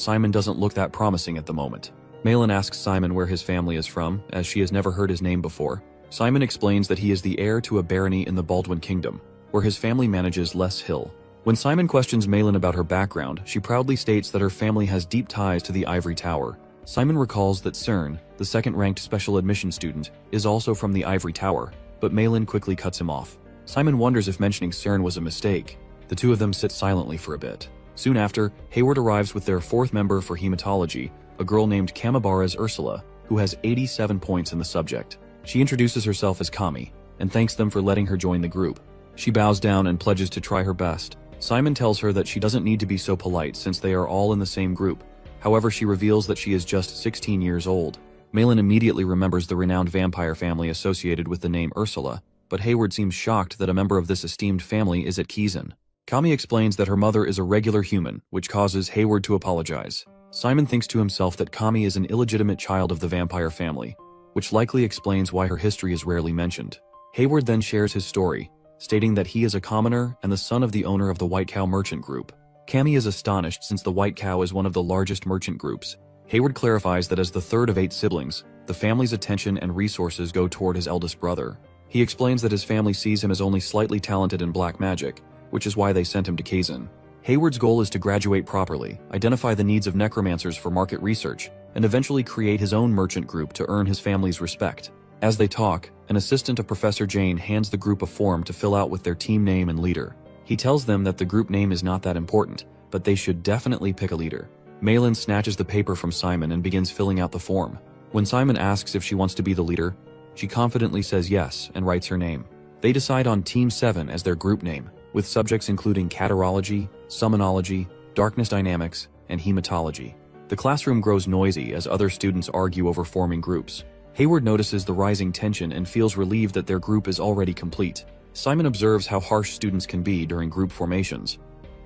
Simon doesn't look that promising at the moment. Malin asks Simon where his family is from, as she has never heard his name before. Simon explains that he is the heir to a barony in the Baldwin Kingdom, where his family manages Les Hill. When Simon questions Malin about her background, she proudly states that her family has deep ties to the Ivory Tower. Simon recalls that Cern, the second-ranked special admission student, is also from the Ivory Tower, but Malin quickly cuts him off. Simon wonders if mentioning Cern was a mistake. The two of them sit silently for a bit. Soon after, Hayward arrives with their 4th member for hematology, a girl named Kamabara's Ursula, who has 87 points in the subject. She introduces herself as Kami, and thanks them for letting her join the group. She bows down and pledges to try her best. Simon tells her that she doesn't need to be so polite since they are all in the same group. However, she reveals that she is just 16 years old. Malin immediately remembers the renowned vampire family associated with the name Ursula, but Hayward seems shocked that a member of this esteemed family is at Kizan. Kami explains that her mother is a regular human, which causes Hayward to apologize. Simon thinks to himself that Kami is an illegitimate child of the vampire family, which likely explains why her history is rarely mentioned. Hayward then shares his story, stating that he is a commoner and the son of the owner of the White Cow Merchant Group. Kami is astonished since the White Cow is one of the largest merchant groups. Hayward clarifies that as the third of 8 siblings, the family's attention and resources go toward his eldest brother. He explains that his family sees him as only slightly talented in black magic, which is why they sent him to Kazan. Hayward's goal is to graduate properly, identify the needs of necromancers for market research, and eventually create his own merchant group to earn his family's respect. As they talk, an assistant of Professor Jane hands the group a form to fill out with their team name and leader. He tells them that the group name is not that important, but they should definitely pick a leader. Malin snatches the paper from Simon and begins filling out the form. When Simon asks if she wants to be the leader, she confidently says yes and writes her name. They decide on Team 7 as their group name, with subjects including catarology, summonology, darkness dynamics, and hematology. The classroom grows noisy as other students argue over forming groups. Hayward notices the rising tension and feels relieved that their group is already complete. Simon observes how harsh students can be during group formations,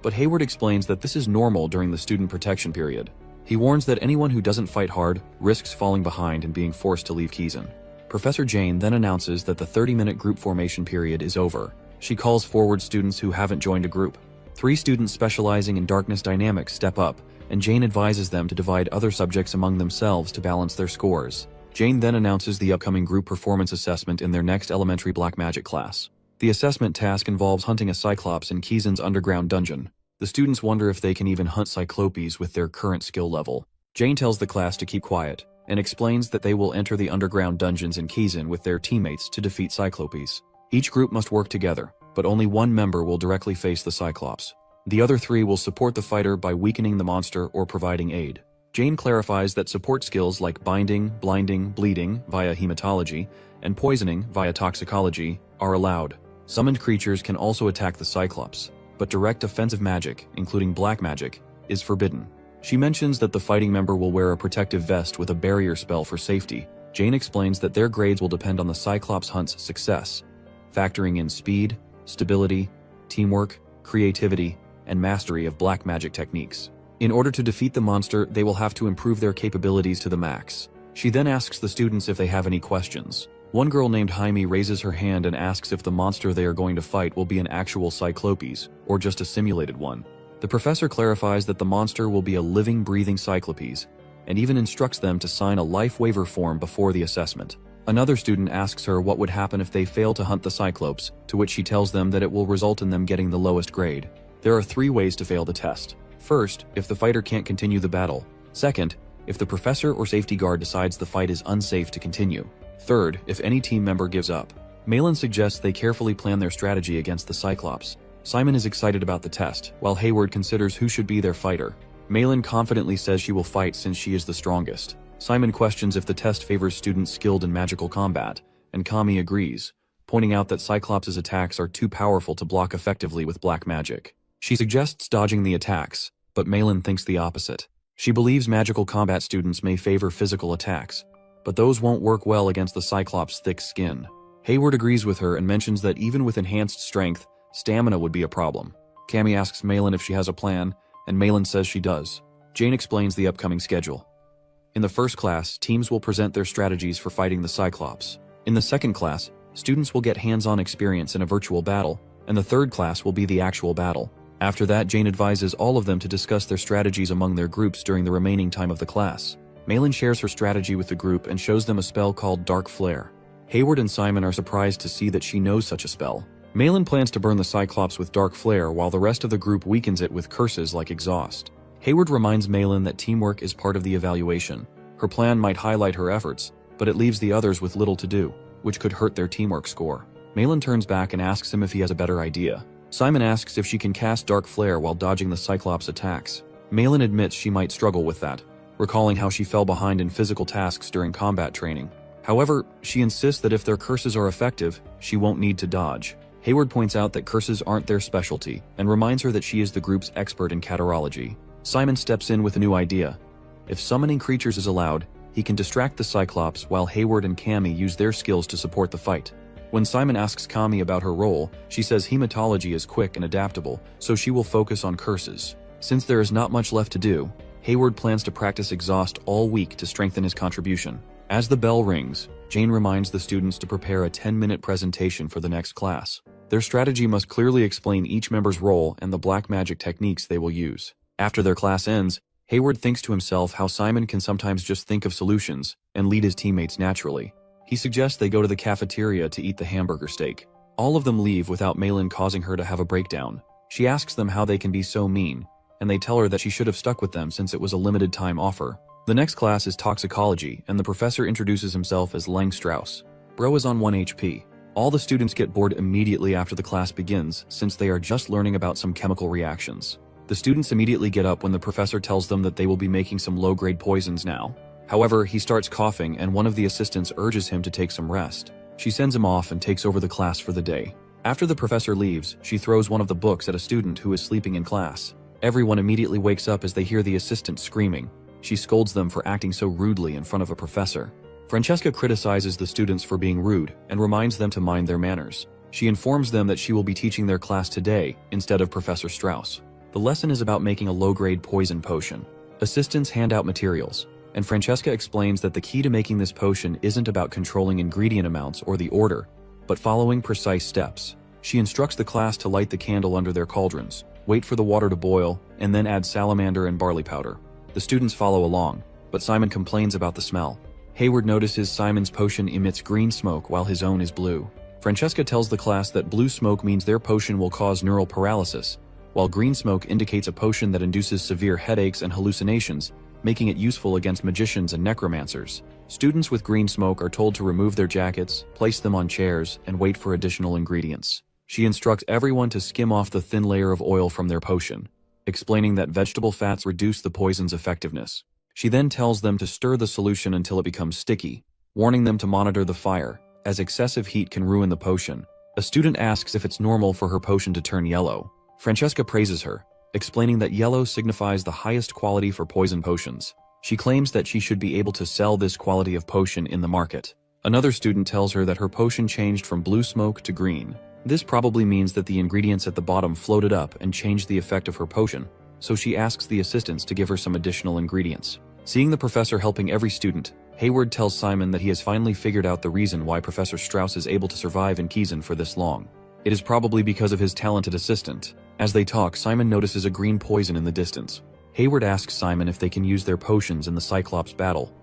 but Hayward explains that this is normal during the student protection period. He warns that anyone who doesn't fight hard risks falling behind and being forced to leave Kazan. Professor Jane then announces that the 30-minute group formation period is over. She calls forward students who haven't joined a group. 3 students specializing in darkness dynamics step up, and Jane advises them to divide other subjects among themselves to balance their scores. Jane then announces the upcoming group performance assessment in their next elementary black magic class. The assessment task involves hunting a Cyclops in Kazan's underground dungeon. The students wonder if they can even hunt Cyclopes with their current skill level. Jane tells the class to keep quiet, and explains that they will enter the underground dungeons in Kazan with their teammates to defeat Cyclopes. Each group must work together, but only one member will directly face the Cyclops. The other 3 will support the fighter by weakening the monster or providing aid. Jane clarifies that support skills like binding, blinding, bleeding via hematology, and poisoning via toxicology are allowed. Summoned creatures can also attack the Cyclops, but direct offensive magic, including black magic, is forbidden. She mentions that the fighting member will wear a protective vest with a barrier spell for safety. Jane explains that their grades will depend on the Cyclops hunt's success, factoring in speed, stability, teamwork, creativity, and mastery of black magic techniques. In order to defeat the monster, they will have to improve their capabilities to the max. She then asks the students if they have any questions. One girl named Jaime raises her hand and asks if the monster they are going to fight will be an actual Cyclopes, or just a simulated one. The professor clarifies that the monster will be a living, breathing Cyclopes, and even instructs them to sign a life waiver form before the assessment. Another student asks her what would happen if they fail to hunt the Cyclopes, to which she tells them that it will result in them getting the lowest grade. There are 3 ways to fail the test. First, if the fighter can't continue the battle. Second, if the professor or safety guard decides the fight is unsafe to continue. Third, if any team member gives up. Malin suggests they carefully plan their strategy against the Cyclops. Simon is excited about the test, while Hayward considers who should be their fighter. Malin confidently says she will fight since she is the strongest. Simon questions if the test favors students skilled in magical combat, and Kami agrees, pointing out that Cyclops' attacks are too powerful to block effectively with black magic. She suggests dodging the attacks, but Malin thinks the opposite. She believes magical combat students may favor physical attacks, but those won't work well against the Cyclops' thick skin. Hayward agrees with her and mentions that even with enhanced strength, stamina would be a problem. Kami asks Malin if she has a plan, and Malin says she does. Jane explains the upcoming schedule. In the first class, teams will present their strategies for fighting the Cyclops. In the second class, students will get hands-on experience in a virtual battle, and the third class will be the actual battle. After that, Jane advises all of them to discuss their strategies among their groups during the remaining time of the class. Malin shares her strategy with the group and shows them a spell called Dark Flare. Hayward and Simon are surprised to see that she knows such a spell. Malin plans to burn the Cyclops with Dark Flare while the rest of the group weakens it with curses like Exhaust. Hayward reminds Malin that teamwork is part of the evaluation. Her plan might highlight her efforts, but it leaves the others with little to do, which could hurt their teamwork score. Malin turns back and asks him if he has a better idea. Simon asks if she can cast Dark Flare while dodging the Cyclops' attacks. Malin admits she might struggle with that, recalling how she fell behind in physical tasks during combat training. However, she insists that if their curses are effective, she won't need to dodge. Hayward points out that curses aren't their specialty, and reminds her that she is the group's expert in catarology. Simon steps in with a new idea. If summoning creatures is allowed, he can distract the Cyclops while Hayward and Kami use their skills to support the fight. When Simon asks Kami about her role, she says hematology is quick and adaptable, so she will focus on curses. Since there is not much left to do, Hayward plans to practice exhaust all week to strengthen his contribution. As the bell rings, Jane reminds the students to prepare a 10-minute presentation for the next class. Their strategy must clearly explain each member's role and the black magic techniques they will use. After their class ends, Hayward thinks to himself how Simon can sometimes just think of solutions and lead his teammates naturally. He suggests they go to the cafeteria to eat the hamburger steak. All of them leave without Malin causing her to have a breakdown. She asks them how they can be so mean, and they tell her that she should have stuck with them since it was a limited time offer. The next class is toxicology, and the professor introduces himself as Lang Strauss. Bro is on 1 HP. All the students get bored immediately after the class begins since they are just learning about some chemical reactions. The students immediately get up when the professor tells them that they will be making some low-grade poisons now. However, he starts coughing and one of the assistants urges him to take some rest. She sends him off and takes over the class for the day. After the professor leaves, she throws one of the books at a student who is sleeping in class. Everyone immediately wakes up as they hear the assistant screaming. She scolds them for acting so rudely in front of a professor. Francesca criticizes the students for being rude and reminds them to mind their manners. She informs them that she will be teaching their class today instead of Professor Strauss. The lesson is about making a low-grade poison potion. Assistants hand out materials, and Francesca explains that the key to making this potion isn't about controlling ingredient amounts or the order, but following precise steps. She instructs the class to light the candle under their cauldrons, wait for the water to boil, and then add salamander and barley powder. The students follow along, but Simon complains about the smell. Hayward notices Simon's potion emits green smoke while his own is blue. Francesca tells the class that blue smoke means their potion will cause neural paralysis, while green smoke indicates a potion that induces severe headaches and hallucinations, making it useful against magicians and necromancers. Students with green smoke are told to remove their jackets, place them on chairs, and wait for additional ingredients. She instructs everyone to skim off the thin layer of oil from their potion, explaining that vegetable fats reduce the poison's effectiveness. She then tells them to stir the solution until it becomes sticky, warning them to monitor the fire, as excessive heat can ruin the potion. A student asks if it's normal for her potion to turn yellow. Francesca praises her, explaining that yellow signifies the highest quality for poison potions. She claims that she should be able to sell this quality of potion in the market. Another student tells her that her potion changed from blue smoke to green. This probably means that the ingredients at the bottom floated up and changed the effect of her potion, so she asks the assistants to give her some additional ingredients. Seeing the professor helping every student, Hayward tells Simon that he has finally figured out the reason why Professor Strauss is able to survive in Kiezen for this long. It is probably because of his talented assistant. As they talk, Simon notices a green poison in the distance. Hayward asks Simon if they can use their potions in the Cyclops battle,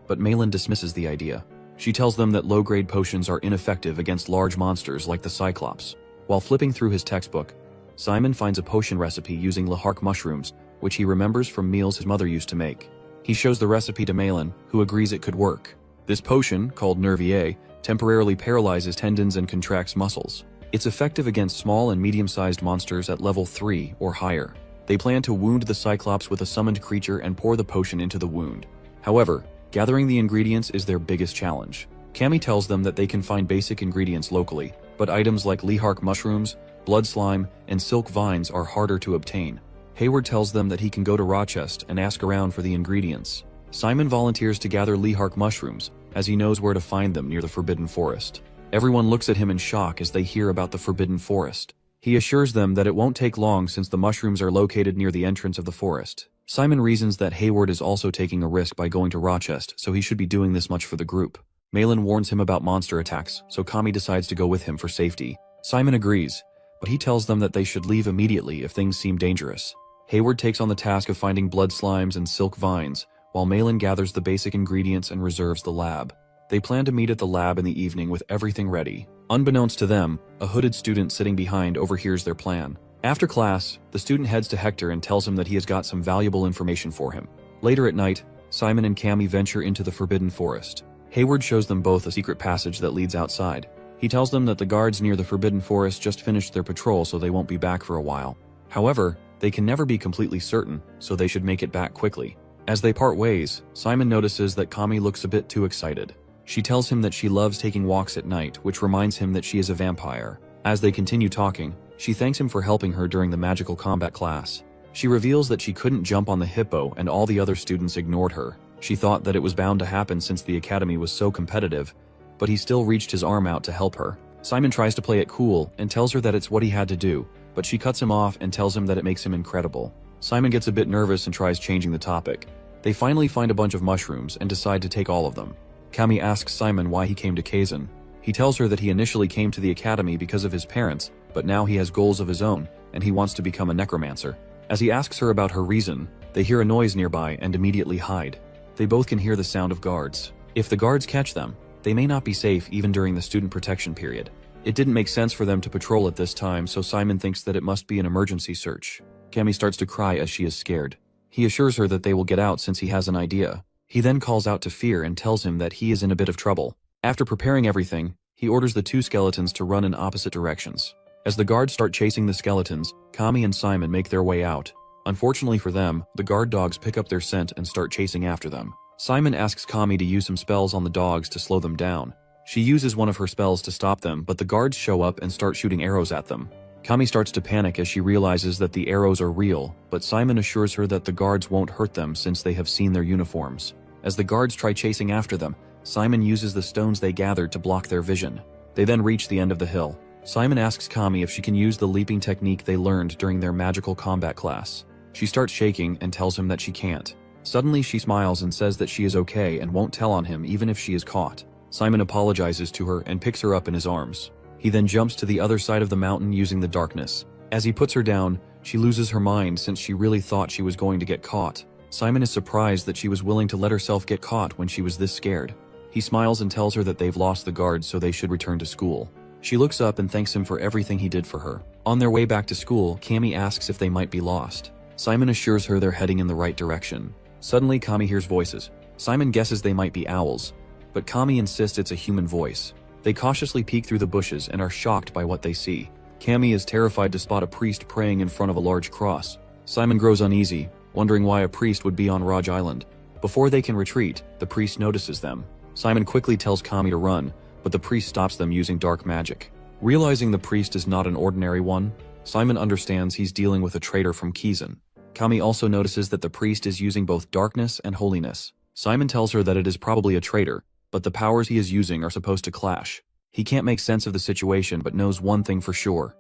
but Malin dismisses the idea. She tells them that low-grade potions are ineffective against large monsters like the Cyclops. While flipping through his textbook, Simon finds a potion recipe using Lehark mushrooms, which he remembers from meals his mother used to make. He shows the recipe to Malin, who agrees it could work. This potion, called Nervier, temporarily paralyzes tendons and contracts muscles. It's effective against small and medium-sized monsters at level 3 or higher. They plan to wound the Cyclops with a summoned creature and pour the potion into the wound. However, gathering the ingredients is their biggest challenge. Cammy tells them that they can find basic ingredients locally, but items like Lehark mushrooms, blood slime, and silk vines are harder to obtain. Hayward tells them that he can go to Rochester and ask around for the ingredients. Simon volunteers to gather Lehark mushrooms, as he knows where to find them near the Forbidden Forest. Everyone looks at him in shock as they hear about the Forbidden Forest. He assures them that it won't take long since the mushrooms are located near the entrance of the forest. Simon reasons that Hayward is also taking a risk by going to Rochester, so he should be doing this much for the group. Malin warns him about monster attacks, so Kami decides to go with him for safety. Simon agrees, but he tells them that they should leave immediately if things seem dangerous. Hayward takes on the task of finding blood slimes and silk vines, while Malin gathers the basic ingredients and reserves the lab. They plan to meet at the lab in the evening with everything ready. Unbeknownst to them, a hooded student sitting behind overhears their plan. After class, the student heads to Hector and tells him that he has got some valuable information for him. Later at night, Simon and Cammy venture into the Forbidden Forest. Hayward shows them both a secret passage that leads outside. He tells them that the guards near the Forbidden Forest just finished their patrol, so they won't be back for a while. However, they can never be completely certain, so they should make it back quickly. As they part ways, Simon notices that Kami looks a bit too excited. She tells him that she loves taking walks at night, which reminds him that she is a vampire. As they continue talking, she thanks him for helping her during the magical combat class. She reveals that she couldn't jump on the hippo and all the other students ignored her. She thought that it was bound to happen since the academy was so competitive, but he still reached his arm out to help her. Simon tries to play it cool and tells her that it's what he had to do, but she cuts him off and tells him that it makes him incredible. Simon gets a bit nervous and tries changing the topic. They finally find a bunch of mushrooms and decide to take all of them. Kami asks Simon why he came to Kazan. He tells her that he initially came to the academy because of his parents, but now he has goals of his own, and he wants to become a necromancer. As he asks her about her reason, they hear a noise nearby and immediately hide. They both can hear the sound of guards. If the guards catch them, they may not be safe even during the student protection period. It didn't make sense for them to patrol at this time, so Simon thinks that it must be an emergency search. Kami starts to cry as she is scared. He assures her that they will get out since he has an idea. He then calls out to Fear and tells him that he is in a bit of trouble. After preparing everything, he orders the two skeletons to run in opposite directions. As the guards start chasing the skeletons, Kami and Simon make their way out. Unfortunately for them, the guard dogs pick up their scent and start chasing after them. Simon asks Kami to use some spells on the dogs to slow them down. She uses one of her spells to stop them, but the guards show up and start shooting arrows at them. Kami starts to panic as she realizes that the arrows are real, but Simon assures her that the guards won't hurt them since they have seen their uniforms. As the guards try chasing after them, Simon uses the stones they gathered to block their vision. They then reach the end of the hill. Simon asks Kami if she can use the leaping technique they learned during their magical combat class. She starts shaking and tells him that she can't. Suddenly she smiles and says that she is okay and won't tell on him even if she is caught. Simon apologizes to her and picks her up in his arms. He then jumps to the other side of the mountain using the darkness. As he puts her down, she loses her mind since she really thought she was going to get caught. Simon is surprised that she was willing to let herself get caught when she was this scared. He smiles and tells her that they've lost the guards so they should return to school. She looks up and thanks him for everything he did for her. On their way back to school, Kami asks if they might be lost. Simon assures her they're heading in the right direction. Suddenly, Kami hears voices. Simon guesses they might be owls, but Kami insists it's a human voice. They cautiously peek through the bushes and are shocked by what they see. Kami is terrified to spot a priest praying in front of a large cross. Simon grows uneasy, wondering why a priest would be on Raj Island. Before they can retreat, the priest notices them. Simon quickly tells Kami to run, but the priest stops them using dark magic. Realizing the priest is not an ordinary one, Simon understands he's dealing with a traitor from Kazan. Kami also notices that the priest is using both darkness and holiness. Simon tells her that it is probably a traitor, but the powers he is using are supposed to clash. He can't make sense of the situation but knows one thing for sure.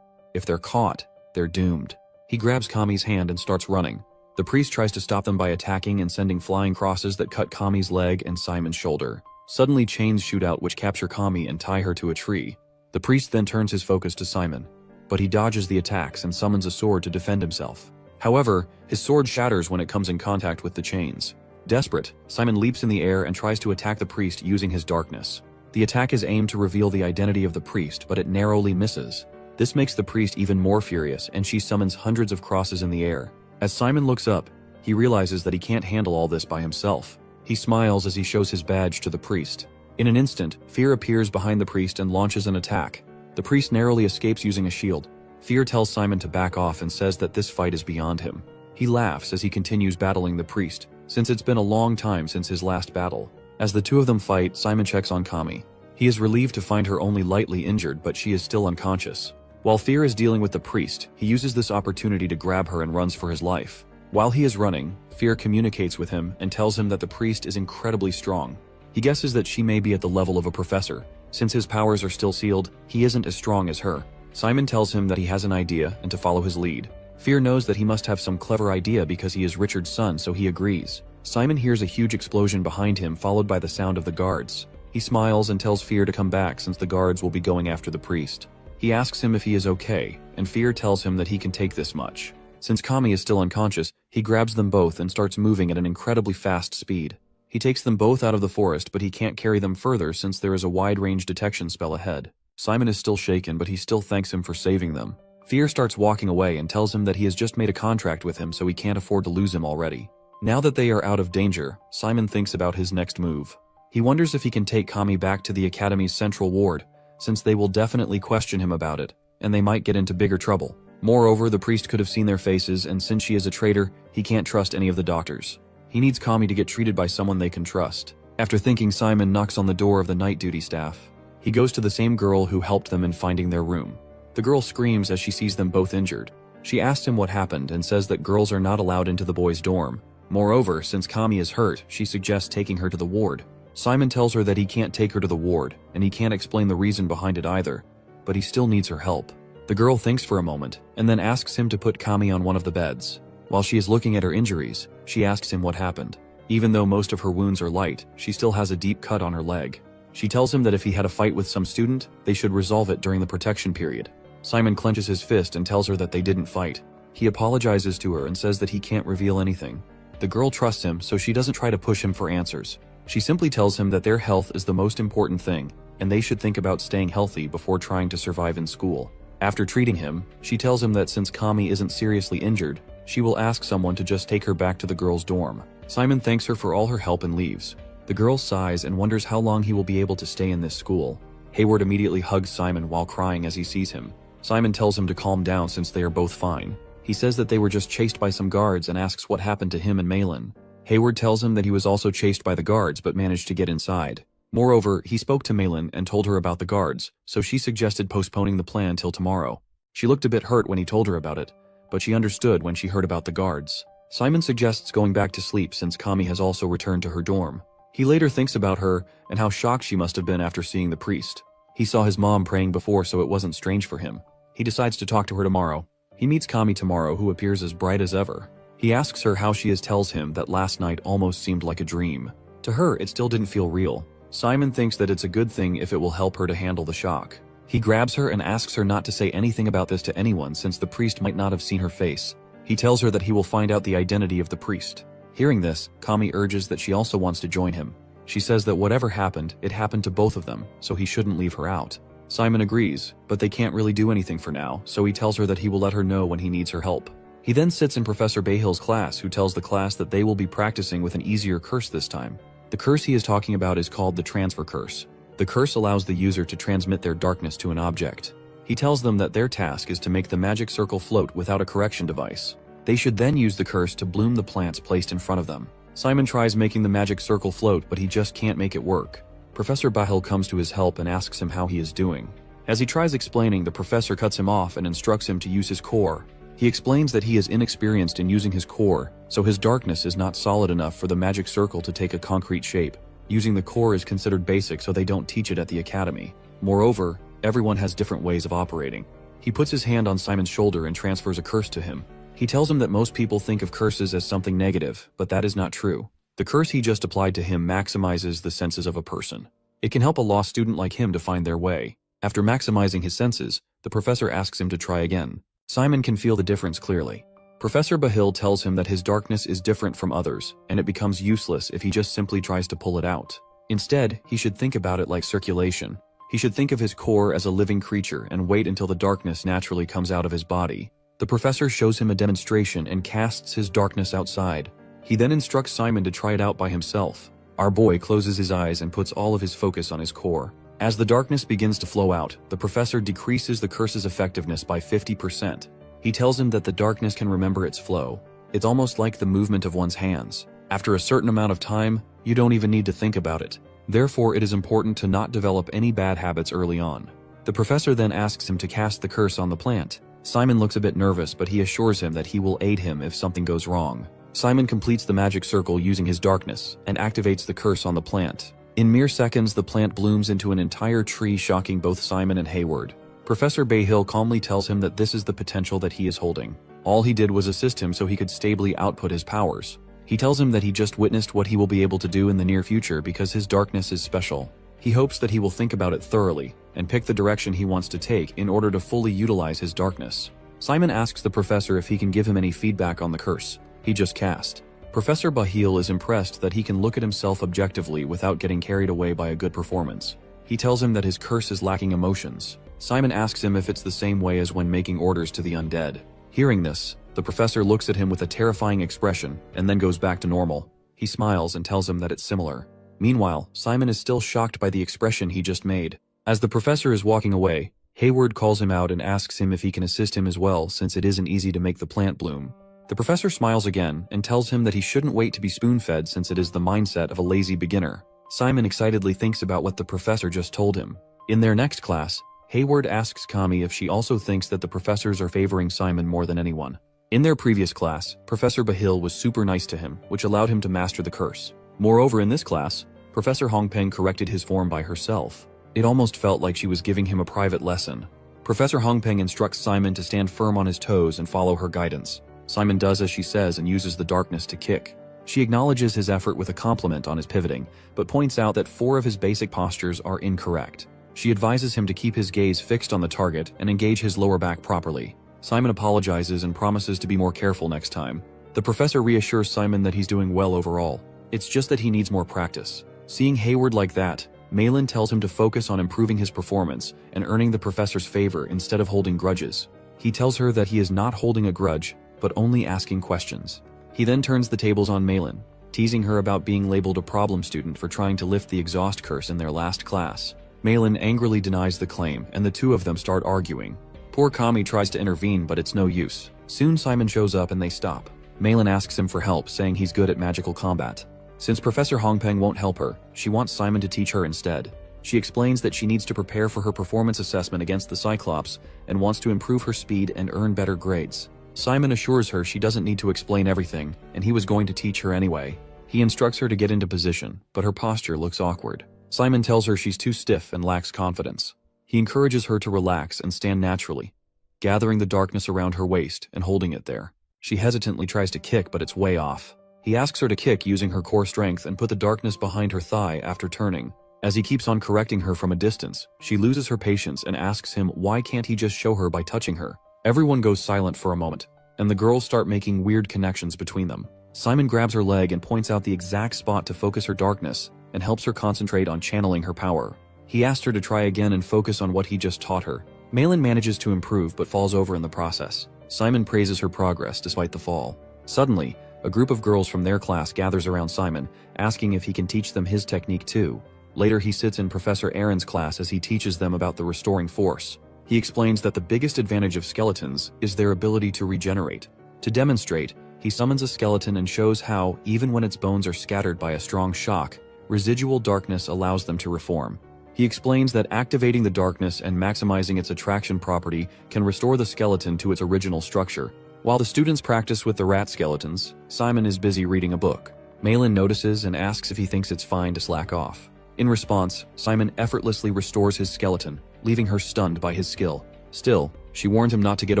If they're caught, they're doomed. He grabs Kami's hand and starts running. The priest tries to stop them by attacking and sending flying crosses that cut Kami's leg and Simon's shoulder. Suddenly chains shoot out which capture Kami and tie her to a tree. The priest then turns his focus to Simon, but he dodges the attacks and summons a sword to defend himself. However, his sword shatters when it comes in contact with the chains. Desperate, Simon leaps in the air and tries to attack the priest using his darkness. The attack is aimed to reveal the identity of the priest, but it narrowly misses. This makes the priest even more furious, and she summons hundreds of crosses in the air. As Simon looks up, he realizes that he can't handle all this by himself. He smiles as he shows his badge to the priest. In an instant, Fear appears behind the priest and launches an attack. The priest narrowly escapes using a shield. Fear tells Simon to back off and says that this fight is beyond him. He laughs as he continues battling the priest, since it's been a long time since his last battle. As the two of them fight, Simon checks on Kami. He is relieved to find her only lightly injured, but she is still unconscious. While Fear is dealing with the priest, he uses this opportunity to grab her and runs for his life. While he is running, Fear communicates with him and tells him that the priest is incredibly strong. He guesses that she may be at the level of a professor. Since his powers are still sealed, he isn't as strong as her. Simon tells him that he has an idea and to follow his lead. Fear knows that he must have some clever idea because he is Richard's son, so he agrees. Simon hears a huge explosion behind him followed by the sound of the guards. He smiles and tells Fear to come back since the guards will be going after the priest. He asks him if he is okay, and Fear tells him that he can take this much. Since Kami is still unconscious, he grabs them both and starts moving at an incredibly fast speed. He takes them both out of the forest, but he can't carry them further since there is a wide-range detection spell ahead. Simon is still shaken, but he still thanks him for saving them. Fear starts walking away and tells him that he has just made a contract with him, so he can't afford to lose him already. Now that they are out of danger, Simon thinks about his next move. He wonders if he can take Kami back to the Academy's central ward, since they will definitely question him about it, and they might get into bigger trouble. Moreover, the priest could have seen their faces, and since she is a traitor, he can't trust any of the doctors. He needs Kami to get treated by someone they can trust. After thinking, Simon knocks on the door of the night duty staff. He goes to the same girl who helped them in finding their room. The girl screams as she sees them both injured. She asks him what happened and says that girls are not allowed into the boys' dorm. Moreover, since Kami is hurt, she suggests taking her to the ward. Simon tells her that he can't take her to the ward, and he can't explain the reason behind it either, but he still needs her help. The girl thinks for a moment, and then asks him to put Kami on one of the beds. While she is looking at her injuries, she asks him what happened. Even though most of her wounds are light, she still has a deep cut on her leg. She tells him that if he had a fight with some student, they should resolve it during the protection period. Simon clenches his fist and tells her that they didn't fight. He apologizes to her and says that he can't reveal anything. The girl trusts him, so she doesn't try to push him for answers. She simply tells him that their health is the most important thing, and they should think about staying healthy before trying to survive in school. After treating him, she tells him that since Kami isn't seriously injured, she will ask someone to just take her back to the girls' dorm. Simon thanks her for all her help and leaves. The girl sighs and wonders how long he will be able to stay in this school. Hayward immediately hugs Simon while crying as he sees him. Simon tells him to calm down since they are both fine. He says that they were just chased by some guards and asks what happened to him and Malin. Hayward tells him that he was also chased by the guards but managed to get inside. Moreover, he spoke to Malin and told her about the guards, so she suggested postponing the plan till tomorrow. She looked a bit hurt when he told her about it, but she understood when she heard about the guards. Simon suggests going back to sleep since Kami has also returned to her dorm. He later thinks about her and how shocked she must have been after seeing the priest. He saw his mom praying before, so it wasn't strange for him. He decides to talk to her tomorrow. He meets Kami tomorrow, who appears as bright as ever. He asks her how she is, tells him that last night almost seemed like a dream. To her, it still didn't feel real. Simon thinks that it's a good thing if it will help her to handle the shock. He grabs her and asks her not to say anything about this to anyone since the priest might not have seen her face. He tells her that he will find out the identity of the priest. Hearing this, Kami urges that she also wants to join him. She says that whatever happened, it happened to both of them, so he shouldn't leave her out. Simon agrees, but they can't really do anything for now, so he tells her that he will let her know when he needs her help. He then sits in Professor Bahill's class, who tells the class that they will be practicing with an easier curse this time. The curse he is talking about is called the transfer curse. The curse allows the user to transmit their darkness to an object. He tells them that their task is to make the magic circle float without a correction device. They should then use the curse to bloom the plants placed in front of them. Simon tries making the magic circle float, but he just can't make it work. Professor Bahill comes to his help and asks him how he is doing. As he tries explaining, the professor cuts him off and instructs him to use his core. He explains that he is inexperienced in using his core, so his darkness is not solid enough for the magic circle to take a concrete shape. Using the core is considered basic, so they don't teach it at the academy. Moreover, everyone has different ways of operating. He puts his hand on Simon's shoulder and transfers a curse to him. He tells him that most people think of curses as something negative, but that is not true. The curse he just applied to him maximizes the senses of a person. It can help a lost student like him to find their way. After maximizing his senses, the professor asks him to try again. Simon can feel the difference clearly. Professor Bahill tells him that his darkness is different from others, and it becomes useless if he just simply tries to pull it out. Instead, he should think about it like circulation. He should think of his core as a living creature and wait until the darkness naturally comes out of his body. The professor shows him a demonstration and casts his darkness outside. He then instructs Simon to try it out by himself. Our boy closes his eyes and puts all of his focus on his core. As the darkness begins to flow out, the professor decreases the curse's effectiveness by 50%. He tells him that the darkness can remember its flow. It's almost like the movement of one's hands. After a certain amount of time, you don't even need to think about it. Therefore, it is important to not develop any bad habits early on. The professor then asks him to cast the curse on the plant. Simon looks a bit nervous, but he assures him that he will aid him if something goes wrong. Simon completes the magic circle using his darkness and activates the curse on the plant. In mere seconds, the plant blooms into an entire tree, shocking both Simon and Hayward. Professor Bahill calmly tells him that this is the potential that he is holding. All he did was assist him so he could stably output his powers. He tells him that he just witnessed what he will be able to do in the near future because his darkness is special. He hopes that he will think about it thoroughly and pick the direction he wants to take in order to fully utilize his darkness. Simon asks the professor if he can give him any feedback on the curse he just cast. Professor Bahill is impressed that he can look at himself objectively without getting carried away by a good performance. He tells him that his curse is lacking emotions. Simon asks him if it's the same way as when making orders to the undead. Hearing this, the professor looks at him with a terrifying expression and then goes back to normal. He smiles and tells him that it's similar. Meanwhile, Simon is still shocked by the expression he just made. As the professor is walking away, Hayward calls him out and asks him if he can assist him as well, since it isn't easy to make the plant bloom. The professor smiles again and tells him that he shouldn't wait to be spoon-fed since it is the mindset of a lazy beginner. Simon excitedly thinks about what the professor just told him. In their next class, Hayward asks Kami if she also thinks that the professors are favoring Simon more than anyone. In their previous class, Professor Bahill was super nice to him, which allowed him to master the curse. Moreover, in this class, Professor Hongpeng corrected his form by herself. It almost felt like she was giving him a private lesson. Professor Hongpeng instructs Simon to stand firm on his toes and follow her guidance. Simon does as she says and uses the darkness to kick. She acknowledges his effort with a compliment on his pivoting, but points out that 4 of his basic postures are incorrect. She advises him to keep his gaze fixed on the target and engage his lower back properly. Simon apologizes and promises to be more careful next time. The professor reassures Simon that he's doing well overall. It's just that he needs more practice. Seeing Hayward like that, Malin tells him to focus on improving his performance and earning the professor's favor instead of holding grudges. He tells her that he is not holding a grudge, but only asking questions. He then turns the tables on Malin, teasing her about being labeled a problem student for trying to lift the exhaust curse in their last class. Malin angrily denies the claim, and the two of them start arguing. Poor Kami tries to intervene, but it's no use. Soon Simon shows up and they stop. Malin asks him for help, saying he's good at magical combat. Since Professor Hongpeng won't help her, she wants Simon to teach her instead. She explains that she needs to prepare for her performance assessment against the Cyclops and wants to improve her speed and earn better grades. Simon assures her she doesn't need to explain everything, and he was going to teach her anyway. He instructs her to get into position, but her posture looks awkward. Simon tells her she's too stiff and lacks confidence. He encourages her to relax and stand naturally, gathering the darkness around her waist and holding it there. She hesitantly tries to kick, but it's way off. He asks her to kick using her core strength and put the darkness behind her thigh after turning. As he keeps on correcting her from a distance, she loses her patience and asks him why can't he just show her by touching her. Everyone goes silent for a moment, and the girls start making weird connections between them. Simon grabs her leg and points out the exact spot to focus her darkness and helps her concentrate on channeling her power. He asks her to try again and focus on what he just taught her. Malin manages to improve but falls over in the process. Simon praises her progress despite the fall. Suddenly, a group of girls from their class gathers around Simon, asking if he can teach them his technique too. Later he sits in Professor Aaron's class as he teaches them about the restoring force. He explains that the biggest advantage of skeletons is their ability to regenerate. To demonstrate, he summons a skeleton and shows how, even when its bones are scattered by a strong shock, residual darkness allows them to reform. He explains that activating the darkness and maximizing its attraction property can restore the skeleton to its original structure. While the students practice with the rat skeletons, Simon is busy reading a book. Malin notices and asks if he thinks it's fine to slack off. In response, Simon effortlessly restores his skeleton, leaving her stunned by his skill. Still, she warns him not to get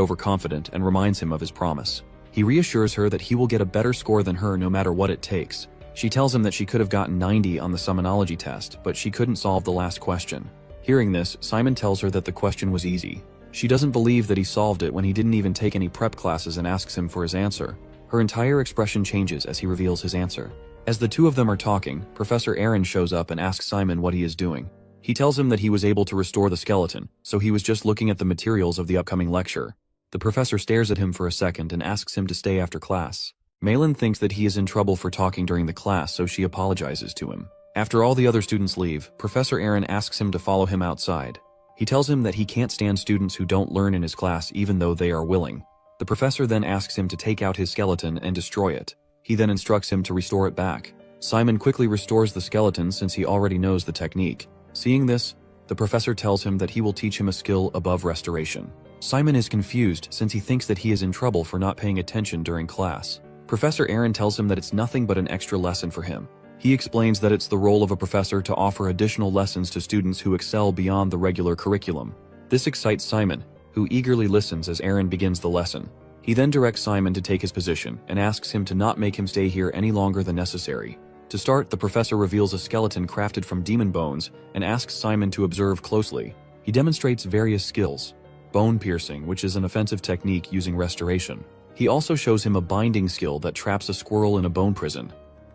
overconfident and reminds him of his promise. He reassures her that he will get a better score than her no matter what it takes. She tells him that she could have gotten 90 on the summonology test, but she couldn't solve the last question. Hearing this, Simon tells her that the question was easy. She doesn't believe that he solved it when he didn't even take any prep classes and asks him for his answer. Her entire expression changes as he reveals his answer. As the two of them are talking, Professor Aaron shows up and asks Simon what he is doing. He tells him that he was able to restore the skeleton, so he was just looking at the materials of the upcoming lecture. The professor stares at him for a second and asks him to stay after class. Malin thinks that he is in trouble for talking during the class, so she apologizes to him. After all the other students leave, Professor Aaron asks him to follow him outside. He tells him that he can't stand students who don't learn in his class even though they are willing. The professor then asks him to take out his skeleton and destroy it. He then instructs him to restore it back. Simon quickly restores the skeleton since he already knows the technique. Seeing this, the professor tells him that he will teach him a skill above restoration. Simon is confused since he thinks that he is in trouble for not paying attention during class. Professor Aaron tells him that it's nothing but an extra lesson for him. He explains that it's the role of a professor to offer additional lessons to students who excel beyond the regular curriculum. This excites Simon, who eagerly listens as Aaron begins the lesson. He then directs Simon to take his position and asks him to not make him stay here any longer than necessary. To start, the professor reveals a skeleton crafted from demon bones and asks Simon to observe closely. He demonstrates various skills. Bone piercing, which is an offensive technique using restoration. He also shows him a binding skill that traps a squirrel in a bone prison,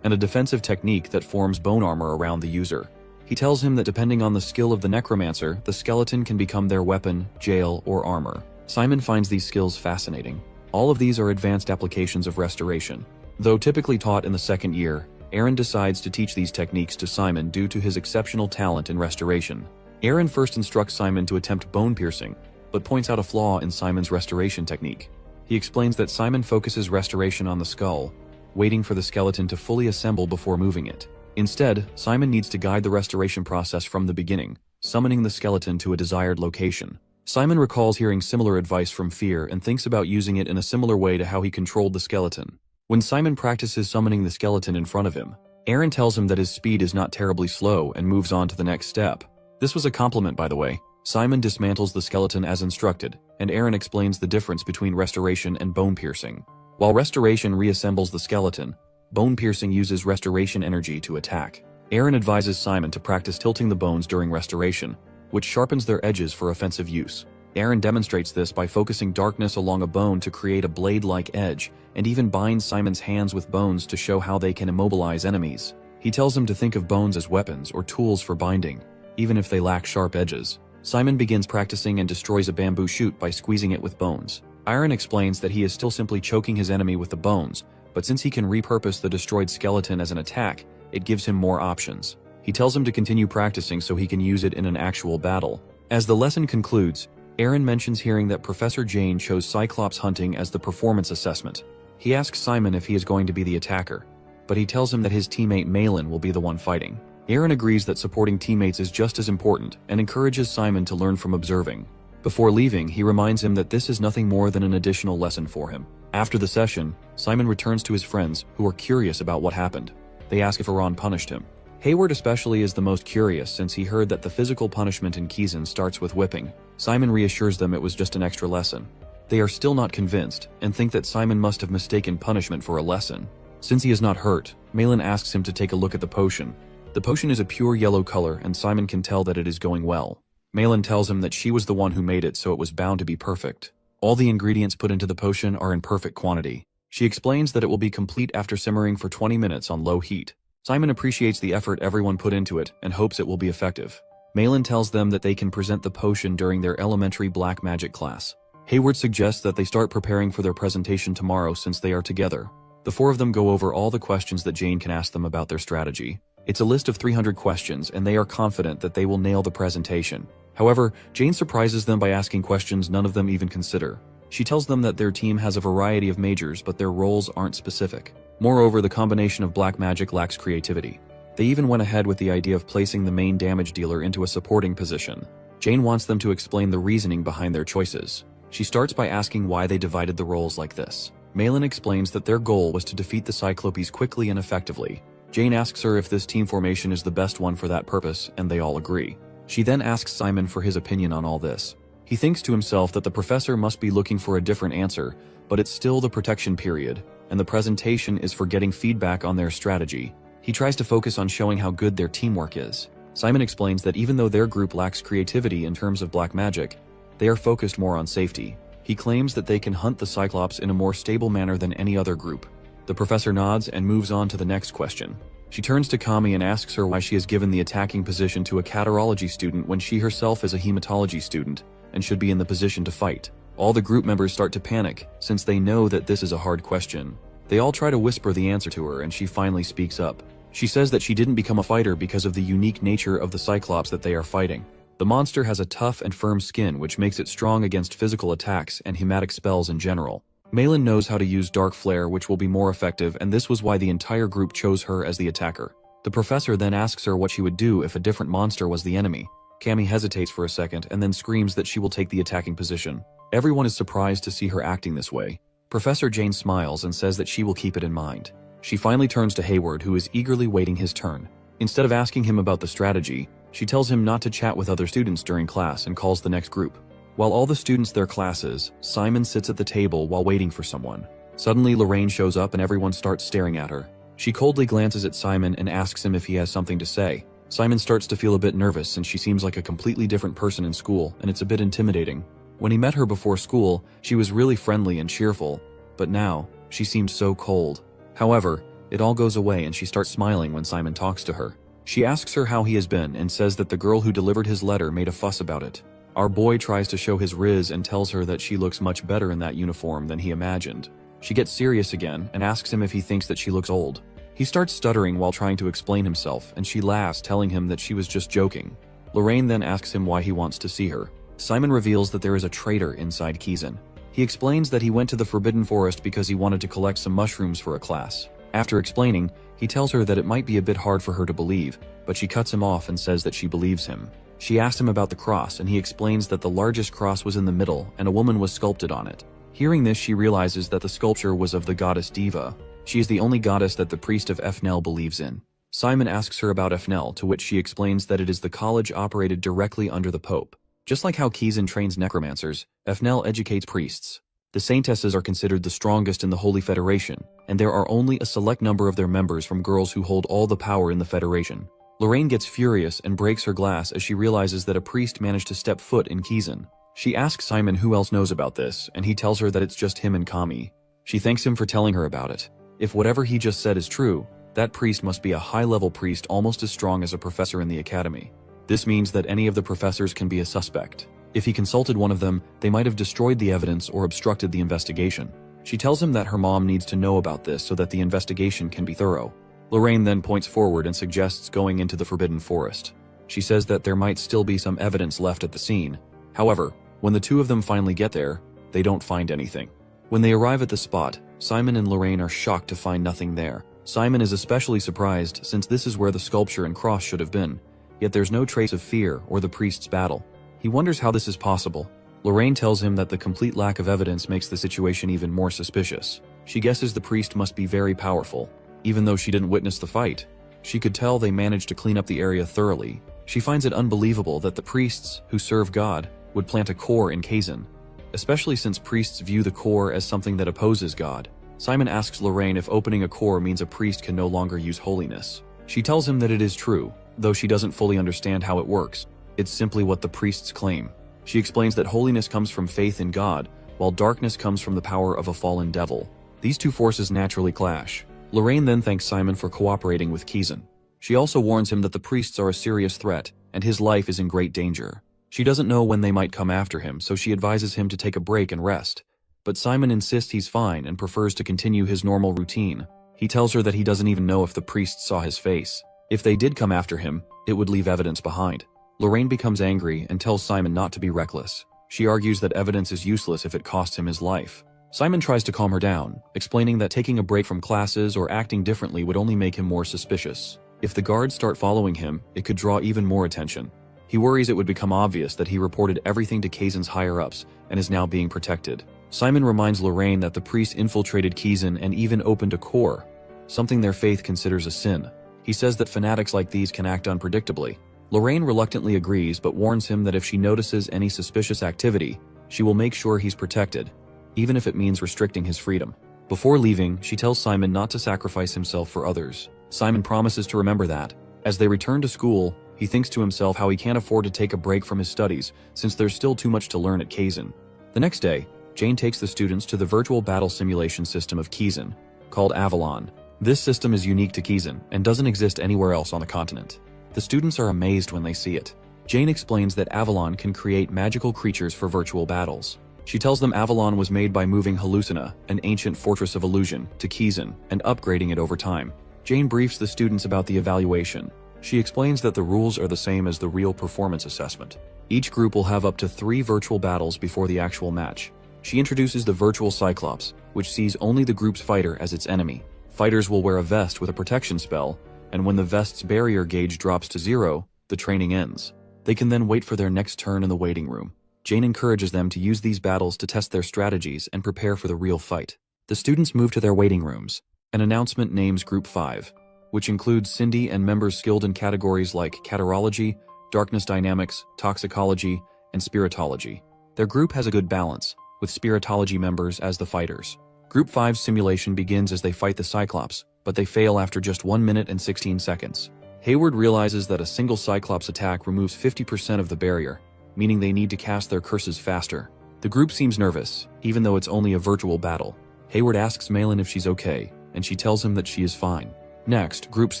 and a defensive technique that forms bone armor around the user. He tells him that depending on the skill of the necromancer, the skeleton can become their weapon, jail, or armor. Simon finds these skills fascinating. All of these are advanced applications of restoration. Though typically taught in the second year, Aaron decides to teach these techniques to Simon due to his exceptional talent in restoration. Aaron first instructs Simon to attempt bone piercing, but points out a flaw in Simon's restoration technique. He explains that Simon focuses restoration on the skull, waiting for the skeleton to fully assemble before moving it. Instead, Simon needs to guide the restoration process from the beginning, summoning the skeleton to a desired location. Simon recalls hearing similar advice from Fear and thinks about using it in a similar way to how he controlled the skeleton. When Simon practices summoning the skeleton in front of him, Aaron tells him that his speed is not terribly slow and moves on to the next step. This was a compliment, by the way. Simon dismantles the skeleton as instructed, and Aaron explains the difference between restoration and bone piercing. While Restoration reassembles the skeleton, Bone Piercing uses Restoration energy to attack. Aaron advises Simon to practice tilting the bones during Restoration, which sharpens their edges for offensive use. Aaron demonstrates this by focusing darkness along a bone to create a blade-like edge, and even binds Simon's hands with bones to show how they can immobilize enemies. He tells him to think of bones as weapons or tools for binding, even if they lack sharp edges. Simon begins practicing and destroys a bamboo shoot by squeezing it with bones. Aaron explains that he is still simply choking his enemy with the bones, but since he can repurpose the destroyed skeleton as an attack, it gives him more options. He tells him to continue practicing so he can use it in an actual battle. As the lesson concludes, Aaron mentions hearing that Professor Jane chose Cyclops hunting as the performance assessment. He asks Simon if he is going to be the attacker, but he tells him that his teammate Malin will be the one fighting. Aaron agrees that supporting teammates is just as important and encourages Simon to learn from observing. Before leaving, he reminds him that this is nothing more than an additional lesson for him. After the session, Simon returns to his friends, who are curious about what happened. They ask if Aaron punished him. Hayward especially is the most curious since he heard that the physical punishment in Kizan starts with whipping. Simon reassures them it was just an extra lesson. They are still not convinced and think that Simon must have mistaken punishment for a lesson. Since he is not hurt, Malin asks him to take a look at the potion. The potion is a pure yellow color and Simon can tell that it is going well. Malin tells him that she was the one who made it, so it was bound to be perfect. All the ingredients put into the potion are in perfect quantity. She explains that it will be complete after simmering for 20 minutes on low heat. Simon appreciates the effort everyone put into it and hopes it will be effective. Malin tells them that they can present the potion during their elementary black magic class. Hayward suggests that they start preparing for their presentation tomorrow since they are together. The four of them go over all the questions that Jane can ask them about their strategy. It's a list of 300 questions and they are confident that they will nail the presentation. However, Jane surprises them by asking questions none of them even consider. She tells them that their team has a variety of majors but their roles aren't specific. Moreover, the combination of black magic lacks creativity. They even went ahead with the idea of placing the main damage dealer into a supporting position. Jane wants them to explain the reasoning behind their choices. She starts by asking why they divided the roles like this. Malin explains that their goal was to defeat the Cyclopes quickly and effectively. Jane asks her if this team formation is the best one for that purpose, and they all agree. She then asks Simon for his opinion on all this. He thinks to himself that the professor must be looking for a different answer, but it's still the protection period, and the presentation is for getting feedback on their strategy. He tries to focus on showing how good their teamwork is. Simon explains that even though their group lacks creativity in terms of black magic, they are focused more on safety. He claims that they can hunt the Cyclops in a more stable manner than any other group. The professor nods and moves on to the next question. She turns to Kami and asks her why she has given the attacking position to a catarrhology student when she herself is a hematology student and should be in the position to fight. All the group members start to panic since they know that this is a hard question. They all try to whisper the answer to her and she finally speaks up. She says that she didn't become a fighter because of the unique nature of the Cyclops that they are fighting. The monster has a tough and firm skin which makes it strong against physical attacks and hematic spells in general. Malin knows how to use Dark Flare which will be more effective, and this was why the entire group chose her as the attacker. The professor then asks her what she would do if a different monster was the enemy. Kami hesitates for a second and then screams that she will take the attacking position. Everyone is surprised to see her acting this way. Professor Jane smiles and says that she will keep it in mind. She finally turns to Hayward, who is eagerly waiting his turn. Instead of asking him about the strategy, she tells him not to chat with other students during class and calls the next group. While all the students their classes, Simon sits at the table while waiting for someone. Suddenly, Lorraine shows up and everyone starts staring at her. She coldly glances at Simon and asks him if he has something to say. Simon starts to feel a bit nervous since she seems like a completely different person in school, and it's a bit intimidating. When he met her before school, she was really friendly and cheerful, but now, she seemed so cold. However, it all goes away and she starts smiling when Simon talks to her. She asks her how he has been and says that the girl who delivered his letter made a fuss about it. Our boy tries to show his riz and tells her that she looks much better in that uniform than he imagined. She gets serious again and asks him if he thinks that she looks old. He starts stuttering while trying to explain himself, and she laughs, telling him that she was just joking. Lorraine then asks him why he wants to see her. Simon reveals that there is a traitor inside Kizan. He explains that he went to the Forbidden Forest because he wanted to collect some mushrooms for a class. After explaining, he tells her that it might be a bit hard for her to believe, but she cuts him off and says that she believes him. She asks him about the cross, and he explains that the largest cross was in the middle and a woman was sculpted on it. Hearing this, she realizes that the sculpture was of the goddess Diva. She is the only goddess that the priest of Efnel believes in. Simon asks her about Efnel, to which she explains that it is the college operated directly under the Pope. Just like how Kizan trains necromancers, Efnel educates priests. The Saintesses are considered the strongest in the Holy Federation, and there are only a select number of their members from girls who hold all the power in the Federation. Lorraine gets furious and breaks her glass as she realizes that a priest managed to step foot in Kizan. She asks Simon who else knows about this, and he tells her that it's just him and Kami. She thanks him for telling her about it. If whatever he just said is true, that priest must be a high-level priest almost as strong as a professor in the academy. This means that any of the professors can be a suspect. If he consulted one of them, they might have destroyed the evidence or obstructed the investigation. She tells him that her mom needs to know about this so that the investigation can be thorough. Lorraine then points forward and suggests going into the Forbidden Forest. She says that there might still be some evidence left at the scene. However, when the two of them finally get there, they don't find anything. When they arrive at the spot, Simon and Lorraine are shocked to find nothing there. Simon is especially surprised since this is where the sculpture and cross should have been, yet there's no trace of fear or the priest's battle. He wonders how this is possible. Lorraine tells him that the complete lack of evidence makes the situation even more suspicious. She guesses the priest must be very powerful. Even though she didn't witness the fight, she could tell they managed to clean up the area thoroughly. She finds it unbelievable that the priests, who serve God, would plant a core in Kazan, especially since priests view the core as something that opposes God. Simon asks Lorraine if opening a core means a priest can no longer use holiness. She tells him that it is true, though she doesn't fully understand how it works. It's simply what the priests claim. She explains that holiness comes from faith in God, while darkness comes from the power of a fallen devil. These two forces naturally clash. Lorraine then thanks Simon for cooperating with Kizan. She also warns him that the priests are a serious threat, and his life is in great danger. She doesn't know when they might come after him, so she advises him to take a break and rest. But Simon insists he's fine and prefers to continue his normal routine. He tells her that he doesn't even know if the priests saw his face. If they did come after him, it would leave evidence behind. Lorraine becomes angry and tells Simon not to be reckless. She argues that evidence is useless if it costs him his life. Simon tries to calm her down, explaining that taking a break from classes or acting differently would only make him more suspicious. If the guards start following him, it could draw even more attention. He worries it would become obvious that he reported everything to Kazan's higher-ups and is now being protected. Simon reminds Lorraine that the priests infiltrated Kazan and even opened a core, something their faith considers a sin. He says that fanatics like these can act unpredictably. Lorraine reluctantly agrees but warns him that if she notices any suspicious activity, she will make sure he's protected, even if it means restricting his freedom. Before leaving, she tells Simon not to sacrifice himself for others. Simon promises to remember that. As they return to school, he thinks to himself how he can't afford to take a break from his studies since there's still too much to learn at Kazan. The next day, Jane takes the students to the virtual battle simulation system of Kazan, called Avalon. This system is unique to Kazan and doesn't exist anywhere else on the continent. The students are amazed when they see it. Jane explains that Avalon can create magical creatures for virtual battles. She tells them Avalon was made by moving Hallucina, an ancient fortress of illusion, to Kazan and upgrading it over time. Jane briefs the students about the evaluation. She explains that the rules are the same as the real performance assessment. Each group will have up to 3 virtual battles before the actual match. She introduces the virtual Cyclops, which sees only the group's fighter as its enemy. Fighters will wear a vest with a protection spell, and when the vest's barrier gauge drops to 0, the training ends. They can then wait for their next turn in the waiting room. Jane encourages them to use these battles to test their strategies and prepare for the real fight. The students move to their waiting rooms. An announcement names Group 5, which includes Cindy and members skilled in categories like catarology, darkness dynamics, toxicology, and spiritology. Their group has a good balance, with spiritology members as the fighters. Group 5's simulation begins as they fight the Cyclops, but they fail after just 1 minute and 16 seconds. Hayward realizes that a single Cyclops attack removes 50% of the barrier, meaning they need to cast their curses faster. The group seems nervous, even though it's only a virtual battle. Hayward asks Malin if she's okay, and she tells him that she is fine. Next, Groups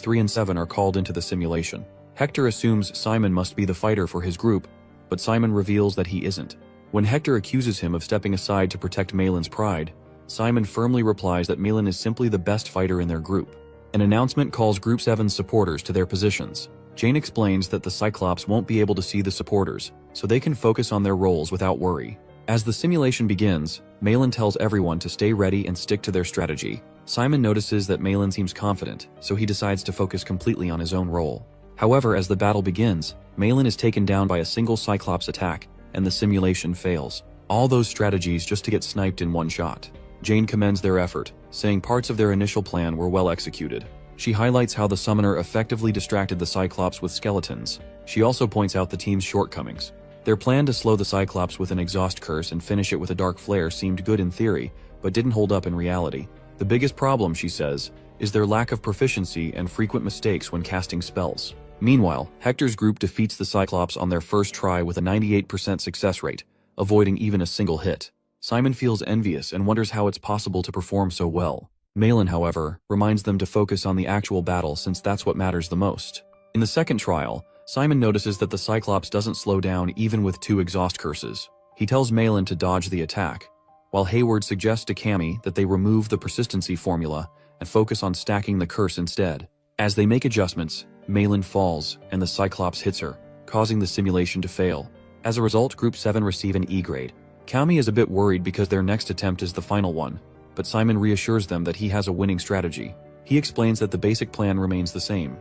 3 and 7 are called into the simulation. Hector assumes Simon must be the fighter for his group, but Simon reveals that he isn't. When Hector accuses him of stepping aside to protect Malin's pride, Simon firmly replies that Malin is simply the best fighter in their group. An announcement calls Group 7's supporters to their positions. Jane explains that the Cyclops won't be able to see the supporters, so they can focus on their roles without worry. As the simulation begins, Malin tells everyone to stay ready and stick to their strategy. Simon notices that Malin seems confident, so he decides to focus completely on his own role. However, as the battle begins, Malin is taken down by a single Cyclops attack, and the simulation fails. All those strategies just to get sniped in one shot. Jane commends their effort, saying parts of their initial plan were well executed. She highlights how the summoner effectively distracted the Cyclops with skeletons. She also points out the team's shortcomings. Their plan to slow the Cyclops with an exhaust curse and finish it with a dark flare seemed good in theory, but didn't hold up in reality. The biggest problem, she says, is their lack of proficiency and frequent mistakes when casting spells. Meanwhile, Hector's group defeats the Cyclops on their first try with a 98% success rate, avoiding even a single hit. Simon feels envious and wonders how it's possible to perform so well. Malin, however, reminds them to focus on the actual battle since that's what matters the most. In the second trial, Simon notices that the Cyclops doesn't slow down even with 2 exhaust curses. He tells Malin to dodge the attack, while Hayward suggests to Cammy that they remove the persistency formula and focus on stacking the curse instead. As they make adjustments, Malin falls and the Cyclops hits her, causing the simulation to fail. As a result, Group 7 receive an E grade. Cammy is a bit worried because their next attempt is the final one, but Simon reassures them that he has a winning strategy. He explains that the basic plan remains the same: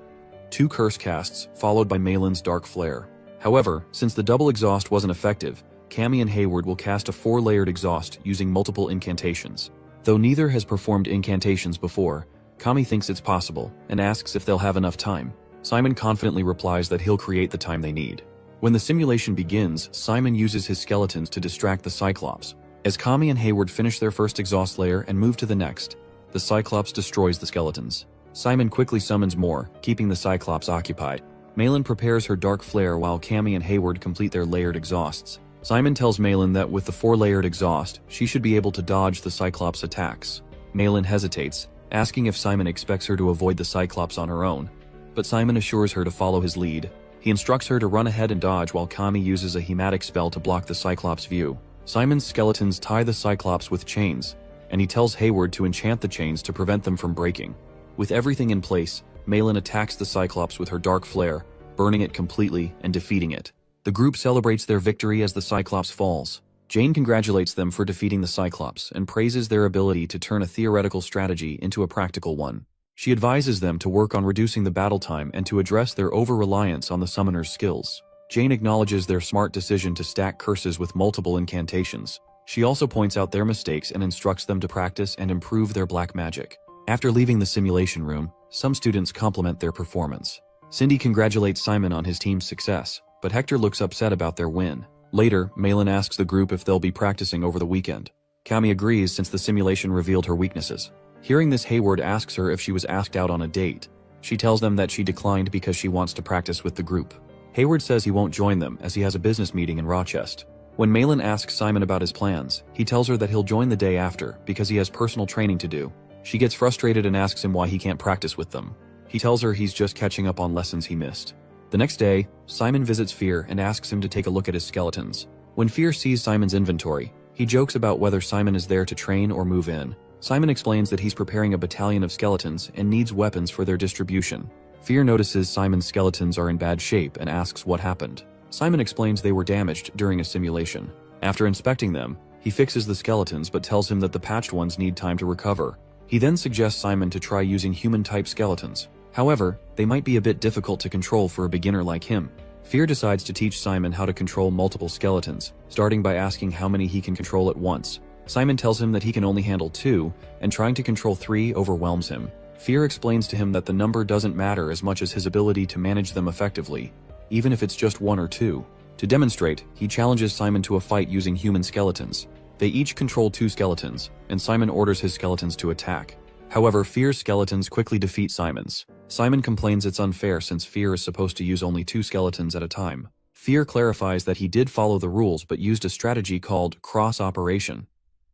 2 curse casts followed by Malin's dark flare. However, since the double exhaust wasn't effective, Cammy and Hayward will cast a 4-layered exhaust using multiple incantations. Though neither has performed incantations before, Cammy thinks it's possible and asks if they'll have enough time. Simon confidently replies that he'll create the time they need. When the simulation begins, Simon uses his skeletons to distract the Cyclops. As Cammy and Hayward finish their first exhaust layer and move to the next, the Cyclops destroys the skeletons. Simon quickly summons more, keeping the Cyclops occupied. Malin prepares her dark flare while Cammy and Hayward complete their layered exhausts. Simon tells Malin that with the 4-layered exhaust, she should be able to dodge the Cyclops' attacks. Malin hesitates, asking if Simon expects her to avoid the Cyclops on her own, but Simon assures her to follow his lead. He instructs her to run ahead and dodge while Cammy uses a hematic spell to block the Cyclops' view. Simon's skeletons tie the Cyclops with chains, and he tells Hayward to enchant the chains to prevent them from breaking. With everything in place, Malin attacks the Cyclops with her dark flare, burning it completely and defeating it. The group celebrates their victory as the Cyclops falls. Jane congratulates them for defeating the Cyclops and praises their ability to turn a theoretical strategy into a practical one. She advises them to work on reducing the battle time and to address their over-reliance on the summoner's skills. Jane acknowledges their smart decision to stack curses with multiple incantations. She also points out their mistakes and instructs them to practice and improve their black magic. After leaving the simulation room, some students compliment their performance. Cindy congratulates Simon on his team's success, but Hector looks upset about their win. Later, Malin asks the group if they'll be practicing over the weekend. Cammy agrees since the simulation revealed her weaknesses. Hearing this, Hayward asks her if she was asked out on a date. She tells them that she declined because she wants to practice with the group. Hayward says he won't join them as he has a business meeting in Rochester. When Malin asks Simon about his plans, he tells her that he'll join the day after because he has personal training to do. She gets frustrated and asks him why he can't practice with them. He tells her he's just catching up on lessons he missed. The next day, Simon visits Fear and asks him to take a look at his skeletons. When Fear sees Simon's inventory, he jokes about whether Simon is there to train or move in. Simon explains that he's preparing a battalion of skeletons and needs weapons for their distribution. Fear notices Simon's skeletons are in bad shape and asks what happened. Simon explains they were damaged during a simulation. After inspecting them, he fixes the skeletons but tells him that the patched ones need time to recover. He then suggests Simon to try using human-type skeletons. However, they might be a bit difficult to control for a beginner like him. Fear decides to teach Simon how to control multiple skeletons, starting by asking how many he can control at once. Simon tells him that he can only handle 2, and trying to control 3 overwhelms him. Fear explains to him that the number doesn't matter as much as his ability to manage them effectively, even if it's just 1 or 2. To demonstrate, he challenges Simon to a fight using human skeletons. They each control 2 skeletons, and Simon orders his skeletons to attack. However, Fear's skeletons quickly defeat Simon's. Simon complains it's unfair since Fear is supposed to use only 2 skeletons at a time. Fear clarifies that he did follow the rules but used a strategy called cross-operation.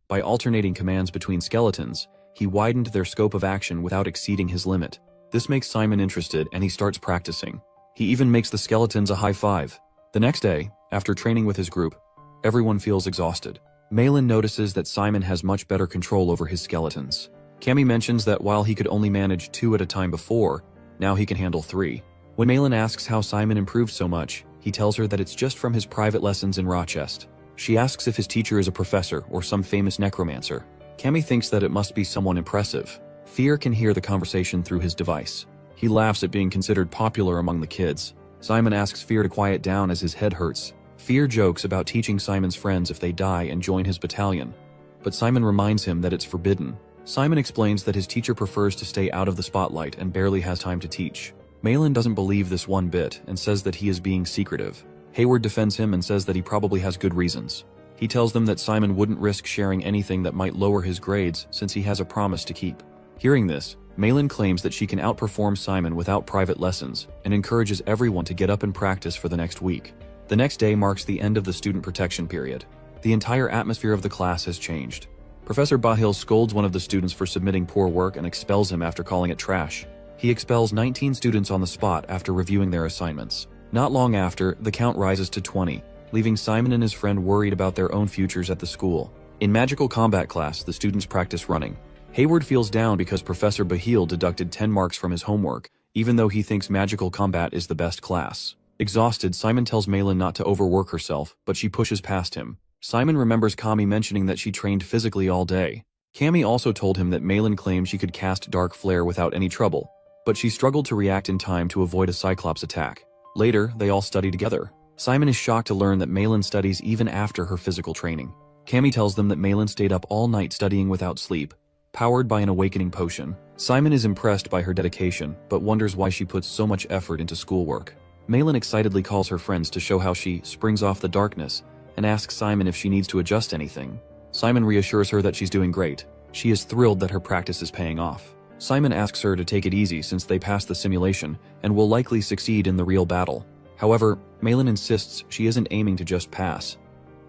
By alternating commands between skeletons, he widened their scope of action without exceeding his limit. This makes Simon interested and he starts practicing. He even makes the skeletons a high five. The next day, after training with his group, everyone feels exhausted. Malin notices that Simon has much better control over his skeletons. Cammy mentions that while he could only manage 2 at a time before, now he can handle 3. When Malin asks how Simon improved so much, he tells her that it's just from his private lessons in Rochester. She asks if his teacher is a professor or some famous necromancer. Cammy thinks that it must be someone impressive. Fear can hear the conversation through his device. He laughs at being considered popular among the kids. Simon asks Fear to quiet down as his head hurts. Fear jokes about teaching Simon's friends if they die and join his battalion, but Simon reminds him that it's forbidden. Simon explains that his teacher prefers to stay out of the spotlight and barely has time to teach. Malin doesn't believe this one bit and says that he is being secretive. Hayward defends him and says that he probably has good reasons. He tells them that Simon wouldn't risk sharing anything that might lower his grades since he has a promise to keep. Hearing this, Malin claims that she can outperform Simon without private lessons and encourages everyone to get up and practice for the next week. The next day marks the end of the student protection period. The entire atmosphere of the class has changed. Professor Bahil scolds one of the students for submitting poor work and expels him after calling it trash. He expels 19 students on the spot after reviewing their assignments. Not long after, the count rises to 20, leaving Simon and his friend worried about their own futures at the school. In magical combat class, the students practice running. Hayward feels down because Professor Bahil deducted 10 marks from his homework, even though he thinks magical combat is the best class. Exhausted, Simon tells Malin not to overwork herself, but she pushes past him. Simon remembers Kami mentioning that she trained physically all day. Kami also told him that Malin claimed she could cast Dark Flare without any trouble, but she struggled to react in time to avoid a Cyclops attack. Later, they all study together. Simon is shocked to learn that Malin studies even after her physical training. Kami tells them that Malin stayed up all night studying without sleep, powered by an awakening potion. Simon is impressed by her dedication, but wonders why she puts so much effort into schoolwork. Malin excitedly calls her friends to show how she springs off the darkness and asks Simon if she needs to adjust anything. Simon reassures her that she's doing great. She is thrilled that her practice is paying off. Simon asks her to take it easy since they passed the simulation and will likely succeed in the real battle. However, Malin insists she isn't aiming to just pass.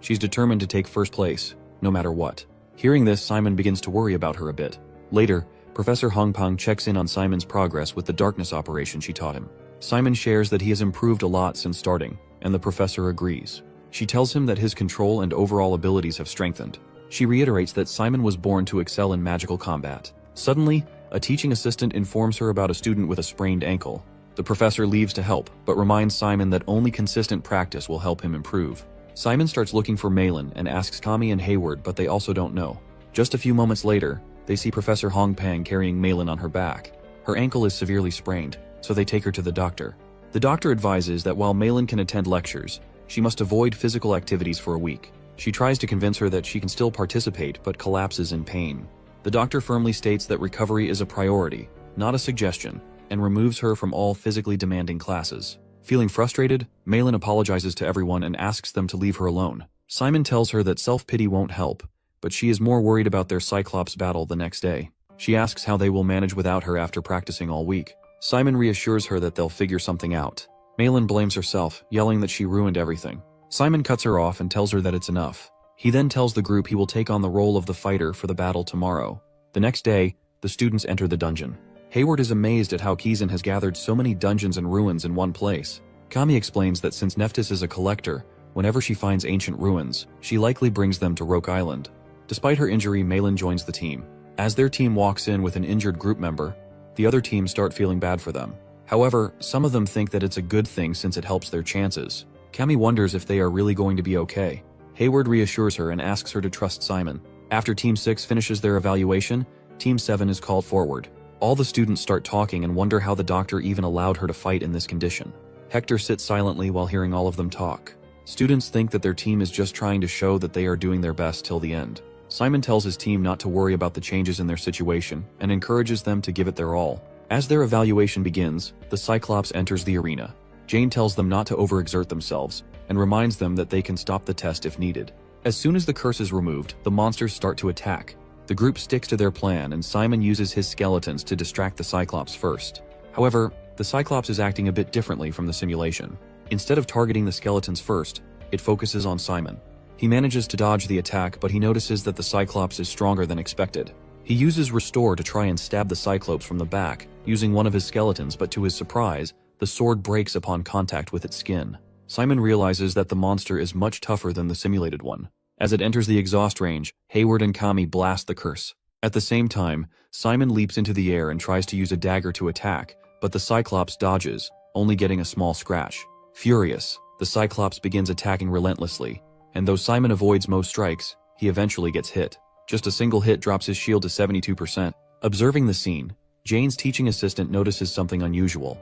She's determined to take first place, no matter what. Hearing this, Simon begins to worry about her a bit. Later, Professor Hongpang checks in on Simon's progress with the darkness operation she taught him. Simon shares that he has improved a lot since starting, and the professor agrees. She tells him that his control and overall abilities have strengthened. She reiterates that Simon was born to excel in magical combat. Suddenly, a teaching assistant informs her about a student with a sprained ankle. The professor leaves to help, but reminds Simon that only consistent practice will help him improve. Simon starts looking for Malin and asks Kami and Hayward, but they also don't know. Just a few moments later, they see Professor Hongpang carrying Malin on her back. Her ankle is severely sprained, so they take her to the doctor. The doctor advises that while Malin can attend lectures, she must avoid physical activities for a week. She tries to convince her that she can still participate, but collapses in pain. The doctor firmly states that recovery is a priority, not a suggestion, and removes her from all physically demanding classes. Feeling frustrated, Malin apologizes to everyone and asks them to leave her alone. Simon tells her that self-pity won't help, but she is more worried about their Cyclops battle the next day. She asks how they will manage without her after practicing all week. Simon reassures her that they'll figure something out. Malin blames herself, yelling that she ruined everything. Simon cuts her off and tells her that it's enough. He then tells the group he will take on the role of the fighter for the battle tomorrow. The next day, the students enter the dungeon. Hayward is amazed at how Kizan has gathered so many dungeons and ruins in one place. Kami explains that since Nephthys is a collector, whenever she finds ancient ruins, she likely brings them to Roke Island. Despite her injury, Malin joins the team. As their team walks in with an injured group member, the other teams start feeling bad for them. However, some of them think that it's a good thing since it helps their chances. Kami wonders if they are really going to be okay. Hayward reassures her and asks her to trust Simon. After Team 6 finishes their evaluation, Team 7 is called forward. All the students start talking and wonder how the doctor even allowed her to fight in this condition. Hector sits silently while hearing all of them talk. Students think that their team is just trying to show that they are doing their best till the end. Simon tells his team not to worry about the changes in their situation and encourages them to give it their all. As their evaluation begins, the Cyclops enters the arena. Jane tells them not to overexert themselves and reminds them that they can stop the test if needed. As soon as the curse is removed, the monsters start to attack. The group sticks to their plan and Simon uses his skeletons to distract the Cyclops first. However, the Cyclops is acting a bit differently from the simulation. Instead of targeting the skeletons first, it focuses on Simon. He manages to dodge the attack, but he notices that the Cyclops is stronger than expected. He uses Restore to try and stab the Cyclops from the back, using one of his skeletons, but to his surprise, the sword breaks upon contact with its skin. Simon realizes that the monster is much tougher than the simulated one. As it enters the exhaust range, Hayward and Kami blast the curse. At the same time, Simon leaps into the air and tries to use a dagger to attack, but the Cyclops dodges, only getting a small scratch. Furious, the Cyclops begins attacking relentlessly, and though Simon avoids most strikes, he eventually gets hit. Just a single hit drops his shield to 72%. Observing the scene, Jane's teaching assistant notices something unusual.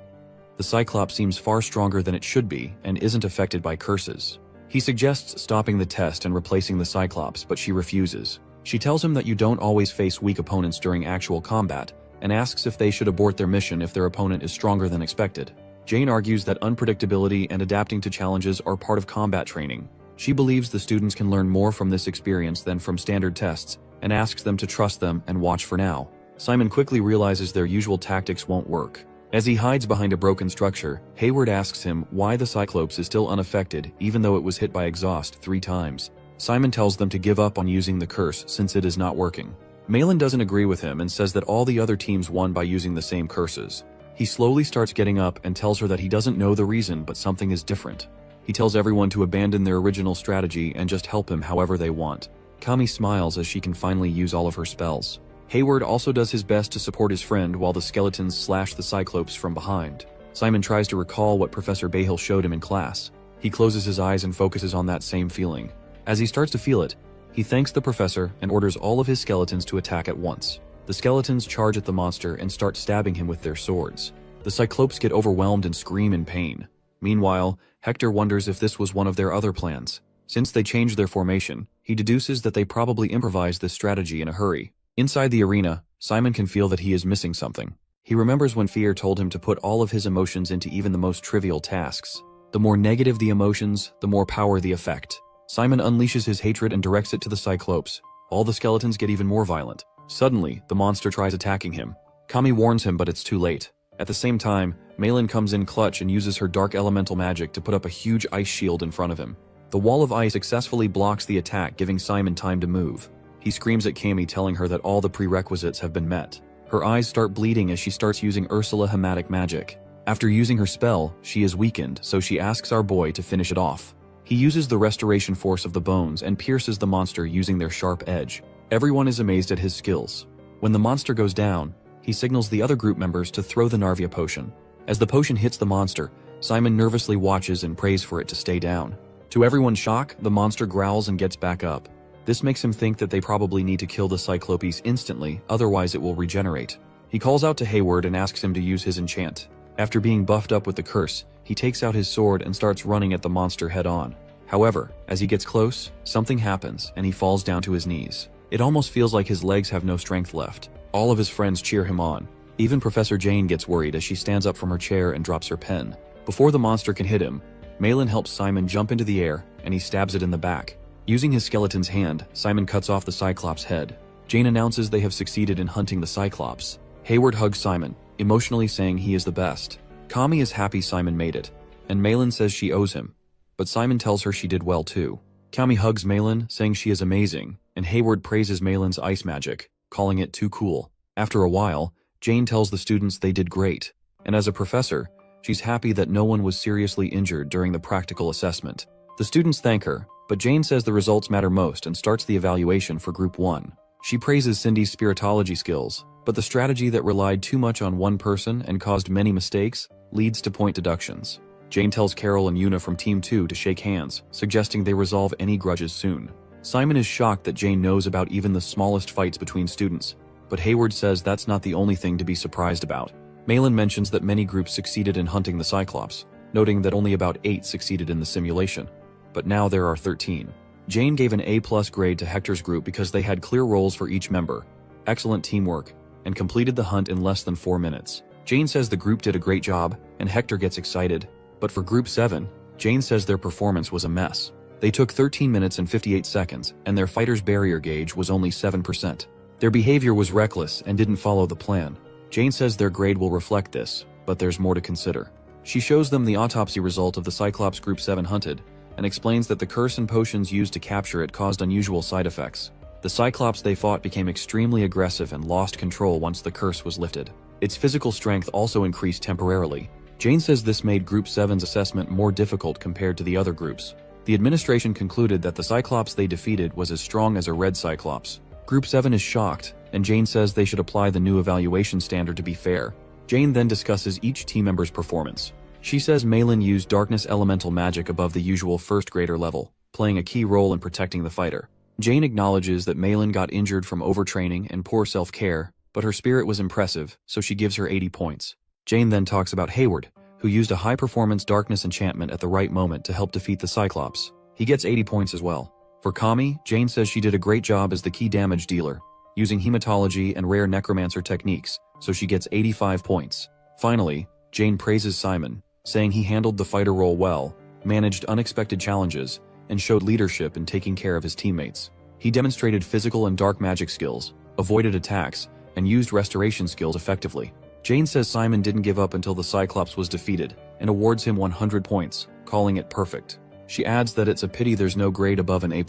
The Cyclops seems far stronger than it should be and isn't affected by curses. He suggests stopping the test and replacing the Cyclops, but she refuses. She tells him that you don't always face weak opponents during actual combat, and asks if they should abort their mission if their opponent is stronger than expected. Jane argues that unpredictability and adapting to challenges are part of combat training. She believes the students can learn more from this experience than from standard tests, and asks them to trust them and watch for now. Simon quickly realizes their usual tactics won't work. As he hides behind a broken structure, Hayward asks him why the Cyclops is still unaffected even though it was hit by exhaust 3 times. Simon tells them to give up on using the curse since it is not working. Malin doesn't agree with him and says that all the other teams won by using the same curses. He slowly starts getting up and tells her that he doesn't know the reason, but something is different. He tells everyone to abandon their original strategy and just help him however they want. Kami smiles as she can finally use all of her spells. Hayward also does his best to support his friend while the skeletons slash the Cyclops from behind. Simon tries to recall what Professor Bahill showed him in class. He closes his eyes and focuses on that same feeling. As he starts to feel it, he thanks the professor and orders all of his skeletons to attack at once. The skeletons charge at the monster and start stabbing him with their swords. The Cyclops get overwhelmed and scream in pain. Meanwhile, Hector wonders if this was one of their other plans. Since they changed their formation, he deduces that they probably improvised this strategy in a hurry. Inside the arena, Simon can feel that he is missing something. He remembers when Fear told him to put all of his emotions into even the most trivial tasks. The more negative the emotions, the more power the effect. Simon unleashes his hatred and directs it to the Cyclops. All the skeletons get even more violent. Suddenly, the monster tries attacking him. Kami warns him, but it's too late. At the same time, Malin comes in clutch and uses her dark elemental magic to put up a huge ice shield in front of him. The wall of ice successfully blocks the attack, giving Simon time to move. He screams at Kami, telling her that all the prerequisites have been met. Her eyes start bleeding as she starts using Ursula Hematic magic. After using her spell, she is weakened, so she asks our boy to finish it off. He uses the restoration force of the bones and pierces the monster using their sharp edge. Everyone is amazed at his skills. When the monster goes down, he signals the other group members to throw the Narvia potion. As the potion hits the monster, Simon nervously watches and prays for it to stay down. To everyone's shock, the monster growls and gets back up. This makes him think that they probably need to kill the Cyclopes instantly, otherwise it will regenerate. He calls out to Hayward and asks him to use his enchant. After being buffed up with the curse, he takes out his sword and starts running at the monster head-on. However, as he gets close, something happens and he falls down to his knees. It almost feels like his legs have no strength left. All of his friends cheer him on. Even Professor Jane gets worried as she stands up from her chair and drops her pen. Before the monster can hit him, Malin helps Simon jump into the air and he stabs it in the back. Using his skeleton's hand, Simon cuts off the Cyclops' head. Jane announces they have succeeded in hunting the Cyclops. Hayward hugs Simon, emotionally saying he is the best. Kami is happy Simon made it, and Malin says she owes him. But Simon tells her she did well too. Kami hugs Malin, saying she is amazing, and Hayward praises Malin's ice magic, calling it too cool. After a while, Jane tells the students they did great, and as a professor, she's happy that no one was seriously injured during the practical assessment. The students thank her, but Jane says the results matter most and starts the evaluation for Group 1. She praises Cindy's spiritology skills, but the strategy that relied too much on one person and caused many mistakes leads to point deductions. Jane tells Carol and Yuna from Team 2 to shake hands, suggesting they resolve any grudges soon. Simon is shocked that Jane knows about even the smallest fights between students, but Hayward says that's not the only thing to be surprised about. Malin mentions that many groups succeeded in hunting the Cyclops, noting that only about 8 succeeded in the simulation. But now there are 13. Jane gave an A+ grade to Hector's group because they had clear roles for each member, excellent teamwork, and completed the hunt in less than 4 minutes. Jane says the group did a great job, and Hector gets excited. But for Group 7, Jane says their performance was a mess. They took 13 minutes and 58 seconds, and their fighter's barrier gauge was only 7%. Their behavior was reckless and didn't follow the plan. Jane says their grade will reflect this, but there's more to consider. She shows them the autopsy result of the Cyclops Group 7 hunted, and explains that the curse and potions used to capture it caused unusual side effects. The Cyclops they fought became extremely aggressive and lost control once the curse was lifted. Its physical strength also increased temporarily. Jane says this made Group 7's assessment more difficult compared to the other groups. The administration concluded that the Cyclops they defeated was as strong as a red Cyclops. Group 7 is shocked, and Jane says they should apply the new evaluation standard to be fair. Jane then discusses each team member's performance. She says Malin used darkness elemental magic above the usual first grader level, playing a key role in protecting the fighter. Jane acknowledges that Malin got injured from overtraining and poor self-care, but her spirit was impressive, so she gives her 80 points. Jane then talks about Hayward, who used a high-performance darkness enchantment at the right moment to help defeat the Cyclops. He gets 80 points as well. For Kami, Jane says she did a great job as the key damage dealer, using hematology and rare necromancer techniques, so she gets 85 points. Finally, Jane praises Simon, saying he handled the fighter role well, managed unexpected challenges, and showed leadership in taking care of his teammates. He demonstrated physical and dark magic skills, avoided attacks, and used restoration skills effectively. Jane says Simon didn't give up until the Cyclops was defeated, and awards him 100 points, calling it perfect. She adds that it's a pity there's no grade above an A+.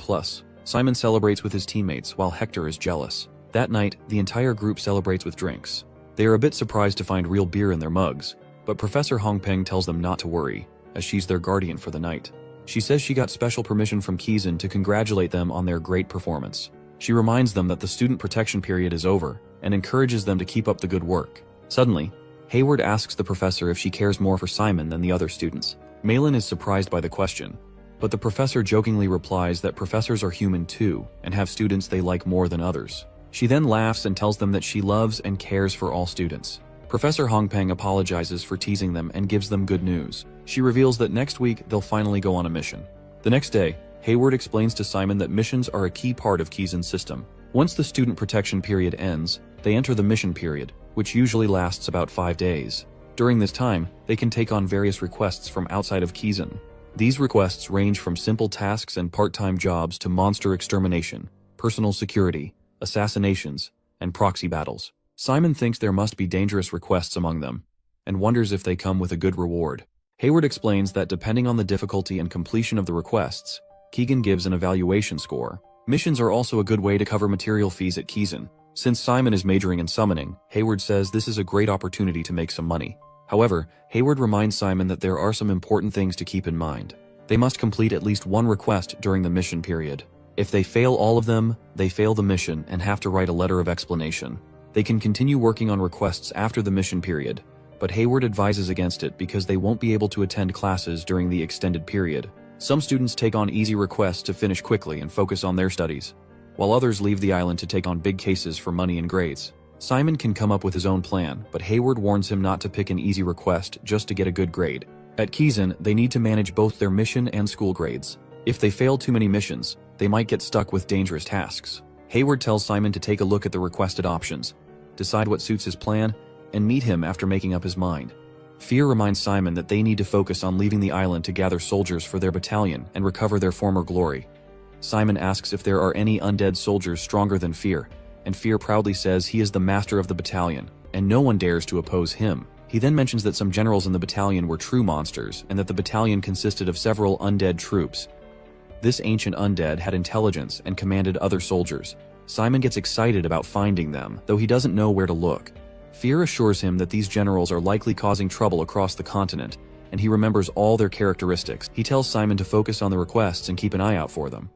Simon celebrates with his teammates while Hector is jealous. That night, the entire group celebrates with drinks. They are a bit surprised to find real beer in their mugs, but Professor Hongpeng tells them not to worry, as she's their guardian for the night. She says she got special permission from Kizan to congratulate them on their great performance. She reminds them that the student protection period is over, and encourages them to keep up the good work. Suddenly, Hayward asks the professor if she cares more for Simon than the other students. Malin is surprised by the question, but the professor jokingly replies that professors are human too, and have students they like more than others. She then laughs and tells them that she loves and cares for all students. Professor Hongpeng apologizes for teasing them and gives them good news. She reveals that next week they'll finally go on a mission. The next day, Hayward explains to Simon that missions are a key part of Kizan's system. Once the student protection period ends, they enter the mission period, which usually lasts about 5 days. During this time, they can take on various requests from outside of Kizan. These requests range from simple tasks and part-time jobs to monster extermination, personal security, assassinations, and proxy battles. Simon thinks there must be dangerous requests among them, and wonders if they come with a good reward. Hayward explains that depending on the difficulty and completion of the requests, Keegan gives an evaluation score. Missions are also a good way to cover material fees at Kizan. Since Simon is majoring in summoning, Hayward says this is a great opportunity to make some money. However, Hayward reminds Simon that there are some important things to keep in mind. They must complete at least one request during the mission period. If they fail all of them, they fail the mission and have to write a letter of explanation. They can continue working on requests after the mission period, but Hayward advises against it because they won't be able to attend classes during the extended period. Some students take on easy requests to finish quickly and focus on their studies, while others leave the island to take on big cases for money and grades. Simon can come up with his own plan, but Hayward warns him not to pick an easy request just to get a good grade. At Kizan, they need to manage both their mission and school grades. If they fail too many missions, they might get stuck with dangerous tasks. Hayward tells Simon to take a look at the requested options, decide what suits his plan, and meet him after making up his mind. Fear reminds Simon that they need to focus on leaving the island to gather soldiers for their battalion and recover their former glory. Simon asks if there are any undead soldiers stronger than Fear, and Fear proudly says he is the master of the battalion, and no one dares to oppose him. He then mentions that some generals in the battalion were true monsters, and that the battalion consisted of several undead troops. This ancient undead had intelligence and commanded other soldiers. Simon gets excited about finding them, though he doesn't know where to look. Fear assures him that these generals are likely causing trouble across the continent, and he remembers all their characteristics. He tells Simon to focus on the requests and keep an eye out for them.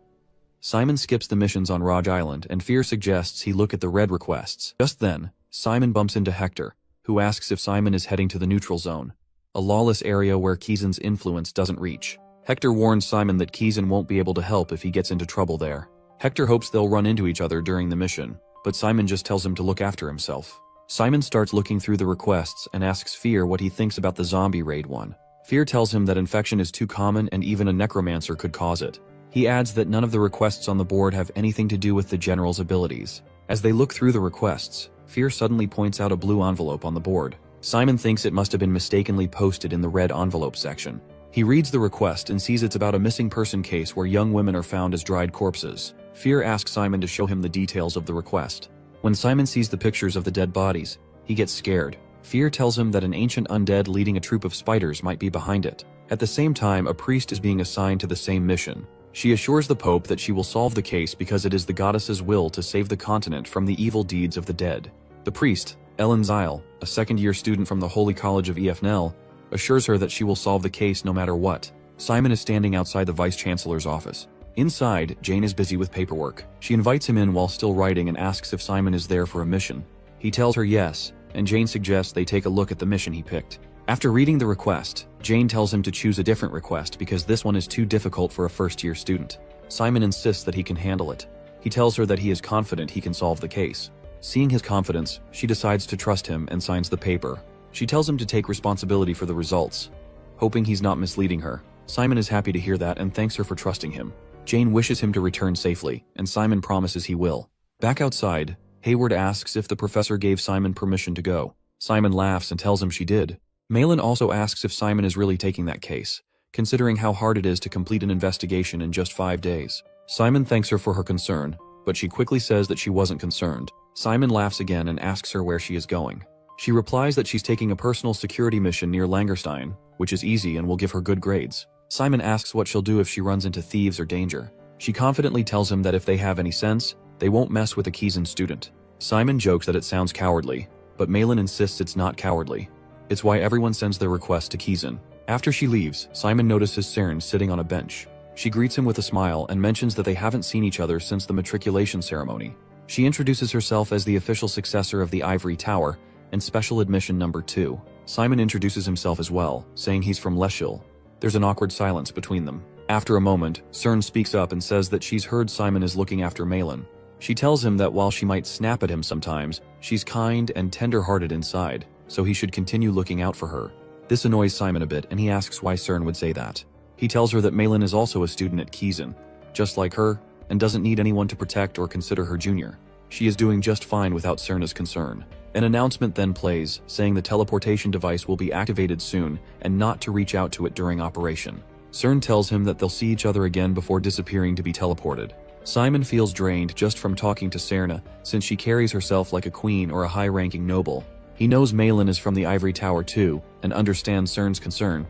Simon skips the missions on Raj Island, and Fear suggests he look at the red requests. Just then, Simon bumps into Hector, who asks if Simon is heading to the neutral zone, a lawless area where Kizan's influence doesn't reach. Hector warns Simon that Kizan won't be able to help if he gets into trouble there. Hector hopes they'll run into each other during the mission, but Simon just tells him to look after himself. Simon starts looking through the requests and asks Fear what he thinks about the zombie raid one. Fear tells him that infection is too common and even a necromancer could cause it. He adds that none of the requests on the board have anything to do with the general's abilities. As they look through the requests, Fear suddenly points out a blue envelope on the board. Simon thinks it must have been mistakenly posted in the red envelope section. He reads the request and sees it's about a missing person case where young women are found as dried corpses. Fear asks Simon to show him the details of the request. When Simon sees the pictures of the dead bodies, he gets scared. Fear tells him that an ancient undead leading a troop of spiders might be behind it. At the same time, a priest is being assigned to the same mission. She assures the Pope that she will solve the case because it is the goddess's will to save the continent from the evil deeds of the dead. The priest, Ellen Zyle, a second-year student from the Holy College of EFNL, assures her that she will solve the case no matter what. Simon is standing outside the Vice-Chancellor's office. Inside, Jane is busy with paperwork. She invites him in while still writing and asks if Simon is there for a mission. He tells her yes, and Jane suggests they take a look at the mission he picked. After reading the request, Jane tells him to choose a different request because this one is too difficult for a first-year student. Simon insists that he can handle it. He tells her that he is confident he can solve the case. Seeing his confidence, she decides to trust him and signs the paper. She tells him to take responsibility for the results, hoping he's not misleading her. Simon is happy to hear that and thanks her for trusting him. Jane wishes him to return safely, and Simon promises he will. Back outside, Hayward asks if the professor gave Simon permission to go. Simon laughs and tells him she did. Malin also asks if Simon is really taking that case, considering how hard it is to complete an investigation in just 5 days. Simon thanks her for her concern, but she quickly says that she wasn't concerned. Simon laughs again and asks her where she is going. She replies that she's taking a personal security mission near Langerstein, which is easy and will give her good grades. Simon asks what she'll do if she runs into thieves or danger. She confidently tells him that if they have any sense, they won't mess with a Kiezen student. Simon jokes that it sounds cowardly, but Malin insists it's not cowardly. It's why everyone sends their request to Kiezen. After she leaves, Simon notices Cern sitting on a bench. She greets him with a smile and mentions that they haven't seen each other since the matriculation ceremony. She introduces herself as the official successor of the Ivory Tower and Special Admission Number 2. Simon introduces himself as well, saying he's from Leschil. There's an awkward silence between them. After a moment, Cern speaks up and says that she's heard Simon is looking after Malin. She tells him that while she might snap at him sometimes, she's kind and tender-hearted inside, so he should continue looking out for her. This annoys Simon a bit, and he asks why Cern would say that. He tells her that Malin is also a student at Kiezen, just like her, and doesn't need anyone to protect or consider her junior. She is doing just fine without Cerna's concern. An announcement then plays, saying the teleportation device will be activated soon, and not to reach out to it during operation. Cern tells him that they'll see each other again before disappearing to be teleported. Simon feels drained just from talking to Serna, since she carries herself like a queen or a high-ranking noble. He knows Malin is from the Ivory Tower too, and understands Cern's concern,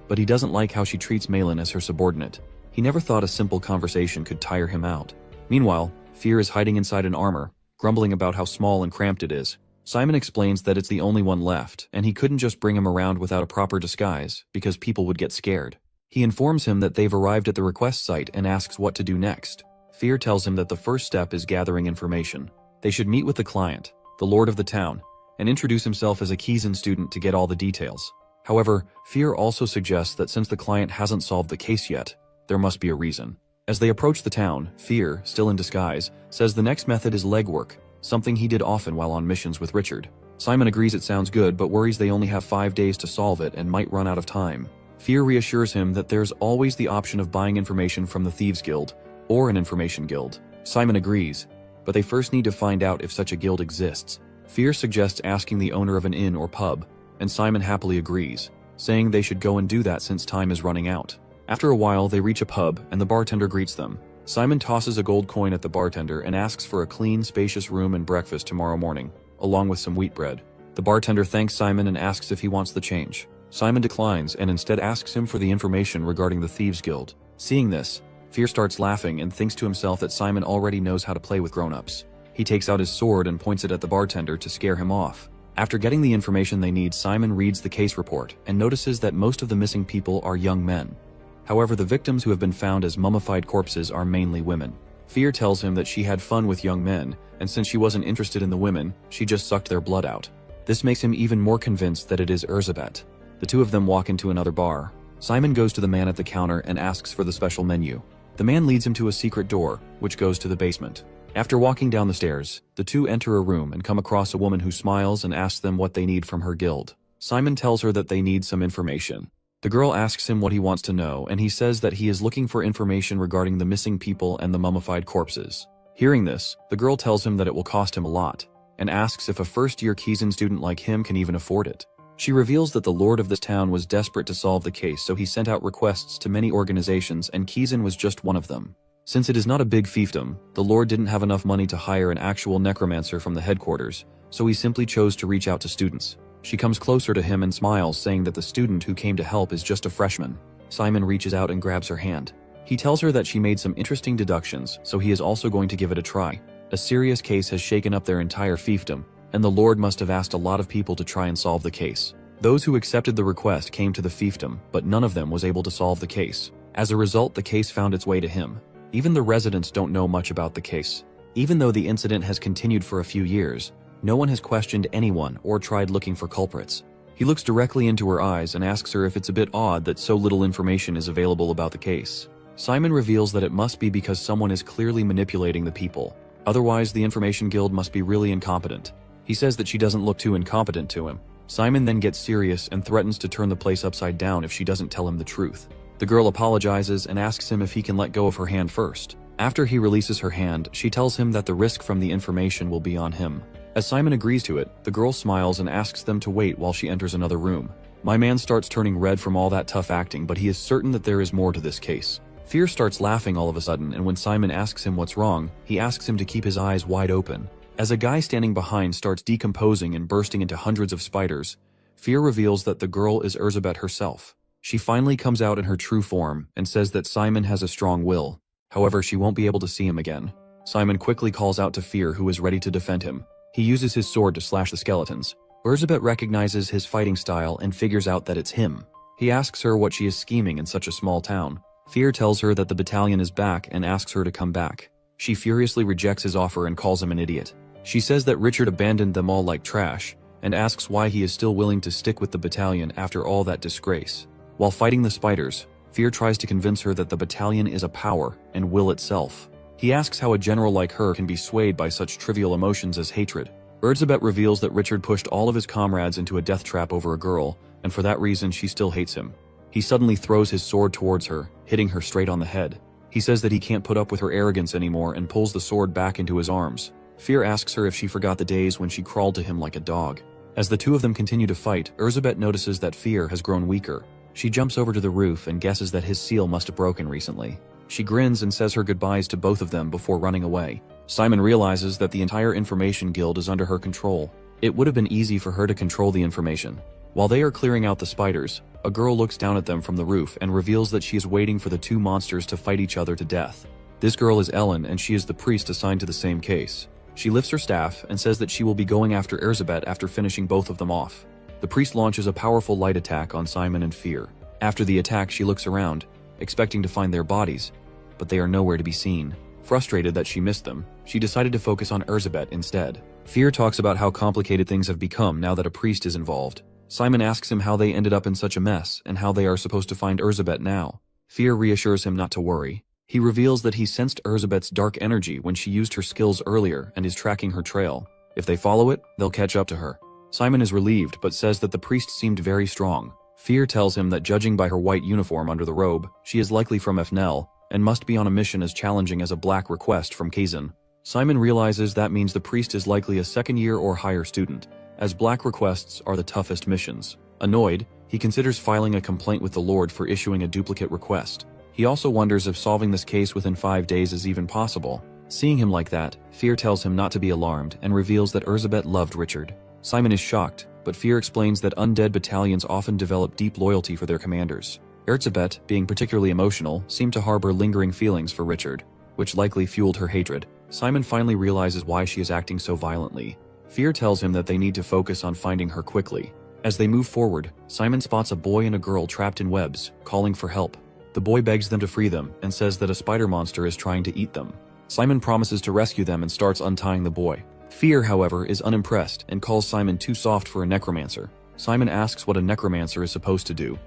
but he doesn't like how she treats Malin as her subordinate. He never thought a simple conversation could tire him out. Meanwhile, Fear is hiding inside an armor, grumbling about how small and cramped it is. Simon explains that it's the only one left, and he couldn't just bring him around without a proper disguise, because people would get scared. He informs him that they've arrived at the request site and asks what to do next. Fear tells him that the first step is gathering information. They should meet with the client, the lord of the town, and introduce himself as a Kiezen student to get all the details. However, Fear also suggests that since the client hasn't solved the case yet, there must be a reason. As they approach the town, Fear, still in disguise, says the next method is legwork, something he did often while on missions with Richard. Simon agrees it sounds good, but worries they only have 5 days to solve it and might run out of time. Fear reassures him that there's always the option of buying information from the Thieves Guild, or an information guild. Simon agrees, but they first need to find out if such a guild exists. Fear suggests asking the owner of an inn or pub, and Simon happily agrees, saying they should go and do that since time is running out. After a while, they reach a pub, and the bartender greets them. Simon tosses a gold coin at the bartender and asks for a clean, spacious room and breakfast tomorrow morning, along with some wheat bread. The bartender thanks Simon and asks if he wants the change. Simon declines and instead asks him for the information regarding the Thieves Guild. Seeing this, Fear starts laughing and thinks to himself that Simon already knows how to play with grown-ups. He takes out his sword and points it at the bartender to scare him off. After getting the information they need, Simon reads the case report and notices that most of the missing people are young men. However, the victims who have been found as mummified corpses are mainly women. Fear tells him that she had fun with young men, and since she wasn't interested in the women, she just sucked their blood out. This makes him even more convinced that it is Erzabet. The two of them walk into another bar. Simon goes to the man at the counter and asks for the special menu. The man leads him to a secret door, which goes to the basement. After walking down the stairs, the two enter a room and come across a woman who smiles and asks them what they need from her guild. Simon tells her that they need some information. The girl asks him what he wants to know, and he says that he is looking for information regarding the missing people and the mummified corpses. Hearing this, the girl tells him that it will cost him a lot, and asks if a first-year Kiezen student like him can even afford it. She reveals that the lord of this town was desperate to solve the case, so he sent out requests to many organizations, and Kiezen was just one of them. Since it is not a big fiefdom, the lord didn't have enough money to hire an actual necromancer from the headquarters, so he simply chose to reach out to students. She comes closer to him and smiles, saying that the student who came to help is just a freshman. Simon reaches out and grabs her hand. He tells her that she made some interesting deductions, so he is also going to give it a try. A serious case has shaken up their entire fiefdom, and the lord must have asked a lot of people to try and solve the case. Those who accepted the request came to the fiefdom, but none of them was able to solve the case. As a result, the case found its way to him. Even the residents don't know much about the case. Even though the incident has continued for a few years, no one has questioned anyone or tried looking for culprits. He looks directly into her eyes and asks her if it's a bit odd that so little information is available about the case. Simon reveals that it must be because someone is clearly manipulating the people. Otherwise, the Information Guild must be really incompetent. He says that she doesn't look too incompetent to him. Simon then gets serious and threatens to turn the place upside down if she doesn't tell him the truth. The girl apologizes and asks him if he can let go of her hand first. After he releases her hand, she tells him that the risk from the information will be on him. As Simon agrees to it, the girl smiles and asks them to wait while she enters another room. My man starts turning red from all that tough acting, but he is certain that there is more to this case. Fear starts laughing all of a sudden, and when Simon asks him what's wrong, he asks him to keep his eyes wide open. As a guy standing behind starts decomposing and bursting into hundreds of spiders, Fear reveals that the girl is Erzsébet herself. She finally comes out in her true form and says that Simon has a strong will. However, she won't be able to see him again. Simon quickly calls out to Fear, who is ready to defend him. He uses his sword to slash the skeletons. Erzsébet recognizes his fighting style and figures out that it's him. He asks her what she is scheming in such a small town. Fear tells her that the battalion is back and asks her to come back. She furiously rejects his offer and calls him an idiot. She says that Richard abandoned them all like trash, and asks why he is still willing to stick with the battalion after all that disgrace. While fighting the spiders, Fear tries to convince her that the battalion is a power and will itself. He asks how a general like her can be swayed by such trivial emotions as hatred. Erzsébet reveals that Richard pushed all of his comrades into a death trap over a girl, and for that reason she still hates him. He suddenly throws his sword towards her, hitting her straight on the head. He says that he can't put up with her arrogance anymore and pulls the sword back into his arms. Fear asks her if she forgot the days when she crawled to him like a dog. As the two of them continue to fight, Erzsébet notices that Fear has grown weaker. She jumps over to the roof and guesses that his seal must have broken recently. She grins and says her goodbyes to both of them before running away. Simon realizes that the entire information guild is under her control. It would have been easy for her to control the information. While they are clearing out the spiders, a girl looks down at them from the roof and reveals that she is waiting for the two monsters to fight each other to death. This girl is Ellen, and she is the priest assigned to the same case. She lifts her staff and says that she will be going after Erzsébet after finishing both of them off. The priest launches a powerful light attack on Simon and Fear. After the attack, she looks around, expecting to find their bodies, but they are nowhere to be seen. Frustrated that she missed them, she decided to focus on Erzsébet instead. Fear talks about how complicated things have become now that a priest is involved. Simon asks him how they ended up in such a mess and how they are supposed to find Erzsébet now. Fear reassures him not to worry. He reveals that he sensed Erzsébet's dark energy when she used her skills earlier and is tracking her trail. If they follow it, they'll catch up to her. Simon is relieved but says that the priest seemed very strong. Fear tells him that judging by her white uniform under the robe, she is likely from Fnel and must be on a mission as challenging as a black request from Kazan. Simon realizes that means the priest is likely a second-year or higher student, as black requests are the toughest missions. Annoyed, he considers filing a complaint with the Lord for issuing a duplicate request. He also wonders if solving this case within 5 days is even possible. Seeing him like that, Fear tells him not to be alarmed and reveals that Erzsébet loved Richard. Simon is shocked, but Fear explains that undead battalions often develop deep loyalty for their commanders. Erzsébet, being particularly emotional, seemed to harbor lingering feelings for Richard, which likely fueled her hatred. Simon finally realizes why she is acting so violently. Fear tells him that they need to focus on finding her quickly. As they move forward, Simon spots a boy and a girl trapped in webs, calling for help. The boy begs them to free them and says that a spider monster is trying to eat them. Simon promises to rescue them and starts untying the boy. Fear, however, is unimpressed and calls Simon too soft for a necromancer. Simon asks what a necromancer is supposed to do,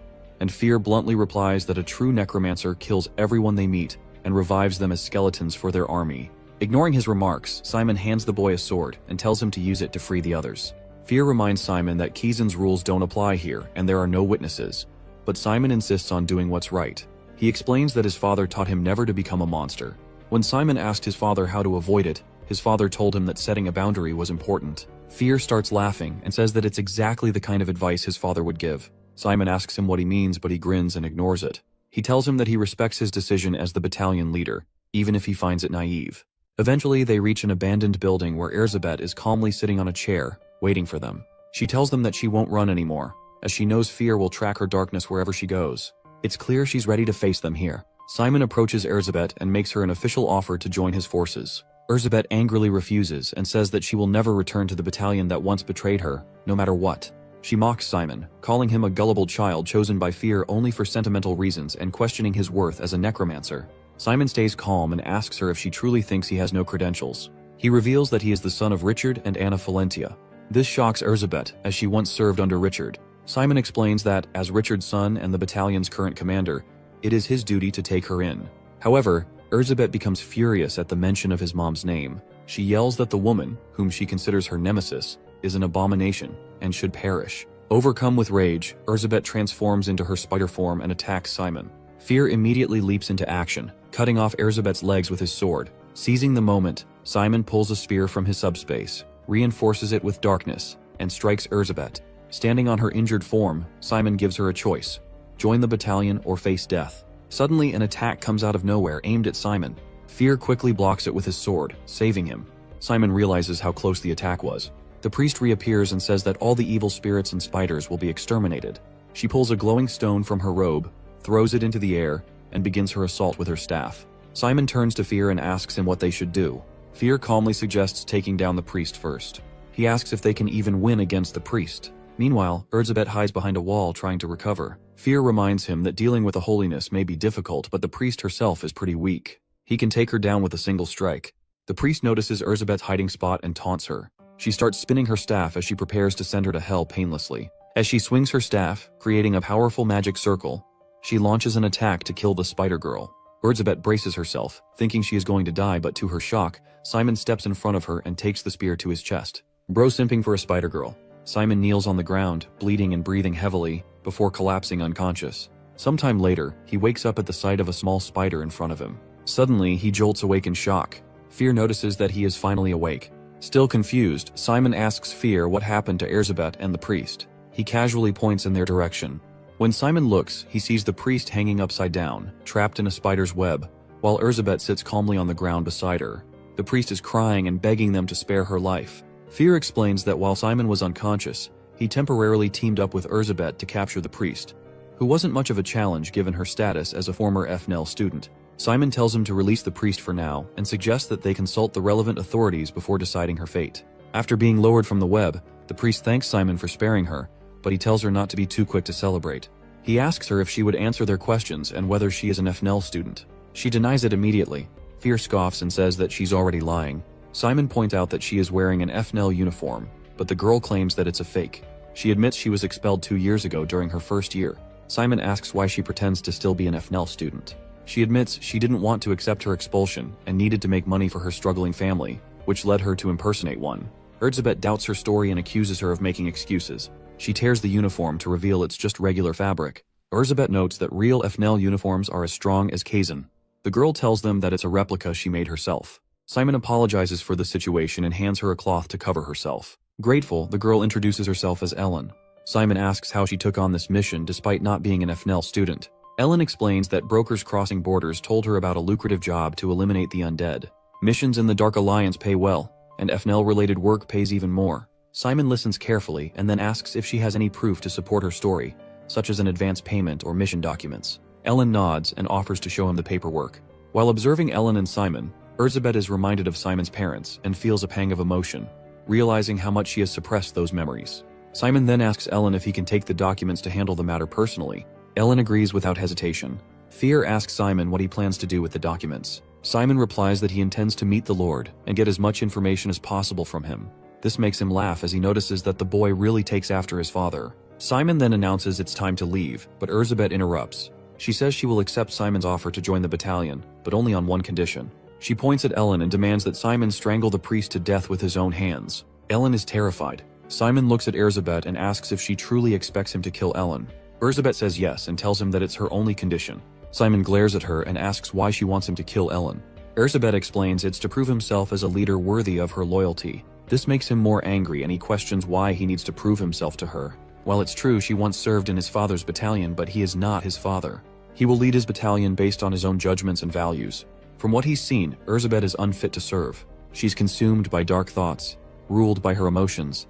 and Fear bluntly replies that a true necromancer kills everyone they meet and revives them as skeletons for their army. Ignoring his remarks, Simon hands the boy a sword and tells him to use it to free the others. Fear reminds Simon that Kazan's rules don't apply here and there are no witnesses, but Simon insists on doing what's right. He explains that his father taught him never to become a monster. When Simon asked his father how to avoid it, his father told him that setting a boundary was important. Fear starts laughing and says that it's exactly the kind of advice his father would give. Simon asks him what he means, but he grins and ignores it. He tells him that he respects his decision as the battalion leader, even if he finds it naive. Eventually, they reach an abandoned building where Erzsébet is calmly sitting on a chair, waiting for them. She tells them that she won't run anymore, as she knows Fear will track her darkness wherever she goes. It's clear she's ready to face them here. Simon approaches Erzsébet and makes her an official offer to join his forces. Erzsébet angrily refuses and says that she will never return to the battalion that once betrayed her, no matter what. She mocks Simon, calling him a gullible child chosen by Fear only for sentimental reasons and questioning his worth as a necromancer. Simon stays calm and asks her if she truly thinks he has no credentials. He reveals that he is the son of Richard and Anna Valentia. This shocks Erzsébet, as she once served under Richard. Simon explains that, as Richard's son and the battalion's current commander, it is his duty to take her in. However, Erzsébet becomes furious at the mention of his mom's name. She yells that the woman, whom she considers her nemesis, is an abomination and should perish. Overcome with rage, Erzsébet transforms into her spider form and attacks Simon. Fear immediately leaps into action, cutting off Erzsébet's legs with his sword. Seizing the moment, Simon pulls a spear from his subspace, reinforces it with darkness, and strikes Erzsébet. Standing on her injured form, Simon gives her a choice: join the battalion or face death. Suddenly, an attack comes out of nowhere aimed at Simon. Fear quickly blocks it with his sword, saving him. Simon realizes how close the attack was. The priest reappears and says that all the evil spirits and spiders will be exterminated. She pulls a glowing stone from her robe, throws it into the air, and begins her assault with her staff. Simon turns to Fear and asks him what they should do. Fear calmly suggests taking down the priest first. He asks if they can even win against the priest. Meanwhile, Erzsébet hides behind a wall trying to recover. Fear reminds him that dealing with a holiness may be difficult, but the priest herself is pretty weak. He can take her down with a single strike. The priest notices Erzsébet's hiding spot and taunts her. She starts spinning her staff as she prepares to send her to hell painlessly. As she swings her staff, creating a powerful magic circle, she launches an attack to kill the spider girl. Erzsébet braces herself, thinking she is going to die, but to her shock, Simon steps in front of her and takes the spear to his chest. Bro simping for a spider girl. Simon kneels on the ground, bleeding and breathing heavily, before collapsing unconscious. Sometime later, he wakes up at the sight of a small spider in front of him. Suddenly, he jolts awake in shock. Fear notices that he is finally awake. Still confused, Simon asks Fear what happened to Erzsébet and the priest. He casually points in their direction. When Simon looks, he sees the priest hanging upside down, trapped in a spider's web, while Erzsébet sits calmly on the ground beside her. The priest is crying and begging them to spare her life. Fear explains that while Simon was unconscious, he temporarily teamed up with Erzsébet to capture the priest, who wasn't much of a challenge given her status as a former FNL student. Simon tells him to release the priest for now and suggests that they consult the relevant authorities before deciding her fate. After being lowered from the web, the priest thanks Simon for sparing her, but he tells her not to be too quick to celebrate. He asks her if she would answer their questions and whether she is an FNL student. She denies it immediately. Fear scoffs and says that she's already lying. Simon points out that she is wearing an FNL uniform, but the girl claims that it's a fake. She admits she was expelled 2 years ago during her first year. Simon asks why she pretends to still be an FNL student. She admits she didn't want to accept her expulsion and needed to make money for her struggling family, which led her to impersonate one. Erzsébet doubts her story and accuses her of making excuses. She tears the uniform to reveal it's just regular fabric. Erzsébet notes that real FNL uniforms are as strong as Kazan. The girl tells them that it's a replica she made herself. Simon apologizes for the situation and hands her a cloth to cover herself. Grateful, the girl introduces herself as Ellen. Simon asks how she took on this mission despite not being an FNL student. Ellen explains that brokers crossing borders told her about a lucrative job to eliminate the undead. Missions in the Dark Alliance pay well, and FNL-related work pays even more. Simon listens carefully and then asks if she has any proof to support her story, such as an advance payment or mission documents. Ellen nods and offers to show him the paperwork. While observing Ellen and Simon, Erzsébet is reminded of Simon's parents and feels a pang of emotion, realizing how much she has suppressed those memories. Simon then asks Ellen if he can take the documents to handle the matter personally. Ellen agrees without hesitation. Fear asks Simon what he plans to do with the documents. Simon replies that he intends to meet the Lord and get as much information as possible from him. This makes him laugh as he notices that the boy really takes after his father. Simon then announces it's time to leave, but Erzsébet interrupts. She says she will accept Simon's offer to join the battalion, but only on one condition. She points at Ellen and demands that Simon strangle the priest to death with his own hands. Ellen is terrified. Simon looks at Erzsébet and asks if she truly expects him to kill Ellen. Erzsébet says yes and tells him that it's her only condition. Simon glares at her and asks why she wants him to kill Ellen. Erzsébet explains it's to prove himself as a leader worthy of her loyalty. This makes him more angry and he questions why he needs to prove himself to her. While it's true she once served in his father's battalion, but he is not his father. He will lead his battalion based on his own judgments and values. From what he's seen, Erzsébet is unfit to serve. She's consumed by dark thoughts, ruled by her emotions,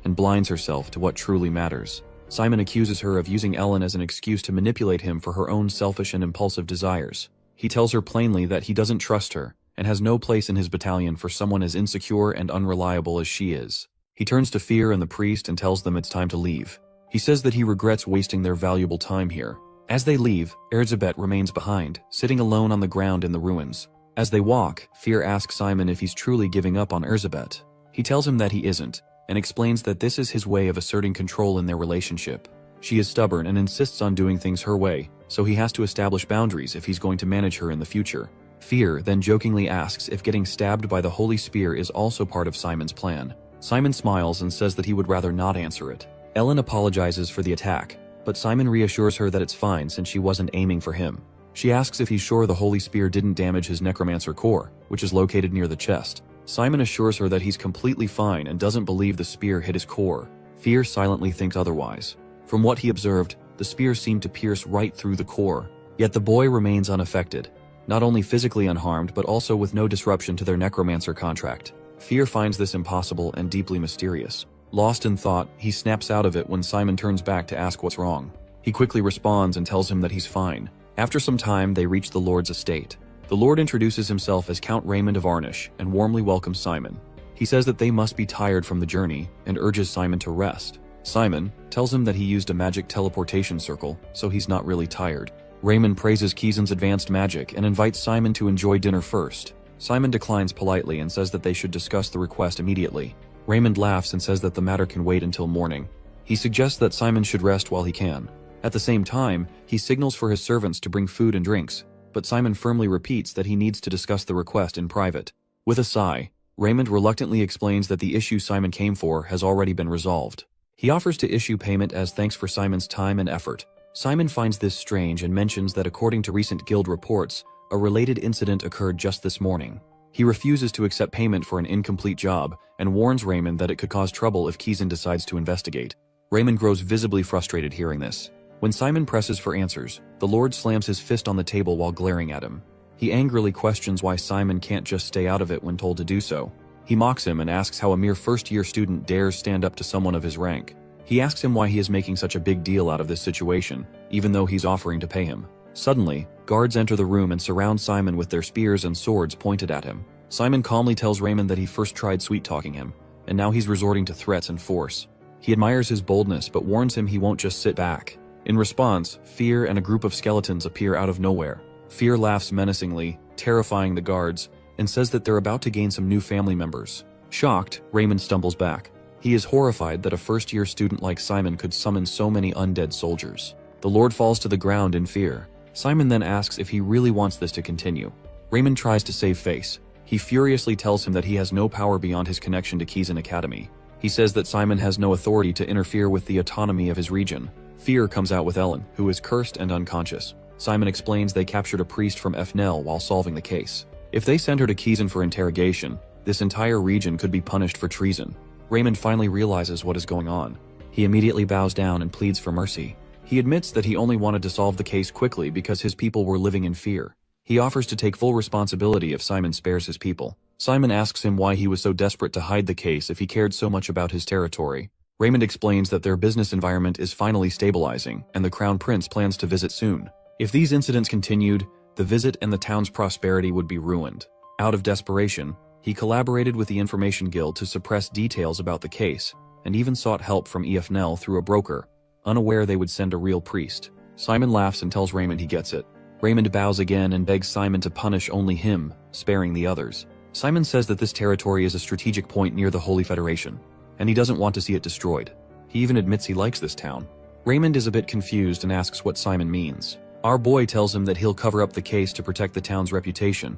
and blinds herself to what truly matters. Simon accuses her of using Ellen as an excuse to manipulate him for her own selfish and impulsive desires. He tells her plainly that he doesn't trust her and has no place in his battalion for someone as insecure and unreliable as she is. He turns to Fear and the priest and tells them it's time to leave. He says that he regrets wasting their valuable time here. As they leave, Erzsébet remains behind, sitting alone on the ground in the ruins. As they walk, Fear asks Simon if he's truly giving up on Erzsébet. He tells him that he isn't, and explains that this is his way of asserting control in their relationship. She is stubborn and insists on doing things her way, so he has to establish boundaries if he's going to manage her in the future. Fear then jokingly asks if getting stabbed by the Holy Spear is also part of Simon's plan. Simon smiles and says that he would rather not answer it. Ellen apologizes for the attack, but Simon reassures her that it's fine since she wasn't aiming for him. She asks if he's sure the Holy Spear didn't damage his necromancer core, which is located near the chest. Simon assures her that he's completely fine and doesn't believe the spear hit his core. Fear silently thinks otherwise. From what he observed, the spear seemed to pierce right through the core. Yet the boy remains unaffected, not only physically unharmed but also with no disruption to their necromancer contract. Fear finds this impossible and deeply mysterious. Lost in thought, he snaps out of it when Simon turns back to ask what's wrong. He quickly responds and tells him that he's fine. After some time, they reach the Lord's estate. The Lord introduces himself as Count Raymond of Arnish and warmly welcomes Simon. He says that they must be tired from the journey and urges Simon to rest. Simon tells him that he used a magic teleportation circle, so he's not really tired. Raymond praises Kizan's advanced magic and invites Simon to enjoy dinner first. Simon declines politely and says that they should discuss the request immediately. Raymond laughs and says that the matter can wait until morning. He suggests that Simon should rest while he can. At the same time, he signals for his servants to bring food and drinks, but Simon firmly repeats that he needs to discuss the request in private. With a sigh, Raymond reluctantly explains that the issue Simon came for has already been resolved. He offers to issue payment as thanks for Simon's time and effort. Simon finds this strange and mentions that according to recent guild reports, a related incident occurred just this morning. He refuses to accept payment for an incomplete job and warns Raymond that it could cause trouble if Kizan decides to investigate. Raymond grows visibly frustrated hearing this. When Simon presses for answers, the Lord slams his fist on the table while glaring at him. He angrily questions why Simon can't just stay out of it when told to do so. He mocks him and asks how a mere first-year student dares stand up to someone of his rank. He asks him why he is making such a big deal out of this situation, even though he's offering to pay him. Suddenly, guards enter the room and surround Simon with their spears and swords pointed at him. Simon calmly tells Raymond that he first tried sweet-talking him, and now he's resorting to threats and force. He admires his boldness but warns him he won't just sit back. In response, Fear and a group of skeletons appear out of nowhere. Fear laughs menacingly, terrifying the guards, and says that they're about to gain some new family members. Shocked, Raymond stumbles back. He is horrified that a first-year student like Simon could summon so many undead soldiers. The Lord falls to the ground in fear. Simon then asks if he really wants this to continue. Raymond tries to save face. He furiously tells him that he has no power beyond his connection to Kizan Academy. He says that Simon has no authority to interfere with the autonomy of his region. Fear comes out with Ellen, who is cursed and unconscious. Simon explains they captured a priest from Fnel while solving the case. If they send her to Kizan for interrogation, this entire region could be punished for treason. Raymond finally realizes what is going on. He immediately bows down and pleads for mercy. He admits that he only wanted to solve the case quickly because his people were living in fear. He offers to take full responsibility if Simon spares his people. Simon asks him why he was so desperate to hide the case if he cared so much about his territory. Raymond explains that their business environment is finally stabilizing, and the Crown Prince plans to visit soon. If these incidents continued, the visit and the town's prosperity would be ruined. Out of desperation, he collaborated with the Information Guild to suppress details about the case, and even sought help from EFNL through a broker, unaware they would send a real priest. Simon laughs and tells Raymond he gets it. Raymond bows again and begs Simon to punish only him, sparing the others. Simon says that this territory is a strategic point near the Holy Federation, and he doesn't want to see it destroyed. He even admits he likes this town. Raymond is a bit confused and asks what Simon means. Our boy tells him that he'll cover up the case to protect the town's reputation,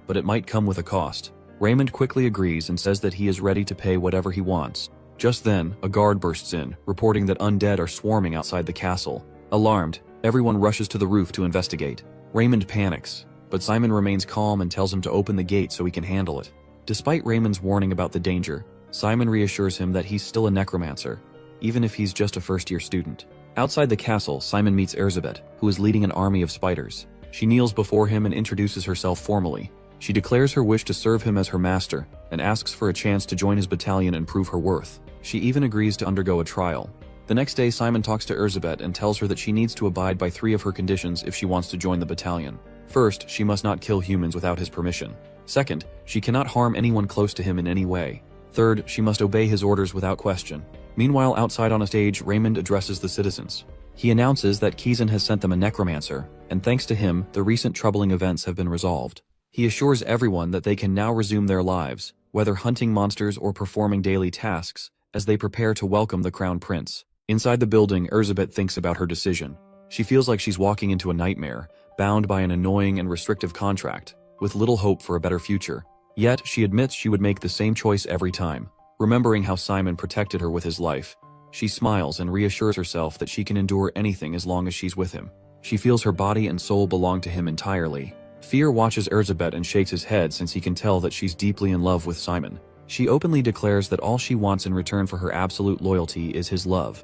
but it might come with a cost. Raymond quickly agrees and says that he is ready to pay whatever he wants. Just then, a guard bursts in, reporting that undead are swarming outside the castle. Alarmed, everyone rushes to the roof to investigate. Raymond panics, but Simon remains calm and tells him to open the gate so he can handle it. Despite Raymond's warning about the danger, Simon reassures him that he's still a necromancer, even if he's just a first-year student. Outside the castle, Simon meets Erzabet, who is leading an army of spiders. She kneels before him and introduces herself formally. She declares her wish to serve him as her master, and asks for a chance to join his battalion and prove her worth. She even agrees to undergo a trial. The next day, Simon talks to Erzabet and tells her that she needs to abide by 3 of her conditions if she wants to join the battalion. First, she must not kill humans without his permission. Second, she cannot harm anyone close to him in any way. Third, she must obey his orders without question. Meanwhile, outside on a stage, Raymond addresses the citizens. He announces that Kizan has sent them a necromancer, and thanks to him, the recent troubling events have been resolved. He assures everyone that they can now resume their lives, whether hunting monsters or performing daily tasks, as they prepare to welcome the Crown Prince. Inside the building, Erzabet thinks about her decision. She feels like she's walking into a nightmare, bound by an annoying and restrictive contract, with little hope for a better future. Yet, she admits she would make the same choice every time. Remembering how Simon protected her with his life, she smiles and reassures herself that she can endure anything as long as she's with him. She feels her body and soul belong to him entirely. Fear watches Erzabet and shakes his head since he can tell that she's deeply in love with Simon. She openly declares that all she wants in return for her absolute loyalty is his love,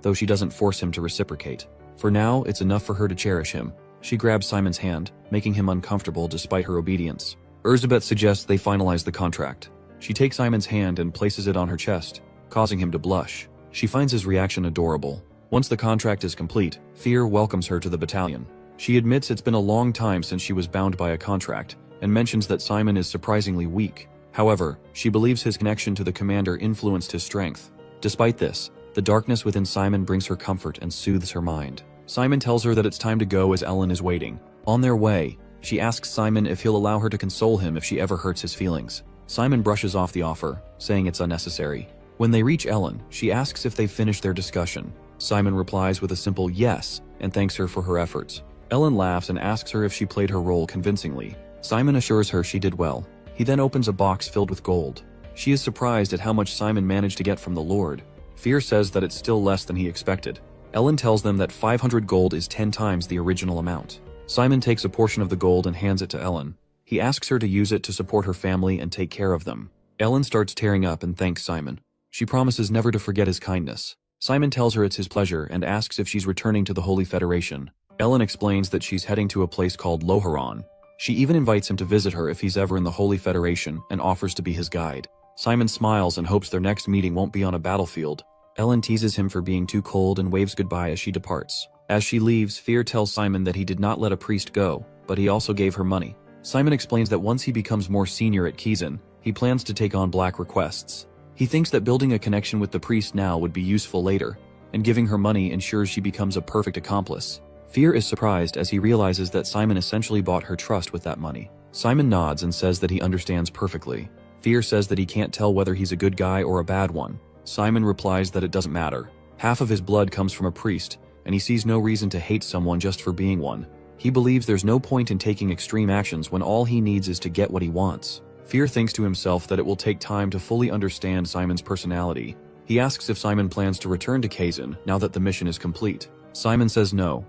though she doesn't force him to reciprocate. For now, it's enough for her to cherish him. She grabs Simon's hand, making him uncomfortable despite her obedience. Erzsébet suggests they finalize the contract. She takes Simon's hand and places it on her chest, causing him to blush. She finds his reaction adorable. Once the contract is complete, Fear welcomes her to the battalion. She admits it's been a long time since she was bound by a contract, and mentions that Simon is surprisingly weak. However, she believes his connection to the commander influenced his strength. Despite this, the darkness within Simon brings her comfort and soothes her mind. Simon tells her that it's time to go as Ellen is waiting. On their way, she asks Simon if he'll allow her to console him if she ever hurts his feelings. Simon brushes off the offer, saying it's unnecessary. When they reach Ellen, she asks if they've finished their discussion. Simon replies with a simple yes and thanks her for her efforts. Ellen laughs and asks her if she played her role convincingly. Simon assures her she did well. He then opens a box filled with gold. She is surprised at how much Simon managed to get from the Lord. Fear says that it's still less than he expected. Ellen tells them that 500 gold is 10 times the original amount. Simon takes a portion of the gold and hands it to Ellen. He asks her to use it to support her family and take care of them. Ellen starts tearing up and thanks Simon. She promises never to forget his kindness. Simon tells her it's his pleasure and asks if she's returning to the Holy Federation. Ellen explains that she's heading to a place called Loharon. She even invites him to visit her if he's ever in the Holy Federation and offers to be his guide. Simon smiles and hopes their next meeting won't be on a battlefield. Ellen teases him for being too cold and waves goodbye as she departs. As she leaves, Fear tells Simon that he did not let a priest go, but he also gave her money. Simon explains that once he becomes more senior at Kizan, he plans to take on black requests. He thinks that building a connection with the priest now would be useful later, and giving her money ensures she becomes a perfect accomplice. Fear is surprised as he realizes that Simon essentially bought her trust with that money. Simon nods and says that he understands perfectly. Fear says that he can't tell whether he's a good guy or a bad one. Simon replies that it doesn't matter. Half of his blood comes from a priest, and he sees no reason to hate someone just for being one. He believes there's no point in taking extreme actions when all he needs is to get what he wants. Fear thinks to himself that it will take time to fully understand Simon's personality. He asks if Simon plans to return to Kazan now that the mission is complete. Simon says no.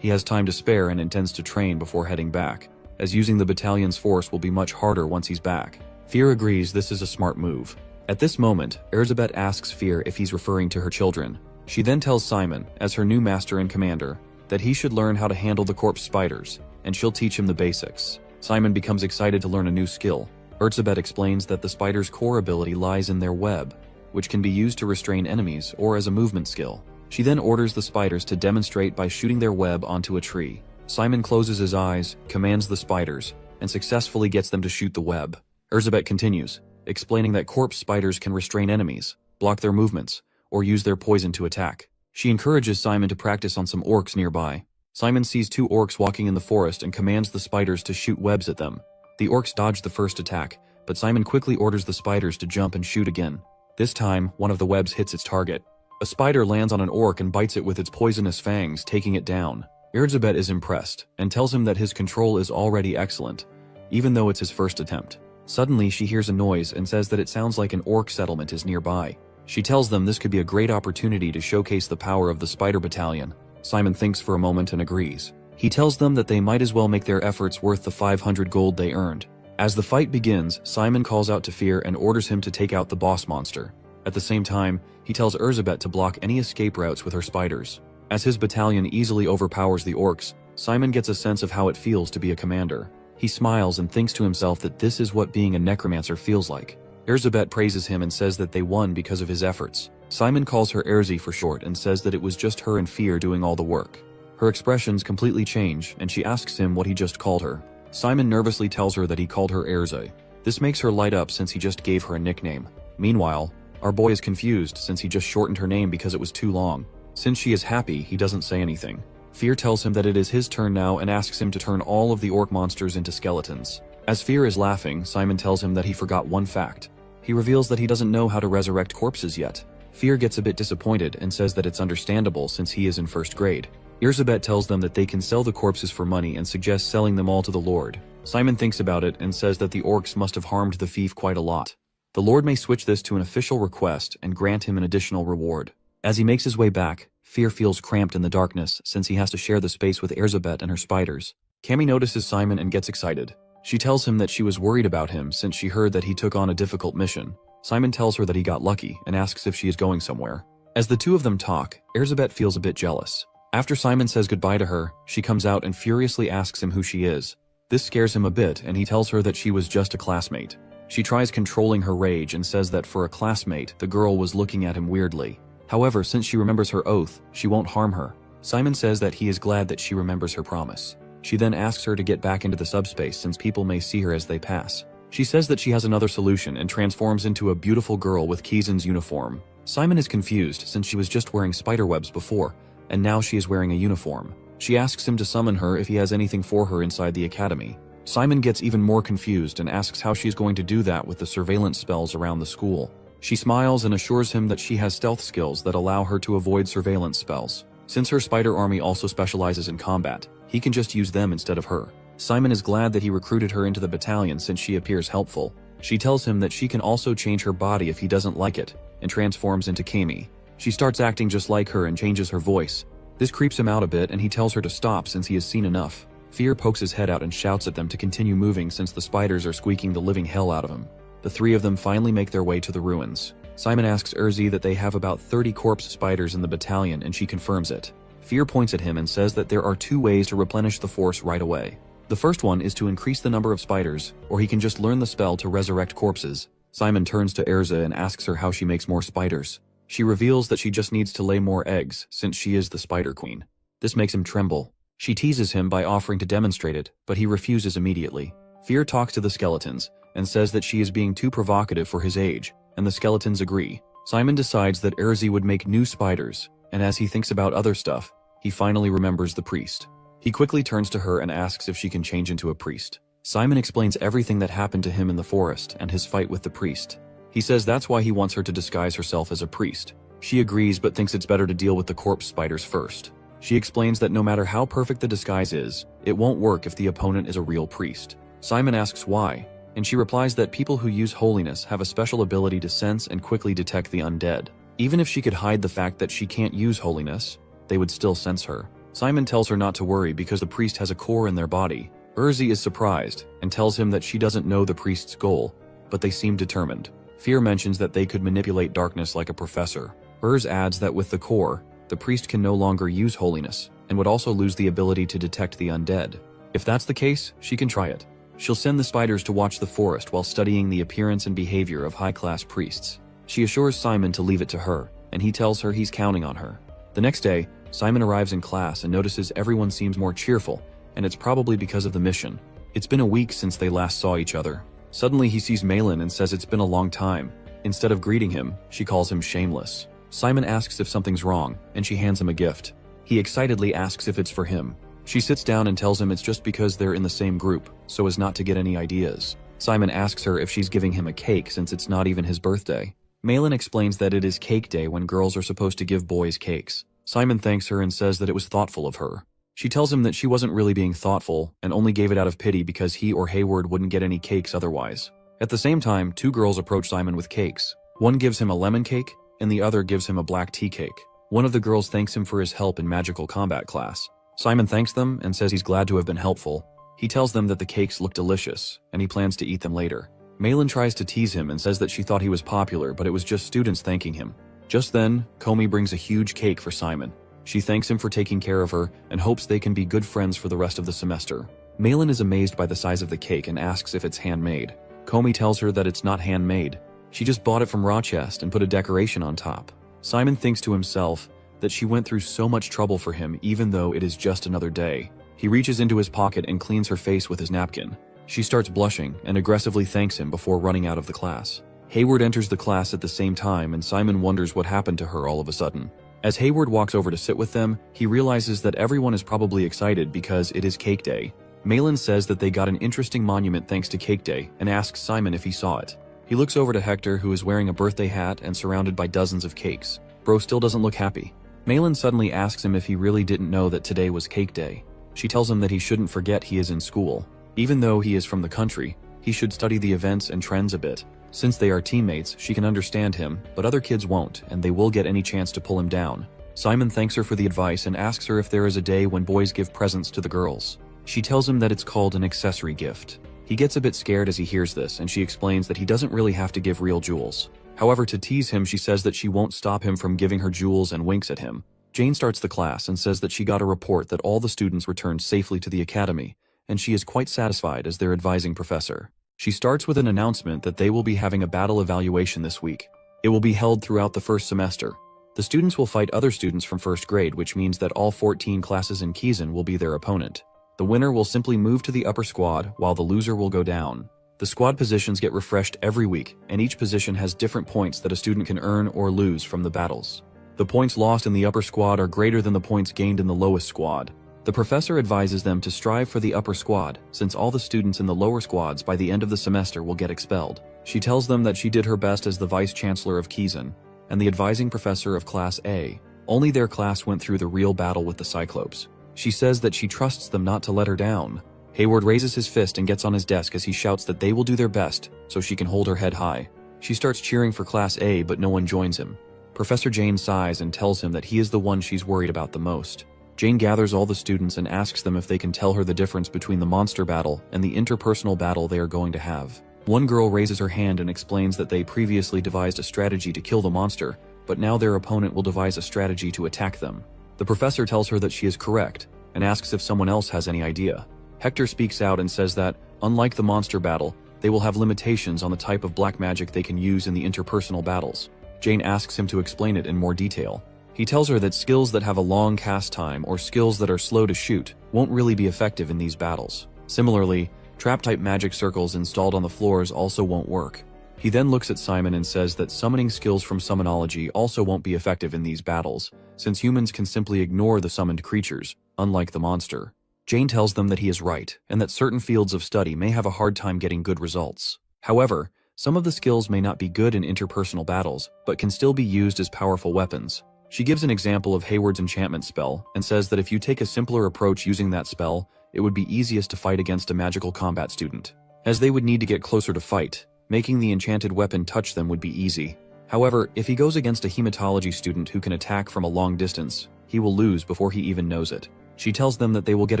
He has time to spare and intends to train before heading back, as using the battalion's force will be much harder once he's back. Fear agrees this is a smart move. At this moment, Erzsébet asks Fear if he's referring to her children. She then tells Simon, as her new master and commander, that he should learn how to handle the corpse spiders, and she'll teach him the basics. Simon becomes excited to learn a new skill. Erzsébet explains that the spider's core ability lies in their web, which can be used to restrain enemies or as a movement skill. She then orders the spiders to demonstrate by shooting their web onto a tree. Simon closes his eyes, commands the spiders, and successfully gets them to shoot the web. Erzsébet continues, explaining that corpse spiders can restrain enemies, block their movements, or use their poison to attack. She encourages Simon to practice on some orcs nearby. Simon sees 2 orcs walking in the forest and commands the spiders to shoot webs at them. The orcs dodge the first attack, but Simon quickly orders the spiders to jump and shoot again. This time, one of the webs hits its target. A spider lands on an orc and bites it with its poisonous fangs, taking it down. Erzsébet is impressed, and tells him that his control is already excellent, even though it's his first attempt. Suddenly, she hears a noise and says that it sounds like an orc settlement is nearby. She tells them this could be a great opportunity to showcase the power of the Spider Battalion. Simon thinks for a moment and agrees. He tells them that they might as well make their efforts worth the 500 gold they earned. As the fight begins, Simon calls out to Fear and orders him to take out the boss monster. At the same time, he tells Erzsébet to block any escape routes with her spiders. As his battalion easily overpowers the orcs, Simon gets a sense of how it feels to be a commander. He smiles and thinks to himself that this is what being a necromancer feels like. Erzsébet praises him and says that they won because of his efforts. Simon calls her Erzi for short and says that it was just her and Fear doing all the work. Her expressions completely change, and she asks him what he just called her. Simon nervously tells her that he called her Erzi. This makes her light up since he just gave her a nickname. Meanwhile, our boy is confused since he just shortened her name because it was too long. Since she is happy, he doesn't say anything. Fear tells him that it is his turn now and asks him to turn all of the orc monsters into skeletons. As Fear is laughing, Simon tells him that he forgot one fact. He reveals that he doesn't know how to resurrect corpses yet. Fear gets a bit disappointed and says that it's understandable since he is in first grade. Erzsébet tells them that they can sell the corpses for money and suggests selling them all to the Lord. Simon thinks about it and says that the orcs must have harmed the thief quite a lot. The Lord may switch this to an official request and grant him an additional reward. As he makes his way back, Fear feels cramped in the darkness since he has to share the space with Erzsébet and her spiders. Cammy notices Simon and gets excited. She tells him that she was worried about him since she heard that he took on a difficult mission. Simon tells her that he got lucky and asks if she is going somewhere. As the two of them talk, Elizabeth feels a bit jealous. After Simon says goodbye to her, she comes out and furiously asks him who she is. This scares him a bit, and he tells her that she was just a classmate. She tries controlling her rage and says that for a classmate, the girl was looking at him weirdly. However, since she remembers her oath, she won't harm her. Simon says that he is glad that she remembers her promise. She then asks her to get back into the subspace since people may see her as they pass. She says that she has another solution and transforms into a beautiful girl with Kizun's uniform. Simon is confused since she was just wearing spiderwebs before, and now she is wearing a uniform. She asks him to summon her if he has anything for her inside the academy. Simon gets even more confused and asks how she's going to do that with the surveillance spells around the school. She smiles and assures him that she has stealth skills that allow her to avoid surveillance spells. Since her spider army also specializes in combat, he can just use them instead of her. Simon is glad that he recruited her into the battalion since she appears helpful. She tells him that she can also change her body if he doesn't like it, and transforms into Kami. She starts acting just like her and changes her voice. This creeps him out a bit and he tells her to stop since he has seen enough. Fear pokes his head out and shouts at them to continue moving since the spiders are squeaking the living hell out of him. The three of them finally make their way to the ruins. Simon asks Urzi that they have about 30 corpse spiders in the battalion and she confirms it. Fear points at him and says that there are two ways to replenish the force right away. The first one is to increase the number of spiders, or he can just learn the spell to resurrect corpses. Simon turns to Erza and asks her how she makes more spiders. She reveals that she just needs to lay more eggs since she is the spider queen. This makes him tremble. She teases him by offering to demonstrate it, but he refuses immediately. Fear talks to the skeletons and says that she is being too provocative for his age, and the skeletons agree. Simon decides that Erzi would make new spiders, and as he thinks about other stuff, he finally remembers the priest. He quickly turns to her and asks if she can change into a priest. Simon explains everything that happened to him in the forest and his fight with the priest. He says that's why he wants her to disguise herself as a priest. She agrees but thinks it's better to deal with the corpse spiders first. She explains that no matter how perfect the disguise is, it won't work if the opponent is a real priest. Simon asks why, and she replies that people who use holiness have a special ability to sense and quickly detect the undead. Even if she could hide the fact that she can't use holiness, they would still sense her. Simon tells her not to worry because the priest has a core in their body. Urzi is surprised and tells him that she doesn't know the priest's goal, but they seem determined. Fear mentions that they could manipulate darkness like a professor. Urz adds that with the core, the priest can no longer use holiness and would also lose the ability to detect the undead. If that's the case, she can try it. She'll send the spiders to watch the forest while studying the appearance and behavior of high-class priests. She assures Simon to leave it to her, and he tells her he's counting on her. The next day, Simon arrives in class and notices everyone seems more cheerful, and it's probably because of the mission. It's been a week since they last saw each other. Suddenly he sees Malin and says it's been a long time. Instead of greeting him, she calls him shameless. Simon asks if something's wrong, and she hands him a gift. He excitedly asks if it's for him. She sits down and tells him it's just because they're in the same group, so as not to get any ideas. Simon asks her if she's giving him a cake since it's not even his birthday. Malin explains that it is cake day when girls are supposed to give boys cakes. Simon thanks her and says that it was thoughtful of her. She tells him that she wasn't really being thoughtful and only gave it out of pity because he or Hayward wouldn't get any cakes otherwise. At the same time, two girls approach Simon with cakes. One gives him a lemon cake, and the other gives him a black tea cake. One of the girls thanks him for his help in magical combat class. Simon thanks them and says he's glad to have been helpful. He tells them that the cakes look delicious, and he plans to eat them later. Malin tries to tease him and says that she thought he was popular, but it was just students thanking him. Just then, Komi brings a huge cake for Simon. She thanks him for taking care of her and hopes they can be good friends for the rest of the semester. Malin is amazed by the size of the cake and asks if it's handmade. Komi tells her that it's not handmade. She just bought it from Rochest and put a decoration on top. Simon thinks to himself that she went through so much trouble for him even though it is just another day. He reaches into his pocket and cleans her face with his napkin. She starts blushing and aggressively thanks him before running out of the class. Hayward enters the class at the same time and Simon wonders what happened to her all of a sudden. As Hayward walks over to sit with them, he realizes that everyone is probably excited because it is Cake Day. Malin says that they got an interesting monument thanks to Cake Day and asks Simon if he saw it. He looks over to Hector, who is wearing a birthday hat and surrounded by dozens of cakes. Bro still doesn't look happy. Malin suddenly asks him if he really didn't know that today was Cake Day. She tells him that he shouldn't forget he is in school. Even though he is from the country, he should study the events and trends a bit. Since they are teammates, she can understand him, but other kids won't, and they will get any chance to pull him down. Simon thanks her for the advice and asks her if there is a day when boys give presents to the girls. She tells him that it's called an accessory gift. He gets a bit scared as he hears this, and she explains that he doesn't really have to give real jewels. However, to tease him, she says that she won't stop him from giving her jewels and winks at him. Jane starts the class and says that she got a report that all the students returned safely to the academy, and she is quite satisfied as their advising professor. She starts with an announcement that they will be having a battle evaluation this week. It will be held throughout the first semester. The students will fight other students from first grade, which means that all 14 classes in Kizan will be their opponent. The winner will simply move to the upper squad, while the loser will go down. The squad positions get refreshed every week, and each position has different points that a student can earn or lose from the battles. The points lost in the upper squad are greater than the points gained in the lowest squad. The professor advises them to strive for the upper squad, since all the students in the lower squads by the end of the semester will get expelled. She tells them that she did her best as the vice-chancellor of Kizan, and the advising professor of Class A. Only their class went through the real battle with the Cyclopes. She says that she trusts them not to let her down. Hayward raises his fist and gets on his desk as he shouts that they will do their best so she can hold her head high. She starts cheering for Class A, but no one joins him. Professor Jane sighs and tells him that he is the one she's worried about the most. Jane gathers all the students and asks them if they can tell her the difference between the monster battle and the interpersonal battle they are going to have. One girl raises her hand and explains that they previously devised a strategy to kill the monster, but now their opponent will devise a strategy to attack them. The professor tells her that she is correct and asks if someone else has any idea. Hector speaks out and says that, unlike the monster battle, they will have limitations on the type of black magic they can use in the interpersonal battles. Jane asks him to explain it in more detail. He tells her that skills that have a long cast time or skills that are slow to shoot won't really be effective in these battles. Similarly, trap-type magic circles installed on the floors also won't work. He then looks at Simon and says that summoning skills from summonology also won't be effective in these battles, since humans can simply ignore the summoned creatures, unlike the monster. Jane tells them that he is right, and that certain fields of study may have a hard time getting good results. However, some of the skills may not be good in interpersonal battles, but can still be used as powerful weapons. She gives an example of Hayward's enchantment spell, and says that if you take a simpler approach using that spell, it would be easiest to fight against a magical combat student, as they would need to get closer to fight. Making the enchanted weapon touch them would be easy. However, if he goes against a hematology student who can attack from a long distance, he will lose before he even knows it. She tells them that they will get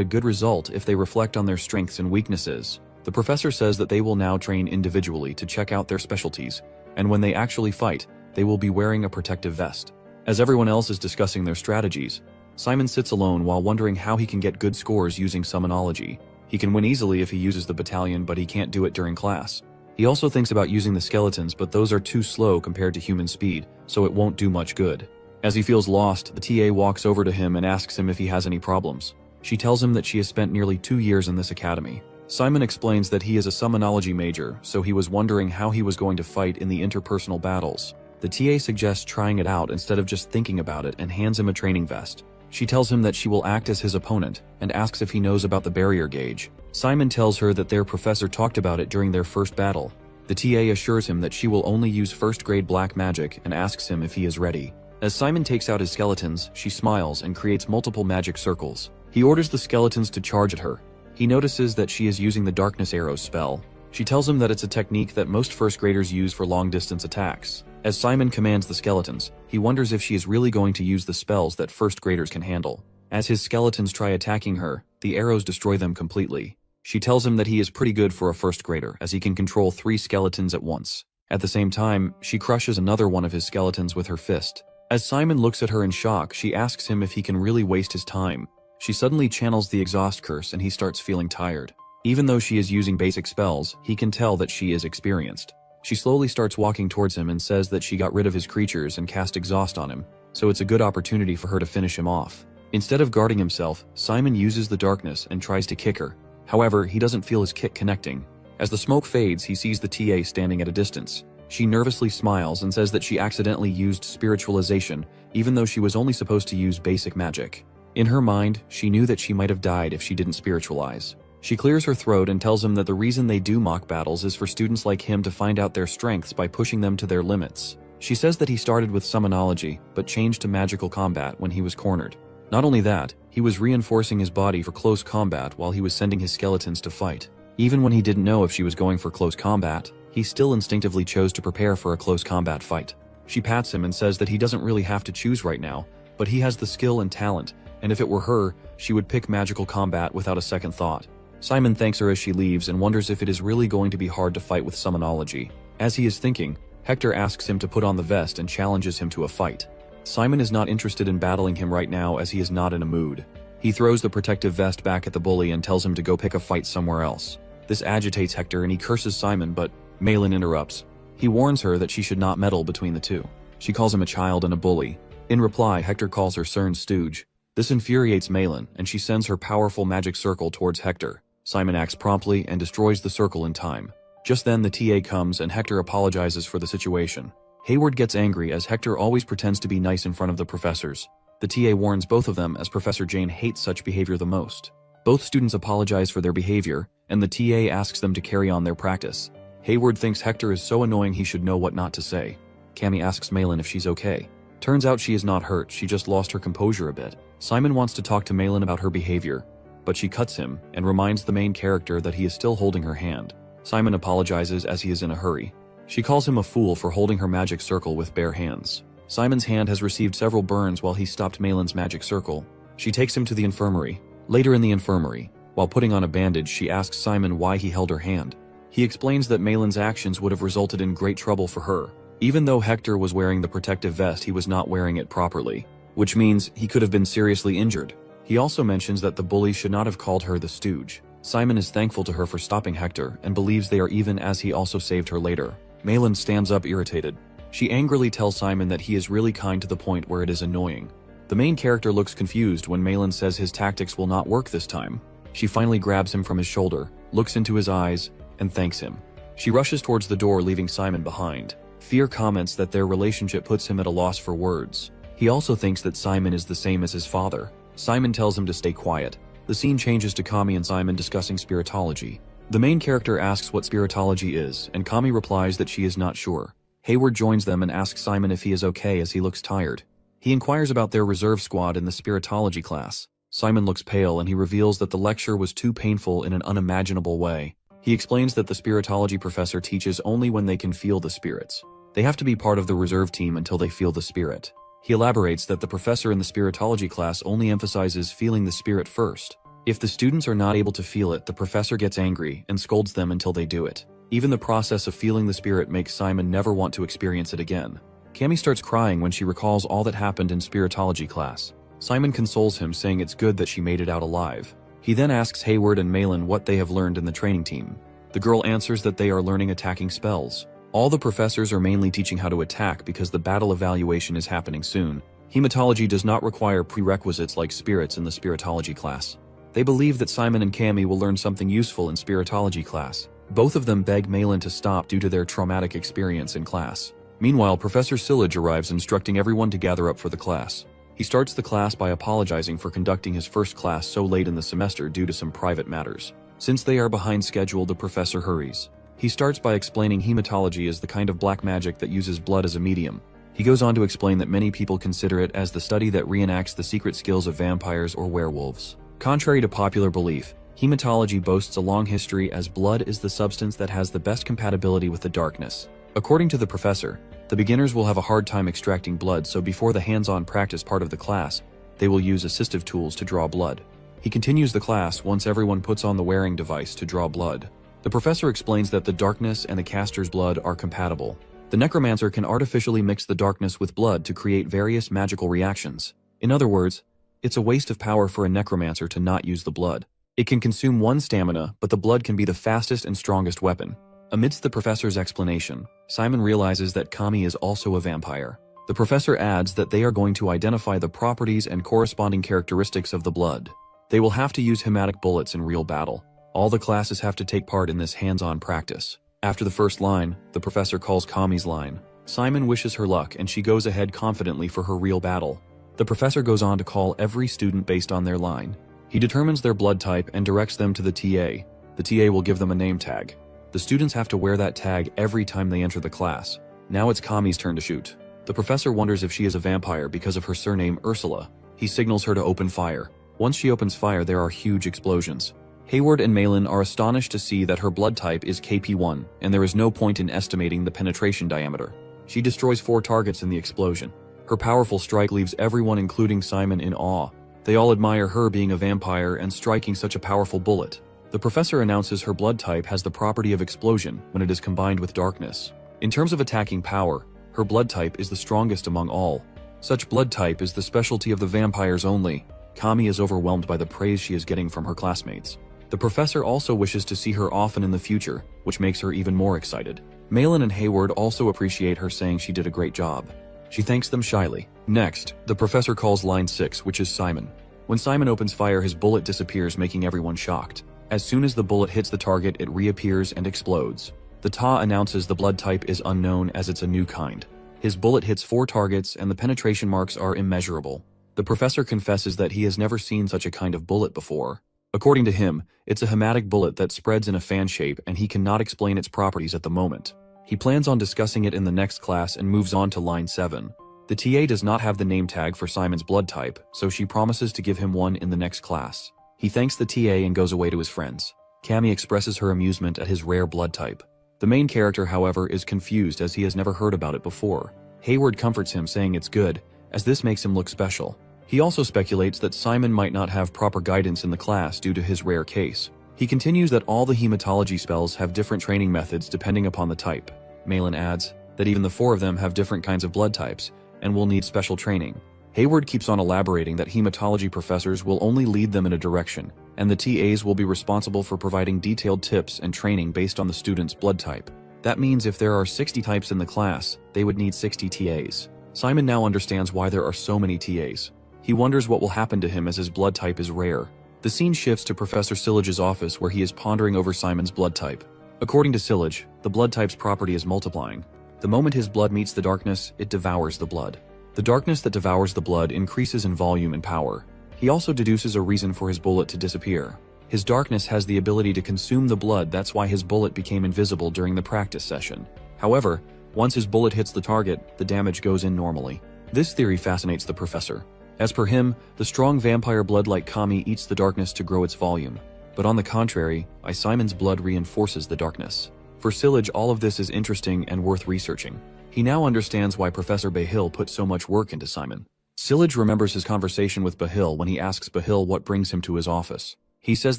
a good result if they reflect on their strengths and weaknesses. The professor says that they will now train individually to check out their specialties, and when they actually fight, they will be wearing a protective vest. As everyone else is discussing their strategies, Simon sits alone while wondering how he can get good scores using summonology. He can win easily if he uses the battalion, but he can't do it during class. He also thinks about using the skeletons, but those are too slow compared to human speed, so it won't do much good. As he feels lost, the TA walks over to him and asks him if he has any problems. She tells him that she has spent nearly 2 years in this academy. Simon explains that he is a summonology major, so he was wondering how he was going to fight in the interpersonal battles. The TA suggests trying it out instead of just thinking about it and hands him a training vest. She tells him that she will act as his opponent and asks if he knows about the barrier gauge. Simon tells her that their professor talked about it during their first battle. The TA assures him that she will only use first-grade black magic and asks him if he is ready. As Simon takes out his skeletons, she smiles and creates multiple magic circles. He orders the skeletons to charge at her. He notices that she is using the Darkness Arrows spell. She tells him that it's a technique that most first graders use for long-distance attacks. As Simon commands the skeletons, he wonders if she is really going to use the spells that first graders can handle. As his skeletons try attacking her, the arrows destroy them completely. She tells him that he is pretty good for a first grader, as he can control 3 skeletons at once. At the same time, she crushes another one of his skeletons with her fist. As Simon looks at her in shock, she asks him if he can really waste his time. She suddenly channels the exhaust curse and he starts feeling tired. Even though she is using basic spells, he can tell that she is experienced. She slowly starts walking towards him and says that she got rid of his creatures and cast exhaust on him, so it's a good opportunity for her to finish him off. Instead of guarding himself, Simon uses the darkness and tries to kick her. However, he doesn't feel his kick connecting. As the smoke fades, he sees the TA standing at a distance. She nervously smiles and says that she accidentally used spiritualization, even though she was only supposed to use basic magic. In her mind, she knew that she might have died if she didn't spiritualize. She clears her throat and tells him that the reason they do mock battles is for students like him to find out their strengths by pushing them to their limits. She says that he started with summonology, but changed to magical combat when he was cornered. Not only that, he was reinforcing his body for close combat while he was sending his skeletons to fight. Even when he didn't know if she was going for close combat, he still instinctively chose to prepare for a close combat fight. She pats him and says that he doesn't really have to choose right now, but he has the skill and talent, and if it were her, she would pick magical combat without a second thought. Simon thanks her as she leaves and wonders if it is really going to be hard to fight with summonology. As he is thinking, Hector asks him to put on the vest and challenges him to a fight. Simon is not interested in battling him right now as he is not in a mood. He throws the protective vest back at the bully and tells him to go pick a fight somewhere else. This agitates Hector and he curses Simon, but Malin interrupts. He warns her that she should not meddle between the two. She calls him a child and a bully. In reply, Hector calls her Cern's stooge. This infuriates Malin, and she sends her powerful magic circle towards Hector. Simon acts promptly and destroys the circle in time. Just then the TA comes and Hector apologizes for the situation. Hayward gets angry as Hector always pretends to be nice in front of the professors. The TA warns both of them as Professor Jane hates such behavior the most. Both students apologize for their behavior, and the TA asks them to carry on their practice. Hayward thinks Hector is so annoying he should know what not to say. Cammy asks Malin if she's okay. Turns out she is not hurt, she just lost her composure a bit. Simon wants to talk to Malin about her behavior, but she cuts him and reminds the main character that he is still holding her hand. Simon apologizes as he is in a hurry. She calls him a fool for holding her magic circle with bare hands. Simon's hand has received several burns while he stopped Malin's magic circle. She takes him to the infirmary. Later in the infirmary, while putting on a bandage, she asks Simon why he held her hand. He explains that Malin's actions would have resulted in great trouble for her. Even though Hector was wearing the protective vest, he was not wearing it properly, which means he could have been seriously injured. He also mentions that the bully should not have called her the stooge. Simon is thankful to her for stopping Hector and believes they are even as he also saved her later. Malin stands up irritated. She angrily tells Simon that he is really kind to the point where it is annoying. The main character looks confused when Malin says his tactics will not work this time. She finally grabs him from his shoulder, looks into his eyes, and thanks him. She rushes towards the door, leaving Simon behind. Fear comments that their relationship puts him at a loss for words. He also thinks that Simon is the same as his father. Simon tells him to stay quiet. The scene changes to Kami and Simon discussing spiritology. The main character asks what spiritology is, and Kami replies that she is not sure. Hayward joins them and asks Simon if he is okay as he looks tired. He inquires about their reserve squad in the spiritology class. Simon looks pale and he reveals that the lecture was too painful in an unimaginable way. He explains that the spiritology professor teaches only when they can feel the spirits. They have to be part of the reserve team until they feel the spirit. He elaborates that the professor in the spiritology class only emphasizes feeling the spirit first. If the students are not able to feel it, the professor gets angry and scolds them until they do it. Even the process of feeling the spirit makes Simon never want to experience it again. Cammy starts crying when she recalls all that happened in spiritology class. Simon consoles him, saying it's good that she made it out alive. He then asks Hayward and Malin what they have learned in the training team. The girl answers that they are learning attacking spells. All the professors are mainly teaching how to attack because the battle evaluation is happening soon. Hematology does not require prerequisites like spirits in the spiritology class. They believe that Simon and Cammy will learn something useful in spiritology class. Both of them beg Malin to stop due to their traumatic experience in class. Meanwhile, Professor Sillage arrives instructing everyone to gather up for the class. He starts the class by apologizing for conducting his first class so late in the semester due to some private matters. Since they are behind schedule, the professor hurries. He starts by explaining hematology is the kind of black magic that uses blood as a medium. He goes on to explain that many people consider it as the study that reenacts the secret skills of vampires or werewolves. Contrary to popular belief, hematology boasts a long history as blood is the substance that has the best compatibility with the darkness. According to the professor, the beginners will have a hard time extracting blood, so before the hands-on practice part of the class, they will use assistive tools to draw blood. He continues the class once everyone puts on the wearing device to draw blood. The professor explains that the darkness and the caster's blood are compatible. The necromancer can artificially mix the darkness with blood to create various magical reactions. In other words, it's a waste of power for a necromancer to not use the blood. It can consume one stamina, but the blood can be the fastest and strongest weapon. Amidst the professor's explanation, Simon realizes that Kami is also a vampire. The professor adds that they are going to identify the properties and corresponding characteristics of the blood. They will have to use hematic bullets in real battle. All the classes have to take part in this hands-on practice. After the first line, the professor calls Kami's line. Simon wishes her luck and she goes ahead confidently for her real battle. The professor goes on to call every student based on their line. He determines their blood type and directs them to the TA. The TA will give them a name tag. The students have to wear that tag every time they enter the class. Now it's Kami's turn to shoot. The professor wonders if she is a vampire because of her surname Ursula. He signals her to open fire. Once she opens fire, there are huge explosions. Hayward and Malin are astonished to see that her blood type is KP1, and there is no point in estimating the penetration diameter. She destroys 4 targets in the explosion. Her powerful strike leaves everyone, including Simon, in awe. They all admire her being a vampire and striking such a powerful bullet. The professor announces her blood type has the property of explosion when it is combined with darkness. In terms of attacking power, her blood type is the strongest among all. Such blood type is the specialty of the vampires only. Kami is overwhelmed by the praise she is getting from her classmates. The professor also wishes to see her often in the future, which makes her even more excited. Malin and Hayward also appreciate her, saying she did a great job. She thanks them shyly. Next, the professor calls line 6, which is Simon. When Simon opens fire, his bullet disappears, making everyone shocked. As soon as the bullet hits the target, it reappears and explodes. The Ta announces the blood type is unknown as it's a new kind. His bullet hits 4 targets and the penetration marks are immeasurable. The professor confesses that he has never seen such a kind of bullet before. According to him, it's a hematic bullet that spreads in a fan shape and he cannot explain its properties at the moment. He plans on discussing it in the next class and moves on to line 7. The TA does not have the name tag for Simon's blood type, so she promises to give him one in the next class. He thanks the TA and goes away to his friends. Kami expresses her amusement at his rare blood type. The main character, however, is confused as he has never heard about it before. Hayward comforts him, saying it's good, as this makes him look special. He also speculates that Simon might not have proper guidance in the class due to his rare case. He continues that all the hematology spells have different training methods depending upon the type. Malin adds that even the 4 of them have different kinds of blood types and will need special training. Hayward keeps on elaborating that hematology professors will only lead them in a direction, and the TAs will be responsible for providing detailed tips and training based on the student's blood type. That means if there are 60 types in the class, they would need 60 TAs. Simon now understands why there are so many TAs. He wonders what will happen to him as his blood type is rare. The scene shifts to Professor Sillage's office where he is pondering over Simon's blood type. According to Sillage, the blood type's property is multiplying. The moment his blood meets the darkness, it devours the blood. The darkness that devours the blood increases in volume and power. He also deduces a reason for his bullet to disappear. His darkness has the ability to consume the blood, that's why his bullet became invisible during the practice session. However, once his bullet hits the target, the damage goes in normally. This theory fascinates the professor. As per him, the strong vampire blood like Kami eats the darkness to grow its volume. But on the contrary, Simon's blood reinforces the darkness. For Sillage, all of this is interesting and worth researching. He now understands why Professor Bahil put so much work into Simon. Sillage remembers his conversation with Bahil when he asks Bahil what brings him to his office. He says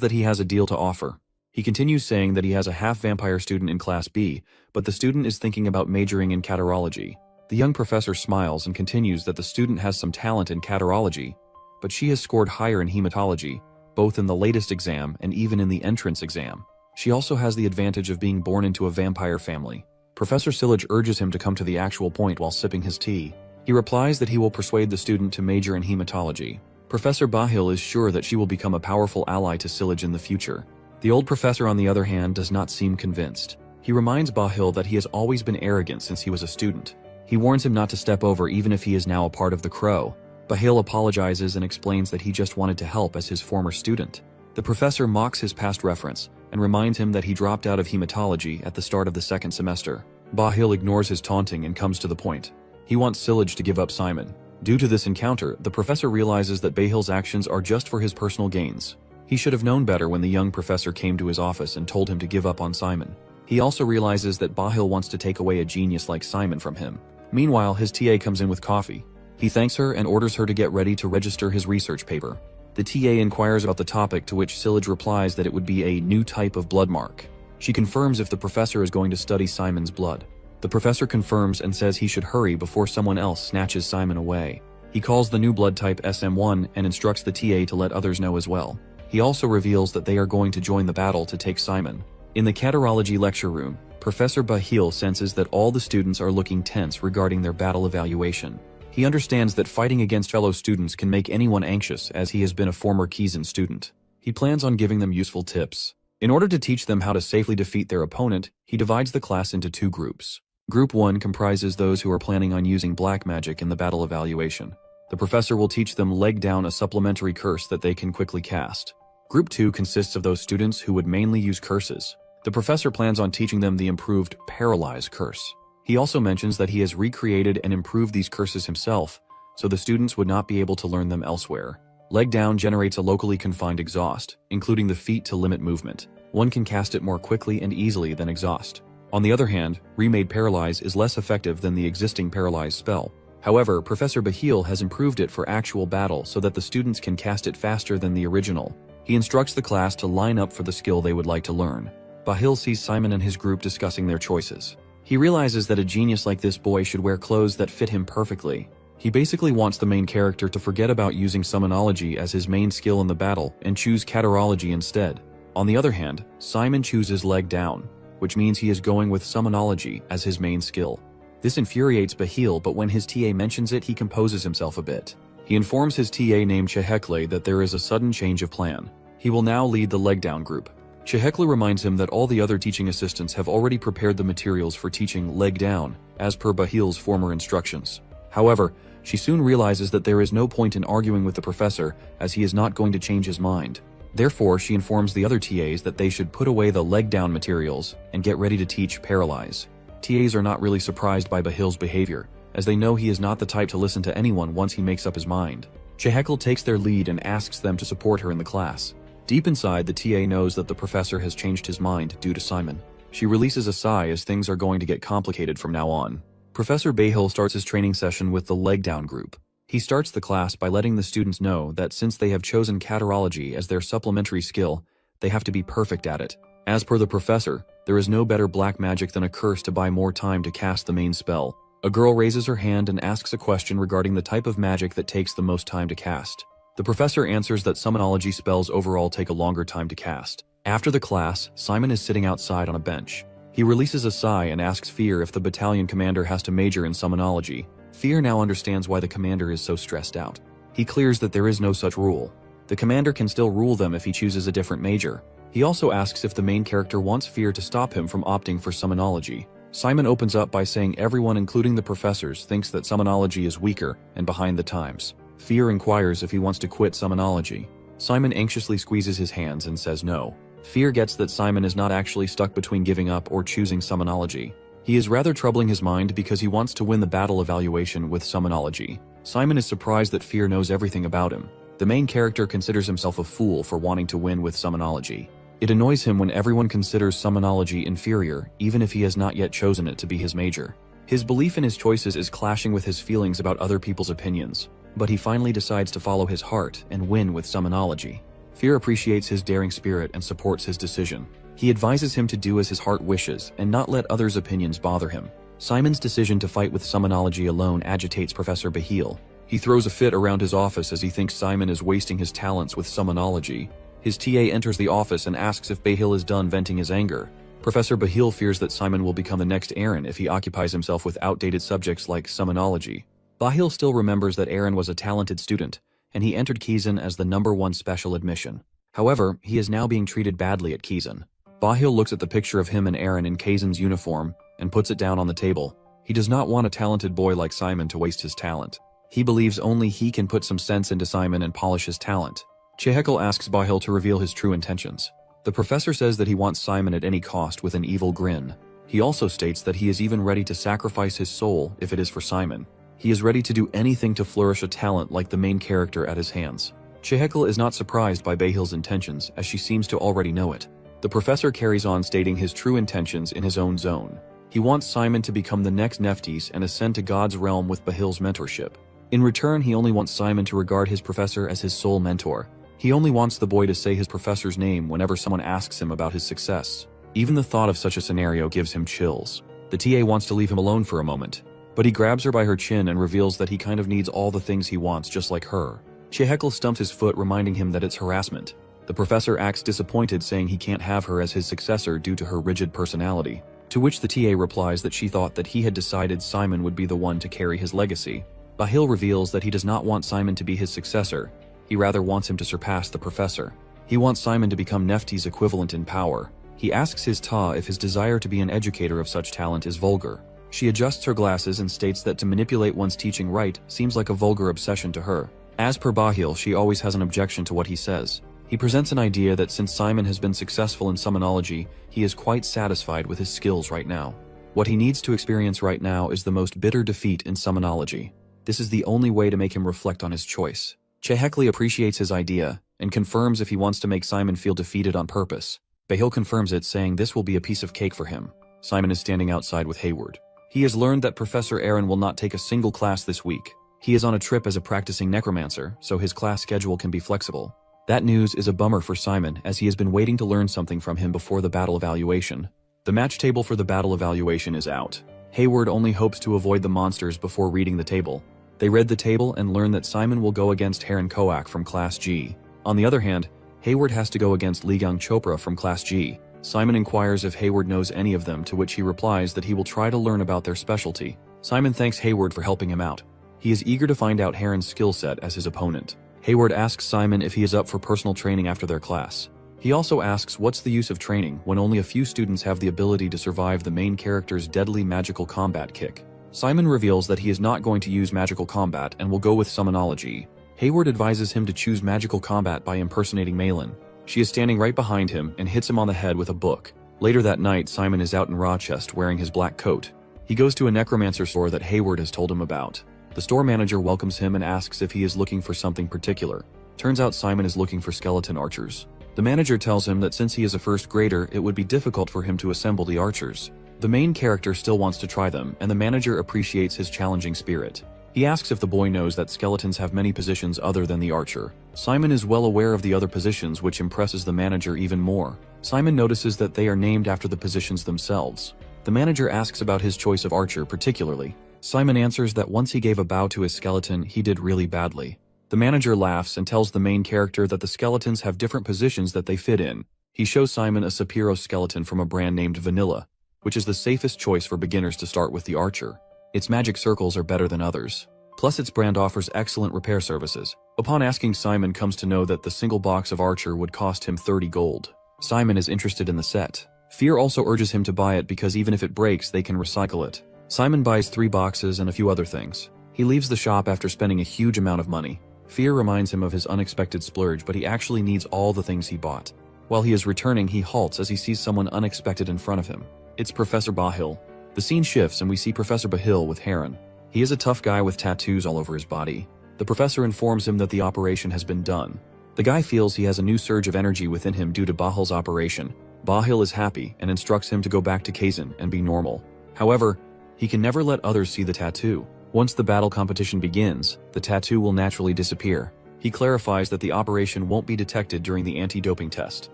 that he has a deal to offer. He continues saying that he has a half-vampire student in Class B, but the student is thinking about majoring in catarrhology. The young professor smiles and continues that the student has some talent in catarrhology, but she has scored higher in hematology, both in the latest exam and even in the entrance exam. She also has the advantage of being born into a vampire family. Professor Sillage urges him to come to the actual point while sipping his tea. He replies that he will persuade the student to major in hematology. Professor Bahil is sure that she will become a powerful ally to Sillage in the future. The old professor, on the other hand, does not seem convinced. He reminds Bahil that he has always been arrogant since he was a student. He warns him not to step over even if he is now a part of the Crow. Bahil apologizes and explains that he just wanted to help as his former student. The professor mocks his past reference and reminds him that he dropped out of hematology at the start of the second semester. Bahil ignores his taunting and comes to the point. He wants Sillage to give up Simon. Due to this encounter, the professor realizes that Bahil's actions are just for his personal gains. He should have known better when the young professor came to his office and told him to give up on Simon. He also realizes that Bahil wants to take away a genius like Simon from him. Meanwhile, his TA comes in with coffee. He thanks her and orders her to get ready to register his research paper. The TA inquires about the topic, to which Sillage replies that it would be a new type of blood mark. She confirms if the professor is going to study Simon's blood. The professor confirms and says he should hurry before someone else snatches Simon away. He calls the new blood type SM1 and instructs the TA to let others know as well. He also reveals that they are going to join the battle to take Simon. In the catarrhology lecture room, Professor Bahil senses that all the students are looking tense regarding their battle evaluation. He understands that fighting against fellow students can make anyone anxious, as he has been a former Kizan student. He plans on giving them useful tips. In order to teach them how to safely defeat their opponent, he divides the class into 2 groups. Group 1 comprises those who are planning on using black magic in the battle evaluation. The professor will teach them leg down, a supplementary curse that they can quickly cast. Group 2 consists of those students who would mainly use curses. The professor plans on teaching them the improved paralyze curse. He also mentions that he has recreated and improved these curses himself, so the students would not be able to learn them elsewhere. Leg down generates a locally confined exhaust, including the feat to limit movement. One can cast it more quickly and easily than exhaust. On the other hand, remade paralyze is less effective than the existing paralyze spell. However, Professor Bahil has improved it for actual battle so that the students can cast it faster than the original. He instructs the class to line up for the skill they would like to learn. Bahil sees Simon and his group discussing their choices. He realizes that a genius like this boy should wear clothes that fit him perfectly. He basically wants the main character to forget about using summonology as his main skill in the battle and choose catarology instead. On the other hand, Simon chooses leg down, which means he is going with summonology as his main skill. This infuriates Bahil, but when his TA mentions it, he composes himself a bit. He informs his TA named Chehekle that there is a sudden change of plan. He will now lead the leg down group. Chehekle reminds him that all the other teaching assistants have already prepared the materials for teaching leg down, as per Bahil's former instructions. However, she soon realizes that there is no point in arguing with the professor, as he is not going to change his mind. Therefore, she informs the other TAs that they should put away the leg down materials and get ready to teach paralyze. TAs are not really surprised by Bahil's behavior, as they know he is not the type to listen to anyone once he makes up his mind. Chehekle takes their lead and asks them to support her in the class. Deep inside, the TA knows that the professor has changed his mind due to Simon. She releases a sigh as things are going to get complicated from now on. Professor Bahil starts his training session with the leg down group. He starts the class by letting the students know that since they have chosen catarology as their supplementary skill, they have to be perfect at it. As per the professor, there is no better black magic than a curse to buy more time to cast the main spell. A girl raises her hand and asks a question regarding the type of magic that takes the most time to cast. The professor answers that summonology spells overall take a longer time to cast. After the class, Simon is sitting outside on a bench. He releases a sigh and asks Fear if the battalion commander has to major in summonology. Fear now understands why the commander is so stressed out. He clears that there is no such rule. The commander can still rule them if he chooses a different major. He also asks if the main character wants Fear to stop him from opting for summonology. Simon opens up by saying everyone, including the professors, thinks that summonology is weaker and behind the times. Fear inquires if he wants to quit summonology. Simon anxiously squeezes his hands and says no. Fear gets that Simon is not actually stuck between giving up or choosing summonology. He is rather troubling his mind because he wants to win the battle evaluation with summonology. Simon is surprised that Fear knows everything about him. The main character considers himself a fool for wanting to win with summonology. It annoys him when everyone considers summonology inferior, even if he has not yet chosen it to be his major. His belief in his choices is clashing with his feelings about other people's opinions, but he finally decides to follow his heart and win with summonology. Fear appreciates his daring spirit and supports his decision. He advises him to do as his heart wishes and not let others' opinions bother him. Simon's decision to fight with summonology alone agitates Professor Bahil. He throws a fit around his office as he thinks Simon is wasting his talents with summonology. His TA enters the office and asks if Bahil is done venting his anger. Professor Bahil fears that Simon will become the next Aaron if he occupies himself with outdated subjects like summonology. Bahil still remembers that Aaron was a talented student, and he entered Kizan as the #1 special admission. However, he is now being treated badly at Kizan. Bahil looks at the picture of him and Aaron in Kazan's uniform and puts it down on the table. He does not want a talented boy like Simon to waste his talent. He believes only he can put some sense into Simon and polish his talent. Chehekle asks Bahil to reveal his true intentions. The professor says that he wants Simon at any cost with an evil grin. He also states that he is even ready to sacrifice his soul if it is for Simon. He is ready to do anything to flourish a talent like the main character at his hands. Chehekle is not surprised by Bahil's intentions, as she seems to already know it. The professor carries on stating his true intentions in his own zone. He wants Simon to become the next Nephthys and ascend to God's realm with Bahil's mentorship. In return, he only wants Simon to regard his professor as his sole mentor. He only wants the boy to say his professor's name whenever someone asks him about his success. Even the thought of such a scenario gives him chills. The TA wants to leave him alone for a moment, but he grabs her by her chin and reveals that he kind of needs all the things he wants just like her. Chehekle stumps his foot, reminding him that it's harassment. The professor acts disappointed, saying he can't have her as his successor due to her rigid personality, to which the TA replies that she thought that he had decided Simon would be the one to carry his legacy. Bahil reveals that he does not want Simon to be his successor. He rather wants him to surpass the professor. He wants Simon to become Nephthys' equivalent in power. He asks his Ta if his desire to be an educator of such talent is vulgar. She adjusts her glasses and states that to manipulate one's teaching right seems like a vulgar obsession to her. As per Bahil, she always has an objection to what he says. He presents an idea that since Simon has been successful in summonology, he is quite satisfied with his skills right now. What he needs to experience right now is the most bitter defeat in summonology. This is the only way to make him reflect on his choice. Chehekle appreciates his idea and confirms if he wants to make Simon feel defeated on purpose. Bahil confirms it, saying this will be a piece of cake for him. Simon is standing outside with Hayward. He has learned that Professor Aaron will not take a single class this week. He is on a trip as a practicing necromancer, so his class schedule can be flexible. That news is a bummer for Simon, as he has been waiting to learn something from him before the battle evaluation. The The match table for the battle evaluation is out. Hayward only hopes to avoid the monsters before reading the table. They read the table and learn that Simon will go against Heron Koak from Class G. On the other hand, Hayward has to go against Ligang Chopra from Class G. Simon inquires if Hayward knows any of them, to which he replies that he will try to learn about their specialty. Simon thanks Hayward for helping him out. He is eager to find out Heron's skill set as his opponent. Hayward asks Simon if he is up for personal training after their class. He also asks what's the use of training when only a few students have the ability to survive the main character's deadly magical combat kick. Simon reveals that he is not going to use magical combat and will go with summonology. Hayward advises him to choose magical combat by impersonating Malin. She is standing right behind him and hits him on the head with a book. Later that night, Simon is out in Rochester wearing his black coat. He goes to a necromancer store that Hayward has told him about. The store manager welcomes him and asks if he is looking for something particular. Turns out Simon is looking for skeleton archers. The manager tells him that since he is a first grader, it would be difficult for him to assemble the archers. The main character still wants to try them, and the manager appreciates his challenging spirit. He asks if the boy knows that skeletons have many positions other than the archer. Simon is well aware of the other positions, which impresses the manager even more. Simon notices that they are named after the positions themselves. The manager asks about his choice of archer particularly. Simon answers that once he gave a bow to his skeleton, he did really badly. The manager laughs and tells the main character that the skeletons have different positions that they fit in. He shows Simon a Sapiro skeleton from a brand named Vanilla, which is the safest choice for beginners to start with the archer. Its magic circles are better than others. Plus, its brand offers excellent repair services. Upon asking, Simon comes to know that the single box of archer would cost him 30 gold. Simon is interested in the set. Fear also urges him to buy it because even if it breaks, they can recycle it. Simon buys 3 boxes and a few other things. He leaves the shop after spending a huge amount of money. Fear reminds him of his unexpected splurge, but he actually needs all the things he bought. While he is returning, he halts as he sees someone unexpected in front of him. It's Professor Bahil. The scene shifts and we see Professor Bahil with Heron. He is a tough guy with tattoos all over his body. The professor informs him that the operation has been done. The guy feels he has a new surge of energy within him due to Bahil's operation. Bahil is happy and instructs him to go back to Kazan and be normal. However, he can never let others see the tattoo. Once the battle competition begins, the tattoo will naturally disappear. He clarifies that the operation won't be detected during the anti-doping test.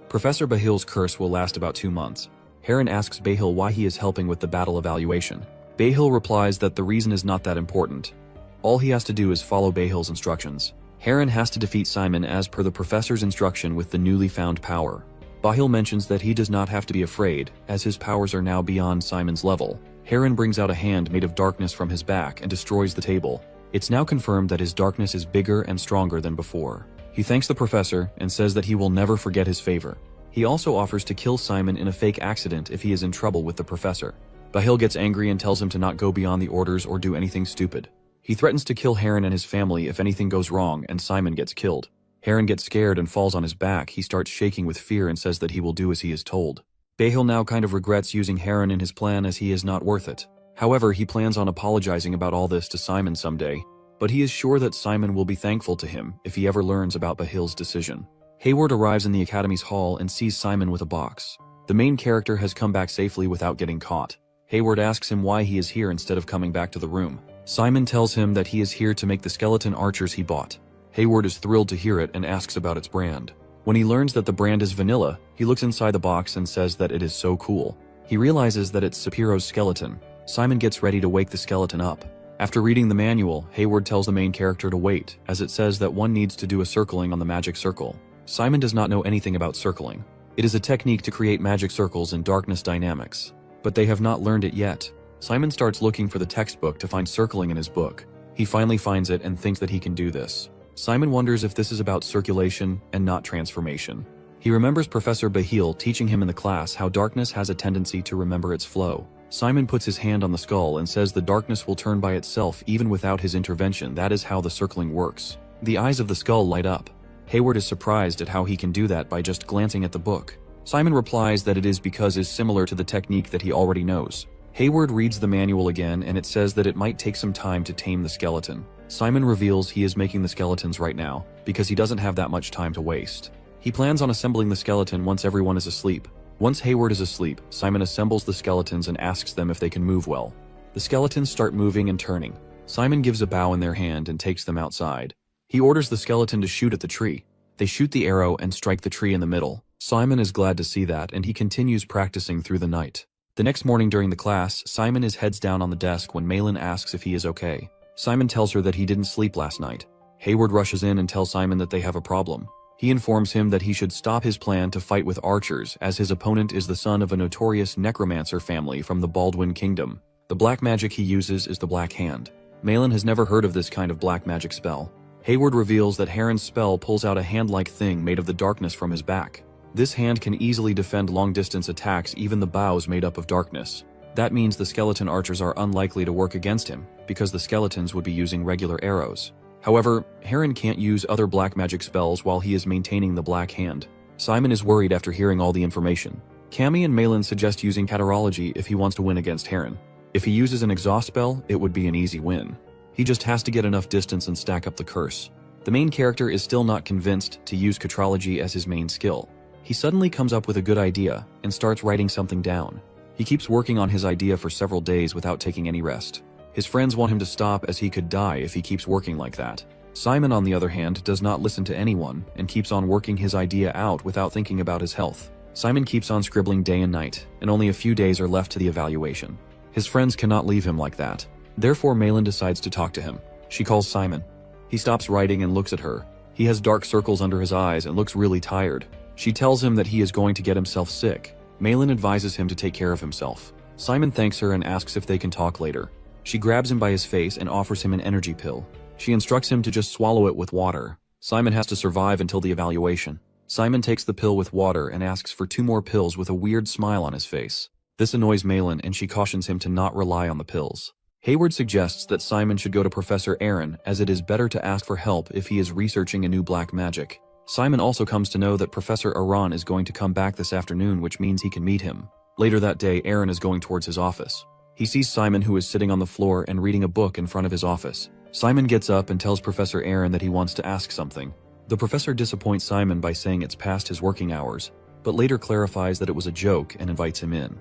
Professor Bahil's curse will last about 2 months. Heron asks Bahil why he is helping with the battle evaluation. Bahil replies that the reason is not that important. All he has to do is follow Bahil's instructions. Heron has to defeat Simon as per the professor's instruction with the newly found power. Bahil mentions that he does not have to be afraid, as his powers are now beyond Simon's level. Heron brings out a hand made of darkness from his back and destroys the table. It's now confirmed that his darkness is bigger and stronger than before. He thanks the professor and says that he will never forget his favor. He also offers to kill Simon in a fake accident if he is in trouble with the professor. Bahil gets angry and tells him to not go beyond the orders or do anything stupid. He threatens to kill Heron and his family if anything goes wrong and Simon gets killed. Heron gets scared and falls on his back. He starts shaking with fear and says that he will do as he is told. Bahil now kind of regrets using Heron in his plan as he is not worth it. However, he plans on apologizing about all this to Simon someday, but he is sure that Simon will be thankful to him if he ever learns about Bahil's decision. Hayward arrives in the Academy's hall and sees Simon with a box. The main character has come back safely without getting caught. Hayward asks him why he is here instead of coming back to the room. Simon tells him that he is here to make the skeleton archers he bought. Hayward is thrilled to hear it and asks about its brand. When he learns that the brand is Vanilla, he looks inside the box and says that it is so cool. He realizes that it's Sapiro's skeleton. Simon gets ready to wake the skeleton up. After reading the manual, Hayward tells the main character to wait, as it says that one needs to do a circling on the magic circle. Simon does not know anything about circling. It is a technique to create magic circles in darkness dynamics, but they have not learned it yet. Simon starts looking for the textbook to find circling in his book. He finally finds it and thinks that he can do this. Simon wonders if this is about circulation and not transformation. He remembers Professor Bahil teaching him in the class how darkness has a tendency to remember its flow. Simon puts his hand on the skull and says the darkness will turn by itself even without his intervention. That is how the circling works. The eyes of the skull light up. Hayward is surprised at how he can do that by just glancing at the book. Simon replies that it is because it's similar to the technique that he already knows. Hayward reads the manual again and it says that it might take some time to tame the skeleton. Simon reveals he is making the skeletons right now because he doesn't have that much time to waste. He plans on assembling the skeleton once everyone is asleep. Once Hayward is asleep, Simon assembles the skeletons and asks them if they can move well. The skeletons start moving and turning. Simon gives a bow in their hand and takes them outside. He orders the skeleton to shoot at the tree. They shoot the arrow and strike the tree in the middle. Simon is glad to see that, and he continues practicing through the night. The next morning during the class, Simon is heads down on the desk when Malin asks if he is okay. Simon tells her that he didn't sleep last night. Hayward rushes in and tells Simon that they have a problem. He informs him that he should stop his plan to fight with archers, as his opponent is the son of a notorious necromancer family from the Baldwin Kingdom. The black magic he uses is the Black Hand. Malin has never heard of this kind of black magic spell. Hayward reveals that Heron's spell pulls out a hand-like thing made of the darkness from his back. This hand can easily defend long-distance attacks, even the bows made up of darkness. That means the skeleton archers are unlikely to work against him, because the skeletons would be using regular arrows. However, Heron can't use other black magic spells while he is maintaining the Black Hand. Simon is worried after hearing all the information. Cammy and Malin suggest using Catarology if he wants to win against Heron. If he uses an exhaust spell, it would be an easy win. He just has to get enough distance and stack up the curse. The main character is still not convinced to use Catarology as his main skill. He suddenly comes up with a good idea and starts writing something down. He keeps working on his idea for several days without taking any rest. His friends want him to stop, as he could die if he keeps working like that. Simon, on the other hand, does not listen to anyone and keeps on working his idea out without thinking about his health. Simon keeps on scribbling day and night, and only a few days are left to the evaluation. His friends cannot leave him like that. Therefore, Malin decides to talk to him. She calls Simon. He stops writing and looks at her. He has dark circles under his eyes and looks really tired. She tells him that he is going to get himself sick. Malin advises him to take care of himself. Simon thanks her and asks if they can talk later. She grabs him by his face and offers him an energy pill. She instructs him to just swallow it with water. Simon has to survive until the evaluation. Simon takes the pill with water and asks for 2 more pills with a weird smile on his face. This annoys Malin, and she cautions him to not rely on the pills. Hayward suggests that Simon should go to Professor Aaron, as it is better to ask for help if he is researching a new black magic. Simon also comes to know that Professor Aran is going to come back this afternoon, which means he can meet him. Later that day, Aaron is going towards his office. He sees Simon, who is sitting on the floor and reading a book in front of his office. Simon gets up and tells Professor Aaron that he wants to ask something. The professor disappoints Simon by saying it's past his working hours, but later clarifies that it was a joke and invites him in.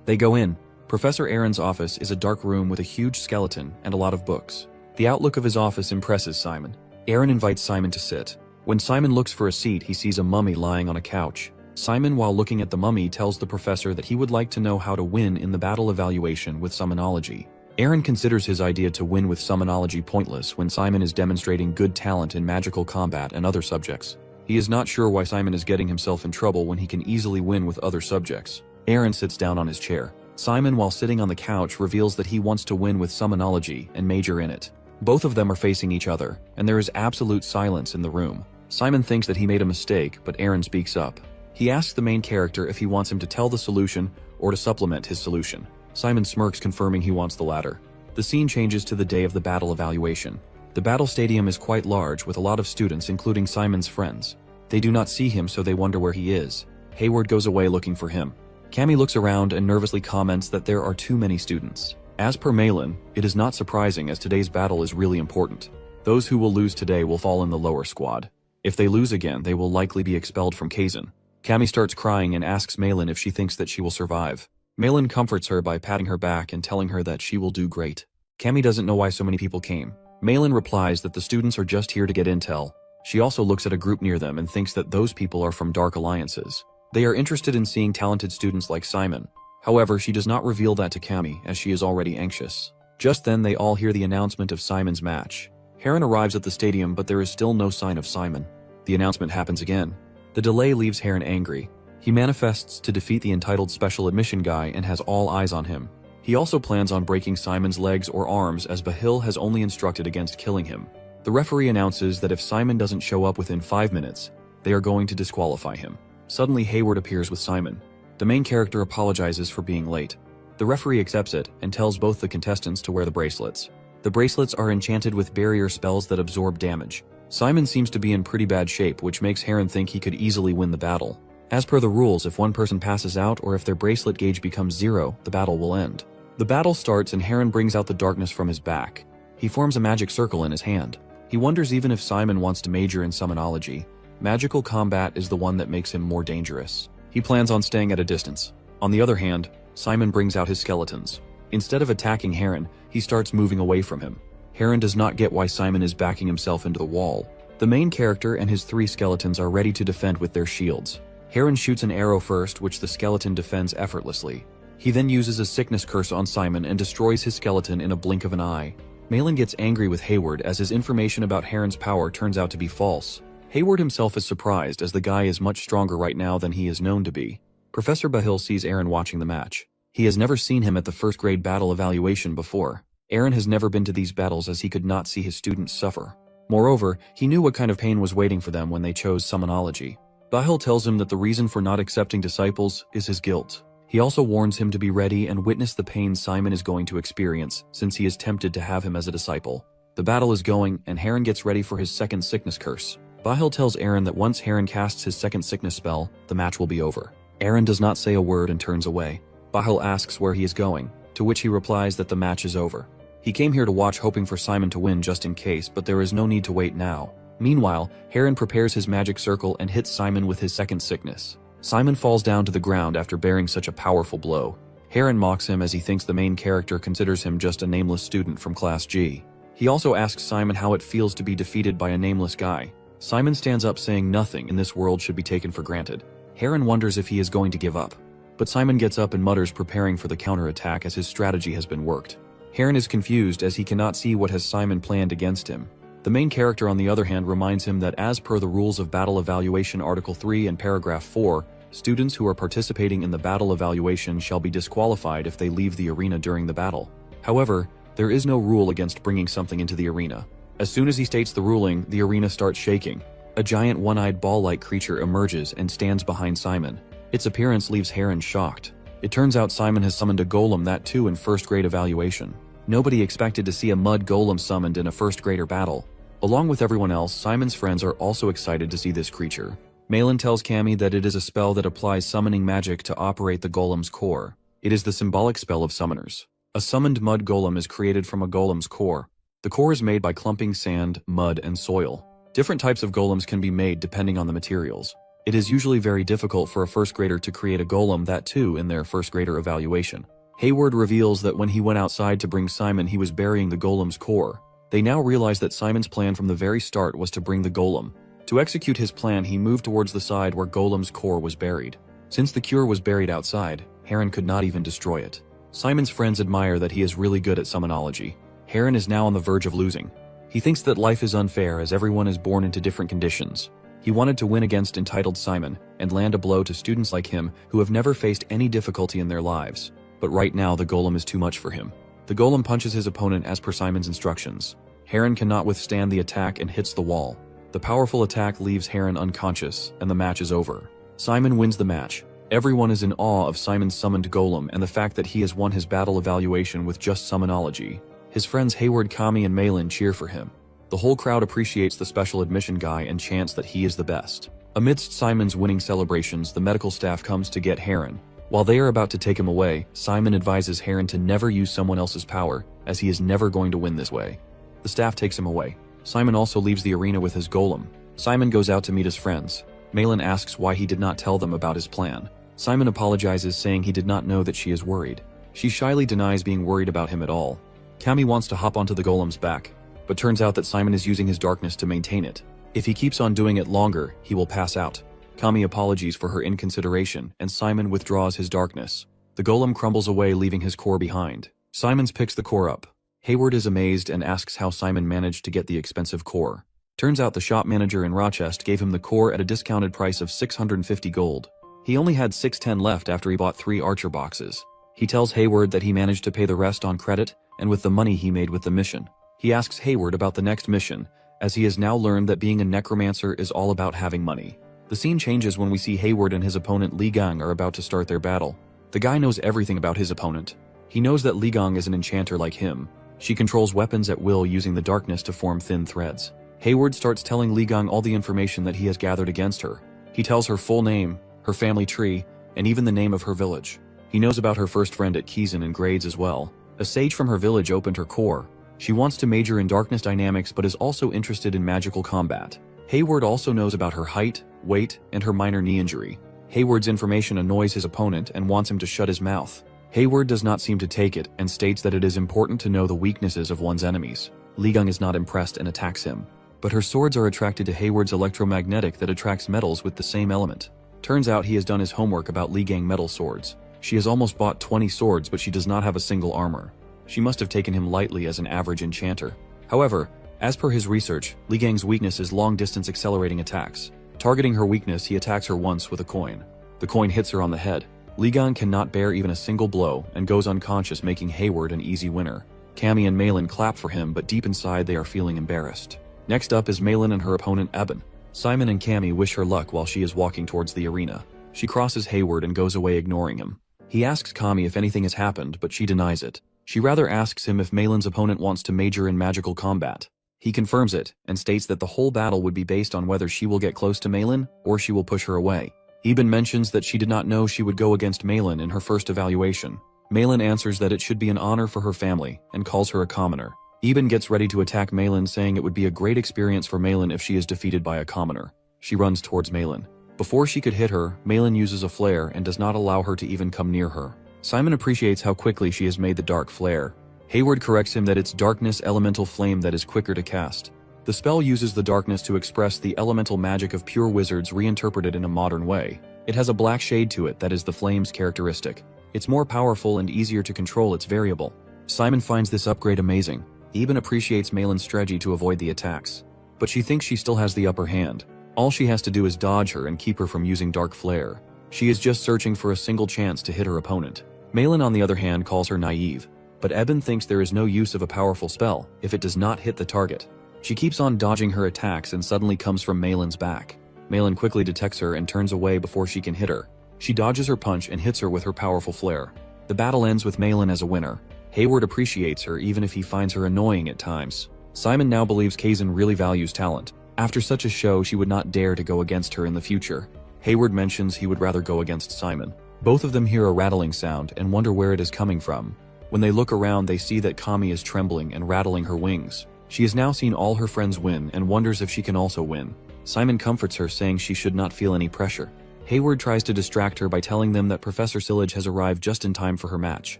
They go in. Professor Aaron's office is a dark room with a huge skeleton and a lot of books. The outlook of his office impresses Simon. Aaron invites Simon to sit. When Simon looks for a seat, he sees a mummy lying on a couch. Simon, while looking at the mummy, tells the professor that he would like to know how to win in the battle evaluation with summonology. Aaron considers his idea to win with summonology pointless when Simon is demonstrating good talent in magical combat and other subjects. He is not sure why Simon is getting himself in trouble when he can easily win with other subjects. Aaron sits down on his chair. Simon, while sitting on the couch, reveals that he wants to win with summonology and major in it. Both of them are facing each other, and there is absolute silence in the room. Simon thinks that he made a mistake, but Aaron speaks up. He asks the main character if he wants him to tell the solution or to supplement his solution. Simon smirks, confirming he wants the latter. The scene changes to the day of the battle evaluation. The battle stadium is quite large, with a lot of students, including Simon's friends. They do not see him, so they wonder where he is. Hayward goes away looking for him. Cammy looks around and nervously comments that there are too many students. As per Malin, it is not surprising, as today's battle is really important. Those who will lose today will fall in the lower squad. If they lose again, they will likely be expelled from Kazan. Cammy starts crying and asks Malin if she thinks that she will survive. Malin comforts her by patting her back and telling her that she will do great. Cammy doesn't know why so many people came. Malin replies that the students are just here to get intel. She also looks at a group near them and thinks that those people are from dark alliances. They are interested in seeing talented students like Simon. However, she does not reveal that to Cammy, as she is already anxious. Just then, they all hear the announcement of Simon's match. Heron arrives at the stadium, but there is still no sign of Simon. The announcement happens again. The delay leaves Heron angry. He manifests to defeat the entitled special admission guy and has all eyes on him. He also plans on breaking Simon's legs or arms, as Bahil has only instructed against killing him. The referee announces that if Simon doesn't show up within 5 minutes, they are going to disqualify him. Suddenly, Hayward appears with Simon. The main character apologizes for being late. The referee accepts it and tells both the contestants to wear the bracelets. The bracelets are enchanted with barrier spells that absorb damage. Simon seems to be in pretty bad shape, which makes Heron think he could easily win the battle. As per the rules, if one person passes out or if their bracelet gauge becomes 0, the battle will end. The battle starts and Heron brings out the darkness from his back. He forms a magic circle in his hand. He wonders even if Simon wants to major in summonology. Magical combat is the one that makes him more dangerous. He plans on staying at a distance. On the other hand, Simon brings out his skeletons. Instead of attacking Heron, he starts moving away from him. Heron does not get why Simon is backing himself into the wall. The main character and his 3 skeletons are ready to defend with their shields. Heron shoots an arrow first, which the skeleton defends effortlessly. He then uses a sickness curse on Simon and destroys his skeleton in a blink of an eye. Malin gets angry with Hayward as his information about Heron's power turns out to be false. Hayward himself is surprised as the guy is much stronger right now than he is known to be. Professor Bahil sees Aaron watching the match. He has never seen him at the first grade battle evaluation before. Aaron has never been to these battles as he could not see his students suffer. Moreover, he knew what kind of pain was waiting for them when they chose summonology. Bahil tells him that the reason for not accepting disciples is his guilt. He also warns him to be ready and witness the pain Simon is going to experience, since he is tempted to have him as a disciple. The battle is going, and Heron gets ready for his second sickness curse. Bahil tells Aaron that once Heron casts his second sickness spell, the match will be over. Aaron does not say a word and turns away. Bahil asks where he is going, to which he replies that the match is over. He came here to watch, hoping for Simon to win just in case, but there is no need to wait now. Meanwhile, Heron prepares his magic circle and hits Simon with his second sickness. Simon falls down to the ground after bearing such a powerful blow. Heron mocks him as he thinks the main character considers him just a nameless student from Class G. He also asks Simon how it feels to be defeated by a nameless guy. Simon stands up saying nothing in this world should be taken for granted. Heron wonders if he is going to give up. But Simon gets up and mutters, preparing for the counterattack as his strategy has been worked. Heron is confused as he cannot see what has Simon planned against him. The main character, on the other hand, reminds him that as per the rules of Battle Evaluation Article 3 and Paragraph 4, students who are participating in the battle evaluation shall be disqualified if they leave the arena during the battle. However, there is no rule against bringing something into the arena. As soon as he states the ruling, the arena starts shaking. A giant one-eyed ball-like creature emerges and stands behind Simon. Its appearance leaves Heron shocked. It turns out Simon has summoned a golem, that too in first grade evaluation. Nobody expected to see a mud golem summoned in a first grader battle. Along with everyone else, Simon's friends are also excited to see this creature. Malin tells Cammy that it is a spell that applies summoning magic to operate the golem's core. It is the symbolic spell of summoners. A summoned mud golem is created from a golem's core. The core is made by clumping sand, mud, and soil. Different types of golems can be made depending on the materials. It is usually very difficult for a first grader to create a golem, that too in their first grader evaluation. Hayward reveals that when he went outside to bring Simon, he was burying the golem's core. They now realize that Simon's plan from the very start was to bring the golem. To execute his plan, he moved towards the side where golem's core was buried. Since the cure was buried outside, Heron could not even destroy it. Simon's friends admire that he is really good at summonology. Heron is now on the verge of losing. He thinks that life is unfair as everyone is born into different conditions. He wanted to win against entitled Simon and land a blow to students like him who have never faced any difficulty in their lives. But right now the golem is too much for him. The golem punches his opponent as per Simon's instructions. Heron cannot withstand the attack and hits the wall. The powerful attack leaves Heron unconscious, and the match is over. Simon wins the match. Everyone is in awe of Simon's summoned golem and the fact that he has won his battle evaluation with just summonology. His friends Hayward, Kami, and Malin cheer for him. The whole crowd appreciates the special admission guy and chants that he is the best. Amidst Simon's winning celebrations, the medical staff comes to get Heron. While they are about to take him away, Simon advises Heron to never use someone else's power, as he is never going to win this way. The staff takes him away. Simon also leaves the arena with his golem. Simon goes out to meet his friends. Malin asks why he did not tell them about his plan. Simon apologizes, saying he did not know that she is worried. She shyly denies being worried about him at all. Kami wants to hop onto the golem's back, but turns out that Simon is using his darkness to maintain it. If he keeps on doing it longer, he will pass out. Kami apologies for her inconsideration, and Simon withdraws his darkness. The golem crumbles away, leaving his core behind. Simon picks the core up. Hayward is amazed and asks how Simon managed to get the expensive core. Turns out the shop manager in Rochester gave him the core at a discounted price of 650 gold. He only had 610 left after he bought 3 archer boxes. He tells Hayward that he managed to pay the rest on credit and with the money he made with the mission. He asks Hayward about the next mission, as he has now learned that being a necromancer is all about having money. The scene changes when we see Hayward and his opponent Li Gang are about to start their battle. The guy knows everything about his opponent. He knows that Li Gang is an enchanter like him. She controls weapons at will using the darkness to form thin threads. Hayward starts telling Li Gang all the information that he has gathered against her. He tells her full name, her family tree, and even the name of her village. He knows about her first friend at Kizan and grades as well. A sage from her village opened her core. She wants to major in darkness dynamics but is also interested in magical combat. Hayward also knows about her height, weight, and her minor knee injury. Hayward's information annoys his opponent and wants him to shut his mouth. Hayward does not seem to take it and states that it is important to know the weaknesses of one's enemies. Li Gang is not impressed and attacks him. But her swords are attracted to Hayward's electromagnetic that attracts metals with the same element. Turns out he has done his homework about Li Gang metal swords. She has almost bought 20 swords, but she does not have a single armor. She must have taken him lightly as an average enchanter. However, as per his research, Li Gang's weakness is long-distance accelerating attacks. Targeting her weakness, he attacks her once with a coin. The coin hits her on the head. Li Gang cannot bear even a single blow and goes unconscious, making Hayward an easy winner. Cammy and Malin clap for him, but deep inside they are feeling embarrassed. Next up is Malin and her opponent Eben. Simon and Cammy wish her luck while she is walking towards the arena. She crosses Hayward and goes away, ignoring him. He asks Cammy if anything has happened, but she denies it. She rather asks him if Malin's opponent wants to major in magical combat. He confirms it and states that the whole battle would be based on whether she will get close to Malin or she will push her away. Eben mentions that she did not know she would go against Malin in her first evaluation. Malin answers that it should be an honor for her family and calls her a commoner. Eben gets ready to attack Malin, saying it would be a great experience for Malin if she is defeated by a commoner. She runs towards Malin. Before she could hit her, Malin uses a flare and does not allow her to even come near her. Simon appreciates how quickly she has made the dark flare. Hayward corrects him that it's darkness elemental flame that is quicker to cast. The spell uses the darkness to express the elemental magic of pure wizards reinterpreted in a modern way. It has a black shade to it that is the flame's characteristic. It's more powerful and easier to control its variable. Simon finds this upgrade amazing. Eben appreciates Malin's strategy to avoid the attacks. But she thinks she still has the upper hand. All she has to do is dodge her and keep her from using dark flare. She is just searching for a single chance to hit her opponent. Malin, on the other hand, calls her naive. But Eben thinks there is no use of a powerful spell if it does not hit the target. She keeps on dodging her attacks and suddenly comes from Malin's back. Malin quickly detects her and turns away before she can hit her. She dodges her punch and hits her with her powerful flare. The battle ends with Malin as a winner. Hayward appreciates her even if he finds her annoying at times. Simon now believes Kazan really values talent. After such a show, she would not dare to go against her in the future. Hayward mentions he would rather go against Simon. Both of them hear a rattling sound and wonder where it is coming from. When they look around, they see that Cammy is trembling and rattling her wings. She has now seen all her friends win and wonders if she can also win. Simon comforts her, saying she should not feel any pressure. Hayward tries to distract her by telling them that Professor Sillage has arrived just in time for her match.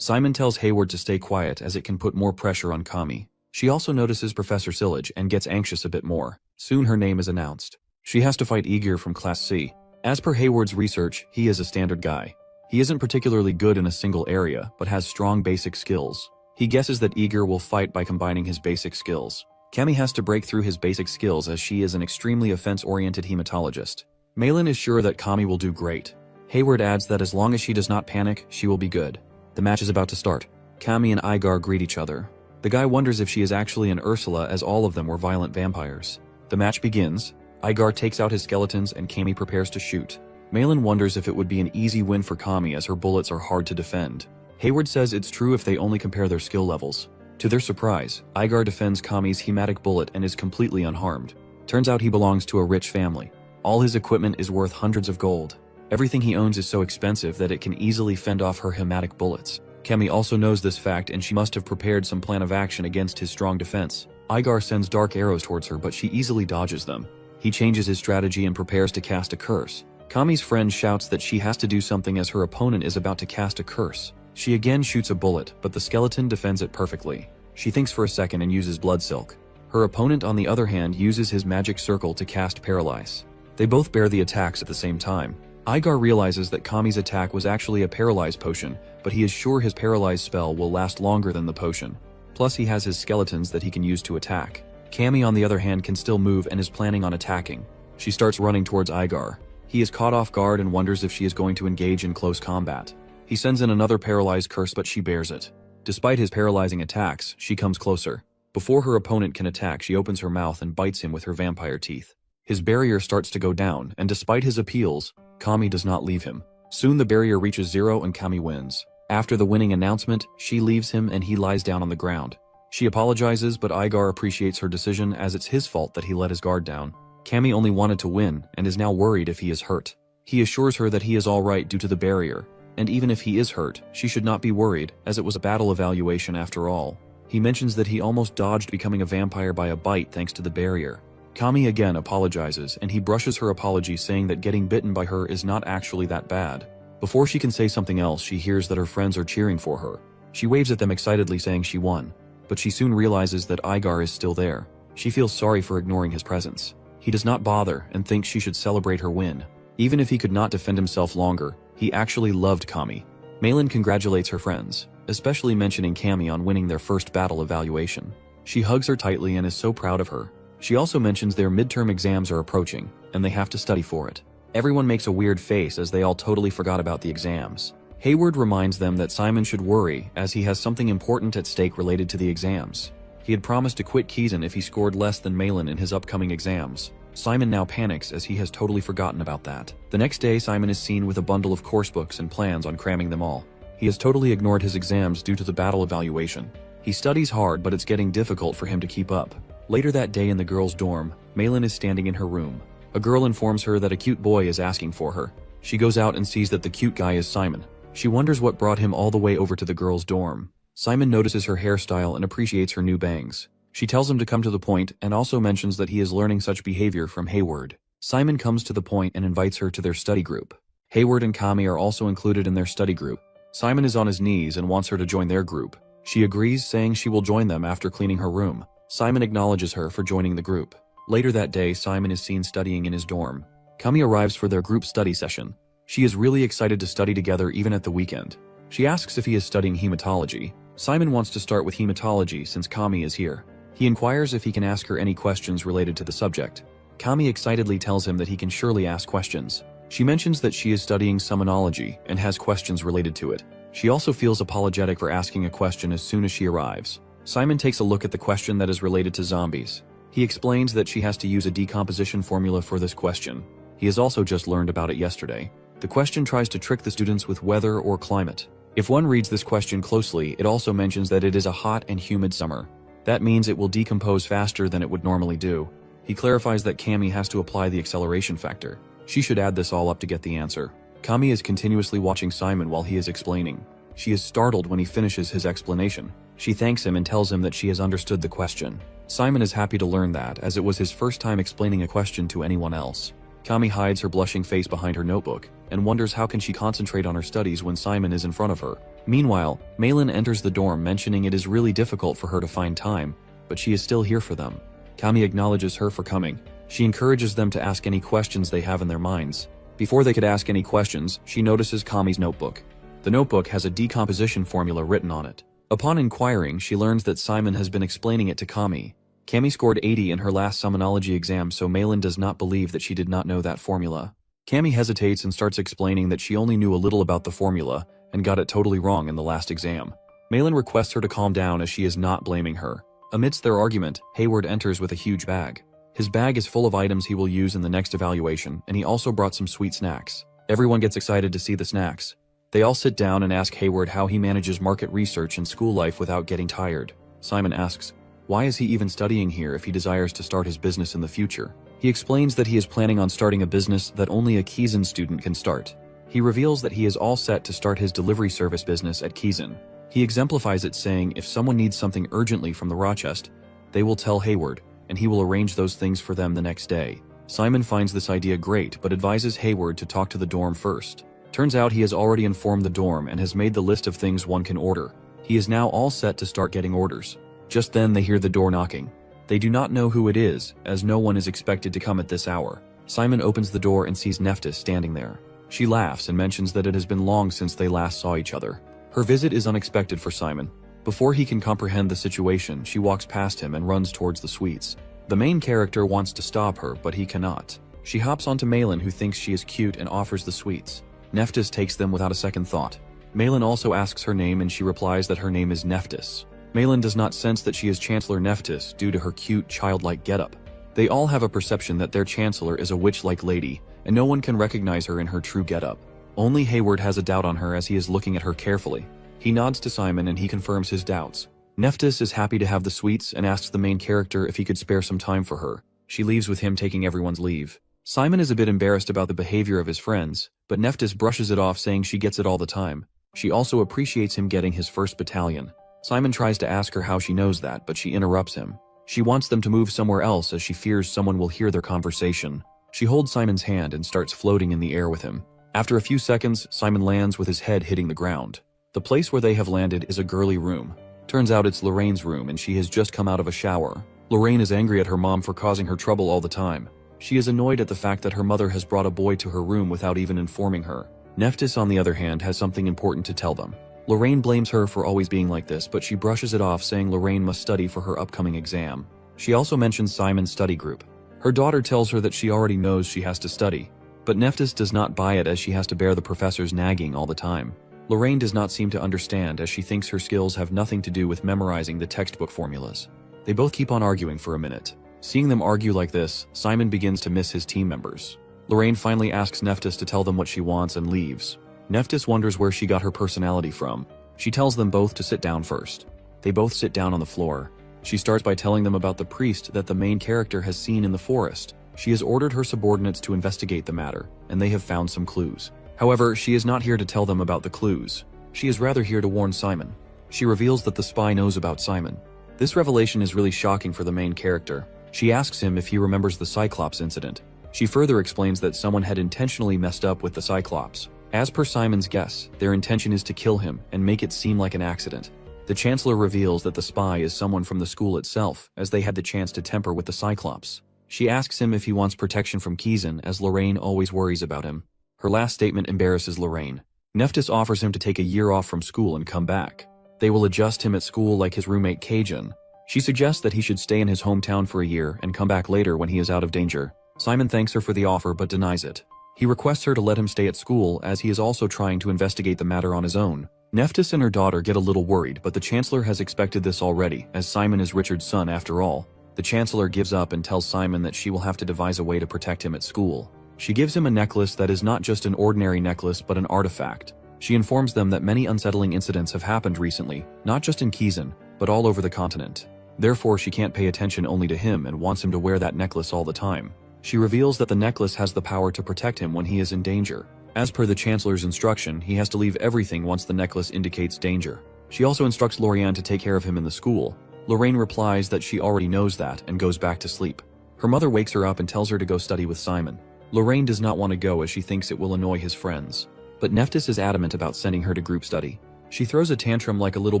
Simon tells Hayward to stay quiet as it can put more pressure on Cammy. She also notices Professor Sillage and gets anxious a bit more. Soon her name is announced. She has to fight Igor from Class C. As per Hayward's research, he is a standard guy. He isn't particularly good in a single area, but has strong basic skills. He guesses that Igor will fight by combining his basic skills. Cammy has to break through his basic skills as she is an extremely offense-oriented hematologist. Malin is sure that Cammy will do great. Hayward adds that as long as she does not panic, she will be good. The match is about to start. Cammy and Igar greet each other. The guy wonders if she is actually an Ursula, as all of them were violent vampires. The match begins. Igar takes out his skeletons and Cammy prepares to shoot. Malin wonders if it would be an easy win for Cammy as her bullets are hard to defend. Hayward says it's true if they only compare their skill levels. To their surprise, Igar defends Cammy's hematic bullet and is completely unharmed. Turns out he belongs to a rich family. All his equipment is worth hundreds of gold. Everything he owns is so expensive that it can easily fend off her hematic bullets. Cammy also knows this fact, and she must have prepared some plan of action against his strong defense. Igar sends dark arrows towards her, but she easily dodges them. He changes his strategy and prepares to cast a curse. Cammy's friend shouts that she has to do something as her opponent is about to cast a curse. She again shoots a bullet, but the skeleton defends it perfectly. She thinks for a second and uses blood silk. Her opponent, on the other hand, uses his magic circle to cast paralyze. They both bear the attacks at the same time. Igar realizes that Cammy's attack was actually a paralyze potion, but he is sure his paralyze spell will last longer than the potion. Plus he has his skeletons that he can use to attack. Cammy, on the other hand, can still move and is planning on attacking. She starts running towards Igar. He is caught off guard and wonders if she is going to engage in close combat. He sends in another paralyze curse, but she bears it. Despite his paralyzing attacks, she comes closer. Before her opponent can attack, she opens her mouth and bites him with her vampire teeth. His barrier starts to go down, and despite his appeals, Cammy does not leave him. Soon the barrier reaches 0 and Cammy wins. After the winning announcement, she leaves him and he lies down on the ground. She apologizes, but Igar appreciates her decision as it's his fault that he let his guard down. Cammy only wanted to win and is now worried if he is hurt. He assures her that he is alright due to the barrier, and even if he is hurt, she should not be worried as it was a battle evaluation after all. He mentions that he almost dodged becoming a vampire by a bite thanks to the barrier. Cammy again apologizes and he brushes her apology, saying that getting bitten by her is not actually that bad. Before she can say something else, she hears that her friends are cheering for her. She waves at them excitedly, saying she won, but she soon realizes that Igar is still there. She feels sorry for ignoring his presence. He does not bother and thinks she should celebrate her win. Even if he could not defend himself longer, he actually loved Kami. Malin congratulates her friends, especially mentioning Kami on winning their first battle evaluation. She hugs her tightly and is so proud of her. She also mentions their midterm exams are approaching, and they have to study for it. Everyone makes a weird face as they all totally forgot about the exams. Hayward reminds them that Simon should worry as he has something important at stake related to the exams. He had promised to quit Kizan if he scored less than Malin in his upcoming exams. Simon now panics as he has totally forgotten about that. The next day, Simon is seen with a bundle of course books and plans on cramming them all. He has totally ignored his exams due to the battle evaluation. He studies hard, but it's getting difficult for him to keep up. Later that day in the girls' dorm, Malin is standing in her room. A girl informs her that a cute boy is asking for her. She goes out and sees that the cute guy is Simon. She wonders what brought him all the way over to the girls' dorm. Simon notices her hairstyle and appreciates her new bangs. She tells him to come to the point and also mentions that he is learning such behavior from Hayward. Simon comes to the point and invites her to their study group. Hayward and Kami are also included in their study group. Simon is on his knees and wants her to join their group. She agrees, saying she will join them after cleaning her room. Simon acknowledges her for joining the group. Later that day, Simon is seen studying in his dorm. Kami arrives for their group study session. She is really excited to study together even at the weekend. She asks if he is studying hematology. Simon wants to start with hematology since Kami is here. He inquires if he can ask her any questions related to the subject. Kami excitedly tells him that he can surely ask questions. She mentions that she is studying summonology and has questions related to it. She also feels apologetic for asking a question as soon as she arrives. Simon takes a look at the question that is related to zombies. He explains that she has to use a decomposition formula for this question. He has also just learned about it yesterday. The question tries to trick the students with weather or climate. If one reads this question closely, it also mentions that it is a hot and humid summer. That means it will decompose faster than it would normally do. He clarifies that Kami has to apply the acceleration factor. She should add this all up to get the answer. Kami is continuously watching Simon while he is explaining. She is startled when he finishes his explanation. She thanks him and tells him that she has understood the question. Simon is happy to learn that, as it was his first time explaining a question to anyone else. Kami hides her blushing face behind her notebook and wonders how can she concentrate on her studies when Simon is in front of her. Meanwhile, Malin enters the dorm mentioning it is really difficult for her to find time, but she is still here for them. Kami acknowledges her for coming. She encourages them to ask any questions they have in their minds. Before they could ask any questions, she notices Kami's notebook. The notebook has a decomposition formula written on it. Upon inquiring, she learns that Simon has been explaining it to Kami. Kami scored 80 in her last summonology exam, so Malin does not believe that she did not know that formula. Kami hesitates and starts explaining that she only knew a little about the formula and got it totally wrong in the last exam. Malin requests her to calm down as she is not blaming her. Amidst their argument, Hayward enters with a huge bag. His bag is full of items he will use in the next evaluation, and he also brought some sweet snacks. Everyone gets excited to see the snacks. They all sit down and ask Hayward how he manages market research and school life without getting tired. Simon asks, why is he even studying here if he desires to start his business in the future? He explains that he is planning on starting a business that only a Kizan student can start. He reveals that he is all set to start his delivery service business at Kizan. He exemplifies it saying if someone needs something urgently from the raw chest, they will tell Hayward, and he will arrange those things for them the next day. Simon finds this idea great, but advises Hayward to talk to the dorm first. Turns out he has already informed the dorm and has made the list of things one can order. He is now all set to start getting orders. Just then they hear the door knocking. They do not know who it is, as no one is expected to come at this hour. Simon opens the door and sees Nephthys standing there. She laughs and mentions that it has been long since they last saw each other. Her visit is unexpected for Simon. Before he can comprehend the situation, she walks past him and runs towards the sweets. The main character wants to stop her, but he cannot. She hops onto Malin, who thinks she is cute and offers the sweets. Nephthys takes them without a second thought. Malin also asks her name and she replies that her name is Nephthys. Malin does not sense that she is Chancellor Nephthys due to her cute, childlike getup. They all have a perception that their Chancellor is a witch-like lady, and no one can recognize her in her true getup. Only Hayward has a doubt on her as he is looking at her carefully. He nods to Simon and he confirms his doubts. Nephthys is happy to have the sweets and asks the main character if he could spare some time for her. She leaves with him taking everyone's leave. Simon is a bit embarrassed about the behavior of his friends, but Nephthys brushes it off saying she gets it all the time. She also appreciates him getting his first battalion. Simon tries to ask her how she knows that, but she interrupts him. She wants them to move somewhere else as she fears someone will hear their conversation. She holds Simon's hand and starts floating in the air with him. After a few seconds, Simon lands with his head hitting the ground. The place where they have landed is a girly room. Turns out it's Lorraine's room and she has just come out of a shower. Lorraine is angry at her mom for causing her trouble all the time. She is annoyed at the fact that her mother has brought a boy to her room without even informing her. Nephthys, on the other hand, has something important to tell them. Lorraine blames her for always being like this, but she brushes it off, saying Lorraine must study for her upcoming exam. She also mentions Simon's study group. Her daughter tells her that she already knows she has to study, but Nephthys does not buy it as she has to bear the professor's nagging all the time. Lorraine does not seem to understand, as she thinks her skills have nothing to do with memorizing the textbook formulas. They both keep on arguing for a minute. Seeing them argue like this, Simon begins to miss his team members. Lorraine finally asks Nephthys to tell them what she wants and leaves. Nephthys wonders where she got her personality from. She tells them both to sit down first. They both sit down on the floor. She starts by telling them about the priest that the main character has seen in the forest. She has ordered her subordinates to investigate the matter, and they have found some clues. However, she is not here to tell them about the clues. She is rather here to warn Simon. She reveals that the spy knows about Simon. This revelation is really shocking for the main character. She asks him if he remembers the Cyclops incident. She further explains that someone had intentionally messed up with the Cyclops. As per Simon's guess, their intention is to kill him and make it seem like an accident. The Chancellor reveals that the spy is someone from the school itself, as they had the chance to temper with the Cyclops. She asks him if he wants protection from Kizan, as Lorraine always worries about him. Her last statement embarrasses Lorraine. Nephthys offers him to take a year off from school and come back. They will adjust him at school like his roommate Kajun. She suggests that he should stay in his hometown for a year and come back later when he is out of danger. Simon thanks her for the offer but denies it. He requests her to let him stay at school, as he is also trying to investigate the matter on his own. Nephthys and her daughter get a little worried, but the Chancellor has expected this already, as Simon is Richard's son after all. The Chancellor gives up and tells Simon that she will have to devise a way to protect him at school. She gives him a necklace that is not just an ordinary necklace but an artifact. She informs them that many unsettling incidents have happened recently, not just in Kizan, but all over the continent. Therefore, she can't pay attention only to him and wants him to wear that necklace all the time. She reveals that the necklace has the power to protect him when he is in danger. As per the Chancellor's instruction, he has to leave everything once the necklace indicates danger. She also instructs Lorianne to take care of him in the school. Lorraine replies that she already knows that and goes back to sleep. Her mother wakes her up and tells her to go study with Simon. Lorraine does not want to go as she thinks it will annoy his friends. But Nephthys is adamant about sending her to group study. She throws a tantrum like a little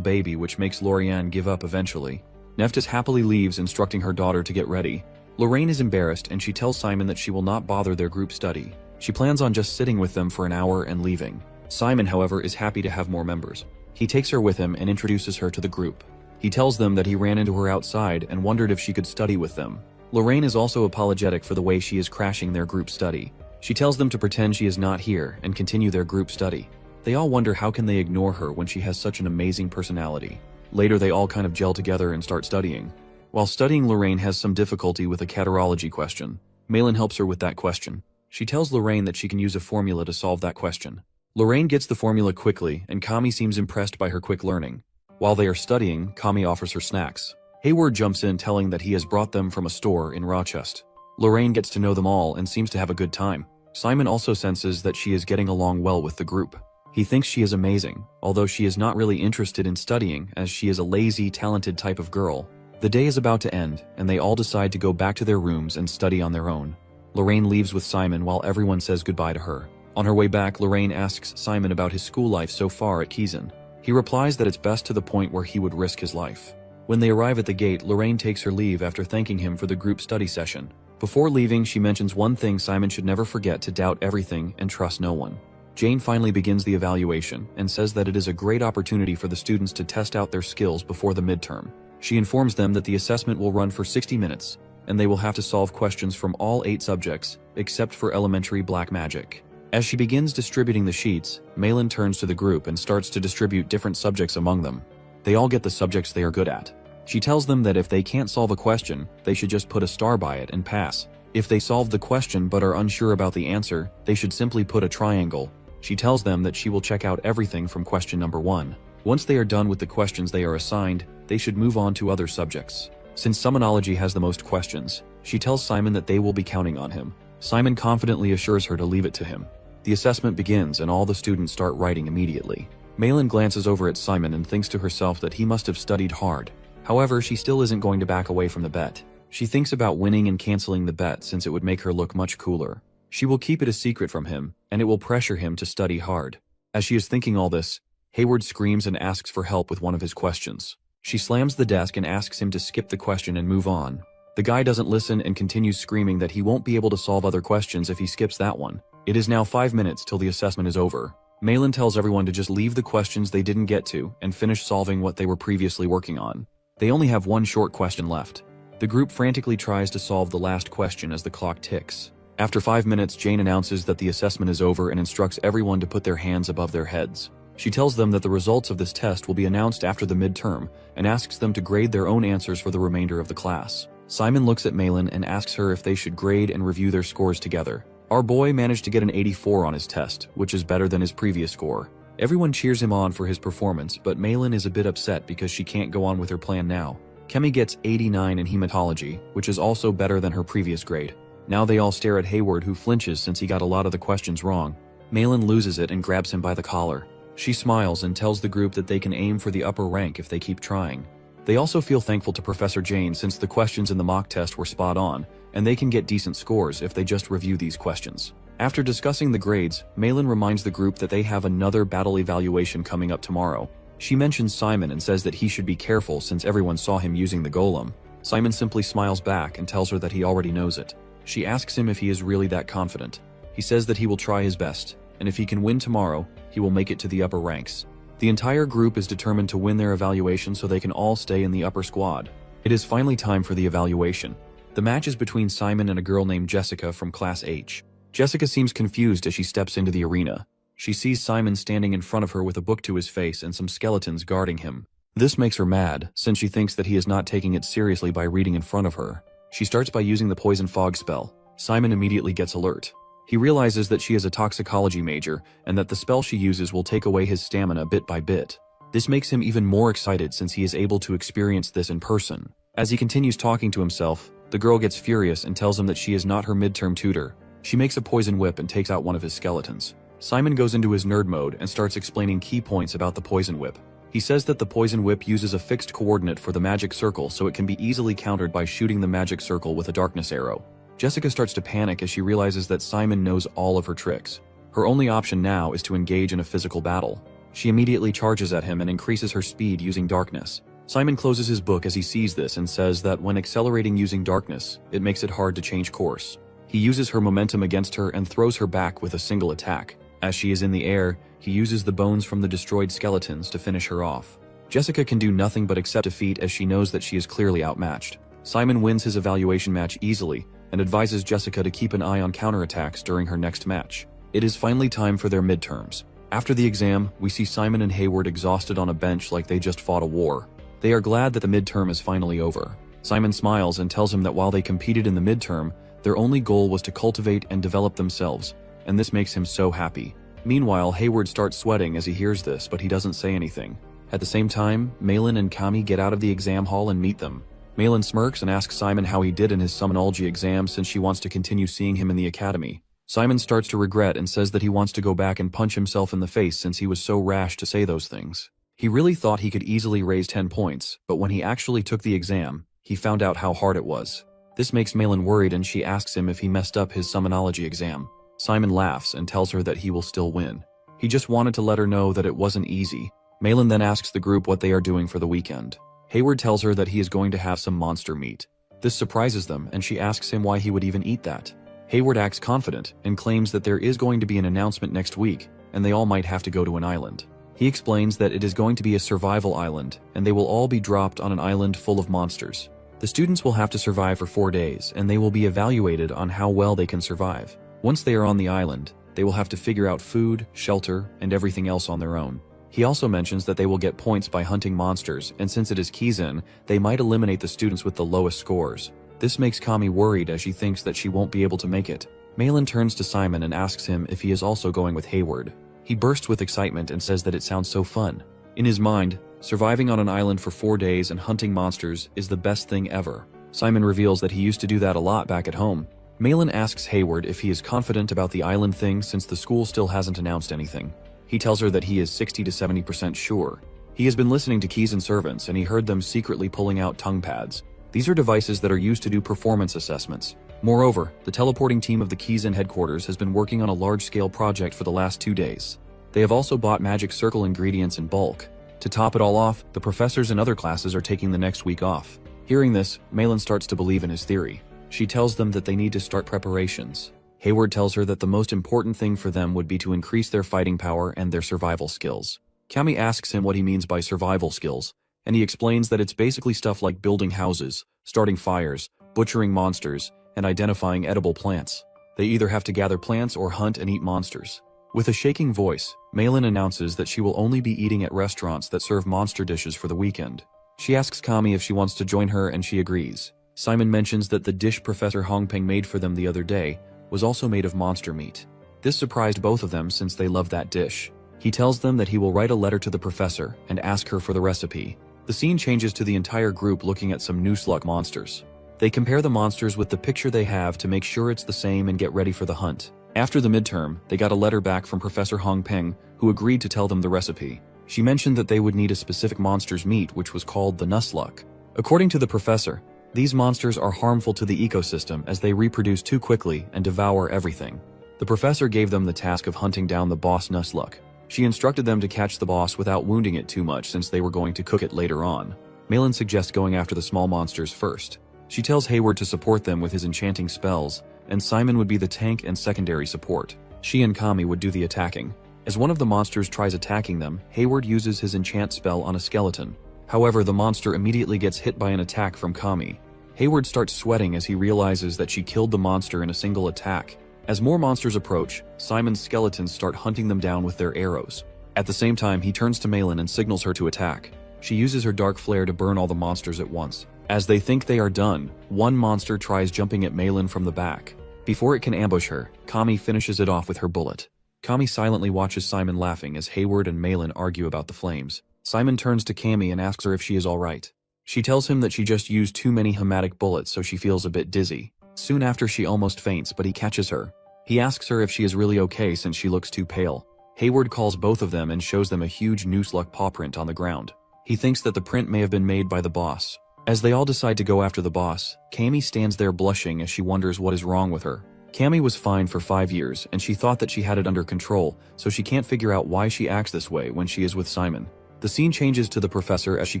baby, which makes Lorianne give up eventually. Nephthys happily leaves, instructing her daughter to get ready. Lorraine is embarrassed and she tells Simon that she will not bother their group study. She plans on just sitting with them for an hour and leaving. Simon, however, is happy to have more members. He takes her with him and introduces her to the group. He tells them that he ran into her outside and wondered if she could study with them. Lorraine is also apologetic for the way she is crashing their group study. She tells them to pretend she is not here and continue their group study. They all wonder how can they ignore her when she has such an amazing personality. Later, they all kind of gel together and start studying. While studying, Lorraine has some difficulty with a catarology question. Malin helps her with that question. She tells Lorraine that she can use a formula to solve that question. Lorraine gets the formula quickly, and Kami seems impressed by her quick learning. While they are studying, Kami offers her snacks. Hayward jumps in, telling that he has brought them from a store in Rochester. Lorraine gets to know them all and seems to have a good time. Simon also senses that she is getting along well with the group. He thinks she is amazing, although she is not really interested in studying, as she is a lazy, talented type of girl. The day is about to end, and they all decide to go back to their rooms and study on their own. Lorraine leaves with Simon while everyone says goodbye to her. On her way back, Lorraine asks Simon about his school life so far at Kizan. He replies that it's best to the point where he would risk his life. When they arrive at the gate, Lorraine takes her leave after thanking him for the group study session. Before leaving, she mentions one thing Simon should never forget: to doubt everything and trust no one. Jane finally begins the evaluation and says that it is a great opportunity for the students to test out their skills before the midterm. She informs them that the assessment will run for 60 minutes, and they will have to solve questions from all 8 subjects, except for elementary black magic. As she begins distributing the sheets, Malin turns to the group and starts to distribute different subjects among them. They all get the subjects they are good at. She tells them that if they can't solve a question, they should just put a star by it and pass. If they solve the question but are unsure about the answer, they should simply put a triangle. She tells them that she will check out everything from question number 1. Once they are done with the questions they are assigned, they should move on to other subjects. Since summonology has the most questions, she tells Simon that they will be counting on him. Simon confidently assures her to leave it to him. The assessment begins and all the students start writing immediately. Malin glances over at Simon and thinks to herself that he must have studied hard. However, she still isn't going to back away from the bet. She thinks about winning and canceling the bet since it would make her look much cooler. She will keep it a secret from him, and it will pressure him to study hard. As she is thinking all this, Hayward screams and asks for help with one of his questions. She slams the desk and asks him to skip the question and move on. The The guy doesn't listen and continues screaming that he won't be able to solve other questions if he skips that one. It is now 5 minutes till the assessment is over. Malin tells everyone to just leave the questions they didn't get to and finish solving what they were previously working on. They only have one short question left. The group frantically tries to solve the last question as the clock ticks. After 5 minutes, Jane announces that the assessment is over and instructs everyone to put their hands above their heads. She tells them that the results of this test will be announced after the midterm and asks them to grade their own answers for the remainder of the class. Simon looks at Malin and asks her if they should grade and review their scores together. Our boy managed to get an 84 on his test, which is better than his previous score. Everyone cheers him on for his performance, but Malin is a bit upset because she can't go on with her plan now. Kemi gets 89 in hematology, which is also better than her previous grade. Now they all stare at Hayward, who flinches since he got a lot of the questions wrong. Malin loses it and grabs him by the collar. She smiles and tells the group that they can aim for the upper rank if they keep trying. They also feel thankful to Professor Jane since the questions in the mock test were spot on, and they can get decent scores if they just review these questions. After discussing the grades, Malin reminds the group that they have another battle evaluation coming up tomorrow. She mentions Simon and says that he should be careful since everyone saw him using the golem. Simon simply smiles back and tells her that he already knows it. She asks him if he is really that confident. He says that he will try his best, and if he can win tomorrow, he will make it to the upper ranks. The entire group is determined to win their evaluation so they can all stay in the upper squad. It is finally time for the evaluation. The match is between Simon and a girl named Jessica from Class H. Jessica seems confused as she steps into the arena. She sees Simon standing in front of her with a book to his face and some skeletons guarding him. This makes her mad, since she thinks that he is not taking it seriously by reading in front of her. She starts by using the poison fog spell. Simon immediately gets alert. He realizes that she is a toxicology major and that the spell she uses will take away his stamina bit by bit. This makes him even more excited since he is able to experience this in person. As he continues talking to himself, the girl gets furious and tells him that she is not her midterm tutor. She makes a poison whip and takes out one of his skeletons. Simon goes into his nerd mode and starts explaining key points about the poison whip. He says that the poison whip uses a fixed coordinate for the magic circle so it can be easily countered by shooting the magic circle with a darkness arrow. Jessica starts to panic as she realizes that Simon knows all of her tricks. Her only option now is to engage in a physical battle. She immediately charges at him and increases her speed using darkness. Simon closes his book as he sees this and says that when accelerating using darkness, it makes it hard to change course. He uses her momentum against her and throws her back with a single attack. As she is in the air, he uses the bones from the destroyed skeletons to finish her off. Jessica can do nothing but accept defeat as she knows that she is clearly outmatched. Simon wins his evaluation match easily and advises Jessica to keep an eye on counterattacks during her next match. It is finally time for their midterms. After the exam, we see Simon and Hayward exhausted on a bench like they just fought a war. They are glad that the midterm is finally over. Simon smiles and tells him that while they competed in the midterm, their only goal was to cultivate and develop themselves, and this makes him so happy. Meanwhile, Hayward starts sweating as he hears this, but he doesn't say anything. At the same time, Malin and Kami get out of the exam hall and meet them. Malin smirks and asks Simon how he did in his summonology exam since she wants to continue seeing him in the academy. Simon starts to regret and says that he wants to go back and punch himself in the face since he was so rash to say those things. He really thought he could easily raise 10 points, but when he actually took the exam, he found out how hard it was. This makes Malin worried and she asks him if he messed up his summonology exam. Simon laughs and tells her that he will still win. He just wanted to let her know that it wasn't easy. Malin then asks the group what they are doing for the weekend. Hayward tells her that he is going to have some monster meat. This surprises them and she asks him why he would even eat that. Hayward acts confident and claims that there is going to be an announcement next week and they all might have to go to an island. He explains that it is going to be a survival island and they will all be dropped on an island full of monsters. The students will have to survive for 4 days and they will be evaluated on how well they can survive. Once they are on the island, they will have to figure out food, shelter, and everything else on their own. He also mentions that they will get points by hunting monsters, and since it is Kizun, they might eliminate the students with the lowest scores. This makes Kami worried as she thinks that she won't be able to make it. Malin turns to Simon and asks him if he is also going with Hayward. He bursts with excitement and says that it sounds so fun. In his mind, surviving on an island for 4 days and hunting monsters is the best thing ever. Simon reveals that he used to do that a lot back at home. Malin asks Hayward if he is confident about the island thing since the school still hasn't announced anything. He tells her that he is 60 to 70% sure. He has been listening to Kizun servants and he heard them secretly pulling out tongue pads. These are devices that are used to do performance assessments. Moreover, the teleporting team of the Kizun headquarters has been working on a large-scale project for the last 2 days. They have also bought magic circle ingredients in bulk. To top it all off, the professors in other classes are taking the next week off. Hearing this, Malin starts to believe in his theory. She tells them that they need to start preparations. Hayward tells her that the most important thing for them would be to increase their fighting power and their survival skills. Kami asks him what he means by survival skills, and he explains that it's basically stuff like building houses, starting fires, butchering monsters, and identifying edible plants. They either have to gather plants or hunt and eat monsters. With a shaking voice, Malin announces that she will only be eating at restaurants that serve monster dishes for the weekend. She asks Kami if she wants to join her and she agrees. Simon mentions that the dish Professor Hongping made for them the other day was also made of monster meat. This surprised both of them since they love that dish. He tells them that he will write a letter to the professor and ask her for the recipe. The scene changes to the entire group looking at some Noosluk monsters. They compare the monsters with the picture they have to make sure it's the same and get ready for the hunt. After the midterm, they got a letter back from Professor Hongping, who agreed to tell them the recipe. She mentioned that they would need a specific monster's meat, which was called the Noosluk. According to the professor, these monsters are harmful to the ecosystem as they reproduce too quickly and devour everything. The professor gave them the task of hunting down the boss Noosluk. She instructed them to catch the boss without wounding it too much since they were going to cook it later on. Malin suggests going after the small monsters first. She tells Hayward to support them with his enchanting spells, and Simon would be the tank and secondary support. She and Kami would do the attacking. As one of the monsters tries attacking them, Hayward uses his enchant spell on a skeleton. However, the monster immediately gets hit by an attack from Kami. Hayward starts sweating as he realizes that she killed the monster in a single attack. As more monsters approach, Simon's skeletons start hunting them down with their arrows. At the same time, he turns to Malin and signals her to attack. She uses her dark flare to burn all the monsters at once. As they think they are done, one monster tries jumping at Malin from the back. Before it can ambush her, Kami finishes it off with her bullet. Kami silently watches Simon laughing as Hayward and Malin argue about the flames. Simon turns to Kami and asks her if she is alright. She tells him that she just used too many hematic bullets, so she feels a bit dizzy. Soon after, she almost faints, but he catches her. He asks her if she is really okay since she looks too pale. Hayward calls both of them and shows them a huge Noosluk paw print on the ground. He thinks that the print may have been made by the boss. As they all decide to go after the boss, Kami stands there blushing as she wonders what is wrong with her. Kami was fine for 5 years, and she thought that she had it under control, so she can't figure out why she acts this way when she is with Simon. The scene changes to the professor as she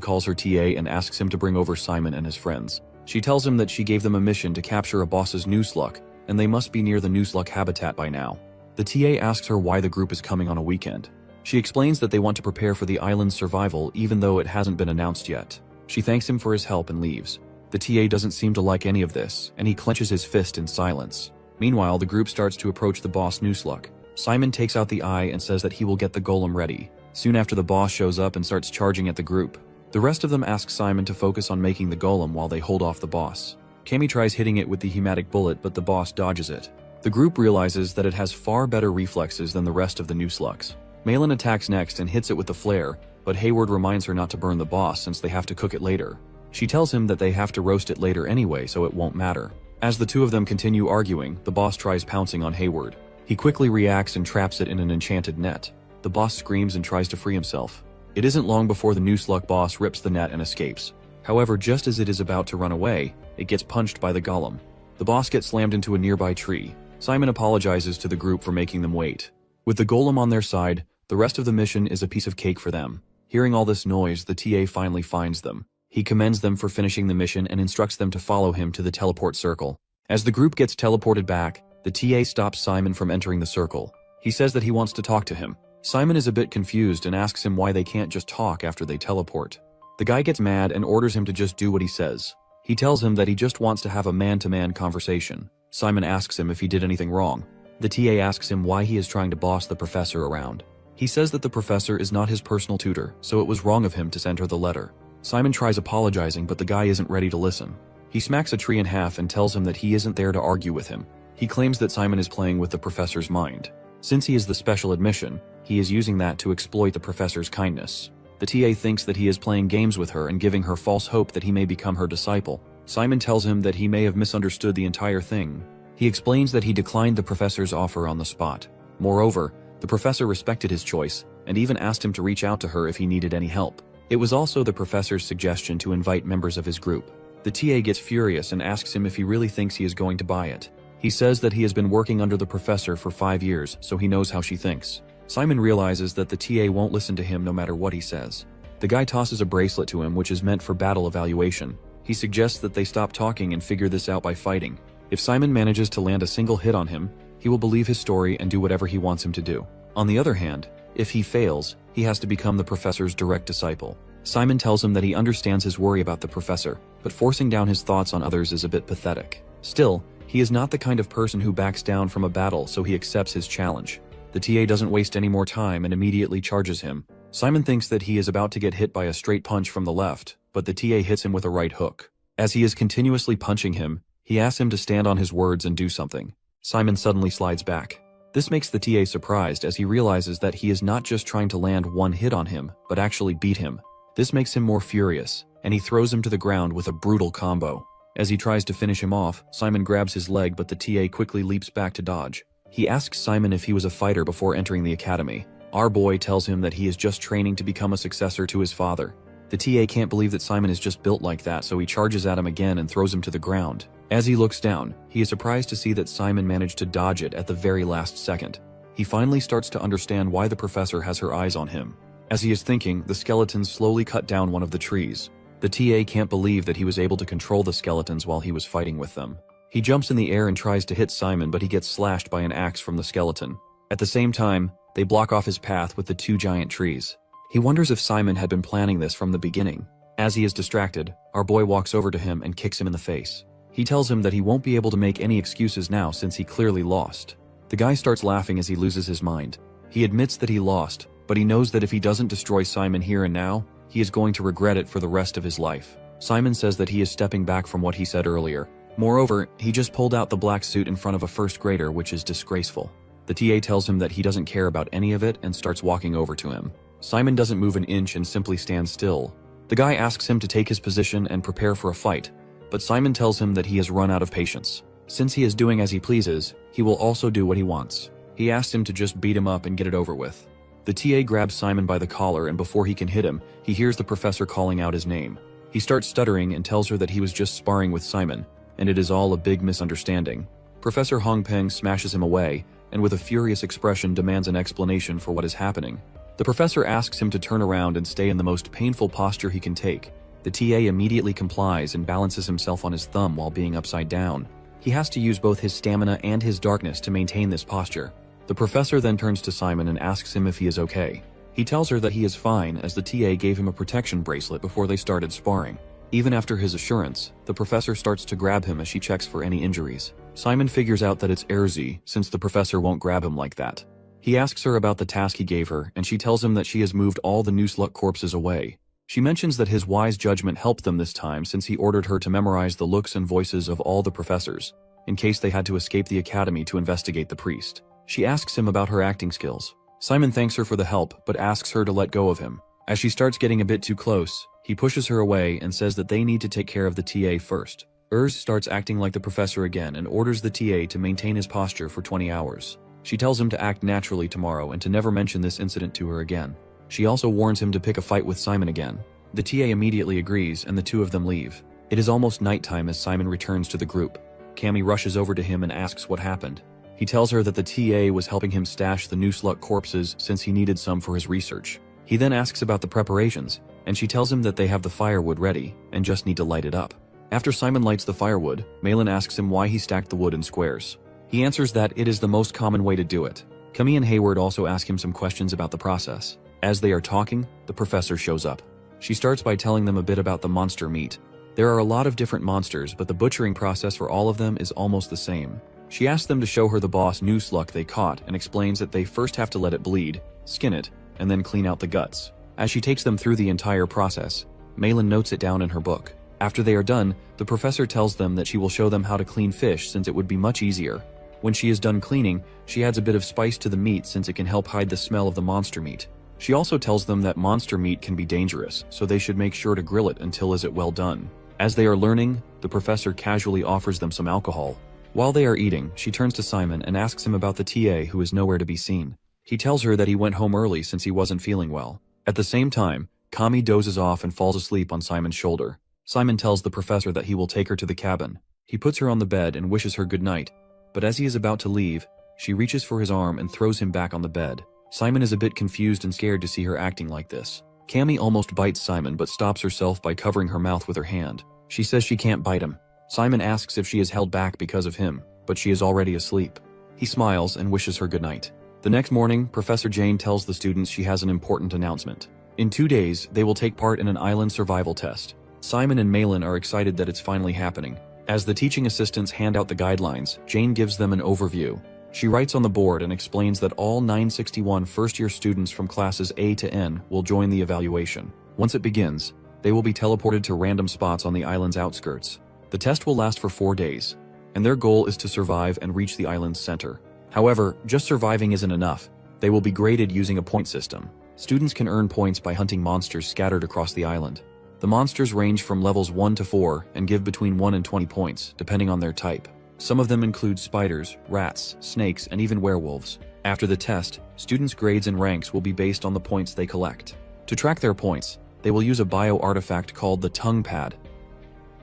calls her TA and asks him to bring over Simon and his friends. She tells him that she gave them a mission to capture a boss's Noosluk, and they must be near the Noosluk habitat by now. The TA asks her why the group is coming on a weekend. She explains that they want to prepare for the island's survival even though it hasn't been announced yet. She thanks him for his help and leaves. The TA doesn't seem to like any of this, and he clenches his fist in silence. Meanwhile, the group starts to approach the boss Noosluk. Simon takes out the eye and says that he will get the golem ready. Soon after, the boss shows up and starts charging at the group. The rest of them ask Simon to focus on making the golem while they hold off the boss. Kami tries hitting it with the hematic bullet, but the boss dodges it. The group realizes that it has far better reflexes than the rest of the Noosluks. Malin attacks next and hits it with the flare, but Hayward reminds her not to burn the boss since they have to cook it later. She tells him that they have to roast it later anyway, so it won't matter. As the two of them continue arguing, the boss tries pouncing on Hayward. He quickly reacts and traps it in an enchanted net. The boss screams and tries to free himself. It isn't long before the Noosluk boss rips the net and escapes. However, just as it is about to run away, it gets punched by the golem. The boss gets slammed into a nearby tree. Simon apologizes to the group for making them wait. With the golem on their side, the rest of the mission is a piece of cake for them. Hearing all this noise, the TA finally finds them. He commends them for finishing the mission and instructs them to follow him to the teleport circle. As the group gets teleported back, the TA stops Simon from entering the circle. He says that he wants to talk to him. Simon is a bit confused and asks him why they can't just talk after they teleport. The guy gets mad and orders him to just do what he says. He tells him that he just wants to have a man-to-man conversation. Simon asks him if he did anything wrong. The TA asks him why he is trying to boss the professor around. He says that the professor is not his personal tutor, so it was wrong of him to send her the letter. Simon tries apologizing, but the guy isn't ready to listen. He smacks a tree in half and tells him that he isn't there to argue with him. He claims that Simon is playing with the professor's mind. Since he is the special admission, he is using that to exploit the professor's kindness. The TA thinks that he is playing games with her and giving her false hope that he may become her disciple. Simon tells him that he may have misunderstood the entire thing. He explains that he declined the professor's offer on the spot. Moreover, the professor respected his choice and even asked him to reach out to her if he needed any help. It was also the professor's suggestion to invite members of his group. The TA gets furious and asks him if he really thinks he is going to buy it. He says that he has been working under the professor for 5 years, so he knows how she thinks. Simon realizes that the TA won't listen to him no matter what he says. The guy tosses a bracelet to him which is meant for battle evaluation. He suggests that they stop talking and figure this out by fighting. If Simon manages to land a single hit on him, he will believe his story and do whatever he wants him to do. On the other hand, if he fails, he has to become the professor's direct disciple. Simon tells him that he understands his worry about the professor, but forcing down his thoughts on others is a bit pathetic. Still, he is not the kind of person who backs down from a battle, so he accepts his challenge. The TA doesn't waste any more time and immediately charges him. Simon thinks that he is about to get hit by a straight punch from the left, but the TA hits him with a right hook. As he is continuously punching him, he asks him to stand on his words and do something. Simon suddenly slides back. This makes the TA surprised as he realizes that he is not just trying to land one hit on him, but actually beat him. This makes him more furious, and he throws him to the ground with a brutal combo. As he tries to finish him off, Simon grabs his leg, but the TA quickly leaps back to dodge. He asks Simon if he was a fighter before entering the academy. Our boy tells him that he is just training to become a successor to his father. The TA can't believe that Simon is just built like that, so he charges at him again and throws him to the ground. As he looks down, he is surprised to see that Simon managed to dodge it at the very last second. He finally starts to understand why the professor has her eyes on him. As he is thinking, the skeletons slowly cut down one of the trees. The TA can't believe that he was able to control the skeletons while he was fighting with them. He jumps in the air and tries to hit Simon, but he gets slashed by an axe from the skeleton. At the same time, they block off his path with the two giant trees. He wonders if Simon had been planning this from the beginning. As he is distracted, our boy walks over to him and kicks him in the face. He tells him that he won't be able to make any excuses now since he clearly lost. The guy starts laughing as he loses his mind. He admits that he lost, but he knows that if he doesn't destroy Simon here and now, he is going to regret it for the rest of his life. Simon says that he is stepping back from what he said earlier. Moreover, he just pulled out the black suit in front of a first grader, which is disgraceful. The TA tells him that he doesn't care about any of it and starts walking over to him. Simon doesn't move an inch and simply stands still. The guy asks him to take his position and prepare for a fight, but Simon tells him that he has run out of patience. Since he is doing as he pleases, he will also do what he wants. He asks him to just beat him up and get it over with. The TA grabs Simon by the collar, and before he can hit him, he hears the professor calling out his name. He starts stuttering and tells her that he was just sparring with Simon, and it is all a big misunderstanding. Professor Hongpeng smashes him away, and with a furious expression demands an explanation for what is happening. The professor asks him to turn around and stay in the most painful posture he can take. The TA immediately complies and balances himself on his thumb while being upside down. He has to use both his stamina and his darkness to maintain this posture. The professor then turns to Simon and asks him if he is okay. He tells her that he is fine, as the TA gave him a protection bracelet before they started sparring. Even after his assurance, the professor starts to grab him as she checks for any injuries. Simon figures out that it's Erzi, since the professor won't grab him like that. He asks her about the task he gave her, and she tells him that she has moved all the Nuslut corpses away. She mentions that his wise judgment helped them this time, since he ordered her to memorize the looks and voices of all the professors, in case they had to escape the academy to investigate the priest. She asks him about her acting skills. Simon thanks her for the help, but asks her to let go of him. As she starts getting a bit too close, he pushes her away and says that they need to take care of the TA first. Urs starts acting like the professor again and orders the TA to maintain his posture for 20 hours. She tells him to act naturally tomorrow and to never mention this incident to her again. She also warns him to pick a fight with Simon again. The TA immediately agrees, and the two of them leave. It is almost nighttime as Simon returns to the group. Cammy rushes over to him and asks what happened. He tells her that the TA was helping him stash the Nuslut corpses since he needed some for his research. He then asks about the preparations, and she tells him that they have the firewood ready and just need to light it up. After Simon lights the firewood, Malin asks him why he stacked the wood in squares. He answers that it is the most common way to do it. Cammy and Hayward also ask him some questions about the process. As they are talking, the professor shows up. She starts by telling them a bit about the monster meat. There are a lot of different monsters, but the butchering process for all of them is almost the same. She asks them to show her the boss Nuslut they caught and explains that they first have to let it bleed, skin it, and then clean out the guts. As she takes them through the entire process, Malin notes it down in her book. After they are done, the professor tells them that she will show them how to clean fish since it would be much easier. When she is done cleaning, she adds a bit of spice to the meat since it can help hide the smell of the monster meat. She also tells them that monster meat can be dangerous, so they should make sure to grill it until it is well done. As they are learning, the professor casually offers them some alcohol. While they are eating, she turns to Simon and asks him about the TA who is nowhere to be seen. He tells her that he went home early since he wasn't feeling well. At the same time, Kami dozes off and falls asleep on Simon's shoulder. Simon tells the professor that he will take her to the cabin. He puts her on the bed and wishes her good night, but as he is about to leave, she reaches for his arm and throws him back on the bed. Simon is a bit confused and scared to see her acting like this. Cammy almost bites Simon but stops herself by covering her mouth with her hand. She says she can't bite him. Simon asks if she is held back because of him, but she is already asleep. He smiles and wishes her good night. The next morning, Professor Jane tells the students she has an important announcement. In 2 days, they will take part in an island survival test. Simon and Malin are excited that it's finally happening. As the teaching assistants hand out the guidelines, Jane gives them an overview. She writes on the board and explains that all 961 first-year students from classes A to N will join the evaluation. Once it begins, they will be teleported to random spots on the island's outskirts. The test will last for 4 days, and their goal is to survive and reach the island's center. However, just surviving isn't enough. They will be graded using a point system. Students can earn points by hunting monsters scattered across the island. The monsters range from levels 1 to 4 and give between 1 and 20 points, depending on their type. Some of them include spiders, rats, snakes, and even werewolves. After the test, students' grades and ranks will be based on the points they collect. To track their points, they will use a bio-artifact called the tongue pad.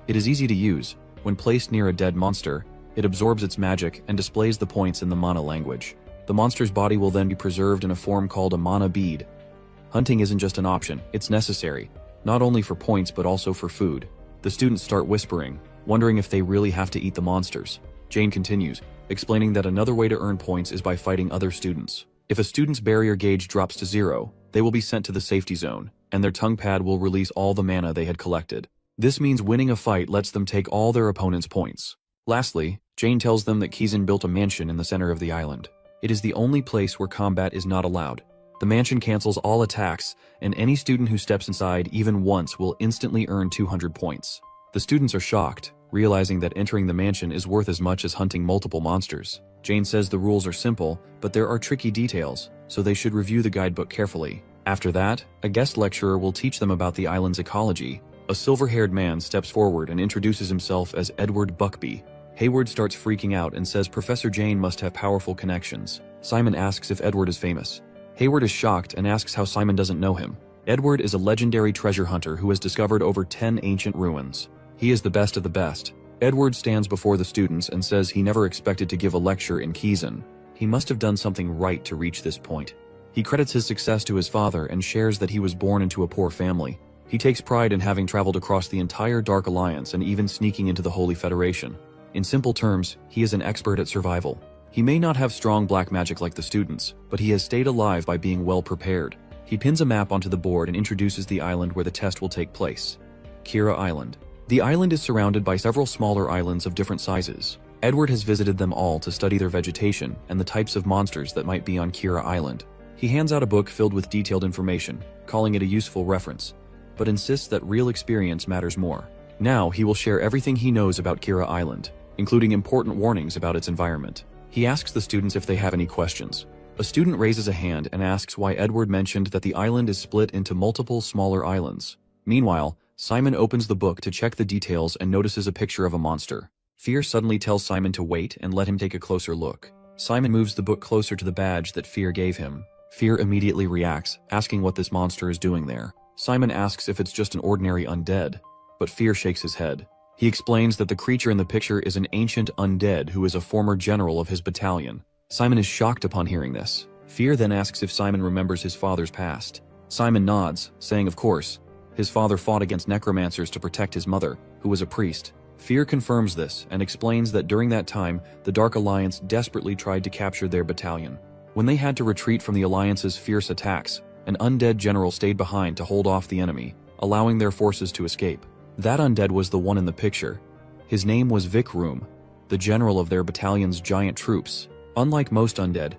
It is easy to use. When placed near a dead monster, it absorbs its magic and displays the points in the mana language. The monster's body will then be preserved in a form called a mana bead. Hunting isn't just an option, it's necessary, not only for points but also for food. The students start whispering, wondering if they really have to eat the monsters. Jane continues, explaining that another way to earn points is by fighting other students. If a student's barrier gauge drops to 0, they will be sent to the safety zone, and their tongue pad will release all the mana they had collected. This means winning a fight lets them take all their opponent's points. Lastly, Jane tells them that Kizan built a mansion in the center of the island. It is the only place where combat is not allowed. The mansion cancels all attacks, and any student who steps inside even once will instantly earn 200 points. The students are shocked, realizing that entering the mansion is worth as much as hunting multiple monsters. Jane says the rules are simple, but there are tricky details, so they should review the guidebook carefully. After that, a guest lecturer will teach them about the island's ecology. A silver-haired man steps forward and introduces himself as Edward Buckby. Hayward starts freaking out and says Professor Jane must have powerful connections. Simon asks if Edward is famous. Hayward is shocked and asks how Simon doesn't know him. Edward is a legendary treasure hunter who has discovered over 10 ancient ruins. He is the best of the best. Edward stands before the students and says he never expected to give a lecture in Kizan. He must have done something right to reach this point. He credits his success to his father and shares that he was born into a poor family. He takes pride in having traveled across the entire Dark Alliance and even sneaking into the Holy Federation. In simple terms, he is an expert at survival. He may not have strong black magic like the students, but he has stayed alive by being well prepared. He pins a map onto the board and introduces the island where the test will take place. Kira Island. The island is surrounded by several smaller islands of different sizes. Edward has visited them all to study their vegetation and the types of monsters that might be on Kira Island. He hands out a book filled with detailed information, calling it a useful reference, but insists that real experience matters more. Now he will share everything he knows about Kira Island, including important warnings about its environment. He asks the students if they have any questions. A student raises a hand and asks why Edward mentioned that the island is split into multiple smaller islands. Meanwhile, Simon opens the book to check the details and notices a picture of a monster. Fear suddenly tells Simon to wait and let him take a closer look. Simon moves the book closer to the badge that Fear gave him. Fear immediately reacts, asking what this monster is doing there. Simon asks if it's just an ordinary undead, but Fear shakes his head. He explains that the creature in the picture is an ancient undead who is a former general of his battalion. Simon is shocked upon hearing this. Fear then asks if Simon remembers his father's past. Simon nods, saying of course. His father fought against necromancers to protect his mother, who was a priest. Fear confirms this and explains that during that time, the Dark Alliance desperately tried to capture their battalion. When they had to retreat from the Alliance's fierce attacks, an undead general stayed behind to hold off the enemy, allowing their forces to escape. That undead was the one in the picture. His name was Vikrum, the general of their battalion's giant troops. Unlike most undead,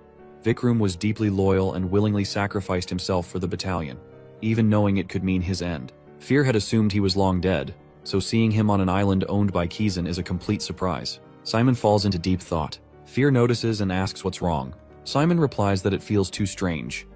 Vikrum was deeply loyal and willingly sacrificed himself for the battalion, even knowing it could mean his end. Fear had assumed he was long dead, so seeing him on an island owned by Kizan is a complete surprise. Simon falls into deep thought. Fear notices and asks what's wrong. Simon replies that it feels too strange.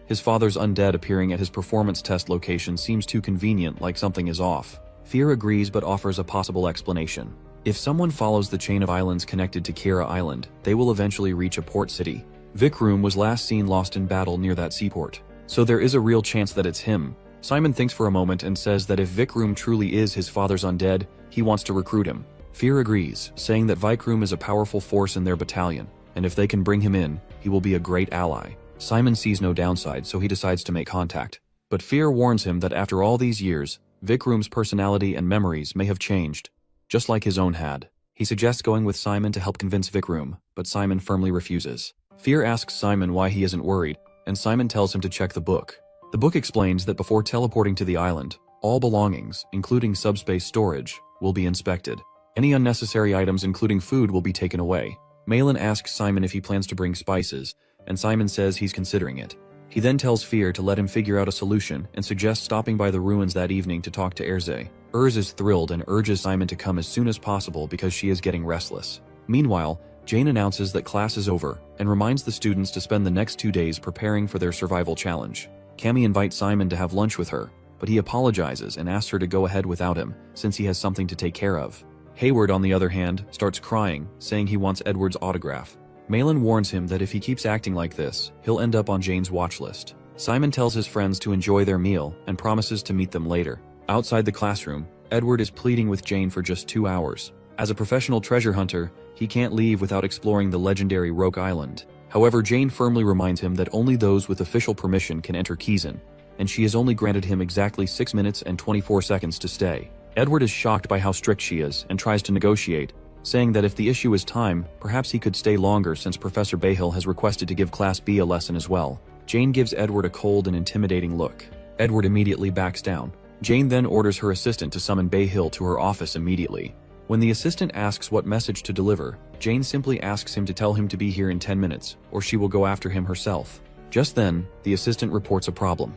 His father's undead appearing at his performance test location seems too convenient, like something is off. Fear agrees but offers a possible explanation. If someone follows the chain of islands connected to Kira Island, they will eventually reach a port city. Vikrum was last seen lost in battle near that seaport, so there is a real chance that it's him. Simon thinks for a moment and says that if Vikrum truly is his father's undead, he wants to recruit him. Fear agrees, saying that Vikrum is a powerful force in their battalion, and if they can bring him in, he will be a great ally. Simon sees no downside, so he decides to make contact. But Fear warns him that after all these years, Vikram's personality and memories may have changed, just like his own had. He suggests going with Simon to help convince Vikram, but Simon firmly refuses. Fear asks Simon why he isn't worried, and Simon tells him to check the book. The book explains that before teleporting to the island, all belongings, including subspace storage, will be inspected. Any unnecessary items including food will be taken away. Malin asks Simon if he plans to bring spices, and Simon says he's considering it. He then tells Fear to let him figure out a solution and suggests stopping by the ruins that evening to talk to Erze. Erze is thrilled and urges Simon to come as soon as possible because she is getting restless. Meanwhile, Jane announces that class is over and reminds the students to spend the next 2 days preparing for their survival challenge. Cammy invites Simon to have lunch with her, but he apologizes and asks her to go ahead without him since he has something to take care of. Hayward, on the other hand, starts crying, saying he wants Edward's autograph. Malin warns him that if he keeps acting like this, he'll end up on Jane's watch list. Simon tells his friends to enjoy their meal and promises to meet them later. Outside the classroom, Edward is pleading with Jane for just 2 hours. As a professional treasure hunter, he can't leave without exploring the legendary Roke Island. However, Jane firmly reminds him that only those with official permission can enter Kizan, and she has only granted him exactly 6 minutes and 24 seconds to stay. Edward is shocked by how strict she is and tries to negotiate, saying that if the issue is time, perhaps he could stay longer since Professor Behill has requested to give Class B a lesson as well. Jane gives Edward a cold and intimidating look. Edward immediately backs down. Jane then orders her assistant to summon Behill to her office immediately. When the assistant asks what message to deliver, Jane simply asks him to tell him to be here in 10 minutes, or she will go after him herself. Just then, the assistant reports a problem.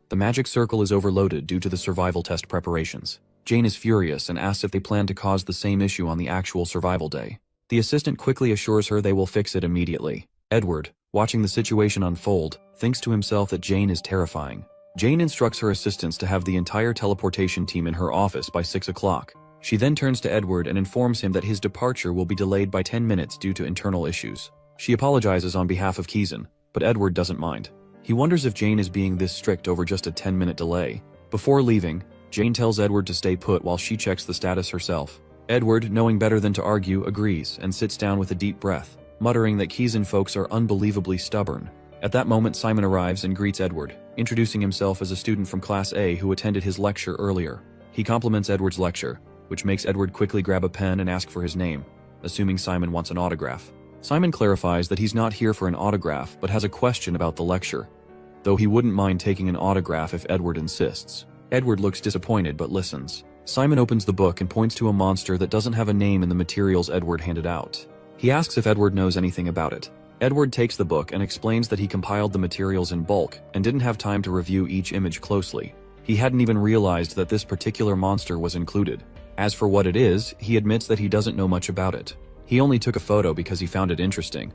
The magic circle is overloaded due to the survival test preparations. Jane is furious and asks if they plan to cause the same issue on the actual survival day. The assistant quickly assures her they will fix it immediately. Edward, watching the situation unfold, thinks to himself that Jane is terrifying. Jane instructs her assistants to have the entire teleportation team in her office by 6 o'clock. She then turns to Edward and informs him that his departure will be delayed by 10 minutes due to internal issues. She apologizes on behalf of Kizan, but Edward doesn't mind. He wonders if Jane is being this strict over just a 10-minute delay. Before leaving, Jane tells Edward to stay put while she checks the status herself. Edward, knowing better than to argue, agrees and sits down with a deep breath, muttering that Kizan folks are unbelievably stubborn. At that moment, Simon arrives and greets Edward, introducing himself as a student from Class A who attended his lecture earlier. He compliments Edward's lecture, which makes Edward quickly grab a pen and ask for his name, assuming Simon wants an autograph. Simon clarifies that he's not here for an autograph but has a question about the lecture, though he wouldn't mind taking an autograph if Edward insists. Edward looks disappointed but listens. Simon opens the book and points to a monster that doesn't have a name in the materials Edward handed out. He asks if Edward knows anything about it. Edward takes the book and explains that he compiled the materials in bulk and didn't have time to review each image closely. He hadn't even realized that this particular monster was included. As for what it is, he admits that he doesn't know much about it. He only took a photo because he found it interesting,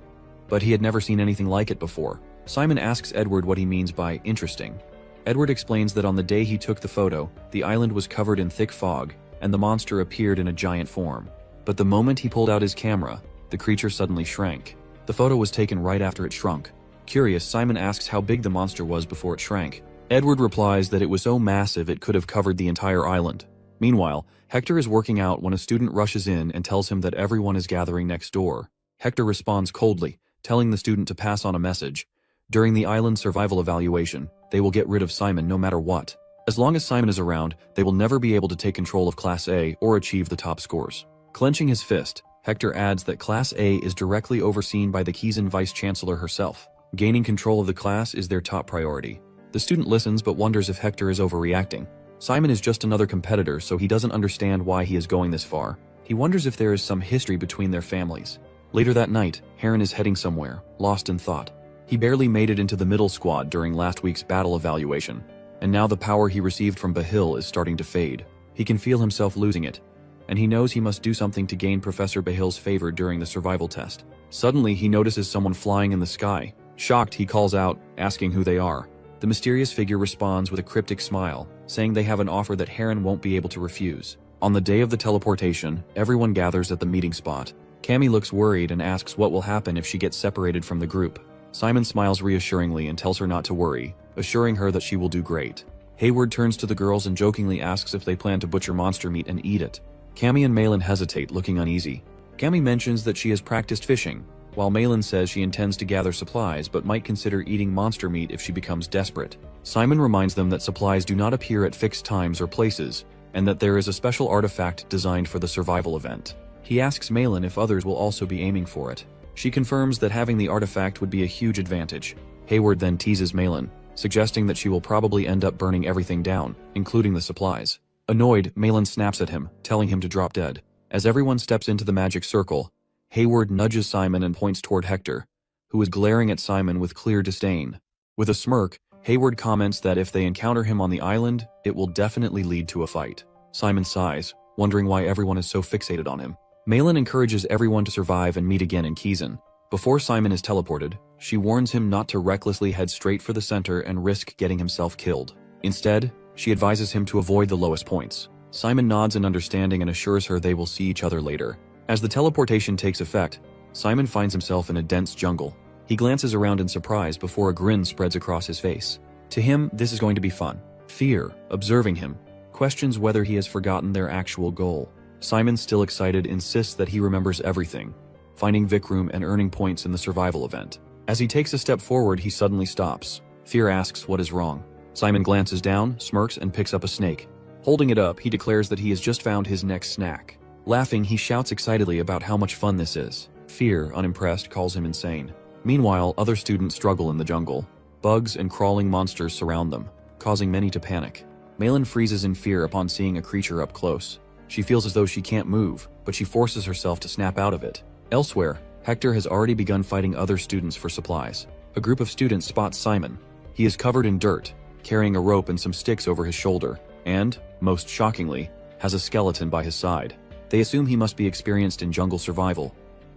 but he had never seen anything like it before. Simon asks Edward what he means by interesting. Edward explains that on the day he took the photo, the island was covered in thick fog, and the monster appeared in a giant form. But the moment he pulled out his camera, the creature suddenly shrank. The photo was taken right after it shrunk. Curious, Simon asks how big the monster was before it shrank. Edward replies that it was so massive it could have covered the entire island. Meanwhile, Hector is working out when a student rushes in and tells him that everyone is gathering next door. Hector responds coldly, telling the student to pass on a message. During the island survival evaluation, they will get rid of Simon no matter what. As long as Simon is around, they will never be able to take control of Class A or achieve the top scores. Clenching his fist, Hector adds that Class A is directly overseen by the Kizan Vice-Chancellor herself. Gaining control of the class is their top priority. The student listens but wonders if Hector is overreacting. Simon is just another competitor, so he doesn't understand why he is going this far. He wonders if there is some history between their families. Later that night, Heron is heading somewhere, lost in thought. He barely made it into the middle squad during last week's battle evaluation, and now the power he received from Behill is starting to fade. He can feel himself losing it, and he knows he must do something to gain Professor Behill's favor during the survival test. Suddenly, he notices someone flying in the sky. Shocked, he calls out, asking who they are. The mysterious figure responds with a cryptic smile, saying they have an offer that Heron won't be able to refuse. On the day of the teleportation, everyone gathers at the meeting spot. Cammy looks worried and asks what will happen if she gets separated from the group. Simon smiles reassuringly and tells her not to worry, assuring her that she will do great. Hayward turns to the girls and jokingly asks if they plan to butcher monster meat and eat it. Cammy and Malin hesitate, looking uneasy. Cammy mentions that she has practiced fishing, while Malin says she intends to gather supplies but might consider eating monster meat if she becomes desperate. Simon reminds them that supplies do not appear at fixed times or places, and that there is a special artifact designed for the survival event. He asks Malin if others will also be aiming for it. She confirms that having the artifact would be a huge advantage. Hayward then teases Malin, suggesting that she will probably end up burning everything down, including the supplies. Annoyed, Malin snaps at him, telling him to drop dead. As everyone steps into the magic circle, Hayward nudges Simon and points toward Hector, who is glaring at Simon with clear disdain. With a smirk, Hayward comments that if they encounter him on the island, it will definitely lead to a fight. Simon sighs, wondering why everyone is so fixated on him. Malin encourages everyone to survive and meet again in Kizan. Before Simon is teleported, she warns him not to recklessly head straight for the center and risk getting himself killed. Instead, she advises him to avoid the lowest points. Simon nods in understanding and assures her they will see each other later. As the teleportation takes effect, Simon finds himself in a dense jungle. He glances around in surprise before a grin spreads across his face. To him, this is going to be fun. Fear, observing him, questions whether he has forgotten their actual goal. Simon, still excited, insists that he remembers everything, finding Vikram and earning points in the survival event. As he takes a step forward, he suddenly stops. Fear asks what is wrong. Simon glances down, smirks, and picks up a snake. Holding it up, he declares that he has just found his next snack. Laughing, he shouts excitedly about how much fun this is. Fear, unimpressed, calls him insane. Meanwhile, other students struggle in the jungle. Bugs and crawling monsters surround them, causing many to panic. Malin freezes in fear upon seeing a creature up close. She feels as though she can't move, but she forces herself to snap out of it. Elsewhere, Hector has already begun fighting other students for supplies. A group of students spots Simon. He is covered in dirt, carrying a rope and some sticks over his shoulder, and, most shockingly, has a skeleton by his side. They assume he must be experienced in jungle survival,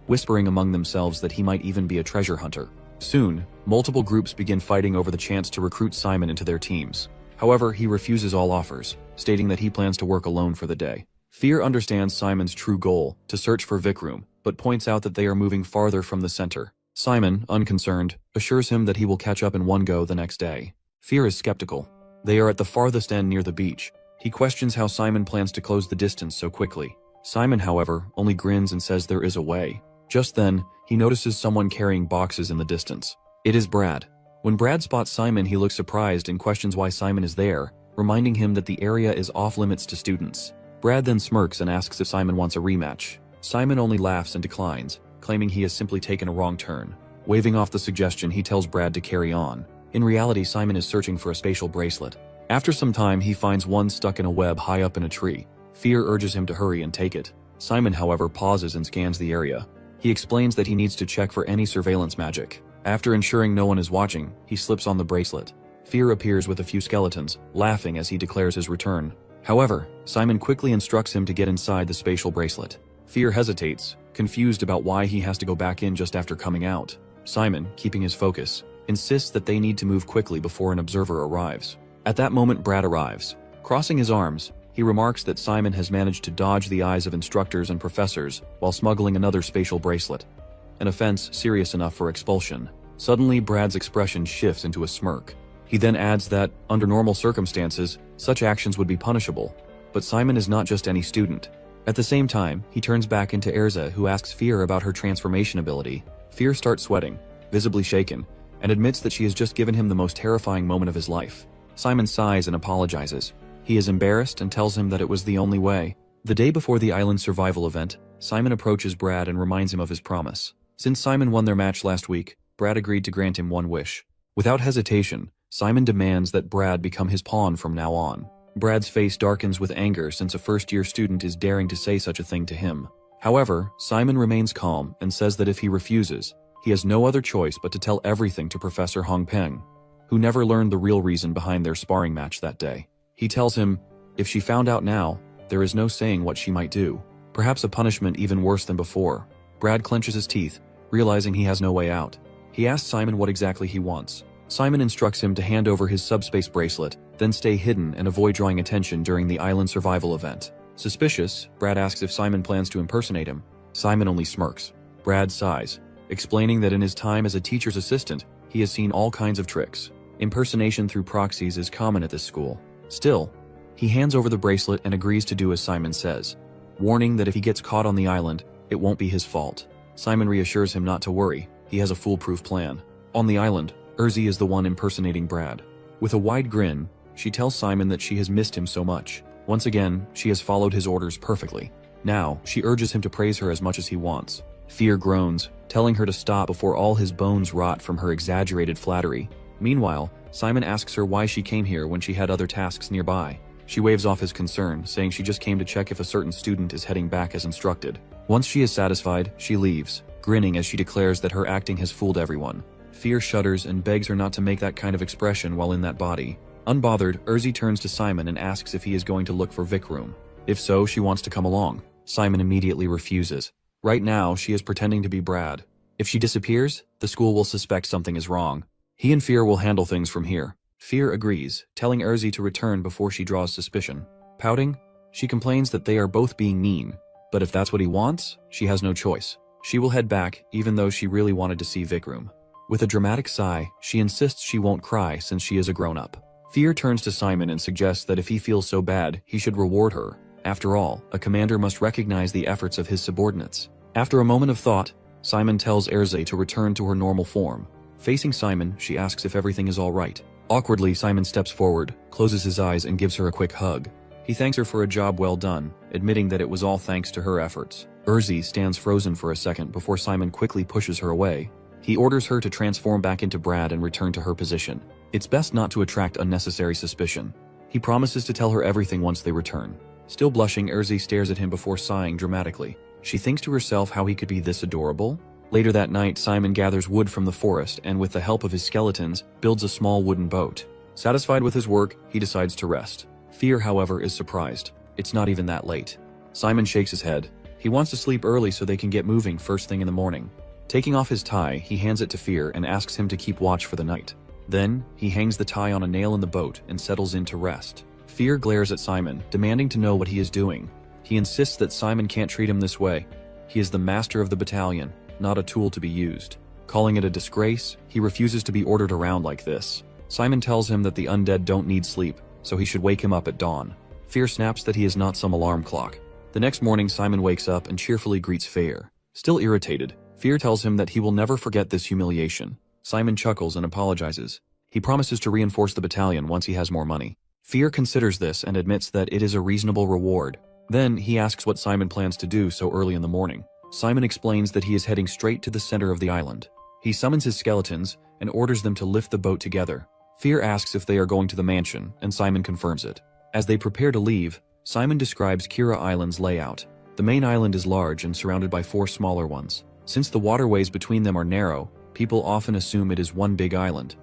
whispering among themselves that he might even be a treasure hunter. Soon, multiple groups begin fighting over the chance to recruit Simon into their teams. However, he refuses all offers, stating that he plans to work alone for the day. Fear understands Simon's true goal, to search for Vikram, but points out that they are moving farther from the center. Simon, unconcerned, assures him that he will catch up in one go the next day. Fear is skeptical. They are at the farthest end near the beach. He questions how Simon plans to close the distance so quickly. Simon, however, only grins and says there is a way. Just then, he notices someone carrying boxes in the distance. It is Brad. When Brad spots Simon, he looks surprised and questions why Simon is there, reminding him that the area is off-limits to students. Brad then smirks and asks if Simon wants a rematch. Simon only laughs and declines, claiming he has simply taken a wrong turn. Waving off the suggestion, he tells Brad to carry on. In reality, Simon is searching for a spatial bracelet. After some time, he finds one stuck in a web high up in a tree. Fear urges him to hurry and take it. Simon, however, pauses and scans the area. He explains that he needs to check for any surveillance magic. After ensuring no one is watching, he slips on the bracelet. Fear appears with a few skeletons, laughing as he declares his return. However, Simon quickly instructs him to get inside the spatial bracelet. Fear hesitates, confused about why he has to go back in just after coming out. Simon, keeping his focus, insists that they need to move quickly before an observer arrives. At that moment, Brad arrives. Crossing his arms, he remarks that Simon has managed to dodge the eyes of instructors and professors while smuggling another spatial bracelet, an offense serious enough for expulsion. Suddenly, Brad's expression shifts into a smirk. He then adds that, under normal circumstances, such actions would be punishable. But Simon is not just any student. At the same time, he turns back into Erza, who asks Fear about her transformation ability. Fear starts sweating, visibly shaken, and admits that she has just given him the most terrifying moment of his life. Simon sighs and apologizes. He is embarrassed and tells him that it was the only way. The day before the island survival event, Simon approaches Brad and reminds him of his promise. Since Simon won their match last week, Brad agreed to grant him one wish. Without hesitation, Simon demands that Brad become his pawn from now on. Brad's face darkens with anger since a first-year student is daring to say such a thing to him. However, Simon remains calm and says that if he refuses, he has no other choice but to tell everything to Professor Hong Peng, who never learned the real reason behind their sparring match that day. He tells him, if she found out now, there is no saying what she might do. Perhaps a punishment even worse than before. Brad clenches his teeth, realizing he has no way out. He asks Simon what exactly he wants. Simon instructs him to hand over his subspace bracelet, then stay hidden and avoid drawing attention during the island survival event. Suspicious, Brad asks if Simon plans to impersonate him. Simon only smirks. Brad sighs, explaining that in his time as a teacher's assistant, he has seen all kinds of tricks. Impersonation through proxies is common at this school. Still, he hands over the bracelet and agrees to do as Simon says, warning that if he gets caught on the island, it won't be his fault. Simon reassures him not to worry, he has a foolproof plan. On the island, Urzi is the one impersonating Brad. With a wide grin, she tells Simon that she has missed him so much. Once again, she has followed his orders perfectly. Now, she urges him to praise her as much as he wants. Fear groans, telling her to stop before all his bones rot from her exaggerated flattery. Meanwhile, Simon asks her why she came here when she had other tasks nearby. She waves off his concern, saying she just came to check if a certain student is heading back as instructed. Once she is satisfied, she leaves, grinning as she declares that her acting has fooled everyone. Fear shudders and begs her not to make that kind of expression while in that body. Unbothered, Urzi turns to Simon and asks if he is going to look for Vikram. If so, she wants to come along. Simon immediately refuses. Right now, she is pretending to be Brad. If she disappears, the school will suspect something is wrong. He and Fear will handle things from here. Fear agrees, telling Urzi to return before she draws suspicion. Pouting, she complains that they are both being mean, but if that's what he wants, she has no choice. She will head back, even though she really wanted to see Vikram. With a dramatic sigh, she insists she won't cry since she is a grown-up. Fear turns to Simon and suggests that if he feels so bad, he should reward her. After all, a commander must recognize the efforts of his subordinates. After a moment of thought, Simon tells Urzi to return to her normal form. Facing Simon, she asks if everything is all right. Awkwardly, Simon steps forward, closes his eyes and gives her a quick hug. He thanks her for a job well done, admitting that it was all thanks to her efforts. Urzi stands frozen for a second before Simon quickly pushes her away. He orders her to transform back into Brad and return to her position. It's best not to attract unnecessary suspicion. He promises to tell her everything once they return. Still blushing, Urzi stares at him before sighing dramatically. She thinks to herself how he could be this adorable. Later that night, Simon gathers wood from the forest and with the help of his skeletons, builds a small wooden boat. Satisfied with his work, he decides to rest. Fear, however, is surprised. It's not even that late. Simon shakes his head. He wants to sleep early so they can get moving first thing in the morning. Taking off his tie, he hands it to Fear and asks him to keep watch for the night. Then, he hangs the tie on a nail in the boat and settles in to rest. Fear glares at Simon, demanding to know what he is doing. He insists that Simon can't treat him this way. He is the master of the battalion, not a tool to be used. Calling it a disgrace, he refuses to be ordered around like this. Simon tells him that the undead don't need sleep, so he should wake him up at dawn. Fear snaps that he is not some alarm clock. The next morning, Simon wakes up and cheerfully greets Fear. Still irritated, Fear tells him that he will never forget this humiliation. Simon chuckles and apologizes. He promises to reinforce the battalion once he has more money. Fear considers this and admits that it is a reasonable reward. Then, he asks what Simon plans to do so early in the morning. Simon explains that he is heading straight to the center of the island. He summons his skeletons and orders them to lift the boat together. Fear asks if they are going to the mansion, and Simon confirms it. As they prepare to leave, Simon describes Kira Island's layout. The main island is large and surrounded by 4 smaller ones. Since the waterways between them are narrow, people often assume it is one big island.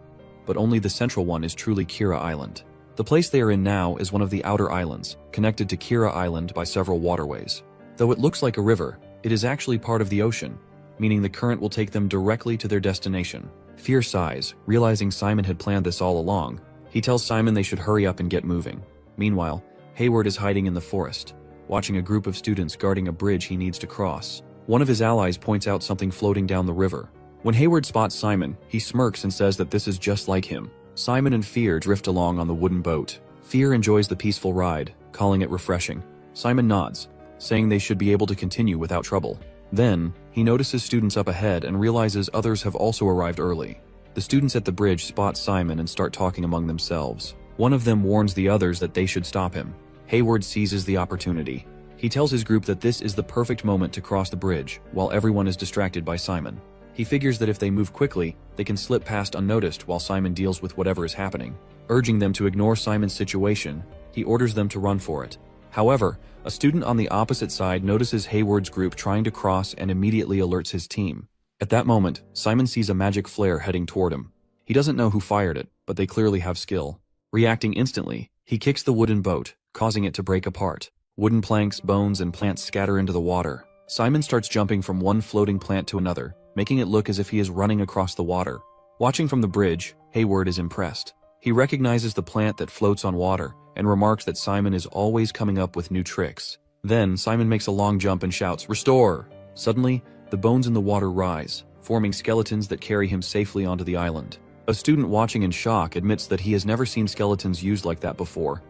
But only the central one is truly Kira Island. The place they are in now is one of the outer islands, connected to Kira Island by several waterways. Though it looks like a river, it is actually part of the ocean, meaning the current will take them directly to their destination. Fear sighs, realizing Simon had planned this all along. He tells Simon they should hurry up and get moving. Meanwhile, Hayward is hiding in the forest, watching a group of students guarding a bridge he needs to cross. One of his allies points out something floating down the river. When Hayward spots Simon, he smirks and says that this is just like him. Simon and Fear drift along on the wooden boat. Fear enjoys the peaceful ride, calling it refreshing. Simon nods, saying they should be able to continue without trouble. Then, he notices students up ahead and realizes others have also arrived early. The students at the bridge spot Simon and start talking among themselves. One of them warns the others that they should stop him. Hayward seizes the opportunity. He tells his group that this is the perfect moment to cross the bridge, while everyone is distracted by Simon. He figures that if they move quickly, they can slip past unnoticed while Simon deals with whatever is happening. Urging them to ignore Simon's situation, he orders them to run for it. However, a student on the opposite side notices Hayward's group trying to cross and immediately alerts his team. At that moment, Simon sees a magic flare heading toward him. He doesn't know who fired it, but they clearly have skill. Reacting instantly, he kicks the wooden boat, causing it to break apart. Wooden planks, bones, and plants scatter into the water. Simon starts jumping from one floating plant to another, making it look as if he is running across the water. Watching from the bridge, Hayward is impressed. He recognizes the plant that floats on water and remarks that Simon is always coming up with new tricks. Then, Simon makes a long jump and shouts, "Restore!" Suddenly, the bones in the water rise, forming skeletons that carry him safely onto the island. A student watching in shock admits that he has never seen skeletons used like that before.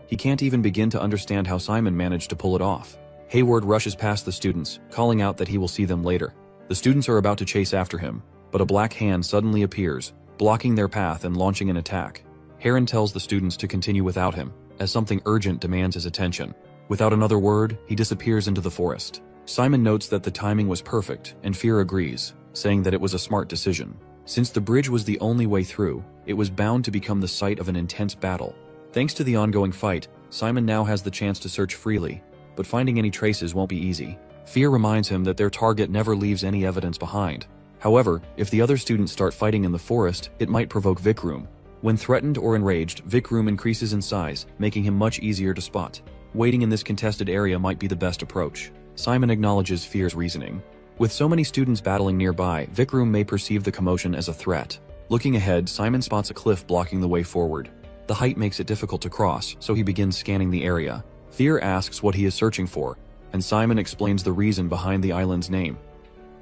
He can't even begin to understand how Simon managed to pull it off. Hayward rushes past the students, calling out that he will see them later. The students are about to chase after him, but a black hand suddenly appears, blocking their path and launching an attack. Heron tells the students to continue without him, as something urgent demands his attention. Without another word, he disappears into the forest. Simon notes that the timing was perfect, and Fear agrees, saying that it was a smart decision. Since the bridge was the only way through, it was bound to become the site of an intense battle. Thanks to the ongoing fight, Simon now has the chance to search freely, but finding any traces won't be easy. Fear reminds him that their target never leaves any evidence behind. However, if the other students start fighting in the forest, it might provoke Vikram. When threatened or enraged, Vikram increases in size, making him much easier to spot. Waiting in this contested area might be the best approach. Simon acknowledges Fear's reasoning. With so many students battling nearby, Vikram may perceive the commotion as a threat. Looking ahead, Simon spots a cliff blocking the way forward. The height makes it difficult to cross, so he begins scanning the area. Fear asks what he is searching for, and Simon explains the reason behind the island's name.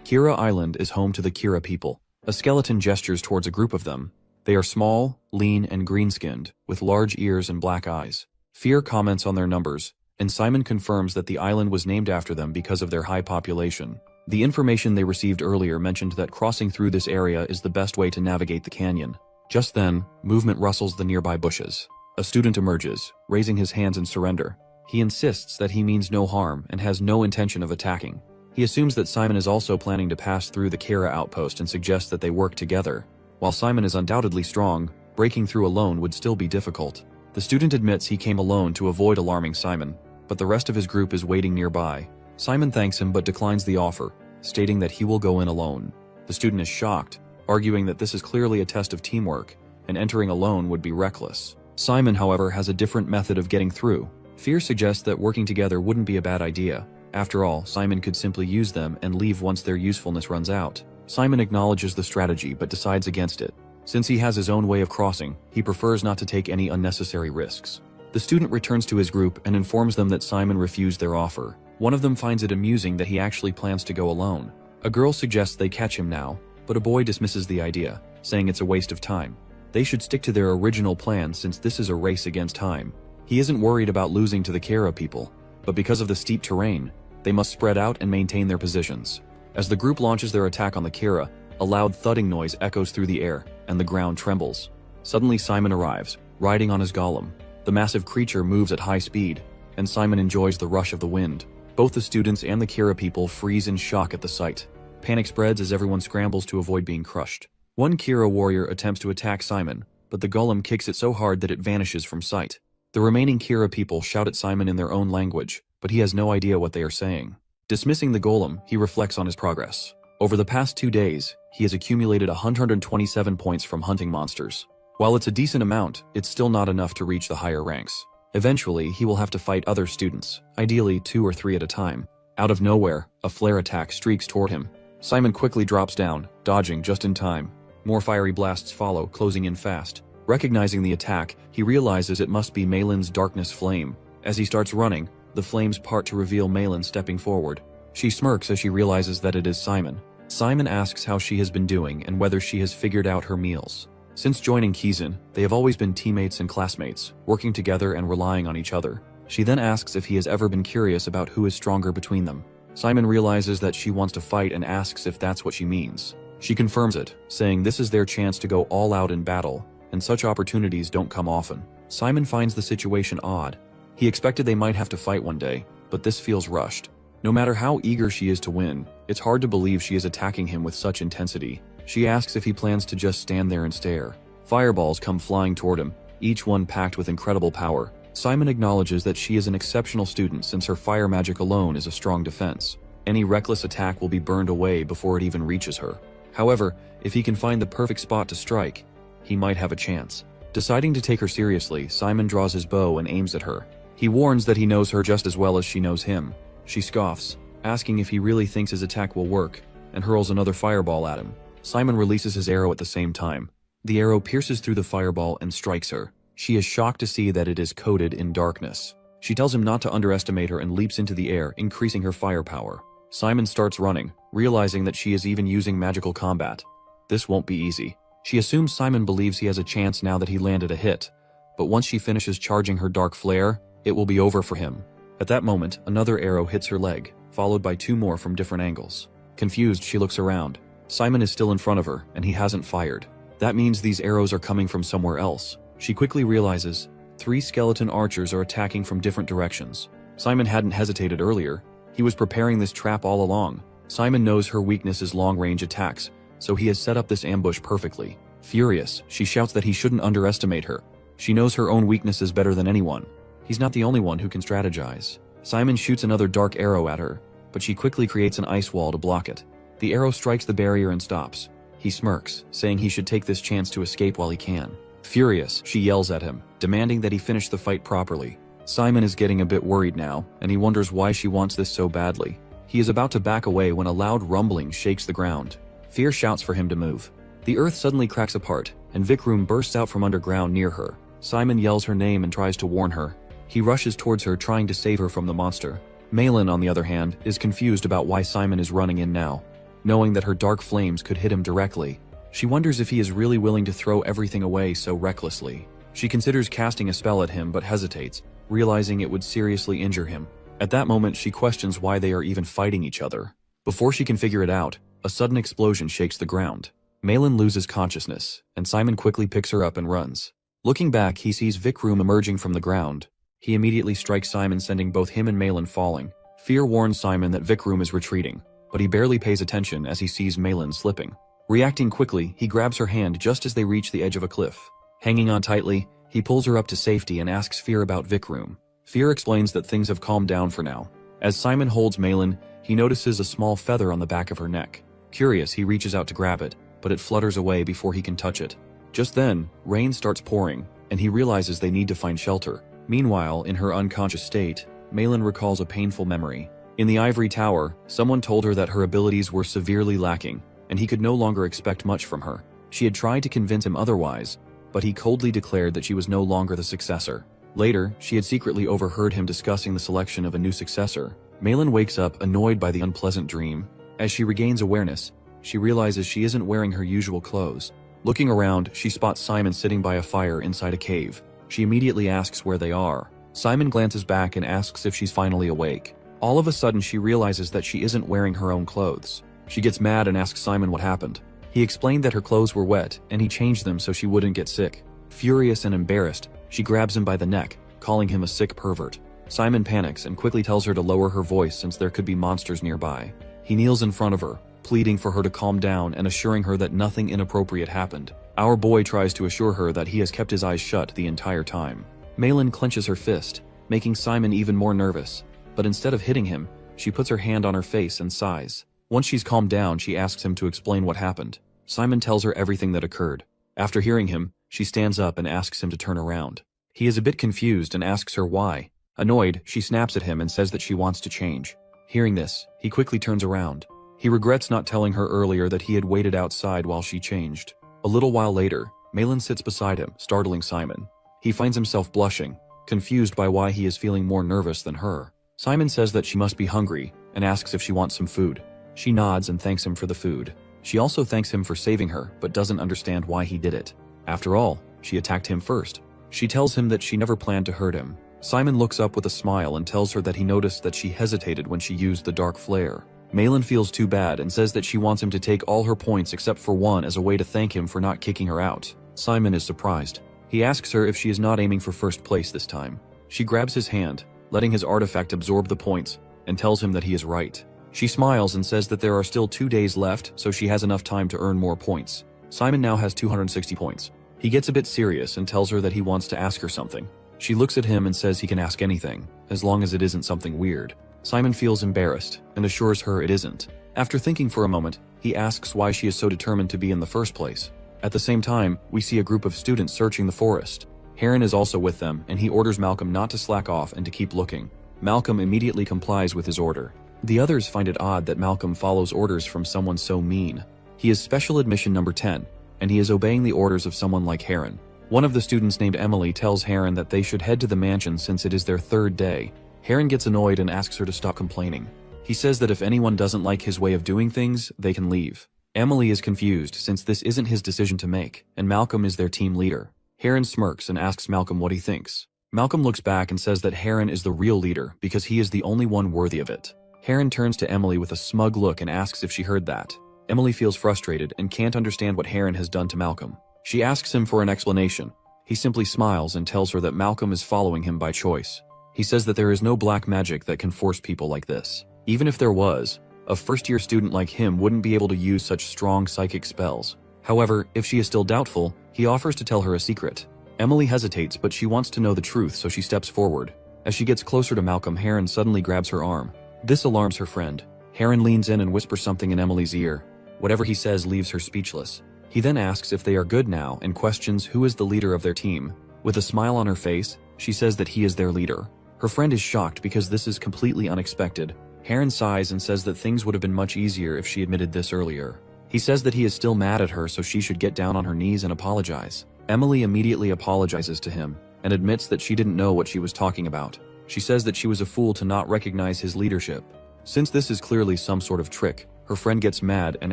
Kira Island is home to the Kira people. A skeleton gestures towards a group of them. They are small, lean, and green-skinned, with large ears and black eyes. Fear comments on their numbers, and Simon confirms that the island was named after them because of their high population. The information they received earlier mentioned that crossing through this area is the best way to navigate the canyon. Just then, movement rustles the nearby bushes. A student emerges, raising his hands in surrender. He insists that he means no harm and has no intention of attacking. He assumes that Simon is also planning to pass through the Kira outpost and suggests that they work together. While Simon is undoubtedly strong, breaking through alone would still be difficult. The student admits he came alone to avoid alarming Simon, but the rest of his group is waiting nearby. Simon thanks him but declines the offer, stating that he will go in alone. The student is shocked, arguing that this is clearly a test of teamwork, and entering alone would be reckless. Simon, however, has a different method of getting through. Fear suggests that working together wouldn't be a bad idea. After all, Simon could simply use them and leave once their usefulness runs out. Simon acknowledges the strategy but decides against it. Since he has his own way of crossing, he prefers not to take any unnecessary risks. The student returns to his group and informs them that Simon refused their offer. One of them finds it amusing that he actually plans to go alone. A girl suggests they catch him now, but a boy dismisses the idea, saying it's a waste of time. They should stick to their original plan since this is a race against time. He isn't worried about losing to the Kira people, but because of the steep terrain, they must spread out and maintain their positions. As the group launches their attack on the Kira, a loud thudding noise echoes through the air, and the ground trembles. Suddenly Simon arrives, riding on his golem. The massive creature moves at high speed, and Simon enjoys the rush of the wind. Both the students and the Kira people freeze in shock at the sight. Panic spreads as everyone scrambles to avoid being crushed. One Kira warrior attempts to attack Simon, but the golem kicks it so hard that it vanishes from sight. The remaining Kira people shout at Simon in their own language, but he has no idea what they are saying. Dismissing the golem, he reflects on his progress. Over the past 2 days, he has accumulated 127 points from hunting monsters. While it's a decent amount, it's still not enough to reach the higher ranks. Eventually, he will have to fight other students, ideally 2 or 3 at a time. Out of nowhere, a flare attack streaks toward him. Simon quickly drops down, dodging just in time. More fiery blasts follow, closing in fast. Recognizing the attack, he realizes it must be Malin's darkness flame. As he starts running, the flames part to reveal Malin stepping forward. She smirks as she realizes that it is Simon. Simon asks how she has been doing and whether she has figured out her meals. Since joining Kizan, they have always been teammates and classmates, working together and relying on each other. She then asks if he has ever been curious about who is stronger between them. Simon realizes that she wants to fight and asks if that's what she means. She confirms it, saying this is their chance to go all out in battle, and such opportunities don't come often. Simon finds the situation odd. He expected they might have to fight one day, but this feels rushed. No matter how eager she is to win, it's hard to believe she is attacking him with such intensity. She asks if he plans to just stand there and stare. Fireballs come flying toward him, each one packed with incredible power. Simon acknowledges that she is an exceptional student since her fire magic alone is a strong defense. Any reckless attack will be burned away before it even reaches her. However, if he can find the perfect spot to strike, he might have a chance. Deciding to take her seriously, Simon draws his bow and aims at her. He warns that he knows her just as well as she knows him. She scoffs, asking if he really thinks his attack will work, and hurls another fireball at him. Simon releases his arrow at the same time. The arrow pierces through the fireball and strikes her. She is shocked to see that it is coated in darkness. She tells him not to underestimate her and leaps into the air, increasing her firepower. Simon starts running, realizing that she is even using magical combat. This won't be easy. She assumes Simon believes he has a chance now that he landed a hit, but once she finishes charging her dark flare, it will be over for him. At that moment, another arrow hits her leg, followed by 2 more from different angles. Confused, she looks around. Simon is still in front of her, and he hasn't fired. That means these arrows are coming from somewhere else. She quickly realizes 3 skeleton archers are attacking from different directions. Simon hadn't hesitated earlier. He was preparing this trap all along. Simon knows her weakness is long-range attacks, so he has set up this ambush perfectly. Furious, she shouts that he shouldn't underestimate her. She knows her own weaknesses better than anyone. He's not the only one who can strategize. Simon shoots another dark arrow at her, but she quickly creates an ice wall to block it. The arrow strikes the barrier and stops. He smirks, saying he should take this chance to escape while he can. Furious, she yells at him, demanding that he finish the fight properly. Simon is getting a bit worried now, and he wonders why she wants this so badly. He is about to back away when a loud rumbling shakes the ground. Fear shouts for him to move. The earth suddenly cracks apart, and Vikram bursts out from underground near her. Simon yells her name and tries to warn her. He rushes towards her, trying to save her from the monster. Malin, on the other hand, is confused about why Simon is running in now. Knowing that her dark flames could hit him directly, she wonders if he is really willing to throw everything away so recklessly. She considers casting a spell at him but hesitates, realizing it would seriously injure him. At that moment, she questions why they are even fighting each other. Before she can figure it out, a sudden explosion shakes the ground. Malin loses consciousness, and Simon quickly picks her up and runs. Looking back, he sees Vikram emerging from the ground. He immediately strikes Simon, sending both him and Malin falling. Fear warns Simon that Vikram is retreating, but he barely pays attention as he sees Malin slipping. Reacting quickly, he grabs her hand just as they reach the edge of a cliff. Hanging on tightly, he pulls her up to safety and asks Fear about Vikram. Fear explains that things have calmed down for now. As Simon holds Malin, he notices a small feather on the back of her neck. Curious, he reaches out to grab it, but it flutters away before he can touch it. Just then, rain starts pouring, and he realizes they need to find shelter. Meanwhile, in her unconscious state, Malin recalls a painful memory. In the ivory tower, someone told her that her abilities were severely lacking, and he could no longer expect much from her. She had tried to convince him otherwise, but he coldly declared that she was no longer the successor. Later, she had secretly overheard him discussing the selection of a new successor. Malin wakes up, annoyed by the unpleasant dream. As she regains awareness, she realizes she isn't wearing her usual clothes. Looking around, she spots Simon sitting by a fire inside a cave. She immediately asks where they are. Simon glances back and asks if she's finally awake. All of a sudden, she realizes that she isn't wearing her own clothes. She gets mad and asks Simon what happened. He explained that her clothes were wet, and he changed them so she wouldn't get sick. Furious and embarrassed, she grabs him by the neck, calling him a sick pervert. Simon panics and quickly tells her to lower her voice since there could be monsters nearby. He kneels in front of her, pleading for her to calm down and assuring her that nothing inappropriate happened. Our boy tries to assure her that he has kept his eyes shut the entire time. Malin clenches her fist, making Simon even more nervous, but instead of hitting him, she puts her hand on her face and sighs. Once she's calmed down, she asks him to explain what happened. Simon tells her everything that occurred. After hearing him, she stands up and asks him to turn around. He is a bit confused and asks her why. Annoyed, she snaps at him and says that she wants to change. Hearing this, he quickly turns around. He regrets not telling her earlier that he had waited outside while she changed. A little while later, Malin sits beside him, startling Simon. He finds himself blushing, confused by why he is feeling more nervous than her. Simon says that she must be hungry and asks if she wants some food. She nods and thanks him for the food. She also thanks him for saving her, but doesn't understand why he did it. After all, she attacked him first. She tells him that she never planned to hurt him. Simon looks up with a smile and tells her that he noticed that she hesitated when she used the dark flare. Malin feels too bad and says that she wants him to take all her points except for one as a way to thank him for not kicking her out. Simon is surprised. He asks her if she is not aiming for first place this time. She grabs his hand, letting his artifact absorb the points, and tells him that he is right. She smiles and says that there are still 2 days left, so she has enough time to earn more points. Simon now has 260 points. He gets a bit serious and tells her that he wants to ask her something. She looks at him and says he can ask anything, as long as it isn't something weird. Simon feels embarrassed and assures her it isn't. After thinking for a moment, he asks why she is so determined to be in the first place. At the same time, we see a group of students searching the forest. Heron is also with them, and he orders Malcolm not to slack off and to keep looking. Malcolm immediately complies with his order. The others find it odd that Malcolm follows orders from someone so mean. He is special admission number 10, and he is obeying the orders of someone like Heron. One of the students named Emily tells Heron that they should head to the mansion since it is their 3rd day. Heron gets annoyed and asks her to stop complaining. He says that if anyone doesn't like his way of doing things, they can leave. Emily is confused since this isn't his decision to make, and Malcolm is their team leader. Heron smirks and asks Malcolm what he thinks. Malcolm looks back and says that Heron is the real leader because he is the only one worthy of it. Heron turns to Emily with a smug look and asks if she heard that. Emily feels frustrated and can't understand what Heron has done to Malcolm. She asks him for an explanation. He simply smiles and tells her that Malcolm is following him by choice. He says that there is no black magic that can force people like this. Even if there was, a first-year student like him wouldn't be able to use such strong psychic spells. However, if she is still doubtful, he offers to tell her a secret. Emily hesitates, but she wants to know the truth, so she steps forward. As she gets closer to Malcolm, Heron suddenly grabs her arm. This alarms her friend. Heron leans in and whispers something in Emily's ear. Whatever he says leaves her speechless. He then asks if they are good now and questions who is the leader of their team. With a smile on her face, she says that he is their leader. Her friend is shocked because this is completely unexpected. Heron sighs and says that things would have been much easier if she admitted this earlier. He says that he is still mad at her, so she should get down on her knees and apologize. Emily immediately apologizes to him and admits that she didn't know what she was talking about. She says that she was a fool to not recognize his leadership. Since this is clearly some sort of trick, her friend gets mad and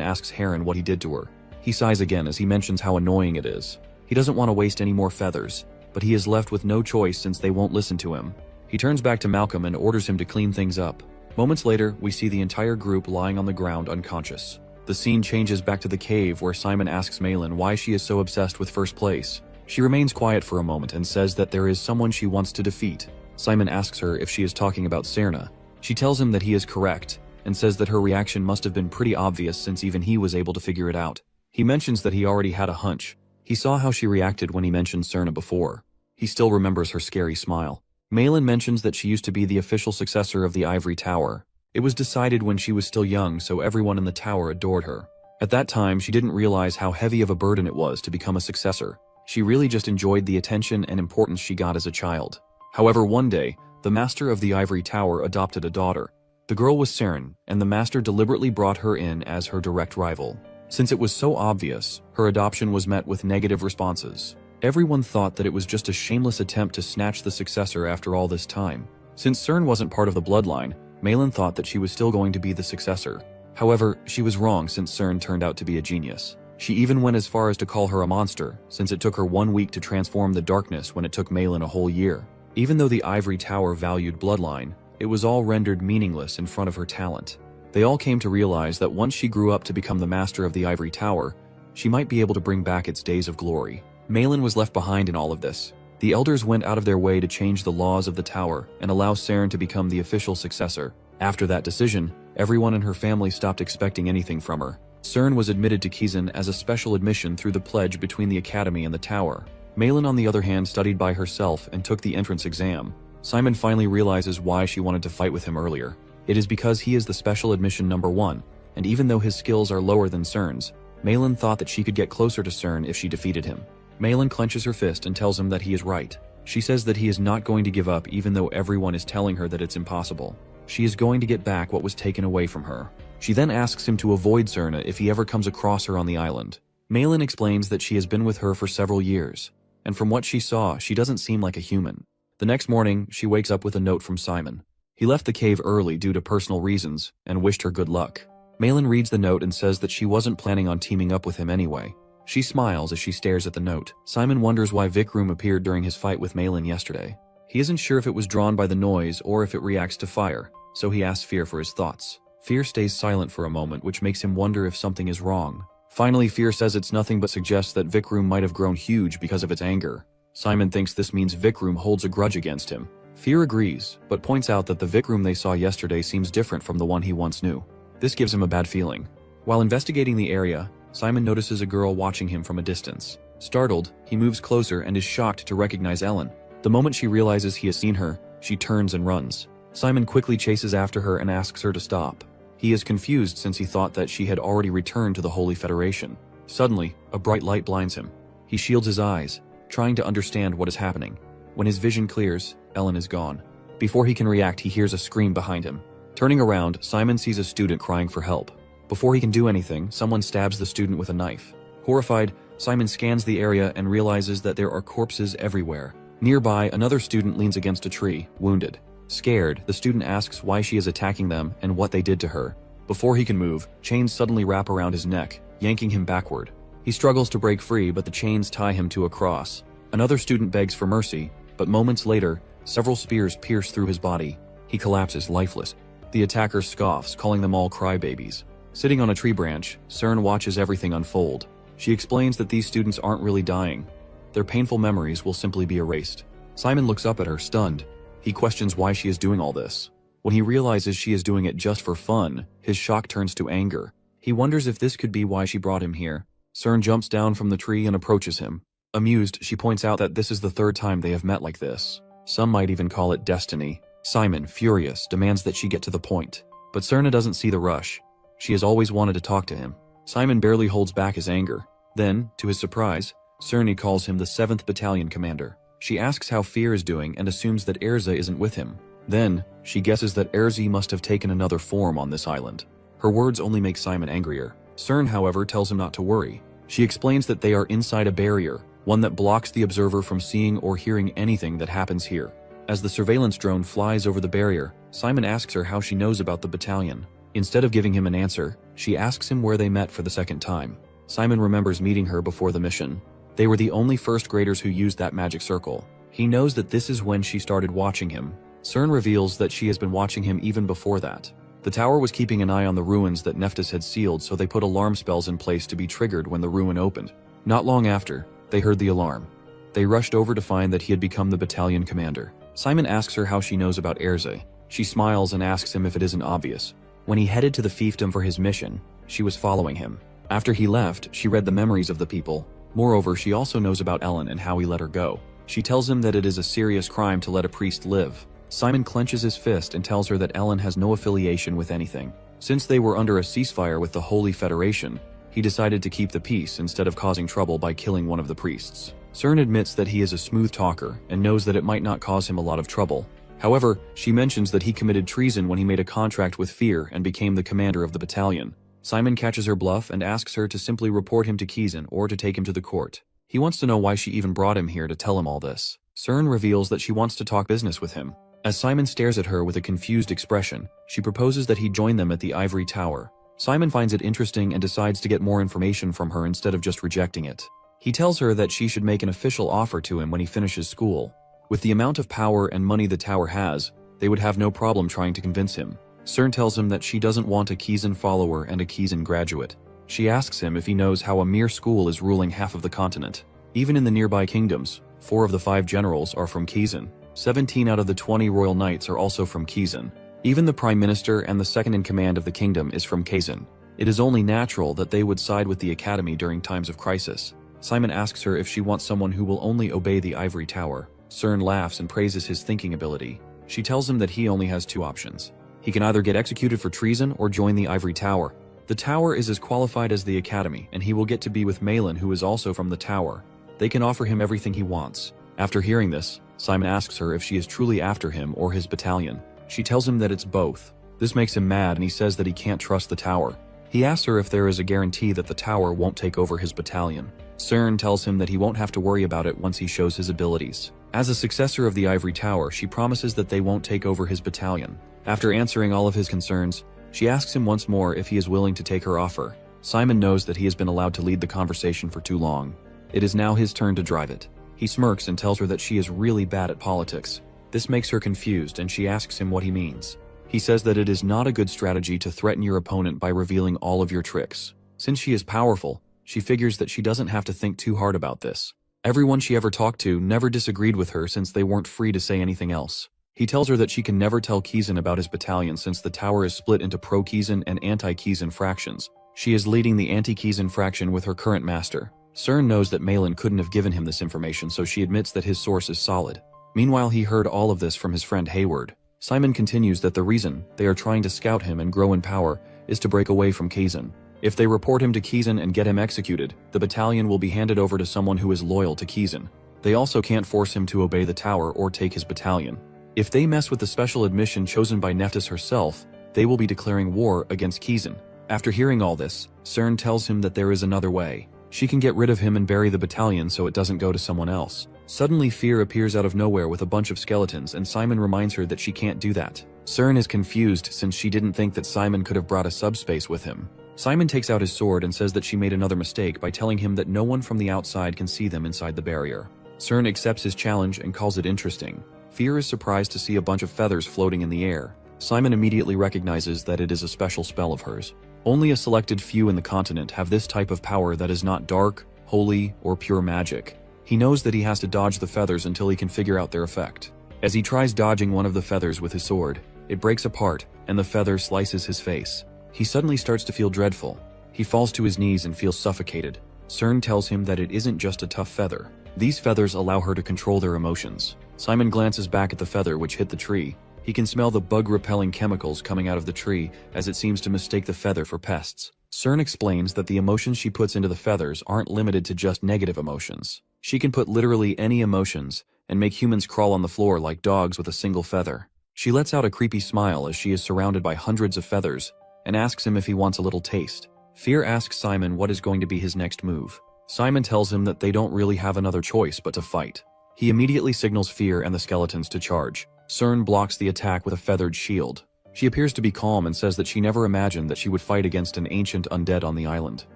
asks Heron what he did to her. He sighs again as he mentions how annoying it is. He doesn't want to waste any more feathers, but he is left with no choice since they won't listen to him. He turns back to Malcolm and orders him to clean things up. Moments later, we see the entire group lying on the ground unconscious. The scene changes back to the cave where Simon asks Malin why she is so obsessed with first place. She remains quiet for a moment and says that there is someone she wants to defeat. Simon asks her if she is talking about Serna. She tells him that he is correct and says that her reaction must have been pretty obvious since even he was able to figure it out. He mentions that he already had a hunch. He saw how she reacted when he mentioned Serna before. He still remembers her scary smile. Malin mentions that she used to be the official successor of the Ivory Tower. It was decided when she was still young, so everyone in the tower adored her. At that time, she didn't realize how heavy of a burden it was to become a successor. She really just enjoyed the attention and importance she got as a child. However, one day, the master of the Ivory Tower adopted a daughter. The girl was Seren, and the master deliberately brought her in as her direct rival. Since it was so obvious, her adoption was met with negative responses. Everyone thought that it was just a shameless attempt to snatch the successor after all this time. Since Seren wasn't part of the bloodline, Malin thought that she was still going to be the successor. However, she was wrong since Seren turned out to be a genius. She even went as far as to call her a monster, since it took her 1 week to transform the darkness when it took Malin a whole year. Even though the Ivory Tower valued bloodline, it was all rendered meaningless in front of her talent. They all came to realize that once she grew up to become the master of the Ivory Tower, she might be able to bring back its days of glory. Malin was left behind in all of this. The elders went out of their way to change the laws of the tower and allow Seren to become the official successor. After that decision, everyone in her family stopped expecting anything from her. Seren was admitted to Kizan as a special admission through the pledge between the academy and the tower. Malin, on the other hand, studied by herself and took the entrance exam. Simon finally realizes why she wanted to fight with him earlier. It is because he is the special admission number 1, and even though his skills are lower than Seren's, Malin thought that she could get closer to Seren if she defeated him. Malin clenches her fist and tells him that he is right. She says that he is not going to give up even though everyone is telling her that it's impossible. She is going to get back what was taken away from her. She then asks him to avoid Serna if he ever comes across her on the island. Malin explains that she has been with her for several years, and from what she saw, she doesn't seem like a human. The next morning, she wakes up with a note from Simon. He left the cave early due to personal reasons and wished her good luck. Malin reads the note and says that she wasn't planning on teaming up with him anyway. She smiles as she stares at the note. Simon wonders why Vikram appeared during his fight with Malin yesterday. He isn't sure if it was drawn by the noise or if it reacts to fire, so he asks Fear for his thoughts. Fear stays silent for a moment, which makes him wonder if something is wrong. Finally, Fear says it's nothing but suggests that Vikram might have grown huge because of its anger. Simon thinks this means Vikram holds a grudge against him. Fear agrees, but points out that the Vikram they saw yesterday seems different from the one he once knew. This gives him a bad feeling. While investigating the area, Simon notices a girl watching him from a distance. Startled, he moves closer and is shocked to recognize Ellen. The moment she realizes he has seen her, she turns and runs. Simon quickly chases after her and asks her to stop. He is confused since he thought that she had already returned to the Holy Federation. Suddenly, a bright light blinds him. He shields his eyes, trying to understand what is happening. When his vision clears, Ellen is gone. Before he can react, he hears a scream behind him. Turning around, Simon sees a student crying for help. Before he can do anything, someone stabs the student with a knife. Horrified, Simon scans the area and realizes that there are corpses everywhere. Nearby, another student leans against a tree, wounded. Scared, the student asks why she is attacking them and what they did to her. Before he can move, chains suddenly wrap around his neck, yanking him backward. He struggles to break free, but the chains tie him to a cross. Another student begs for mercy, but moments later, several spears pierce through his body. He collapses lifeless. The attacker scoffs, calling them all crybabies. Sitting on a tree branch, Cern watches everything unfold. She explains that these students aren't really dying. Their painful memories will simply be erased. Simon looks up at her, stunned. He questions why she is doing all this. When he realizes she is doing it just for fun, his shock turns to anger. He wonders if this could be why she brought him here. Cern jumps down from the tree and approaches him. Amused, she points out that this is the third time they have met like this. Some might even call it destiny. Simon, furious, demands that she get to the point. But Cern doesn't see the rush. She has always wanted to talk to him. Simon barely holds back his anger. Then, to his surprise, Cern calls him the 7th Battalion commander. She asks how Fear is doing and assumes that Erza isn't with him. Then, she guesses that Erzi must have taken another form on this island. Her words only make Simon angrier. Cern, however, tells him not to worry. She explains that they are inside a barrier, one that blocks the observer from seeing or hearing anything that happens here. As the surveillance drone flies over the barrier, Simon asks her how she knows about the battalion. Instead of giving him an answer, she asks him where they met for the second time. Simon remembers meeting her before the mission. They were the only first graders who used that magic circle. He knows that this is when she started watching him. Cern reveals that she has been watching him even before that. The tower was keeping an eye on the ruins that Nephthys had sealed, so they put alarm spells in place to be triggered when the ruin opened. Not long after, they heard the alarm. They rushed over to find that he had become the battalion commander. Simon asks her how she knows about Erze. She smiles and asks him if it isn't obvious. When he headed to the fiefdom for his mission, she was following him. After he left, she read the memories of the people. Moreover, she also knows about Ellen and how he let her go. She tells him that it is a serious crime to let a priest live. Simon clenches his fist and tells her that Ellen has no affiliation with anything. Since they were under a ceasefire with the Holy Federation, he decided to keep the peace instead of causing trouble by killing one of the priests. Cern admits that he is a smooth talker and knows that it might not cause him a lot of trouble. However, she mentions that he committed treason when he made a contract with Fear and became the commander of the battalion. Simon catches her bluff and asks her to simply report him to Kizan or to take him to the court. He wants to know why she even brought him here to tell him all this. Cern reveals that she wants to talk business with him. As Simon stares at her with a confused expression, she proposes that he join them at the Ivory Tower. Simon finds it interesting and decides to get more information from her instead of just rejecting it. He tells her that she should make an official offer to him when he finishes school. With the amount of power and money the tower has, they would have no problem trying to convince him. Cern tells him that she doesn't want a Kizan follower and a Kizan graduate. She asks him if he knows how a mere school is ruling half of the continent. Even in the nearby kingdoms, 4 of the 5 generals are from Kizan. 17 out of the 20 royal knights are also from Kizan. Even the prime minister and the second in command of the kingdom is from Kazan. It is only natural that they would side with the academy during times of crisis. Simon asks her if she wants someone who will only obey the Ivory Tower. Cern laughs and praises his thinking ability. She tells him that he only has 2 options. He can either get executed for treason or join the Ivory Tower. The tower is as qualified as the academy, and he will get to be with Malin, who is also from the tower. They can offer him everything he wants. After hearing this, Simon asks her if she is truly after him or his battalion. She tells him that it's both. This makes him mad, and he says that he can't trust the tower. He asks her if there is a guarantee that the tower won't take over his battalion. Cern tells him that he won't have to worry about it once he shows his abilities. As a successor of the Ivory Tower, she promises that they won't take over his battalion. After answering all of his concerns, she asks him once more if he is willing to take her offer. Simon knows that he has been allowed to lead the conversation for too long. It is now his turn to drive it. He smirks and tells her that she is really bad at politics. This makes her confused, and she asks him what he means. He says that it is not a good strategy to threaten your opponent by revealing all of your tricks. Since she is powerful, she figures that she doesn't have to think too hard about this. Everyone she ever talked to never disagreed with her since they weren't free to say anything else. He tells her that she can never tell Kizan about his battalion since the tower is split into pro-Kizan and anti-Kizan fractions. She is leading the anti-Kizan fraction with her current master. Cern knows that Malin couldn't have given him this information, so she admits that his source is solid. Meanwhile, he heard all of this from his friend Hayward. Simon continues that the reason they are trying to scout him and grow in power is to break away from Kizan. If they report him to Kizan and get him executed, the battalion will be handed over to someone who is loyal to Kizan. They also can't force him to obey the tower or take his battalion. If they mess with the special admission chosen by Nephthys herself, they will be declaring war against Kizan. After hearing all this, Cern tells him that there is another way. She can get rid of him and bury the battalion so it doesn't go to someone else. Suddenly, Fear appears out of nowhere with a bunch of skeletons, and Simon reminds her that she can't do that. Cern is confused since she didn't think that Simon could have brought a subspace with him. Simon takes out his sword and says that she made another mistake by telling him that no one from the outside can see them inside the barrier. Cern accepts his challenge and calls it interesting. Fear is surprised to see a bunch of feathers floating in the air. Simon immediately recognizes that it is a special spell of hers. Only a selected few in the continent have this type of power that is not dark, holy, or pure magic. He knows that he has to dodge the feathers until he can figure out their effect. As he tries dodging one of the feathers with his sword, it breaks apart and the feather slices his face. He suddenly starts to feel dreadful. He falls to his knees and feels suffocated. Cern tells him that it isn't just a tough feather. These feathers allow her to control their emotions. Simon glances back at the feather which hit the tree. He can smell the bug-repelling chemicals coming out of the tree as it seems to mistake the feather for pests. Cern explains that the emotions she puts into the feathers aren't limited to just negative emotions. She can put literally any emotions and make humans crawl on the floor like dogs with a single feather. She lets out a creepy smile as she is surrounded by hundreds of feathers and asks him if he wants a little taste. Fear asks Simon what is going to be his next move. Simon tells him that they don't really have another choice but to fight. He immediately signals Fear and the skeletons to charge. Cern blocks the attack with a feathered shield. She appears to be calm and says that she never imagined that she would fight against an ancient undead on the island.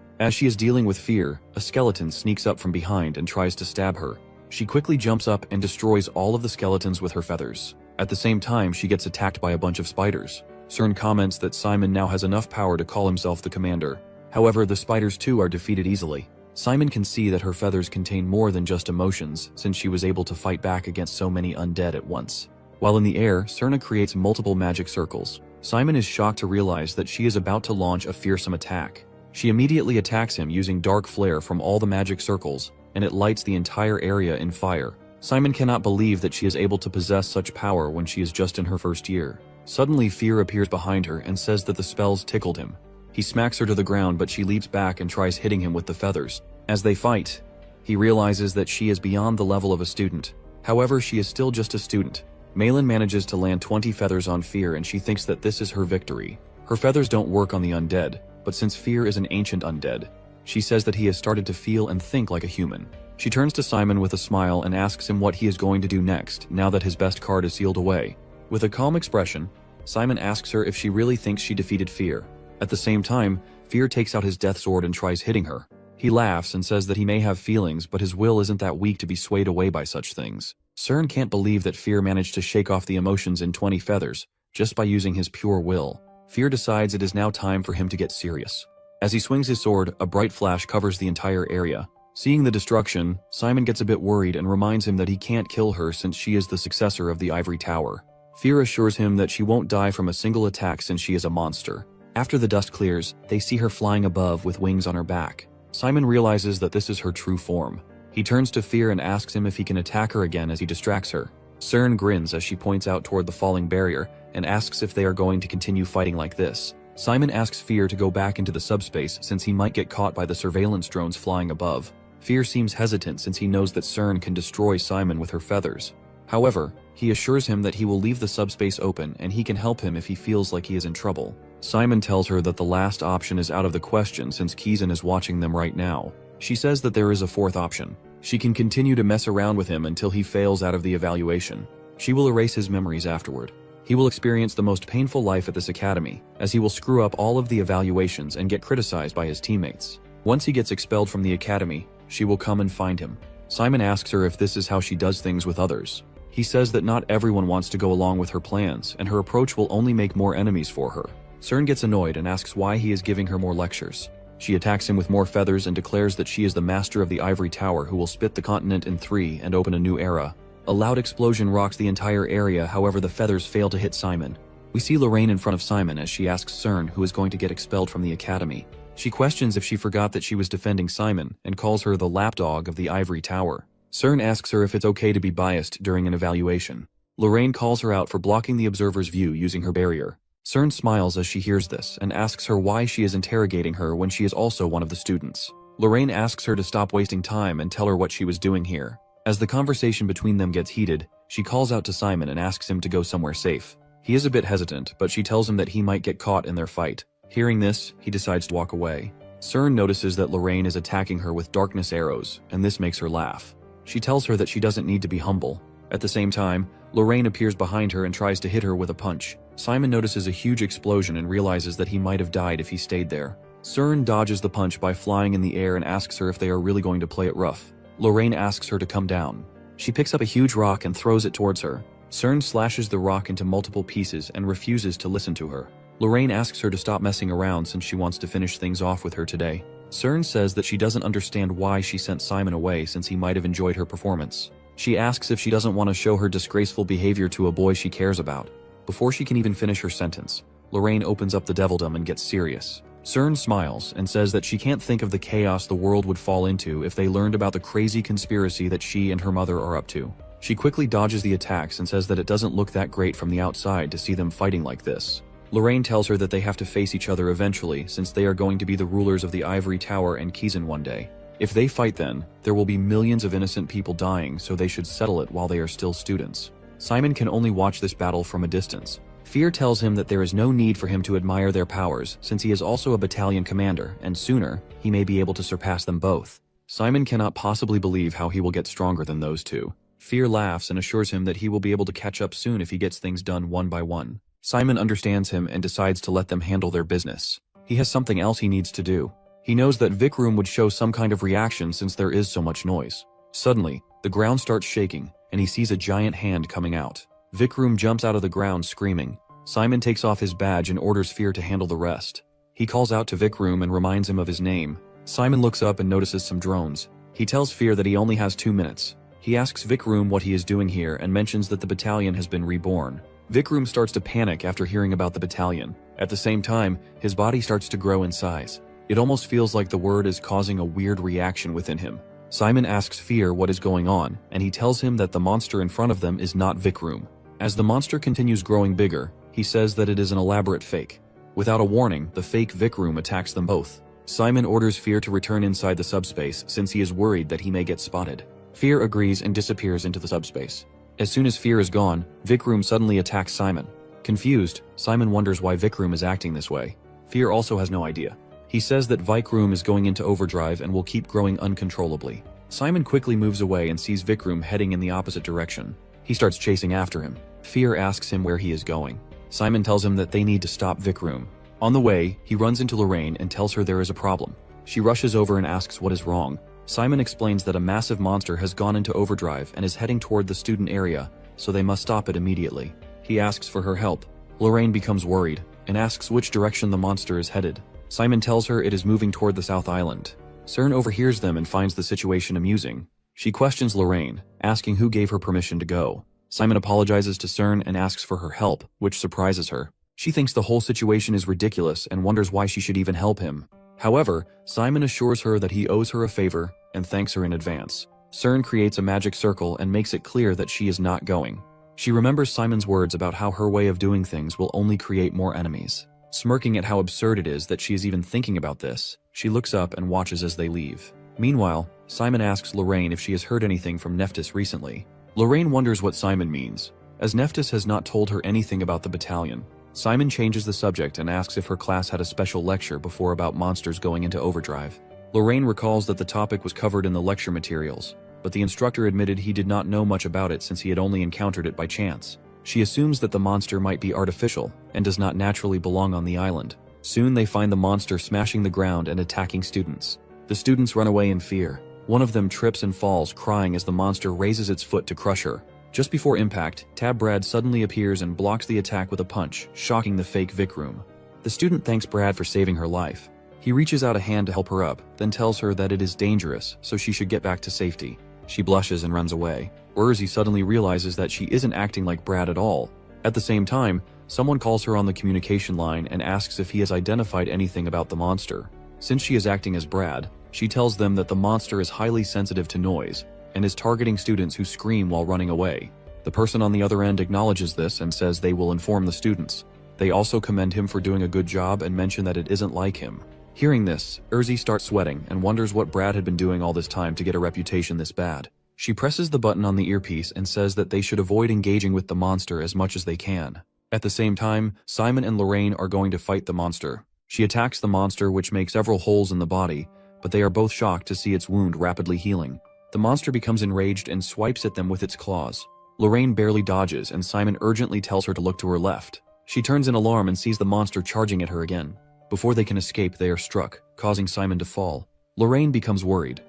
As she is dealing with Fear, a skeleton sneaks up from behind and tries to stab her. She quickly jumps up and destroys all of the skeletons with her feathers. At the same time, she gets attacked by a bunch of spiders. Cern comments that Simon now has enough power to call himself the commander. However, the spiders too are defeated easily. Simon can see that her feathers contain more than just emotions, since she was able to fight back against so many undead at once. While in the air, Cerna creates multiple magic circles. Simon is shocked to realize that she is about to launch a fearsome attack. She immediately attacks him using dark flare from all the magic circles, and it lights the entire area in fire. Simon cannot believe that she is able to possess such power when she is just in her first year. Suddenly, Fear appears behind her and says that the spells tickled him. He smacks her to the ground, but she leaps back and tries hitting him with the feathers. As they fight, he realizes that she is beyond the level of a student. However, she is still just a student. Malin manages to land 20 feathers on Fear and she thinks that this is her victory. Her feathers don't work on the undead, but since Fear is an ancient undead, she says that he has started to feel and think like a human. She turns to Simon with a smile and asks him what he is going to do next, now that his best card is sealed away. With a calm expression, Simon asks her if she really thinks she defeated Fear. At the same time, Fear takes out his death sword and tries hitting her. He laughs and says that he may have feelings, but his will isn't that weak to be swayed away by such things. Cern can't believe that Fear managed to shake off the emotions in 20 feathers, just by using his pure will. Fear decides it is now time for him to get serious. As he swings his sword, a bright flash covers the entire area. Seeing the destruction, Simon gets a bit worried and reminds him that he can't kill her since she is the successor of the Ivory Tower. Fear assures him that she won't die from a single attack since she is a monster. After the dust clears, they see her flying above with wings on her back. Simon realizes that this is her true form. He turns to Fear and asks him if he can attack her again as he distracts her. Cern grins as she points out toward the falling barrier and asks if they are going to continue fighting like this. Simon asks Fear to go back into the subspace since he might get caught by the surveillance drones flying above. Fear seems hesitant since he knows that Cern can destroy Simon with her feathers. However, he assures him that he will leave the subspace open and he can help him if he feels like he is in trouble. Simon tells her that the last option is out of the question since Kizan is watching them right now. She says that there is a fourth option. She can continue to mess around with him until he fails out of the evaluation. She will erase his memories afterward. He will experience the most painful life at this academy, as he will screw up all of the evaluations and get criticized by his teammates. Once he gets expelled from the academy, she will come and find him. Simon asks her if this is how she does things with others. He says that not everyone wants to go along with her plans, and her approach will only make more enemies for her. Cern gets annoyed and asks why he is giving her more lectures. She attacks him with more feathers and declares that she is the master of the Ivory Tower who will split the continent in 3 and open a new era. A loud explosion rocks the entire area, however the feathers fail to hit Simon. We see Lorraine in front of Simon as she asks Cern who is going to get expelled from the academy. She questions if she forgot that she was defending Simon and calls her the lapdog of the Ivory Tower. Cern asks her if it's okay to be biased during an evaluation. Lorraine calls her out for blocking the observer's view using her barrier. Cern smiles as she hears this and asks her why she is interrogating her when she is also one of the students. Lorraine asks her to stop wasting time and tell her what she was doing here. As the conversation between them gets heated, she calls out to Simon and asks him to go somewhere safe. He is a bit hesitant, but she tells him that he might get caught in their fight. Hearing this, he decides to walk away. Cern notices that Lorraine is attacking her with darkness arrows, and this makes her laugh. She tells her that she doesn't need to be humble. At the same time, Lorraine appears behind her and tries to hit her with a punch. Simon notices a huge explosion and realizes that he might have died if he stayed there. Cern dodges the punch by flying in the air and asks her if they are really going to play it rough. Lorraine asks her to come down. She picks up a huge rock and throws it towards her. CERN slashes the rock into multiple pieces and refuses to listen to her. Lorraine asks her to stop messing around since she wants to finish things off with her today. CERN says that she doesn't understand why she sent Simon away since he might have enjoyed her performance. She asks if she doesn't want to show her disgraceful behavior to a boy she cares about. Before she can even finish her sentence, Lorraine opens up the devildom and gets serious. CERN smiles and says that she can't think of the chaos the world would fall into if they learned about the crazy conspiracy that she and her mother are up to. She quickly dodges the attacks and says that it doesn't look that great from the outside to see them fighting like this. Lorraine tells her that they have to face each other eventually since they are going to be the rulers of the Ivory Tower and Kizan one day. If they fight then, there will be millions of innocent people dying, so they should settle it while they are still students. Simon can only watch this battle from a distance. Fear tells him that there is no need for him to admire their powers since he is also a battalion commander and sooner, he may be able to surpass them both. Simon cannot possibly believe how he will get stronger than those two. Fear laughs and assures him that he will be able to catch up soon if he gets things done one by one. Simon understands him and decides to let them handle their business. He has something else he needs to do. He knows that Vikram would show some kind of reaction since there is so much noise. Suddenly, the ground starts shaking, and he sees a giant hand coming out. Vikram jumps out of the ground screaming. Simon takes off his badge and orders Fear to handle the rest. He calls out to Vikram and reminds him of his name. Simon looks up and notices some drones. He tells Fear that he only has 2 minutes. He asks Vikram what he is doing here and mentions that the battalion has been reborn. Vikram starts to panic after hearing about the battalion. At the same time, his body starts to grow in size. It almost feels like the word is causing a weird reaction within him. Simon asks Fear what is going on, and he tells him that the monster in front of them is not Vikram. As the monster continues growing bigger, he says that it is an elaborate fake. Without a warning, the fake Vikram attacks them both. Simon orders Fear to return inside the subspace since he is worried that he may get spotted. Fear agrees and disappears into the subspace. As soon as Fear is gone, Vikram suddenly attacks Simon. Confused, Simon wonders why Vikram is acting this way. Fear also has no idea. He says that Vikram is going into overdrive and will keep growing uncontrollably. Simon quickly moves away and sees Vikram heading in the opposite direction. He starts chasing after him. Fear asks him where he is going. Simon tells him that they need to stop Vikram. On the way, he runs into Lorraine and tells her there is a problem. She rushes over and asks what is wrong. Simon explains that a massive monster has gone into overdrive and is heading toward the student area, so they must stop it immediately. He asks for her help. Lorraine becomes worried and asks which direction the monster is headed. Simon tells her it is moving toward the South Island. CERN overhears them and finds the situation amusing. She questions Lorraine, asking who gave her permission to go. Simon apologizes to CERN and asks for her help, which surprises her. She thinks the whole situation is ridiculous and wonders why she should even help him. However, Simon assures her that he owes her a favor and thanks her in advance. CERN creates a magic circle and makes it clear that she is not going. She remembers Simon's words about how her way of doing things will only create more enemies. Smirking at how absurd it is that she is even thinking about this, she looks up and watches as they leave. Meanwhile, Simon asks Lorraine if she has heard anything from Nephthys recently. Lorraine wonders what Simon means, as Nephthys has not told her anything about the battalion. Simon changes the subject and asks if her class had a special lecture before about monsters going into overdrive. Lorraine recalls that the topic was covered in the lecture materials, but the instructor admitted he did not know much about it since he had only encountered it by chance. She assumes that the monster might be artificial and does not naturally belong on the island. Soon they find the monster smashing the ground and attacking students. The students run away in fear. One of them trips and falls, crying as the monster raises its foot to crush her. Just before impact, Tab Brad suddenly appears and blocks the attack with a punch, shocking the fake Vikram. The student thanks Brad for saving her life. He reaches out a hand to help her up, then tells her that it is dangerous, so she should get back to safety. She blushes and runs away. Urzi suddenly realizes that she isn't acting like Brad at all. At the same time, someone calls her on the communication line and asks if he has identified anything about the monster. Since she is acting as Brad, she tells them that the monster is highly sensitive to noise and is targeting students who scream while running away. The person on the other end acknowledges this and says they will inform the students. They also commend him for doing a good job and mention that it isn't like him. Hearing this, Urzi starts sweating and wonders what Brad had been doing all this time to get a reputation this bad. She presses the button on the earpiece and says that they should avoid engaging with the monster as much as they can. At the same time, Simon and Lorraine are going to fight the monster. She attacks the monster, which makes several holes in the body, but they are both shocked to see its wound rapidly healing. The monster becomes enraged and swipes at them with its claws. Lorraine barely dodges and Simon urgently tells her to look to her left. She turns in alarm and sees the monster charging at her again. Before they can escape, they are struck, causing Simon to fall. Lorraine becomes worried,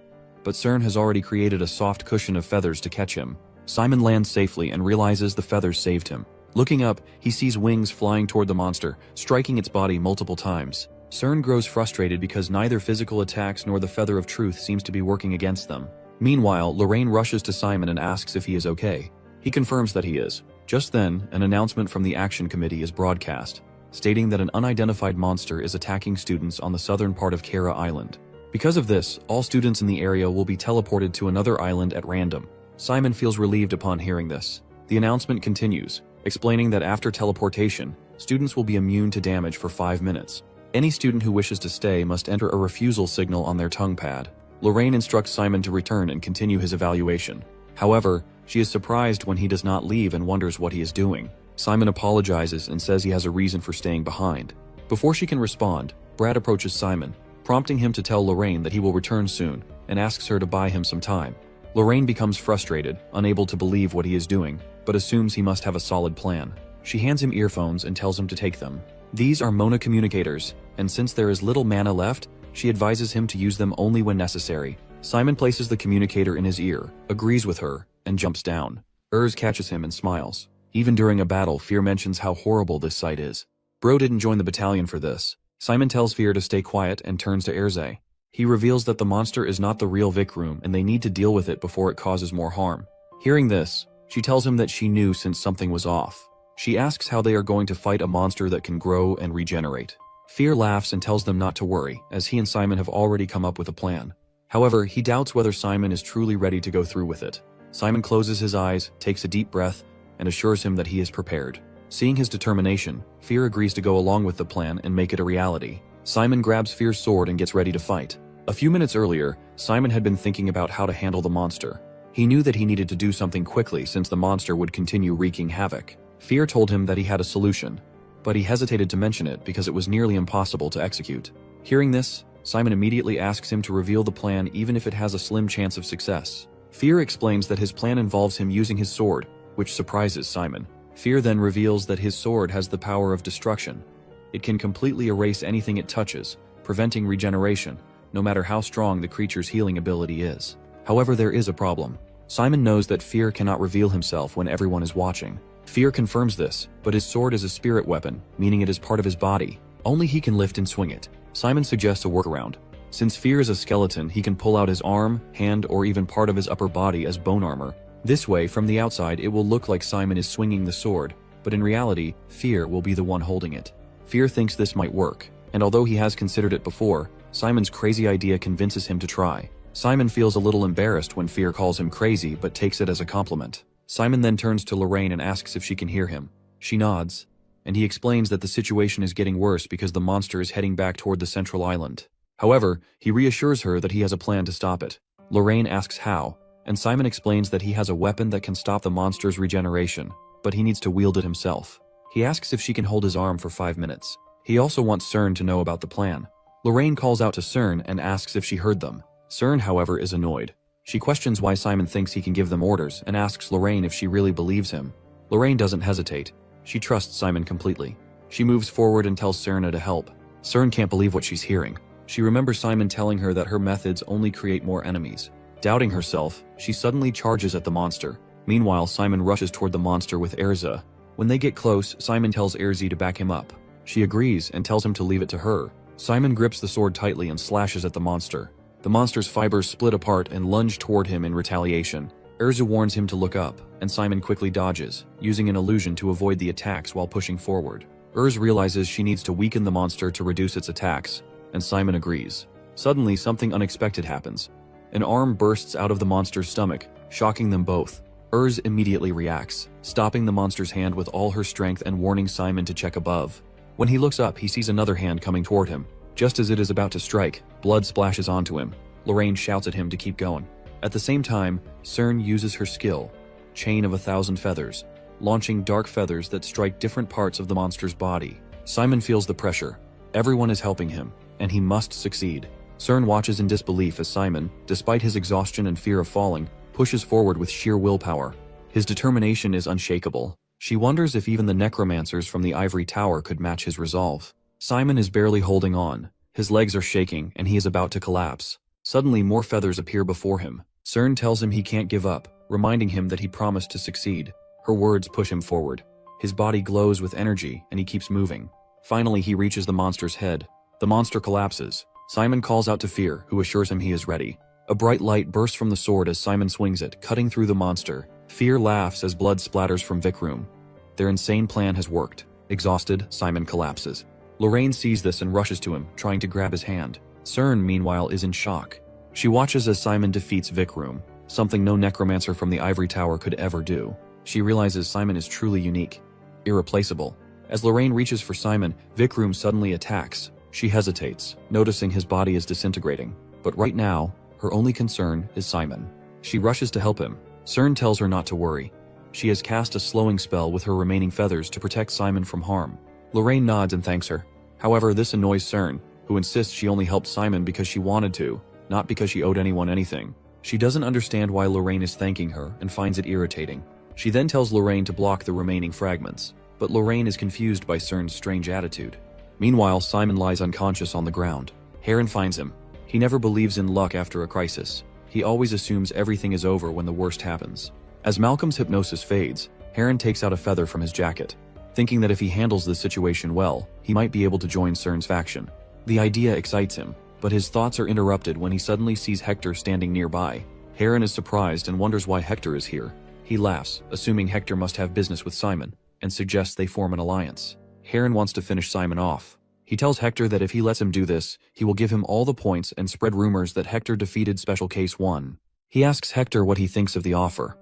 but CERN has already created a soft cushion of feathers to catch him. Simon lands safely and realizes the feathers saved him. Looking up, he sees wings flying toward the monster, striking its body multiple times. Cern grows frustrated because neither physical attacks nor the feather of truth seems to be working against them. Meanwhile, Lorraine rushes to Simon and asks if he is okay. He confirms that he is. Just then, an announcement from the Action Committee is broadcast, stating that an unidentified monster is attacking students on the southern part of Kara Island. Because of this, all students in the area will be teleported to another island at random. Simon feels relieved upon hearing this. The announcement continues, explaining that after teleportation, students will be immune to damage for 5 minutes. Any student who wishes to stay must enter a refusal signal on their tongue pad. Lorraine instructs Simon to return and continue his evaluation. However, she is surprised when he does not leave and wonders what he is doing. Simon apologizes and says he has a reason for staying behind. Before she can respond, Brad approaches Simon, prompting him to tell Lorraine that he will return soon, and asks her to buy him some time. Lorraine becomes frustrated, unable to believe what he is doing, but assumes he must have a solid plan. She hands him earphones and tells him to take them. These are Mona communicators, and since there is little mana left, she advises him to use them only when necessary. Simon places the communicator in his ear, agrees with her, and jumps down. Urs catches him and smiles. Even during a battle, Fear mentions how horrible this sight is. Bro didn't join the battalion for this. Simon tells Fear to stay quiet and turns to Erze. He reveals that the monster is not the real Vic Room and they need to deal with it before it causes more harm. Hearing this, she tells him that she knew since something was off. She asks how they are going to fight a monster that can grow and regenerate. Fear laughs and tells them not to worry, as he and Simon have already come up with a plan. However, he doubts whether Simon is truly ready to go through with it. Simon closes his eyes, takes a deep breath, and assures him that he is prepared. Seeing his determination, Fear agrees to go along with the plan and make it a reality. Simon grabs Fear's sword and gets ready to fight. A few minutes earlier, Simon had been thinking about how to handle the monster. He knew that he needed to do something quickly since the monster would continue wreaking havoc. Fear told him that he had a solution, but he hesitated to mention it because it was nearly impossible to execute. Hearing this, Simon immediately asks him to reveal the plan even if it has a slim chance of success. Fear explains that his plan involves him using his sword, which surprises Simon. Fear then reveals that his sword has the power of destruction. It can completely erase anything it touches, preventing regeneration, no matter how strong the creature's healing ability is. However, there is a problem. Simon knows that Fear cannot reveal himself when everyone is watching. Fear confirms this, but his sword is a spirit weapon, meaning it is part of his body. Only he can lift and swing it. Simon suggests a workaround. Since Fear is a skeleton, he can pull out his arm, hand, or even part of his upper body as bone armor. This way, from the outside, it will look like Simon is swinging the sword, but in reality, Fear will be the one holding it. Fear thinks this might work, and although he has considered it before, Simon's crazy idea convinces him to try. Simon feels a little embarrassed when Fear calls him crazy, but takes it as a compliment. Simon then turns to Lorraine and asks if she can hear him. She nods, and he explains that the situation is getting worse because the monster is heading back toward the central island. However, he reassures her that he has a plan to stop it. Lorraine asks how, and Simon explains that he has a weapon that can stop the monster's regeneration, but he needs to wield it himself. He asks if she can hold his arm for 5 minutes. He also wants Cern to know about the plan. Lorraine calls out to Cern and asks if she heard them. Cern, however, is annoyed. She questions why Simon thinks he can give them orders and asks Lorraine if she really believes him. Lorraine doesn't hesitate. She trusts Simon completely. She moves forward and tells Cern to help. Cern can't believe what she's hearing. She remembers Simon telling her that her methods only create more enemies. Doubting herself, she suddenly charges at the monster. Meanwhile, Simon rushes toward the monster with Erza. When they get close, Simon tells Erzi to back him up. She agrees and tells him to leave it to her. Simon grips the sword tightly and slashes at the monster. The monster's fibers split apart and lunge toward him in retaliation. Erza warns him to look up, and Simon quickly dodges, using an illusion to avoid the attacks while pushing forward. Erz realizes she needs to weaken the monster to reduce its attacks, and Simon agrees. Suddenly, something unexpected happens. An arm bursts out of the monster's stomach, shocking them both. Erz immediately reacts, stopping the monster's hand with all her strength and warning Simon to check above. When he looks up, he sees another hand coming toward him. Just as it is about to strike, blood splashes onto him. Lorraine shouts at him to keep going. At the same time, Cern uses her skill, Chain of 1,000 Feathers, launching dark feathers that strike different parts of the monster's body. Simon feels the pressure. Everyone is helping him, and he must succeed. Cern watches in disbelief as Simon, despite his exhaustion and fear of falling, pushes forward with sheer willpower. His determination is unshakable. She wonders if even the necromancers from the ivory tower could match his resolve. Simon is barely holding on. His legs are shaking, and he is about to collapse. Suddenly, more feathers appear before him. Cern tells him he can't give up, reminding him that he promised to succeed. Her words push him forward. His body glows with energy, and he keeps moving. Finally, he reaches the monster's head. The monster collapses. Simon calls out to Fear, who assures him he is ready. A bright light bursts from the sword as Simon swings it, cutting through the monster. Fear laughs as blood splatters from Vikram. Their insane plan has worked. Exhausted, Simon collapses. Lorraine sees this and rushes to him, trying to grab his hand. Cern, meanwhile, is in shock. She watches as Simon defeats Vikram, something no necromancer from the Ivory Tower could ever do. She realizes Simon is truly unique, irreplaceable. As Lorraine reaches for Simon, Vikram suddenly attacks. She hesitates, noticing his body is disintegrating. But right now, her only concern is Simon. She rushes to help him. Cern tells her not to worry. She has cast a slowing spell with her remaining feathers to protect Simon from harm. Lorraine nods and thanks her. However, this annoys Cern, who insists she only helped Simon because she wanted to, not because she owed anyone anything. She doesn't understand why Lorraine is thanking her and finds it irritating. She then tells Lorraine to block the remaining fragments, but Lorraine is confused by Cern's strange attitude. Meanwhile, Simon lies unconscious on the ground. Heron finds him. He never believes in luck after a crisis. He always assumes everything is over when the worst happens. As Malcolm's hypnosis fades, Heron takes out a feather from his jacket, thinking that if he handles the situation well, he might be able to join Cern's faction. The idea excites him, but his thoughts are interrupted when he suddenly sees Hector standing nearby. Heron is surprised and wonders why Hector is here. He laughs, assuming Hector must have business with Simon, and suggests they form an alliance. Heron wants to finish Simon off. He tells Hector that if he lets him do this, he will give him all the points and spread rumors that Hector defeated Special Case 1. He asks Hector what he thinks of the offer.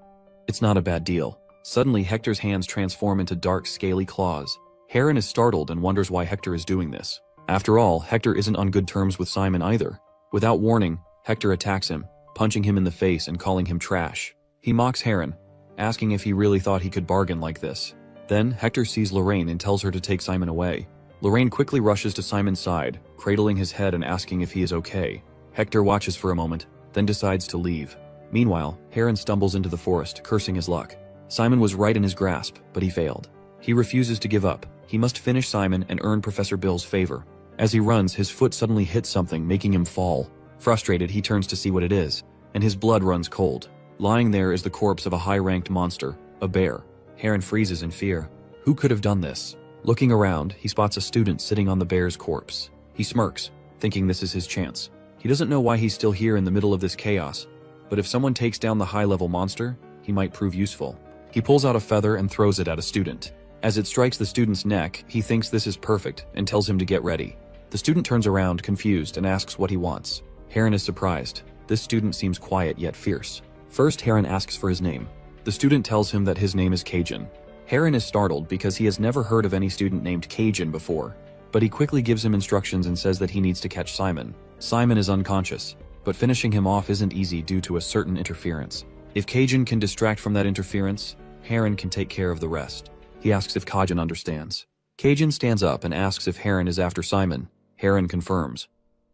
It's not a bad deal. Suddenly, Hector's hands transform into dark, scaly claws. Heron is startled and wonders why Hector is doing this. After all, Hector isn't on good terms with Simon either. Without warning, Hector attacks him, punching him in the face and calling him trash. He mocks Heron, asking if he really thought he could bargain like this. Then, Hector sees Lorraine and tells her to take Simon away. Lorraine quickly rushes to Simon's side, cradling his head and asking if he is okay. Hector watches for a moment, then decides to leave. Meanwhile, Heron stumbles into the forest, cursing his luck. Simon was right in his grasp, but he failed. He refuses to give up. He must finish Simon and earn Professor Bill's favor. As he runs, his foot suddenly hits something, making him fall. Frustrated, he turns to see what it is, and his blood runs cold. Lying there is the corpse of a high-ranked monster, a bear. Heron freezes in fear. Who could have done this? Looking around, he spots a student sitting on the bear's corpse. He smirks, thinking this is his chance. He doesn't know why he's still here in the middle of this chaos, but if someone takes down the high-level monster, he might prove useful. He pulls out a feather and throws it at a student. As it strikes the student's neck, he thinks this is perfect and tells him to get ready. The student turns around, confused, and asks what he wants. Heron is surprised. This student seems quiet yet fierce. First, Heron asks for his name. The student tells him that his name is Cajun. Heron is startled because he has never heard of any student named Cajun before, but he quickly gives him instructions and says that he needs to catch Simon. Simon is unconscious, but finishing him off isn't easy due to a certain interference. If Cajun can distract from that interference, Heron can take care of the rest. He asks if Cajun understands. Cajun stands up and asks if Heron is after Simon. Heron confirms.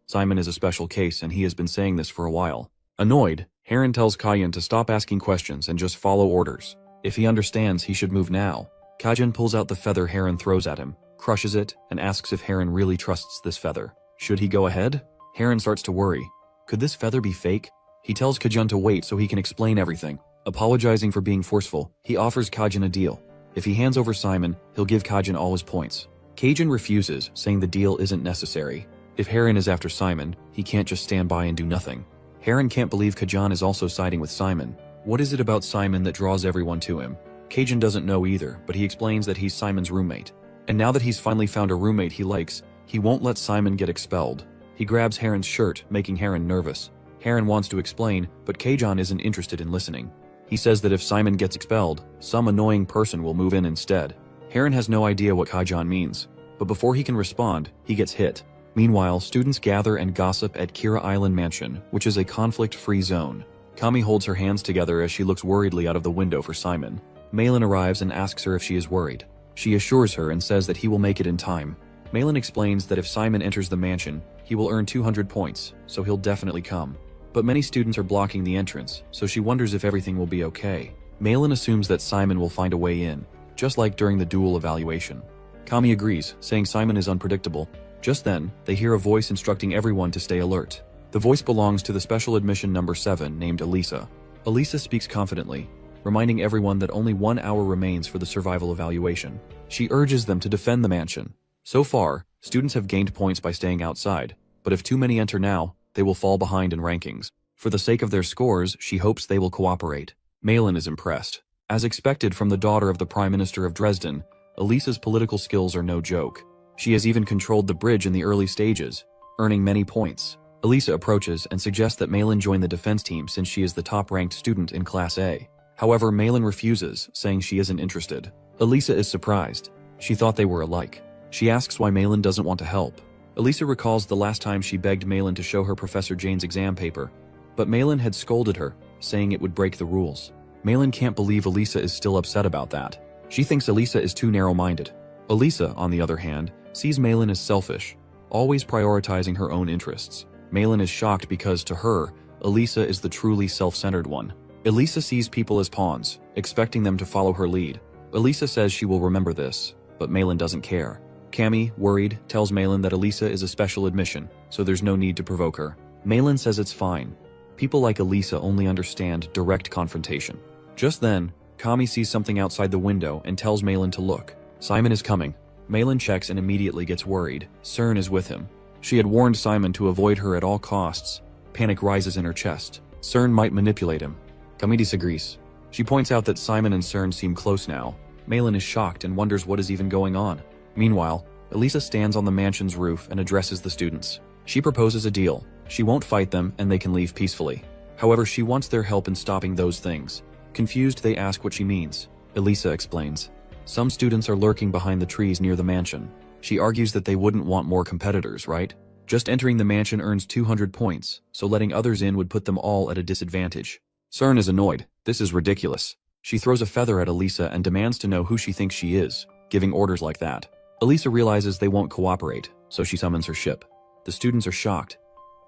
Simon is a special case and he has been saying this for a while. Annoyed, Heron tells Cajun to stop asking questions and just follow orders. If he understands, he should move now. Cajun pulls out the feather Heron throws at him, crushes it, and asks if Heron really trusts this feather. Should he go ahead? Heron starts to worry. Could this feather be fake? He tells Cajun to wait so he can explain everything. Apologizing for being forceful, he offers Cajun a deal. If he hands over Simon, he'll give Cajun all his points. Cajun refuses, saying the deal isn't necessary. If Heron is after Simon, he can't just stand by and do nothing. Heron can't believe Cajun is also siding with Simon. What is it about Simon that draws everyone to him? Cajun doesn't know either, but he explains that he's Simon's roommate. And now that he's finally found a roommate he likes, he won't let Simon get expelled. He grabs Heron's shirt, making Heron nervous. Heron wants to explain, but Cajun isn't interested in listening. He says that if Simon gets expelled, some annoying person will move in instead. Heron has no idea what Cajun means, but before he can respond, he gets hit. Meanwhile, students gather and gossip at Kira Island Mansion, which is a conflict-free zone. Kami holds her hands together as she looks worriedly out of the window for Simon. Malin arrives and asks her if she is worried. She assures her and says that he will make it in time. Malin explains that if Simon enters the mansion, he will earn 200 points, so he'll definitely come. But many students are blocking the entrance, so she wonders if everything will be okay. Malin assumes that Simon will find a way in, just like during the dual evaluation. Kami agrees, saying Simon is unpredictable. Just then, they hear a voice instructing everyone to stay alert. The voice belongs to the special admission number 7 named Elisa. Elisa speaks confidently, reminding everyone that only 1 hour remains for the survival evaluation. She urges them to defend the mansion. So far, students have gained points by staying outside, but if too many enter now, they will fall behind in rankings. For the sake of their scores, she hopes they will cooperate. Malin is impressed. As expected from the daughter of the Prime Minister of Dresden, Elisa's political skills are no joke. She has even controlled the bridge in the early stages, earning many points. Elisa approaches and suggests that Malin join the defense team since she is the top-ranked student in Class A. However, Malin refuses, saying she isn't interested. Elisa is surprised. She thought they were alike. She asks why Malin doesn't want to help. Elisa recalls the last time she begged Malin to show her Professor Jane's exam paper, but Malin had scolded her, saying it would break the rules. Malin can't believe Elisa is still upset about that. She thinks Elisa is too narrow-minded. Elisa, on the other hand, sees Malin as selfish, always prioritizing her own interests. Malin is shocked because, to her, Elisa is the truly self-centered one. Elisa sees people as pawns, expecting them to follow her lead. Elisa says she will remember this, but Malin doesn't care. Cammy, worried, tells Malin that Elisa is a special admission, so there's no need to provoke her. Malin says it's fine. People like Elisa only understand direct confrontation. Just then, Kami sees something outside the window and tells Malin to look. Simon is coming. Malin checks and immediately gets worried. Cern is with him. She had warned Simon to avoid her at all costs. Panic rises in her chest. Cern might manipulate him. Kami disagrees. She points out that Simon and Cern seem close now. Malin is shocked and wonders what is even going on. Meanwhile, Elisa stands on the mansion's roof and addresses the students. She proposes a deal. She won't fight them and they can leave peacefully. However, she wants their help in stopping those things. Confused, they ask what she means. Elisa explains. Some students are lurking behind the trees near the mansion. She argues that they wouldn't want more competitors, right? Just entering the mansion earns 200 points, so letting others in would put them all at a disadvantage. Cern is annoyed. This is ridiculous. She throws a feather at Elisa and demands to know who she thinks she is, giving orders like that. Elisa realizes they won't cooperate, so she summons her ship. The students are shocked.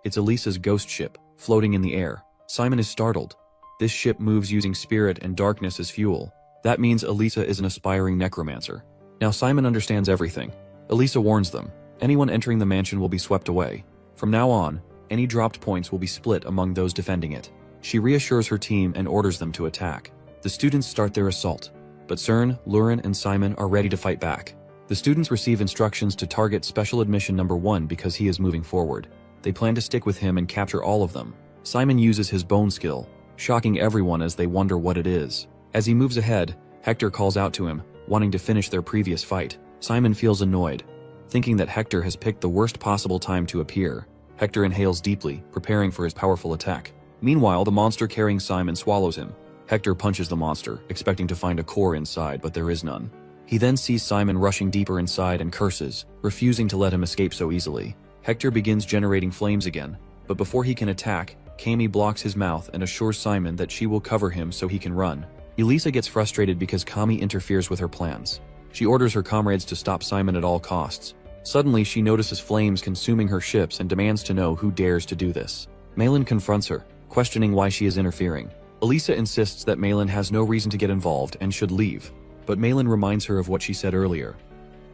It's Elisa's ghost ship, floating in the air. Simon is startled. This ship moves using spirit and darkness as fuel. That means Elisa is an aspiring necromancer. Now Simon understands everything. Elisa warns them. Anyone entering the mansion will be swept away. From now on, any dropped points will be split among those defending it. She reassures her team and orders them to attack. The students start their assault, but Cern, Lurin, and Simon are ready to fight back. The students receive instructions to target Special Admission number 1 because he is moving forward. They plan to stick with him and capture all of them. Simon uses his bone skill, shocking everyone as they wonder what it is. As he moves ahead, Hector calls out to him, wanting to finish their previous fight. Simon feels annoyed, thinking that Hector has picked the worst possible time to appear. Hector inhales deeply, preparing for his powerful attack. Meanwhile, the monster carrying Simon swallows him. Hector punches the monster, expecting to find a core inside, but there is none. He then sees Simon rushing deeper inside and curses, refusing to let him escape so easily. Hector begins generating flames again, but before he can attack, Kami blocks his mouth and assures Simon that she will cover him so he can run. Elisa gets frustrated because Kami interferes with her plans. She orders her comrades to stop Simon at all costs. Suddenly, she notices flames consuming her ships and demands to know who dares to do this. Malin confronts her, questioning why she is interfering. Elisa insists that Malin has no reason to get involved and should leave, but Malin reminds her of what she said earlier.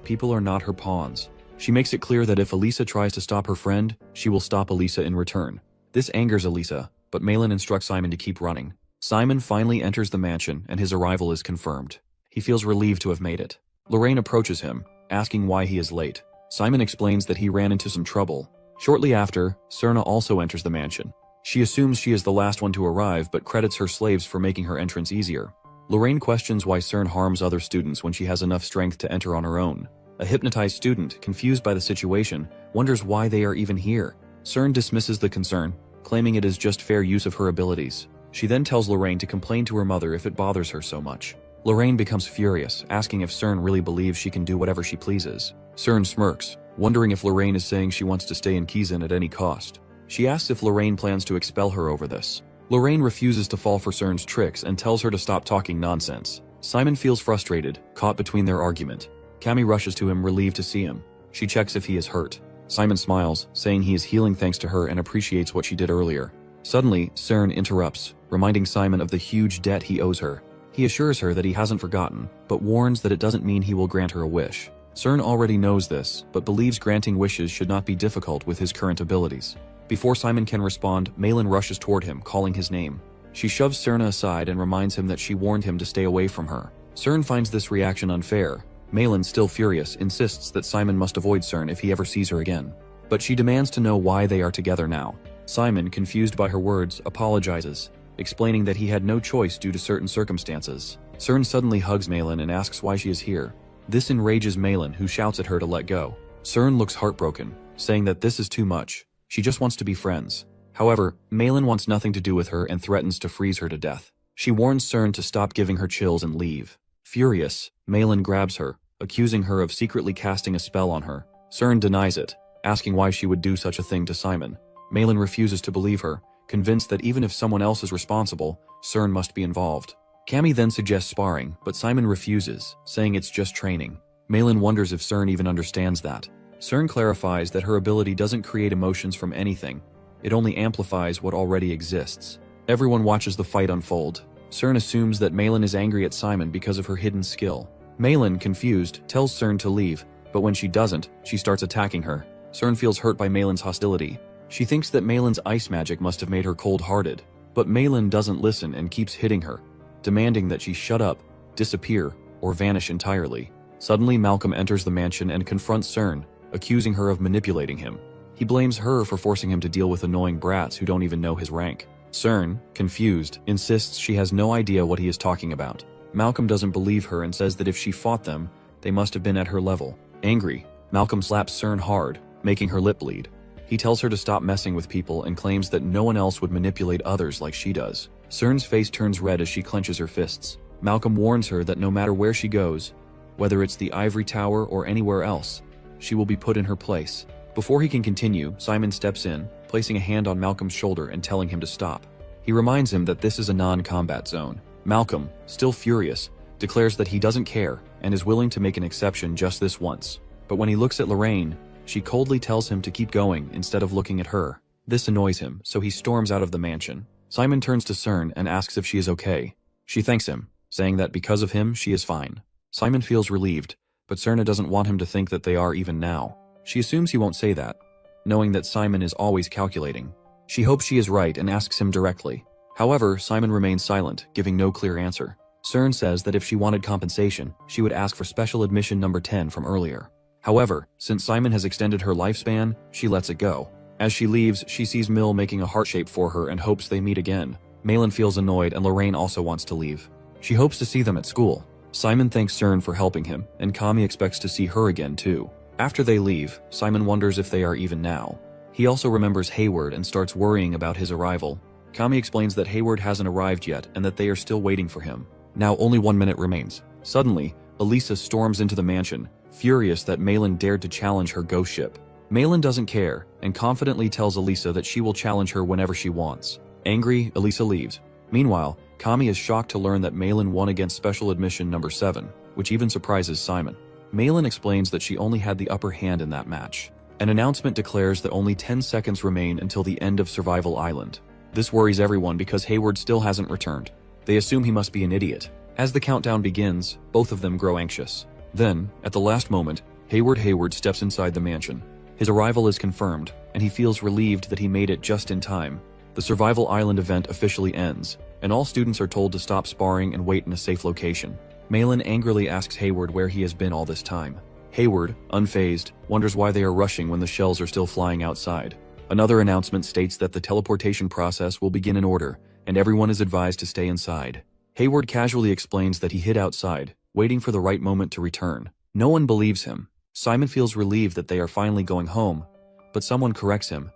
People are not her pawns. She makes it clear that if Elisa tries to stop her friend, she will stop Elisa in return. This angers Elisa, but Malin instructs Simon to keep running. Simon finally enters the mansion and his arrival is confirmed. He feels relieved to have made it. Lorraine approaches him, asking why he is late. Simon explains that he ran into some trouble. Shortly after, Serna also enters the mansion. She assumes she is the last one to arrive but credits her slaves for making her entrance easier. Lorraine questions why Cern harms other students when she has enough strength to enter on her own. A hypnotized student, confused by the situation, wonders why they are even here. Cern dismisses the concern, claiming it is just fair use of her abilities. She then tells Lorraine to complain to her mother if it bothers her so much. Lorraine becomes furious, asking if Cern really believes she can do whatever she pleases. Cern smirks, wondering if Lorraine is saying she wants to stay in Kizan at any cost. She asks if Lorraine plans to expel her over this. Lorraine refuses to fall for Cern's tricks and tells her to stop talking nonsense. Simon feels frustrated, caught between their argument. Kami rushes to him, relieved to see him. She checks if he is hurt. Simon smiles, saying he is healing thanks to her and appreciates what she did earlier. Suddenly, Cern interrupts, reminding Simon of the huge debt he owes her. He assures her that he hasn't forgotten, but warns that it doesn't mean he will grant her a wish. Cern already knows this, but believes granting wishes should not be difficult with his current abilities. Before Simon can respond, Malin rushes toward him, calling his name. She shoves Serna aside and reminds him that she warned him to stay away from her. Cern finds this reaction unfair. Malin, still furious, insists that Simon must avoid Cern if he ever sees her again. But she demands to know why they are together now. Simon, confused by her words, apologizes, explaining that he had no choice due to certain circumstances. Cern suddenly hugs Malin and asks why she is here. This enrages Malin, who shouts at her to let go. Cern looks heartbroken, saying that this is too much. She just wants to be friends. However, Malin wants nothing to do with her and threatens to freeze her to death. She warns Cern to stop giving her chills and leave. Furious, Malin grabs her, accusing her of secretly casting a spell on her. Cern denies it, asking why she would do such a thing to Simon. Malin refuses to believe her, convinced that even if someone else is responsible, Cern must be involved. Cammy then suggests sparring, but Simon refuses, saying it's just training. Malin wonders if Cern even understands that. Cern clarifies that her ability doesn't create emotions from anything. It only amplifies what already exists. Everyone watches the fight unfold. Cern assumes that Malin is angry at Simon because of her hidden skill. Malin, confused, tells Cern to leave, but when she doesn't, she starts attacking her. Cern feels hurt by Malin's hostility. She thinks that Malin's ice magic must have made her cold-hearted, but Malin doesn't listen and keeps hitting her, demanding that she shut up, disappear, or vanish entirely. Suddenly, Malcolm enters the mansion and confronts Cern, accusing her of manipulating him. He blames her for forcing him to deal with annoying brats who don't even know his rank. Cern, confused, insists she has no idea what he is talking about. Malcolm doesn't believe her and says that if she fought them, they must have been at her level. Angry, Malcolm slaps Cern hard, making her lip bleed. He tells her to stop messing with people and claims that no one else would manipulate others like she does. Cern's face turns red as she clenches her fists. Malcolm warns her that no matter where she goes, whether it's the ivory tower or anywhere else, she will be put in her place. Before he can continue, Simon steps in, placing a hand on Malcolm's shoulder and telling him to stop. He reminds him that this is a non-combat zone. Malcolm, still furious, declares that he doesn't care and is willing to make an exception just this once. But when he looks at Lorraine, she coldly tells him to keep going instead of looking at her. This annoys him, so he storms out of the mansion. Simon turns to Cern and asks if she is okay. She thanks him, saying that because of him, she is fine. Simon feels relieved, but Cerna doesn't want him to think that they are even now. She assumes he won't say that, knowing that Simon is always calculating. She hopes she is right and asks him directly. However, Simon remains silent, giving no clear answer. Cern says that if she wanted compensation, she would ask for special admission number 10 from earlier. However, since Simon has extended her lifespan, she lets it go. As she leaves, she sees Mill making a heart shape for her and hopes they meet again. Malin feels annoyed and Lorraine also wants to leave. She hopes to see them at school. Simon thanks Cern for helping him, and Kami expects to see her again too. After they leave, Simon wonders if they are even now. He also remembers Hayward and starts worrying about his arrival. Kami explains that Hayward hasn't arrived yet and that they are still waiting for him. Now only 1 minute remains. Suddenly, Elisa storms into the mansion, furious that Malin dared to challenge her ghost ship. Malin doesn't care and confidently tells Elisa that she will challenge her whenever she wants. Angry, Elisa leaves. Meanwhile, Kami is shocked to learn that Malin won against special admission number 7, which even surprises Simon. Malin explains that she only had the upper hand in that match. An announcement declares that only 10 seconds remain until the end of Survival Island. This worries everyone because Hayward still hasn't returned. They assume he must be an idiot. As the countdown begins, both of them grow anxious. Then, at the last moment, Hayward steps inside the mansion. His arrival is confirmed, and he feels relieved that he made it just in time. The Survival Island event officially ends, and all students are told to stop sparring and wait in a safe location. Malin angrily asks Hayward where he has been all this time. Hayward, unfazed, wonders why they are rushing when the shells are still flying outside. Another announcement states that the teleportation process will begin in order, and everyone is advised to stay inside. Hayward casually explains that he hid outside, waiting for the right moment to return. No one believes him. Simon feels relieved that they are finally going home, but someone corrects him.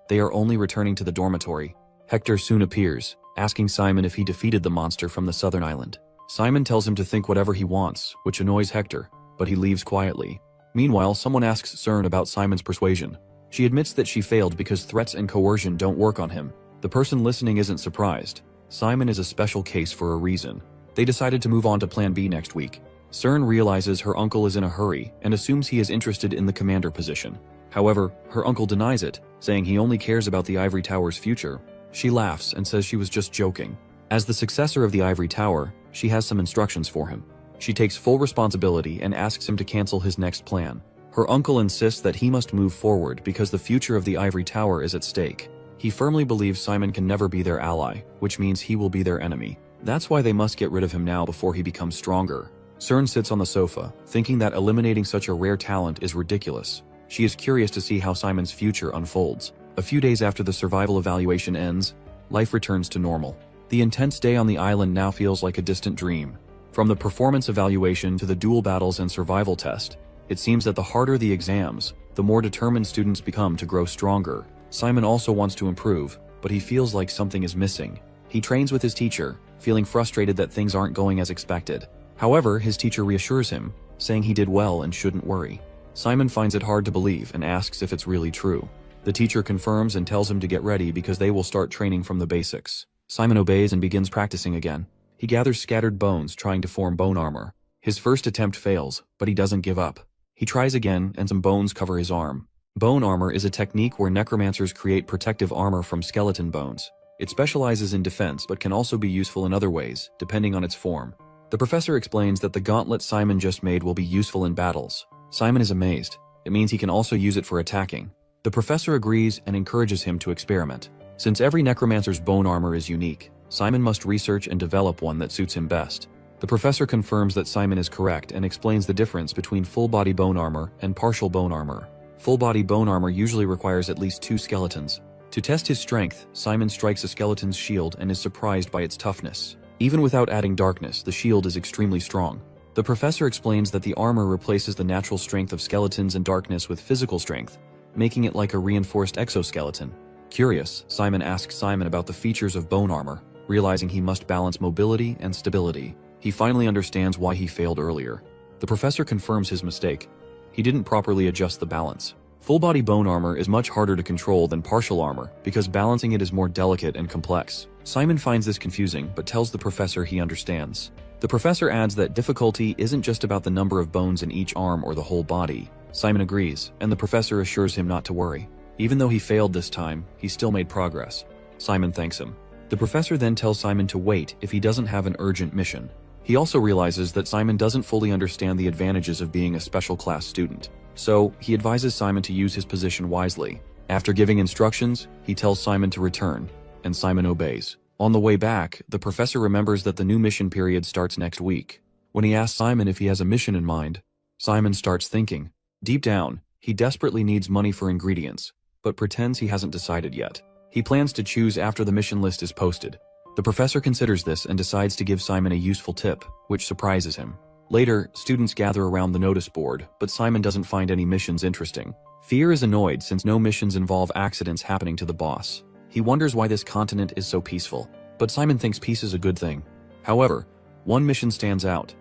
They are only returning to the dormitory. Hector soon appears, asking Simon if he defeated the monster from the southern island. Simon tells him to think whatever he wants, which annoys Hector, but he leaves quietly. Meanwhile, someone asks Cern about Simon's persuasion. She admits that she failed because threats and coercion don't work on him. The person listening isn't surprised. Simon is a special case for a reason. They decided to move on to Plan B next week. Cern realizes her uncle is in a hurry and assumes he is interested in the commander position. However, her uncle denies it, saying he only cares about the Ivory Tower's future. She laughs and says she was just joking. As the successor of the Ivory Tower, she has some instructions for him. She takes full responsibility and asks him to cancel his next plan. Her uncle insists that he must move forward because the future of the Ivory Tower is at stake. He firmly believes Simon can never be their ally, which means he will be their enemy. That's why they must get rid of him now before he becomes stronger. Cern sits on the sofa, thinking that eliminating such a rare talent is ridiculous. She is curious to see how Simon's future unfolds. A few days after the survival evaluation ends, life returns to normal. The intense day on the island now feels like a distant dream. From the performance evaluation to the duel battles and survival test, it seems that the harder the exams, the more determined students become to grow stronger. Simon also wants to improve, but he feels like something is missing. He trains with his teacher, feeling frustrated that things aren't going as expected. However, his teacher reassures him, saying he did well and shouldn't worry. Simon finds it hard to believe and asks if it's really true. The teacher confirms and tells him to get ready because they will start training from the basics. Simon obeys and begins practicing again. He gathers scattered bones, trying to form bone armor. His first attempt fails, but he doesn't give up. He tries again, and some bones cover his arm. Bone armor is a technique where necromancers create protective armor from skeleton bones. It specializes in defense but can also be useful in other ways, depending on its form. The professor explains that the gauntlet Simon just made will be useful in battles. Simon is amazed. It means he can also use it for attacking. The professor agrees and encourages him to experiment. Since every necromancer's bone armor is unique, Simon must research and develop one that suits him best. The professor confirms that Simon is correct and explains the difference between full-body bone armor and partial bone armor. Full-body bone armor usually requires at least 2 skeletons. To test his strength, Simon strikes a skeleton's shield and is surprised by its toughness. Even without adding darkness, the shield is extremely strong. The professor explains that the armor replaces the natural strength of skeletons and darkness with physical strength, making it like a reinforced exoskeleton. Curious, Simon asks Simon about the features of bone armor, realizing he must balance mobility and stability. He finally understands why he failed earlier. The professor confirms his mistake. He didn't properly adjust the balance. Full-body bone armor is much harder to control than partial armor because balancing it is more delicate and complex. Simon finds this confusing but tells the professor he understands. The professor adds that difficulty isn't just about the number of bones in each arm or the whole body. Simon agrees, and the professor assures him not to worry. Even though he failed this time, he still made progress. Simon thanks him. The professor then tells Simon to wait if he doesn't have an urgent mission. He also realizes that Simon doesn't fully understand the advantages of being a special class student. So, he advises Simon to use his position wisely. After giving instructions, he tells Simon to return, and Simon obeys. On the way back, the professor remembers that the new mission period starts next week. When he asks Simon if he has a mission in mind, Simon starts thinking. Deep down, he desperately needs money for ingredients, but pretends he hasn't decided yet. He plans to choose after the mission list is posted. The professor considers this and decides to give Simon a useful tip, which surprises him. Later, students gather around the notice board, but Simon doesn't find any missions interesting. Fear is annoyed since no missions involve accidents happening to the boss. He wonders why this continent is so peaceful, but Simon thinks peace is a good thing. However, one mission stands out.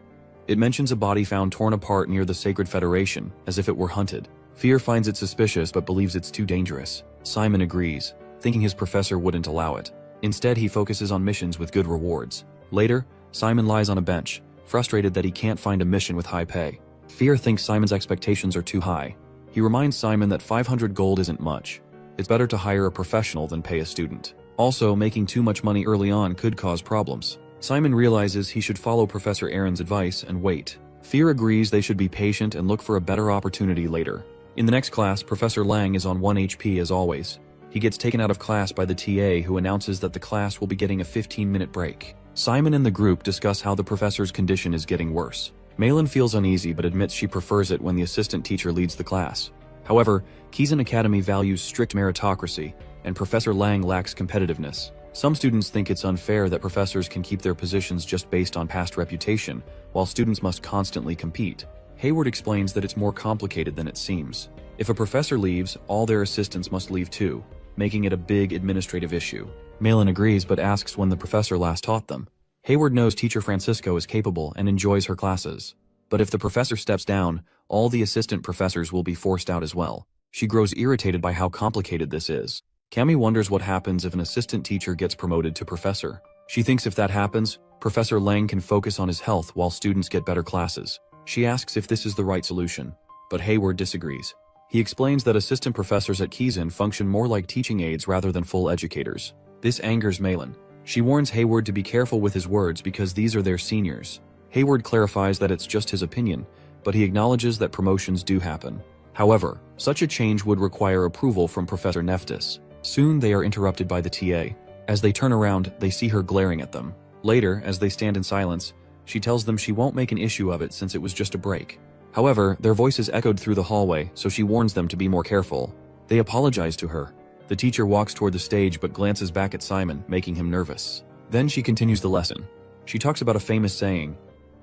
It mentions a body found torn apart near the Sacred Federation, as if it were hunted. Fear finds it suspicious but believes it's too dangerous. Simon agrees, thinking his professor wouldn't allow it. Instead, he focuses on missions with good rewards. Later, Simon lies on a bench, frustrated that he can't find a mission with high pay. Fear thinks Simon's expectations are too high. He reminds Simon that 500 gold isn't much. It's better to hire a professional than pay a student. Also, making too much money early on could cause problems. Simon realizes he should follow Professor Aaron's advice and wait. Fear agrees they should be patient and look for a better opportunity later. In the next class, Professor Lang is on 1 HP as always. He gets taken out of class by the TA who announces that the class will be getting a 15-minute break. Simon and the group discuss how the professor's condition is getting worse. Malin feels uneasy but admits she prefers it when the assistant teacher leads the class. However, Kizan Academy values strict meritocracy, and Professor Lang lacks competitiveness. Some students think it's unfair that professors can keep their positions just based on past reputation, while students must constantly compete. Hayward explains that it's more complicated than it seems. If a professor leaves, all their assistants must leave too, making it a big administrative issue. Malin agrees but asks when the professor last taught them. Hayward knows teacher Francisco is capable and enjoys her classes. But if the professor steps down, all the assistant professors will be forced out as well. She grows irritated by how complicated this is. Cami wonders what happens if an assistant teacher gets promoted to professor. She thinks if that happens, Professor Lang can focus on his health while students get better classes. She asks if this is the right solution, but Hayward disagrees. He explains that assistant professors at Kizan function more like teaching aides rather than full educators. This angers Malin. She warns Hayward to be careful with his words because these are their seniors. Hayward clarifies that it's just his opinion, but he acknowledges that promotions do happen. However, such a change would require approval from Professor Neftis. Soon they are interrupted by the TA. As they turn around, they see her glaring at them. Later, as they stand in silence, she tells them she won't make an issue of it since it was just a break. However, their voices echoed through the hallway, so she warns them to be more careful. They apologize to her. The teacher walks toward the stage but glances back at Simon, making him nervous. Then she continues the lesson. She talks about a famous saying,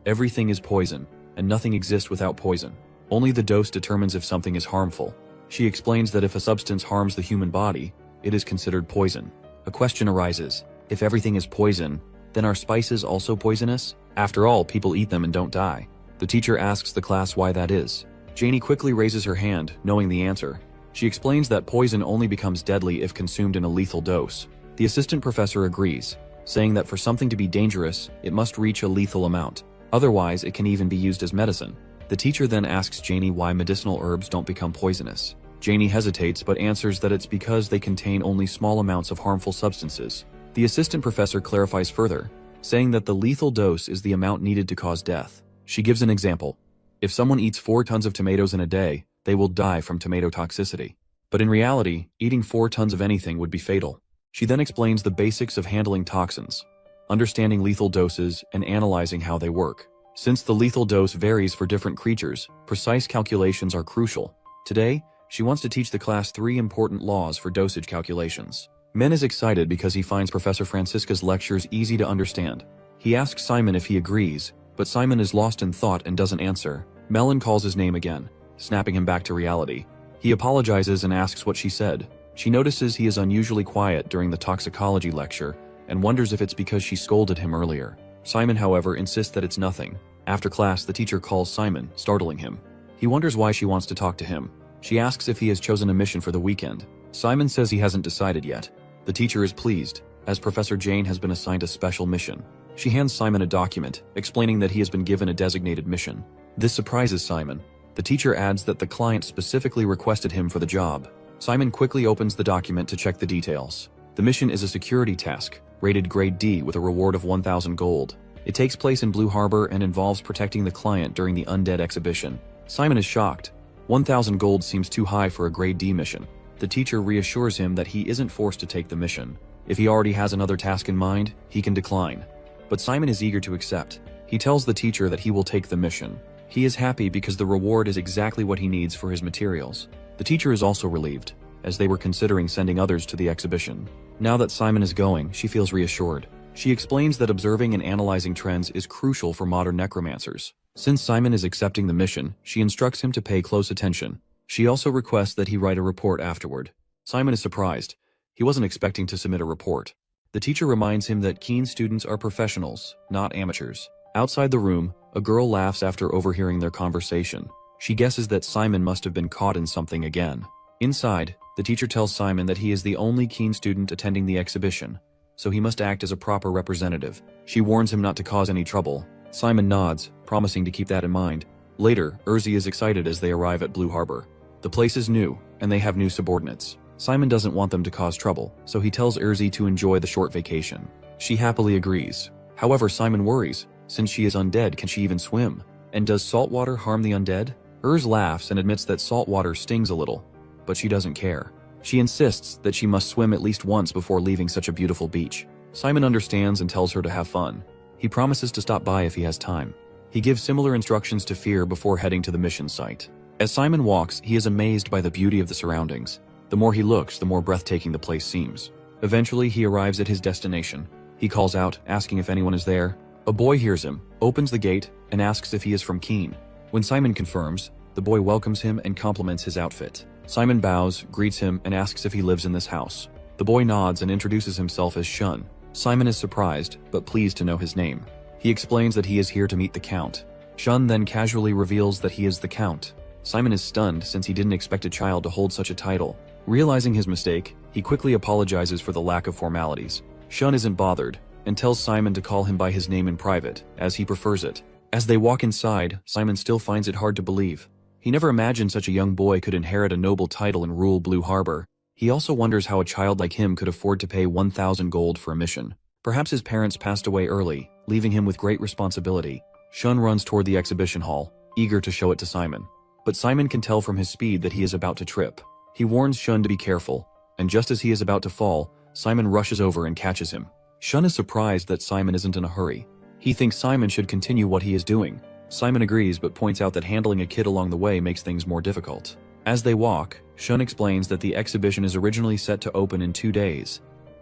"Everything is poison, and nothing exists without poison. Only the dose determines if something is harmful." She explains that if a substance harms the human body, it is considered poison. A question arises. If everything is poison, then are spices also poisonous? After all, people eat them and don't die. The teacher asks the class why that is. Janie quickly raises her hand, knowing the answer. She explains that poison only becomes deadly if consumed in a lethal dose. The assistant professor agrees, saying that for something to be dangerous, it must reach a lethal amount. Otherwise, it can even be used as medicine. The teacher then asks Janie why medicinal herbs don't become poisonous. Janie hesitates but answers that it's because they contain only small amounts of harmful substances. The assistant professor clarifies further, saying that the lethal dose is the amount needed to cause death. She gives an example. If someone eats 4 tons of tomatoes in a day, they will die from tomato toxicity. But in reality, eating 4 tons of anything would be fatal. She then explains the basics of handling toxins, understanding lethal doses, and analyzing how they work. Since the lethal dose varies for different creatures, precise calculations are crucial. Today, she wants to teach the class 3 important laws for dosage calculations. Men is excited because he finds Professor Francisca's lectures easy to understand. He asks Simon if he agrees, but Simon is lost in thought and doesn't answer. Melon calls his name again, snapping him back to reality. He apologizes and asks what she said. She notices he is unusually quiet during the toxicology lecture and wonders if it's because she scolded him earlier. Simon, however, insists that it's nothing. After class, the teacher calls Simon, startling him. He wonders why she wants to talk to him. She asks if he has chosen a mission for the weekend. Simon says he hasn't decided yet. The teacher is pleased, as Professor Jane has been assigned a special mission. She hands Simon a document, explaining that he has been given a designated mission. This surprises Simon. The teacher adds that the client specifically requested him for the job. Simon quickly opens the document to check the details. The mission is a security task, rated grade D with a reward of 1,000 gold. It takes place in Blue Harbor and involves protecting the client during the Undead exhibition. Simon is shocked. 1,000 gold seems too high for a grade D mission. The teacher reassures him that he isn't forced to take the mission. If he already has another task in mind, he can decline. But Simon is eager to accept. He tells the teacher that he will take the mission. He is happy because the reward is exactly what he needs for his materials. The teacher is also relieved, as they were considering sending others to the exhibition. Now that Simon is going, she feels reassured. She explains that observing and analyzing trends is crucial for modern necromancers. Since Simon is accepting the mission, she instructs him to pay close attention. She also requests that he write a report afterward. Simon is surprised. He wasn't expecting to submit a report. The teacher reminds him that keen students are professionals, not amateurs. Outside the room, a girl laughs after overhearing their conversation. She guesses that Simon must have been caught in something again. Inside, the teacher tells Simon that he is the only keen student attending the exhibition, so he must act as a proper representative. She warns him not to cause any trouble. Simon nods, promising to keep that in mind. Later, Urzi is excited as they arrive at Blue Harbor. The place is new, and they have new subordinates. Simon doesn't want them to cause trouble, so he tells Urzi to enjoy the short vacation. She happily agrees. However, Simon worries. Since she is undead, can she even swim? And does salt water harm the undead? Urz laughs and admits that salt water stings a little, but she doesn't care. She insists that she must swim at least once before leaving such a beautiful beach. Simon understands and tells her to have fun. He promises to stop by if he has time. He gives similar instructions to Fear before heading to the mission site. As Simon walks, he is amazed by the beauty of the surroundings. The more he looks, the more breathtaking the place seems. Eventually, he arrives at his destination. He calls out, asking if anyone is there. A boy hears him, opens the gate, and asks if he is from Keene. When Simon confirms, the boy welcomes him and compliments his outfit. Simon bows, greets him, and asks if he lives in this house. The boy nods and introduces himself as Shun. Simon is surprised, but pleased to know his name. He explains that he is here to meet the Count. Shun then casually reveals that he is the Count. Simon is stunned since he didn't expect a child to hold such a title. Realizing his mistake, he quickly apologizes for the lack of formalities. Shun isn't bothered, and tells Simon to call him by his name in private, as he prefers it. As they walk inside, Simon still finds it hard to believe. He never imagined such a young boy could inherit a noble title and rule Blue Harbor. He also wonders how a child like him could afford to pay 1,000 gold for a mission. Perhaps his parents passed away early, leaving him with great responsibility. Shun runs toward the exhibition hall, eager to show it to Simon. But Simon can tell from his speed that he is about to trip. He warns Shun to be careful, and just as he is about to fall, Simon rushes over and catches him. Shun is surprised that Simon isn't in a hurry. He thinks Simon should continue what he is doing. Simon agrees but points out that handling a kid along the way makes things more difficult. As they walk, Shun explains that the exhibition is originally set to open in 2 days,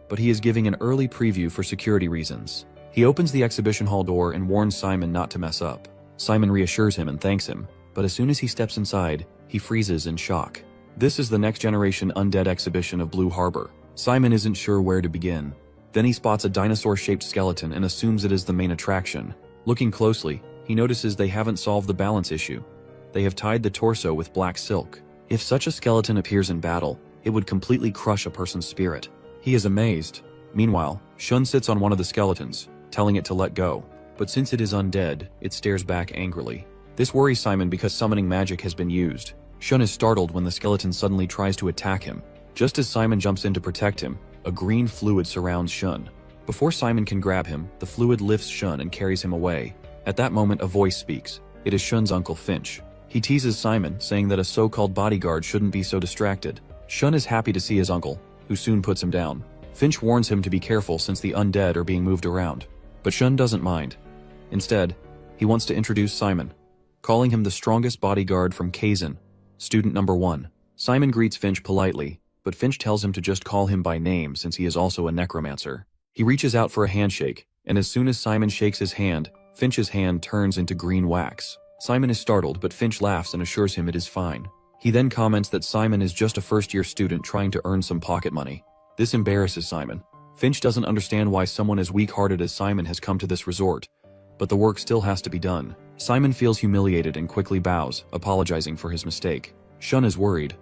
but he is giving an early preview for security reasons. He opens the exhibition hall door and warns Simon not to mess up. Simon reassures him and thanks him, but as soon as he steps inside, he freezes in shock. This is the next generation undead exhibition of Blue Harbor. Simon isn't sure where to begin. Then he spots a dinosaur-shaped skeleton and assumes it is the main attraction. Looking closely, he notices they haven't solved the balance issue. They have tied the torso with black silk. If such a skeleton appears in battle, it would completely crush a person's spirit. He is amazed. Meanwhile, Shun sits on one of the skeletons, telling it to let go. But since it is undead, it stares back angrily. This worries Simon because summoning magic has been used. Shun is startled when the skeleton suddenly tries to attack him. Just as Simon jumps in to protect him, a green fluid surrounds Shun. Before Simon can grab him, the fluid lifts Shun and carries him away. At that moment, a voice speaks. It is Shun's uncle Finch. He teases Simon, saying that a so-called bodyguard shouldn't be so distracted. Shun is happy to see his uncle, who soon puts him down. Finch warns him to be careful since the undead are being moved around. But Shun doesn't mind. Instead, he wants to introduce Simon, calling him the strongest bodyguard from Kazan, student number 1. Simon greets Finch politely, but Finch tells him to just call him by name since he is also a necromancer. He reaches out for a handshake, and as soon as Simon shakes his hand, Finch's hand turns into green wax. Simon is startled, but Finch laughs and assures him it is fine. He then comments that Simon is just a first-year student trying to earn some pocket money. This embarrasses Simon. Finch doesn't understand why someone as weak-hearted as Simon has come to this resort, but the work still has to be done. Simon feels humiliated and quickly bows, apologizing for his mistake. Shun is worried.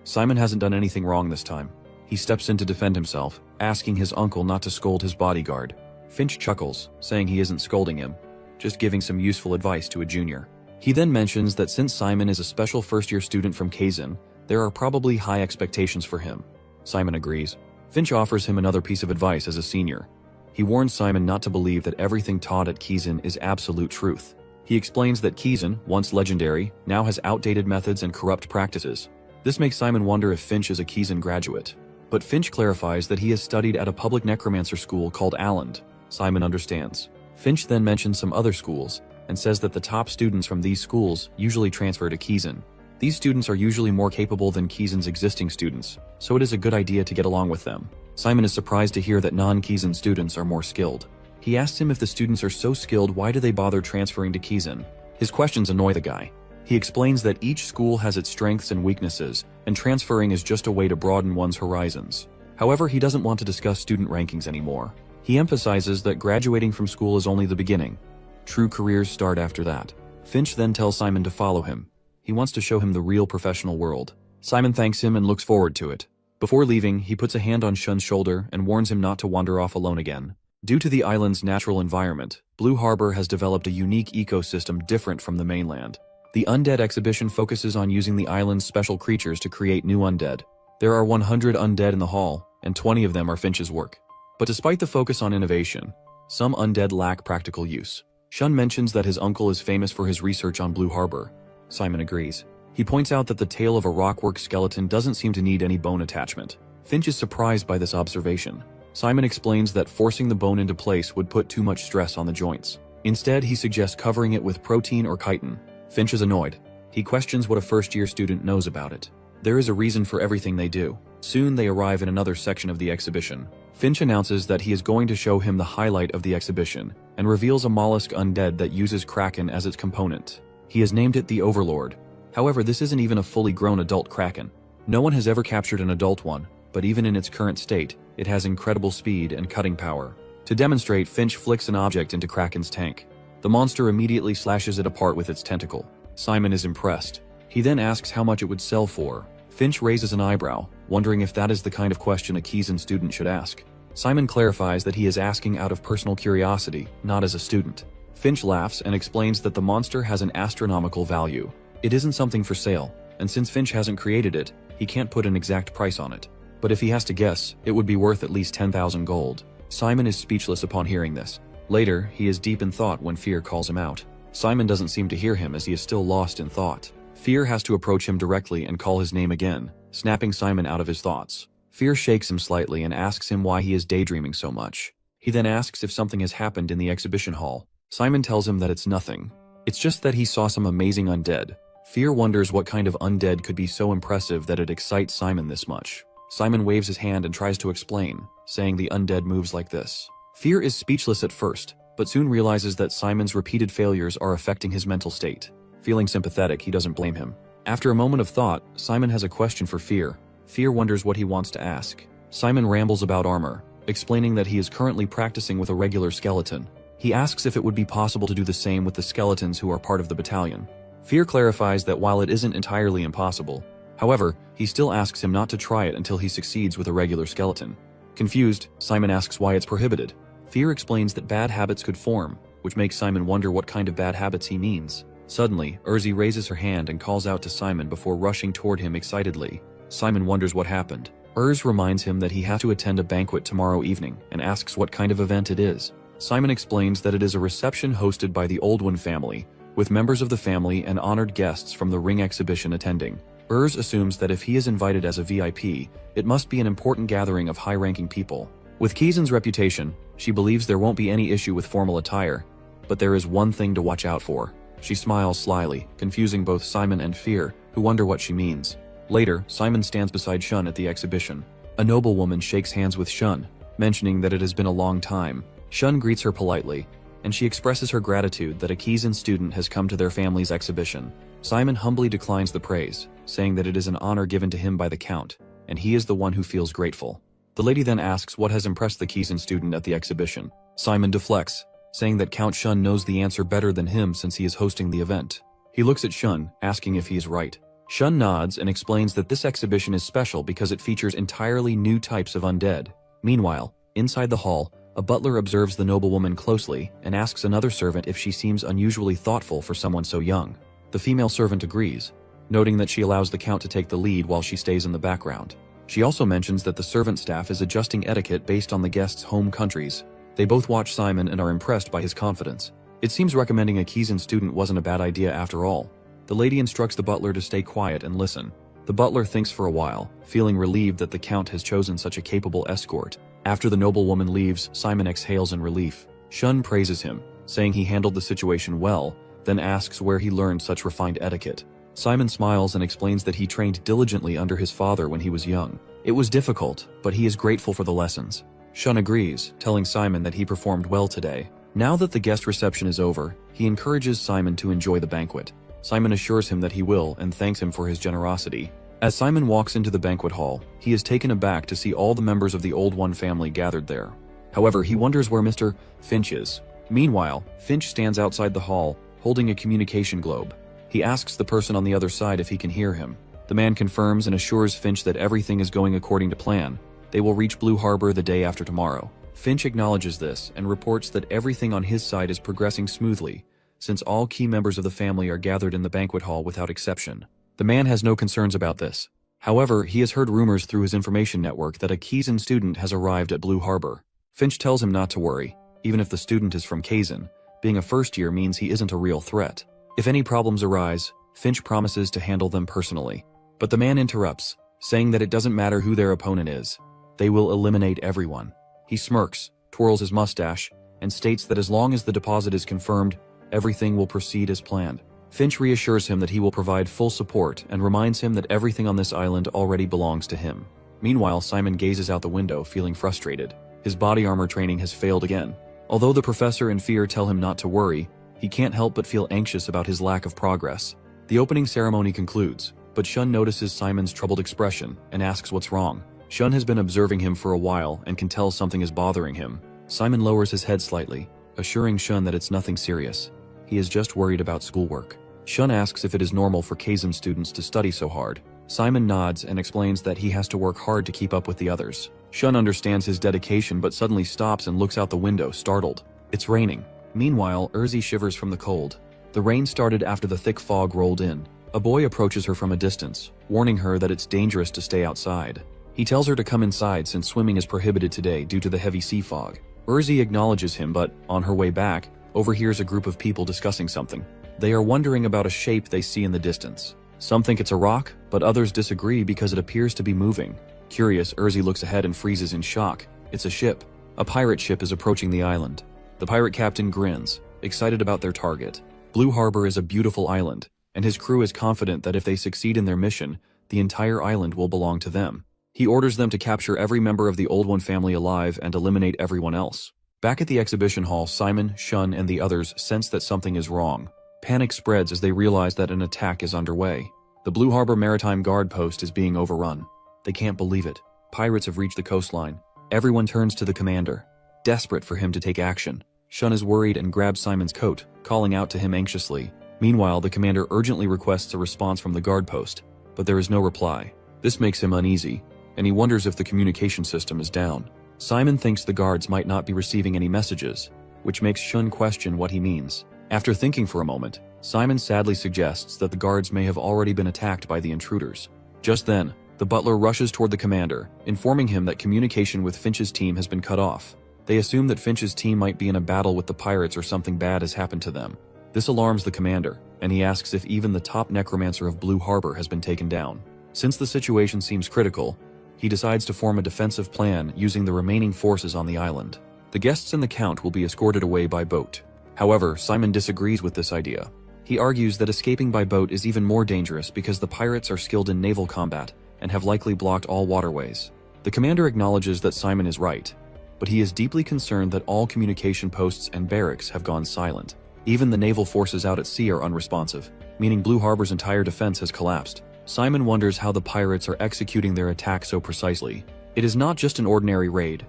Simon hasn't done anything wrong this time. He steps in to defend himself, asking his uncle not to scold his bodyguard. Finch chuckles, saying he isn't scolding him, just giving some useful advice to a junior. He then mentions that since Simon is a special first-year student from Kazan, there are probably high expectations for him. Simon agrees. Finch offers him another piece of advice as a senior. He warns Simon not to believe that everything taught at Kazan is absolute truth. He explains that Kazan, once legendary, now has outdated methods and corrupt practices. This makes Simon wonder if Finch is a Kazan graduate. But Finch clarifies that he has studied at a public necromancer school called Alland. Simon understands. Finch then mentions some other schools, and says that the top students from these schools usually transfer to Kazan. These students are usually more capable than Kazan's existing students, so it is a good idea to get along with them. Simon is surprised to hear that non-Kazan students are more skilled. He asks him if the students are so skilled, why do they bother transferring to Kazan? His questions annoy the guy. He explains that each school has its strengths and weaknesses, and transferring is just a way to broaden one's horizons. However, he doesn't want to discuss student rankings anymore. He emphasizes that graduating from school is only the beginning. True careers start after that. Finch then tells Simon to follow him. He wants to show him the real professional world. Simon thanks him and looks forward to it. Before leaving, he puts a hand on Shun's shoulder and warns him not to wander off alone again. Due to the island's natural environment, Blue Harbor has developed a unique ecosystem different from the mainland. The Undead exhibition focuses on using the island's special creatures to create new undead. There are 100 undead in the hall, and 20 of them are Finch's work. But despite the focus on innovation, some undead lack practical use. Shun mentions that his uncle is famous for his research on Blue Harbor. Simon agrees. He points out that the tail of a rockwork skeleton doesn't seem to need any bone attachment. Finch is surprised by this observation. Simon explains that forcing the bone into place would put too much stress on the joints. Instead, he suggests covering it with protein or chitin. Finch is annoyed. He questions what a first-year student knows about it. There is a reason for everything they do. Soon they arrive in another section of the exhibition. Finch announces that he is going to show him the highlight of the exhibition, and reveals a mollusk undead that uses kraken as its component. He has named it the Overlord. However, this isn't even a fully grown adult kraken. No one has ever captured an adult one, but even in its current state, it has incredible speed and cutting power. To demonstrate, Finch flicks an object into Kraken's tank. The monster immediately slashes it apart with its tentacle. Simon is impressed. He then asks how much it would sell for. Finch raises an eyebrow, wondering if that is the kind of question a Kazan student should ask. Simon clarifies that he is asking out of personal curiosity, not as a student. Finch laughs and explains that the monster has an astronomical value. It isn't something for sale, and since Finch hasn't created it, he can't put an exact price on it. But if he has to guess, it would be worth at least 10,000 gold. Simon is speechless upon hearing this. Later, he is deep in thought when Fear calls him out. Simon doesn't seem to hear him as he is still lost in thought. Fear has to approach him directly and call his name again, snapping Simon out of his thoughts. Fear shakes him slightly and asks him why he is daydreaming so much. He then asks if something has happened in the exhibition hall. Simon tells him that it's nothing. It's just that he saw some amazing undead. Fear wonders what kind of undead could be so impressive that it excites Simon this much. Simon waves his hand and tries to explain, saying the undead moves like this. Fear is speechless at first, but soon realizes that Simon's repeated failures are affecting his mental state. Feeling sympathetic, he doesn't blame him. After a moment of thought, Simon has a question for Fear. Fear wonders what he wants to ask. Simon rambles about armor, explaining that he is currently practicing with a regular skeleton. He asks if it would be possible to do the same with the skeletons who are part of the battalion. Fear clarifies that while it isn't entirely impossible, however, he still asks him not to try it until he succeeds with a regular skeleton. Confused, Simon asks why it's prohibited. Fear explains that bad habits could form, which makes Simon wonder what kind of bad habits he means. Suddenly, Urzi raises her hand and calls out to Simon before rushing toward him excitedly. Simon wonders what happened. Urz reminds him that he has to attend a banquet tomorrow evening and asks what kind of event it is. Simon explains that it is a reception hosted by the Oldwin family, with members of the family and honored guests from the ring exhibition attending. Urz assumes that if he is invited as a VIP, it must be an important gathering of high-ranking people. With Kizan's reputation, she believes there won't be any issue with formal attire, but there is one thing to watch out for. She smiles slyly, confusing both Simon and Fear, who wonder what she means. Later, Simon stands beside Shun at the exhibition. A noblewoman shakes hands with Shun, mentioning that it has been a long time. Shun greets her politely, and she expresses her gratitude that a Kizan student has come to their family's exhibition. Simon humbly declines the praise, saying that it is an honor given to him by the Count, and he is the one who feels grateful. The lady then asks what has impressed the Kizan student at the exhibition. Simon deflects, saying that Count Shun knows the answer better than him since he is hosting the event. He looks at Shun, asking if he is right. Shun nods and explains that this exhibition is special because it features entirely new types of undead. Meanwhile, inside the hall, a butler observes the noblewoman closely and asks another servant if she seems unusually thoughtful for someone so young. The female servant agrees, noting that she allows the Count to take the lead while she stays in the background. She also mentions that the servant staff is adjusting etiquette based on the guests' home countries. They both watch Simon and are impressed by his confidence. It seems recommending a Kizan student wasn't a bad idea after all. The lady instructs the butler to stay quiet and listen. The butler thinks for a while, feeling relieved that the Count has chosen such a capable escort. After the noblewoman leaves, Simon exhales in relief. Shun praises him, saying he handled the situation well, then asks where he learned such refined etiquette. Simon smiles and explains that he trained diligently under his father when he was young. It was difficult, but he is grateful for the lessons. Shun agrees, telling Simon that he performed well today. Now that the guest reception is over, he encourages Simon to enjoy the banquet. Simon assures him that he will and thanks him for his generosity. As Simon walks into the banquet hall, he is taken aback to see all the members of the Old One family gathered there. However, he wonders where Mr. Finch is. Meanwhile, Finch stands outside the hall, holding a communication globe. He asks the person on the other side if he can hear him. The man confirms and assures Finch that everything is going according to plan. They will reach Blue Harbor the day after tomorrow. Finch acknowledges this and reports that everything on his side is progressing smoothly, since all key members of the family are gathered in the banquet hall without exception. The man has no concerns about this. However, he has heard rumors through his information network that a Kazan student has arrived at Blue Harbor. Finch tells him not to worry, even if the student is from Kazan. Being a first year means he isn't a real threat. If any problems arise, Finch promises to handle them personally. But the man interrupts, saying that it doesn't matter who their opponent is. They will eliminate everyone. He smirks, twirls his mustache, and states that as long as the deposit is confirmed, everything will proceed as planned. Finch reassures him that he will provide full support and reminds him that everything on this island already belongs to him. Meanwhile, Simon gazes out the window, feeling frustrated. His body armor training has failed again. Although the professor and Fear tell him not to worry, he can't help but feel anxious about his lack of progress. The opening ceremony concludes, but Shun notices Simon's troubled expression and asks what's wrong. Shun has been observing him for a while and can tell something is bothering him. Simon lowers his head slightly, assuring Shun that it's nothing serious. He is just worried about schoolwork. Shun asks if it is normal for Kazan students to study so hard. Simon nods and explains that he has to work hard to keep up with the others. Shun understands his dedication but suddenly stops and looks out the window, startled. It's raining. Meanwhile, Urzi shivers from the cold. The rain started after the thick fog rolled in. A boy approaches her from a distance, warning her that it's dangerous to stay outside. He tells her to come inside since swimming is prohibited today due to the heavy sea fog. Urzi acknowledges him but, on her way back, overhears a group of people discussing something. They are wondering about a shape they see in the distance. Some think it's a rock, but others disagree because it appears to be moving. Curious, Urzi looks ahead and freezes in shock. It's a ship. A pirate ship is approaching the island. The pirate captain grins, excited about their target. Blue Harbor is a beautiful island, and his crew is confident that if they succeed in their mission, the entire island will belong to them. He orders them to capture every member of the Old One family alive and eliminate everyone else. Back at the exhibition hall, Simon, Shun, and the others sense that something is wrong. Panic spreads as they realize that an attack is underway. The Blue Harbor Maritime Guard post is being overrun. They can't believe it. Pirates have reached the coastline. Everyone turns to the commander, desperate for him to take action. Shun is worried and grabs Simon's coat, calling out to him anxiously. Meanwhile, the commander urgently requests a response from the guard post, but there is no reply. This makes him uneasy, and he wonders if the communication system is down. Simon thinks the guards might not be receiving any messages, which makes Shun question what he means. After thinking for a moment, Simon sadly suggests that the guards may have already been attacked by the intruders. Just then, the butler rushes toward the commander, informing him that communication with Finch's team has been cut off. They assume that Finch's team might be in a battle with the pirates or something bad has happened to them. This alarms the commander, and he asks if even the top necromancer of Blue Harbor has been taken down. Since the situation seems critical, he decides to form a defensive plan using the remaining forces on the island. The guests and the Count will be escorted away by boat. However, Simon disagrees with this idea. He argues that escaping by boat is even more dangerous because the pirates are skilled in naval combat and have likely blocked all waterways. The commander acknowledges that Simon is right, but he is deeply concerned that all communication posts and barracks have gone silent. Even the naval forces out at sea are unresponsive, meaning Blue Harbor's entire defense has collapsed. Simon wonders how the pirates are executing their attack so precisely. It is not just an ordinary raid.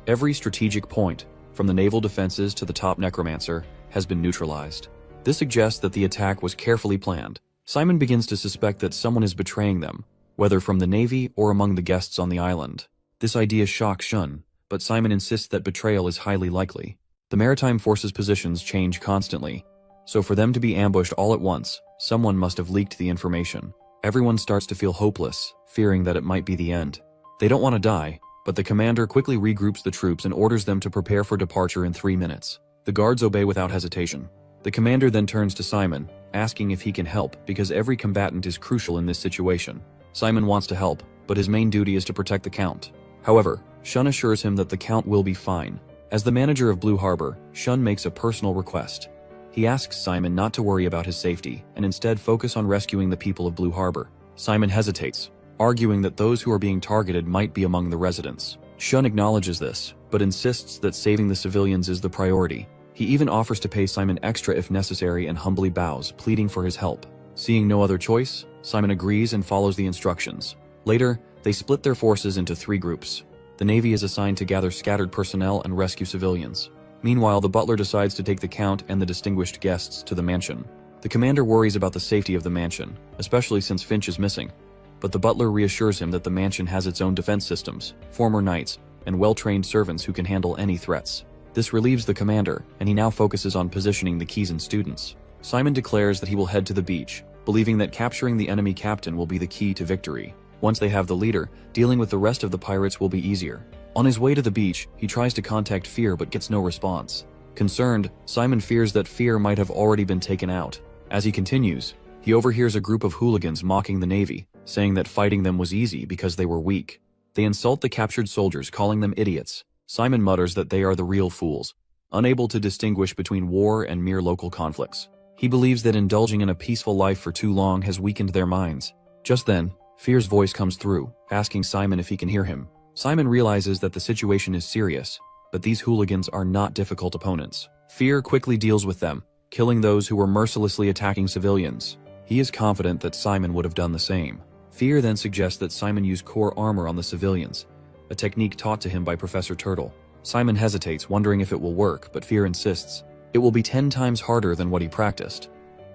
Every strategic point, from the naval defenses to the top necromancer, has been neutralized. This suggests that the attack was carefully planned. Simon begins to suspect that someone is betraying them, whether from the Navy or among the guests on the island. This idea shocks Shun, but Simon insists that betrayal is highly likely. The maritime forces' positions change constantly, so for them to be ambushed all at once, someone must have leaked the information. Everyone starts to feel hopeless, fearing that it might be the end. They don't want to die, but the commander quickly regroups the troops and orders them to prepare for departure in 3 minutes. The guards obey without hesitation. The commander then turns to Simon, asking if he can help because every combatant is crucial in this situation. Simon wants to help, but his main duty is to protect the Count. However, Shun assures him that the Count will be fine. As the manager of Blue Harbor, Shun makes a personal request. He asks Simon not to worry about his safety and instead focus on rescuing the people of Blue Harbor. Simon hesitates, arguing that those who are being targeted might be among the residents. Shun acknowledges this, but insists that saving the civilians is the priority. He even offers to pay Simon extra if necessary and humbly bows, pleading for his help. Seeing no other choice, Simon agrees and follows the instructions. Later, they split their forces into 3 groups. The Navy is assigned to gather scattered personnel and rescue civilians. Meanwhile, the butler decides to take the Count and the distinguished guests to the mansion. The commander worries about the safety of the mansion, especially since Finch is missing. But the butler reassures him that the mansion has its own defense systems, former knights, and well-trained servants who can handle any threats. This relieves the commander, and he now focuses on positioning the Kizan students. Simon declares that he will head to the beach, believing that capturing the enemy captain will be the key to victory. Once they have the leader, dealing with the rest of the pirates will be easier. On his way to the beach, he tries to contact Fear but gets no response. Concerned, Simon fears that Fear might have already been taken out. As he continues, he overhears a group of hooligans mocking the Navy, saying that fighting them was easy because they were weak. They insult the captured soldiers, calling them idiots. Simon mutters that they are the real fools, unable to distinguish between war and mere local conflicts. He believes that indulging in a peaceful life for too long has weakened their minds. Just then, Fear's voice comes through, asking Simon if he can hear him. Simon realizes that the situation is serious, but these hooligans are not difficult opponents. Fear quickly deals with them, killing those who were mercilessly attacking civilians. He is confident that Simon would have done the same. Fear then suggests that Simon use core armor on the civilians, a technique taught to him by Professor Turtle. Simon hesitates, wondering if it will work, but Fear insists. It will be 10 times harder than what he practiced.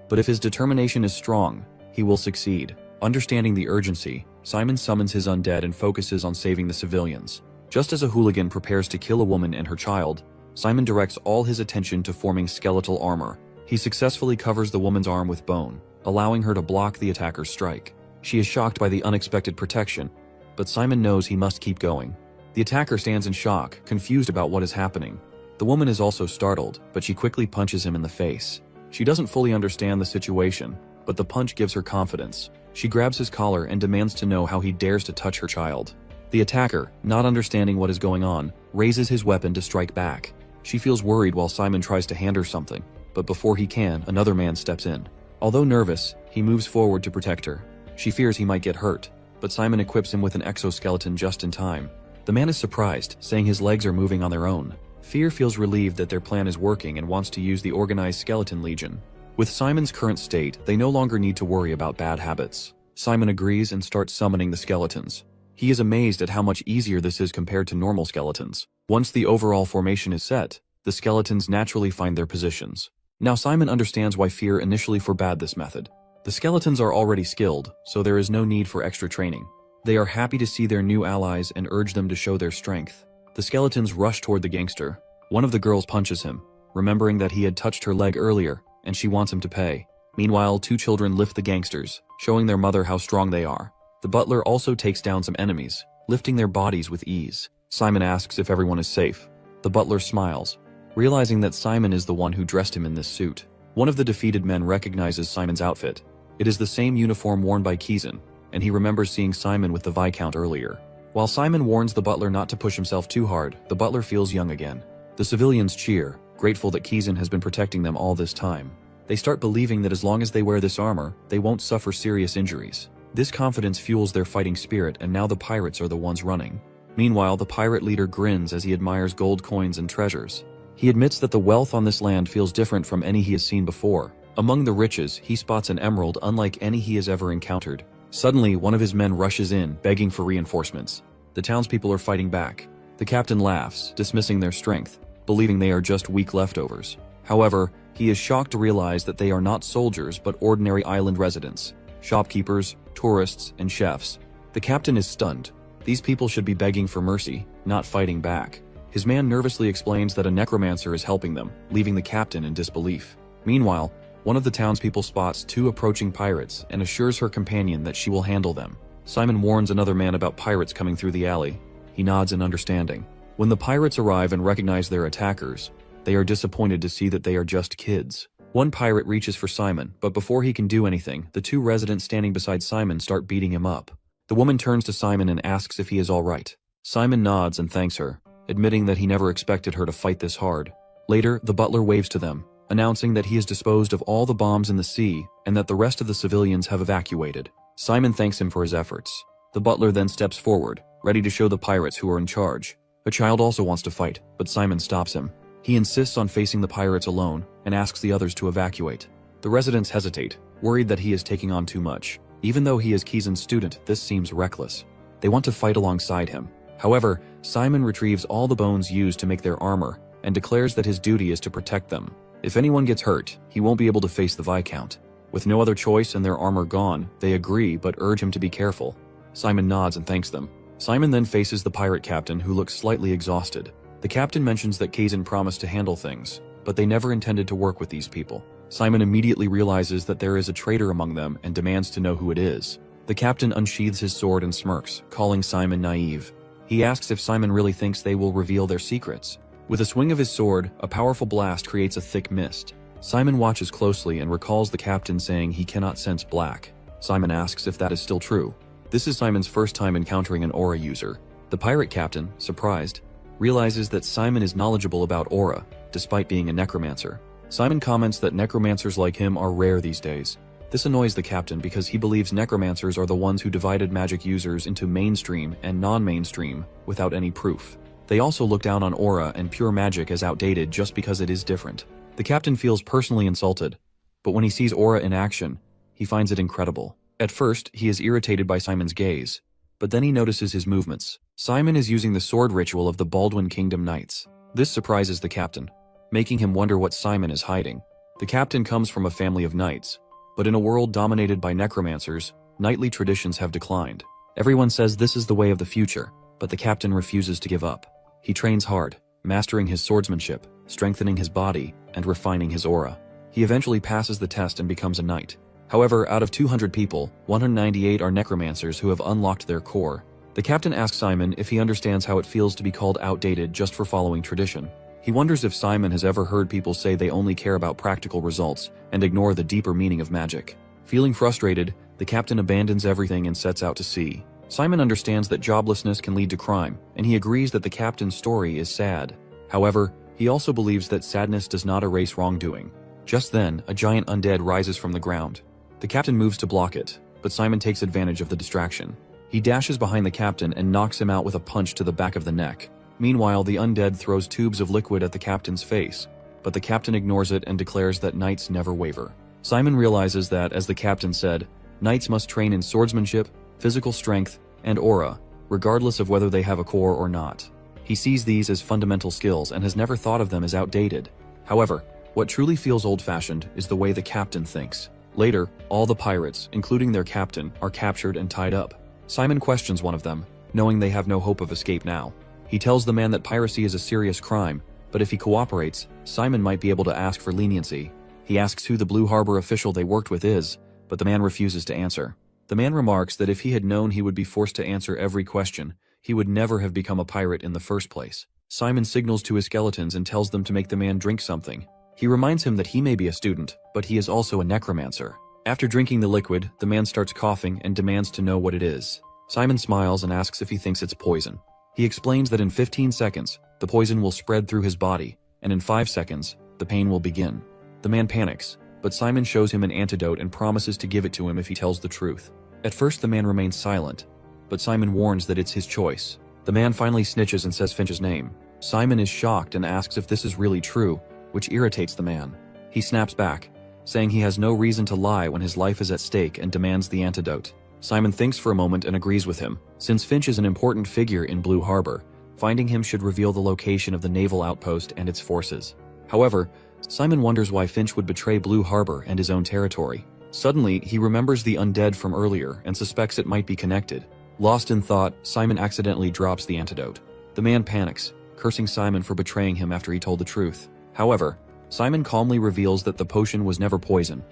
But if his determination is strong, he will succeed. Understanding the urgency, Simon summons his undead and focuses on saving the civilians. Just as a hooligan prepares to kill a woman and her child, Simon directs all his attention to forming skeletal armor. He successfully covers the woman's arm with bone, allowing her to block the attacker's strike. She is shocked by the unexpected protection, but Simon knows he must keep going. The attacker stands in shock, confused about what is happening. The woman is also startled, but she quickly punches him in the face. She doesn't fully understand the situation, but the punch gives her confidence. She grabs his collar and demands to know how he dares to touch her child. The attacker, not understanding what is going on, raises his weapon to strike back. She feels worried while Simon tries to hand her something, but before he can, another man steps in. Although nervous, he moves forward to protect her. She fears he might get hurt, but Simon equips him with an exoskeleton just in time. The man is surprised, saying his legs are moving on their own. Fear feels relieved that their plan is working and wants to use the organized skeleton legion. With Simon's current state, they no longer need to worry about bad habits. Simon agrees and starts summoning the skeletons. He is amazed at how much easier this is compared to normal skeletons. Once the overall formation is set, the skeletons naturally find their positions. Now Simon understands why Fear initially forbade this method. The skeletons are already skilled, so there is no need for extra training. They are happy to see their new allies and urge them to show their strength. The skeletons rush toward the gangster. One of the girls punches him, remembering that he had touched her leg earlier, and she wants him to pay. Meanwhile, two children lift the gangsters, showing their mother how strong they are. The butler also takes down some enemies, lifting their bodies with ease. Simon asks if everyone is safe. The butler smiles, realizing that Simon is the one who dressed him in this suit. One of the defeated men recognizes Simon's outfit. It is the same uniform worn by Kizan, and he remembers seeing Simon with the Viscount earlier. While Simon warns the butler not to push himself too hard, the butler feels young again. The civilians cheer, grateful that Kizan has been protecting them all this time. They start believing that as long as they wear this armor, they won't suffer serious injuries. This confidence fuels their fighting spirit, and now the pirates are the ones running. Meanwhile, the pirate leader grins as he admires gold coins and treasures. He admits that the wealth on this land feels different from any he has seen before. Among the riches, he spots an emerald unlike any he has ever encountered. Suddenly, one of his men rushes in, begging for reinforcements. The townspeople are fighting back. The captain laughs, dismissing their strength, believing they are just weak leftovers. However, he is shocked to realize that they are not soldiers but ordinary island residents, shopkeepers, tourists, and chefs. The captain is stunned. These people should be begging for mercy, not fighting back. His man nervously explains that a necromancer is helping them, leaving the captain in disbelief. Meanwhile, one of the townspeople spots two approaching pirates and assures her companion that she will handle them. Simon warns another man about pirates coming through the alley. He nods in understanding. When the pirates arrive and recognize their attackers, they are disappointed to see that they are just kids. One pirate reaches for Simon, but before he can do anything, the two residents standing beside Simon start beating him up. The woman turns to Simon and asks if he is all right. Simon nods and thanks her, admitting that he never expected her to fight this hard. Later, the butler waves to them, announcing that he has disposed of all the bombs in the sea and that the rest of the civilians have evacuated. Simon thanks him for his efforts. The butler then steps forward, ready to show the pirates who are in charge. A child also wants to fight, but Simon stops him. He insists on facing the pirates alone and asks the others to evacuate. The residents hesitate, worried that he is taking on too much. Even though he is Kizan's student, this seems reckless. They want to fight alongside him. However, Simon retrieves all the bones used to make their armor and declares that his duty is to protect them. If anyone gets hurt, he won't be able to face the Viscount. With no other choice and their armor gone, they agree but urge him to be careful. Simon nods and thanks them. Simon then faces the pirate captain, who looks slightly exhausted. The captain mentions that Kazan promised to handle things, but they never intended to work with these people. Simon immediately realizes that there is a traitor among them and demands to know who it is. The captain unsheathes his sword and smirks, calling Simon naive. He asks if Simon really thinks they will reveal their secrets. With a swing of his sword, a powerful blast creates a thick mist. Simon watches closely and recalls the captain saying he cannot sense black. Simon asks if that is still true. This is Simon's first time encountering an aura user. The pirate captain, surprised, realizes that Simon is knowledgeable about aura, despite being a necromancer. Simon comments that necromancers like him are rare these days. This annoys the captain because he believes necromancers are the ones who divided magic users into mainstream and non-mainstream without any proof. They also look down on aura and pure magic as outdated just because it is different. The captain feels personally insulted, but when he sees aura in action, he finds it incredible. At first, he is irritated by Simon's gaze, but then he notices his movements. Simon is using the sword ritual of the Baldwin Kingdom Knights. This surprises the captain, making him wonder what Simon is hiding. The captain comes from a family of knights, but in a world dominated by necromancers, knightly traditions have declined. Everyone says this is the way of the future, but the captain refuses to give up. He trains hard, mastering his swordsmanship, strengthening his body, and refining his aura. He eventually passes the test and becomes a knight. However, out of 200 people, 198 are necromancers who have unlocked their core. The captain asks Simon if he understands how it feels to be called outdated just for following tradition. He wonders if Simon has ever heard people say they only care about practical results and ignore the deeper meaning of magic. Feeling frustrated, the captain abandons everything and sets out to sea. Simon understands that joblessness can lead to crime, and he agrees that the captain's story is sad. However, he also believes that sadness does not erase wrongdoing. Just then, a giant undead rises from the ground. The captain moves to block it, but Simon takes advantage of the distraction. He dashes behind the captain and knocks him out with a punch to the back of the neck. Meanwhile, the undead throws tubes of liquid at the captain's face, but the captain ignores it and declares that knights never waver. Simon realizes that, as the captain said, knights must train in swordsmanship, physical strength, and aura, regardless of whether they have a core or not. He sees these as fundamental skills and has never thought of them as outdated. However, what truly feels old-fashioned is the way the captain thinks. Later, all the pirates, including their captain, are captured and tied up. Simon questions one of them, knowing they have no hope of escape now. He tells the man that piracy is a serious crime, but if he cooperates, Simon might be able to ask for leniency. He asks who the Blue Harbor official they worked with is, but the man refuses to answer. The man remarks that if he had known he would be forced to answer every question, he would never have become a pirate in the first place. Simon signals to his skeletons and tells them to make the man drink something. He reminds him that he may be a student, but he is also a necromancer. After drinking the liquid, the man starts coughing and demands to know what it is. Simon smiles and asks if he thinks it's poison. He explains that in 15 seconds, the poison will spread through his body, and in 5 seconds, the pain will begin. The man panics, but Simon shows him an antidote and promises to give it to him if he tells the truth. At first, the man remains silent, but Simon warns that it's his choice. The man finally snitches and says Finch's name. Simon is shocked and asks if this is really true, which irritates the man. He snaps back, saying he has no reason to lie when his life is at stake and demands the antidote. Simon thinks for a moment and agrees with him. Since Finch is an important figure in Blue Harbor, finding him should reveal the location of the naval outpost and its forces. However, Simon wonders why Finch would betray Blue Harbor and his own territory. Suddenly, he remembers the undead from earlier and suspects it might be connected. Lost in thought, Simon accidentally drops the antidote. The man panics, cursing Simon for betraying him after he told the truth. However, Simon calmly reveals that the potion was never poison.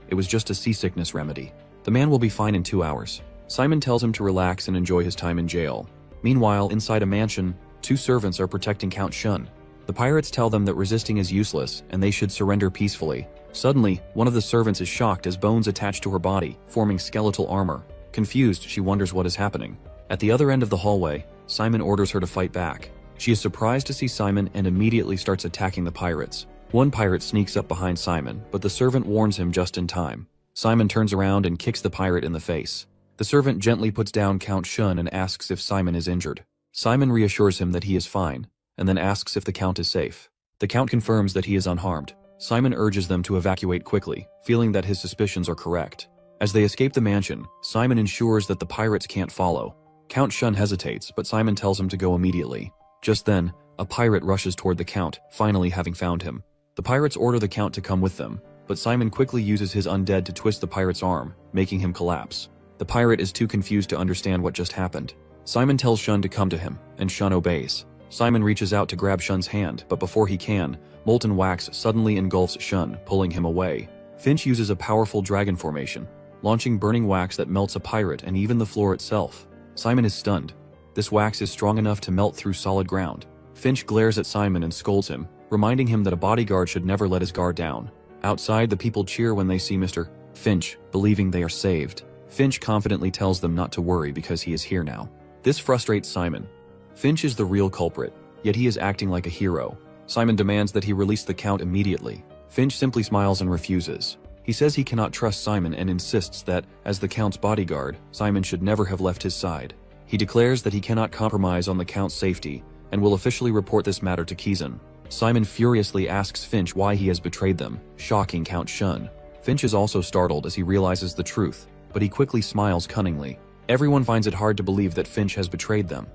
It was just a seasickness remedy. The man will be fine in 2 hours. Simon tells him to relax and enjoy his time in jail. Meanwhile, inside a mansion, 2 servants are protecting Count Shun. The pirates tell them that resisting is useless and they should surrender peacefully. Suddenly, one of the servants is shocked as bones attach to her body, forming skeletal armor. Confused, she wonders what is happening. At the other end of the hallway, Simon orders her to fight back. She is surprised to see Simon and immediately starts attacking the pirates. One pirate sneaks up behind Simon, but the servant warns him just in time. Simon turns around and kicks the pirate in the face. The servant gently puts down Count Shun and asks if Simon is injured. Simon reassures him that he is fine, and then asks if the Count is safe. The Count confirms that he is unharmed. Simon urges them to evacuate quickly, feeling that his suspicions are correct. As they escape the mansion, Simon ensures that the pirates can't follow. Count Shun hesitates, but Simon tells him to go immediately. Just then, a pirate rushes toward the Count, finally having found him. The pirates order the Count to come with them, but Simon quickly uses his undead to twist the pirate's arm, making him collapse. The pirate is too confused to understand what just happened. Simon tells Shun to come to him, and Shun obeys. Simon reaches out to grab Shun's hand, but before he can, molten wax suddenly engulfs Shun, pulling him away. Finch uses a powerful dragon formation, launching burning wax that melts a pirate and even the floor itself. Simon is stunned. This wax is strong enough to melt through solid ground. Finch glares at Simon and scolds him, reminding him that a bodyguard should never let his guard down. Outside, the people cheer when they see Mr. Finch, believing they are saved. Finch confidently tells them not to worry because he is here now. This frustrates Simon. Finch is the real culprit, yet he is acting like a hero. Simon demands that he release the Count immediately. Finch simply smiles and refuses. He says he cannot trust Simon and insists that, as the Count's bodyguard, Simon should never have left his side. He declares that he cannot compromise on the Count's safety and will officially report this matter to Kizan. Simon furiously asks Finch why he has betrayed them, shocking Count Shun. Finch is also startled as he realizes the truth, but he quickly smiles cunningly. Everyone finds it hard to believe that Finch has betrayed them,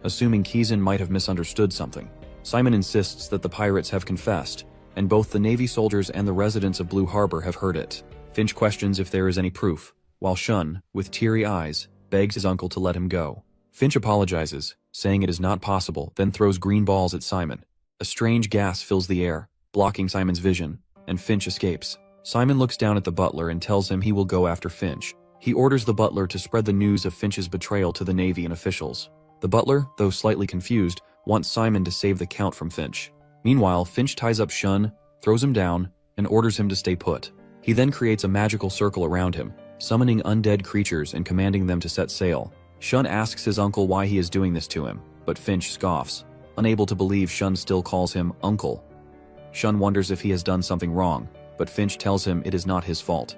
assuming Kizan might have misunderstood something. Simon insists that the pirates have confessed, and both the Navy soldiers and the residents of Blue Harbor have heard it. Finch questions if there is any proof, while Shun, with teary eyes, begs his uncle to let him go. Finch apologizes, saying it is not possible, then throws green balls at Simon. A strange gas fills the air, blocking Simon's vision, and Finch escapes. Simon looks down at the butler and tells him he will go after Finch. He orders the butler to spread the news of Finch's betrayal to the Navy and officials. The butler, though slightly confused, wants Simon to save the Count from Finch. Meanwhile, Finch ties up Shun, throws him down, and orders him to stay put. He then creates a magical circle around him, summoning undead creatures and commanding them to set sail. Shun asks his uncle why he is doing this to him, but Finch scoffs, unable to believe Shun still calls him uncle. Shun wonders if he has done something wrong, but Finch tells him it is not his fault.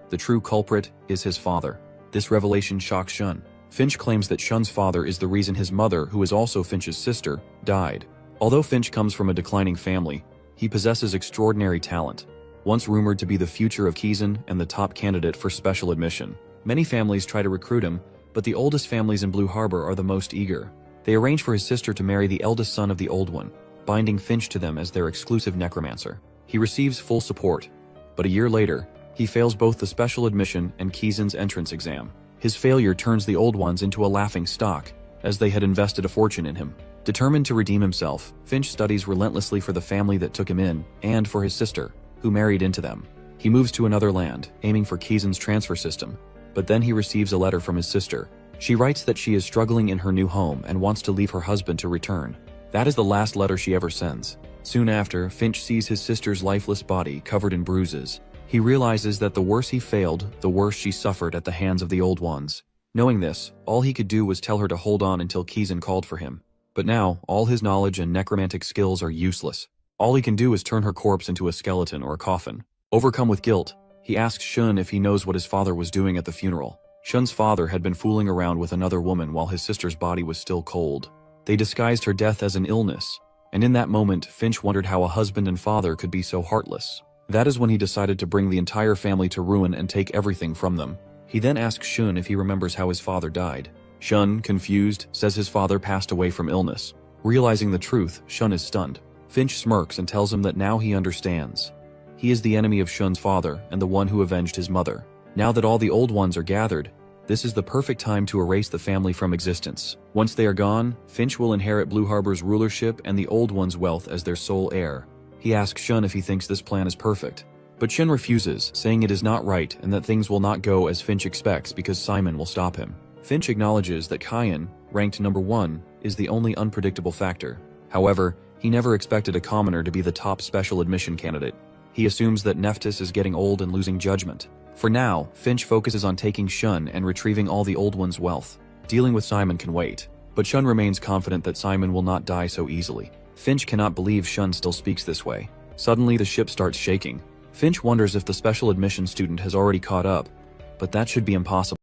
The true culprit is his father. This revelation shocks Shun. Finch claims that Shun's father is the reason his mother, who is also Finch's sister, died. Although Finch comes from a declining family, he possesses extraordinary talent. Once rumored to be the future of Kizan and the top candidate for special admission, many families try to recruit him, but the oldest families in Blue Harbor are the most eager. They arrange for his sister to marry the eldest son of the Old One, binding Finch to them as their exclusive necromancer. He receives full support, but a year later, he fails both the special admission and Kizan's entrance exam. His failure turns the Old Ones into a laughing stock, as they had invested a fortune in him. Determined to redeem himself, Finch studies relentlessly for the family that took him in, and for his sister, who married into them. He moves to another land, aiming for Kizan's transfer system, but then he receives a letter from his sister. She writes that she is struggling in her new home and wants to leave her husband to return. That is the last letter she ever sends. Soon after, Finch sees his sister's lifeless body covered in bruises. He realizes that the worse he failed, the worse she suffered at the hands of the Old Ones. Knowing this, all he could do was tell her to hold on until Kizan called for him. But now, all his knowledge and necromantic skills are useless. All he can do is turn her corpse into a skeleton or a coffin. Overcome with guilt, he asks Shun if he knows what his father was doing at the funeral. Shun's father had been fooling around with another woman while his sister's body was still cold. They disguised her death as an illness, and in that moment, Finch wondered how a husband and father could be so heartless. That is when he decided to bring the entire family to ruin and take everything from them. He then asks Shun if he remembers how his father died. Shun, confused, says his father passed away from illness. Realizing the truth, Shun is stunned. Finch smirks and tells him that now he understands. He is the enemy of Shun's father and the one who avenged his mother. Now that all the Old Ones are gathered, this is the perfect time to erase the family from existence. Once they are gone, Finch will inherit Blue Harbor's rulership and the Old Ones' wealth as their sole heir. He asks Shun if he thinks this plan is perfect, but Shun refuses, saying it is not right and that things will not go as Finch expects because Simon will stop him. Finch acknowledges that Kyan, ranked number 1, is the only unpredictable factor. However, he never expected a commoner to be the top special admission candidate. He assumes that Nephthys is getting old and losing judgment. For now, Finch focuses on taking Shun and retrieving all the Old One's wealth. Dealing with Simon can wait, but Shun remains confident that Simon will not die so easily. Finch cannot believe Shun still speaks this way. Suddenly, the ship starts shaking. Finch wonders if the special admission student has already caught up, but that should be impossible.